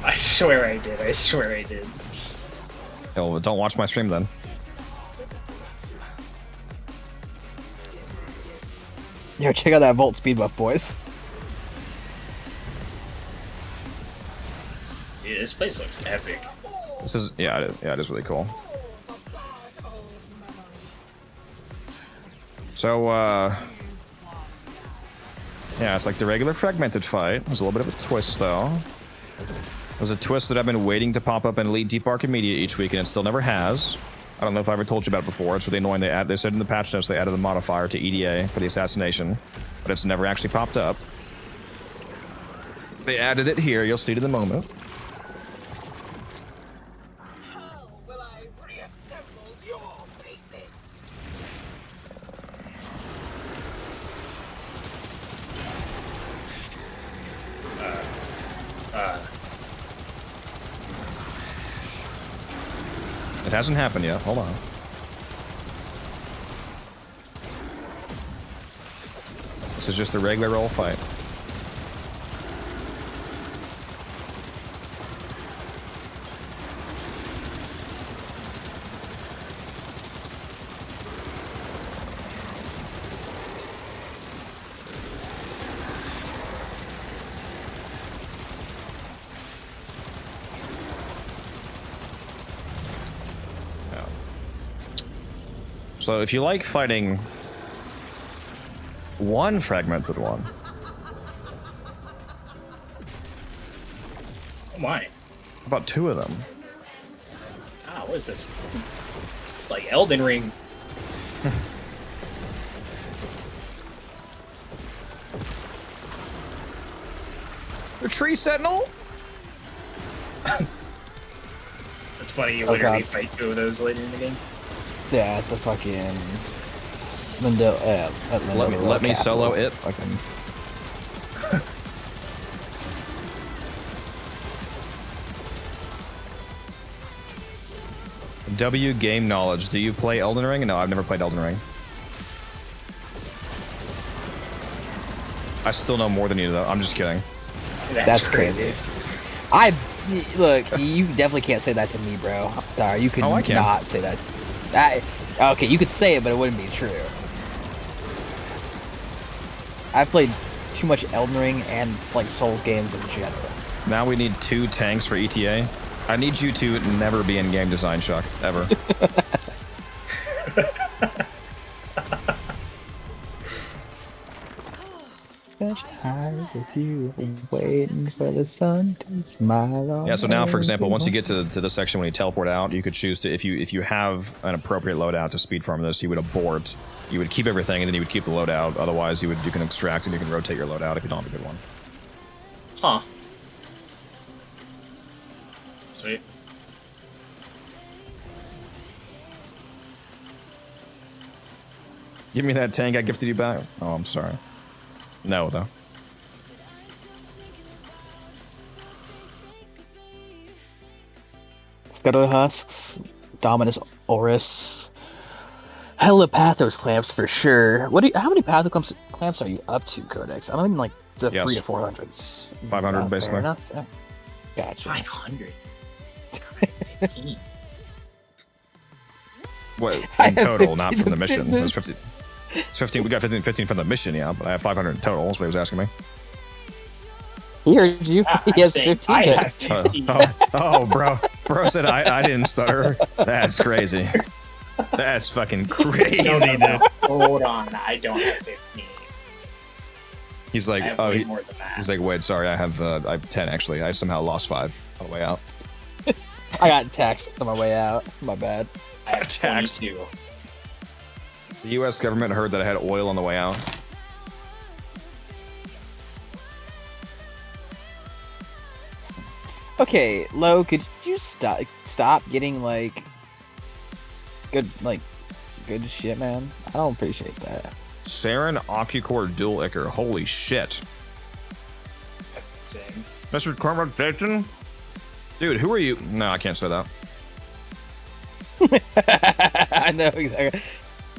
I swear I did. I swear I did. Hell, don't watch my stream then. Yo, check out that Volt speed buff, boys. Yeah, this place looks epic. This is it is really cool. So yeah, it's like the regular fragmented fight. There's a little bit of a twist though. There's a twist that I've been waiting to pop up in Elite Deep Arc Media each week, and it still never has. I don't know if I ever told you about it before. It's really annoying. They said in the patch notes they added a modifier to EDA for the assassination, but it's never actually popped up. They added it here. You'll see it in a moment. It hasn't happened yet. Hold on. This is just a regular old fight. So if you like fighting one fragmented one. Oh my. How about 2 of them? Ah, what is this? It's like Elden Ring. The tree sentinel? It's funny you Oh, literally God. fight 2 of those later in the game. Yeah, at the fucking Lindell. Let me solo it. Fucking. W game knowledge. Do you play Elden Ring? No, I've never played Elden Ring. I still know more than you though. I'm just kidding. That's crazy. Look, you definitely can't say that to me, bro. I'm sorry, you could Oh, I can. not say that. Okay, you could say it, but it wouldn't be true. I've played too much Elden Ring and like Souls games in general. Now we need 2 tanks for ETA. I need you to never be in game design, Chuck. Ever. Such high with you, waiting for the sun to smile on. Yeah, so now, for example, once you get to this section when you teleport out, you could choose to, if you have an appropriate loadout to speed farm this, you would abort. You would keep everything, and then you would keep the loadout. Otherwise, you can extract and you can rotate your loadout if you don't have a good one. Huh. Sweet. Give me that tank I gifted you back. Oh, I'm sorry. No, though. Scuttle Husks, Dominus Oris, Helipathos clamps for sure. How many Pathos clamps are you up to, Codex? I'm in like the 3 to 400s. 500 basically. Fair enough. Yeah. Gotcha. 500. What in total, not from the mission. It was 50. It's 15. We got 15 from the mission, yeah, but I have 500 in total. That's what he was asking me. He heard you. He has 15. I have 15. Bro said I didn't stutter. That's crazy. That's fucking crazy, dude. Hold on, I don't have 15. He's like, I have oh, way more than that. he's like, wait, sorry, I have 10 actually. I somehow lost 5 on the way out. I got taxed on my way out. My bad. I have 22. The U.S. government heard that I had oil on the way out. Okay, Lo, could you stop getting like good shit, man? I don't appreciate that. Saren Occucore Dual Icker. Holy shit. That's insane. That's your conversation? Dude, who are you? No, I can't say that. I know exactly.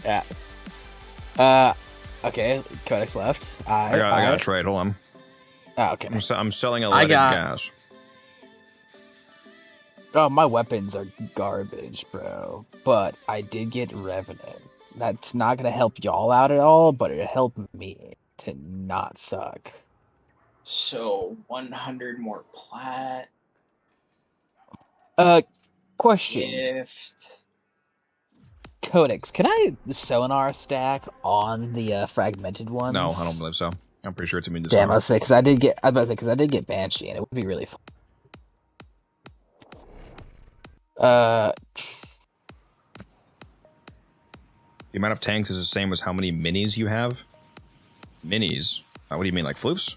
Yeah. Okay, Codex left. I got a trade. Hold on. Oh, okay. I'm selling a leaded gas. Oh, my weapons are garbage, bro. But I did get Revenant. That's not gonna help y'all out at all, but it'll help me to not suck. So 100 more plat. Question. Gift. Codex, can I sonar stack on the fragmented ones? No, I don't believe so. I'm pretty sure it's immune to Damn, sonar. I was because I did get Banshee, and it would be really fun. The amount of tanks is the same as how many minis you have. Minis? What do you mean, like floofs?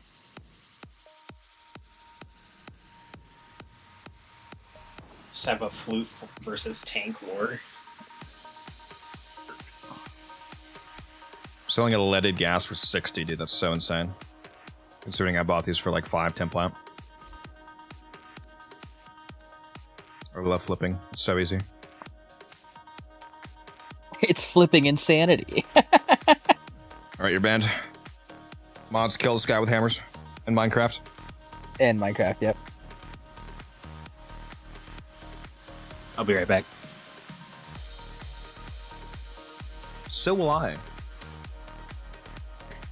Just have a floof versus tank war. Selling a leaded gas for 60, dude. That's so insane. Considering I bought these for like 5 template. I love flipping. It's so easy. It's flipping insanity. Alright, you're banned. Mods kill this guy with hammers in Minecraft. And Minecraft, yep. I'll be right back. So will I.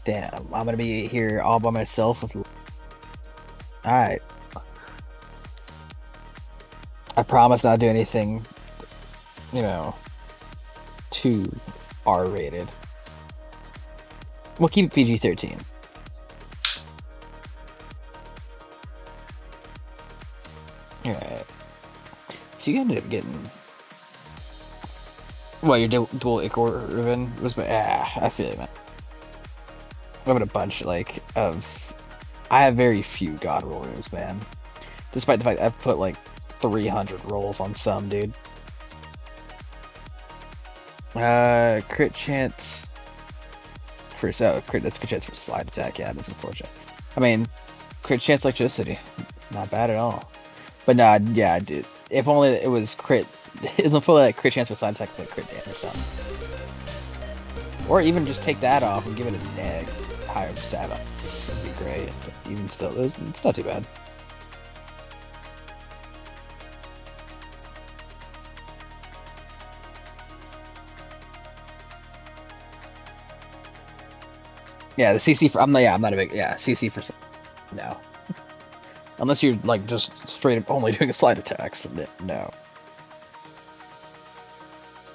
Damn, I'm gonna be here all by myself with. Alright. I promise not to do anything, too R-rated. We'll keep it PG-13. Alright. So you ended up getting... Well, your dual Ichor Ribbon was... I feel it, man. I'm in a bunch, like, of... I have very few God rollers, man. Despite the fact that I've put, like, 300 rolls on some, dude. Crit chance... That's crit chance for slide attack, yeah, that's unfortunate. I mean, crit chance electricity. Not bad at all. But nah, yeah, dude. If only it was crit... If only like crit chance for slide attack was like crit damage or something. Or even just take that off and give it a neg. Higher stat on this would be great. But even still, it's not too bad. Yeah, the CC for I'm not a big CC for no. Unless you're like just straight up only doing a slide attacks. No.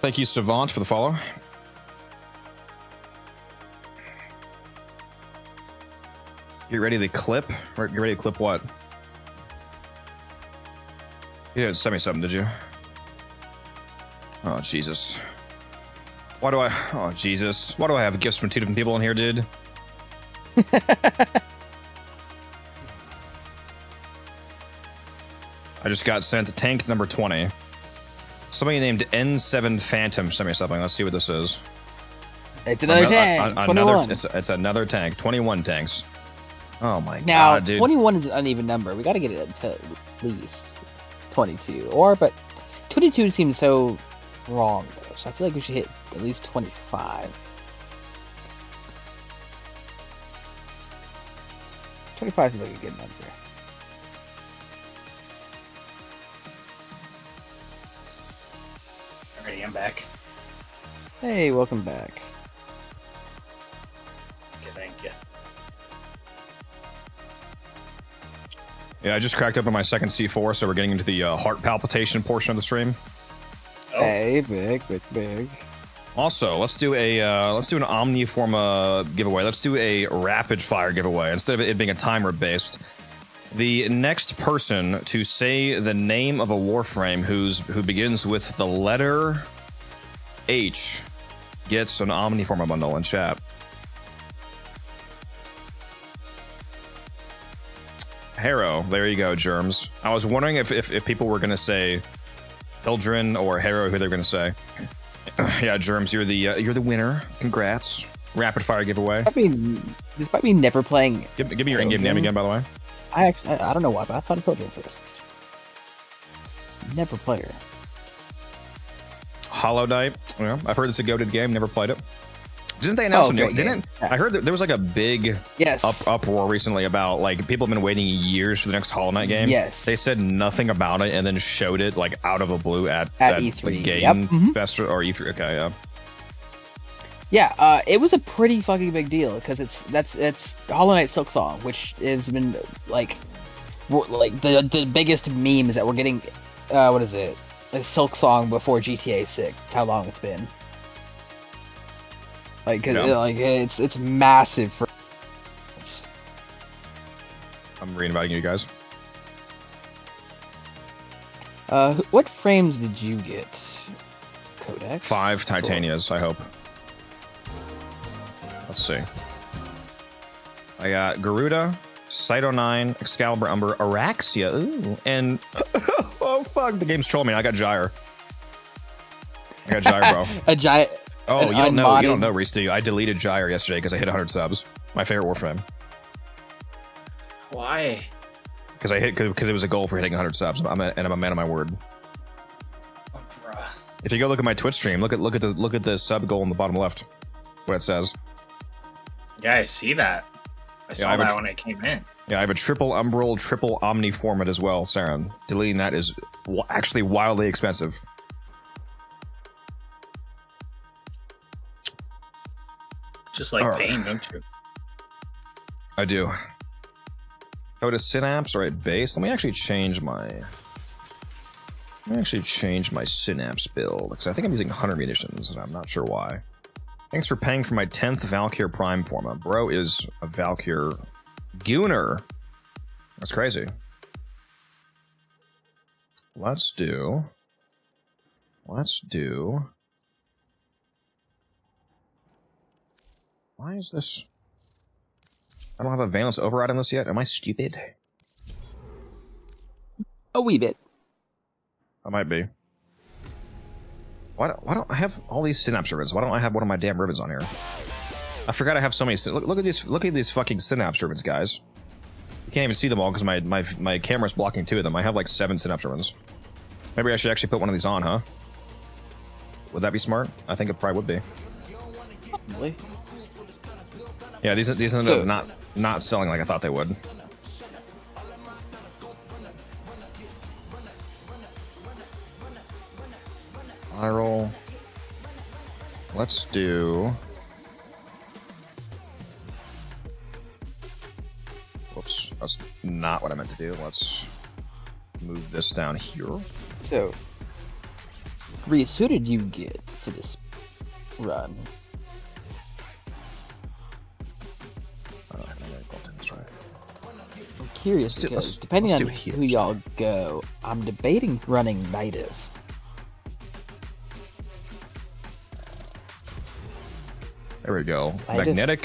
Thank you, Savant, for the follow. Get ready to clip. Get ready to clip what? You didn't send me something, did you? Oh, Jesus. Why do I... Oh, Jesus. Why do I have gifts from 2 different people in here, dude? I just got sent tank number 20. Somebody named N7 Phantom sent me something. Let's see what this is. It's another tank. 21. It's another tank. 21 tanks. Oh my god, dude. 21 is an uneven number. We got to get it to at least 22. But 22 seems so wrong, though. So I feel like we should hit at least 25. 25 is like a good number. Alrighty, I'm back. Hey, welcome back. Okay, thank you. Yeah, I just cracked up on my second C4, so we're getting into the heart palpitation portion of the stream. Oh. Hey, big. Also, let's do an Omniforma giveaway. Let's do a rapid fire giveaway instead of it being a timer based. The next person to say the name of a Warframe who begins with the letter H gets an Omniforma bundle in chat. Harrow, there you go, Germs. I was wondering if people were gonna say Hildren or Harrow, who they're gonna say. Yeah, Germs, you're the winner. Congrats. Rapid fire giveaway. Despite me never playing. Give me your in-game name again, by the way. I don't know why, but I thought I played it first. Never played her. Hollow Knight. Yeah, I've heard it's a goated game. Never played it. Didn't they announce a new? Didn't I heard that there was like a big uproar recently about like people have been waiting years for the next Hollow Knight game. Yes. They said nothing about it and then showed it like out of the blue at E3 the game fest or E3. Okay, yeah. Yeah, it was a pretty fucking big deal because it's Hollow Knight Silk Song, which has been like the biggest meme is that we're getting what is it? A Silk Song before GTA 6. That's how long it's been. It's massive for. I'm reinviting you guys. What frames did you get? Codex? 5 Titanias, I hope. Let's see. I got Garuda, Cyto 9, Excalibur Umber, Araxia, ooh, and oh fuck, the game's trolling me. I got Gyre. I got Gyre, bro. A Gyre. Oh, you don't know, Reese, do you? I deleted Gyre yesterday because I hit 100 subs. My favorite Warframe. Why? Because it was a goal for hitting 100 subs. I'm a man of my word. Oh, bruh. If you go look at my Twitch stream, look at the sub goal in the bottom left. What it says. Yeah, I see that. I saw that when it came in. Yeah, I have a triple Umbral, triple Omni format as well, Saren. Deleting that is actually wildly expensive. Just like pain, don't you? I do. Go to Synapse or at base. Let me actually change my Synapse build because I think I'm using 100 munitions and I'm not sure why. Thanks for paying for my 10th Valkyr Prime forma. Bro is a Valkyr Gooner. That's crazy. Let's do. Why is this? I don't have a Valence override on this yet. Am I stupid? A wee bit. I might be. Why don't I have all these synapse ribbons? Why don't I have one of my damn ribbons on here? I forgot I have so many. Look at these fucking synapse ribbons, guys. You can't even see them all because my camera's blocking 2 of them. I have like 7 synapse ribbons. Maybe I should actually put one of these on, huh? Would that be smart? I think it probably would be. Probably. Yeah, these ended up not selling like I thought they would. Viral. Let's do. Whoops, that's not what I meant to do. Let's move this down here. So, Reese, who did you get for this run? I'm curious because depending on who y'all go, I'm debating running Nidus. There we go. Magnetic,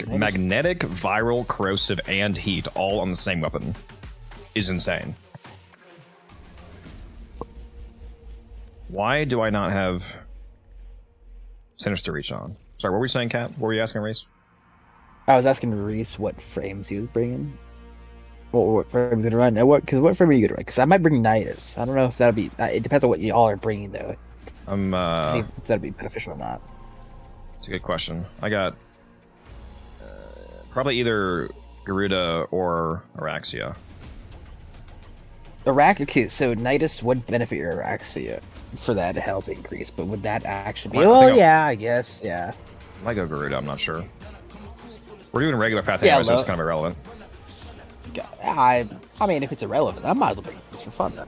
viral, corrosive, and heat all on the same weapon is insane. Why do I not have Sinister Reach on? Sorry, what were you saying, Kat? What were you asking, Reese? I was asking Reese what frames he was bringing. What frame he's gonna run? What frame are you gonna run? Because I might bring Nidus. I don't know if that'll be. It depends on what y'all are bringing, though. See if that'll be beneficial or not. It's a good question. I got probably either Garuda or Araxia. Okay, so Nidus would benefit your Araxia for that health increase, but would that actually be? I guess, yeah. I might go Garuda, I'm not sure. We're doing regular path anyway, so it's kind of irrelevant. I mean, if it's irrelevant, I might as well bring this for fun then.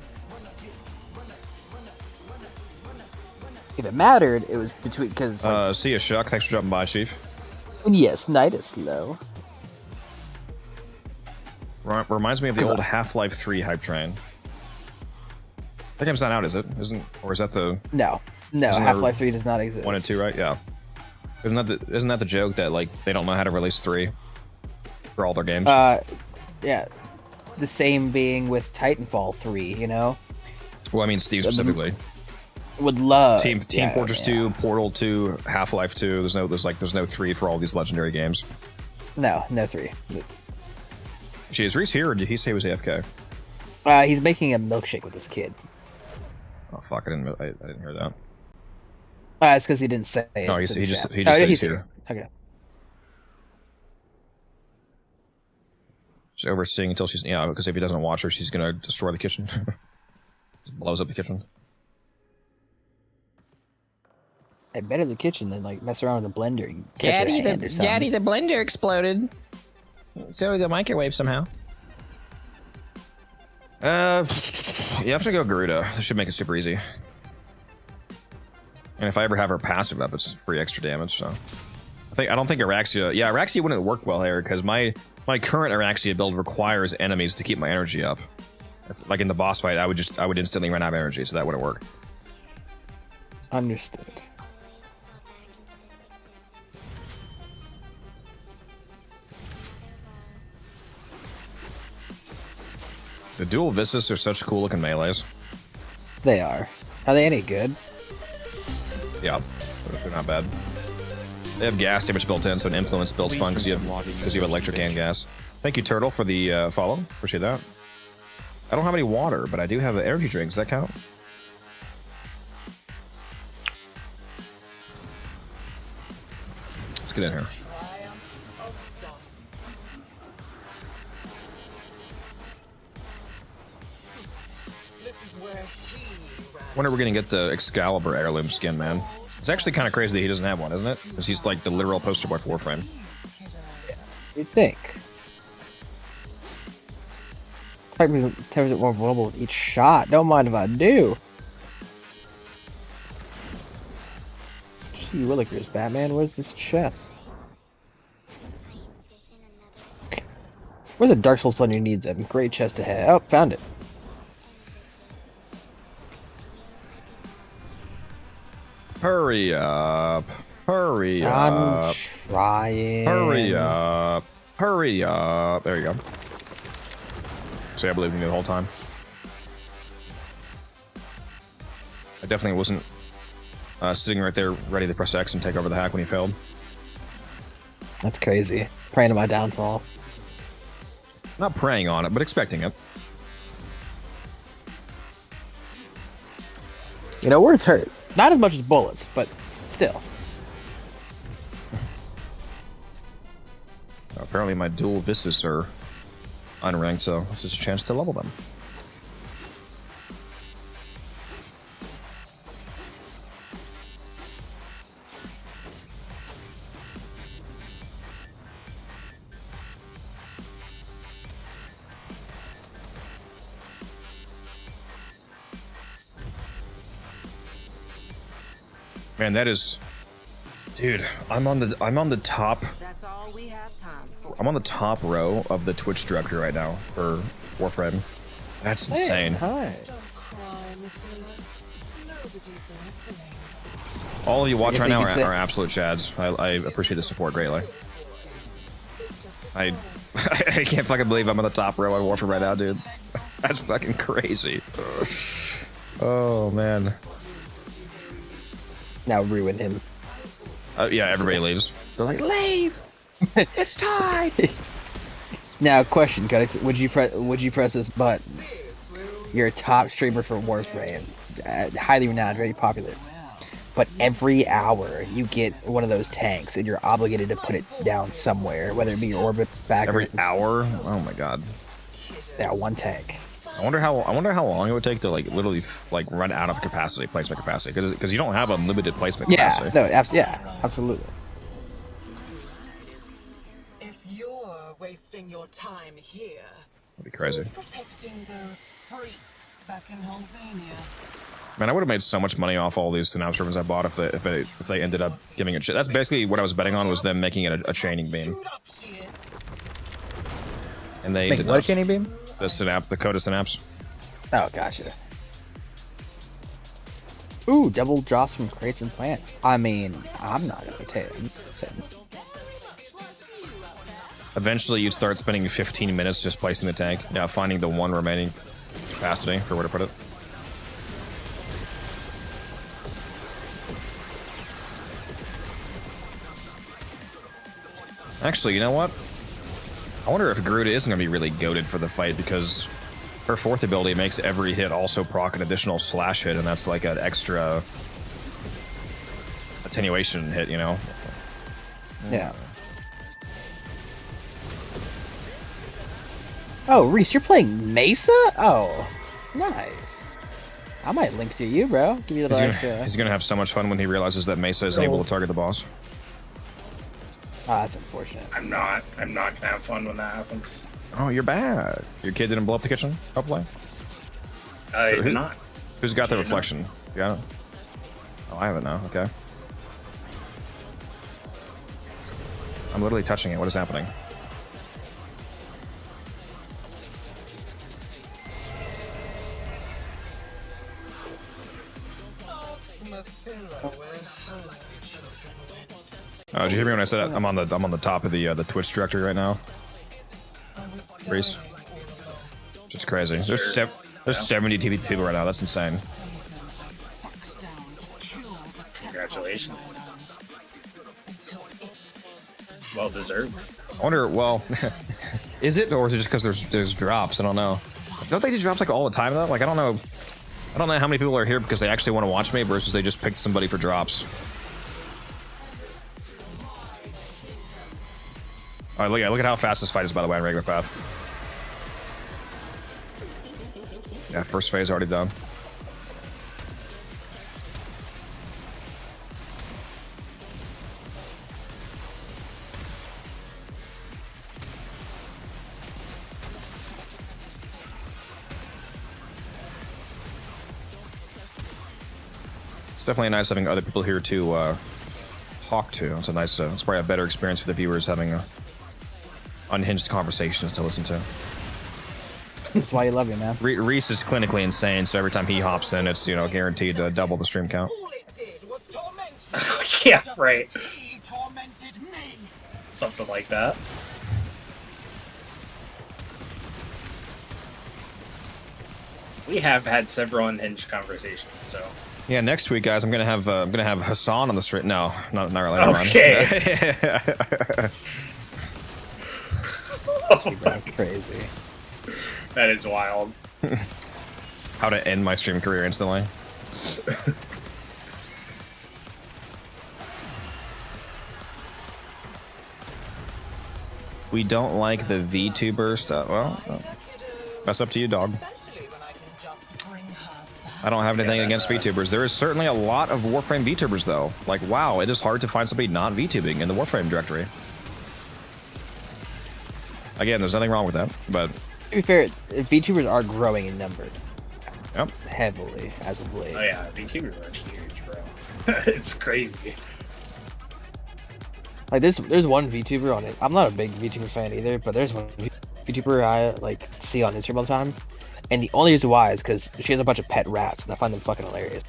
If it mattered, it was between because. See ya, Shuck. Thanks for dropping by, Chief. And yes, Nidus low. Reminds me of the old Half-Life 3 hype train. That game's not out, is it? Or is that the? No, Half-Life 3 does not exist. 1 and 2, right? Yeah. Isn't that the joke that like they don't know how to release 3 for all their games? Yeah. The same being with Titanfall 3, you know. Well, I mean Steve specifically. Would love Team Fortress 2, Portal 2, Half-Life 2. There's no 3 for all these legendary games. No 3. Actually, is Reese here, or did he say he was AFK? He's making a milkshake with his kid. Oh fuck! I didn't hear that. It's because he didn't say it. No, he just said he's here. Okay. She's overseeing until she's because if he doesn't watch her, she's gonna destroy the kitchen. Just blows up the kitchen. Hey, better the kitchen than like mess around with the blender. And Daddy, the blender exploded. So the microwave somehow. Yeah, I'm just gonna go Garuda. This should make it super easy. And if I ever have her passive up, it's free extra damage. So I don't think Araxia. Yeah, Araxia wouldn't work well here because my current Araxia build requires enemies to keep my energy up. Like in the boss fight, I would instantly run out of energy, so that wouldn't work. Understood. The dual Vistas are such cool looking melees. They are. Are they any good? Yeah, they're not bad. They have gas damage built in, so an influence builds fun because you have electric and gas. Thank you, Turtle, for the follow. Appreciate that. I don't have any water, but I do have an energy drink. Does that count? Let's get in here. Wonder if we're gonna get the Excalibur heirloom skin, man. It's actually kind of crazy that he doesn't have one, isn't it? Because he's like the literal poster boy for Warframe. You'd think. Type me more vulnerable with each shot. Don't mind if I do. Gee willikers, Batman, where's this chest? Where's a Dark Souls player who needs them? Great chest ahead. Oh, found it. Hurry up. Hurry up. I'm trying. Hurry up. Hurry up. There you go. See, I believed in you the whole time. I definitely wasn't sitting right there ready to press X and take over the hack when he failed. That's crazy. Praying to my downfall. Not praying on it, but expecting it. You know, words hurt. Not as much as bullets, but still. Apparently my dual Vistas are unranked, so this is a chance to level them. Man, that is, dude. I'm on the top. That's all we have time for. I'm on the top row of the Twitch directory right now for Warframe. That's insane. Hi. All of you watch right now you are absolute chads. I appreciate the support greatly. I can't fucking believe I'm on the top row of Warframe right now, dude. That's fucking crazy. Oh man. Now ruin him. Yeah, everybody leaves. They're like, leave. It's tied. Now, question, guys: Would you press this button? You're a top streamer for Warframe, highly renowned, very popular. But every hour you get one of those tanks, and you're obligated to put it down somewhere, whether it be your orbit back. Every hour? Oh my god. Yeah, one tank. I wonder how long it would take to like literally like run out of capacity, placement capacity, because you don't have unlimited placement capacity. No, absolutely. If you're wasting your time here, That'd be crazy. protecting those freaks back in Holvania. Man, I would have made so much money off all these synapse servers I bought if they ended up giving it. That's basically what I was betting on, was them making it a chaining beam. And they did what, a chaining beam? The Coda synapse. Oh, gotcha. Ooh, double drops from crates and plants. I mean, I'm not gonna take it. Eventually, you'd start spending 15 minutes just placing the tank. Yeah, finding the one remaining capacity, for where to put it. Actually, you know what? I wonder if Garuda isn't going to be really goated for the fight, because her fourth ability makes every hit also proc an additional slash hit, and that's like an extra attenuation hit, you know? Yeah. Oh, Reese, you're playing Mesa? Oh, nice. I might link to you, bro. Give you a little extra. He's going to have so much fun when he realizes that Mesa isn't able to target the boss. Oh, that's unfortunate. I'm not gonna have fun when that happens. Oh, you're bad. Your kid didn't blow up the kitchen, hopefully? I did not. Who's got the reflection? You got it? Oh, I have it now. Okay. I'm literally touching it. What is happening? Oh, did you hear me when I said I'm on the top of the Twitch directory right now? Reese, it's crazy. There's 70 people right now. That's insane. Congratulations. Well deserved. I wonder. Well, is it, or is it just because there's drops? I don't know. Don't they do drops like all the time though? Like I don't know how many people are here because they actually want to watch me versus they just picked somebody for drops. All right, look at how fast this fight is, by the way, on regular path. Yeah, first phase already done. It's definitely nice having other people here to talk to. It's a nice, it's probably a better experience for the viewers having unhinged conversations to listen to. That's why you love you, man. Reese is clinically insane, so every time he hops in, it's, you know, guaranteed to double the stream count. Yeah, right. Something like that. We have had several unhinged conversations, so. Yeah, next week, guys, I'm gonna have Hassan on the stream. No, not really. Never mind. Okay. Crazy. That is wild. How to end my stream career instantly. We don't like the VTuber stuff. Well, that's up to you, dog. I don't have anything against VTubers. There is certainly a lot of Warframe VTubers, though. Like, wow, it is hard to find somebody not VTubing in the Warframe directory. Again, there's nothing wrong with that, but... To be fair, VTubers are growing in number. Yep. Heavily, as of late. Oh yeah, VTubers are huge, bro. It's crazy. Like, there's one VTuber on it. I'm not a big VTuber fan either, but there's one VTuber I, like, see on Instagram all the time. And the only reason why is because she has a bunch of pet rats, and I find them fucking hilarious.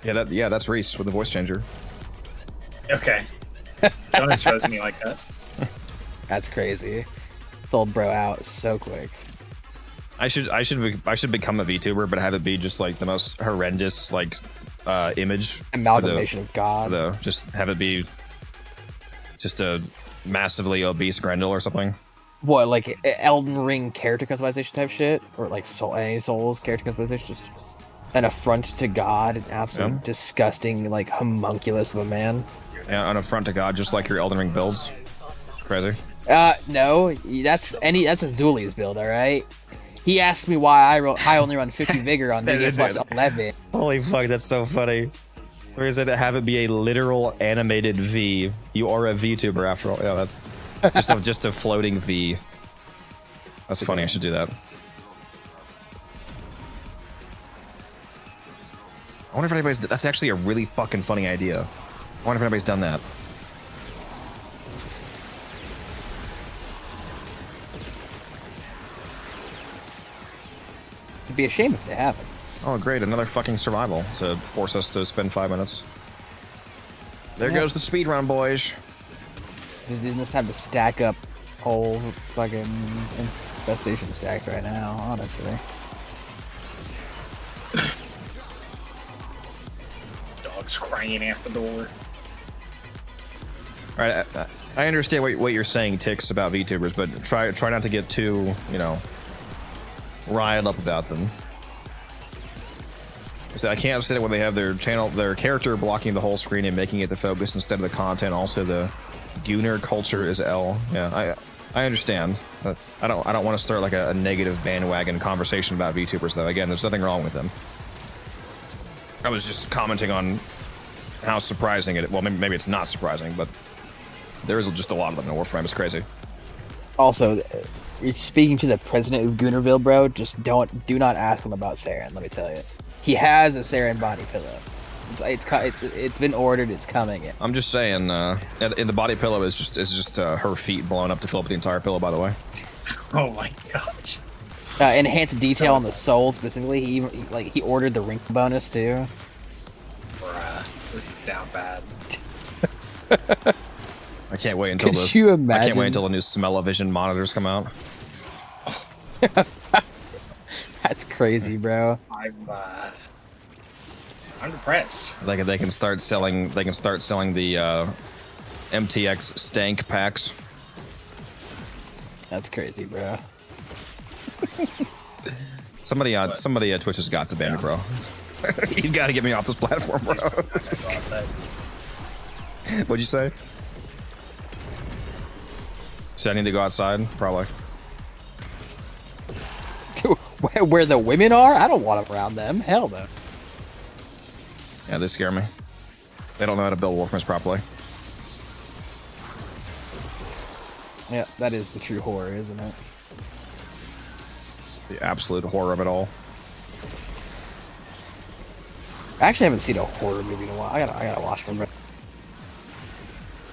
Yeah, that's Reese with the voice changer. Okay. Don't expose me like that. That's crazy. It's old bro out so quick. I should become a VTuber, but have it be just like the most horrendous like image amalgamation of God. Though, just have it be just a massively obese Grendel or something. What, like Elden Ring character customization type shit, or like any Souls character customization? Just an affront to God, an absolute disgusting, like homunculus of a man. Yeah, an affront to God, just like your Elden Ring builds. It's crazy. No, that's a Zuli's build, all right. He asked me why I only run 50 vigor on the Xbox 11. Holy fuck, that's so funny. Or is it have it be a literal animated V? You are a VTuber after all. Yeah, that, just a floating V. That's funny. I should do that. I wonder if anybody's. That's actually a really fucking funny idea. I wonder if anybody's done that. It'd be a shame if they haven't. Oh, great. Another fucking survival to force us to spend 5 minutes. There goes the speed run, boys. Just using this time to stack up whole fucking infestation stacks right now, honestly. Dogs crying at the door. All right, I understand what you're saying, Tix, about VTubers, but try not to get too, you know, riled up about them. So I can't understand when they have their character blocking the whole screen and making it the focus instead of the content. Also, the Gunner culture is L. Yeah, I understand. I don't want to start like a negative bandwagon conversation about VTubers though. Again, there's nothing wrong with them. I was just commenting on how surprising it. Well, maybe it's not surprising, but there is just a lot of them in Warframe. It's crazy. Also, you're speaking to the president of Gunnerville, bro. Just do not ask him about Saren. Let me tell you, he has a Saren body pillow. It's been ordered. It's coming. I'm just saying. In the body pillow is just her feet blown up to fill up the entire pillow. By the way. Oh my gosh. Enhanced detail on the soul specifically. He ordered the wrinkle bonus too. Bruh, this is down bad. I can't wait until I can't wait until the new Smell-O-Vision monitors come out. That's crazy, bro. I'm depressed. They can start selling the MTX stank packs. That's crazy, bro. Somebody at Twitch has got to ban me, bro. You got to get me off this platform, bro. What'd you say? So I need to go outside? Probably. Where the women are? I don't want around them. Hell no. Yeah, they scare me. They don't know how to build Warframes properly. Yeah, that is the true horror, isn't it? The absolute horror of it all. I actually haven't seen a horror movie in a while. I gotta watch one.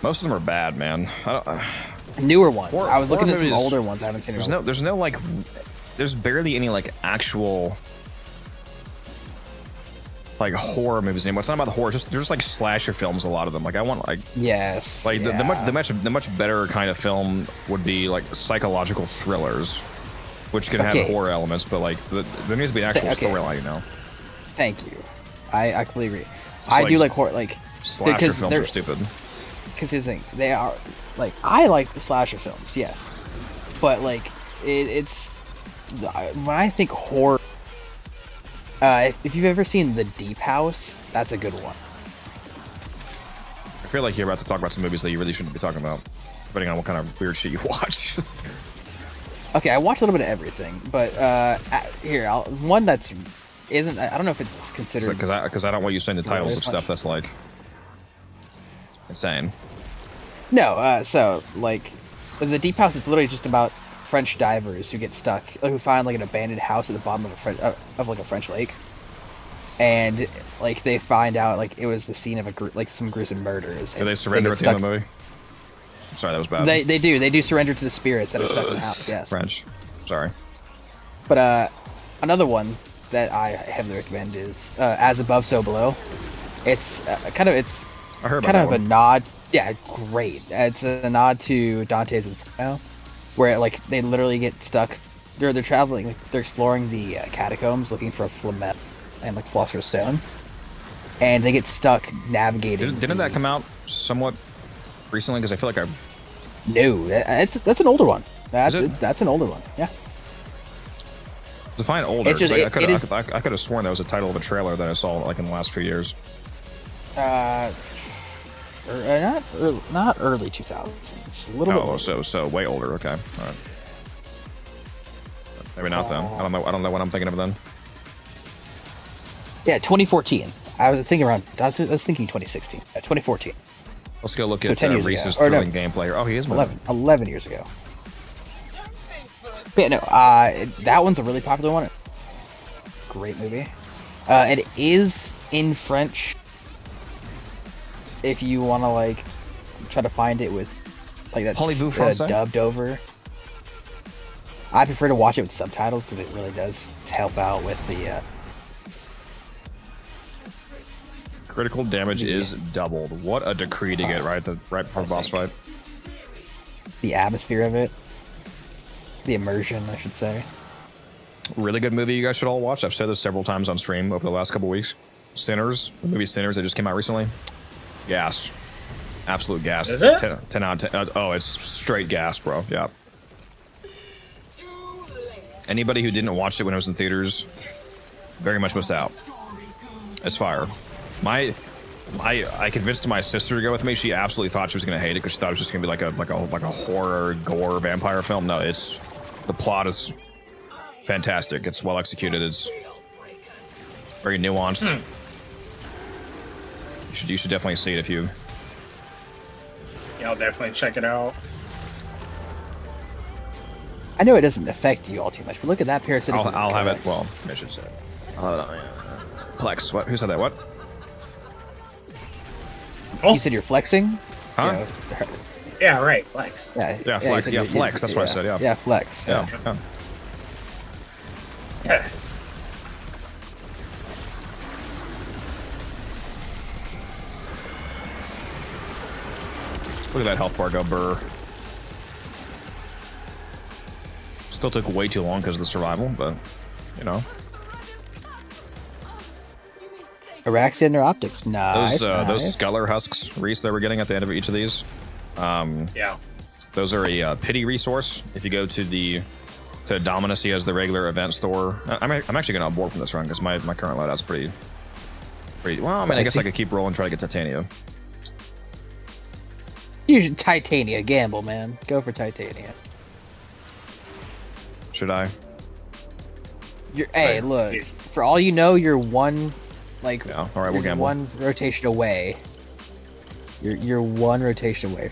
Most of them are bad, man. Newer ones. Horror- I was looking horror at some movies- older ones. I haven't seen. There's no like, there's barely any like actual like horror movies anymore. It's not about the horror. Just there's just like slasher films. A lot of them. Like I want like yes. Like the much better kind of film would be like psychological thrillers, which can have horror elements, but like there needs to be an actual storyline. You know. Thank you. I completely agree. Just I do like horror. Like slasher films are stupid. Because here's the thing, they are like I like the slasher films, yes, but like it's when I think horror. If you've ever seen The Deep House, that's a good one. I feel like you're about to talk about some movies that you really shouldn't be talking about, depending on what kind of weird shit you watch. Okay, I watch a little bit of everything, but here, one that's isn't. I don't know if it's considered because I don't want you saying the titles of stuff that's like insane. No, so like The Deep House, it's literally just about French divers who get stuck, who find like an abandoned house at the bottom of a French lake, and like they find out like it was the scene of some gruesome murders. Do they surrender at the end of the movie? Sorry, that was bad. They do surrender to the spirits that are stuck in the house. Yes. French. Sorry. But another one that I heavily recommend is As Above, So Below. It's I heard about kind of that a one. nod. Yeah, great. It's a nod to Dante's Inferno, where like they literally get stuck. They're traveling. They're exploring the catacombs looking for a flamet and like Philosopher's Stone, and they get stuck navigating. Didn't that come out somewhat recently? Because I feel like No, that's an older one. That's an older one. Yeah. Define older. It's just, I could have sworn that was a title of a trailer that I saw like in the last few years. Not early 2000s. A little bit. Oh, so way older. Okay, all right. Maybe not then. I don't know what I'm thinking of then. Yeah, 2014. I was thinking 2016. 2014. Let's go look So at 10 years Reese's ago. Or no, thrilling gameplay. Oh, he is 11 years ago. But yeah, no, that one's a really popular one. Great movie. It is in French. If you want to like try to find it with like that's dubbed over. I prefer to watch it with subtitles because it really does help out with the critical damage is doubled. What a decree to get right before the boss fight. The atmosphere of it, the immersion, I should say. Really good movie you guys should all watch. I've said this several times on stream over the last couple weeks. Sinners, the movie Sinners that just came out recently. Gas. Absolute gas. Is it? 10 out of 10. Oh, it's straight gas, bro. Yeah. Anybody who didn't watch it when it was in theaters very much missed out. It's fire. I convinced my sister to go with me. She absolutely thought she was gonna hate it because she thought it was just gonna be like a horror gore vampire film. No, the plot is fantastic. It's well executed. It's very nuanced. You should definitely see it if you. Yeah, I'll definitely check it out. I know it doesn't affect you all too much, but look at that parasitic. I'll have it. Well, I should say. I'll have it on. Plex. What? Who said that? What? You said you're flexing? Huh? Yeah, right. Flex. Yeah, flex. Yeah, flex. That's what I said. Yeah. Yeah, flex. Yeah. Yeah. Look at that health bar go burr. Still took way too long because of the survival, but you know. Araxia Neuroptics. Nice. Those Sculler husks, Reese, that we're getting at the end of each of these. Yeah. Those are a pity resource. If you go to Dominus, he has the regular event store. I'm actually going to onboard from this run because my current loadout's pretty. Well, I mean, I guess I could keep rolling and try to get Titania. You should Titania gamble, man. Go for Titania. Should I? Hey, look. For all you know, you're one, like, yeah. All right, we'll gamble. One rotation away. You're one rotation away.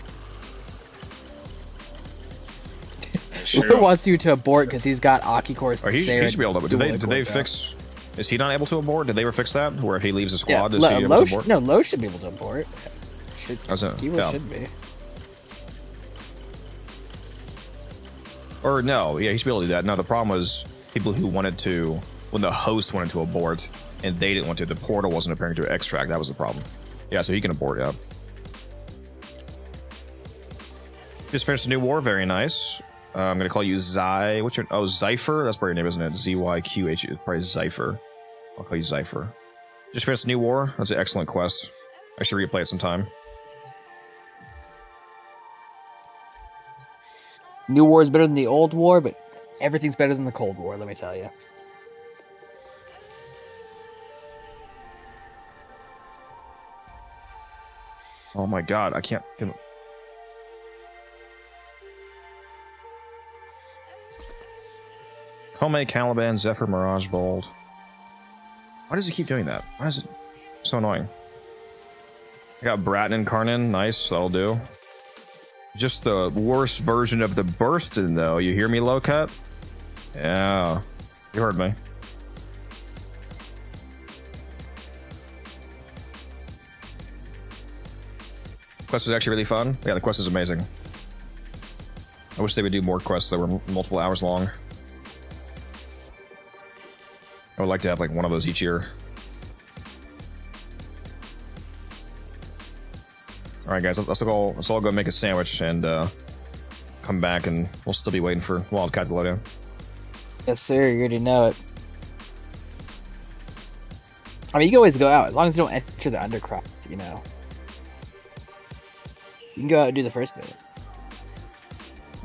Lure wants you to abort because he's got Aki-Core's. He should be able to. Did they fix? Is he not able to abort? Did they ever fix that? Where if he leaves a squad, does he able to abort? No, Lo should be able to abort. Keyword should be. Or no, yeah, he should be able to do that. No, the problem was people who wanted to, when the host wanted to abort, and they didn't want to, the portal wasn't appearing to extract. That was the problem. Yeah, so he can abort, yeah. Just finished a new war, very nice. I'm gonna call you Zy. What's your, oh, Zypher? That's probably your name, isn't it? Z-Y-Q-H, it's probably Zypher. I'll call you Zypher. Just finished a new war. That's an excellent quest. I should replay it sometime. New War is better than the old war, but everything's better than the Cold War, let me tell you. Oh my god, I can't... Kome, Caliban, Zephyr, Mirage, Vold. Why does he keep doing that? Why is it so annoying? I got Bratton and Karnan. Nice, that'll do. Just the worst version of the Burstin, though. You hear me, low cut? Yeah, you heard me. Quest was actually really fun. Yeah, the quest is amazing. I wish they would do more quests that were multiple hours long. I would like to have like one of those each year. All right, guys, let's all go make a sandwich and come back, and we'll still be waiting for Wildcat to load in. Yes, sir. You already know it. I mean, you can always go out as long as you don't enter the undercroft. You know, you can go out and do the first bit.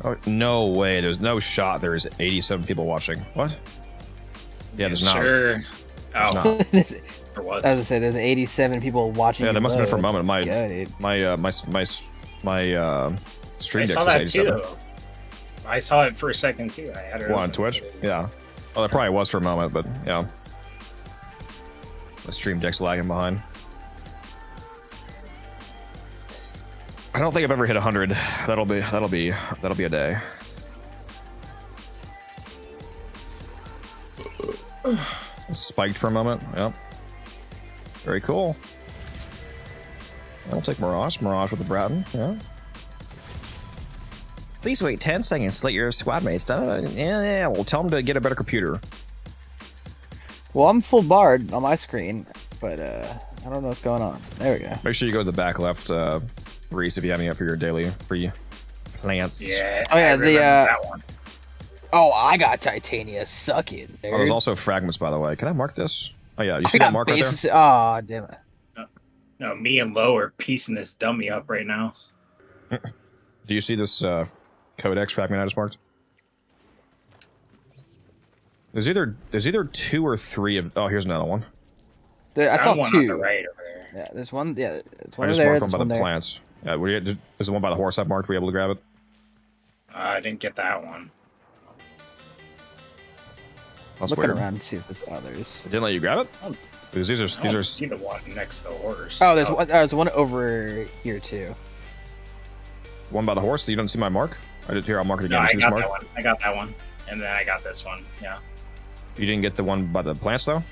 Oh no way! There's no shot. There is 87 people watching. What? Yeah, there's not. Sure. Oh. Or what? I was gonna say there's 87 people watching. Yeah, that must have been for a moment. My stream deck says 87. I saw it for a second too. I had it on Twitch. Yeah. Well, it probably was for a moment, but yeah. The stream deck's lagging behind. I don't think I've ever hit 100. That'll be a day. It's spiked for a moment. Yep. Very cool. I'll take Mirage. Mirage with the Bratton. Yeah. Please wait 10 seconds to let your squad mates done. Yeah. Well, tell them to get a better computer. Well, I'm full barred on my screen, but I don't know what's going on. There we go. Make sure you go to the back left, Reese, if you have any up for your daily free plants. Yeah. Oh yeah, that one. Oh, I got Titania. Suck it, dude. Oh, there's also fragments, by the way. Can I mark this? Oh yeah, you see that mark right there? Oh, damn it. No, me and Lo are piecing this dummy up right now. Do you see this codex fragment I just marked? There's either 2 or 3 of. Oh, here's another one. I saw one 2. on the right over there. Yeah, there's one. Yeah, it's one I just there. marked one by the plants. Yeah, is the one by the horse I marked? Were you able to grab it? I didn't get that one. That's looking weird. around to see if there's others. It didn't let you grab it? Oh. Because these are. See the one next to the horse. Oh, there's one over here too. One by the horse. So you don't see my mark? I did here. I'll mark it again. No, I see this got mark? that one. I got that one, and then I got this one. Yeah. You didn't get the one by the plants though.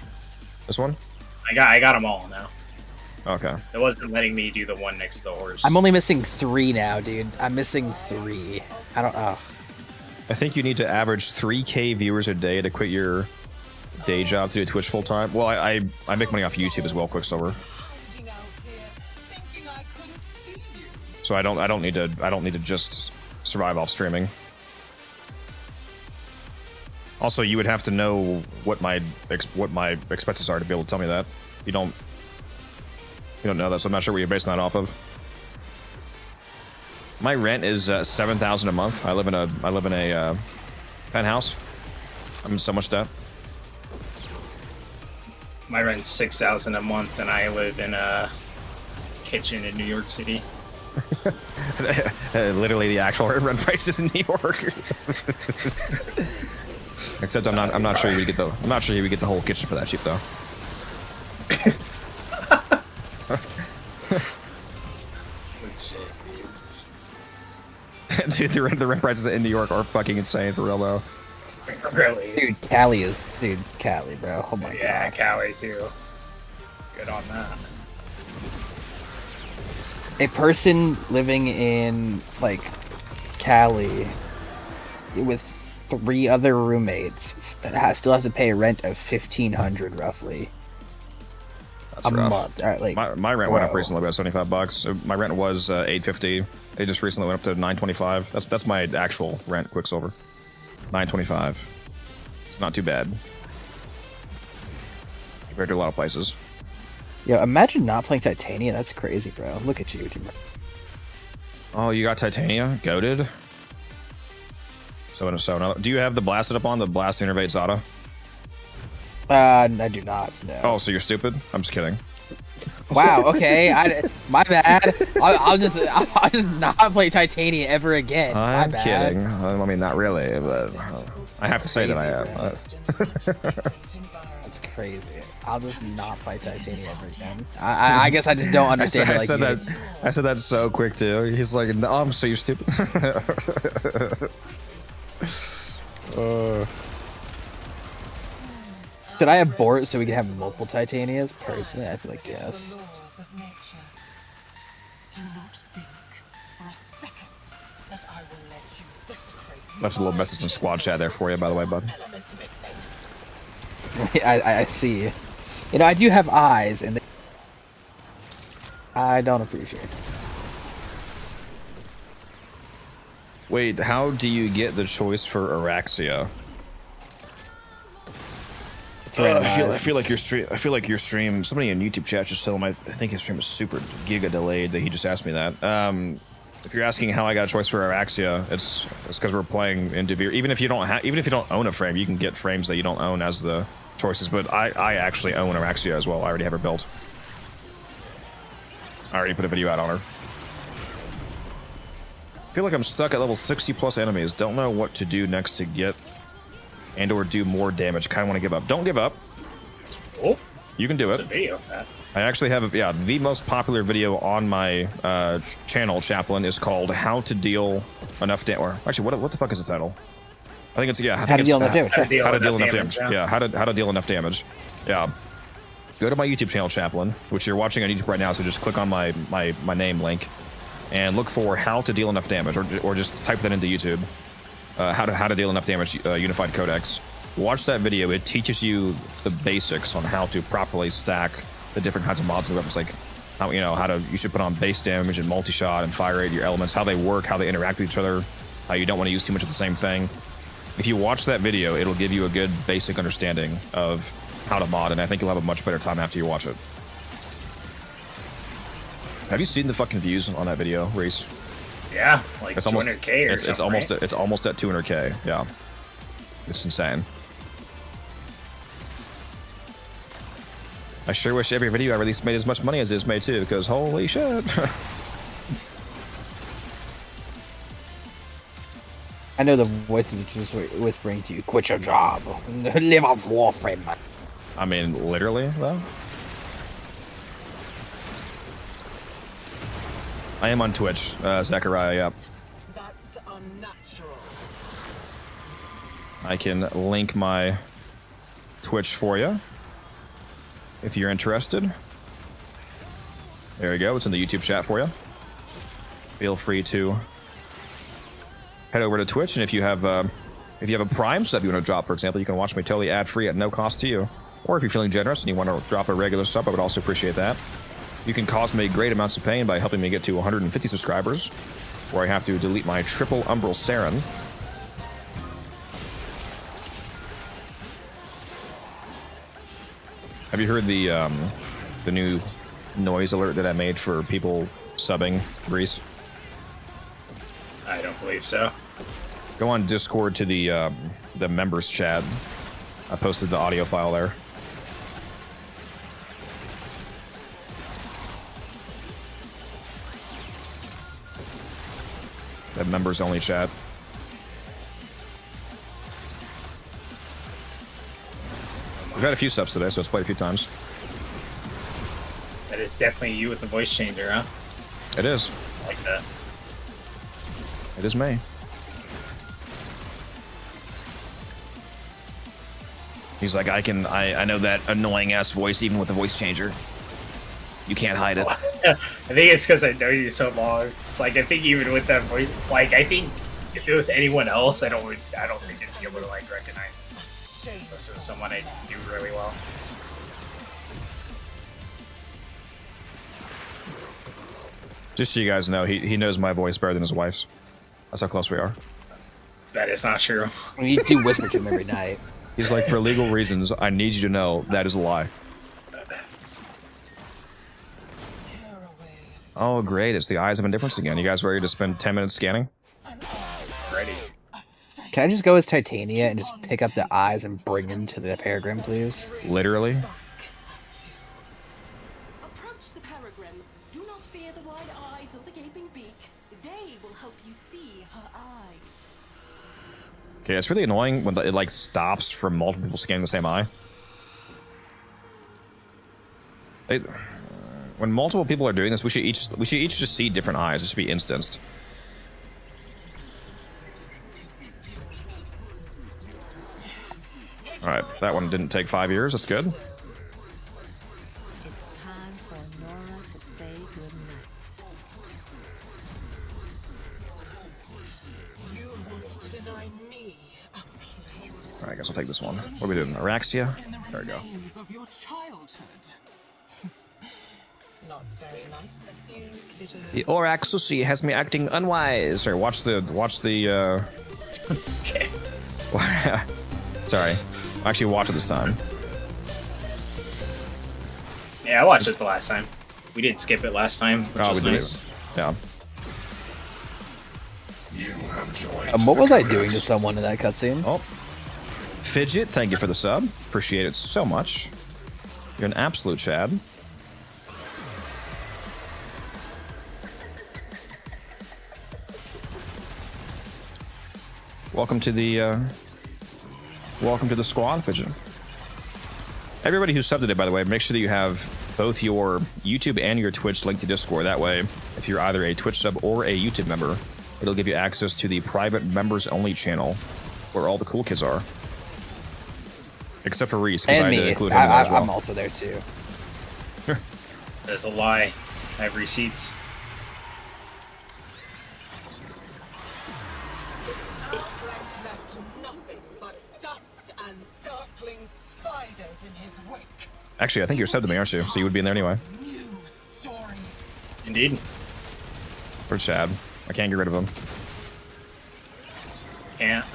This one? I got them all now. Okay. It wasn't letting me do the one next to the horse. I'm only missing 3 now, dude. I'm missing 3. I don't know. I think you need to average 3K viewers a day to quit your day job to do Twitch full time. Well, I make money off YouTube as well, Quicksilver. So I don't need to just survive off streaming. Also, you would have to know what my expenses are to be able to tell me that. You don't know that, so I'm not sure what you're basing that off of. My rent is $7,000 a month. I live in a penthouse. I'm in so much debt. My rent's $6,000 a month, and I live in a kitchen in New York City. Literally, the actual rent prices in New York. Except I'm not sure you would get the whole kitchen for that cheap though. Dude, the rent prices in New York are fucking insane for real though. Really? Dude, Cali, bro. Oh my god. Yeah, Cali too. Good on that. a person living in like Cali with 3 other roommates still has to pay a rent of $1,500 roughly. That's a rough. month. All right, like my rent went up recently about $75. My rent was $850. It just recently went up to $925. That's my actual rent. Quicksilver, $925. It's not too bad compared to a lot of places. Yo, imagine not playing Titania. That's crazy, bro. Look at you, team. Oh, you got Titania? Goated? So, do you have the blasted up on the Blast Innervate Zada? I do not. No. Oh, so you're stupid? I'm just kidding. Wow. Okay. My bad. I'll just not play Titania ever again. I'm My bad. kidding. I mean, not really, but I have to say that I am. That's crazy. I'll just not play Titania ever again. I guess I just don't understand. I said that so quick too. He's like, no, I'm so you're stupid. Should I abort so we can have multiple Titanias? Personally, I feel like yes. Left a little message in squad chat there for you, by the way, bud. I see. You know, I do have eyes, and I don't appreciate it. Wait, how do you get the choice for Araxia? I feel like your stream. I feel like your stream. Somebody in YouTube chat just told him I think his stream is super giga delayed. That he just asked me that. If you're asking how I got a choice for Araxia, it's because we're playing in Devere. Even if you don't own a frame, you can get frames that you don't own as the choices. But I actually own Araxia as well. I already have her built. I already put a video out on her. I feel like I'm stuck at level 60 plus enemies. Don't know what to do next to get and or do more damage. Kind of want to give up. Don't give up. Oh, you can do it. It's a video of that. I actually have the most popular video on my channel, Chaplain, is called "How to Deal Enough Damage." Or actually, what the fuck is the title? I think it's How to Deal Enough Damage. How to Deal Enough Damage. Yeah, how to deal enough damage. Yeah. Go to my YouTube channel, Chaplain, which you're watching on YouTube right now. So just click on my name link and look for "How to Deal Enough Damage," or just type that into YouTube. How to deal enough damage, Unified Codex. Watch that video. It teaches you the basics on how to properly stack the different kinds of mods and weapons, like how you should put on base damage and multi-shot and fire rate your elements, how they work, how they interact with each other, how you don't want to use too much of the same thing. If you watch that video, it'll give you a good basic understanding of how to mod, and I think you'll have a much better time after you watch it. Have you seen the fucking views on that video, Reese? Yeah, like it's 200K or it's something, it's almost at 200K. Yeah, it's insane. I sure wish every video I released made as much money as this made too, because holy shit. I know the voice is just whispering to you, "Quit your job, live off Warframe." I mean, literally though. I am on Twitch, Zachariah, yep. That's unnatural. I can link my Twitch for you if you're interested. There you go, it's in the YouTube chat for you. Feel free to head over to Twitch, and if you have a Prime sub you want to drop, for example, you can watch me totally ad-free at no cost to you. Or if you're feeling generous and you want to drop a regular sub, I would also appreciate that. You can cause me great amounts of pain by helping me get to 150 subscribers, where I have to delete my triple umbral Saren. Have you heard the new noise alert that I made for people subbing, Reese? I don't believe so. Go on Discord to the members chat. I posted the audio file there. The members only chat. We've had a few subs today, so it's played a few times. That is definitely you with the voice changer, huh? It is. I like that. It is me. He's like, I know that annoying ass voice even with the voice changer. You can't hide it. think it's because I know you so long. It's like I think even with that voice, like I think if it was anyone else, I don't think I'd be able to like recognize it. Unless it was someone I knew really well. Just so you guys know, he knows my voice better than his wife's. That's how close we are. That is not true. I mean, you do whisper to him every night. He's like, for legal reasons, I need you to know that is a lie. Oh, great. It's the Eyes of Indifference again. You guys ready to spend 10 minutes scanning? Ready. Can I just go as Titania and just pick up the eyes and bring them to the Peregrine, please? Literally? Approach the Peregrine. Do not fear the wide eyes or the gaping beak. They will help you see her eyes. Okay, it's really annoying when it like stops from multiple people scanning the same eye. When multiple people are doing this, we should each just see different eyes. It should be instanced. All right, that one didn't take 5 years. That's good. All right, I guess I'll take this one. What are we doing? Araxia? There we go. Of your childhood. Not very nice of you, kiddo. The Oraxusi has me acting unwise. Or watch the Okay. Sorry. I actually watched it this time. Yeah, I watched it the last time. We didn't skip it last time, which was nice. Yeah. What was I doing to someone in that cutscene? Oh. Fidget, thank you for the sub. Appreciate it so much. You're an absolute Chad. Welcome to the squad, Fidget. Everybody who's subbed today, by the way, make sure that you have both your YouTube and your Twitch linked to Discord. That way, if you're either a Twitch sub or a YouTube member, it'll give you access to the private members-only channel where all the cool kids are. Except for Reese, because I had to include him in there as well. I'm also there too. That's a lie. I have receipts. Actually, I think you're subbed to me, aren't you? So you would be in there anyway. Indeed. For Chad. I can't get rid of him. Can't.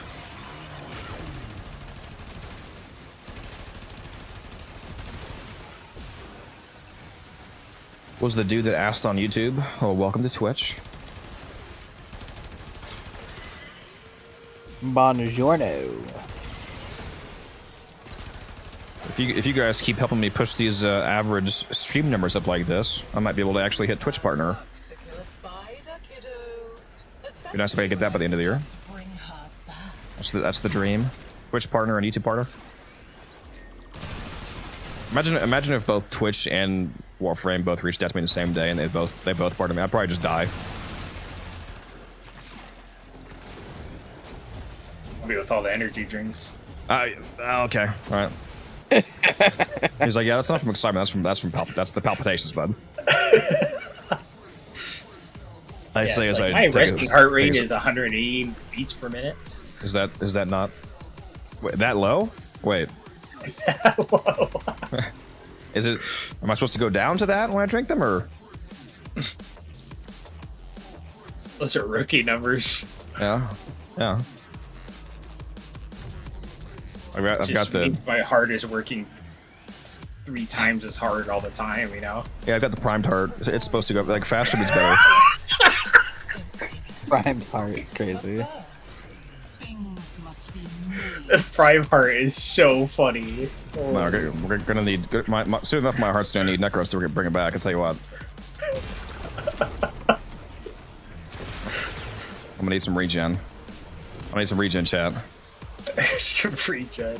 Was the dude that asked on YouTube? Oh, welcome to Twitch. Buongiorno. If you guys keep helping me push these average stream numbers up like this, I might be able to actually hit Twitch partner. Be nice if I could get that by the end of the year. That's the dream. Twitch partner and YouTube partner. Imagine if both Twitch and Warframe both reached out to me the same day and they both partnered me. I'd probably just die. I'll be with all the energy drinks. Okay, all right. He's like, yeah, that's not from excitement. That's the palpitations, bud. I say as like I my resting heart rate is 180 beats per minute. Is that not that low? Wait. Is it? Am I supposed to go down to that when I drink them, or? Those are rookie numbers. Yeah. I've got the. Means my heart is working 3 times as hard all the time. You know. Yeah, I've got the primed heart. It's supposed to go like faster, but it's better. Primed heart is crazy. The prime heart is so funny. Oh. No, we're gonna need soon enough. My heart's gonna need Necros to bring it back. I'll tell you what. I'm gonna need some regen. I need some regen, chat. Some regen.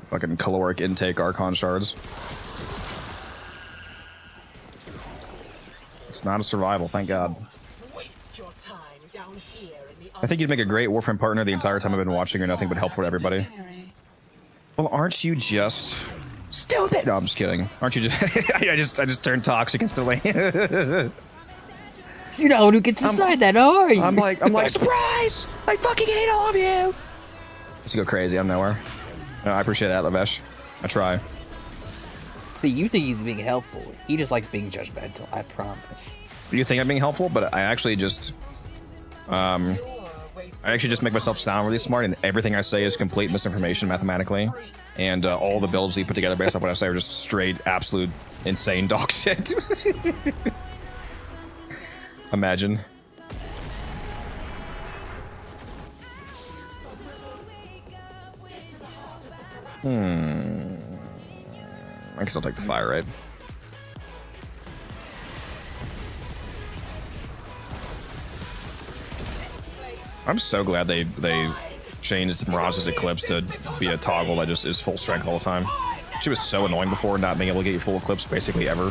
Fucking caloric intake Archon shards. It's not a survival, thank God. Waste your time down here in the I think you'd make a great Warframe partner. The entire time I've been watching, you're nothing but helpful to everybody. Well, aren't you just stupid? No, I'm just kidding. Aren't you just? I just turned toxic instantly. You're not one who gets to decide that, are you? I'm like, surprise! I fucking hate all of you. Just go crazy. I'm nowhere. No, I appreciate that, Lavesh. I try. See, you think he's being helpful. He just likes being judgmental. I promise. You think I'm being helpful, but I actually just, I actually just make myself sound really smart, and everything I say is complete misinformation mathematically, and all the builds you put together based on what I say are just straight, absolute, insane dog shit. Imagine. I guess I'll take the fire raid. I'm so glad they changed Mirage's Eclipse to be a toggle that just is full strength all the time. She was so annoying before, not being able to get you full Eclipse basically ever.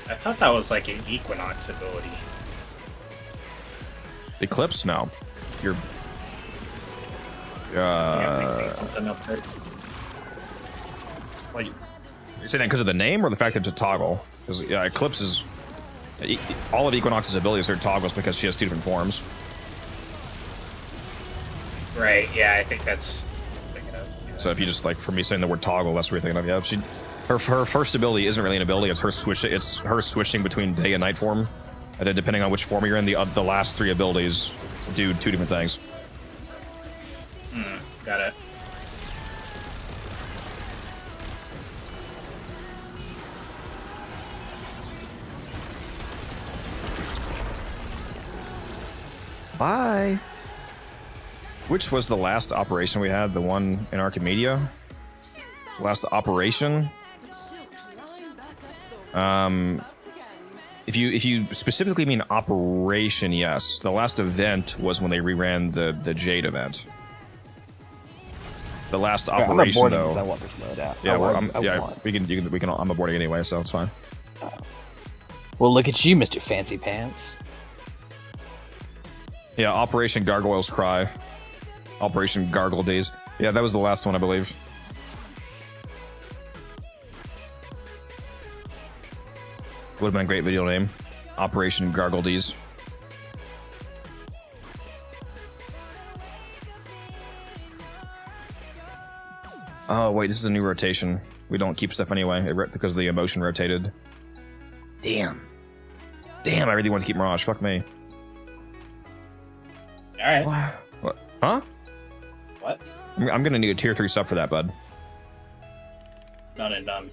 I thought that was like an Equinox ability. Eclipse? No. You're... something up there. Like, you're saying that because of the name or the fact that it's a toggle? Because, yeah, Eclipse is... All of Equinox's abilities are toggles because she has 2 different forms. Right, yeah, I think that's... So if you just, like, for me saying the word toggle, that's what you're thinking of. Yeah, her first ability isn't really an ability, it's her switching between day and night form. And then depending on which form you're in, the last 3 abilities do 2 different things. Got it. Bye. Which was the last operation we had? The one in Archimedia? Last operation? If you specifically mean operation, yes. The last event was when they reran the Jade event. The last operation, I'm though. Because I want this load out. Yeah, we can. I'm aborting anyway, so it's fine. Well, look at you, Mr. Fancy Pants. Yeah, Operation Gargoyle's Cry. Operation Gargle Days. Yeah, that was the last one, I believe. Would have been a great video name. Operation Gargle Days. Oh, wait, this is a new rotation. We don't keep stuff anyway, because the emotion rotated. Damn. Damn, I really want to keep Mirage. Fuck me. Alright. What? Huh? What? I'm gonna need a tier 3 sub for that, bud. Done and done.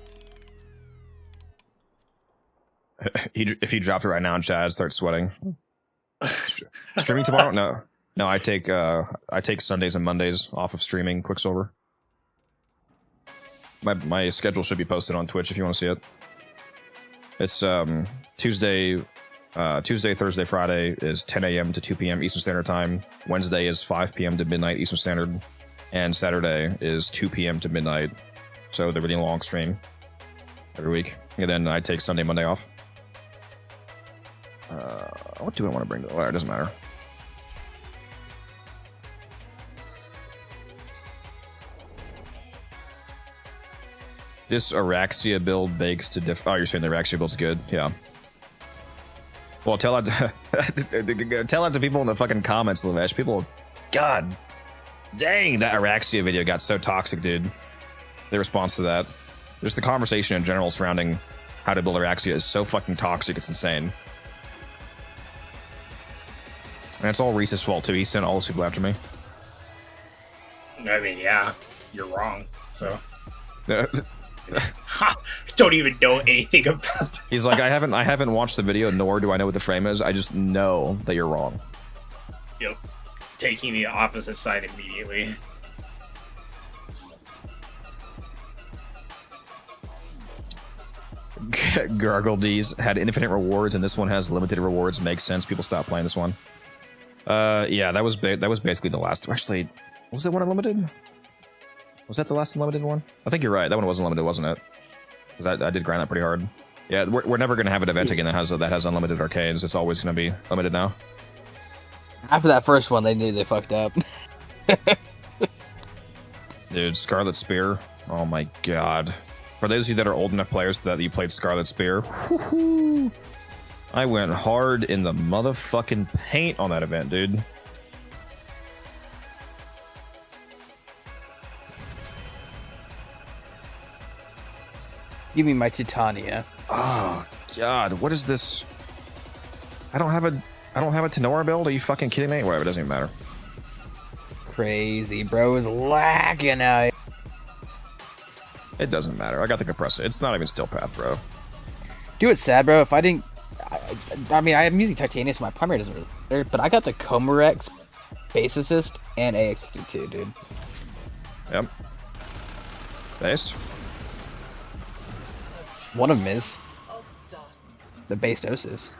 If he dropped it right now in chat, I'd start sweating. Streaming tomorrow? No. I take Sundays and Mondays off of streaming Quicksilver. My schedule should be posted on Twitch if you want to see it. It's Tuesday, Thursday, Friday is 10 a.m. to 2 p.m. Eastern Standard Time. Wednesday is 5 p.m. to midnight Eastern Standard, and Saturday is 2 p.m. to midnight. So they're really long stream every week, and then I take Sunday, Monday off. What do I want to bring to the? It doesn't matter. This Araxia build bakes to diff. Oh, you're saying the Araxia build's good? Yeah. Well, tell that to people in the fucking comments, Lavesh. People, god dang, that Araxia video got so toxic, dude. The response to that. Just the conversation in general surrounding how to build Araxia is so fucking toxic, it's insane. And it's all Reese's fault, too. He sent all those people after me. I mean, yeah, you're wrong, so... Don't even know anything about that. He's like, I haven't watched the video, nor do I know what the frame is. I just know that you're wrong. Yep. Taking the opposite side immediately. Gargle D's had infinite rewards, and this one has limited rewards. Makes sense. People stopped playing this one. Yeah, that was basically the last. Actually, was that one unlimited? Was that the last unlimited one? I think you're right. That one was unlimited, wasn't it? Because I did grind that pretty hard. Yeah, we're never gonna have an event again that has unlimited arcades. It's always gonna be limited now. After that first one, they knew they fucked up. Dude, Scarlet Spear. Oh my god. For those of you that are old enough players that you played Scarlet Spear, whoo-hoo, I went hard in the motherfucking paint on that event, dude. Give me my Titania. Oh god, what is this? I don't have a Tenora build. Are you fucking kidding me? Whatever, it doesn't even matter. Crazy, bro is lacking out. It doesn't matter. I got the compressor. It's not even steel path, bro. Dude, it's sad, bro. If I didn't, I mean, I'm using Titania, so my primary doesn't really matter. But I got the Comorex base assist and AX52, dude. Yep. Base. One of them is the base doses.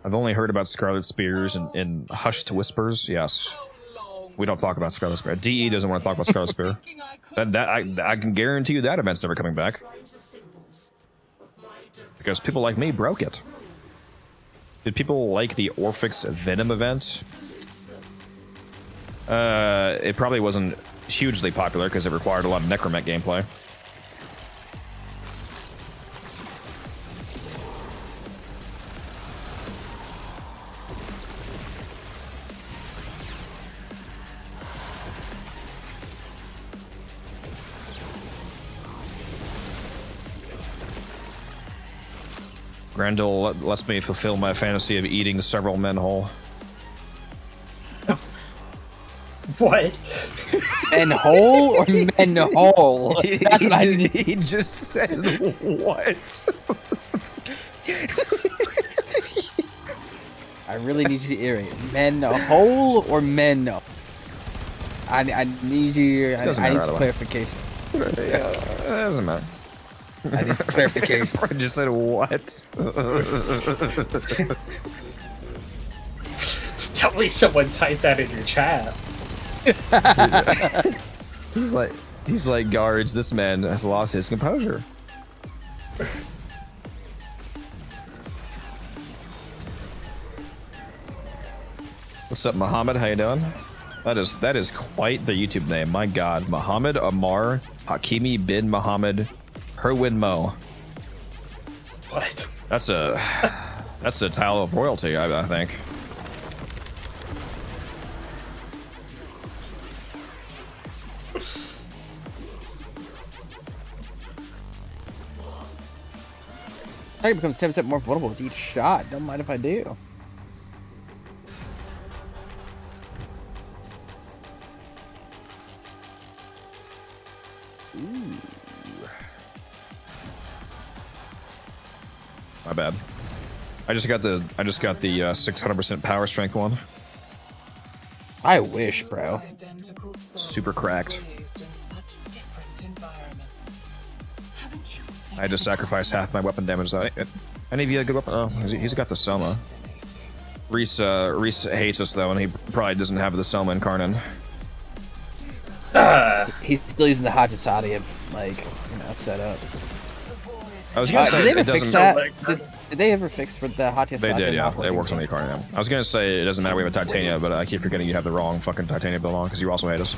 I've only heard about Scarlet Spears in hushed whispers. Yes, we don't talk about Scarlet Spear. DE doesn't want to talk about Scarlet Spear. I can guarantee you that event's never coming back because people like me broke it. Did people like the Orphix Venom event? It probably wasn't hugely popular because it required a lot of Necromech gameplay. Grendel lets me fulfill my fantasy of eating several men whole. What? Men whole or men whole? That's what I need. He just said what? I really need you to iterate. Men whole or men? I need you. I need some clarification. It doesn't matter. I need some clarification. I just said what? Tell me someone typed that in your chat. He's like, guards, this man has lost his composure. What's up, Muhammad? How you doing? That is quite the YouTube name. My God, Muhammad Amar Hakimi bin Muhammad Herwin Mo. What? That's a title of royalty, I think. Target becomes 10% more vulnerable with each shot. Don't mind if I do. Ooh. My bad. I just got the 600% power strength one. I wish, bro. Super cracked. I had to sacrifice half my weapon damage. Any of you a good weapon? Oh, he's got the Soma. Reese hates us though, and he probably doesn't have the Soma incarnate. He's still using the Hachisadia, like, set up. I was gonna say, did they ever fix that? Did they ever fix for the Hachisadia? They did, yeah. It works on the incarnate now. I was gonna say it doesn't matter we have a Titania, but I keep forgetting you have the wrong fucking Titania build on because you also hate us.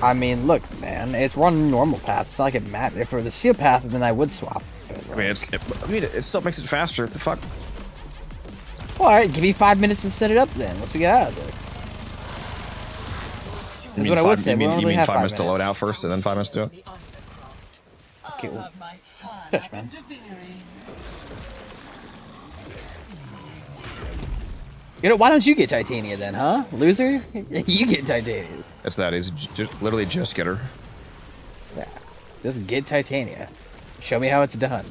I mean, look, man, it's one normal path. It's not like it matters. If it were the seal path, then I would swap. I mean, it still makes it faster. What the fuck? Well, alright, give me 5 minutes to set it up then. Once we get out of there. That's what I would say. You mean 5 minutes to load out first and then 5 minutes to do it? Okay, well. Shush, man. Why don't you get Titania then, huh? Loser? You get Titania. It's that easy. Literally just get her. Yeah. Just get Titania. Show me how it's done.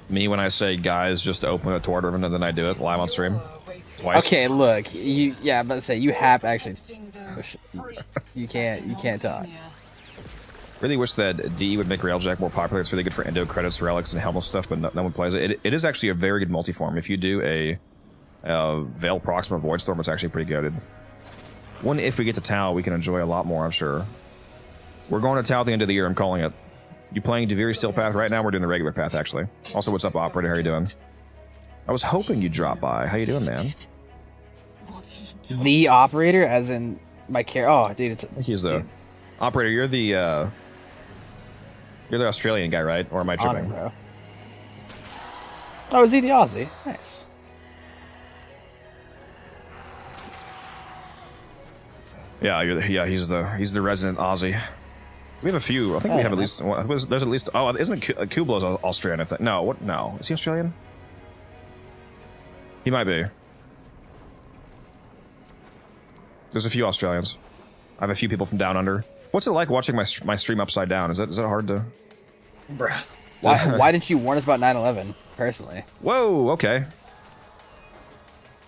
Me, when I say guys, just open a Toward Ribbon and then I do it live on stream. Twice. Okay, look. I'm about to say, you have actually... You can't talk. Really wish that DE would make Railjack more popular. It's really good for endo credits, relics, and helmet stuff, but no one plays it. It is actually a very good multi-form. If you do a Veil Proxima Voidstorm, it's actually pretty goated. If we get to Tau, we can enjoy a lot more, I'm sure. We're going to Tau at the end of the year. I'm calling it. You playing Deviri Steel Path right now? We're doing the regular path, actually. Also, what's up, Operator? How you doing? I was hoping you'd drop by. How you doing, man? The operator, as in my care. Oh, dude, it's. I think he's the operator. You're the Australian guy, right? Or am I tripping? Bro. Oh, is he the Aussie? Nice. Yeah, he's the resident Aussie. We have a few. I think we have at least. There's at least. Oh, isn't Kublo's Australian? I think. No, what? No, is he Australian? He might be. There's a few Australians. I have a few people from down under. What's it like watching my stream upside down? Is that hard to? Bruh. Why didn't you warn us about 9/11 personally? Whoa. Okay.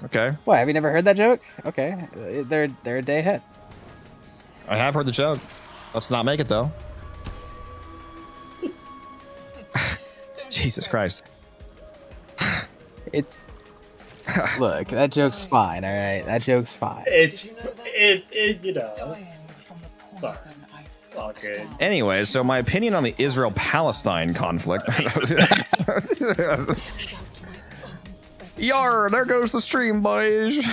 Okay. What? Have you never heard that joke? Okay, they're a day ahead. I have heard the joke. Let's not make it though. Jesus Christ. Look, that joke's fine. All right, that joke's fine. It's all good. Anyway, so my opinion on the Israel-Palestine conflict. Yar, there goes the stream, boys.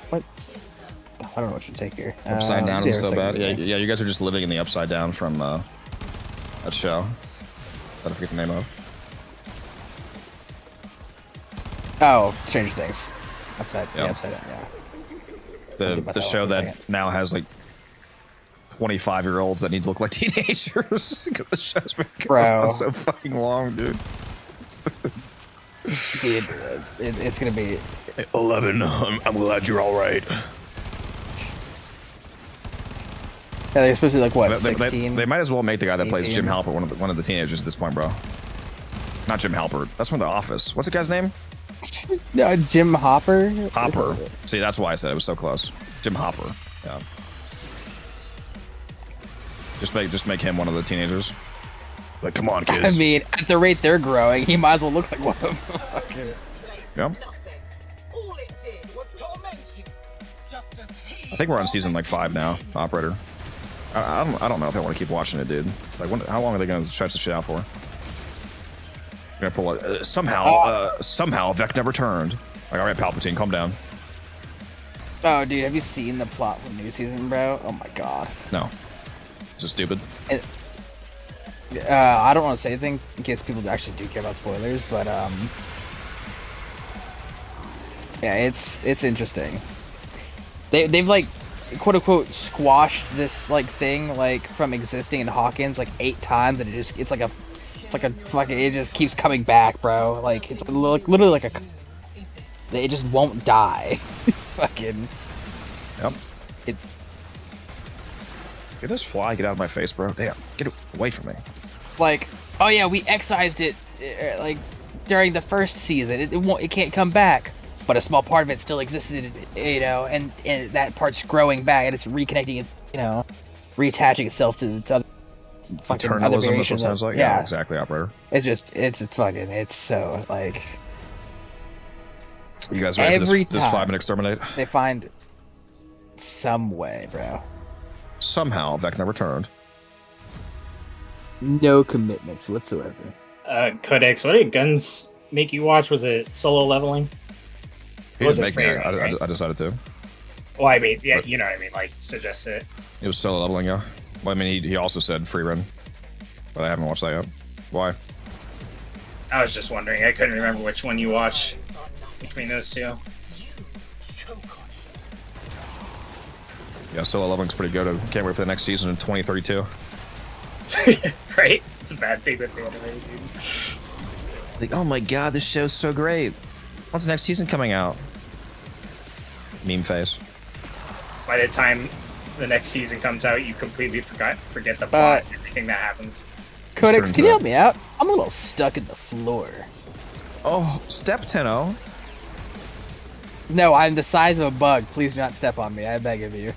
What? I don't know what to take here. Upside down is so bad. Yeah, you guys are just living in the upside down from that show that I forget the name of. Oh, Stranger Things. Upside down. Yeah. The show that now has like 25-year-olds that need to look like teenagers. Because the show's been going on so fucking long, dude. Dude, it's gonna be 11. I'm glad you're all right. Yeah, they're supposed to be like what, 16? They might as well make the guy that 18? plays Jim Halpert one of the teenagers at this point, bro. Not Jim Halpert. That's from The Office. What's the guy's name? No, Jim Hopper. Hopper. See, that's why I said it was so close. Jim Hopper. Yeah. Just make him one of the teenagers. Like, come on, kids. I mean, at the rate they're growing, he might as well look like one of them. Yeah. I think we're on season like 5 now, Operator. I don't know if I want to keep watching it, dude. Like, how long are they going to stretch this shit out for? Gonna pull it. Somehow Vec never turned. Like, all right, Palpatine, calm down. Oh, dude, have you seen the plot for the new season, bro? Oh my god. No. Is it stupid? I don't want to say anything in case people actually do care about spoilers, but yeah, it's interesting. They've like quote unquote squashed this like thing like from existing in Hawkins like 8 times, and it's like a fucking, it just keeps coming back, bro. Like it's literally like it just won't die. Fucking. Yep. Get this fly, get out of my face, bro. Damn, get away from me. Like, oh yeah, we excised it like during the first season. It can't come back, but a small part of it still existed, you know, and that part's growing back and it's reconnecting, it's, you know, reattaching itself to its other fucking other Eternalism, variations. that's what it sounds like. Yeah, exactly, Operator. It's just fucking, it's so like. You guys ready for this 5-minute exterminate? They find some way, bro. Somehow Vec never turned. No commitments whatsoever. Codex, what did guns make you watch? Was it solo leveling? He didn't make me. I decided to. Well, I mean, yeah, you know what I mean. Like, suggest it. It was solo leveling, yeah. Well, I mean, he also said free run, but I haven't watched that yet. Why? I was just wondering. I couldn't remember which one you watched between those two. Yeah, solo leveling's pretty good. I can't wait for the next season in 2032. Right? It's a bad thing that they animated. Like, oh my god, this show's so great. When's the next season coming out? Meme face. By the time the next season comes out, you completely forget the plot and everything that happens. Codex, can you help me out? I'm a little stuck in the floor. Oh, step Tenno. No, I'm the size of a bug. Please do not step on me. I beg of you.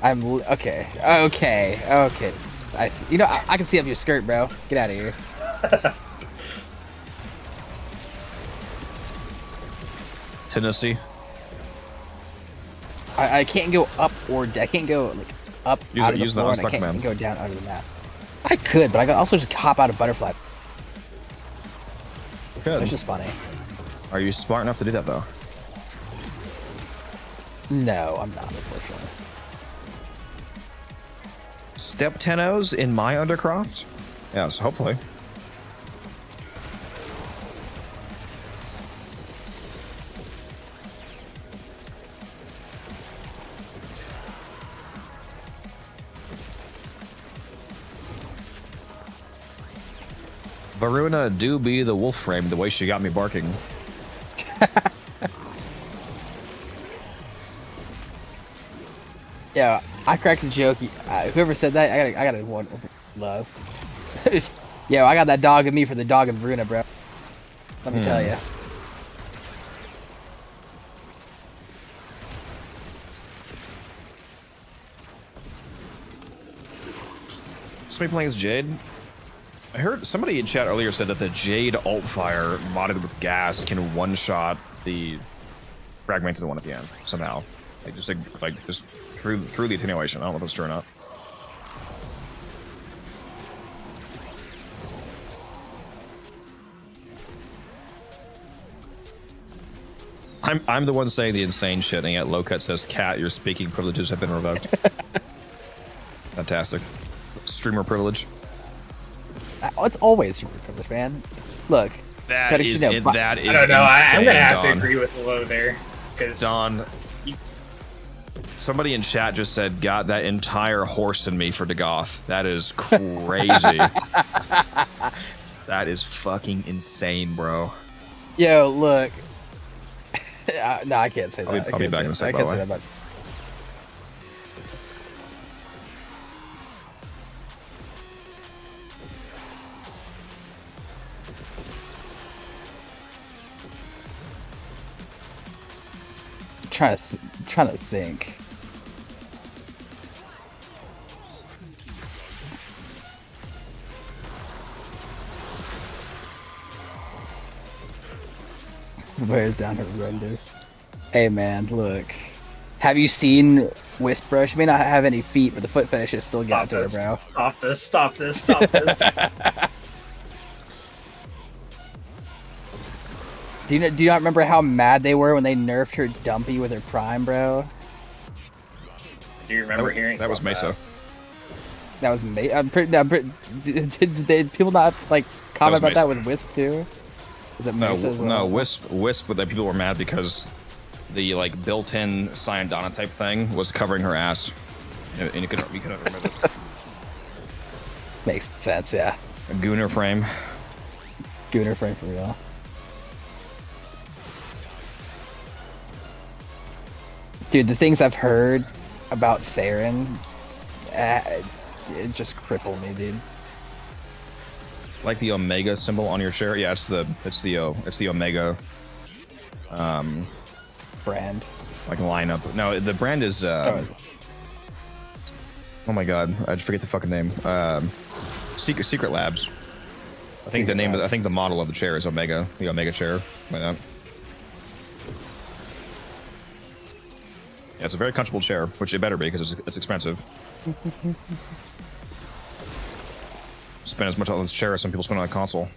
Okay. I see. You know, I can see up your skirt, bro. Get out of here. Tennessee. I can't go up or I can't go like up Use out it- of the use the floor, and I unstuck can't command. go down out of the map. I could, but I could also just hop out of butterfly. Good. It's just funny. Are you smart enough to do that though? No, I'm not, unfortunately. Step Tennos in my Undercroft? Yes, hopefully. Varuna do be the Warframe the way she got me barking. Yeah, I cracked a joke. Whoever said that, I got one love. Yo, I got that dog in me for the dog of Veruna, bro. Let me tell you. Somebody playing as Jade? I heard somebody in chat earlier said that the Jade alt fire modded with gas can one-shot the fragmented one at the end somehow. Like just through the attenuation. I don't know if that's true or not. I'm the one saying the insane shit, and yet Lowcut says, "Cat, your speaking privileges have been revoked." Fantastic. Streamer privilege. It's always super privilege, man. Look. That is I don't know. I'm gonna have to agree with Low there, because Don. Somebody in chat just said, "Got that entire horse in me for Dagoth." That is crazy. That is fucking insane, bro. Yo, look. No, I can't say that. I'll be back in a sec, I by can't the say way. that, but trying to think. Where's down horrendous? Hey man, look. Have you seen Wisp, bro? She may not have any feet, but the foot finish is still got to her, bro. Stop this! Stop this! Stop this! Do you not remember how mad they were when they nerfed her Dumpy with her Prime, bro? Do you remember hearing that was Mesa? That was did people not like comment about Mesa. that with Wisp too? Is it Mesa as well? No, Wisp, but that people were mad because the like built-in Syandana type thing was covering her ass, and you couldn't remove it. Makes sense, yeah. A Gooner frame. Gooner frame for real. Dude, the things I've heard about Saren, it just crippled me, dude. Like the Omega symbol on your chair? Yeah, it's the Omega brand. Like lineup. No, the brand is oh my god, I forget the fucking name. Secret Labs. I think the name of I think the model of the chair is Omega, the Omega chair. Like that. Yeah, it's a very comfortable chair, which it better be because it's expensive. Spend as much on this chair as some people spend on a console.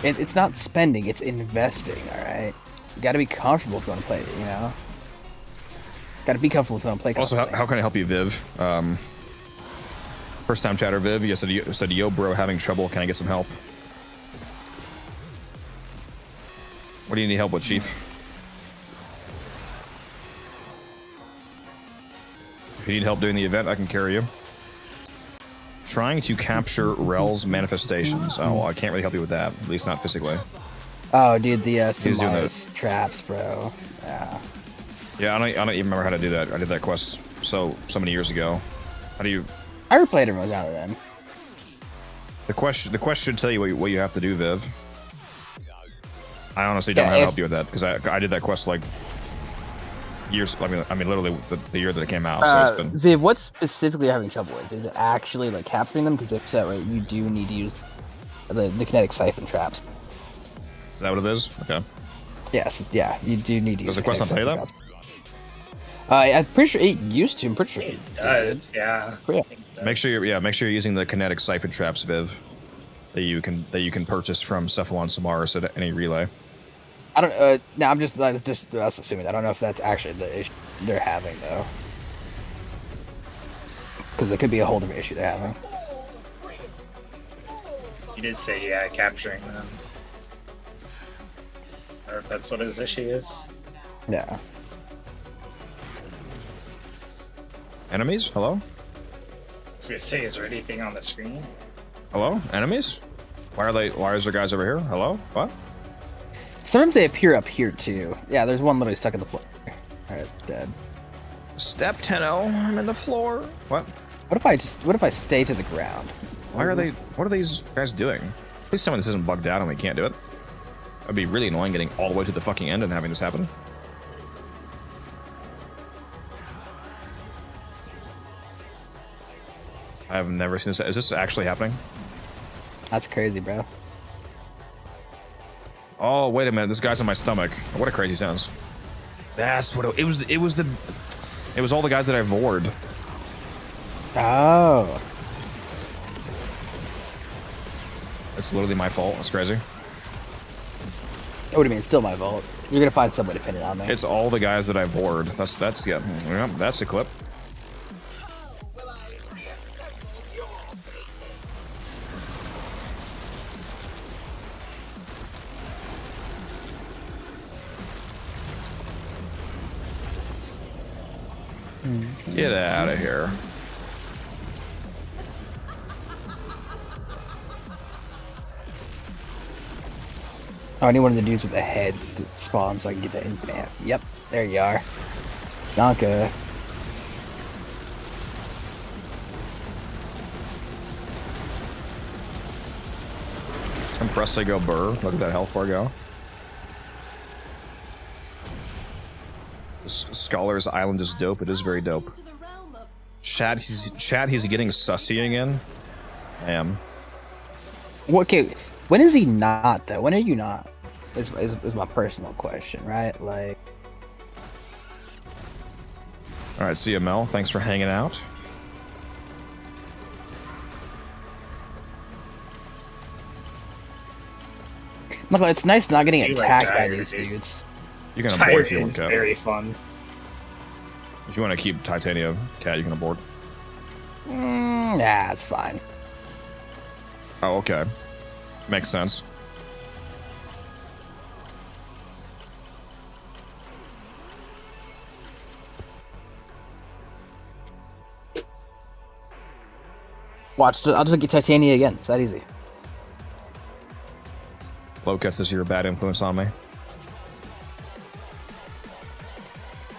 It's not spending, it's investing, alright? You gotta be comfortable if you want to play it, you know? Gotta be comfortable if you want to play. Also, how can I help you, Viv? First time chatter, Viv. You said, yo, bro, having trouble. Can I get some help? What do you need help with, Chief? If you need help doing the event, I can carry you. Trying to capture Rel's manifestations. Oh, well, I can't really help you with that. At least not physically. Oh, dude, the He's doing Samaris traps, bro. Yeah. Yeah, I don't even remember how to do that. I did that quest so many years ago. How do you... I replayed it really now then. The quest should tell you what you have to do, Viv. I honestly don't know how to help you with that because I did that quest like years. I mean, literally the year that it came out. So it's been. Viv, what specifically are you having trouble with? Is it actually like capturing them? Because if so, right, you do need to use the kinetic siphon traps. that what it is? Okay. Yes, yeah, you do need to use Does the quest not tell you that? I'm pretty sure it used to. I'm pretty sure it does. Yeah. Make sure you're using the kinetic siphon traps, Viv, that you can purchase from Cephalon Samaris at any relay. I don't. No, I'm just that's assuming. I don't know if that's actually the issue they're having though, because there could be a whole different issue they're having. He did say, yeah, capturing them. Or if that's what his issue is. Yeah. Enemies? Hello? I was gonna say, is there anything on the screen? Hello? Enemies? Why is there guys over here? Hello? What? Sometimes they appear up here too. Yeah, there's one literally stuck in the floor. Alright, dead. Step Tenno, I'm in the floor. What? What if I stay to the ground? What are these guys doing? Please tell me this isn't bugged out and we can't do it. It'd be really annoying getting all the way to the fucking end and having this happen. I have never seen this. Is this actually happening? That's crazy, bro. Oh, wait a minute. This guy's in my stomach. What a crazy sentence. That's what it was. It was all the guys that I vored. Oh. It's literally my fault. It's crazy. What do you mean? It's still my fault. You're gonna find somebody to pin it on there. It's all the guys that I vored. That's yeah. That's a clip. Get out of here. Oh, I need one of the dudes with the head to spawn so I can get the infinite. Yep, there you are. Donka. Impressed they go burr. Look at that health bar go. Scholar's Island is dope. It is very dope. Chad, he's getting sussy again. I am. Okay, when is he not though? When are you not? Is my personal question, right? Like. All right, see you, Mel. Thanks for hanging out. Look, it's nice not getting attacked by these dudes. You can abort if you want, It's Cat. very fun. If you want to keep Titania, Cat, you can abort. Nah, it's fine. Oh, okay. Makes sense. Watch, I'll just get Titania again. It's that easy. Loka says you're a bad influence on me.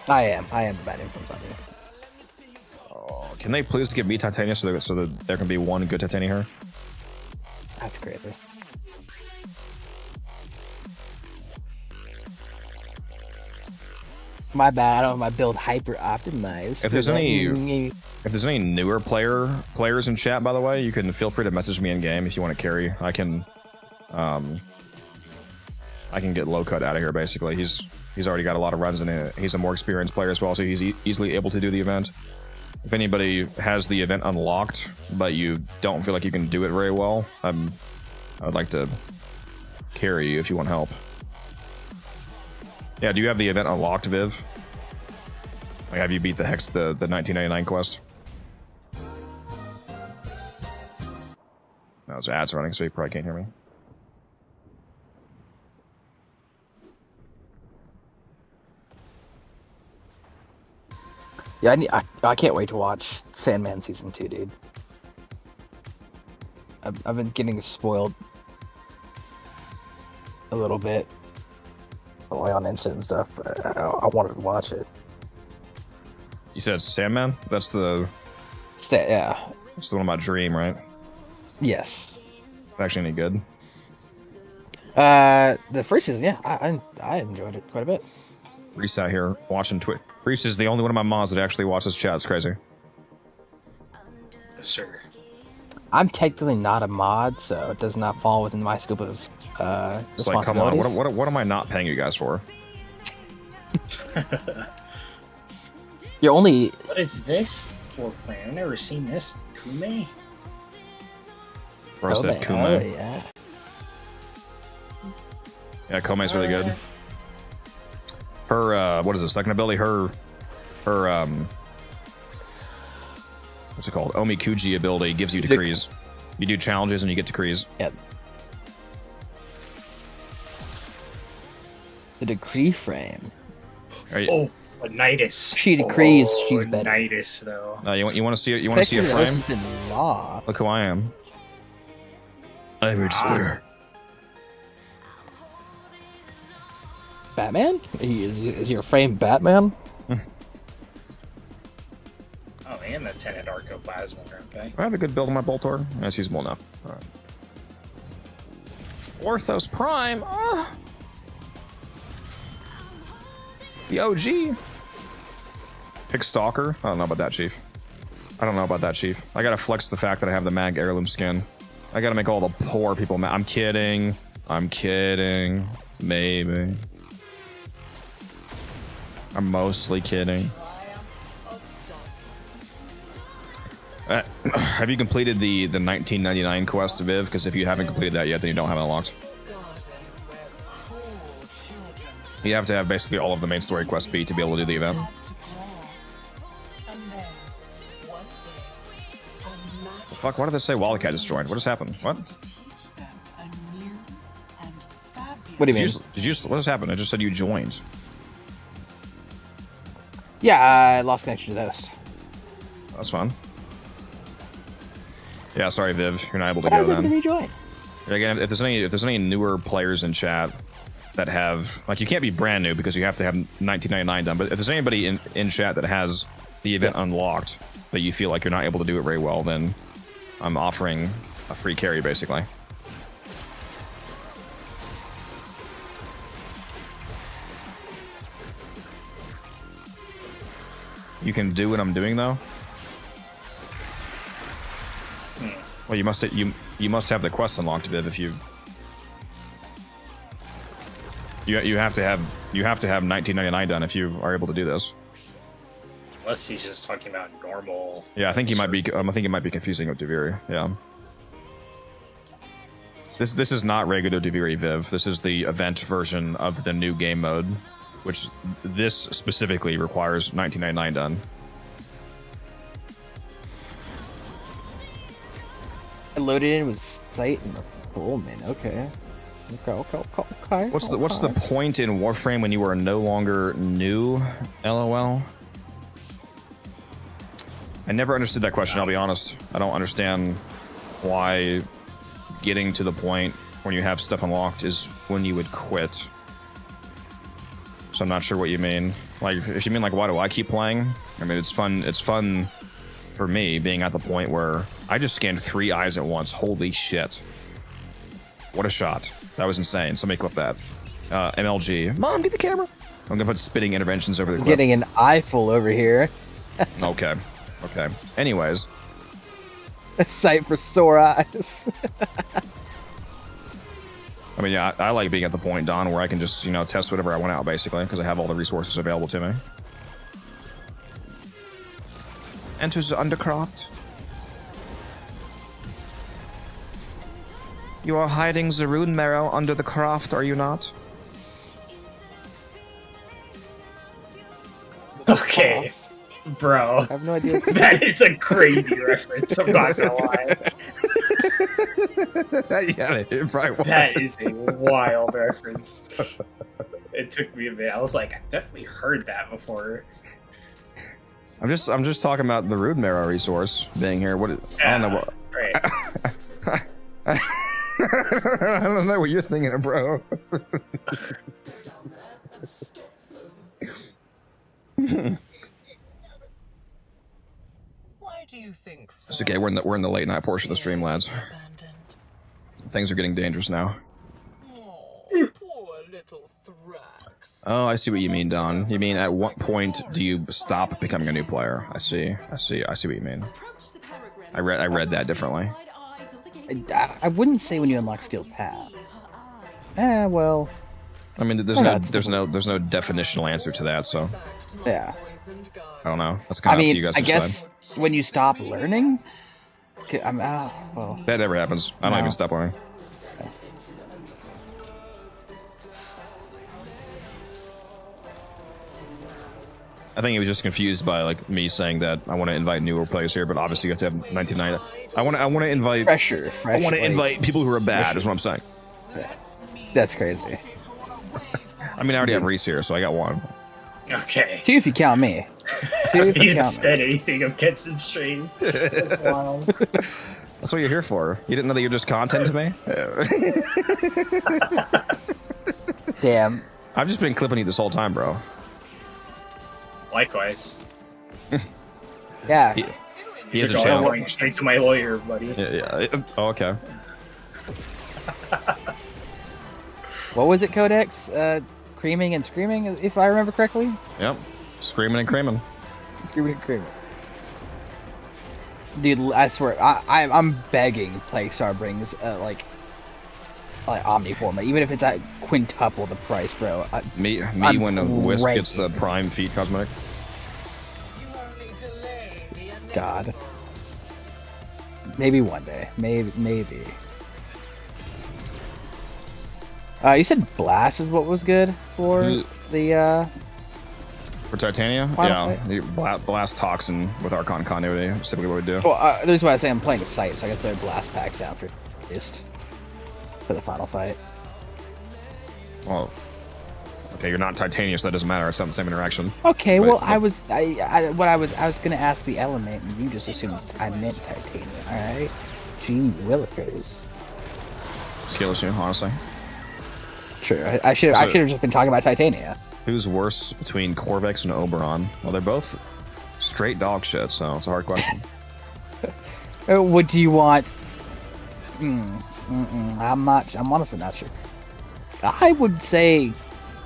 I am a bad influence on you. Oh, can they please give me Titania so that there can be one good Titania here? That's crazy. My bad. I don't have my build hyper optimized. If there's any newer players in chat, by the way, you can feel free to message me in game if you want to carry. I can get low cut out of here. Basically, he's already got a lot of runs in it. He's a more experienced player as well, so he's easily able to do the event. If anybody has the event unlocked, but you don't feel like you can do it very well, I would like to carry you if you want help. Yeah, do you have the event unlocked, Viv? Like, have you beat the 1999 quest? Those ads running, so you probably can't hear me. Yeah, I can't wait to watch Sandman Season 2, dude. I've been getting spoiled a little bit on Instant and stuff. I wanted to watch it. You said Sandman? That's the... Yeah. That's the one about Dream, right? Yes. Actually any good? The first season, yeah. I enjoyed it quite a bit. Reese out here watching Twitch. Reese is the only one of my mods that actually watches chat. It's crazy. Yes, sir. I'm technically not a mod, so it does not fall within my scope of It's like, come on, what am I not paying you guys for? You're only. What is this? Warframe. I've never seen this. Kume? Bro said Kume. Oh, yeah. Yeah, Kome's really good. Her, what is the second ability? Her, what's it called? Omikuji ability gives you decrees. You do challenges and you get decrees. Yep. The decree frame. Oh, a Nidus. She decrees she's better. Nidus, though. No, you want to see it? You want to see a frame? Raw. Look who I am. I'm a despair. Batman? Is your frame Batman? Oh, and the Tenet Arcoplasma, okay. I have a good build on my Boltor. That's usable enough. All right. Orthos Prime. Oh. The OG. Pick Stalker. I don't know about that, Chief. I don't know about that, Chief. I gotta flex the fact that I have the Mag Heirloom skin. I gotta make all the poor people mad. I'm kidding. I'm kidding. Maybe. I'm mostly kidding. Have you completed the 1999 quest, Viv? Because if you haven't completed that yet, then you don't have it unlocked. You have to have basically all of the main story quests beat to be able to do the event. The fuck? Why did they say Wildcat just joined? What just happened? What? What do you mean? Did you what just happened? I just said you joined. Yeah, I lost connection to the host. That's fun. Yeah, sorry, Viv. You're not able to Why go is it then. gonna be joined? Again, if there's any newer players in chat that have, like, you can't be brand new because you have to have 1999 done. But if there's anybody in chat that has the event unlocked, but you feel like you're not able to do it very well, then I'm offering a free carry, basically. You can do what I'm doing, though. Well, you must have the quest unlocked, Viv. If you have to have 1999 done if you are able to do this. Unless he's just talking about normal. Yeah, I think he might be. I think he might be confusing with Duviri. Yeah. This is not regular Duviri Viv. This is the event version of the new game mode, which this specifically requires 1999 done. I loaded in with sight and oh man, okay. Okay. What's the point in Warframe when you are no longer new? LOL. I never understood that question, I'll be honest. I don't understand why getting to the point when you have stuff unlocked is when you would quit. So I'm not sure what you mean. Like, if you mean like, why do I keep playing? I mean, it's fun for me being at the point where I just scanned 3 eyes at once. Holy shit. What a shot. That was insane. Somebody clip that. MLG. Mom, get the camera. I'm gonna put spitting interventions over the clip. Getting an eyeful over here. Okay. Okay. Anyways. A sight for sore eyes. I mean, yeah, I like being at the point, Don, where I can just, test whatever I want out, basically, because I have all the resources available to me. Enters Undercroft. You are hiding the rune marrow under the craft, are you not? Okay, bro. I have no idea. That is a crazy reference, I'm not gonna lie. Yeah, it probably was. That is a wild reference. It took me a minute. I was like, I've definitely heard that before. I'm just talking about the rune marrow resource being here. What? I don't know what. Right. I don't know what you're thinking of, bro. Why do you think? It's okay. We're in the late night portion of the stream, lads. Things are getting dangerous now. Poor little Thrax. Oh, I see what you mean, Don. You mean at what point do you stop becoming a new player? I see what you mean. I read that differently. I wouldn't say when you unlock Steel Path. Well. I mean, there's no definitional answer to that. So. Yeah. I don't know. That's kind of up to you guys to I guess when you stop learning. Well. That never happens. I don't even stop learning. I think he was just confused by like me saying that I want to invite newer players here, but obviously you have to have 1990. I want to invite fresh. I want to invite people who are bad. Is what I'm saying. That's crazy. I mean, I already have Reese here, so I got one. Okay. 2 if you count me. 2 if you you haven't count said anything of catching strays. That's wild. That's what you're here for. You didn't know that you're just content to me? Damn. I've just been clipping you this whole time, bro. Likewise. Yeah. He has a channel. Going straight to my lawyer, buddy. Yeah. Oh, okay. What was it, Codex? Creaming and screaming, if I remember correctly? Yep. Screaming and creaming. Screaming and creaming. Dude, I swear, I'm begging Plaguestar brings, like Omniforma, even if it's at quintuple the price, bro. Me when the Wisp gets the Prime Feet cosmetic. God. Maybe one day. Maybe. You said Blast is what was good for the For Titania? Yeah. Blast Toxin with Archon Continuity. That's typically what we do. Well, the reason why I say I'm playing the site, so I can throw Blast packs down for the final fight. Well, okay, you're not Titania, so that doesn't matter. It's not the same interaction. Okay, but, well, I was gonna ask the element, and you just assumed I meant Titania. All right, gee willikers. Skill issue, honestly. Sure, I should have just been talking about Titania. Who's worse between Corvex and Oberon? Well, they're both straight dog shit, so it's a hard question. What do you want? I'm honestly not sure. I would say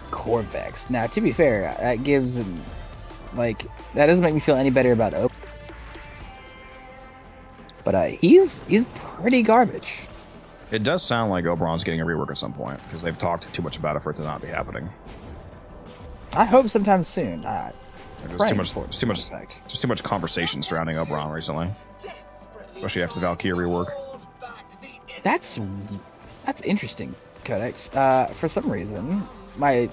Corvex. Now, to be fair, that gives them, like, that doesn't make me feel any better about Oak. But he's pretty garbage. It does sound like Oberon's getting a rework at some point, because they've talked too much about it for it to not be happening. I hope sometime soon. There's too much conversation surrounding Oberon recently, especially after the Valkyrie rework. That's interesting, Codex. For some reason, my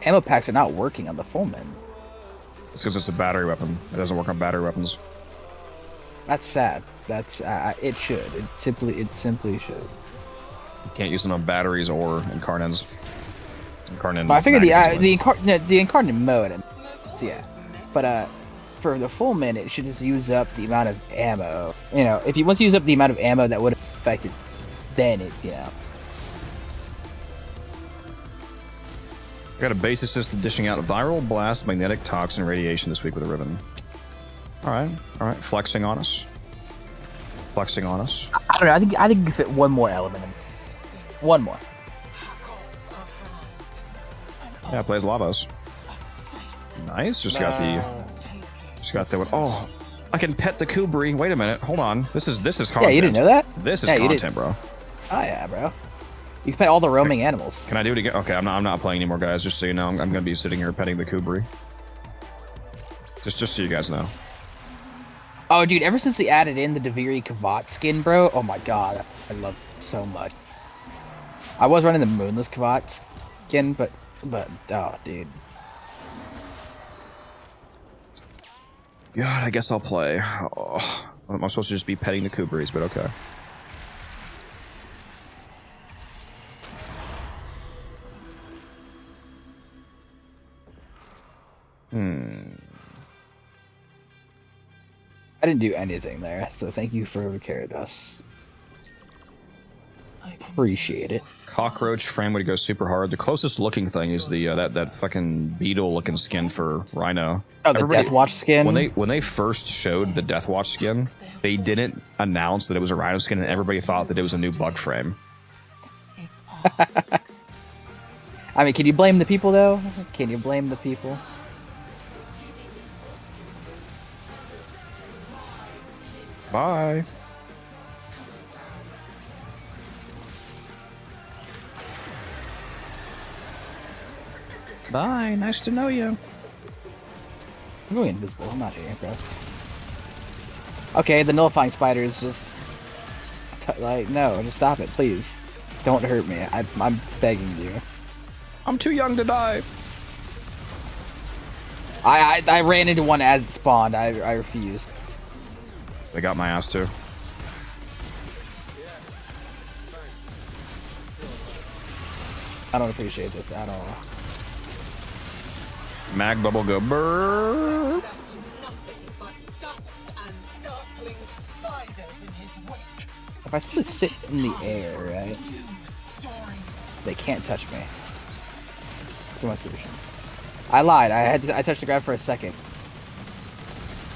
ammo packs are not working on the Fullman. It's because it's a battery weapon. It doesn't work on battery weapons. That's sad. That's it should. It simply should. You can't use it on batteries or incarnates. But I figured the incarnate mode, yeah. But for the Fullman, it should just use up the amount of ammo. You know, if you once you use up the amount of ammo that would have affected, then it, you know. Got a base assist dishing out viral blast, magnetic toxin, radiation this week with a ribbon. All right, flexing on us. I don't know. I think you fit one more element in. One more. Yeah, plays Lavos. Nice. Just got the one. Oh, I can pet the Kubri. Wait a minute. Hold on. This is content. Yeah, you didn't know that? This is content, bro. Oh yeah, bro. You can pet all the roaming animals. Can I do it again? Okay, I'm not playing anymore, guys. Just so you know, I'm gonna be sitting here petting the Kubri. Just so you guys know. Oh, dude, ever since they added in the Deviri Kavat skin, bro, oh my god, I love it so much. I was running the Moonless Kavat skin, but, oh, dude. God, I guess I'll play. Oh, I'm supposed to just be petting the Kubris, but okay. I didn't do anything there, so thank you for whoever carried us. Appreciate it. Cockroach frame would go super hard. The closest looking thing is the that fucking beetle looking skin for Rhino. Oh, the Deathwatch skin. When they first showed the Deathwatch skin, they didn't announce that it was a Rhino skin, and everybody thought that it was a new bug frame. I mean, can you blame the people though? Can you blame the people? Bye. Bye. Nice to know you. I'm going invisible. I'm not here, bro. Okay, the nullifying spider is just like, no, just stop it, please. Don't hurt me. I'm begging you. I'm too young to die. I ran into one as it spawned. I refused. They got my ass too. I don't appreciate this at all. Mag bubble go burr. If I simply sit in the air, right? They can't touch me. What's my solution? I lied. I touched the ground for a second.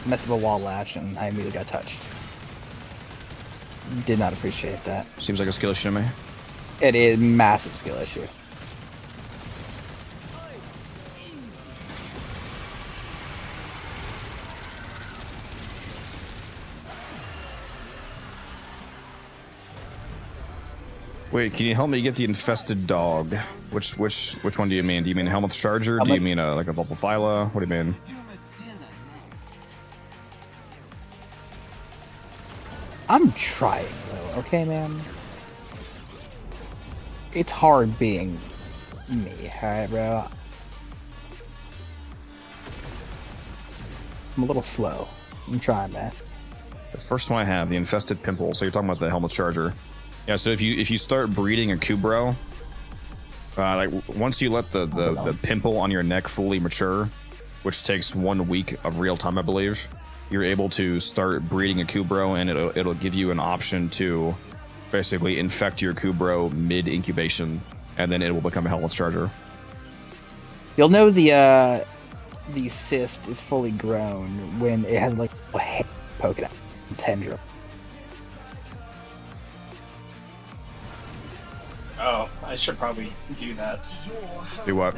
Messed up a wall latch, and I immediately got touched. Did not appreciate that. Seems like a skill issue to me. It is a massive skill issue. Wait, can you help me get the infested dog? Which one do you mean? Do you mean Helmut's Charger? Do you mean like a Vulpaphyla? What do you mean? I'm trying though, okay, man? It's hard being me, alright, bro? I'm a little slow. I'm trying, man. The first one I have, the infested pimple. So you're talking about the Helmut's Charger. Yeah, so if you start breeding a Kubro, like once you let the pimple on your neck fully mature, which takes 1 week of real time, I believe, you're able to start breeding a Kubro, and it'll give you an option to basically infect your Kubro mid incubation, and then it will become a Helmut's Charger. You'll know the cyst is fully grown when it has like a head poking out, tendril. Oh, I should probably do that. Do what?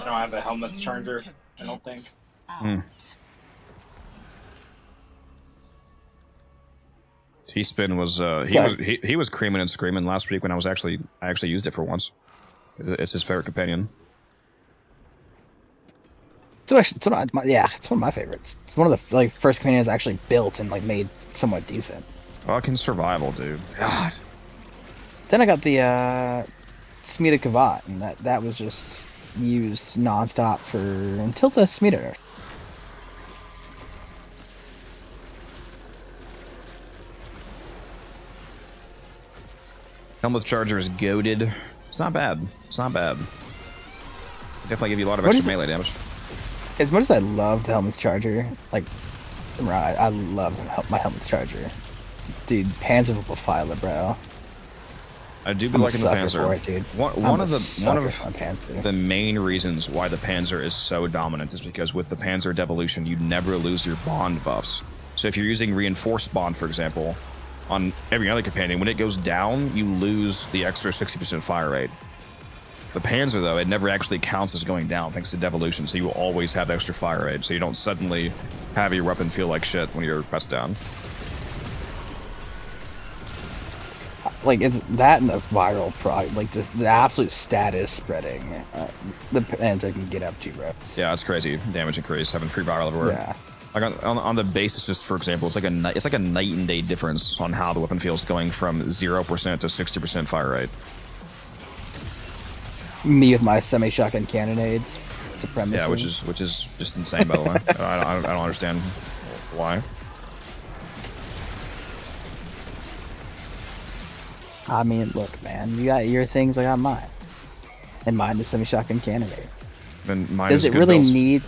I don't have a Helmut's Charger, I don't think. T-Spin was he was creaming and screaming last week when I actually used it for once. It's his favorite companion. It's one of my favorites. It's one of the first companions I actually built and made somewhat decent. Fucking survival, dude. God. Then I got the Smita Kavat, and that was just used nonstop until the Smita nerf. Helmut's Charger is goated. It's not bad. It's not bad. Definitely give you a lot of extra melee damage. As much as I love the Helmut's Charger, I love my Helmut's Charger. Dude, Panzer Vulpaphyla, bro. I do be liking the Panzer. For it, dude. One of the main reasons why the Panzer is so dominant is because with the Panzer Devolution, you never lose your bond buffs. So if you're using Reinforced Bond, for example, on every other companion, when it goes down, you lose the extra 60% fire rate. The Panzer, though, it never actually counts as going down thanks to Devolution, so you will always have extra fire rate, so you don't suddenly have your weapon feel like shit when you're pressed down. It's that and the viral the absolute status spreading the Panzer can get up to, bro. Yeah, it's crazy. Damage increase, having free viral everywhere. Yeah. Like on the basis, just for example, it's like a night and day difference on how the weapon feels going from 0% to 60% fire rate. Me with my semi-shotgun cannonade supremacy. Yeah, which is just insane, by the way. I don't understand why. I mean, look, man, you got your things, I got mine, and mine is semi-shotgun cannonade. Then mine Does is it good really builds. need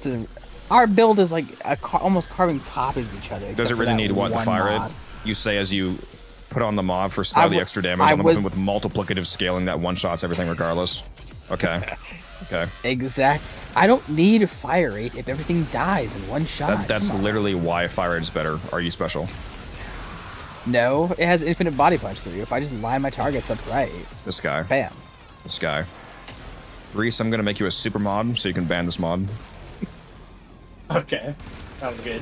to? Our build is like almost carbon copies of each other. Does it really need what the fire rate? You say as you put on the mod for slightly extra damage on the weapon with multiplicative scaling that one-shots everything regardless. Okay. Okay. Exact. I don't need a fire rate if everything dies in one shot. That's literally why fire rate is better. Are you special? No, it has infinite body punch through. If I just line my targets up right. This guy. Bam. This guy. Reese, I'm gonna make you a super mod so you can ban this mod. Okay. Sounds good.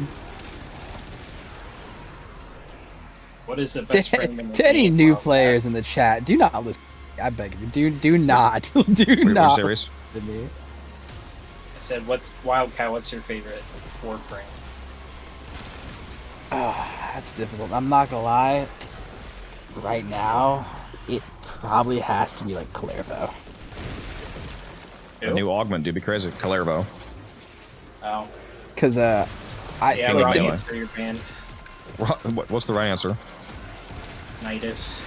What is the best frame in the To any game? new players in the chat, do not listen. I beg you, do not, do Wait, not. what series? To me. I said, "What's Wildcat? What's your favorite Warframe?" Oh, that's difficult. I'm not gonna lie. Right now, it probably has to be like Calervo. A new augment, dude, be crazy. Calervo. Oh. Cause Yeah, like wrong answer, your band. What's the right answer? Nidus.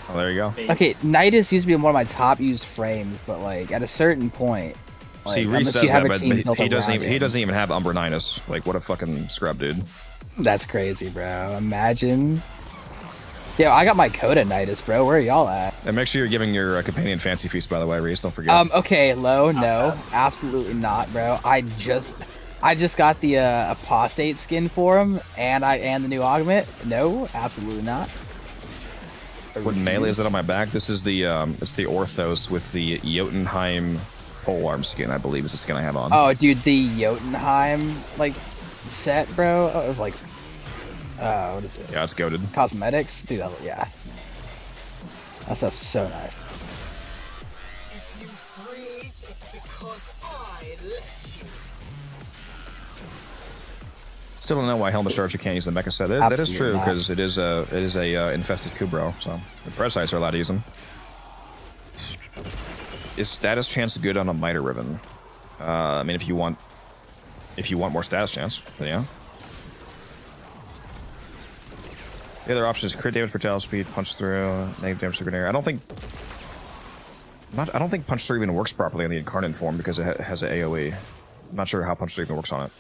Oh, there you go. Okay, Nidus used to be one of my top used frames, but like at a certain point, like, See, Reese unless says you have that, a but team built he doesn't around even he him. doesn't even have Umbra Nidus. Like, what a fucking scrub, dude. That's crazy, bro. Imagine. Yo, I got my Coda Nidus, bro. Where are y'all at? And make sure you're giving your companion fancy feast, by the way, Reese. Don't forget. Okay, low, no, absolutely not, bro. I just got the apostate skin for him, and the new augment. No, absolutely not. What melee is it on my back? This is the it's the Orthos with the Jotunheim polearm skin, I believe is the skin I have on. Oh, dude, the Jotunheim like set, bro. Oh, it was like, what is it? Yeah, it's goated. Cosmetics, dude. Yeah, that stuff's so nice. Still don't know why Helmet Archer can't use the mecha set. That is Absolutely true not. because it is a infested Kubro, so the parasites are allowed to use them. Is status chance good on a miter ribbon? I mean, if you want more status chance, then yeah. The other option is crit damage, brutality speed, punch through, negative damage to grenade. I don't think punch through even works properly in the incarnate form because it has an AOE. I'm not sure how punch through even works on it.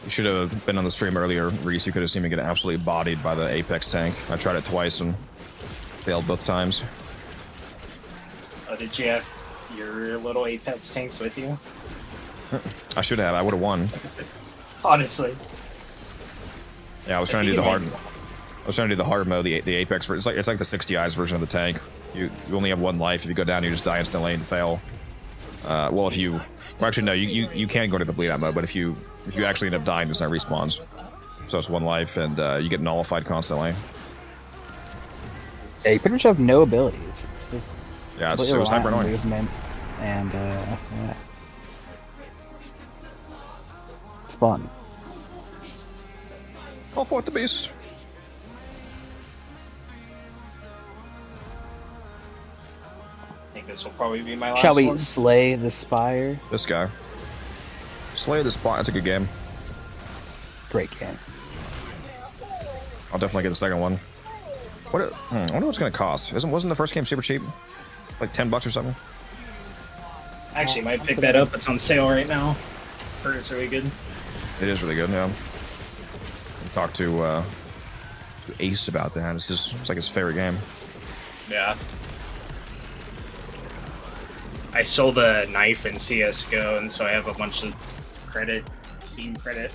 You should have been on the stream earlier, Reese. You could have seen me get absolutely bodied by the Apex tank. I tried it twice and failed both times. Oh, did you have your little Apex tanks with you? I should have. I would have won. Honestly. Yeah, I was trying to do the hard. I was trying to do the hard mode, the Apex. It's like the 60 eyes version of the tank. You only have one life. If you go down, you just die instantly and fail. Well, if you, well, actually no, you can go to the bleed out mode, but if you actually end up dying, there's no respawns. So it's one life, and you get nullified constantly. Yeah, you pretty much have no abilities. It's just Yeah, it was hyper annoying. movement and yeah. It's fun. Call forth the beast. I think this will probably be my last Shall we one. slay the spire? This guy. Slay the Spire. That's a good game. Great game. I'll definitely get the second one. I wonder what it's gonna cost. Wasn't the first game super cheap? Like $10 or something? Actually, might pick that up. It's on sale right now. Heard it's really good. It is really good, yeah. Talk to Ace about that. It's like his favorite game. Yeah. I sold a knife in CSGO, and so I have a bunch of credit, Steam credit.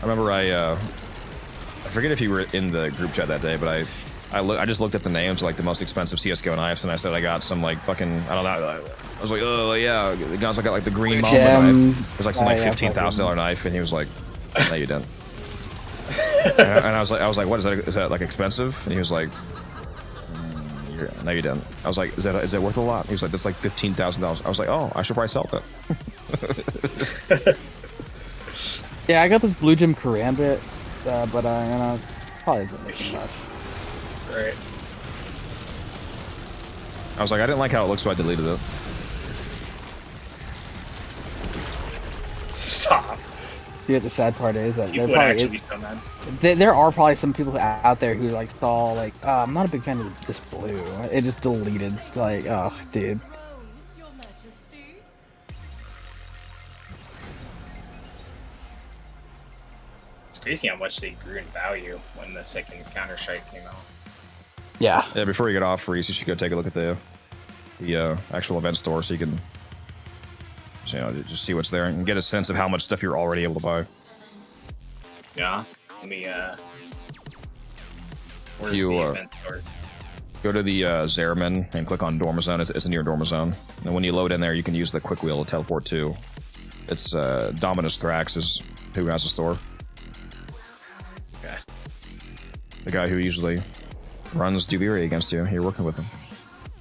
I remember I forget if you were in the group chat that day, but I just looked up the names of like the most expensive CSGO knives, and I said I got some like fucking, I don't know, I was like, oh yeah, the guys, I got like the green Mamba knife. It was like some like $15,000 knife, and he was like, no, you didn't. and I was like, what is that like expensive? And he was like, no, you didn't. I was like, is that worth a lot? He was like, that's like $15,000. I was like, oh, I should probably sell that. Yeah, I got this Blue Gem Karambit, but you know, probably isn't making much. Right. I was like, I didn't like how it looks, so I deleted it. Stop. Dude, the sad part is that People there would probably actually be so mad. there are probably some people out there who like saw like, I'm not a big fan of this blue. It just deleted. Like, oh, dude. It's crazy how much they grew in value when the second Counter-Strike came out. Yeah. Yeah, before you get off, Reese, you should go take a look at the actual event store so you can just see what's there and get a sense of how much stuff you're already able to buy. Yeah. Let me, where's You, the event store? Go to the Zeraman and click on Dorma Zone. It's near Dorma Zone. And when you load in there, you can use the quick wheel to teleport to. It's Dominus Thrax is who has the store. Okay. The guy who usually runs Dubiri against you. You're working with him.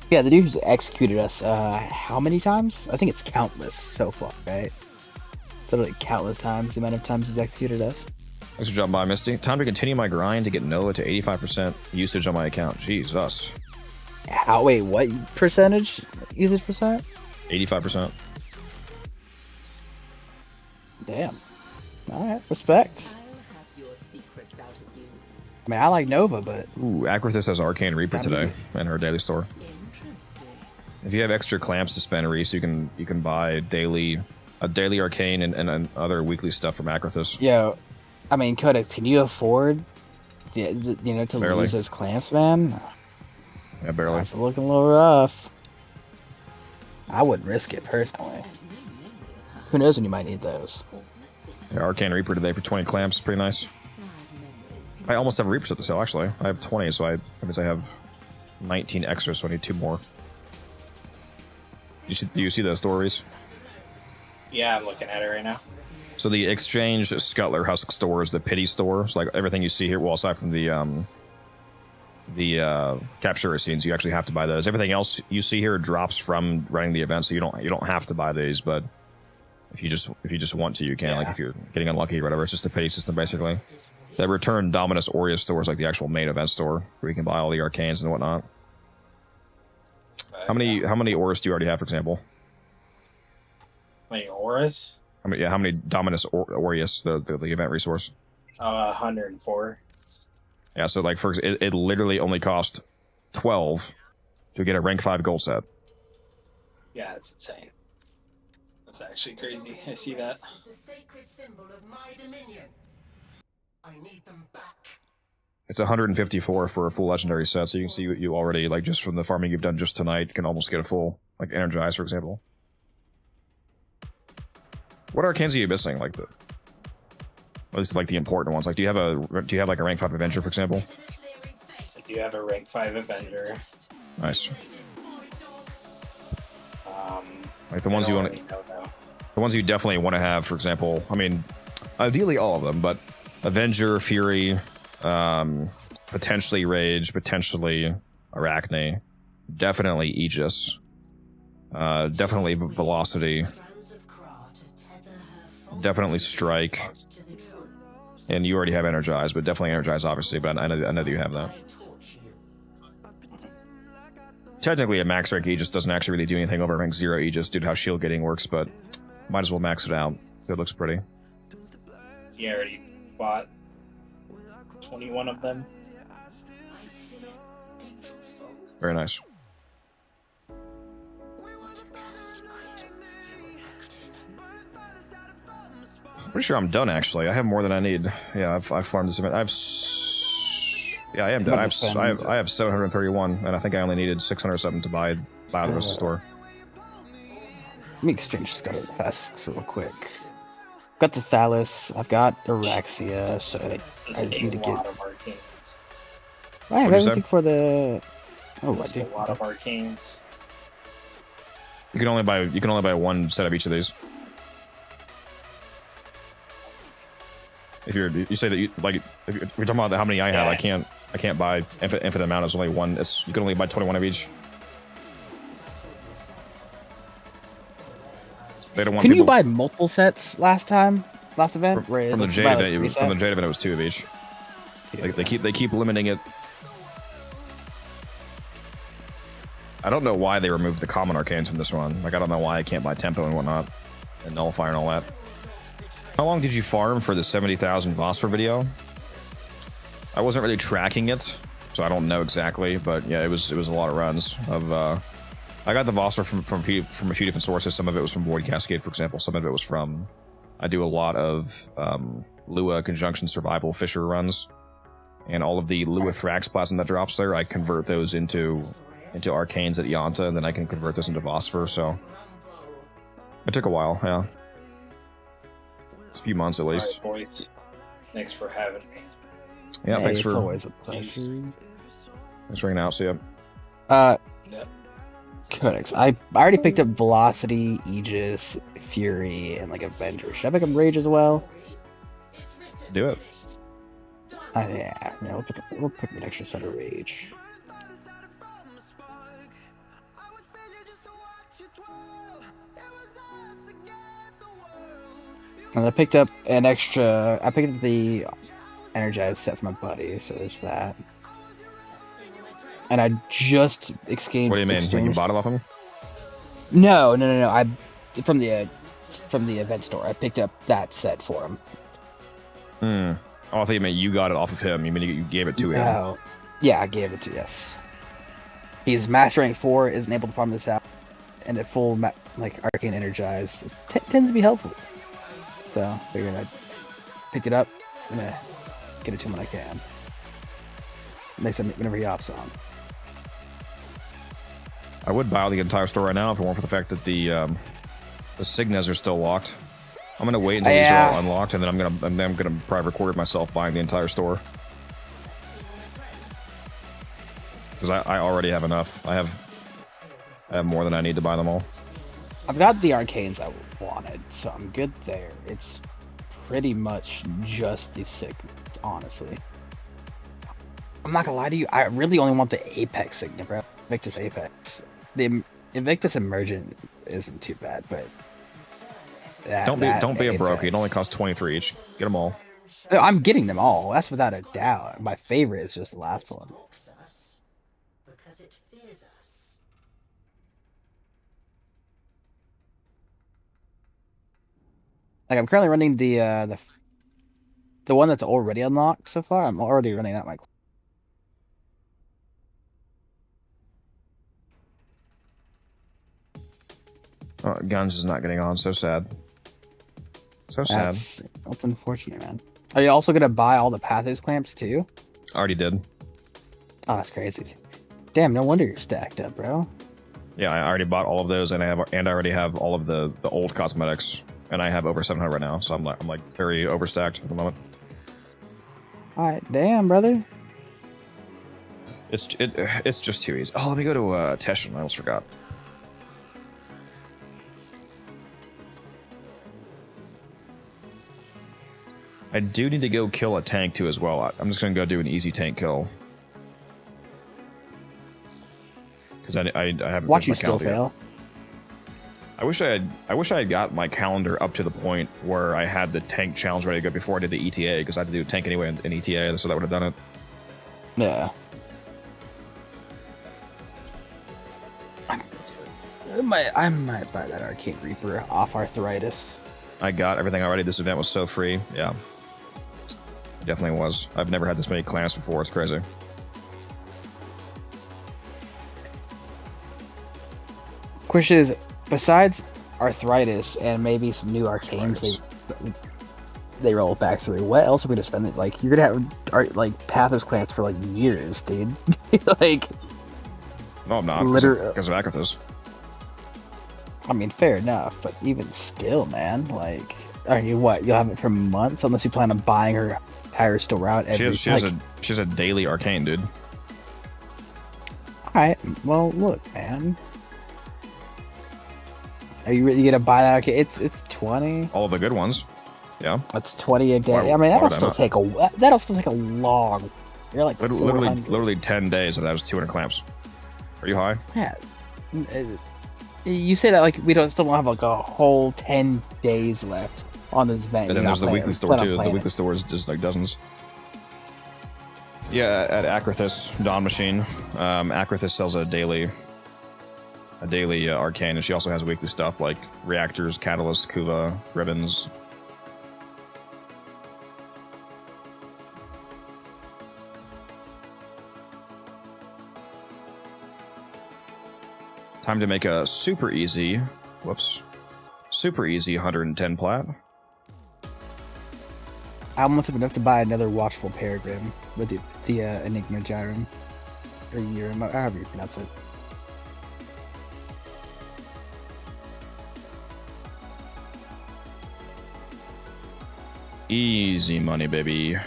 Yeah, the dude who's executed us, how many times? I think it's countless so far, right? It's literally countless times, the amount of times he's executed us. Thanks for dropping by, Misty. Time to continue my grind to get Noah to 85% usage on my account. Jesus. How, wait, what percentage usage percent? 85%. Damn. Alright, respect. I mean, I like Nova, but... Ooh, Akrithis has Arcane Reaper today in her daily store. If you have extra clamps to spend, Reese, you can buy a daily Arcane and other weekly stuff from Akrithis. Yo, I mean, Kodak, can you afford, to Barely. lose those clamps, man? Yeah, barely. It's looking a little rough. I wouldn't risk it, personally. Who knows when you might need those? Yeah, Arcane Reaper today for 20 clamps. Pretty nice. I almost have Reapers at the sale, actually. I have 20, so that means I have 19 extra, so I need 2 more. Do you see those stories? Yeah, I'm looking at it right now. So the Exchange, Scuttler, Husk stores, the Pity store, so like everything you see here, well, aside from the Captura scenes, you actually have to buy those. Everything else you see here drops from running the event, so you don't have to buy these, but if you just want to, you can. Yeah. Like if you're getting unlucky or whatever, it's just a Pity system basically. That return Dominus Aureus stores like the actual main event store where you can buy all the arcanes and whatnot. How many auras do you already have, for example? How many auras? How many Dominus Aureus, the event resource? 104. Yeah, so like it literally only cost 12 to get a rank 5 gold set. Yeah, it's insane. That's actually crazy. I see that. The sacred symbol of my dominion. I need them back. It's 154 for a full legendary set, so you can see you already, like, just from the farming you've done just tonight, can almost get a full, like, Energize, for example. What arcanes are you missing? Like at least like the important ones. Like, do you have like a rank 5 Avenger, for example? I do have a rank 5 Avenger. Nice. Like the ones you want, the ones you definitely want to have, for example. I mean, ideally all of them, but Avenger, Fury, potentially Rage, potentially Arachne, definitely Aegis, definitely Velocity, definitely Strike, and you already have Energize, but definitely Energize, obviously, but I know that you have that. Technically, a max rank Aegis doesn't actually really do anything over rank 0 Aegis due to how shield getting works, but might as well max it out. It looks pretty. Yeah, I already bought 21 of them. Very nice. Pretty sure I'm done, actually. I have more than I need. Yeah, I've farmed this event. Yeah, I am done. I have 731, and I think I only needed 600 or something to buy the rest of the store. Let me exchange Scuttle Husks real quick. Got the Thallus, I've got Araxia, so I need to get... I have everything for the... Oh, I do. A lot of arcanes. You can only buy one set of each of these. If you say that you like, if you're talking about how many I have, I can't buy infinite amount. It's only one. You can only buy 21 of each. They don't want. Can you buy multiple sets last event? From the Jade event, it was 2 of each. They keep limiting it. I don't know why they removed the common arcanes from this one. Like, I don't know why I can't buy Tempo and whatnot, and Nullifier and all that. How long did you farm for the 70,000 Phosphor video? I wasn't really tracking it, so I don't know exactly, but yeah, it was a lot of runs of. I got the Phosphor from a few different sources. Some of it was from Void Cascade, for example. Some of it was from. I do a lot of Lua Conjunction Survival Fisher runs, and all of the Lua Thrax plasm that drops there, I convert those into arcanes at Yanta, and then I can convert those into Phosphor. So it took a while, yeah. It's a few months at least. All right, boys. Thanks for having me. Yeah, hey, thanks for. It's always a pleasure. Thanks for hanging out. See ya. Codex. I already picked up Velocity, Aegis, Fury, and like Avenger. Should I pick up Rage as well? Do it. Yeah, we'll pick an extra set of Rage. And I picked up an extra. I picked up the Energized set for my buddy, so there's that. And I just exchanged. What do you mean? Like you bought it off him? No. I from the event store. I picked up that set for him. Oh, I thought you meant you got it off of him. You mean you gave it to him? No. Yeah, I gave it to yes. He's Master Rank 4, isn't able to farm this out, and at full like Arcane Energized tends to be helpful. So I figured I picked it up. I'm gonna get it to him when I can. Next time, whenever he hops on. I would buy the entire store right now if it weren't for the fact that the Signas are still locked. I'm gonna wait until these are all unlocked, and then I'm gonna probably record it myself buying the entire store. Because I already have enough. I have more than I need to buy them all. I've got the arcanes I wanted, so I'm good there. It's pretty much just the Signet, honestly. I'm not gonna lie to you, I really only want the Apex Signet, bro. Invictus Apex. The Invictus Emergent isn't too bad, but don't be a broke. It only costs 23 each. Get them all. I'm getting them all. That's without a doubt. My favorite is just the last one. Like I'm currently running the one that's already unlocked so far. I'm already running that. Guns is not getting on. So sad. So sad. That's unfortunate, man. Are you also gonna buy all the Pathos clamps too? Already did. Oh, that's crazy. Damn, no wonder you're stacked up, bro. Yeah, I already bought all of those, and I already have all of the old cosmetics, and I have over 700 right now. So I'm like very overstacked at the moment. All right, damn, brother. It's just too easy. Oh, let me go to Teshin. I almost forgot. I do need to go kill a tank too as well. I'm just gonna go do an easy tank kill. Because I haven't Watch you finished my still calendar fail. yet. I wish I had got my calendar up to the point where I had the tank challenge ready to go before I did the ETA, because I had to do a tank anyway in ETA, so that would have done it. Yeah. I might buy that Arcane Reaper off Arthritis. I got everything already. This event was so free. Yeah. It definitely was. I've never had this many clamps before. It's crazy. Question is, besides Arthritis and maybe some new arcanes they roll back through, what else are we gonna spend it? Like, you're gonna have like Pathos clamps for like years, dude. Like, no, I'm not. Because of Akathis. I mean, fair enough, but even still, man, like, are you what? You'll have it for months unless you plan on buying her entire store out every. She has a daily arcane, dude. All right. Well, look, man. Are you really gonna buy that? Okay, it's 20. All of the good ones. Yeah. That's 20 a day. I mean, that'll still take a long. You're like literally 10 days of that is 200 clamps. Are you high? Yeah. You say that like we still don't have like a whole 10 days left on this event. And then there's the weekly store too. The weekly store is just like dozens. Yeah, at Akrathis Dawn Machine, Akrathis sells a daily arcane, and she also has weekly stuff like reactors, catalysts, Kuva, ribbons. Time to make a super easy 110 plat. I almost have enough to buy another Watchful Peregrine with the Enigma Gyrum. Or Urim, however you pronounce it. Easy money, baby.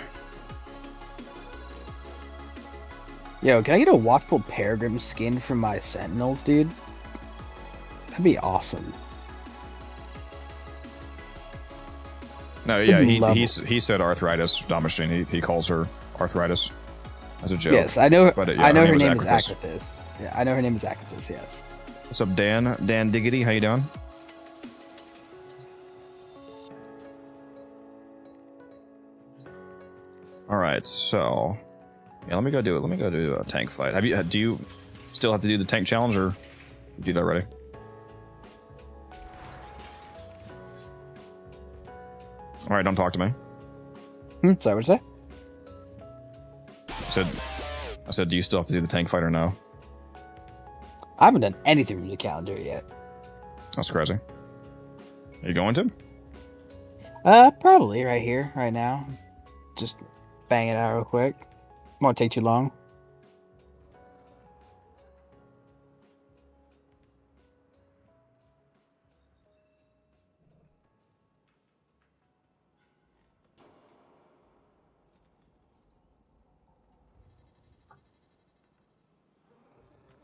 Yo, can I get a watchful Peregrine skin from my Sentinels, dude? That'd be awesome. No, yeah, he said arthritis. Damashine, he calls her arthritis as a joke. Yes, I know. But I know her name is Acrithis. Yeah, I know her name is Acrithis. Yes. What's up, Dan? Dan Diggity, how you doing? All right, so yeah, let me go do it. Let me go do a tank fight. Do you still have to do the tank challenge, or do that already? All right, don't talk to me. Sorry, what'd you say? I said, do you still have to do the tank fight or no? I haven't done anything from the calendar yet. That's crazy. Are you going to? Probably right here, right now. Just bang it out real quick. Won't take too long.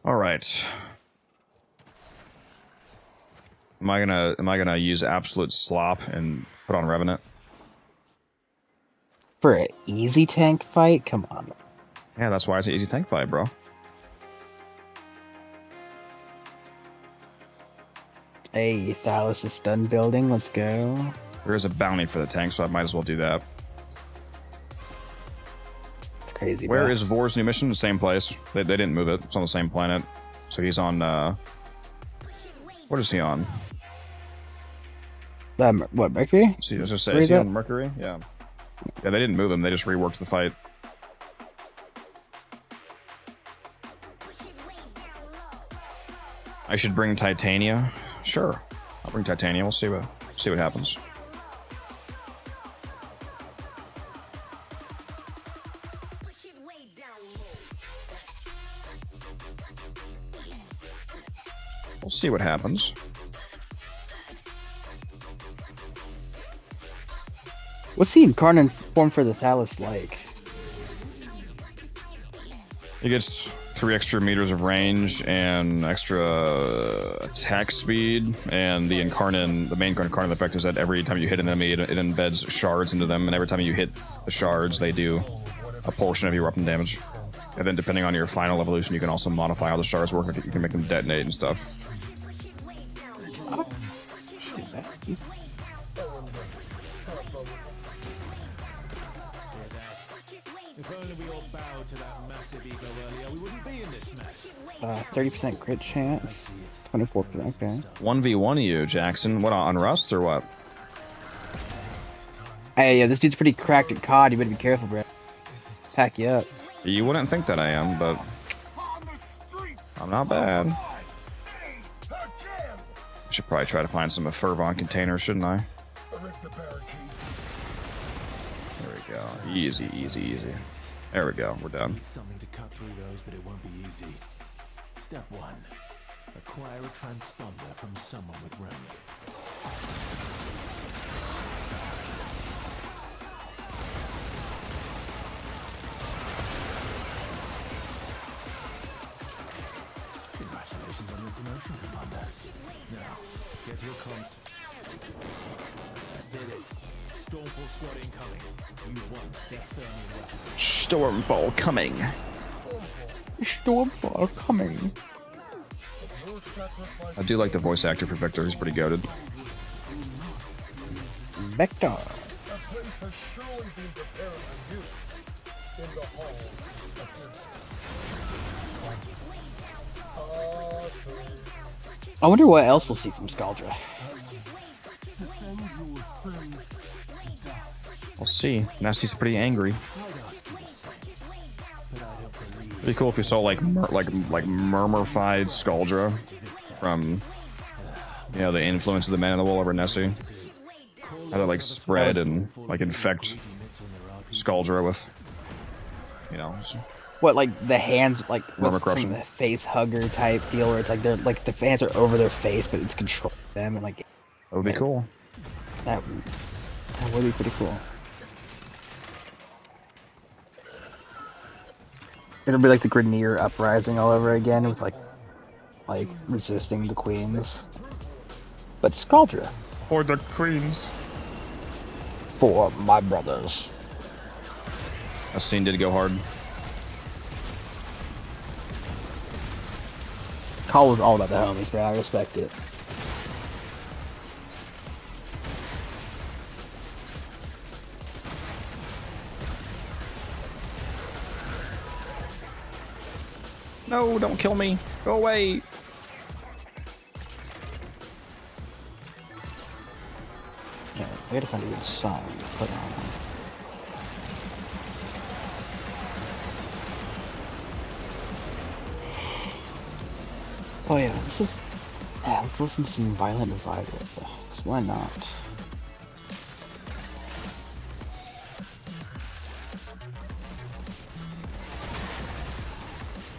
All right. Am I gonna use absolute slop and put on Revenant? For an easy tank fight? Come on. Yeah, that's why it's an easy tank fight, bro. Hey, Thalos is stun building. Let's go. There is a bounty for the tank, so I might as well do that. It's crazy. Where bro. is Vor's new mission? The same place. They didn't move it. It's on the same planet. So he's on. What is he on? What, Mercury? See, I was just say, is he on Mercury? Yeah. Yeah, they didn't move him. They just reworked the fight. I should bring Titania. Sure, I'll bring Titania. We'll see what happens. We'll see what happens. What's the incarnate form for the Thalos like? He gets 3 extra meters of range and extra attack speed, and the main incarnate effect is that every time you hit an enemy, it embeds shards into them, and every time you hit the shards, they do a portion of your weapon damage. And then depending on your final evolution, you can also modify how the shards work. You can make them detonate and stuff. If only we all bowed to that massive ego earlier, we wouldn't be in this mess. 30% crit chance. 24%. Okay. 1v1 you, Jackson. What, on Rust or what? Hey, yeah, this dude's pretty cracked at COD. You better be careful, bro. Pack you up. You wouldn't think that I am, but I'm not bad. I should probably try to find some Furbon containers, shouldn't I? There we go. Easy, easy, easy. There we go. We're done. Need something to cut through those, but it won't be easy. Step 1. Acquire a transponder from someone with rank. Congratulations on your promotion, Commander. Now, get to your comms. Did it. Stormfall squad incoming. You want their thermal weapon. Stormfall coming. Stormfall coming. I do like the voice actor for Victor. He's pretty goated. Vector. I wonder what else we'll see from Scaldra. We'll see. Nasty's pretty angry. It'd be cool if we saw like murmurified Scaldra from, you know, the influence of the Man in the Wall over Nessie. How to like spread and like infect Scaldra with, you know. What, like the hands, like Murmur what's corruption. the face hugger type deal where it's like they're like the hands are over their face, but it's controlling them and like. That would be cool. That would be pretty cool. It'll be like the Grineer uprising all over again with like resisting the queens. But Scaldra. For the queens. For my brothers. That scene did go hard. Call was all about the homies, bro. I respect it. No, don't kill me. Go away. Yeah, I gotta find a good song to put on. Oh yeah, this is... Yeah, let's listen to some Violent Revival, because why not?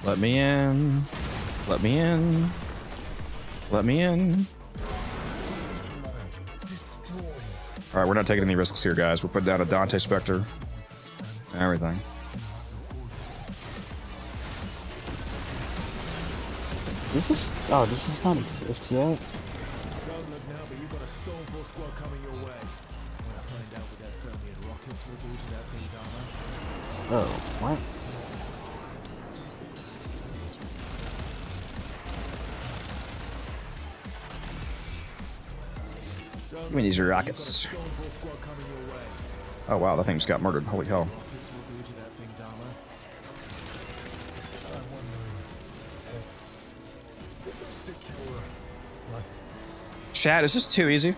Let me in. Let me in. Let me in. Alright, we're not taking any risks here, guys. We're putting down a Dante Spectre. Everything. This is... Oh, this does not exist yet? Don't look now, but you've got a Stormforce squad coming your way. When I find out what that Thermian rockets will do to that thing's armor. Oh, what? Give me these rockets. Oh wow, that thing just got murdered. Holy hell. Chat, is this too easy?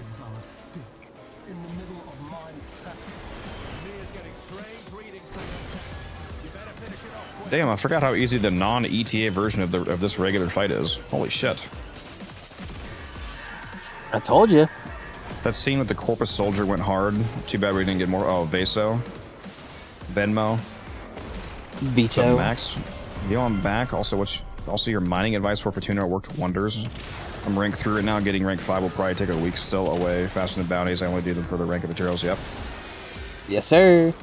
Damn, I forgot how easy the non-ETA version of this regular fight is. Holy shit. I told you. That scene with the Corpus Soldier went hard. Too bad we didn't get more. Oh, Vaso. Venmo. Vito. Max. Yo, I'm back. Also, also your mining advice for Fortuna worked wonders. I'm rank 3 right now. Getting rank 5 will probably take a week still away. Faster than bounties. I only do them for the rank of materials. Yep. Yes, sir.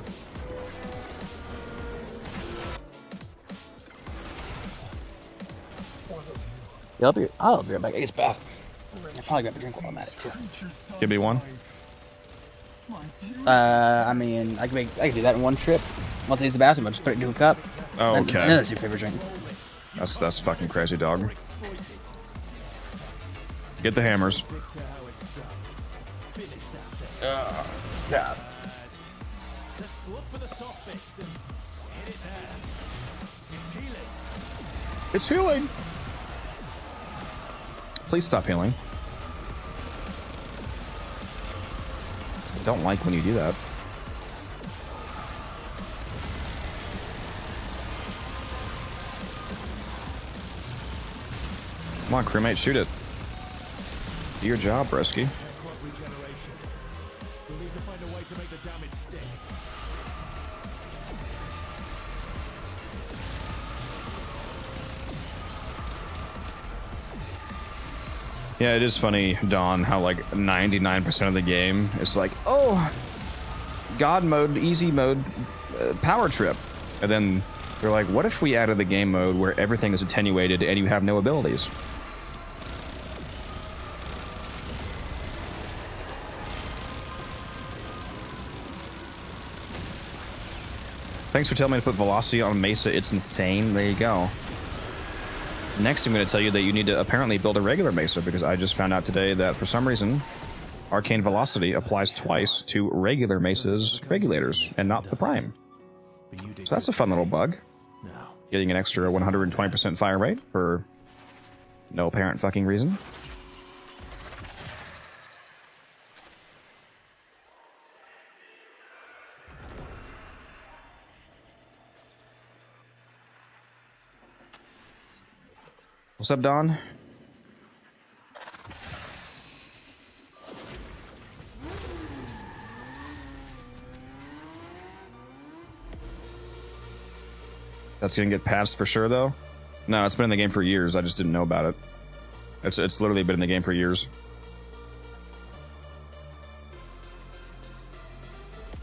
Yeah, I'll be right back. I guess bath. I probably got a drink while I'm at it too. Give me one. I mean, I can do that in one trip. Once I use the bathroom, I'll just put it into a cup. Oh, okay. I know that's your favorite drink. That's fucking crazy, dog. Get the hammers. Yeah. It's healing. Please stop healing. I don't like when you do that. Come on, crewmate, shoot it. Do your job, Bresky. Yeah, it is funny, Dawn, how like 99% of the game is like, oh, God mode, easy mode, power trip. And then they're like, what if we added the game mode where everything is attenuated and you have no abilities? Thanks for telling me to put velocity on Mesa. It's insane. There you go. Next, I'm going to tell you that you need to apparently build a regular Mesa, because I just found out today that for some reason, Arcane Velocity applies twice to regular Mesa's regulators and not the Prime. So that's a fun little bug. Getting an extra 120% fire rate for no apparent fucking reason. What's up, Don? That's gonna get patched for sure, though? No, it's been in the game for years. I just didn't know about it. It's literally been in the game for years.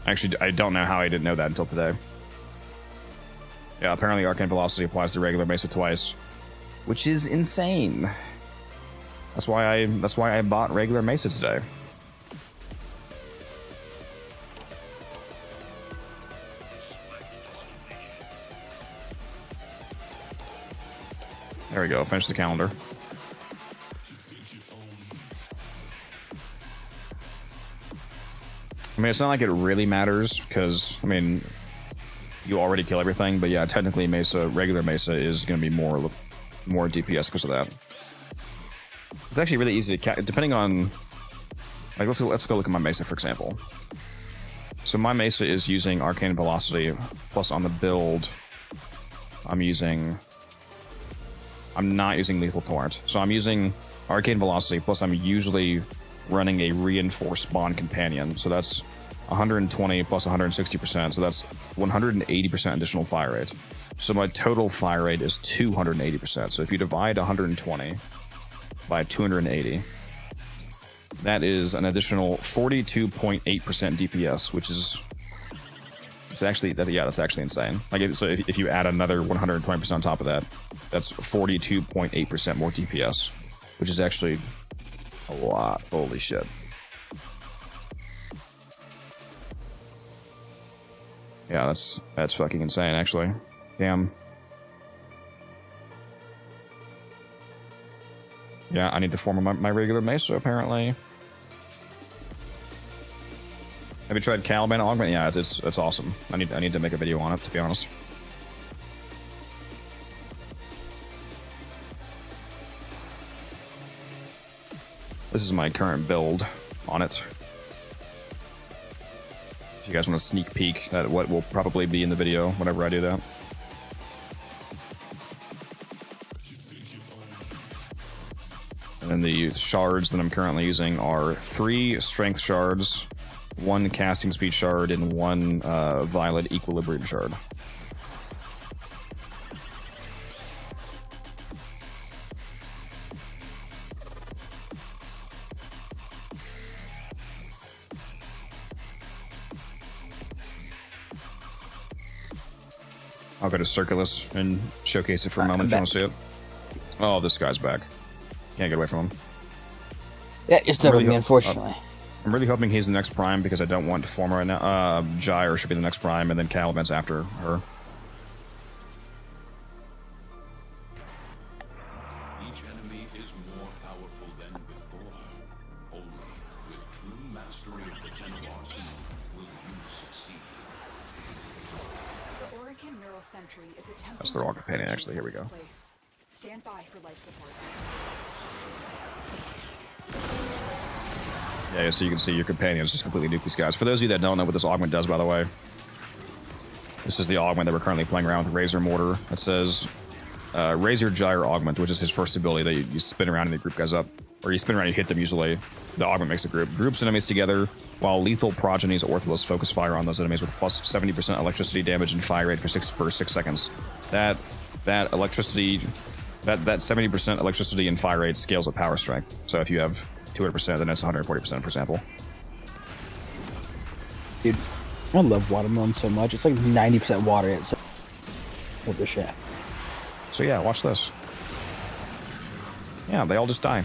Actually, I don't know how I didn't know that until today. Yeah, apparently Arcane Velocity applies to regular Mesa twice, which is insane. That's why I bought regular Mesa today. There we go. Finish the calendar. I mean, it's not like it really matters because, I mean, you already kill everything, but yeah, technically Mesa, regular Mesa is going to be more DPS because of that. It's actually really easy to depending on, like, let's go look at my Mesa, for example. So my Mesa is using Arcane Velocity, plus on the build, I'm not using Lethal Torrent. So I'm using Arcane Velocity, plus I'm usually running a Reinforced Bond Companion. So that's 120 plus 160%, so that's 180% additional fire rate. So my total fire rate is 280%. So if you divide 120 by 280, that is an additional 42.8% DPS, which is that's actually insane. Like, so if you add another 120% on top of that, that's 42.8% more DPS, which is actually a lot. Holy shit. Yeah, that's fucking insane, actually. Damn. Yeah, I need to form my regular Mesa, apparently. Have you tried Caliban Augment? Yeah, it's awesome. I need to make a video on it, to be honest. This is my current build on it. If you guys want a sneak peek at what will probably be in the video whenever I do that. And then the shards that I'm currently using are 3 strength shards, 1 casting speed shard, and 1 violet equilibrium shard. I'll go to Circulus and showcase it for a moment if you want to see it. Oh, this guy's back. Can't get away from him. Yeah, it's done with me, unfortunately. I'm really hoping he's the next Prime because I don't want to form right now. Gyre should be the next Prime, and then Caliban's after her. Each enemy is more powerful than before. Only with true mastery of the Tenno arsenal will you succeed. The Orican Neural Sentry is attempting That's the wrong companion, actually. Here we go. Stand by for life support. Yeah, so you can see your companions just completely nuke these guys. For those of you that don't know what this augment does, by the way, this is the augment that we're currently playing around with Razor Mortar. It says Razor Gyre Augment, which is his first ability that you spin around and the group guys up. Or you spin around and you hit them usually. The augment makes a group. Groups enemies together, while lethal progenies Ortholis focus fire on those enemies with plus 70% electricity damage and fire rate for 6 seconds. That electricity, that 70% electricity and fire rate scales with power strength. So if you have 200%, then it's 140%, for example. Dude, I love watermelon so much. It's like 90% water. It's what the shit. So yeah, watch this. Yeah, they all just die.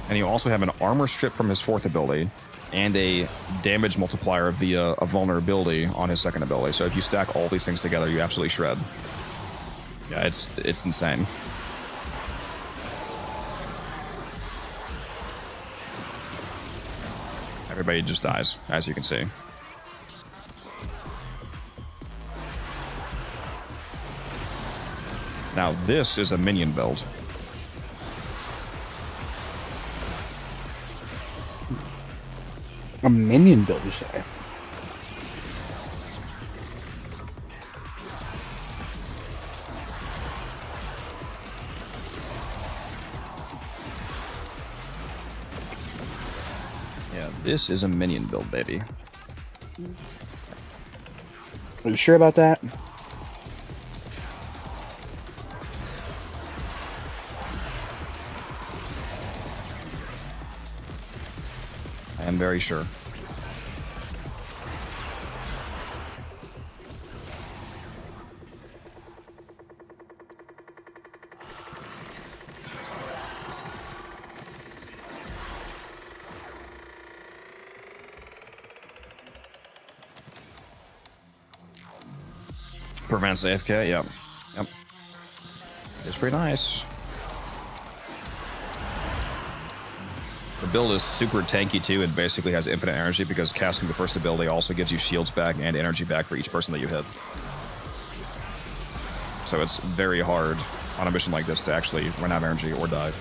And you also have an armor strip from his 4th ability and a damage multiplier via a vulnerability on his 2nd ability. So if you stack all these things together, you absolutely shred. Yeah, it's insane. Everybody just dies, as you can see. Now this is a minion build. A minion build, you say? Yeah, this is a minion build, baby. Are you sure about that? I am very sure. Prevents AFK, yep. Yep. It's pretty nice. The build is super tanky too, and basically has infinite energy because casting the first ability also gives you shields back and energy back for each person that you hit. So it's very hard on a mission like this to actually run out of energy or die.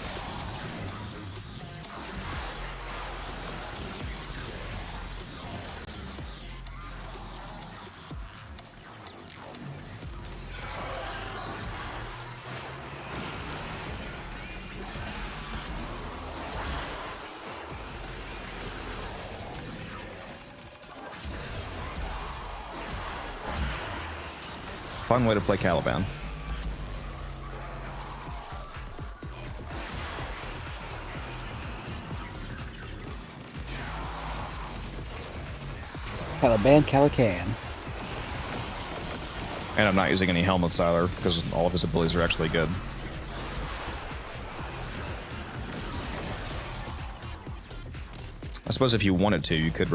Fun way to play Caliban. Caliban, Calican. And I'm not using any helmets either, because all of his abilities are actually good. I suppose if you wanted to, you could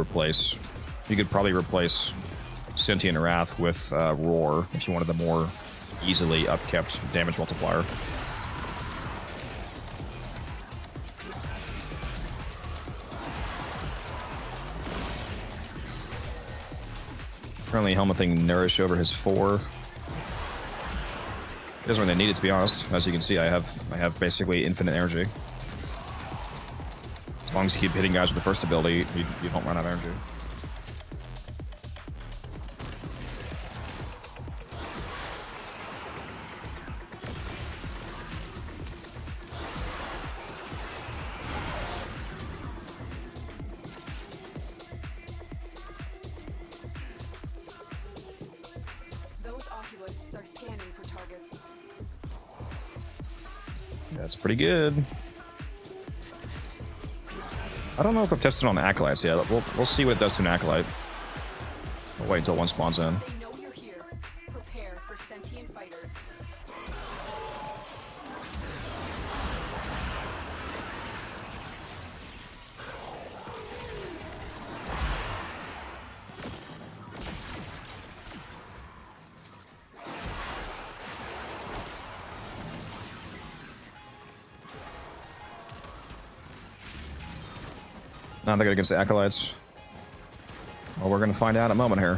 probably replace Sentient Wrath with Roar if you wanted the more easily upkept damage multiplier. Currently helmeting Nourish over his 4. He doesn't really need it, to be honest. As you can see, I have basically infinite energy. As long as you keep hitting guys with the first ability, you don't run out of energy. That's pretty good. I don't know if I've tested on Acolytes yet. We'll see what it does to an Acolyte. I'll wait until one spawns in. They know you're here. Prepare for sentient fighters. Not that good against the Acolytes. Well, we're going to find out in a moment here.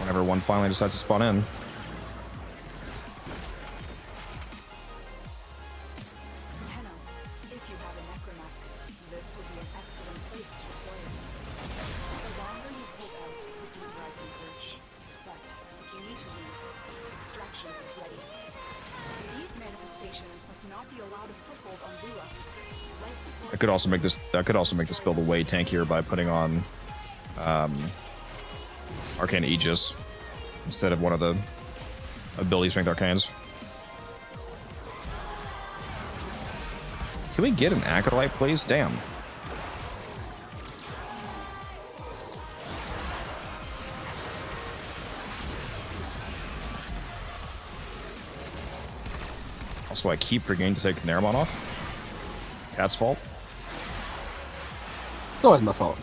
Whenever one finally decides to spawn in. Tenno, if you have a necromech, this would be an excellent place to deploy it. The longer you hold out, the deeper I can search. But if you need to leave, extraction is ready. These manifestations must not be allowed a foothold on Lua. I could also make this build way tankier by putting on Arcane Aegis instead of one of the ability strength arcanes. Can we get an Acolyte, please? Damn. Also, I keep forgetting to take Naramon off. Cat's fault. It's always my fault.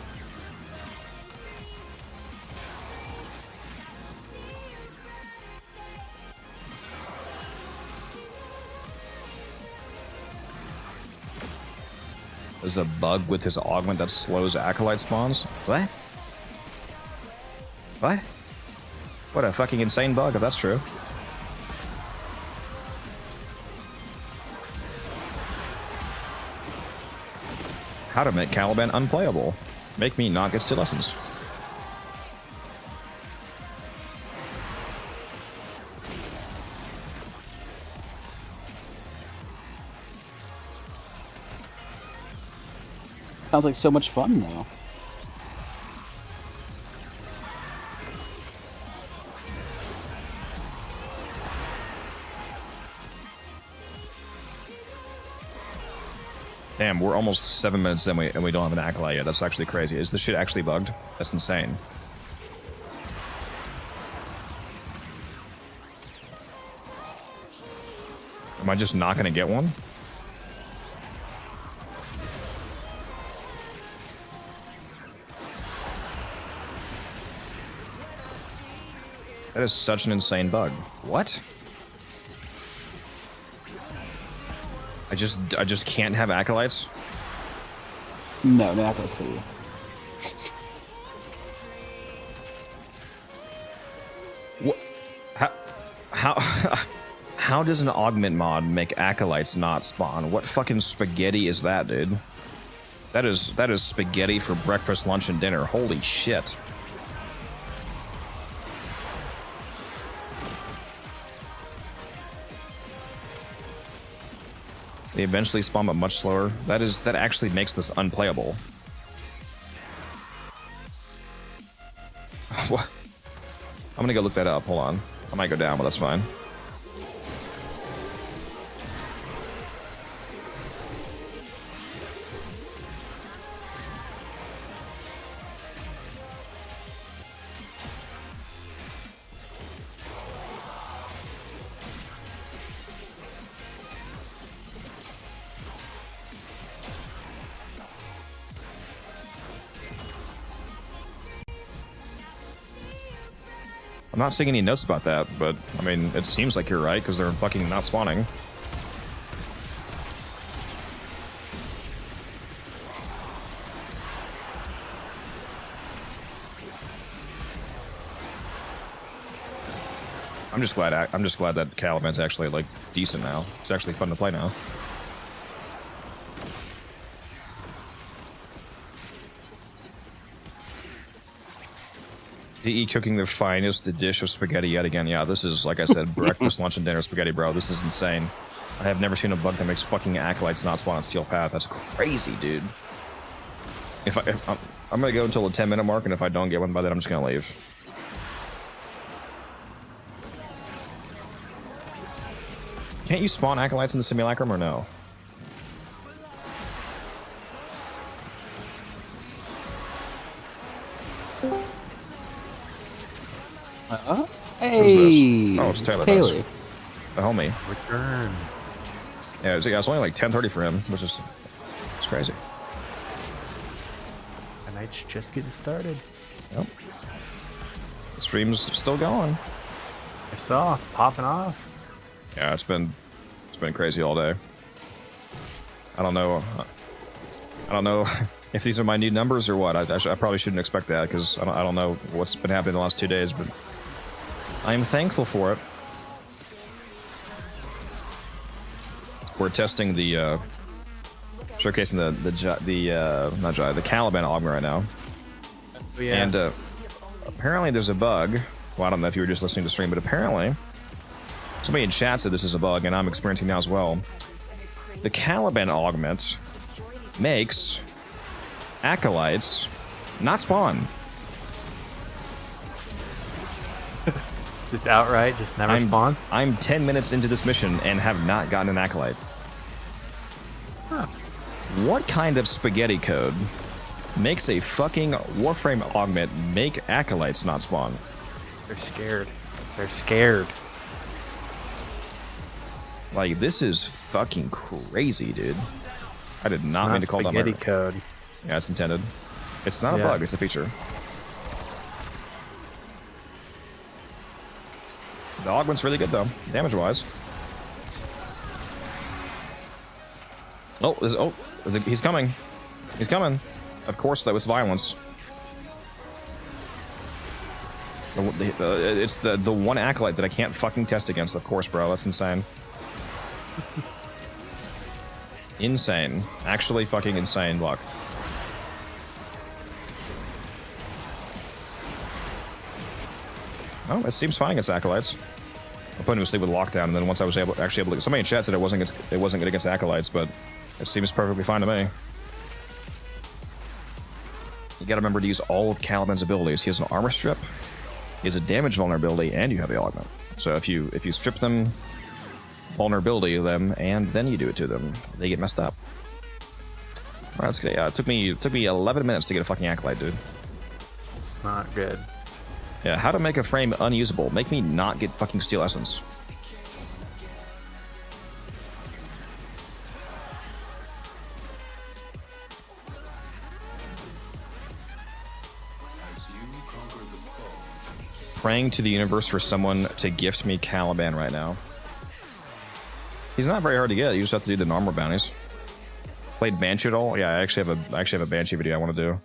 There's a bug with his augment that slows Acolyte spawns. What? What? What a fucking insane bug, if that's true. How to make Caliban unplayable. Make me not get Steel Lessons. Sounds like so much fun now. Damn, we're almost 7 minutes in and we don't have an Acolyte yet. That's actually crazy. Is this shit actually bugged? That's insane. Am I just not gonna get one? That is such an insane bug. What? I just can't have acolytes? No, not that for you. What? How does an augment mod make acolytes not spawn? What fucking spaghetti is that, dude? That is spaghetti for breakfast, lunch, and dinner. Holy shit. They eventually spawn, but much slower. That actually makes this unplayable. What? I'm gonna go look that up. Hold on. I might go down, but that's fine. I'm not seeing any notes about that, but I mean, it seems like you're right because they're fucking not spawning. I'm just glad that Caliban's actually like decent now. It's actually fun to play now. DE cooking the finest dish of spaghetti yet again. Yeah, this is, like I said, breakfast, lunch, and dinner spaghetti, bro. This is insane. I have never seen a bug that makes fucking acolytes not spawn on Steel Path. That's crazy, dude. I'm gonna go until the 10-minute mark, and if I don't get one by then, I'm just gonna leave. Can't you spawn acolytes in the simulacrum or no? Hey, oh, it's Taylor. Taylor. The homie. Return. Yeah, it's only like 10:30 for him, which is it's crazy. The night's just getting started. Yep. The stream's still going. I saw it's popping off. Yeah, it's been crazy all day. I don't know if these are my new numbers or what. I probably shouldn't expect that because I don't know what's been happening the last 2 days, but I'm thankful for it. We're testing the showcasing the Caliban augment right now. Oh, yeah. And apparently there's a bug. Well, I don't know if you were just listening to stream, but apparently somebody in chat said this is a bug, and I'm experiencing now as well. The Caliban augment makes acolytes not spawn. Just outright, just never spawn? I'm 10 minutes into this mission and have not gotten an acolyte. Huh. What kind of spaghetti code makes a fucking Warframe augment make acolytes not spawn? They're scared. They're scared. Like, this is fucking crazy, dude. I did not mean to call that spaghetti code. Yeah, it's intended. It's not a bug, it's a feature. The augment's really good, though, damage-wise. He's coming. He's coming. Of course, that was violence. It's the one acolyte that I can't fucking test against, of course, bro. That's insane. Insane. Actually fucking insane luck. Oh, it seems fine against acolytes. I put him to sleep with lockdown, and then once I was actually able to... Somebody in chat said it wasn't good against acolytes, but it seems perfectly fine to me. You gotta remember to use all of Caliban's abilities. He has an armor strip, he has a damage vulnerability, and you have the augment. So if you strip them vulnerability of them, and then you do it to them, they get messed up. Alright, let's get it took me 11 minutes to get a fucking acolyte, dude. It's not good. Yeah, how to make a frame unusable. Make me not get fucking steel essence. praying to the universe for someone to gift me Caliban right now. He's not very hard to get. You just have to do the normal bounties. Played Banshee at all? Yeah, I actually have a Banshee video I want to do.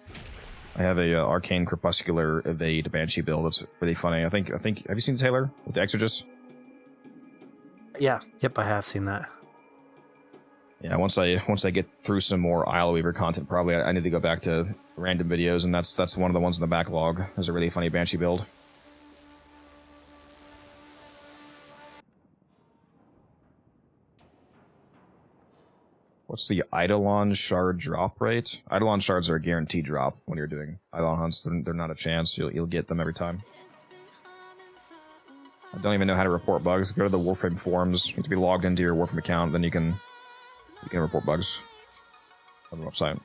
I have a Arcane Crepuscular Evade Banshee build that's really funny. I think. Have you seen Taylor with the Exorcist? Yeah. Yep, I have seen that. Yeah, once I get through some more Isle Weaver content, probably I need to go back to random videos, and that's one of the ones in the backlog. There's a really funny Banshee build. What's the Eidolon shard drop rate? Eidolon shards are a guaranteed drop when you're doing Eidolon hunts. They're not a chance. You'll get them every time. I don't even know how to report bugs. Go to the Warframe forums. You have to be logged into your Warframe account, then you can report bugs on the website.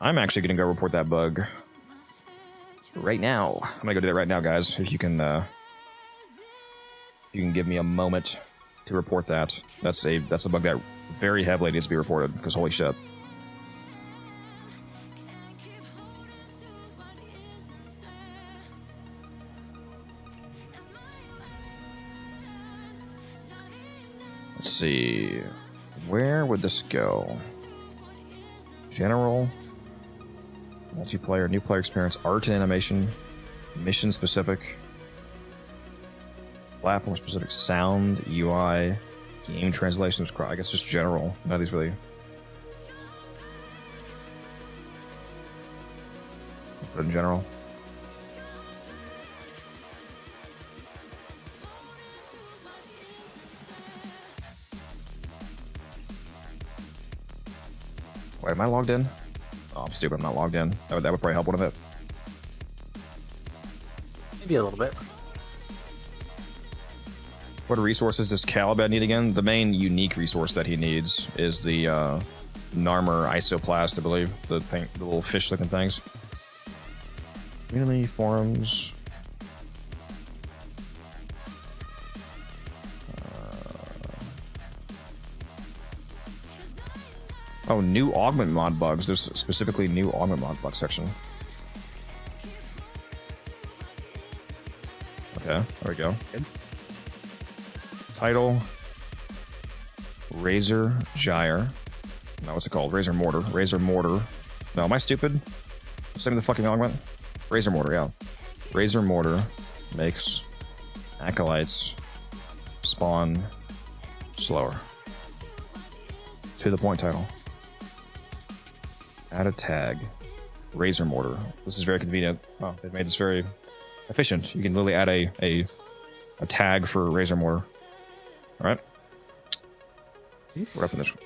I'm actually gonna go report that bug right now. I'm gonna go do that right now, guys. If you can give me a moment to report that. That's a bug that very heavily needs to be reported, because holy shit. Let's see. Where would this go? General, multiplayer, new player experience, art and animation, mission specific, platform specific, sound, UI, game translations. I guess just general. None of these really. Let's put it in general. Wait, am I logged in? Oh, I'm stupid. I'm not logged in. That would probably help one of it. Maybe a little bit. What resources does Caliban need again? The main unique resource that he needs is the Narmer Isoplast, I believe. The little fish-looking things. Community forums. Oh, new augment mod bugs. There's specifically new augment mod bug section. Okay, there we go. Good. Title. Razor Gyre. No, what's it called? Razor Mortar. Razor Mortar. No, am I stupid? Same the fucking augment? Razor Mortar, yeah. Razor Mortar makes acolytes spawn slower. To the point title. Add a tag. Razor Mortar. This is very convenient. Oh, they've made this very efficient. You can literally add a tag for Razor Mortar. Alright. We're up in this.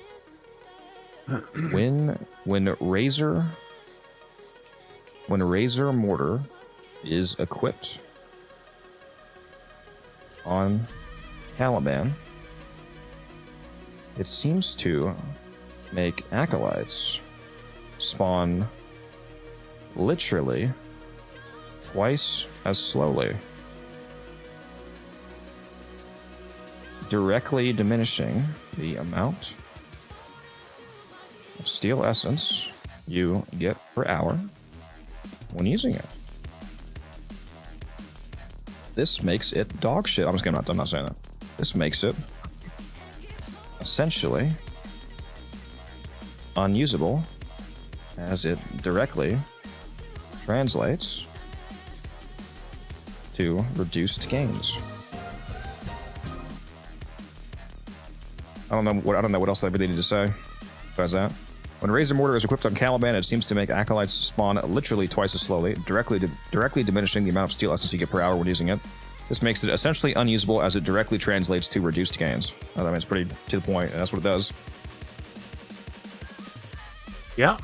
When Razor Mortar is equipped on Caliban, it seems to make acolytes spawn literally twice as slowly, directly diminishing the amount of steel essence you get per hour when using it. This makes it dog shit. I'm not saying that. This makes it essentially unusable, as it directly translates to reduced gains. I don't know what else I really need to say besides that. When Razor Mortar is equipped on Caliban, it seems to make acolytes spawn literally twice as slowly, directly diminishing the amount of steel essence you get per hour when using it. This makes it essentially unusable, as it directly translates to reduced gains. I mean, it's pretty to the point, and that's what it does. Yeah.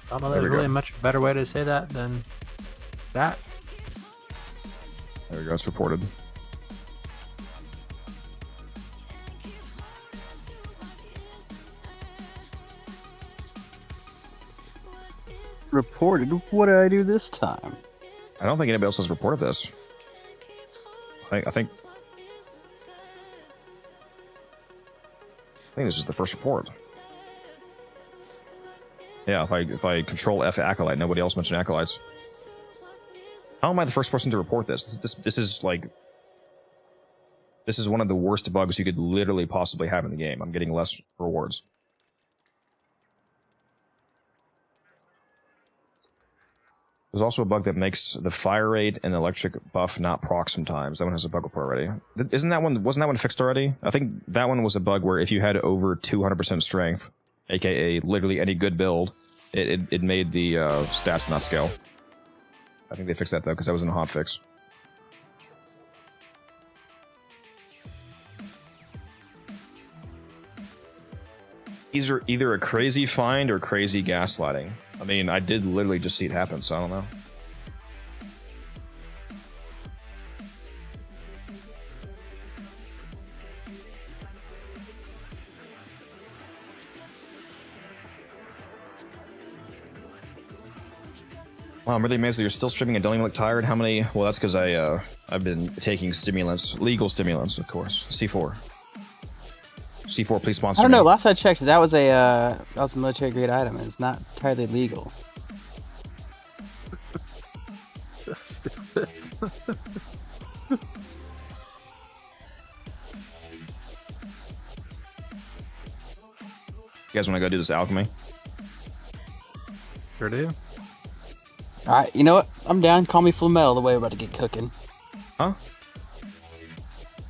I don't know there's really a much better way to say that than that. There we go, it's reported. Reported? What did I do this time? I don't think anybody else has reported this. I think this is the first report. Yeah, if I control F acolyte, nobody else mentioned acolytes. How am I the first person to report this? This is like, this is one of the worst bugs you could literally possibly have in the game. I'm getting less rewards. There's also a bug that makes the fire rate and electric buff not proc sometimes. That one has a bug report already. Wasn't that one fixed already? I think that one was a bug where if you had over 200% strength, aka literally any good build, it made the stats not scale. I think they fixed that though, because that was in a hotfix. Either a crazy find or crazy gaslighting. I mean, I did literally just see it happen, so I don't know. Wow, I'm really amazed that you're still streaming and don't even look tired. How many? Well, that's because I've been taking stimulants, legal stimulants, of course. C4. C4, please sponsor I don't know. me. Last I checked, that was a military grade item, and it's not entirely legal. That's stupid. You guys want to go do this alchemy? Sure do. Alright, you know what? I'm down. Call me Flamel, the way we're about to get cooking. Huh?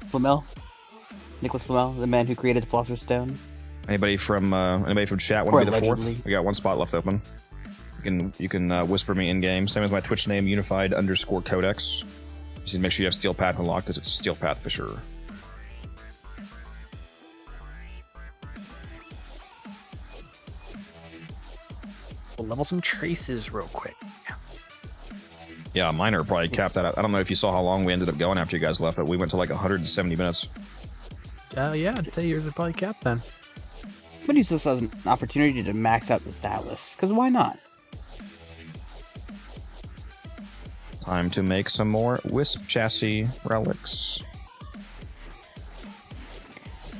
Flamel? Nicholas Flamel, the man who created the Philosopher's Stone. Anybody from chat want to be the fourth? Allegedly. We got one spot left open. You can whisper me in game. Same as my Twitch name, unified_codex. Just need to make sure you have Steel Path unlocked because it's Steel Path for sure. We'll level some traces real quick. Yeah, mine are probably capped at. I don't know if you saw how long we ended up going after you guys left, but we went to like 170 minutes. Yeah, I'd say yours are probably capped then. I'm gonna use this as an opportunity to max out the stylus, because why not? Time to make some more Wisp chassis relics.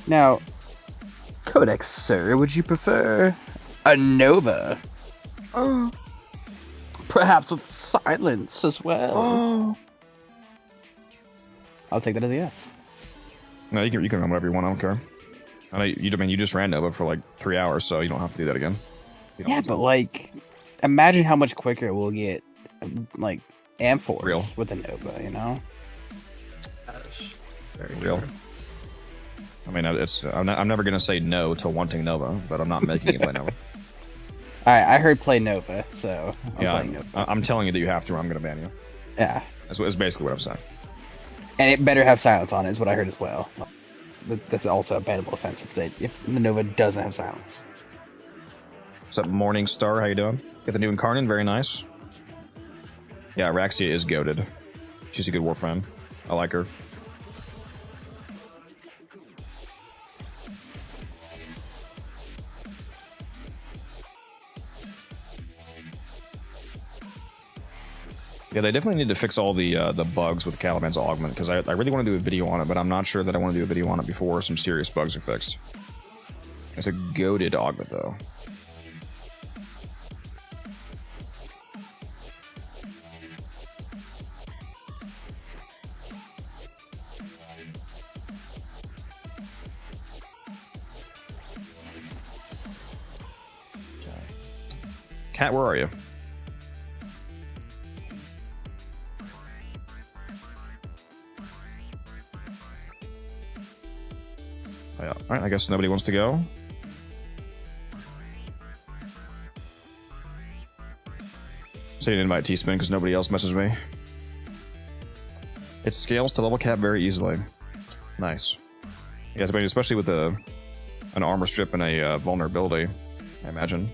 Now, Codex, sir, would you prefer a Nova? Perhaps with silence as well. I'll take that as a yes. No, you can run whatever you want. I don't care. I know you just ran Nova for like 3 hours, so you don't have to do that again. Yeah, but like, imagine how much quicker we'll get, like, Amphors Real. with a Nova, you know? That is very Real. true. I mean, I'm never gonna say no to wanting Nova, but I'm not making you play Nova. Alright, I heard play Nova, so I'm playing Nova. I'm telling you that you have to, or I'm gonna ban you. Yeah. That's basically what I'm saying. And it better have silence on it, is what I heard as well. That's also a bannable offense if the Nova doesn't have silence. What's up, Morning Star? How you doing? Got the new Incarnate, very nice. Yeah, Raxia is goated. She's a good Warframe. I like her. Yeah, they definitely need to fix all the bugs with Caliban's augment, because I really want to do a video on it, but I'm not sure that I want to do a video on it before some serious bugs are fixed. It's a goated augment, though. Cat, where are you? Oh, yeah. Alright, I guess nobody wants to go. So you didn't invite T-Spin because nobody else messaged me. It scales to level cap very easily. Nice. Yes, but especially with an armor strip and a vulnerability, I imagine.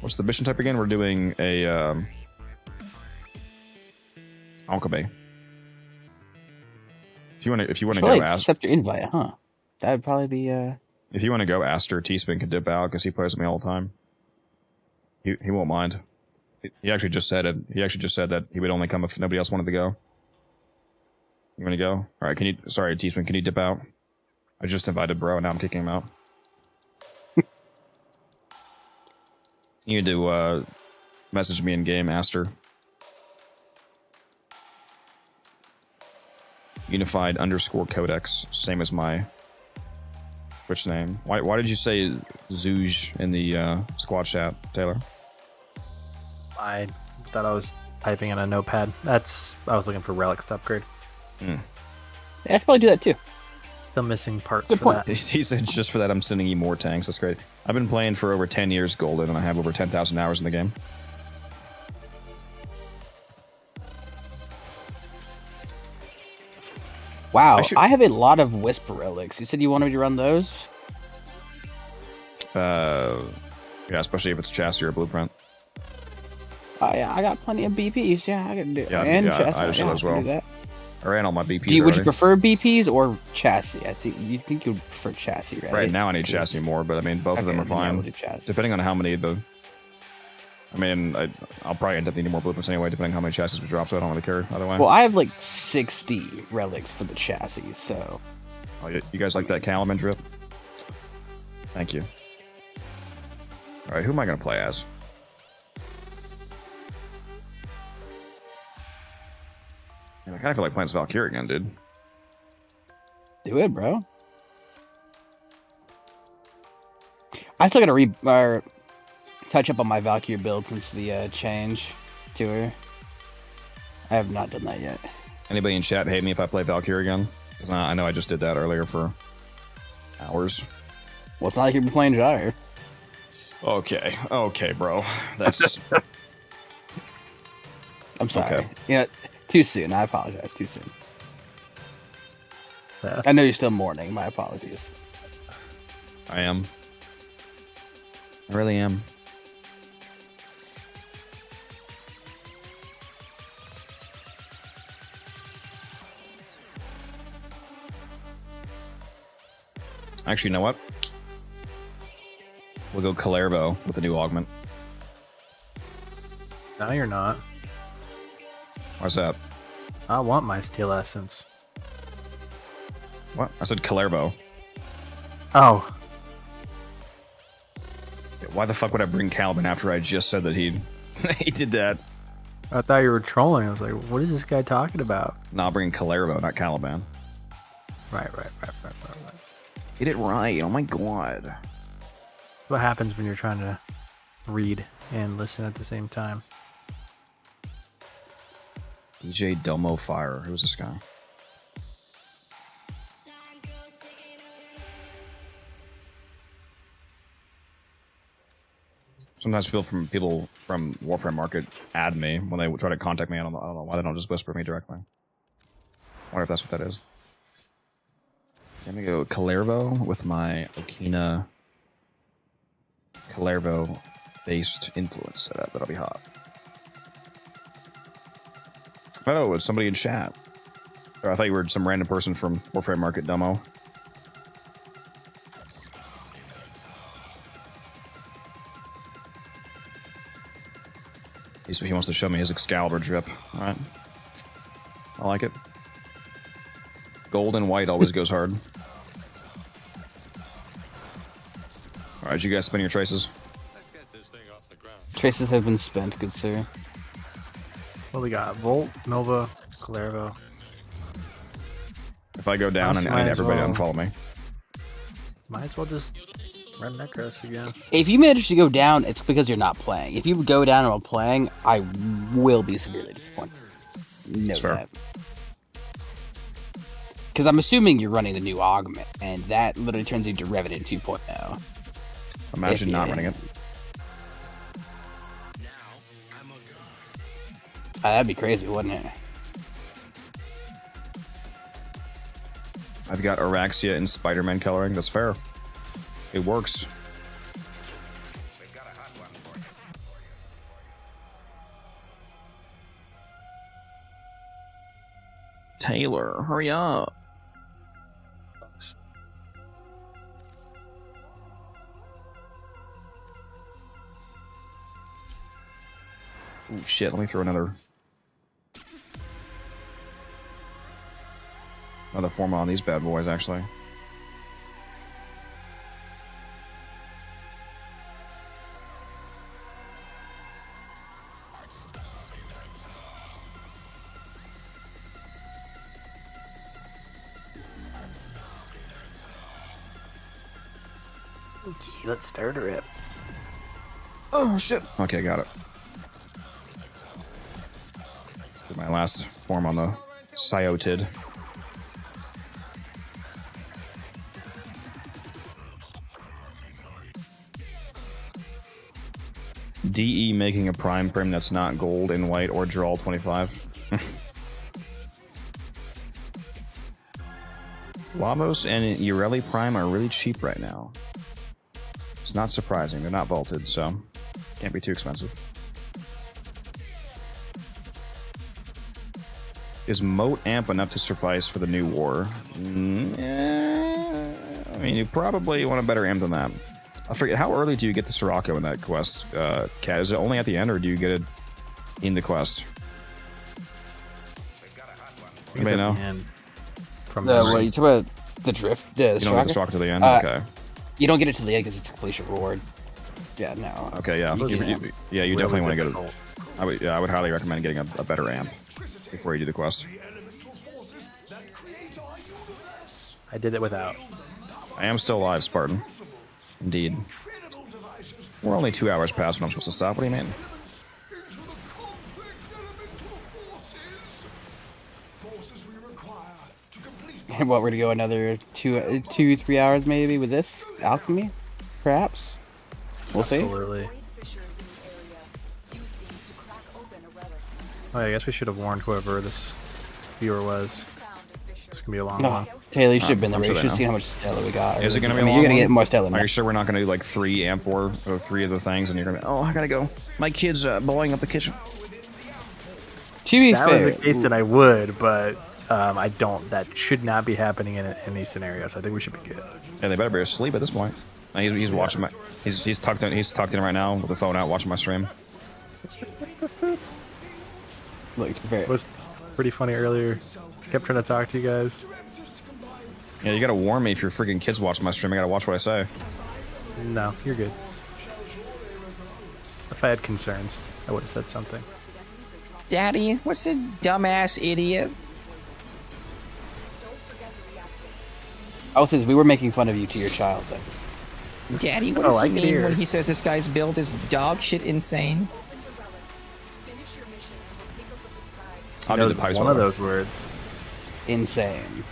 What's the mission type again? We're doing a alchemy. If you want to go, accept your invite, huh? That would probably be. If you want to go, Aster T-Spin can dip out because he plays with me all the time. He won't mind. He actually just said it. He actually just said that he would only come if nobody else wanted to go. You want to go? All right. Can you? Sorry, T-Spin. Can you dip out? I just invited bro, and now I'm kicking him out. You need to message me in game, Aster. Unified _ Codex, same as my Twitch name. Why did you say Zooge in the squad chat, Taylor? I thought I was typing in a notepad. I was looking for relics to upgrade. Yeah, I should probably do that too. Still missing parts Good for point. that. He said just for that I'm sending you more tanks. That's great. I've been playing for over 10 years Golden, and I have over 10,000 hours in the game. Wow, I have a lot of Wisp relics. You said you wanted me to run those? Yeah, especially if it's chassis or blueprint. Oh yeah, I got plenty of BPs. Yeah, I can do it. Yeah, And yeah, chassis. I just Yeah, as I can well. do that. I ran all my BPs Would you already. prefer BPs or chassis? I see. You think you'd prefer chassis, right? Right now I need chassis more, but I mean both of them are then yeah, fine. we'll do chassis. Depending on how many I'll probably end up needing more blueprints anyway, depending on how many chassis we drop, so I don't really care either way. Well, I have like 60 relics for the chassis, so. Oh, you guys like that Calaman drip? Thank you. Alright, who am I going to play as? Man, I kind of feel like playing as Valkyrie again, dude. Do it, bro. I still gotta touch up on my Valkyrie build since the change to her. I have not done that yet. Anybody in chat hate me if I play Valkyrie again? Because I know I just did that earlier for hours. Well, it's not like you've been playing Gyre. Okay, bro. That's... I'm sorry. Okay. You know, too soon. I apologize. Too soon. I know you're still mourning. My apologies. I am. I really am. Actually, you know what? We'll go Calerbo with the new augment. No, you're not. Why's that? I want my steel essence. What? I said Calerbo. Oh. Why the fuck would I bring Caliban after I just said that he did that? I thought you were trolling. I was like, what is this guy talking about? No, I'll bring Calerbo, not Caliban. Right. Get it right. Oh my god. What happens when you're trying to read and listen at the same time? DJ Domo Fire. Who's this guy? Sometimes people from Warframe Market add me when they try to contact me. I don't know why they don't just whisper me directly. I wonder if that's what that is. Let me go Calerbo with my Okina Calerbo based influence setup. That'll be hot. Oh, it's somebody in chat. Oh, I thought you were some random person from Warframe Market Domo. He wants to show me his Excalibur drip. Alright. I like it. Gold and white always goes hard. Alright, you guys spin your traces? Traces have been spent, good sir. What we got? Volt, Nova, Calervo. If I go down, I need everybody to unfollow me. Might as well just run Necros again. If you manage to go down, it's because you're not playing. If you go down while playing, I will be severely disappointed. Know that. Because I'm assuming you're running the new augment, and that literally turns into Revenant 2.0. Imagine not running it. That'd be crazy, wouldn't it? I've got Araxia in Spider-Man coloring. That's fair. It works. Taylor, hurry up. Oh shit, let me throw another form on these bad boys, actually. Okay, let's start her up. Oh shit. Okay, got it. Did my last form on the Cyotid. DE making a prime prim that's not gold and white or draw 25. Lavos and Ureli Prime are really cheap right now. It's not surprising. They're not vaulted, so can't be too expensive. Is Moat Amp enough to suffice for the new war? I mean, you probably want a better amp than that. I forget, how early do you get the Sirocco in that quest, Kat? Is it only at the end, or do you get it in the quest? Anybody know? From what you talk about the drift? You don't get the Sirocco to the end? Okay. You don't get it to the end because it's a completion reward. Yeah, no. Okay, yeah. You definitely want to get it. I would highly recommend getting a better amp before you do the quest. I did it without. I am still alive, Spartan. Indeed. We're only 2 hours past when I'm supposed to stop. What do you mean? And what, we're gonna go another 3 hours maybe with this alchemy, perhaps. We'll see. Absolutely. Oh, yeah, I guess we should have warned whoever this viewer was. It's gonna be a long one. Taylor, you should have been there. You should have seen how much Stella we got. Is it gonna be? You're gonna get more Stella. Are you sure we're not gonna do like 3 amp or 3 of the things, and you're gonna? Oh, I gotta go. My kid's blowing up the kitchen. To be fair, fair, was the case that I would, but I don't. That should not be happening in these scenarios. I think we should be good. Yeah, they better be asleep at this point. He's watching my. He's tucked in. He's tucked in right now with the phone out, watching my stream. Look, it was pretty funny earlier. Kept trying to talk to you guys. Yeah, you gotta warn me if your freaking kids watch my stream. I gotta watch what I say. No, you're good. If I had concerns, I would have said something. Daddy, what's a dumbass idiot? I was saying we were making fun of you to your child then. Daddy, what does he mean when he says this guy's build is dog shit insane? I'll do the pipes. One of those words. Insane.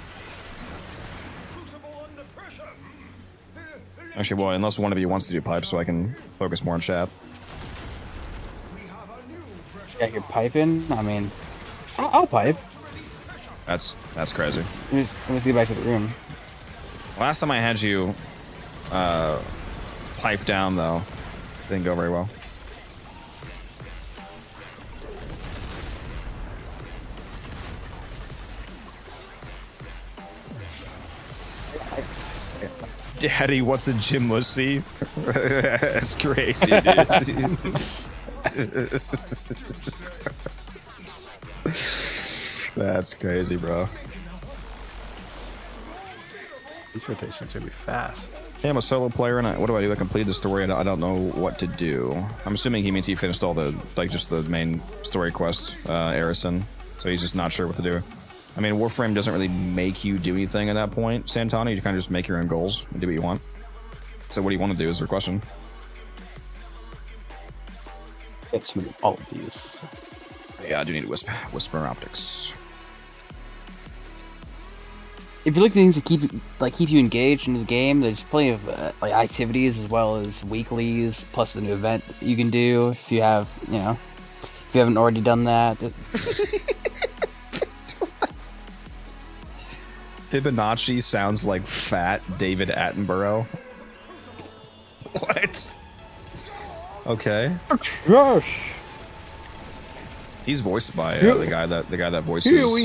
Actually, well, unless one of you wants to do pipes, so I can focus more on chat. Yeah, you're piping. I mean, I'll pipe. That's crazy. Let me get back to the room. Last time I had you pipe down, though, didn't go very well. Daddy, what's a gym wussy? That's crazy, dude. That's crazy, bro. These rotations are gonna be fast. Hey, I'm a solo player, and what do I do? I complete the story, and I don't know what to do. I'm assuming he means he finished all the, like, just the main story quests, Arison. So he's just not sure what to do. I mean, Warframe doesn't really make you do anything at that point, Santana. You kind of just make your own goals and do what you want. So what do you want to do is the question. Let's move all of these. Yeah, I do need Whisper Optics. If you look at things to keep you engaged into the game, there's plenty of like activities as well as weeklies, plus the new event that you can do if you have, if you haven't already done that. Fibonacci sounds like fat David Attenborough. What? Okay. Gosh. He's voiced by the guy that voices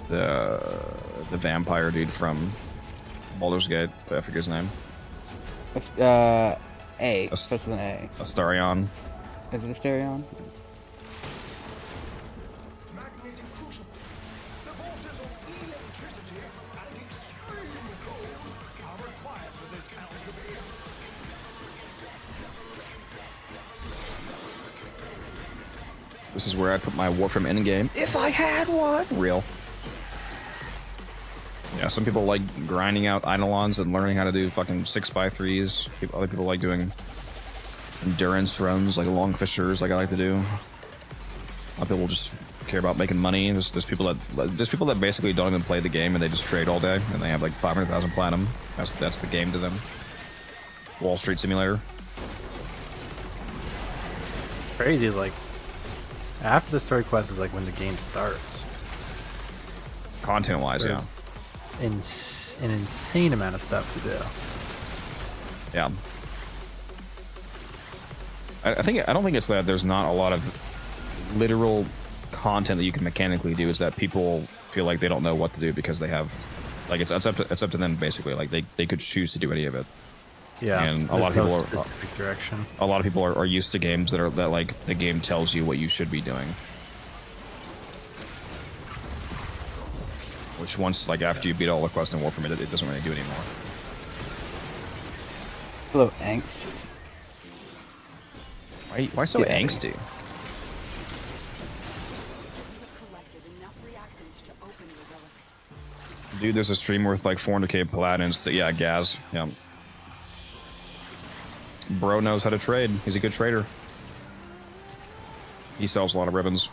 the vampire dude from Baldur's Gate. I forget his name. It's A. Starts with an A. Astarion. Is it Astarion? This is where I put my Warframe Endgame. If I had one! Real. Yeah, some people like grinding out Eidolons and learning how to do fucking 6x3s. Other people like doing endurance runs, like long fishers, like I like to do. A lot of people just care about making money. There's people that basically don't even play the game and they just trade all day and they have like 500,000 platinum. That's the game to them. Wall Street Simulator. Crazy is like after the story quest is like when the game starts. Content wise, yeah. An insane amount of stuff to do. Yeah. I don't think it's that there's not a lot of literal content that you can mechanically do. It's that people feel like they don't know what to do because they have, like, it's up to them basically. Like they could choose to do any of it. Yeah. And a lot of people are specific direction. A lot of people are used to games that like the game tells you what you should be doing. Which once, like, after you beat all the quests in Warframe, it doesn't really do anymore. Hello, angst. Why so angsty? Dude, there's a stream worth like 400k platinums. Yeah, Gaz. Yeah. Bro knows how to trade. He's a good trader. He sells a lot of ribbons.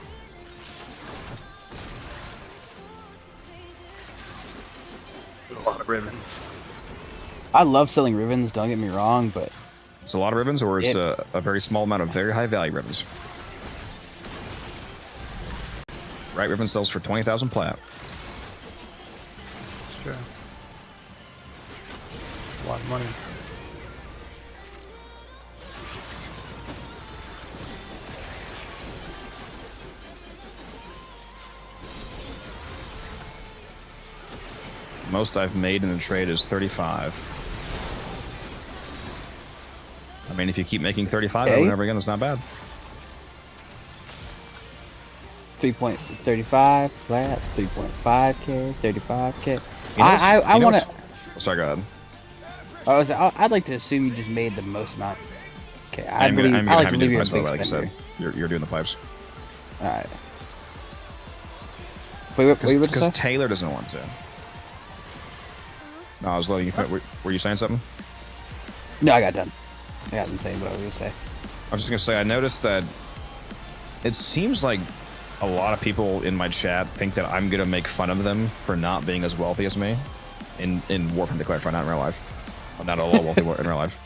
A lot of ribbons. I love selling ribbons, don't get me wrong, but it's a lot of ribbons, or it's a very small amount of very high value ribbons. Right ribbon sells for 20,000 plat. That's true. It's a lot of money. Most I've made in the trade is 35. I mean, if you keep making 35 over and over again, that's not bad. 3.35 flat, 3.5k, 35k. You know I want to. Sorry, go I'd ahead. like to assume you just made the most amount. Okay, I'm gonna like have to you do believe the you're a pipes, big like I spender. said. You're doing the pipes. All right. Wait, what you about to say? Because Taylor doesn't want to. No, I was letting you finish. Were you saying something? No, I got done. I got saying what I was gonna say. I was just gonna say, I noticed that it seems like a lot of people in my chat think that I'm gonna make fun of them for not being as wealthy as me in Warframe Declared, not in real life. I'm not a lot wealthy in real life.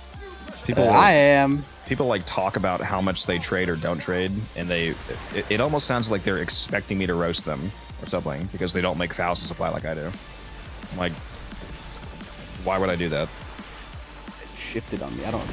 I am. People like talk about how much they trade or don't trade, and it almost sounds like they're expecting me to roast them or something because they don't make thousands of plat like I do. I'm like, why would I do that? It shifted on me. I don't.